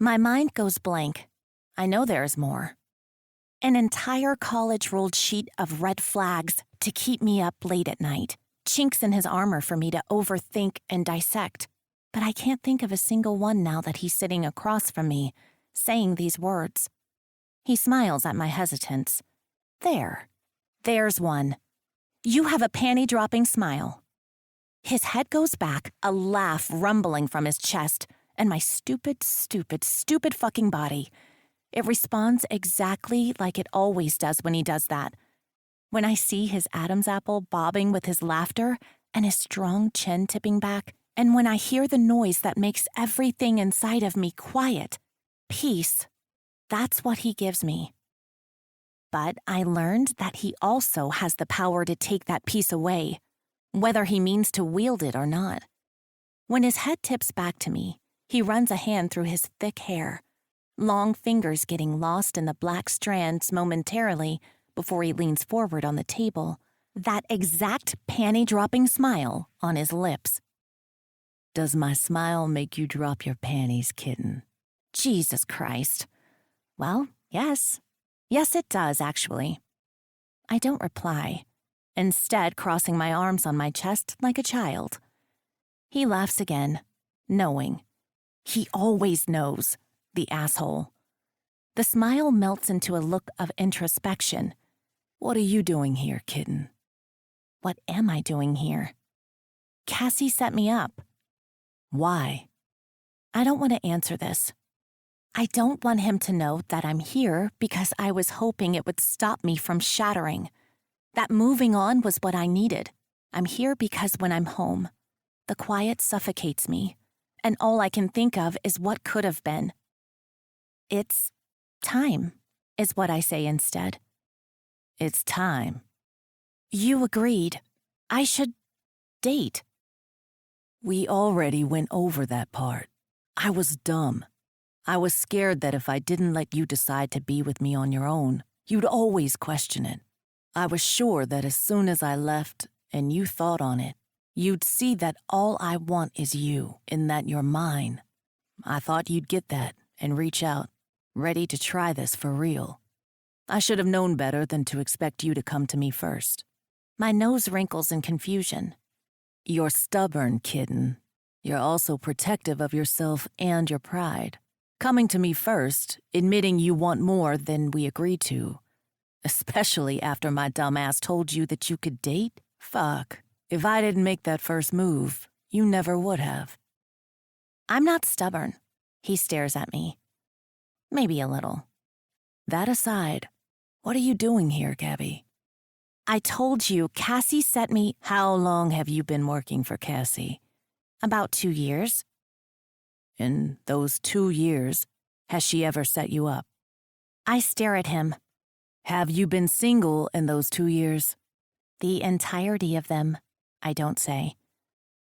Speaker 2: My mind goes blank. I know there's more. An entire college-ruled sheet of red flags to keep me up late at night. Chinks in his armor for me to overthink and dissect. But I can't think of a single one now that he's sitting across from me, saying these words. He smiles at my hesitance. There's one. You have a panty-dropping smile. His head goes back, a laugh rumbling from his chest, and my stupid fucking body. It responds exactly like it always does when he does that. When I see his Adam's apple bobbing with his laughter and his strong chin tipping back, and when I hear the noise that makes everything inside of me quiet, peace, that's what he gives me. But I learned that he also has the power to take that peace away, whether he means to wield it or not. When his head tips back to me, he runs a hand through his thick hair, long fingers getting lost in the black strands momentarily before he leans forward on the table, that exact panty-dropping smile on his lips.
Speaker 4: Does my smile make you drop your panties, kitten?
Speaker 2: Jesus Christ. Well, yes. Yes, it does, actually. I don't reply, instead crossing my arms on my chest like a child. He laughs again, knowing. He always knows, the asshole. The smile melts into a look of introspection.
Speaker 4: What are you doing here, kitten?
Speaker 2: What am I doing here? Cassie set me up.
Speaker 4: Why?
Speaker 2: I don't want to answer this. I don't want him to know that I'm here because I was hoping it would stop me from shattering. That moving on was what I needed. I'm here because when I'm home, the quiet suffocates me, and all I can think of is what could have been. It's time, is what I say instead.
Speaker 4: It's time.
Speaker 2: You agreed. I should date.
Speaker 4: We already went over that part. I was dumb. I was scared that if I didn't let you decide to be with me on your own, you'd always question it. I was sure that as soon as I left and you thought on it, you'd see that all I want is you and that you're mine. I thought you'd get that and reach out, ready to try this for real. I should have known better than to expect you to come to me first.
Speaker 2: My nose wrinkles in confusion.
Speaker 4: You're stubborn, kitten. You're also protective of yourself and your pride. Coming to me first, admitting you want more than we agreed to. Especially after my dumbass told you that you could date? Fuck. If I didn't make that first move, you never would have.
Speaker 2: I'm not stubborn. He stares at me. Maybe a little.
Speaker 4: That aside, what are you doing here, Gabby?
Speaker 2: I told you Cassie set me.
Speaker 4: How long have you been working for Cassie?
Speaker 2: About 2 years.
Speaker 4: In those 2 years, has she ever set you up?
Speaker 2: I stare at him.
Speaker 4: Have you been single in those 2 years?
Speaker 2: The entirety of them, I don't say.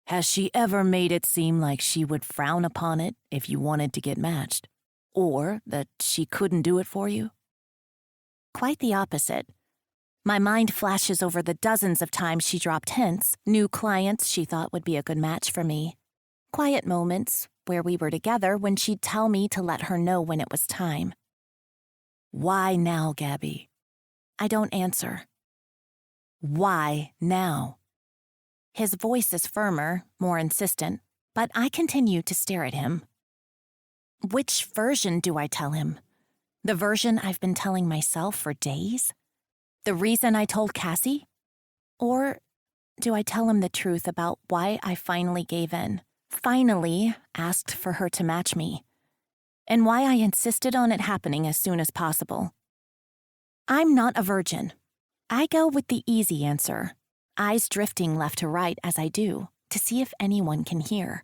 Speaker 4: Has she ever made it seem like she would frown upon it if you wanted to get matched? Or that she couldn't do it for you?
Speaker 2: Quite the opposite. My mind flashes over the dozens of times she dropped hints, new clients she thought would be a good match for me. Quiet moments where we were together when she'd tell me to let her know when it was time.
Speaker 4: Why now, Gabby?
Speaker 2: I don't answer.
Speaker 4: Why now?
Speaker 2: His voice is firmer, more insistent, but I continue to stare at him. Which version do I tell him? The version I've been telling myself for days? The reason I told Cassie? Or do I tell him the truth about why I finally gave in, finally asked for her to match me, and why I insisted on it happening as soon as possible? I'm not a virgin. I go with the easy answer, eyes drifting left to right as I do, to see if anyone can hear.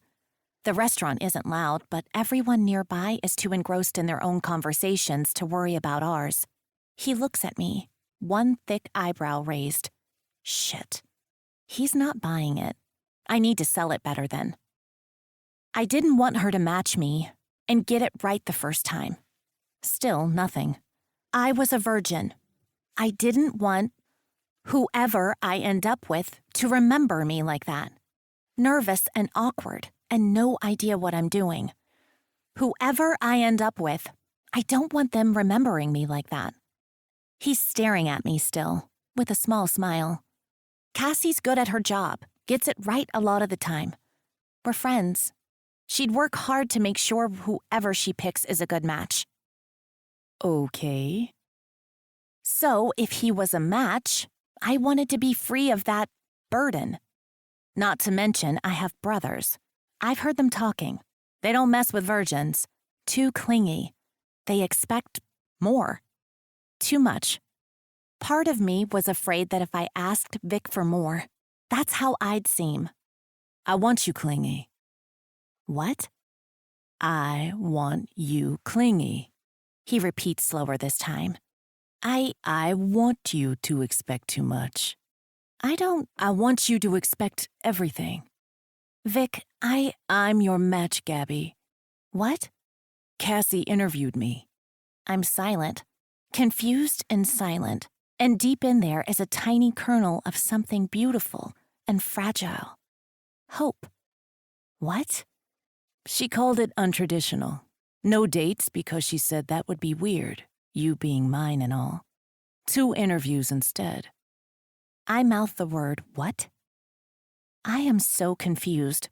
Speaker 2: The restaurant isn't loud, but everyone nearby is too engrossed in their own conversations to worry about ours. He looks at me, one thick eyebrow raised. Shit. He's not buying it. I need to sell it better then. I didn't want her to match me and get it right the first time. Still nothing. I was a virgin. I didn't want whoever I end up with to remember me like that. Nervous and awkward and no idea what I'm doing. Whoever I end up with, I don't want them remembering me like that. He's staring at me still, with a small smile. Cassie's good at her job, gets it right a lot of the time. We're friends. She'd work hard to make sure whoever she picks is a good match.
Speaker 4: Okay.
Speaker 2: So if he was a match, I wanted to be free of that burden. Not to mention, I have brothers. I've heard them talking. They don't mess with virgins. Too clingy. They expect more. Too much. Part of me was afraid that if I asked Vic for more, that's how I'd seem.
Speaker 4: I want you clingy.
Speaker 2: What?
Speaker 4: I want you clingy.
Speaker 2: He repeats slower this time.
Speaker 4: I want you to expect too much. I want you to expect everything.
Speaker 2: Vic,
Speaker 4: I'm your match, Gabby.
Speaker 2: What?
Speaker 4: Cassie interviewed me.
Speaker 2: I'm silent, confused and silent, and deep in there is a tiny kernel of something beautiful and fragile. Hope. What?
Speaker 4: She called it untraditional. No dates because she said that would be weird, you being mine and all. 2 interviews instead.
Speaker 2: I mouth the word, what? I am so confused.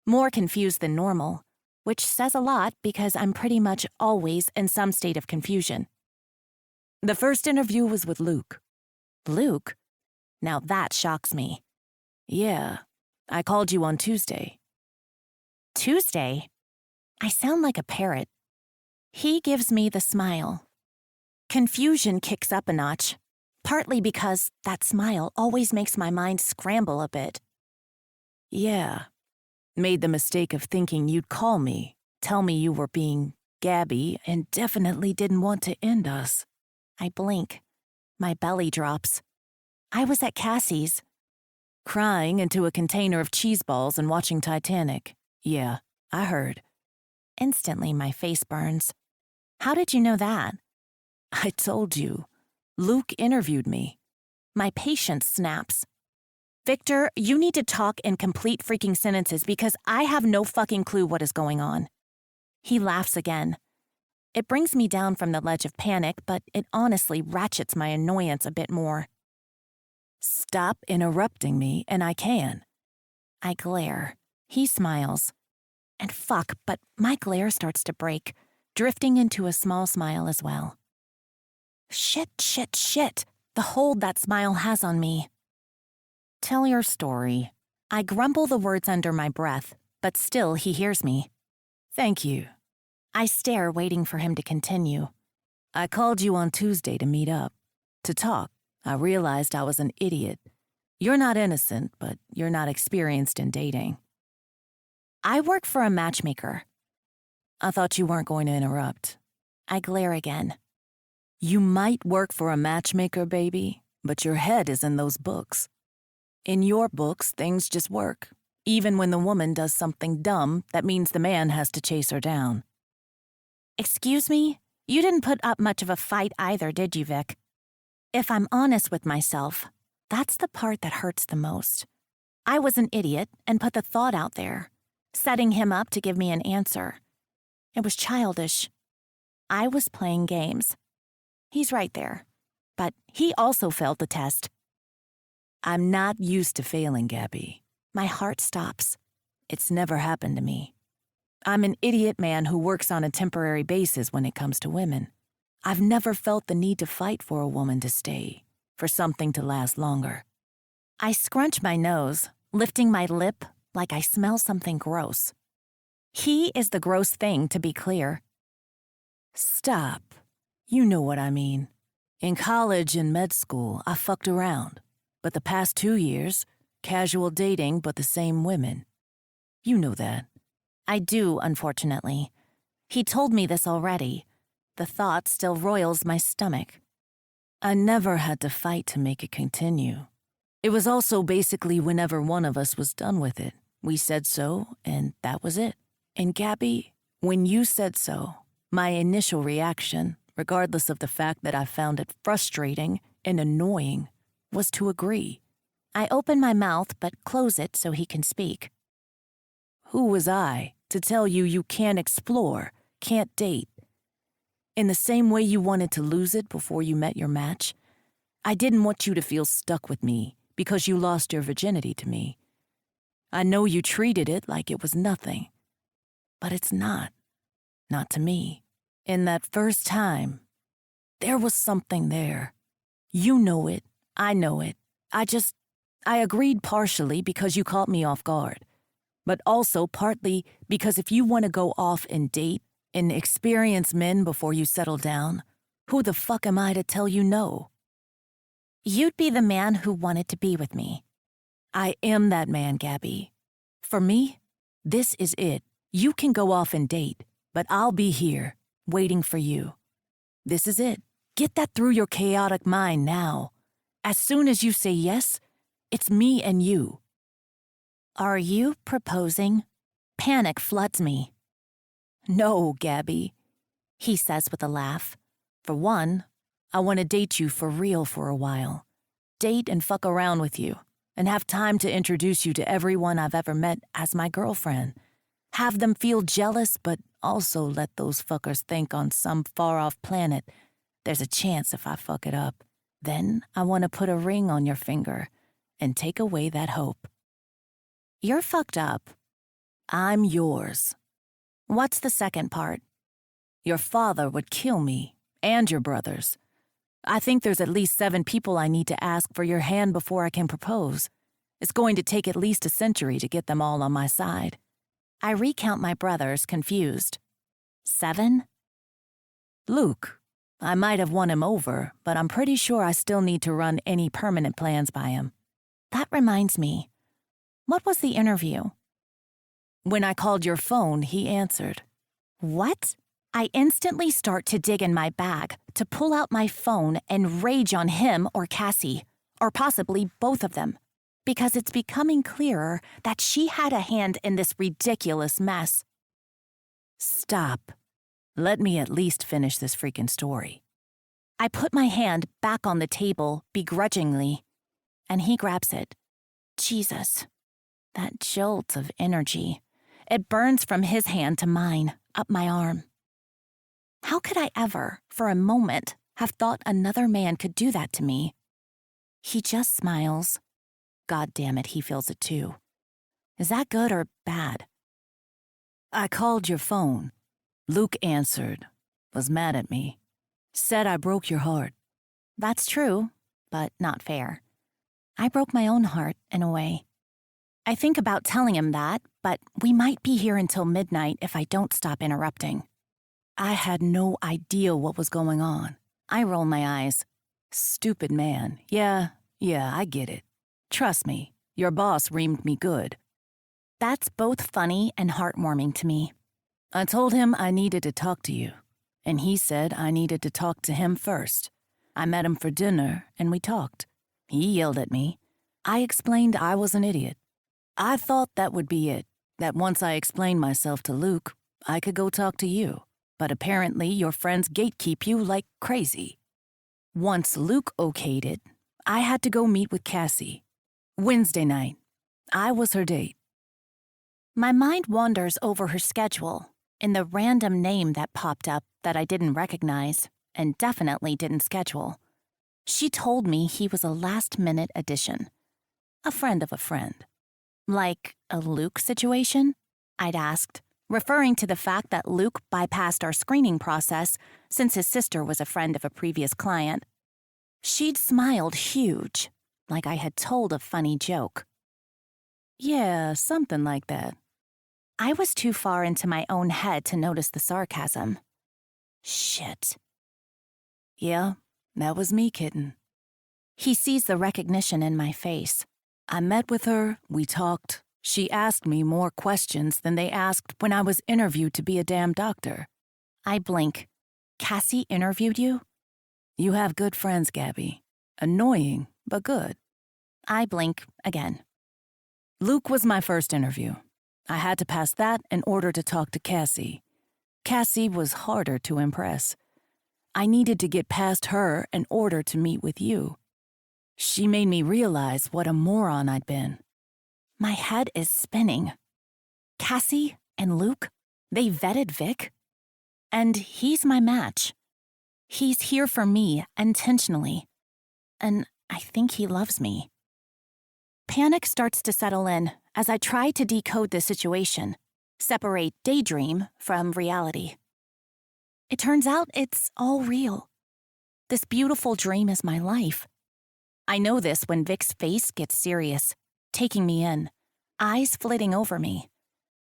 Speaker 2: More confused than normal, which says a lot because I'm pretty much always in some state of confusion.
Speaker 4: The first interview was with Luke.
Speaker 2: Luke? Now that shocks me.
Speaker 4: Yeah, I called you on Tuesday.
Speaker 2: Tuesday? I sound like a parrot. He gives me the smile. Confusion kicks up a notch, partly because that smile always makes my mind scramble a bit.
Speaker 4: Yeah, made the mistake of thinking you'd call me, tell me you were being Gabby, and definitely didn't want to end us.
Speaker 2: I blink. My belly drops. I was at Cassie's.
Speaker 4: Crying into a container of cheese balls and watching Titanic. Yeah, I heard.
Speaker 2: Instantly, my face burns. How did you know that?
Speaker 4: I told you. Luke interviewed me.
Speaker 2: My patience snaps. Victor, you need to talk in complete freaking sentences because I have no fucking clue what is going on. He laughs again. It brings me down from the ledge of panic, but it honestly ratchets my annoyance a bit more.
Speaker 4: Stop interrupting me, and I can.
Speaker 2: I glare. He smiles. And fuck, but my glare starts to break, drifting into a small smile as well. Shit, the hold that smile has on me. Tell your story. I grumble the words under my breath, but still he hears me.
Speaker 4: Thank you.
Speaker 2: I stare, waiting for him to continue.
Speaker 4: I called you on Tuesday to meet up, to talk. I realized I was an idiot. You're not innocent, but you're not experienced in dating.
Speaker 2: I work for a matchmaker.
Speaker 4: I thought you weren't going to interrupt.
Speaker 2: I glare again.
Speaker 4: You might work for a matchmaker, baby, but your head is in those books. In your books, things just work, even when the woman does something dumb that means the man has to chase her down.
Speaker 2: Excuse me? You didn't put up much of a fight either, did you, Vic? If I'm honest with myself, that's the part that hurts the most. I was an idiot and put the thought out there, setting him up to give me an answer. It was childish. I was playing games. He's right there, but he also failed the test.
Speaker 4: I'm not used to failing, Gabby.
Speaker 2: My heart stops.
Speaker 4: It's never happened to me. I'm an idiot man who works on a temporary basis when it comes to women. I've never felt the need to fight for a woman to stay, for something to last longer.
Speaker 2: I scrunch my nose, lifting my lip like I smell something gross. He is the gross thing, to be clear.
Speaker 4: Stop. You know what I mean. In college and med school, I fucked around. But the past 2 years, casual dating but the same women. You know that.
Speaker 2: I do, unfortunately. He told me this already. The thought still roils my stomach.
Speaker 4: I never had to fight to make it continue. It was also basically whenever one of us was done with it. We said so, and that was it. And Gabby, when you said so, my initial reaction, regardless of the fact that I found it frustrating and annoying, was to agree.
Speaker 2: I open my mouth but close it so he can speak.
Speaker 4: Who was I to tell you you can't explore, can't date? In the same way you wanted to lose it before you met your match, I didn't want you to feel stuck with me because you lost your virginity to me. I know you treated it like it was nothing, but it's not. Not to me. In that first time, there was something there. You know it. I know it. I agreed partially because you caught me off guard, but also partly because if you want to go off and date and experience men before you settle down, who the fuck am I to tell you no?
Speaker 2: You'd be the man who wanted to be with me.
Speaker 4: I am that man, Gabby. For me, this is it. You can go off and date, but I'll be here, waiting for you. This is it. Get that through your chaotic mind now. As soon as you say yes, it's me and you.
Speaker 2: Are you proposing? Panic floods me.
Speaker 4: No, Gabby,
Speaker 2: he says with a laugh.
Speaker 4: For one, I want to date you for real for a while. Date and fuck around with you, and have time to introduce you to everyone I've ever met as my girlfriend. Have them feel jealous, but also let those fuckers think on some far-off planet there's a chance if I fuck it up. Then I want to put a ring on your finger and take away that hope.
Speaker 2: You're fucked up.
Speaker 4: I'm yours.
Speaker 2: What's the second part?
Speaker 4: Your father would kill me and your brothers. I think there's at least 7 people I need to ask for your hand before I can propose. It's going to take at least a century to get them all on my side.
Speaker 2: I recount my brothers, confused. 7?
Speaker 4: Luke. I might have won him over, but I'm pretty sure I still need to run any permanent plans by him.
Speaker 2: That reminds me. What was the interview?
Speaker 4: When I called your phone, he answered.
Speaker 2: What? I instantly start to dig in my bag, to pull out my phone and rage on him or Cassie, or possibly both of them, because it's becoming clearer that she had a hand in this ridiculous mess.
Speaker 4: Stop. Let me at least finish this freaking story.
Speaker 2: I put my hand back on the table begrudgingly, and he grabs it. Jesus. That jolt of energy. It burns from his hand to mine, up my arm. How could I ever, for a moment, have thought another man could do that to me? He just smiles. God damn it, he feels it too. Is that good or bad?
Speaker 4: I called your phone. Luke answered, was mad at me, said I broke your heart.
Speaker 2: That's true, but not fair. I broke my own heart, in a way. I think about telling him that, but we might be here until midnight if I don't stop interrupting.
Speaker 4: I had no idea what was going on.
Speaker 2: I roll my eyes.
Speaker 4: Stupid man. Yeah, I get it. Trust me, your boss reamed me good.
Speaker 2: That's both funny and heartwarming to me.
Speaker 4: I told him I needed to talk to you, and he said I needed to talk to him first. I met him for dinner, and we talked. He yelled at me. I explained I was an idiot. I thought that would be it, that once I explained myself to Luke, I could go talk to you. But apparently your friends gatekeep you like crazy. Once Luke okayed it, I had to go meet with Cassie. Wednesday night. I was her date.
Speaker 2: My mind wanders over her schedule in the random name that popped up that I didn't recognize and definitely didn't schedule. She told me he was a last-minute addition. A friend of a friend. Like a Luke situation? I'd asked, referring to the fact that Luke bypassed our screening process since his sister was a friend of a previous client. She'd smiled huge, like I had told a funny joke.
Speaker 4: Yeah, something like that.
Speaker 2: I was too far into my own head to notice the sarcasm. Shit.
Speaker 4: Yeah, that was me, kitten.
Speaker 2: He sees the recognition in my face.
Speaker 4: I met with her, we talked. She asked me more questions than they asked when I was interviewed to be a damn doctor.
Speaker 2: I blink. Cassie interviewed you?
Speaker 4: You have good friends, Gabby. Annoying, but good.
Speaker 2: I blink again.
Speaker 4: Luke was my first interview. I had to pass that in order to talk to Cassie. Cassie was harder to impress. I needed to get past her in order to meet with you. She made me realize what a moron I'd been.
Speaker 2: My head is spinning. Cassie and Luke, they vetted Vic? And he's my match. He's here for me intentionally. And I think he loves me. Panic starts to settle in as I try to decode the situation, separate daydream from reality. It turns out it's all real. This beautiful dream is my life. I know this when Vic's face gets serious, taking me in, eyes flitting over me.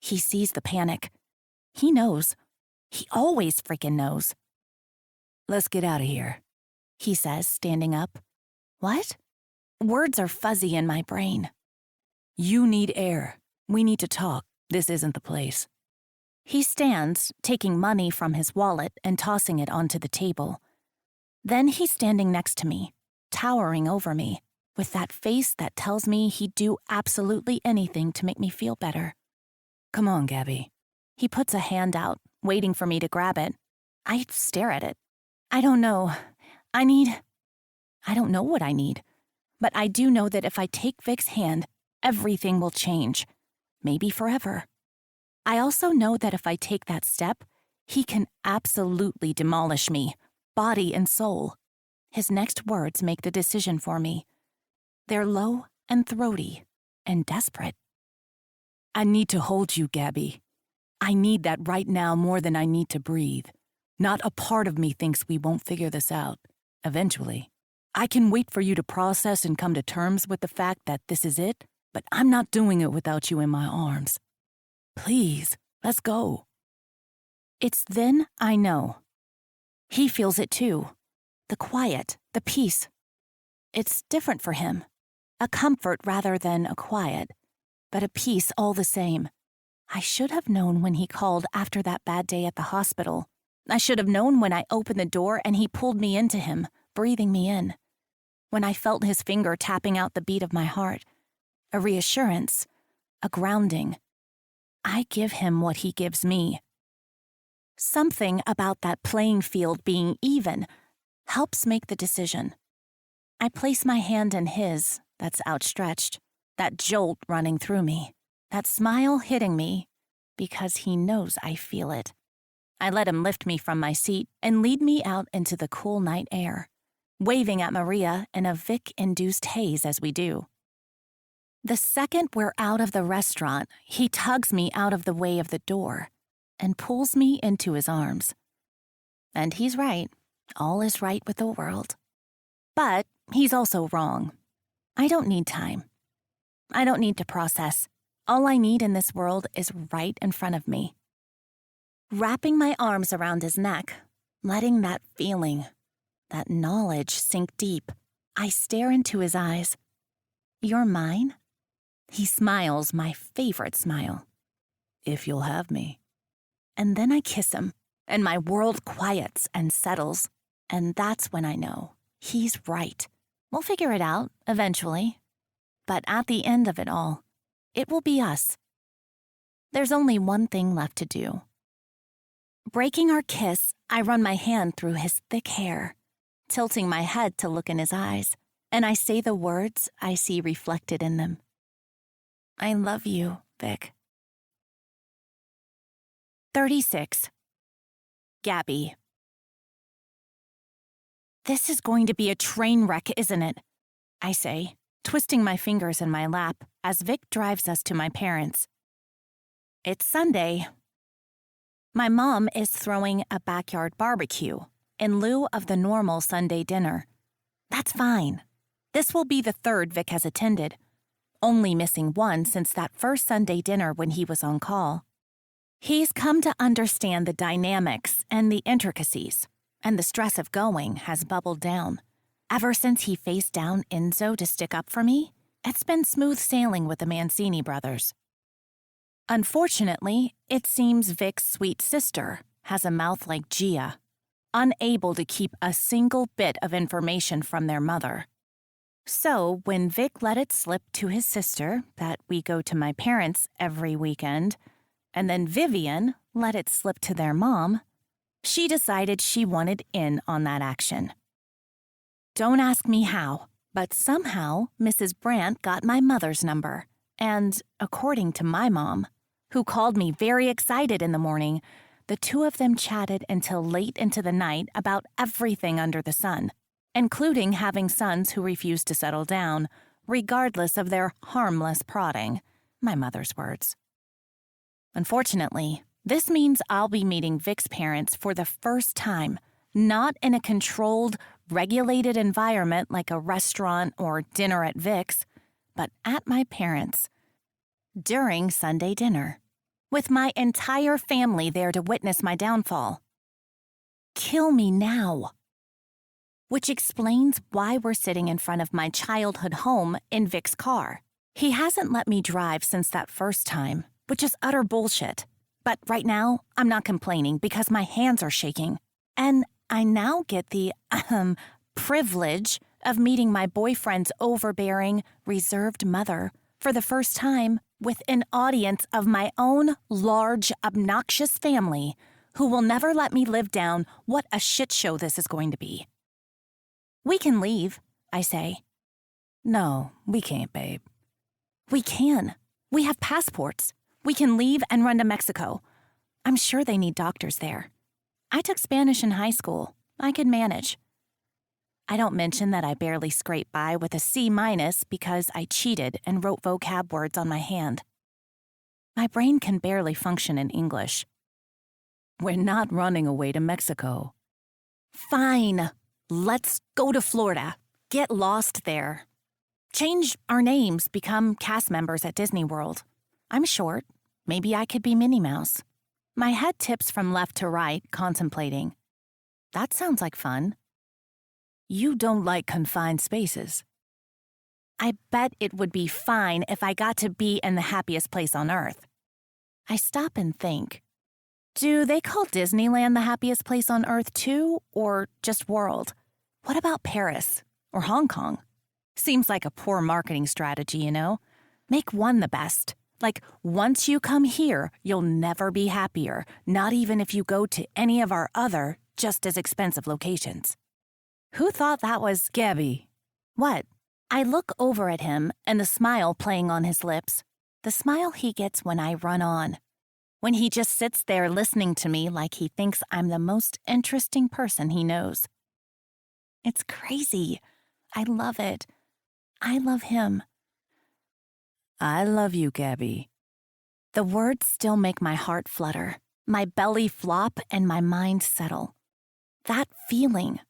Speaker 2: He sees the panic. He knows. He always freaking knows.
Speaker 4: Let's get out of here,
Speaker 2: he says, standing up. What? Words are fuzzy in my brain.
Speaker 4: You need air. We need to talk. This isn't the place.
Speaker 2: He stands, taking money from his wallet and tossing it onto the table. Then he's standing next to me, towering over me, with that face that tells me he'd do absolutely anything to make me feel better.
Speaker 4: Come on, Gabby.
Speaker 2: He puts a hand out, waiting for me to grab it. I stare at it. I don't know. I don't know what I need. But I do know that if I take Vic's hand, everything will change. Maybe forever. I also know that if I take that step, he can absolutely demolish me, body and soul. His next words make the decision for me. They're low and throaty and desperate.
Speaker 4: I need to hold you, Gabby. I need that right now more than I need to breathe. Not a part of me thinks we won't figure this out, eventually. I can wait for you to process and come to terms with the fact that this is it, but I'm not doing it without you in my arms. Please, let's go.
Speaker 2: It's then I know. He feels it too. The quiet, the peace. It's different for him. A comfort rather than a quiet, but a peace all the same. I should have known when he called after that bad day at the hospital. I should have known when I opened the door and he pulled me into him, breathing me in. When I felt his finger tapping out the beat of my heart. A reassurance, a grounding. I give him what he gives me. Something about that playing field being even helps make the decision. I place my hand in his that's outstretched, that jolt running through me, that smile hitting me because he knows I feel it. I let him lift me from my seat and lead me out into the cool night air, waving at Maria in a Vic-induced haze as we do. The second we're out of the restaurant, he tugs me out of the way of the door and pulls me into his arms. And he's right. All is right with the world. But he's also wrong. I don't need time. I don't need to process. All I need in this world is right in front of me. Wrapping my arms around his neck, letting that feeling, that knowledge sink deep, I stare into his eyes. You're mine? He smiles my favorite smile. If you'll have me. And then I kiss him, and my world quiets and settles, and that's when I know he's right. We'll figure it out eventually. But at the end of it all, it will be us. There's only one thing left to do. Breaking our kiss, I run my hand through his thick hair, tilting my head to look in his eyes, and I say the words I see reflected in them. I love you, Vic. 36. Gabby. This is going to be a train wreck, isn't it? I say, twisting my fingers in my lap as Vic drives us to my parents. It's Sunday. My mom is throwing a backyard barbecue in lieu of the normal Sunday dinner. That's fine. This will be the third Vic has attended, only missing one since that first Sunday dinner when he was on call. He's come to understand the dynamics and the intricacies, and the stress of going has bubbled down. Ever since he faced down Enzo to stick up for me, it's been smooth sailing with the Mancini brothers. Unfortunately, it seems Vic's sweet sister has a mouth like Gia, unable to keep a single bit of information from their mother. So when Vic let it slip to his sister that we go to my parents every weekend, and then Vivian let it slip to their mom, she decided she wanted in on that action. Don't ask me how, but somehow Mrs. Brandt got my mother's number, and according to my mom, who called me very excited in the morning, the two of them chatted until late into the night about everything under the sun, including having sons who refused to settle down, regardless of their harmless prodding, my mother's words. Unfortunately, this means I'll be meeting Vic's parents for the first time, not in a controlled, regulated environment like a restaurant or dinner at Vic's, but at my parents' during Sunday dinner, with my entire family there to witness my downfall. Kill me now. Which explains why we're sitting in front of my childhood home in Vic's car. He hasn't let me drive since that first time, which is utter bullshit. But right now, I'm not complaining because my hands are shaking. And I now get the, privilege of meeting my boyfriend's overbearing, reserved mother for the first time with an audience of my own large, obnoxious family who will never let me live down what a shit show this is going to be. We can leave, I say.
Speaker 4: No, we can't, babe.
Speaker 2: We can. We have passports. We can leave and run to Mexico. I'm sure they need doctors there. I took Spanish in high school. I could manage. I don't mention that I barely scraped by with a C- because I cheated and wrote vocab words on my hand. My brain can barely function in English.
Speaker 4: We're not running away to Mexico.
Speaker 2: Fine. Let's go to Florida. Get lost there. Change our names, become cast members at Disney World. I'm short. Maybe I could be Minnie Mouse. My head tips from left to right, contemplating. That sounds like fun.
Speaker 4: You don't like confined spaces.
Speaker 2: I bet it would be fine if I got to be in the happiest place on earth. I stop and think. Do they call Disneyland the happiest place on earth too, or just world? What about Paris or Hong Kong? Seems like a poor marketing strategy, you know? Make one the best. Like, once you come here, you'll never be happier, not even if you go to any of our other, just as expensive locations. Who thought that was...
Speaker 4: Gabby.
Speaker 2: What? I look over at him and the smile playing on his lips. The smile he gets when I run on. When he just sits there listening to me like he thinks I'm the most interesting person he knows. It's crazy. I love it. I love him.
Speaker 4: I love you, Gabby.
Speaker 2: The words still make my heart flutter, my belly flop, and my mind settle. That feeling.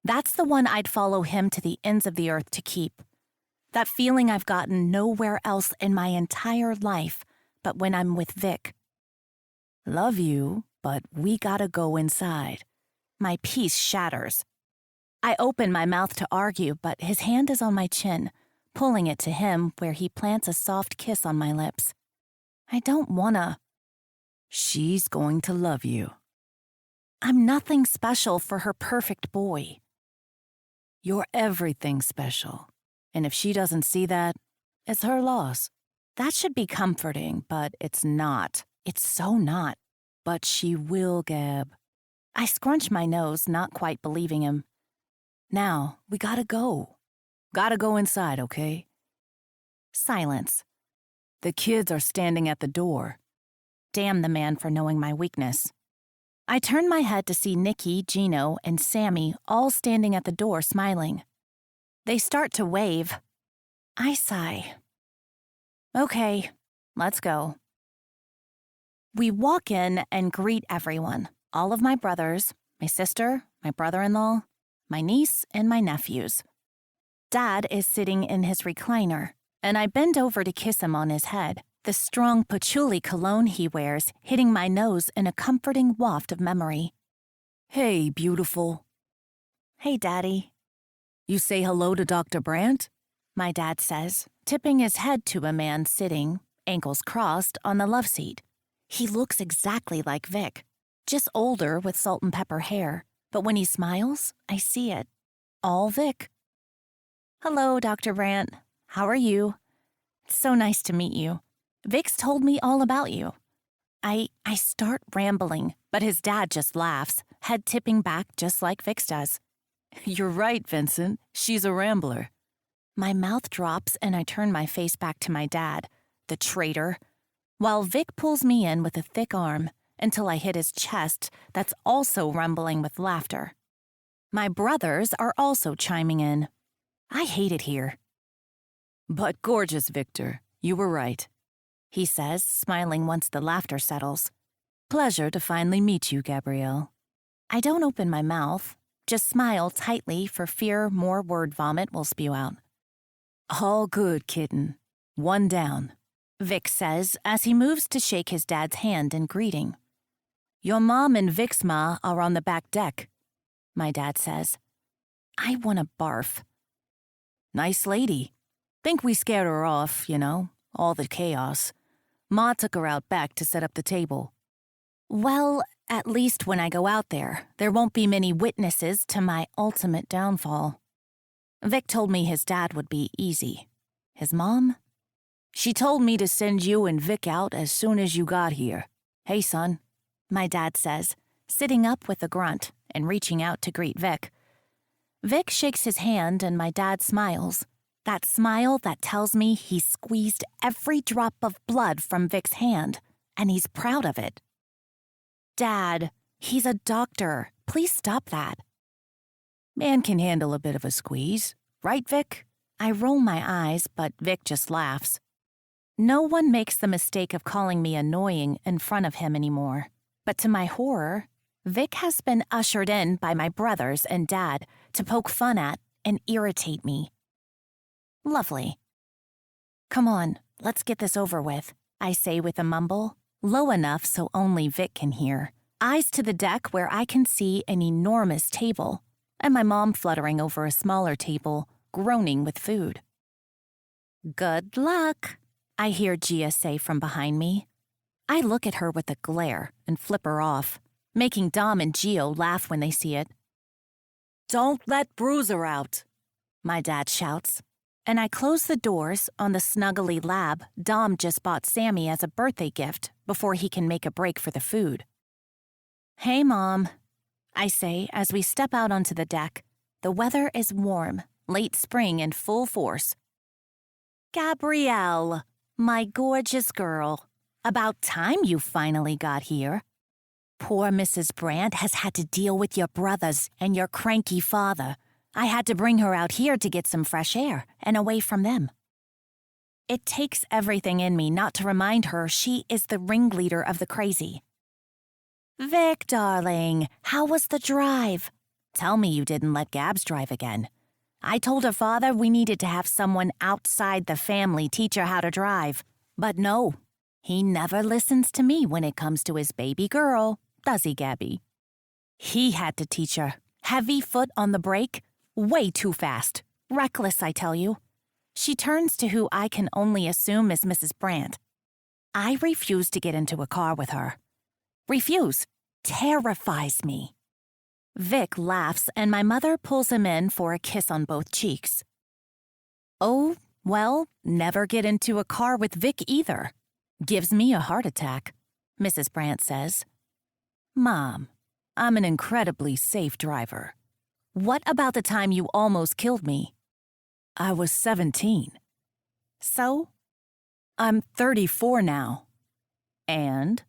Speaker 2: That's the one I'd follow him to the ends of the earth to keep. That feeling I've gotten nowhere else in my entire life but when I'm with Vic.
Speaker 4: Love you, but we gotta go inside.
Speaker 2: My peace shatters. I open my mouth to argue, but his hand is on my chin, pulling it to him where he plants a soft kiss on my lips. I don't wanna.
Speaker 4: She's going to love you.
Speaker 2: I'm nothing special for her perfect boy.
Speaker 4: You're everything special. And if she doesn't see that, it's her loss.
Speaker 2: That should be comforting, but it's not. It's so not.
Speaker 4: But she will, Gab.
Speaker 2: I scrunch my nose, not quite believing him.
Speaker 4: Now, we gotta go. Gotta go inside, okay?
Speaker 2: Silence.
Speaker 4: The kids are standing at the door.
Speaker 2: Damn the man for knowing my weakness. I turn my head to see Nikki, Gino, and Sammy all standing at the door smiling. They start to wave. I sigh. Okay, let's go. We walk in and greet everyone, all of my brothers, my sister, my brother-in-law, my niece, and my nephews. Dad is sitting in his recliner, and I bend over to kiss him on his head, the strong patchouli cologne he wears hitting my nose in a comforting waft of memory.
Speaker 4: Hey, beautiful.
Speaker 2: Hey, Daddy.
Speaker 4: You say hello to Dr. Brandt?
Speaker 2: My dad says, tipping his head to a man sitting, ankles crossed, on the love seat. He looks exactly like Vic, just older with salt and pepper hair, but when he smiles, I see it. All Vic. Hello, Dr. Brandt. How are you? It's so nice to meet you. Vic's told me all about you. I start rambling, but his dad just laughs, head tipping back just like Vic's does.
Speaker 4: You're right, Vincent. She's a rambler.
Speaker 2: My mouth drops and I turn my face back to my dad, the traitor, while Vic pulls me in with a thick arm until I hit his chest that's also rumbling with laughter. My brothers are also chiming in. I hate it here.
Speaker 4: But gorgeous, Victor. You were right,
Speaker 2: he says, smiling once the laughter settles.
Speaker 4: Pleasure to finally meet you, Gabrielle.
Speaker 2: I don't open my mouth, just smile tightly for fear more word vomit will spew out.
Speaker 4: All good, kitten. One down,
Speaker 2: Vic says as he moves to shake his dad's hand in greeting.
Speaker 4: Your mom and Vic's ma are on the back deck,
Speaker 2: my dad says. I want to barf.
Speaker 4: Nice lady. Think we scared her off, all the chaos. Ma took her out back to set up the table.
Speaker 2: Well, at least when I go out there won't be many witnesses to my ultimate downfall. Vic told me his dad would be easy. His mom?
Speaker 4: She told me to send you and Vic out as soon as you got here. Hey, son,
Speaker 2: my dad says, sitting up with a grunt and reaching out to greet Vic. Vic shakes his hand and my dad smiles. That smile that tells me he squeezed every drop of blood from Vic's hand, and he's proud of it. Dad, he's a doctor. Please stop that.
Speaker 4: Man can handle a bit of a squeeze, right, Vic?
Speaker 2: I roll my eyes, but Vic just laughs. No one makes the mistake of calling me annoying in front of him anymore. But to my horror, Vic has been ushered in by my brothers and Dad to poke fun at and irritate me. Lovely. Come on, let's get this over with, I say with a mumble, low enough so only Vic can hear. Eyes to the deck where I can see an enormous table, and my mom fluttering over a smaller table, groaning with food. Good luck, I hear Gia say from behind me. I look at her with a glare and flip her off, making Dom and Gio laugh when they see it.
Speaker 4: Don't let Bruiser out,
Speaker 2: my dad shouts, and I close the doors on the snuggly lab Dom just bought Sammy as a birthday gift before he can make a break for the food. Hey, Mom, I say as we step out onto the deck. The weather is warm, late spring in full force. Gabrielle, my gorgeous girl, about time you finally got here. Poor Mrs. Brandt has had to deal with your brothers and your cranky father. I had to bring her out here to get some fresh air and away from them. It takes everything in me not to remind her she is the ringleader of the crazy. Vic, darling, how was the drive? Tell me you didn't let Gabs drive again. I told her father we needed to have someone outside the family teach her how to drive. But no, he never listens to me when it comes to his baby girl, does he, Gabby? He had to teach her. Heavy foot on the brake, way too fast. Reckless, I tell you. She turns to who I can only assume is Mrs. Brandt. I refuse to get into a car with her. Refuse. Terrifies me. Vic laughs and my mother pulls him in for a kiss on both cheeks. Oh, well, never get into a car with Vic either. Gives me a heart attack, Mrs. Brandt says. Mom, I'm an incredibly safe driver. What about the time you almost killed me? I was 17. So? I'm 34 now. And?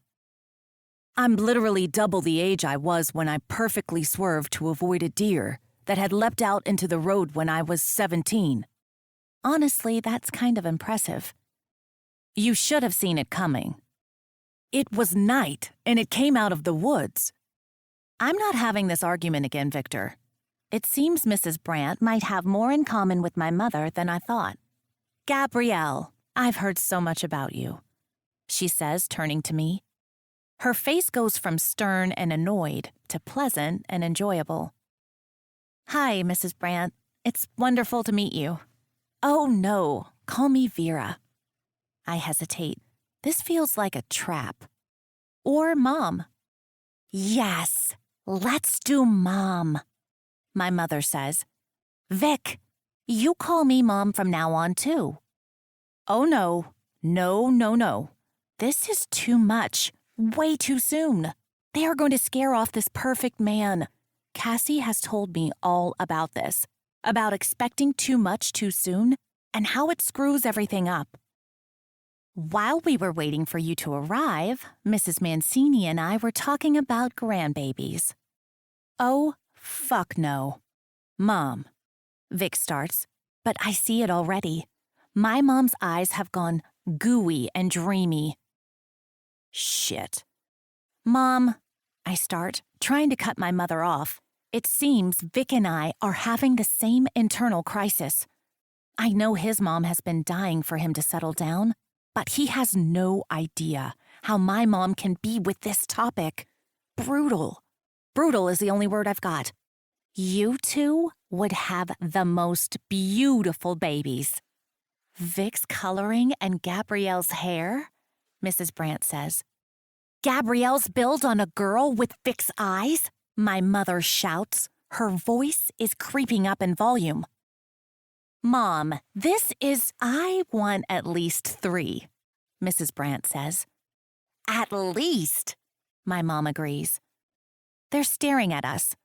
Speaker 2: I'm literally double the age I was when I perfectly swerved to avoid a deer that had leapt out into the road when I was 17. Honestly, that's kind of impressive. You should have seen it coming. It was night, and it came out of the woods. I'm not having this argument again, Victor. It seems Mrs. Brandt might have more in common with my mother than I thought. Gabrielle, I've heard so much about you, she says, turning to me. Her face goes from stern and annoyed to pleasant and enjoyable. Hi, Mrs. Brandt. It's wonderful to meet you. Oh, no. Call me Vera. I hesitate. This feels like a trap. Or Mom. Yes, let's do Mom, my mother says. Vic, you call me Mom from now on, too. Oh, no. No. This is too much. Way too soon. They are going to scare off this perfect man. Cassie has told me all about this, about expecting too much too soon and how it screws everything up. While we were waiting for you to arrive, Mrs. Mancini and I were talking about grandbabies. Oh, fuck no. Mom, Vic starts, but I see it already. My mom's eyes have gone gooey and dreamy. Shit. Mom, I start, trying to cut my mother off. It seems Vic and I are having the same internal crisis. I know his mom has been dying for him to settle down, but he has no idea how my mom can be with this topic. Brutal. Brutal is the only word I've got. You two would have the most beautiful babies. Vic's coloring and Gabrielle's hair? Mrs. Brandt says. Gabrielle's build on a girl with Vic's eyes? My mother shouts. Her voice is creeping up in volume. Mom, I want at least 3, Mrs. Brandt says. At least, my mom agrees. They're staring at us.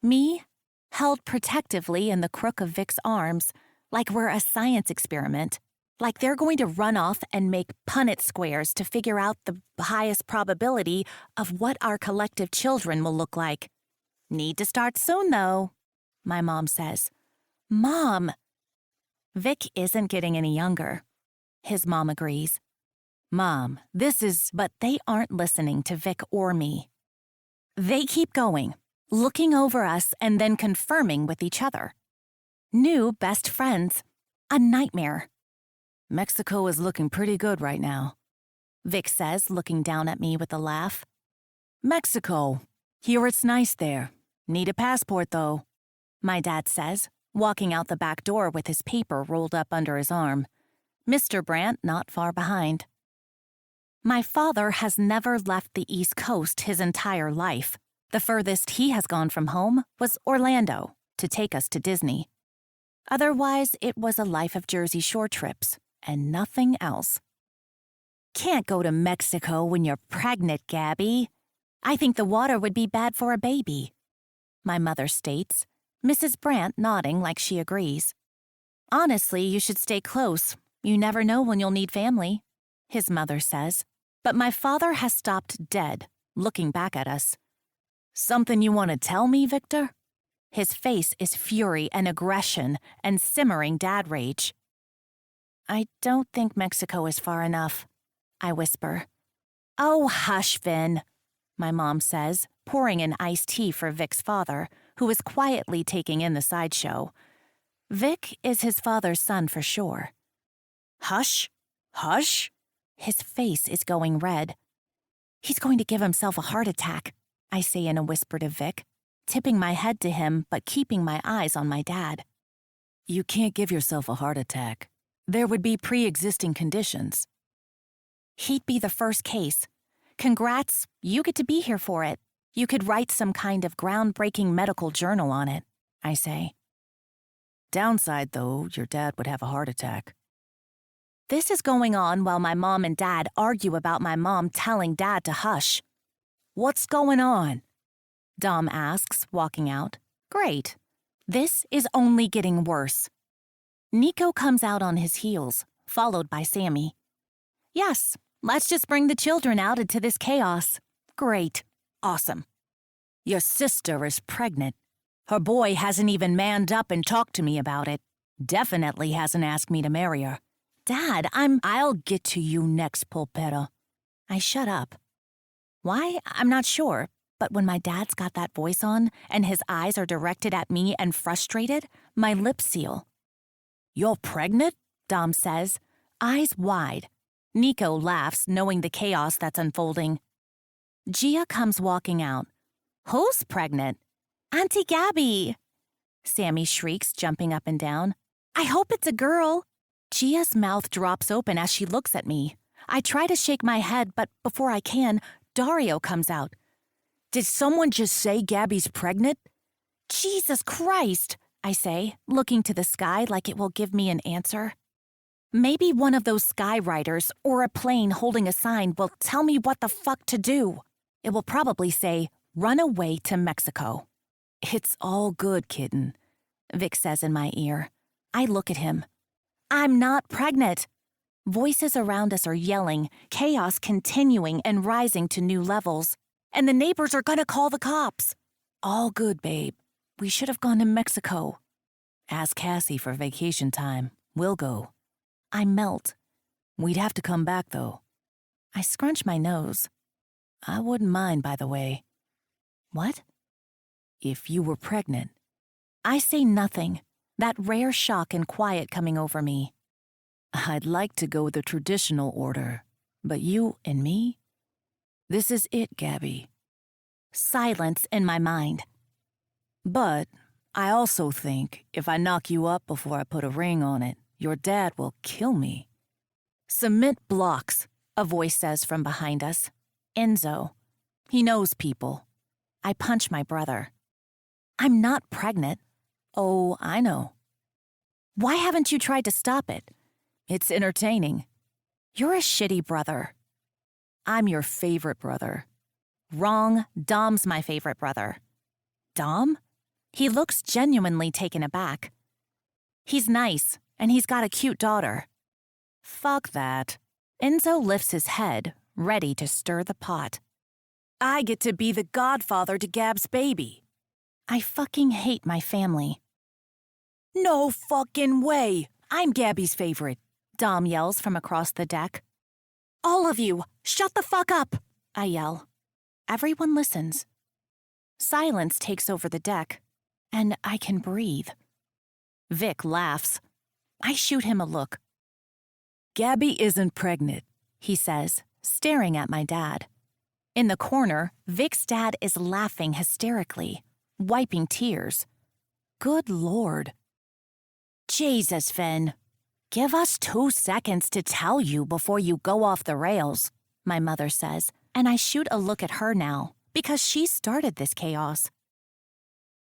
Speaker 2: Me, held protectively in the crook of Vic's arms, like we're a science experiment. Like they're going to run off and make Punnett squares to figure out the highest probability of what our collective children will look like. Need to start soon, though, my mom says. Mom! Vic isn't getting any younger. His mom agrees. Mom, but they aren't listening to Vic or me. They keep going, looking over us and then confirming with each other. New best friends. A nightmare. Mexico is looking pretty good right now, Vic says, looking down at me with a laugh. Mexico. Hear it's nice there. Need a passport, though, my dad says, walking out the back door with his paper rolled up under his arm. Mr. Brandt not far behind. My father has never left the East Coast his entire life. The furthest he has gone from home was Orlando, to take us to Disney. Otherwise, it was a life of Jersey Shore trips. And nothing else. Can't go to Mexico when you're pregnant, Gabby. I think the water would be bad for a baby, my mother states, Mrs. Brandt nodding like she agrees. Honestly, you should stay close. You never know when you'll need family, his mother says. But my father has stopped dead, looking back at us. Something you want to tell me, Victor? His face is fury and aggression and simmering dad rage. I don't think Mexico is far enough, I whisper. Oh, hush, Vin, my mom says, pouring an iced tea for Vic's father, who is quietly taking in the sideshow. Vic is his father's son for sure. Hush? Hush? His face is going red. He's going to give himself a heart attack, I say in a whisper to Vic, tipping my head to him but keeping my eyes on my dad.
Speaker 4: You can't give yourself a heart attack. There would be pre-existing conditions.
Speaker 2: He'd be the first case. Congrats, you get to be here for it. You could write some kind of groundbreaking medical journal on it, I say.
Speaker 4: Downside, though, your dad would have a heart attack.
Speaker 2: This is going on while my mom and dad argue about my mom telling dad to hush.
Speaker 4: What's going on?
Speaker 2: Dom asks, walking out. Great. This is only getting worse. Nico comes out on his heels, followed by Sammy. Yes, let's just bring the children out into this chaos. Great. Awesome.
Speaker 4: Your sister is pregnant.
Speaker 2: Her boy hasn't even manned up and talked to me about it. Definitely hasn't asked me to marry her. Dad,
Speaker 4: I'll get to you next, Pulpetta.
Speaker 2: I shut up. Why? I'm not sure, but when my dad's got that voice on and his eyes are directed at me and frustrated, my lips seal.
Speaker 4: You're pregnant?
Speaker 2: Dom says, eyes wide. Nico laughs, knowing the chaos that's unfolding. Gia comes walking out. Who's pregnant? Auntie Gabby! Sammy shrieks, jumping up and down. I hope it's a girl. Gia's mouth drops open as she looks at me. I try to shake my head, but before I can, Dario comes out.
Speaker 4: Did someone just say Gabby's pregnant?
Speaker 2: Jesus Christ, I say, looking to the sky like it will give me an answer. Maybe one of those sky riders or a plane holding a sign will tell me what the fuck to do. It will probably say, run away to Mexico.
Speaker 4: It's all good, kitten,
Speaker 2: Vic says in my ear. I look at him. I'm not pregnant. Voices around us are yelling, chaos continuing and rising to new levels. And the neighbors are gonna call the cops.
Speaker 4: All good, babe.
Speaker 2: We should have gone to Mexico.
Speaker 4: Ask Cassie for vacation time. We'll go.
Speaker 2: I melt.
Speaker 4: We'd have to come back, though.
Speaker 2: I scrunch my nose.
Speaker 4: I wouldn't mind, by the way.
Speaker 2: What?
Speaker 4: If you were pregnant.
Speaker 2: I say nothing, that rare shock and quiet coming over me.
Speaker 4: I'd like to go the traditional order, but you and me? This is it, Gabby.
Speaker 2: Silence in my mind.
Speaker 4: But I also think if I knock you up before I put a ring on it, your dad will kill me.
Speaker 2: Cement blocks, a voice says from behind us. Enzo. He knows people. I punch my brother. I'm not pregnant.
Speaker 4: Oh, I know.
Speaker 2: Why haven't you tried to stop it?
Speaker 4: It's entertaining.
Speaker 2: You're a shitty brother.
Speaker 4: I'm your favorite brother.
Speaker 2: Wrong. Dom's my favorite brother. Dom? He looks genuinely taken aback. He's nice, and he's got a cute daughter.
Speaker 4: Fuck that.
Speaker 2: Enzo lifts his head, ready to stir the pot.
Speaker 4: I get to be the godfather to Gab's baby.
Speaker 2: I fucking hate my family.
Speaker 4: No fucking way. I'm Gabby's favorite,
Speaker 2: Dom yells from across the deck. All of you, shut the fuck up, I yell. Everyone listens. Silence takes over the deck, and I can breathe. Vic laughs. I shoot him a look.
Speaker 4: Gabby isn't pregnant,
Speaker 2: he says, staring at my dad. In the corner, Vic's dad is laughing hysterically, wiping tears. Good Lord. Jesus, Finn. Give us 2 seconds to tell you before you go off the rails, my mother says, and I shoot a look at her now, because she started this chaos.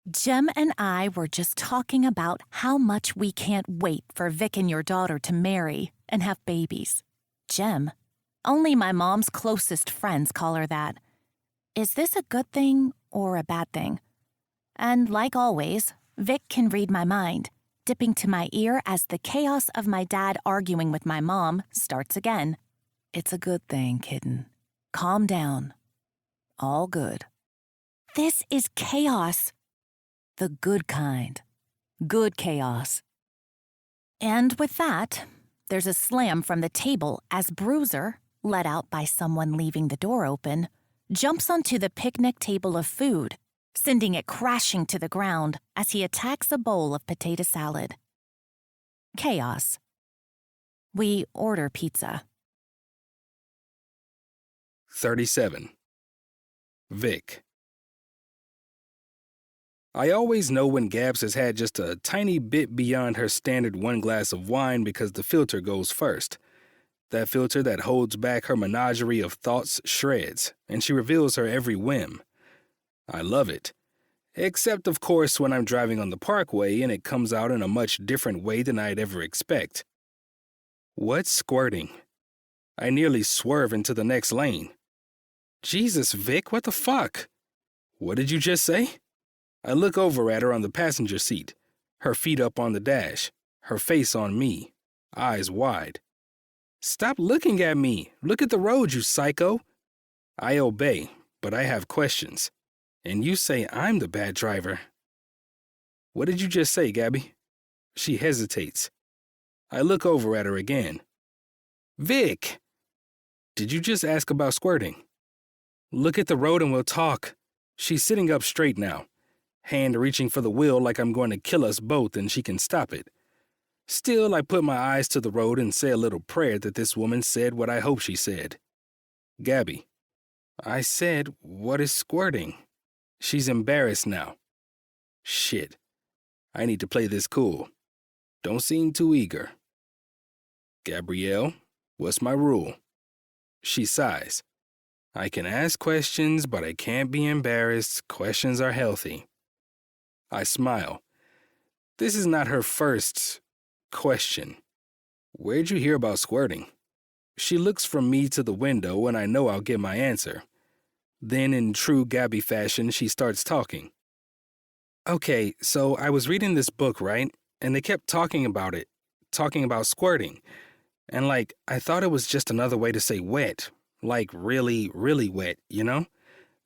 Speaker 2: Jem and I were just talking about how much we can't wait for Vic and your daughter to marry and have babies. Jem. Only my mom's closest friends call her that. Is this a good thing or a bad thing? And like always, Vic can read my mind, dipping to my ear as the chaos of my dad arguing with my mom starts again.
Speaker 4: It's a good thing, kitten. Calm down. All good.
Speaker 2: This is chaos.
Speaker 4: The good kind. Good chaos.
Speaker 2: And with that, there's a slam from the table as Bruiser, let out by someone leaving the door open, jumps onto the picnic table of food, sending it crashing to the ground as he attacks a bowl of potato salad. Chaos. We order pizza.
Speaker 1: 37. Vic. I always know when Gabs has had just a tiny bit beyond her standard one glass of wine because the filter goes first. That filter that holds back her menagerie of thoughts shreds, and she reveals her every whim. I love it. Except, of course, when I'm driving on the parkway and it comes out in a much different way than I'd ever expect. What's squirting? I nearly swerve into the next lane. Jesus, Vic, what the fuck? What did you just say? I look over at her on the passenger seat, her feet up on the dash, her face on me, eyes wide. Stop looking at me. Look at the road, you psycho. I obey, but I have questions. And you say I'm the bad driver. What did you just say, Gabby? She hesitates. I look over at her again. Vic! Did you just ask about squirting? Look at the road and we'll talk. She's sitting up straight now, hand reaching for the wheel like I'm going to kill us both and she can stop it. Still, I put my eyes to the road and say a little prayer that this woman said what I hope she said. Gabby. I said, what is squirting? She's embarrassed now. Shit. I need to play this cool. Don't seem too eager. Gabrielle, what's my rule? She sighs. I can ask questions, but I can't be embarrassed. Questions are healthy. I smile. This is not her first question. Where'd you hear about squirting? She looks from me to the window and I know I'll get my answer. Then in true Gabby fashion, she starts talking. Okay, so I was reading this book, right? And they kept talking about it, talking about squirting. And I thought it was just another way to say wet. Like really, really wet, you know?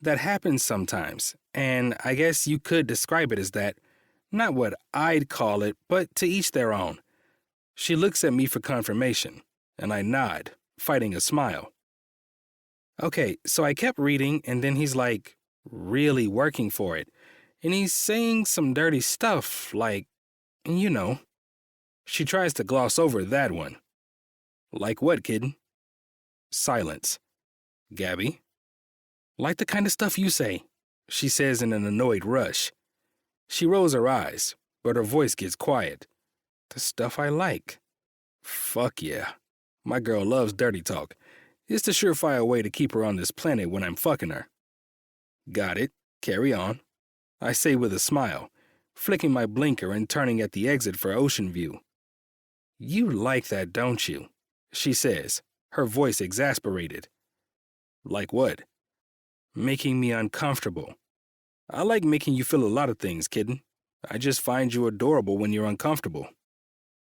Speaker 1: That happens sometimes. And I guess you could describe it as that. Not what I'd call it, but to each their own. She looks at me for confirmation, and I nod, fighting a smile. Okay, so I kept reading, and then he's really working for it. And he's saying some dirty stuff, you know. She tries to gloss over that one. Like what, kid? Silence. Gabby? Like the kind of stuff you say, she says in an annoyed rush. She rolls her eyes, but her voice gets quiet. The stuff I like. Fuck yeah. My girl loves dirty talk. It's the surefire way to keep her on this planet when I'm fucking her. Got it. Carry on. I say with a smile, flicking my blinker and turning at the exit for Ocean View. You like that, don't you? She says, her voice exasperated. Like what? Making me uncomfortable. I like making you feel a lot of things, kitten. I just find you adorable when you're uncomfortable.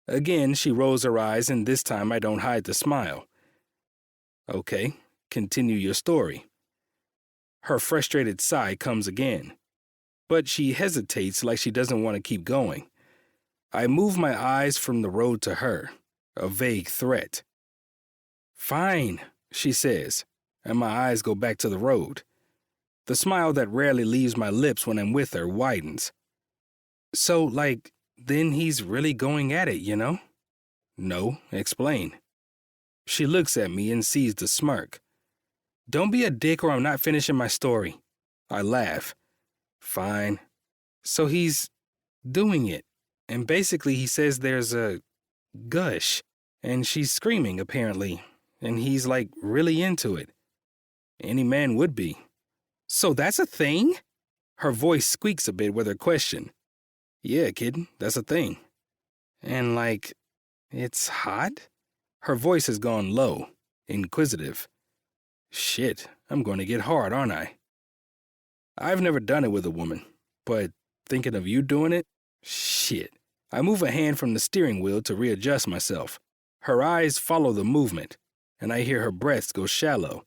Speaker 1: Again, she rolls her eyes, and this time I don't hide the smile. Okay, continue your story. Her frustrated sigh comes again, but she hesitates like she doesn't want to keep going. I move my eyes from the road to her, a vague threat. Fine, she says, and my eyes go back to the road. The smile that rarely leaves my lips when I'm with her widens. So, then he's really going at it, you know? No, explain. She looks at me and sees the smirk. Don't be a dick or I'm not finishing my story. I laugh. Fine. So he's doing it, and basically he says there's a gush, and she's screaming apparently, and he's really into it. Any man would be. So that's a thing? Her voice squeaks a bit with her question. Yeah, kid, that's a thing. And it's hot? Her voice has gone low, inquisitive. Shit, I'm going to get hard, aren't I? I've never done it with a woman, but thinking of you doing it? Shit. I move a hand from the steering wheel to readjust myself. Her eyes follow the movement, and I hear her breaths go shallow.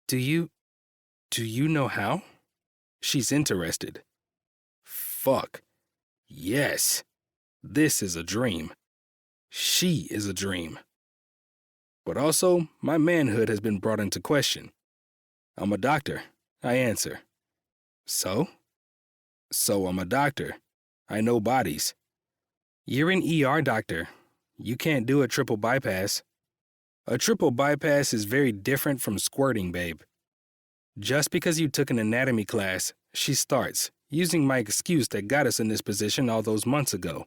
Speaker 1: Do you know how? She's interested. Fuck. Yes. This is a dream. She is a dream. But also, my manhood has been brought into question. I'm a doctor, I answer. So? So I'm a doctor. I know bodies. You're an ER doctor. You can't do a triple bypass. A triple bypass is very different from squirting, babe. Just because you took an anatomy class, she starts, using my excuse that got us in this position all those months ago.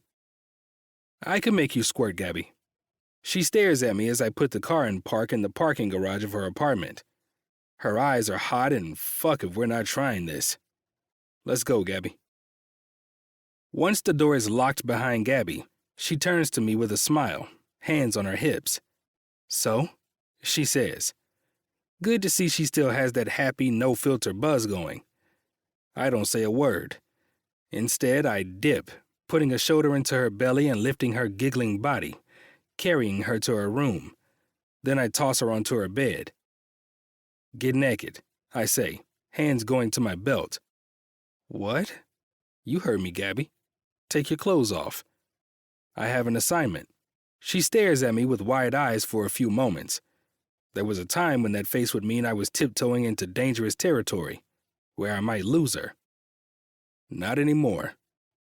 Speaker 1: I can make you squirt, Gabby. She stares at me as I put the car in park in the parking garage of her apartment. Her eyes are hot and fuck if we're not trying this. Let's go, Gabby. Once the door is locked behind Gabby, she turns to me with a smile, hands on her hips. So? She says. Good to see she still has that happy, no-filter buzz going. I don't say a word. Instead, I dip, putting a shoulder into her belly and lifting her giggling body, carrying her to her room. Then I toss her onto her bed. Get naked, I say, hands going to my belt. What? You heard me, Gabby. Take your clothes off. I have an assignment. She stares at me with wide eyes for a few moments. There was a time when that face would mean I was tiptoeing into dangerous territory, where I might lose her. Not anymore.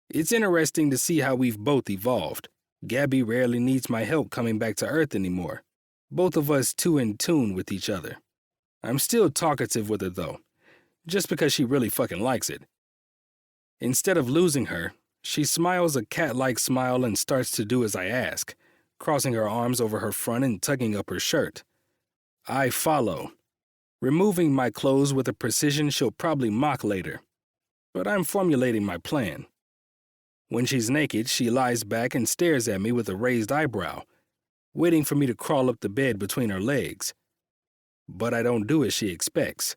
Speaker 1: It's interesting to see how we've both evolved. Gabby rarely needs my help coming back to Earth anymore. Both of us too in tune with each other. I'm still talkative with her though, just because she really fucking likes it. Instead of losing her, she smiles a cat-like smile and starts to do as I ask, crossing her arms over her front and tugging up her shirt. I follow, removing my clothes with a precision she'll probably mock later. But I'm formulating my plan. When she's naked, she lies back and stares at me with a raised eyebrow, waiting for me to crawl up the bed between her legs. But I don't do as she expects.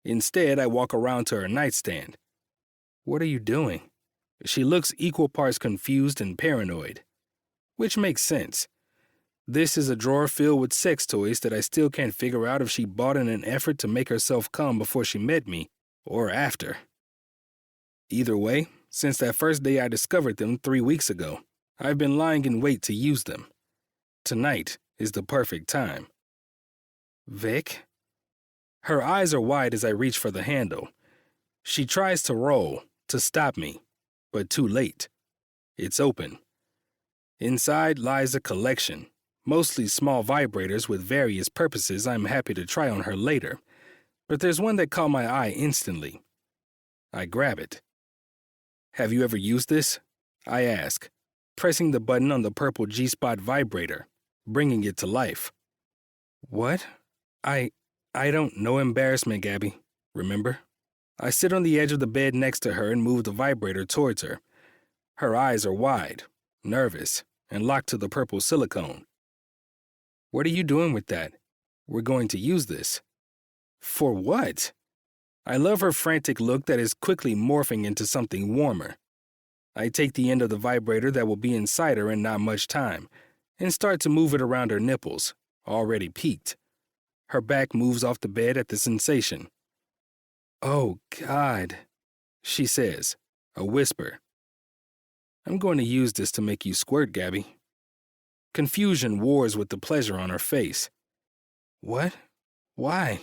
Speaker 1: Instead, I walk around to her nightstand. What are you doing? She looks equal parts confused and paranoid. Which makes sense. This is a drawer filled with sex toys that I still can't figure out if she bought in an effort to make herself come before she met me, or after. Either way, since that first day I discovered them 3 weeks ago, I've been lying in wait to use them. Tonight is the perfect time. Vic? Her eyes are wide as I reach for the handle. She tries to roll, to stop me, but too late. It's open. Inside lies a collection, mostly small vibrators with various purposes I'm happy to try on her later, but there's one that caught my eye instantly. I grab it. Have you ever used this? I ask, pressing the button on the purple G-spot vibrator, bringing it to life. What? I don't know embarrassment, Gabby. Remember? I sit on the edge of the bed next to her and move the vibrator towards her. Her eyes are wide, nervous, and locked to the purple silicone. What are you doing with that? We're going to use this. For what? I love her frantic look that is quickly morphing into something warmer. I take the end of the vibrator that will be inside her in not much time, and start to move it around her nipples, already peaked. Her back moves off the bed at the sensation. Oh, God, she says, a whisper. I'm going to use this to make you squirt, Gabby. Confusion wars with the pleasure on her face. What? Why?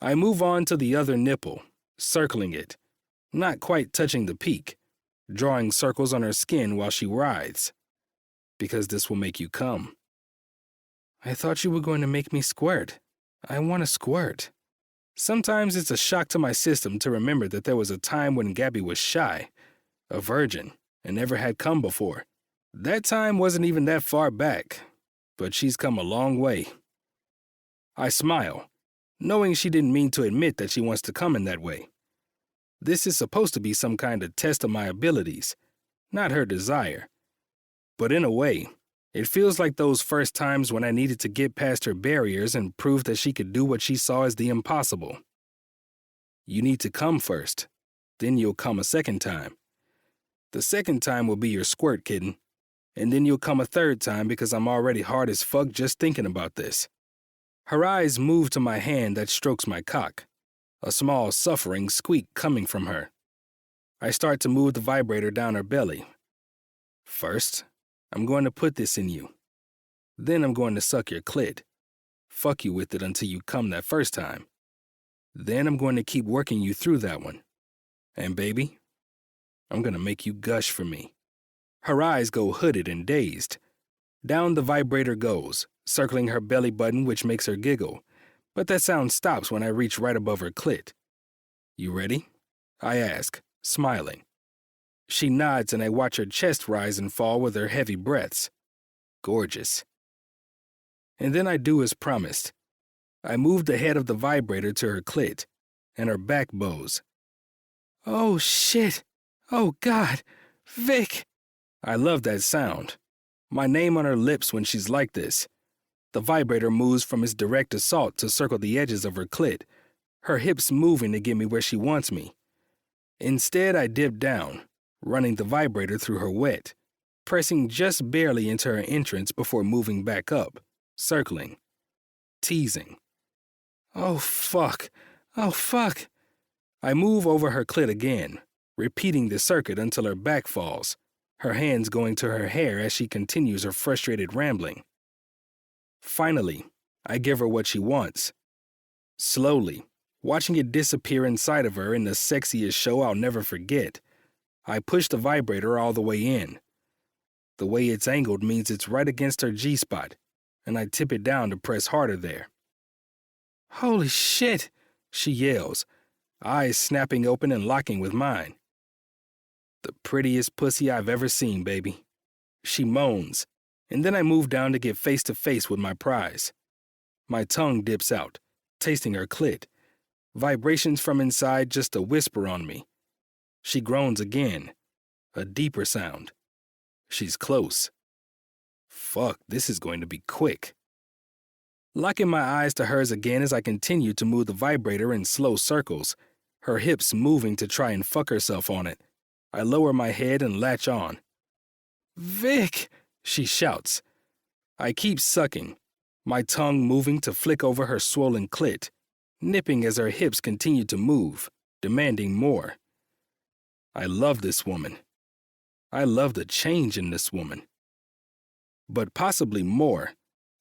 Speaker 1: I move on to the other nipple, circling it, not quite touching the peak, drawing circles on her skin while she writhes. Because this will make you come. I thought you were going to make me squirt. I want to squirt. Sometimes it's a shock to my system to remember that there was a time when Gabby was shy, a virgin, and never had come before. That time wasn't even that far back, but she's come a long way. I smile, knowing she didn't mean to admit that she wants to come in that way. This is supposed to be some kind of test of my abilities, not her desire. But in a way, it feels like those first times when I needed to get past her barriers and prove that she could do what she saw as the impossible. You need to come first, then you'll come a second time. The second time will be your squirt, kitten, and then you'll come a third time because I'm already hard as fuck just thinking about this. Her eyes move to my hand that strokes my cock, a small suffering squeak coming from her. I start to move the vibrator down her belly. First, I'm going to put this in you, Then I'm going to suck your clit. Fuck you with it until you come that first time. Then I'm going to keep working you through that one. And baby, I'm going to make you gush for me. Her eyes go hooded and dazed. Down the vibrator goes, circling her belly button, which makes her giggle. But that sound stops when I reach right above her clit. You ready? I ask, smiling. She nods and I watch her chest rise and fall with her heavy breaths. Gorgeous. And then I do as promised. I move the head of the vibrator to her clit, and her back bows. Oh, shit. Oh, God. Vic. I love that sound. My name on her lips when she's like this. The vibrator moves from its direct assault to circle the edges of her clit, her hips moving to get me where she wants me. Instead, I dip down, running the vibrator through her wet, pressing just barely into her entrance before moving back up, circling, teasing. Oh, fuck. Oh, fuck. I move over her clit again, repeating the circuit until her back falls, her hands going to her hair as she continues her frustrated rambling. Finally, I give her what she wants. Slowly, watching it disappear inside of her in the sexiest show I'll never forget, I push the vibrator all the way in. The way it's angled means it's right against her G-spot, and I tip it down to press harder there. Holy shit, she yells, eyes snapping open and locking with mine. The prettiest pussy I've ever seen, baby. She moans, and then I move down to get face to face with my prize. My tongue dips out, tasting her clit. Vibrations from inside just a whisper on me. She groans again, a deeper sound. She's close. Fuck, this is going to be quick. Locking my eyes to hers again as I continue to move the vibrator in slow circles, her hips moving to try and fuck herself on it. I lower my head and latch on. Vic, she shouts. I keep sucking, my tongue moving to flick over her swollen clit, nipping as her hips continue to move, demanding more. I love this woman. I love the change in this woman. But possibly more,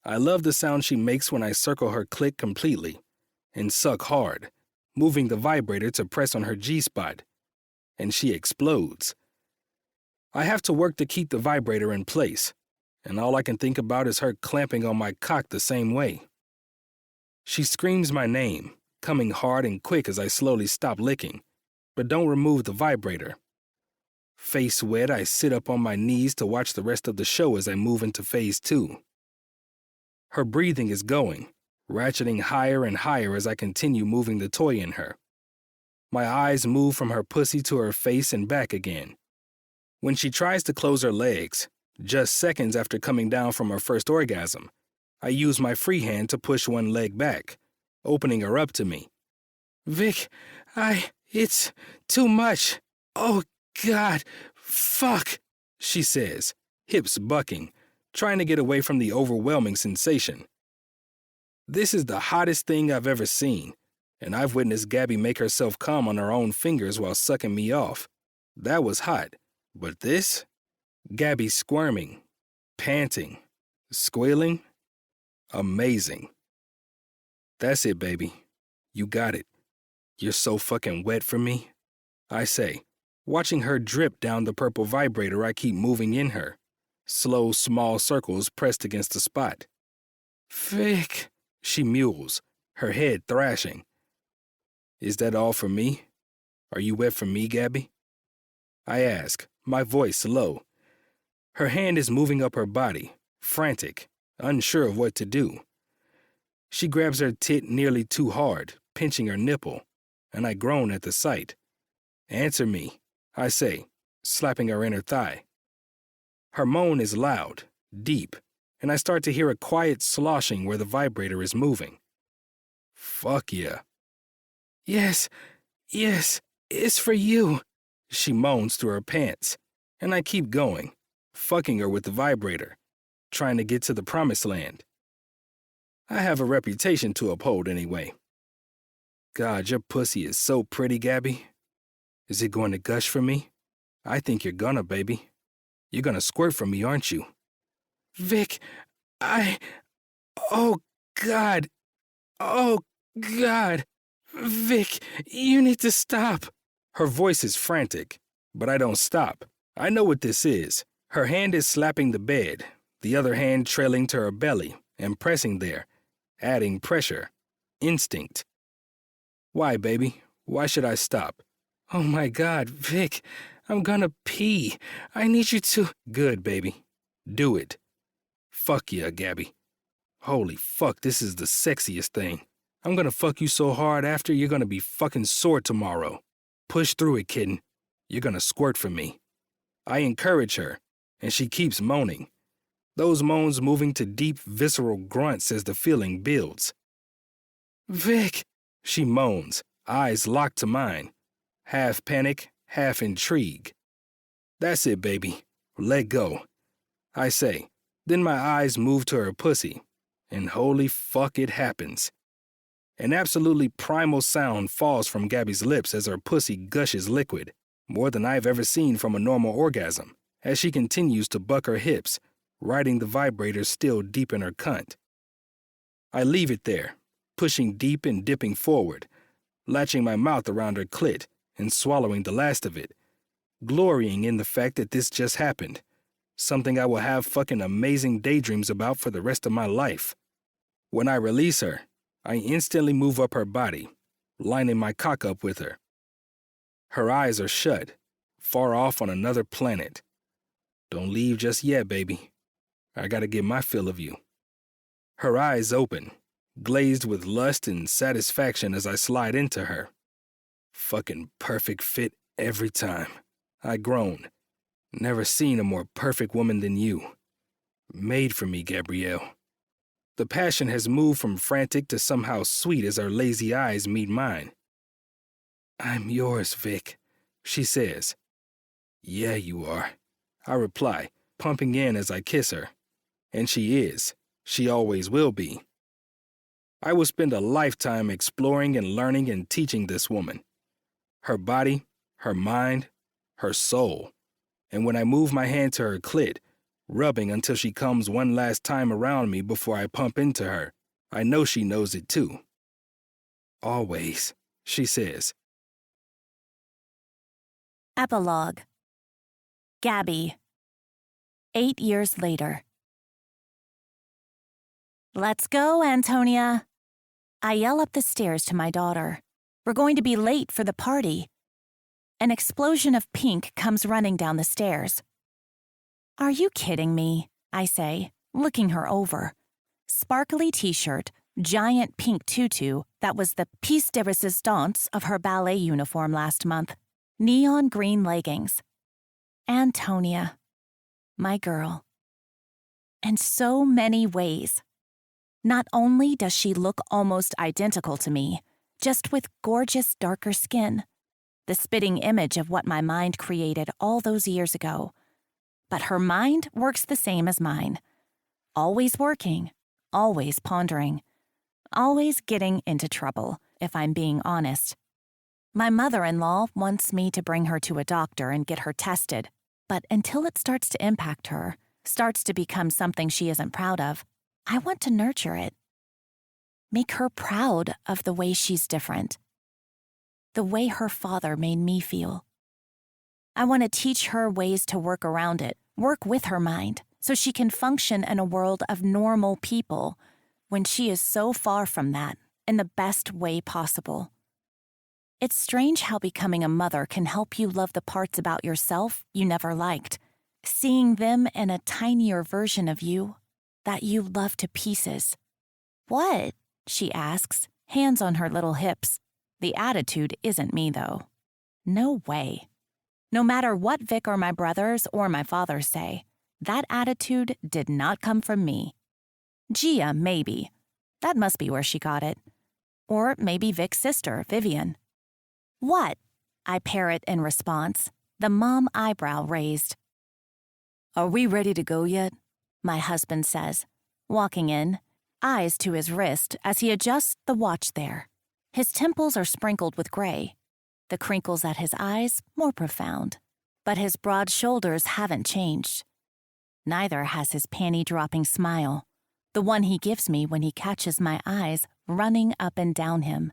Speaker 1: I love the sound she makes when I circle her clit completely and suck hard, moving the vibrator to press on her G-spot, and she explodes. I have to work to keep the vibrator in place, and all I can think about is her clamping on my cock the same way. She screams my name, coming hard and quick as I slowly stop licking, but don't remove the vibrator. Face wet, I sit up on my knees to watch the rest of the show as I move into phase 2. Her breathing is going, ratcheting higher and higher as I continue moving the toy in her. My eyes move from her pussy to her face and back again. When she tries to close her legs, just seconds after coming down from her first orgasm, I use my free hand to push one leg back, opening her up to me. Vic, it's too much. Oh, God, fuck, she says, hips bucking, trying to get away from the overwhelming sensation. This is the hottest thing I've ever seen, and I've witnessed Gabby make herself come on her own fingers while sucking me off. That was hot, but this? Gabby squirming, panting, squealing. Amazing. That's it, baby. You got it. You're so fucking wet for me, I say, watching her drip down the purple vibrator I keep moving in her, slow, small circles pressed against the spot. Vic, she mules, her head thrashing. Is that all for me? Are you wet for me, Gabby? I ask, my voice low. Her hand is moving up her body, frantic, unsure of what to do. She grabs her tit nearly too hard, pinching her nipple, and I groan at the sight. Answer me, I say, slapping her inner thigh. Her moan is loud, deep, and I start to hear a quiet sloshing where the vibrator is moving. Fuck yeah. Yes, it's for you, she moans through her pants, and I keep going, fucking her with the vibrator, trying to get to the promised land. I have a reputation to uphold anyway. God, your pussy is so pretty, Gabby. Is it going to gush for me? I think you're gonna, baby. You're gonna squirt for me, aren't you? Vic, Oh, God. Oh, God. Vic, you need to stop. Her voice is frantic, but I don't stop. I know what this is. Her hand is slapping the bed, the other hand trailing to her belly and pressing there, adding pressure. Instinct. Why, baby? Why should I stop? Oh my God, Vic, I'm gonna pee. I need you to. Good, baby. Do it. Fuck yeah, Gabby. Holy fuck, this is the sexiest thing. I'm gonna fuck you so hard after you're gonna be fucking sore tomorrow. Push through it, kitten. You're gonna squirt for me. I encourage her, and she keeps moaning. Those moans moving to deep, visceral grunts as the feeling builds. Vic, she moans, eyes locked to mine. Half panic, half intrigue. That's it, baby. Let go. I say. Then my eyes move to her pussy, and holy fuck, it happens. An absolutely primal sound falls from Gabby's lips as her pussy gushes liquid, more than I've ever seen from a normal orgasm, as she continues to buck her hips, riding the vibrators still deep in her cunt. I leave it there, pushing deep and dipping forward, latching my mouth around her clit and swallowing the last of it, glorying in the fact that this just happened, something I will have fucking amazing daydreams about for the rest of my life. When I release her, I instantly move up her body, lining my cock up with her. Her eyes are shut, far off on another planet. Don't leave just yet, baby. I gotta get my fill of you. Her eyes open, glazed with lust and satisfaction as I slide into her. Fucking perfect fit every time. I groan. Never seen a more perfect woman than you. Made for me, Gabrielle. The passion has moved from frantic to somehow sweet as our lazy eyes meet mine. I'm yours, Vic, she says. Yeah, you are, I reply, pumping in as I kiss her. And she is. She always will be. I will spend a lifetime exploring and learning and teaching this woman. Her body, her mind, her soul. And when I move my hand to her clit, rubbing until she comes one last time around me before I pump into her, I know she knows it too. Always, she says.
Speaker 2: Epilogue. Gabby. 8 years later. Let's go, Antonia. I yell up the stairs to my daughter. We're going to be late for the party. An explosion of pink comes running down the stairs. Are you kidding me? I say, looking her over. Sparkly t-shirt, giant pink tutu that was the piece de resistance of her ballet uniform last month, neon green leggings. Antonia, my girl. In so many ways. Not only does she look almost identical to me, just with gorgeous darker skin, the spitting image of what my mind created all those years ago, but her mind works the same as mine. Always working, always pondering, always getting into trouble, if I'm being honest. My mother-in-law wants me to bring her to a doctor and get her tested, but until it starts to impact her, starts to become something she isn't proud of, I want to nurture it. Make her proud of the way she's different. The way her father made me feel. I want to teach her ways to work around it, work with her mind, so she can function in a world of normal people when she is so far from that in the best way possible. It's strange how becoming a mother can help you love the parts about yourself you never liked, seeing them in a tinier version of you that you love to pieces. What? She asks, hands on her little hips. The attitude isn't me, though. No way. No matter what Vic or my brothers or my father say, that attitude did not come from me. Gia, maybe. That must be where she got it. Or maybe Vic's sister, Vivian. What? I parrot in response, the mom eyebrow raised.
Speaker 4: Are we ready to go yet?
Speaker 2: My husband says, walking in, eyes to his wrist as he adjusts the watch there. His temples are sprinkled with gray, the crinkles at his eyes more profound, but his broad shoulders haven't changed. Neither has his panty-dropping smile. the one he gives me when he catches my eyes running up and down him.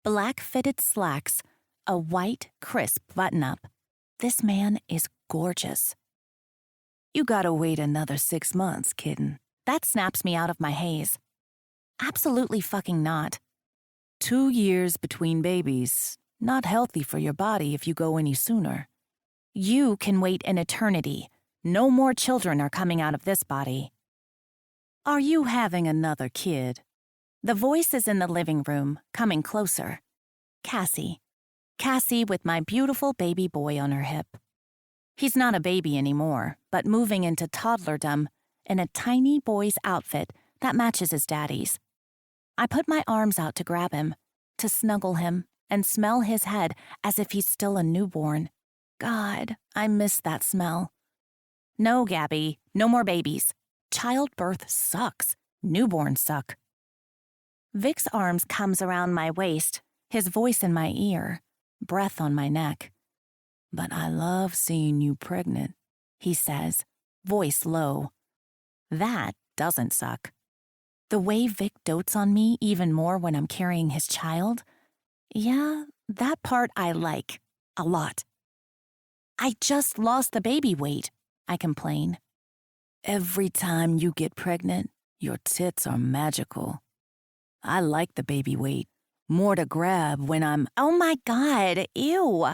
Speaker 2: Black fitted slacks, a white, crisp button-up. This man is gorgeous.
Speaker 4: You gotta wait another 6 months, kitten.
Speaker 2: That snaps me out of my haze. Absolutely fucking not.
Speaker 4: 2 years between babies. Not healthy for your body if you go any sooner.
Speaker 2: You can wait an eternity. No more children are coming out of this body.
Speaker 4: Are you having another kid?
Speaker 2: The voice is in the living room, coming closer. Cassie. Cassie with my beautiful baby boy on her hip. He's not a baby anymore, but moving into toddlerdom in a tiny boy's outfit that matches his daddy's. I put my arms out to grab him, to snuggle him, and smell his head as if he's still a newborn. God, I miss that smell. No, Gabby, no more babies. Childbirth sucks. Newborns suck. Vic's arms comes around my waist, his voice in my ear, breath on my neck.
Speaker 4: But I love seeing you pregnant,
Speaker 2: he says, voice low. That doesn't suck. The way Vic dotes on me even more when I'm carrying his child, yeah, that part I like, a lot. I just lost the baby weight, I complain.
Speaker 4: Every time you get pregnant, your tits are magical. I like the baby weight. More to grab when I'm...
Speaker 2: Oh my God, ew.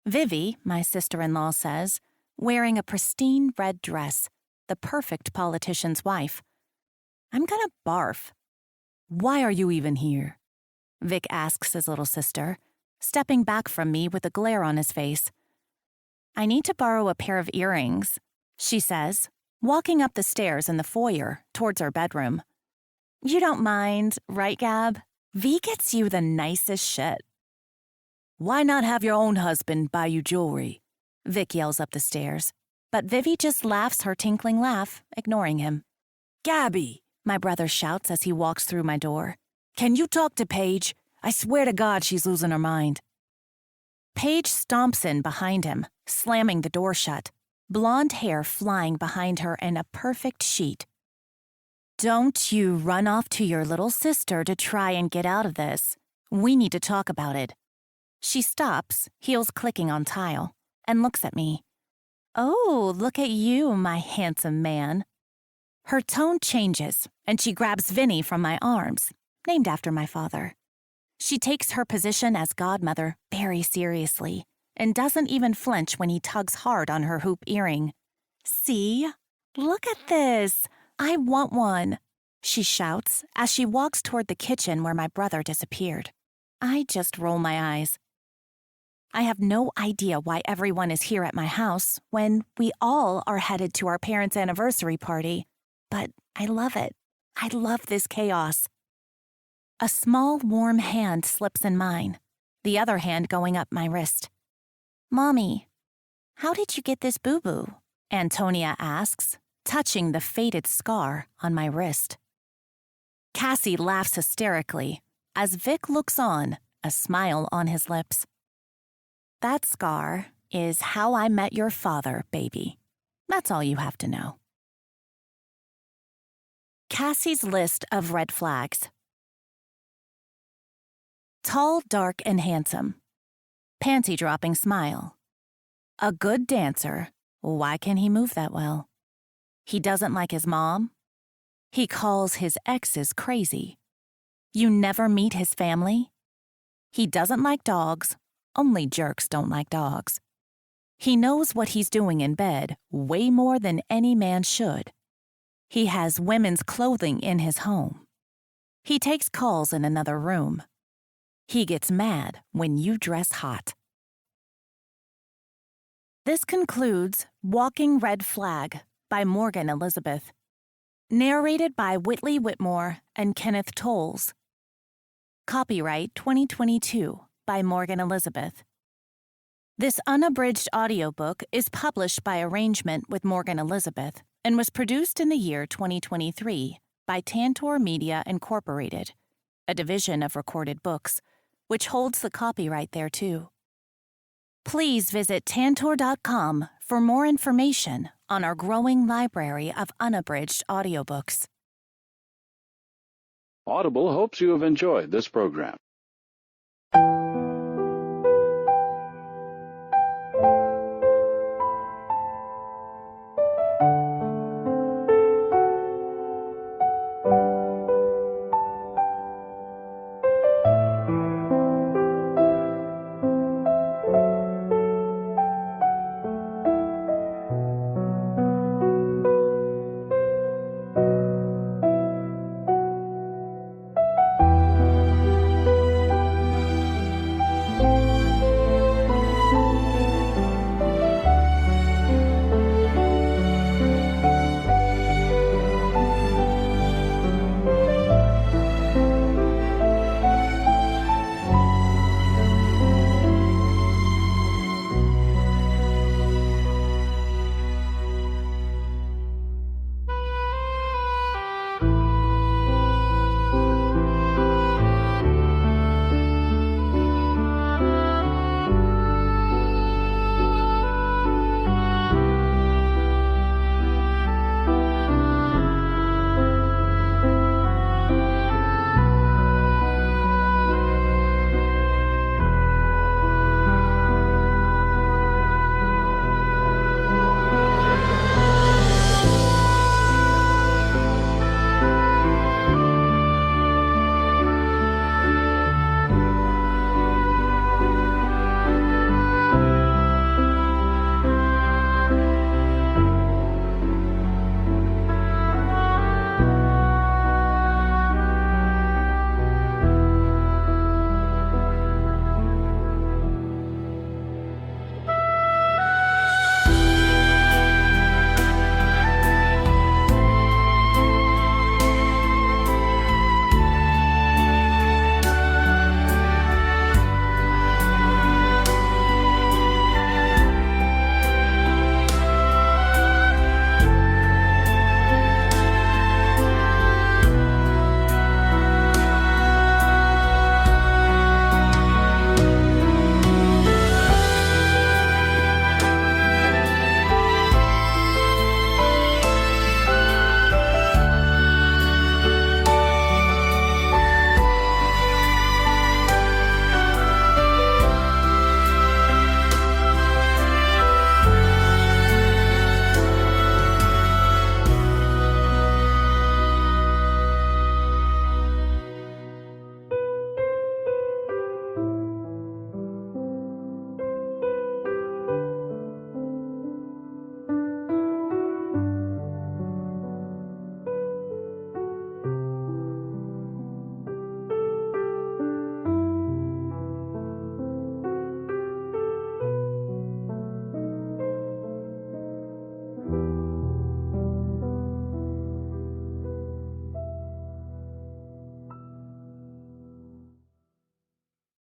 Speaker 2: Vivi, my sister-in-law says, wearing a pristine red dress, the perfect politician's wife. I'm gonna barf.
Speaker 4: Why are you even here?
Speaker 2: Vic asks his little sister, stepping back from me with a glare on his face. I need to borrow a pair of earrings, she says, walking up the stairs in the foyer towards her bedroom. You don't mind, right, Gab? V gets you the nicest shit.
Speaker 4: Why not have your own husband buy you jewelry?
Speaker 2: Vic yells up the stairs, but Vivi just laughs her tinkling laugh, ignoring him.
Speaker 4: Gabby,
Speaker 2: my brother shouts as he walks through my door.
Speaker 4: Can you talk to Paige? I swear to God she's losing her mind.
Speaker 2: Paige stomps in behind him, slamming the door shut, blonde hair flying behind her in a perfect sheet. Don't you run off to your little sister to try and get out of this. We need to talk about it. She stops, heels clicking on tile, and looks at me. Oh, look at you, my handsome man. Her tone changes, and she grabs Vinny from my arms, named after my father. She takes her position as godmother very seriously and doesn't even flinch when he tugs hard on her hoop earring. See? Look at this. I want one, she shouts as she walks toward the kitchen where my brother disappeared. I just roll my eyes. I have no idea why everyone is here at my house when we all are headed to our parents' anniversary party, but I love it. I love this chaos. A small, warm hand slips in mine, the other hand going up my wrist. Mommy, how did you get this boo-boo? Antonia asks, touching the faded scar on my wrist. Cassie laughs hysterically as Vic looks on, a smile on his lips. That scar is how I met your father, baby. That's all you have to know. Cassie's list of red flags. Tall, dark, and handsome. Panty-dropping smile. A good dancer. Why can he move that well? He doesn't like his mom. He calls his exes crazy. You never meet his family. He doesn't like dogs. Only jerks don't like dogs. He knows what he's doing in bed way more than any man should. He has women's clothing in his home. He takes calls in another room. He gets mad when you dress hot. This concludes Walking Red Flag by Morgan Elizabeth. Narrated by Whitley Whitmore and Kenneth Tolles. Copyright 2022 by Morgan Elizabeth. This unabridged audiobook is published by arrangement with Morgan Elizabeth and was produced in the year 2023 by Tantor Media Incorporated, a division of Recorded Books, which holds the copyright thereto. Please visit tantor.com for more information on our growing library of unabridged audiobooks.
Speaker 5: Audible hopes you have enjoyed this program.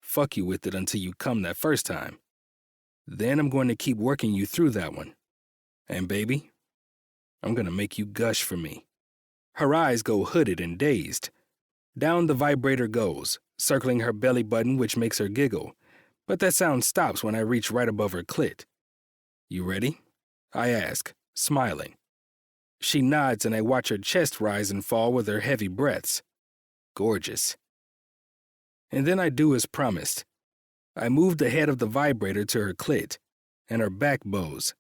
Speaker 1: Fuck you with it until you come that first time. Then I'm going to keep working you through that one. And baby, I'm going to make you gush for me. Her eyes go hooded and dazed. Down the vibrator goes, circling her belly button, which makes her giggle. But that sound stops when I reach right above her clit. You ready? I ask, smiling. She nods and I watch her chest rise and fall with her heavy breaths. Gorgeous. And then I do as promised. I move the head of the vibrator to her clit, and her back bows.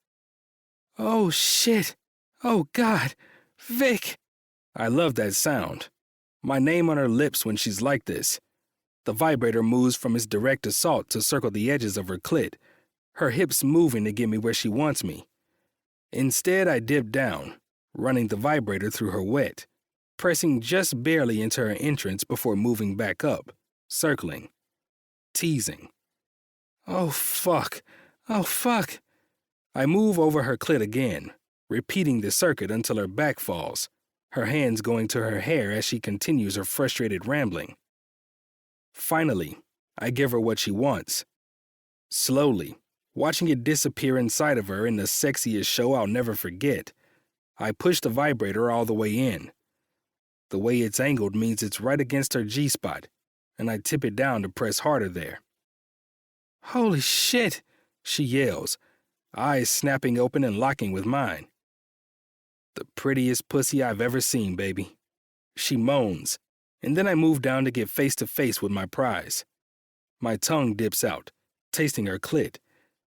Speaker 1: Oh, shit. Oh, God. Vic. I love that sound. My name on her lips when she's like this. The vibrator moves from its direct assault to circle the edges of her clit, her hips moving to get me where she wants me. Instead, I dip down, running the vibrator through her wet, pressing just barely into her entrance before moving back up, circling, teasing. Oh, fuck. Oh, fuck. I move over her clit again, repeating the circuit until her back falls, her hands going to her hair as she continues her frustrated rambling. Finally, I give her what she wants. Slowly, watching it disappear inside of her in the sexiest show I'll never forget, I push the vibrator all the way in. The way it's angled means it's right against her G-spot, and I tip it down to press harder there. Holy shit, she yells, eyes snapping open and locking with mine. The prettiest pussy I've ever seen, baby. She moans, and then I move down to get face to face with my prize. My tongue dips out, tasting her clit.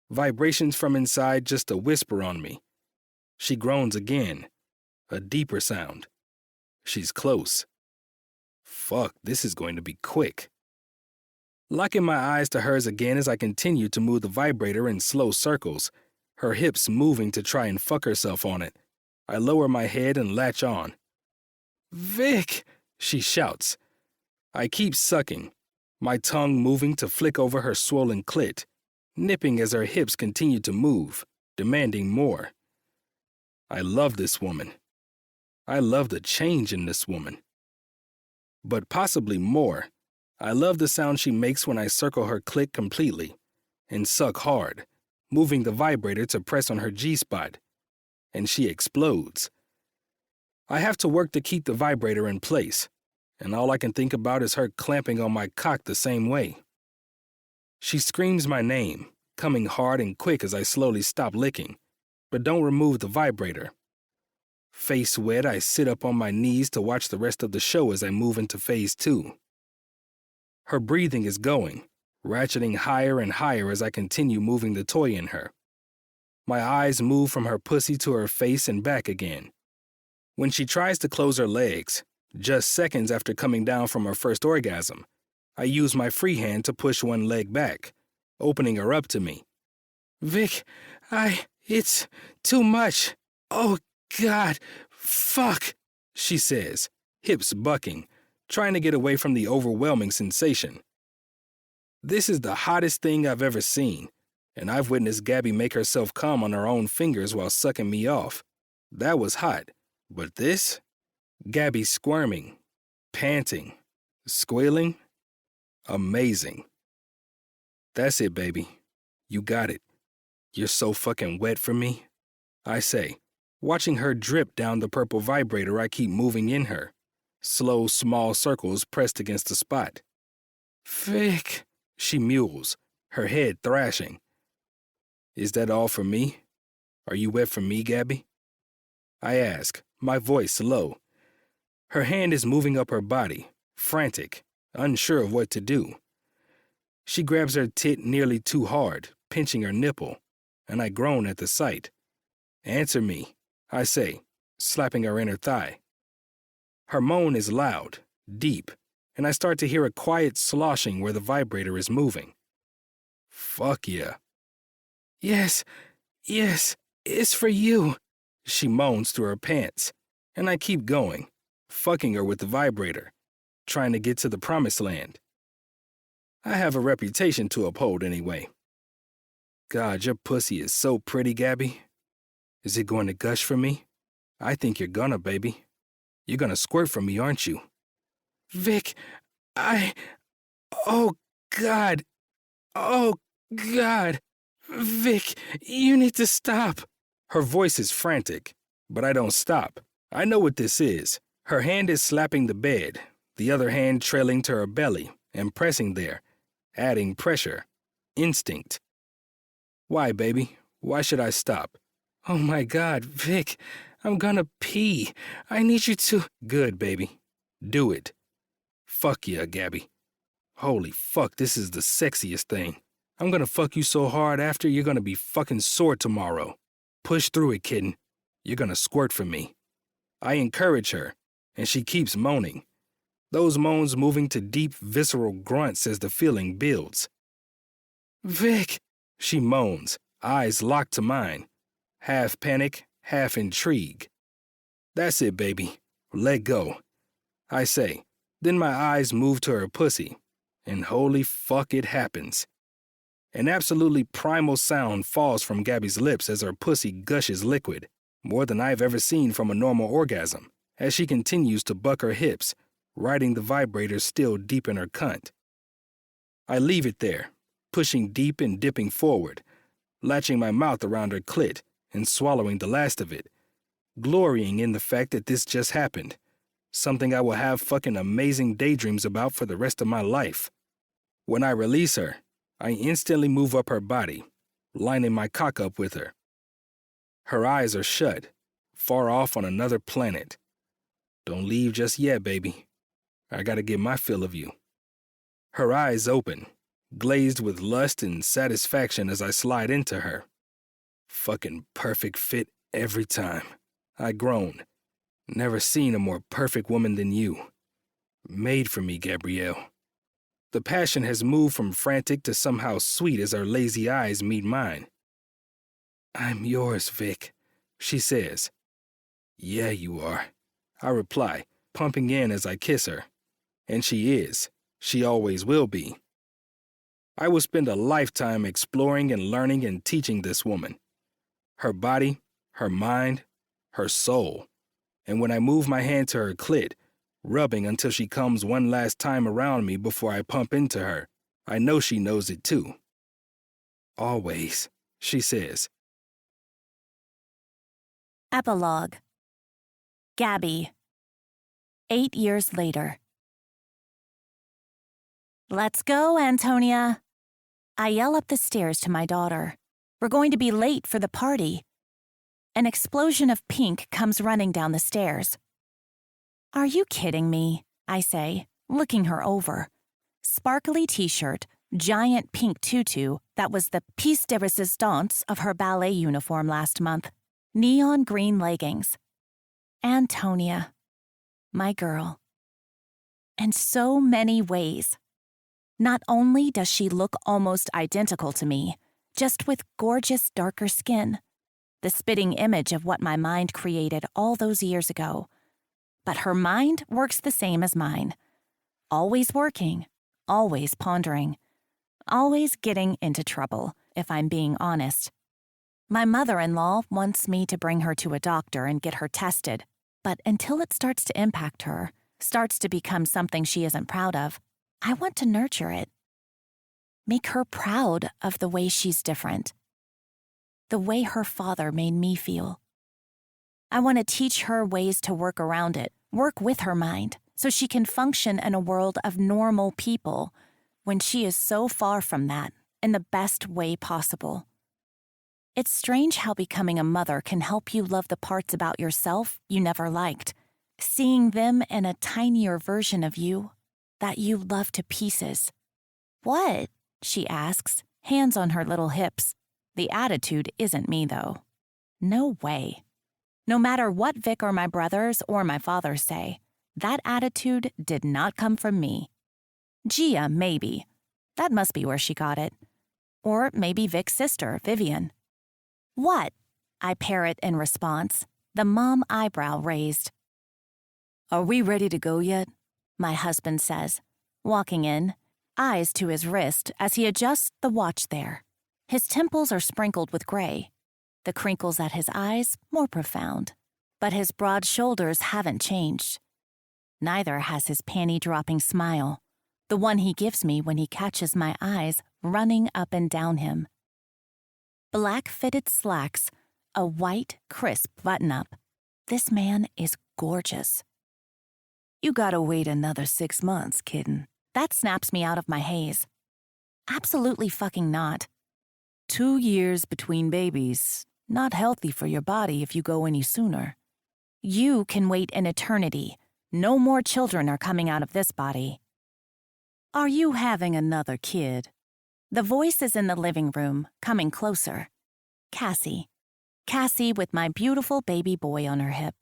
Speaker 1: Vibrations from inside just a whisper on me. She groans again, a deeper sound. She's close. Fuck, this is going to be quick. Locking my eyes to hers again as I continue to move the vibrator in slow circles, her hips moving to try and fuck herself on it. I lower my head and latch on. Vic, she shouts. I keep sucking, my tongue moving to flick over her swollen clit, nipping as her hips continue to move, demanding more. I love this woman. I love the change in this woman. But possibly more, I love the sound she makes when I circle her clit completely and suck hard, moving the vibrator to press on her G-spot, and she explodes. I have to work to keep the vibrator in place, and all I can think about is her clamping on my cock the same way. She screams my name, coming hard and quick as I slowly stop licking, but don't remove the vibrator. Face wet, I sit up on my knees to watch the rest of the show as I move into phase 2. Her breathing is going, ratcheting higher and higher as I continue moving the toy in her. My eyes move from her pussy to her face and back again. When she tries to close her legs, just seconds after coming down from her first orgasm, I use my free hand to push one leg back, opening her up to me. Vic, it's too much. Oh, God, fuck, she says, hips bucking, trying to get away from the overwhelming sensation. This is the hottest thing I've ever seen, and I've witnessed Gabby make herself come on her own fingers while sucking me off. That was hot, but this? Gabby squirming, panting, squealing. Amazing. That's it, baby. You got it. You're so fucking wet for me, I say, watching her drip down the purple vibrator I keep moving in her. Slow, small circles pressed against the spot. Vic, she mules, her head thrashing. Is that all for me? Are you wet for me, Gabby? I ask, my voice low. Her hand is moving up her body, frantic, unsure of what to do. She grabs her tit nearly too hard, pinching her nipple, and I groan at the sight. Answer me, I say, slapping her inner thigh. Her moan is loud, deep, and I start to hear a quiet sloshing where the vibrator is moving. Fuck yeah. Yes, it's for you, she moans through her pants, and I keep going, fucking her with the vibrator, trying to get to the promised land. I have a reputation to uphold anyway. God, your pussy is so pretty, Gabby. Is it going to gush for me? I think you're gonna, baby. You're gonna squirt for me, aren't you? Vic, oh, God. Oh, God. Vic, you need to stop. Her voice is frantic, but I don't stop. I know what this is. Her hand is slapping the bed, the other hand trailing to her belly and pressing there, adding pressure. Instinct. Why, baby? Why should I stop? Oh my God, Vic, I'm gonna pee. I need you to... Good, baby. Do it. Fuck yeah, Gabby. Holy fuck, this is the sexiest thing. I'm gonna fuck you so hard after you're gonna be fucking sore tomorrow. Push through it, kitten. You're gonna squirt for me. I encourage her, and she keeps moaning. Those moans moving to deep, visceral grunts as the feeling builds. Vic, she moans, eyes locked to mine. Half panic, half intrigue. That's it, baby. Let go. I say, then my eyes move to her pussy, and holy fuck, it happens. An absolutely primal sound falls from Gabby's lips as her pussy gushes liquid, more than I've ever seen from a normal orgasm, as she continues to buck her hips, riding the vibrator still deep in her cunt. I leave it there, pushing deep and dipping forward, latching my mouth around her clit and swallowing the last of it, glorying in the fact that this just happened, something I will have fucking amazing daydreams about for the rest of my life. When I release her, I instantly move up her body, lining my cock up with her. Her eyes are shut, far off on another planet. Don't leave just yet, baby. I gotta get my fill of you. Her eyes open, glazed with lust and satisfaction as I slide into her. Fucking perfect fit every time. I groan. Never seen a more perfect woman than you. Made for me, Gabrielle. The passion has moved from frantic to somehow sweet as our lazy eyes meet mine. I'm yours, Vic, she says. Yeah, you are, I reply, pumping in as I kiss her. And she is. She always will be. I will spend a lifetime exploring and learning and teaching this woman. Her body, her mind, her soul. And when I move my hand to her clit, rubbing until she comes one last time around me before I pump into her, I know she knows it too. Always, she says.
Speaker 2: Epilogue. Gabby. 8 years later. Let's go, Antonia. I yell up the stairs to my daughter. We're going to be late for the party. An explosion of pink comes running down the stairs. Are you kidding me? I say, looking her over. Sparkly t-shirt, giant pink tutu that was the piece de resistance of her ballet uniform last month. Neon green leggings. Antonia. My girl. In so many ways. Not only does she look almost identical to me, just with gorgeous darker skin, the spitting image of what my mind created all those years ago, but her mind works the same as mine. Always working, always pondering, always getting into trouble, if I'm being honest. My mother-in-law wants me to bring her to a doctor and get her tested, but until it starts to impact her, starts to become something she isn't proud of, I want to nurture it. Make her proud of the way she's different. The way her father made me feel. I want to teach her ways to work around it, work with her mind, so she can function in a world of normal people when she is so far from that in the best way possible. It's strange how becoming a mother can help you love the parts about yourself you never liked, seeing them in a tinier version of you that you love to pieces. What? She asks, hands on her little hips. The attitude isn't me, though. No way. No matter what Vic or my brothers or my father say, that attitude did not come from me. Gia, maybe. That must be where she got it. Or maybe Vic's sister, Vivian. What? I parrot in response, the mom eyebrow raised.
Speaker 4: Are we ready to go yet?
Speaker 2: My husband says, walking in, eyes to his wrist as he adjusts the watch there. His temples are sprinkled with gray, the crinkles at his eyes more profound, but his broad shoulders haven't changed. Neither has his panty-dropping smile, the one he gives me when he catches my eyes running up and down him. Black fitted slacks, a white, crisp button-up. This man is gorgeous.
Speaker 4: You gotta wait another 6 months, kitten.
Speaker 2: That snaps me out of my haze. Absolutely fucking not.
Speaker 4: 2 years between babies. Not healthy for your body if you go any sooner.
Speaker 2: You can wait an eternity. No more children are coming out of this body.
Speaker 4: Are you having another kid?
Speaker 2: The voice is in the living room, coming closer. Cassie. Cassie with my beautiful baby boy on her hip.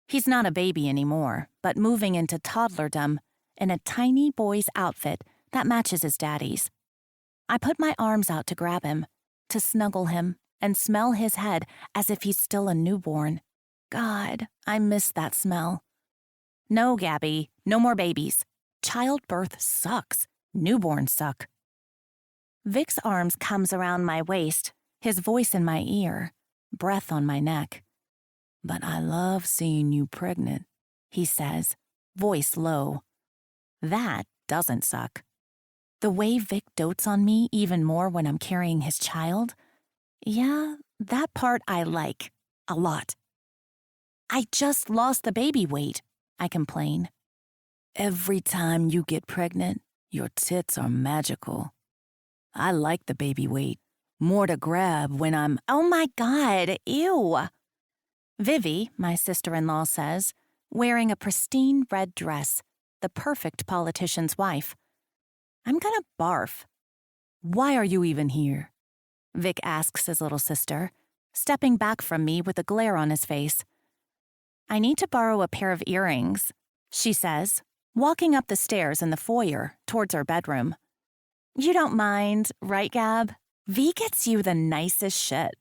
Speaker 2: He's not a baby anymore, but moving into toddlerdom in a tiny boy's outfit that matches his daddy's. I put my arms out to grab him, to snuggle him and smell his head as if he's still a newborn. God, I miss that smell. No, Gabby, no more babies. Childbirth sucks. Newborns suck. Vic's arms comes around my waist, his voice in my ear, breath on my neck.
Speaker 4: But I love seeing you pregnant,
Speaker 2: he says, voice low. That doesn't suck. The way Vic dotes on me even more when I'm carrying his child, yeah, that part I like, a lot. I just lost the baby weight, I complain.
Speaker 4: Every time you get pregnant, your tits are magical. I like the baby weight. More to grab when I'm...
Speaker 2: Oh my God, ew. Vivi, my sister-in-law says, wearing a pristine red dress, the perfect politician's wife. I'm gonna barf.
Speaker 3: Why are you even here?
Speaker 2: Vic asks his little sister, stepping back from me with a glare on his face. I need to borrow a pair of earrings, she says, walking up the stairs in the foyer towards her bedroom. You don't mind, right, Gab? V gets you the nicest shit.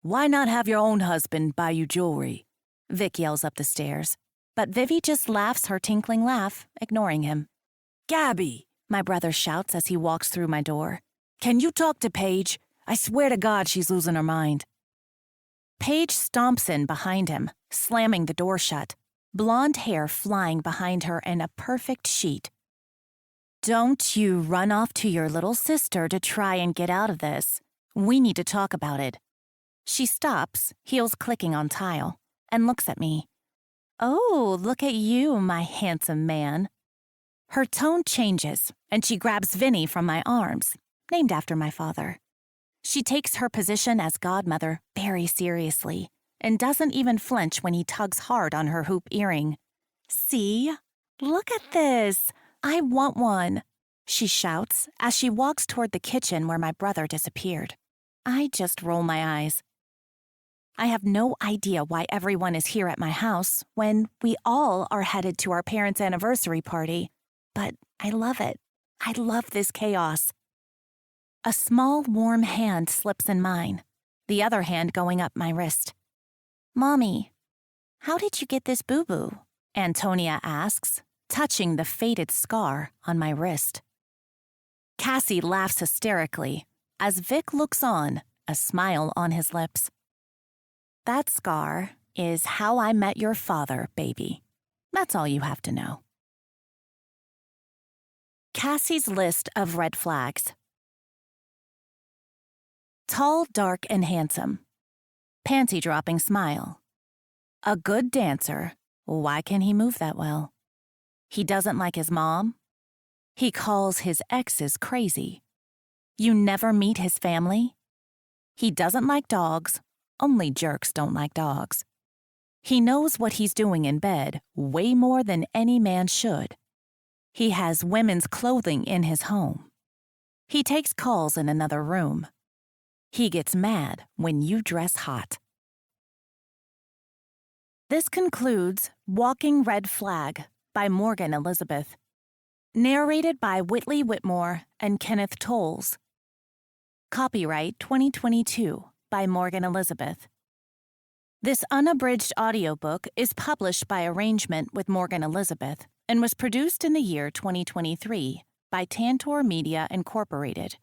Speaker 3: Why not have your own husband buy you jewelry?
Speaker 2: Vic yells up the stairs, but Vivi just laughs her tinkling laugh, ignoring him.
Speaker 3: Gabby,
Speaker 2: my brother shouts as he walks through my door.
Speaker 3: Can you talk to Paige? I swear to God she's losing her mind.
Speaker 2: Paige stomps in behind him, slamming the door shut, blonde hair flying behind her in a perfect sheet. Don't you run off to your little sister to try and get out of this. We need to talk about it. She stops, heels clicking on tile, and looks at me. Oh, look at you, my handsome man. Her tone changes, and she grabs Vinny from my arms, named after my father. She takes her position as godmother very seriously and doesn't even flinch when he tugs hard on her hoop earring. See? Look at this. I want one, she shouts as she walks toward the kitchen where my brother disappeared. I just roll my eyes. I have no idea why everyone is here at my house when we all are headed to our parents' anniversary party, but I love it. I love this chaos. A small, warm hand slips in mine, the other hand going up my wrist. Mommy, how did you get this boo-boo? Antonia asks, touching the faded scar on my wrist. Cassie laughs hysterically as Vic looks on, a smile on his lips. That scar is how I met your father, baby. That's all you have to know. Cassie's list of red flags. Tall, dark, and handsome. Panty-dropping smile. A good dancer. Why can he move that well? He doesn't like his mom. He calls his exes crazy. You never meet his family. He doesn't like dogs. Only jerks don't like dogs. He knows what he's doing in bed way more than any man should. He has women's clothing in his home. He takes calls in another room. He gets mad when you dress hot. This concludes Walking Red Flag by Morgan Elizabeth. Narrated by Whitley Whitmore and Kenneth Tolles. Copyright 2022 by Morgan Elizabeth. This unabridged audiobook is published by arrangement with Morgan Elizabeth and was produced in the year 2023 by Tantor Media Incorporated,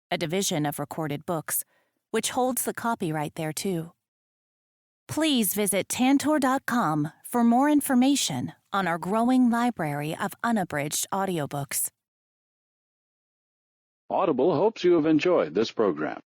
Speaker 2: a division of Recorded Books, which holds the copyright thereto. Please visit tantor.com for more information on our growing library of unabridged audiobooks.
Speaker 5: Audible hopes you have enjoyed this program.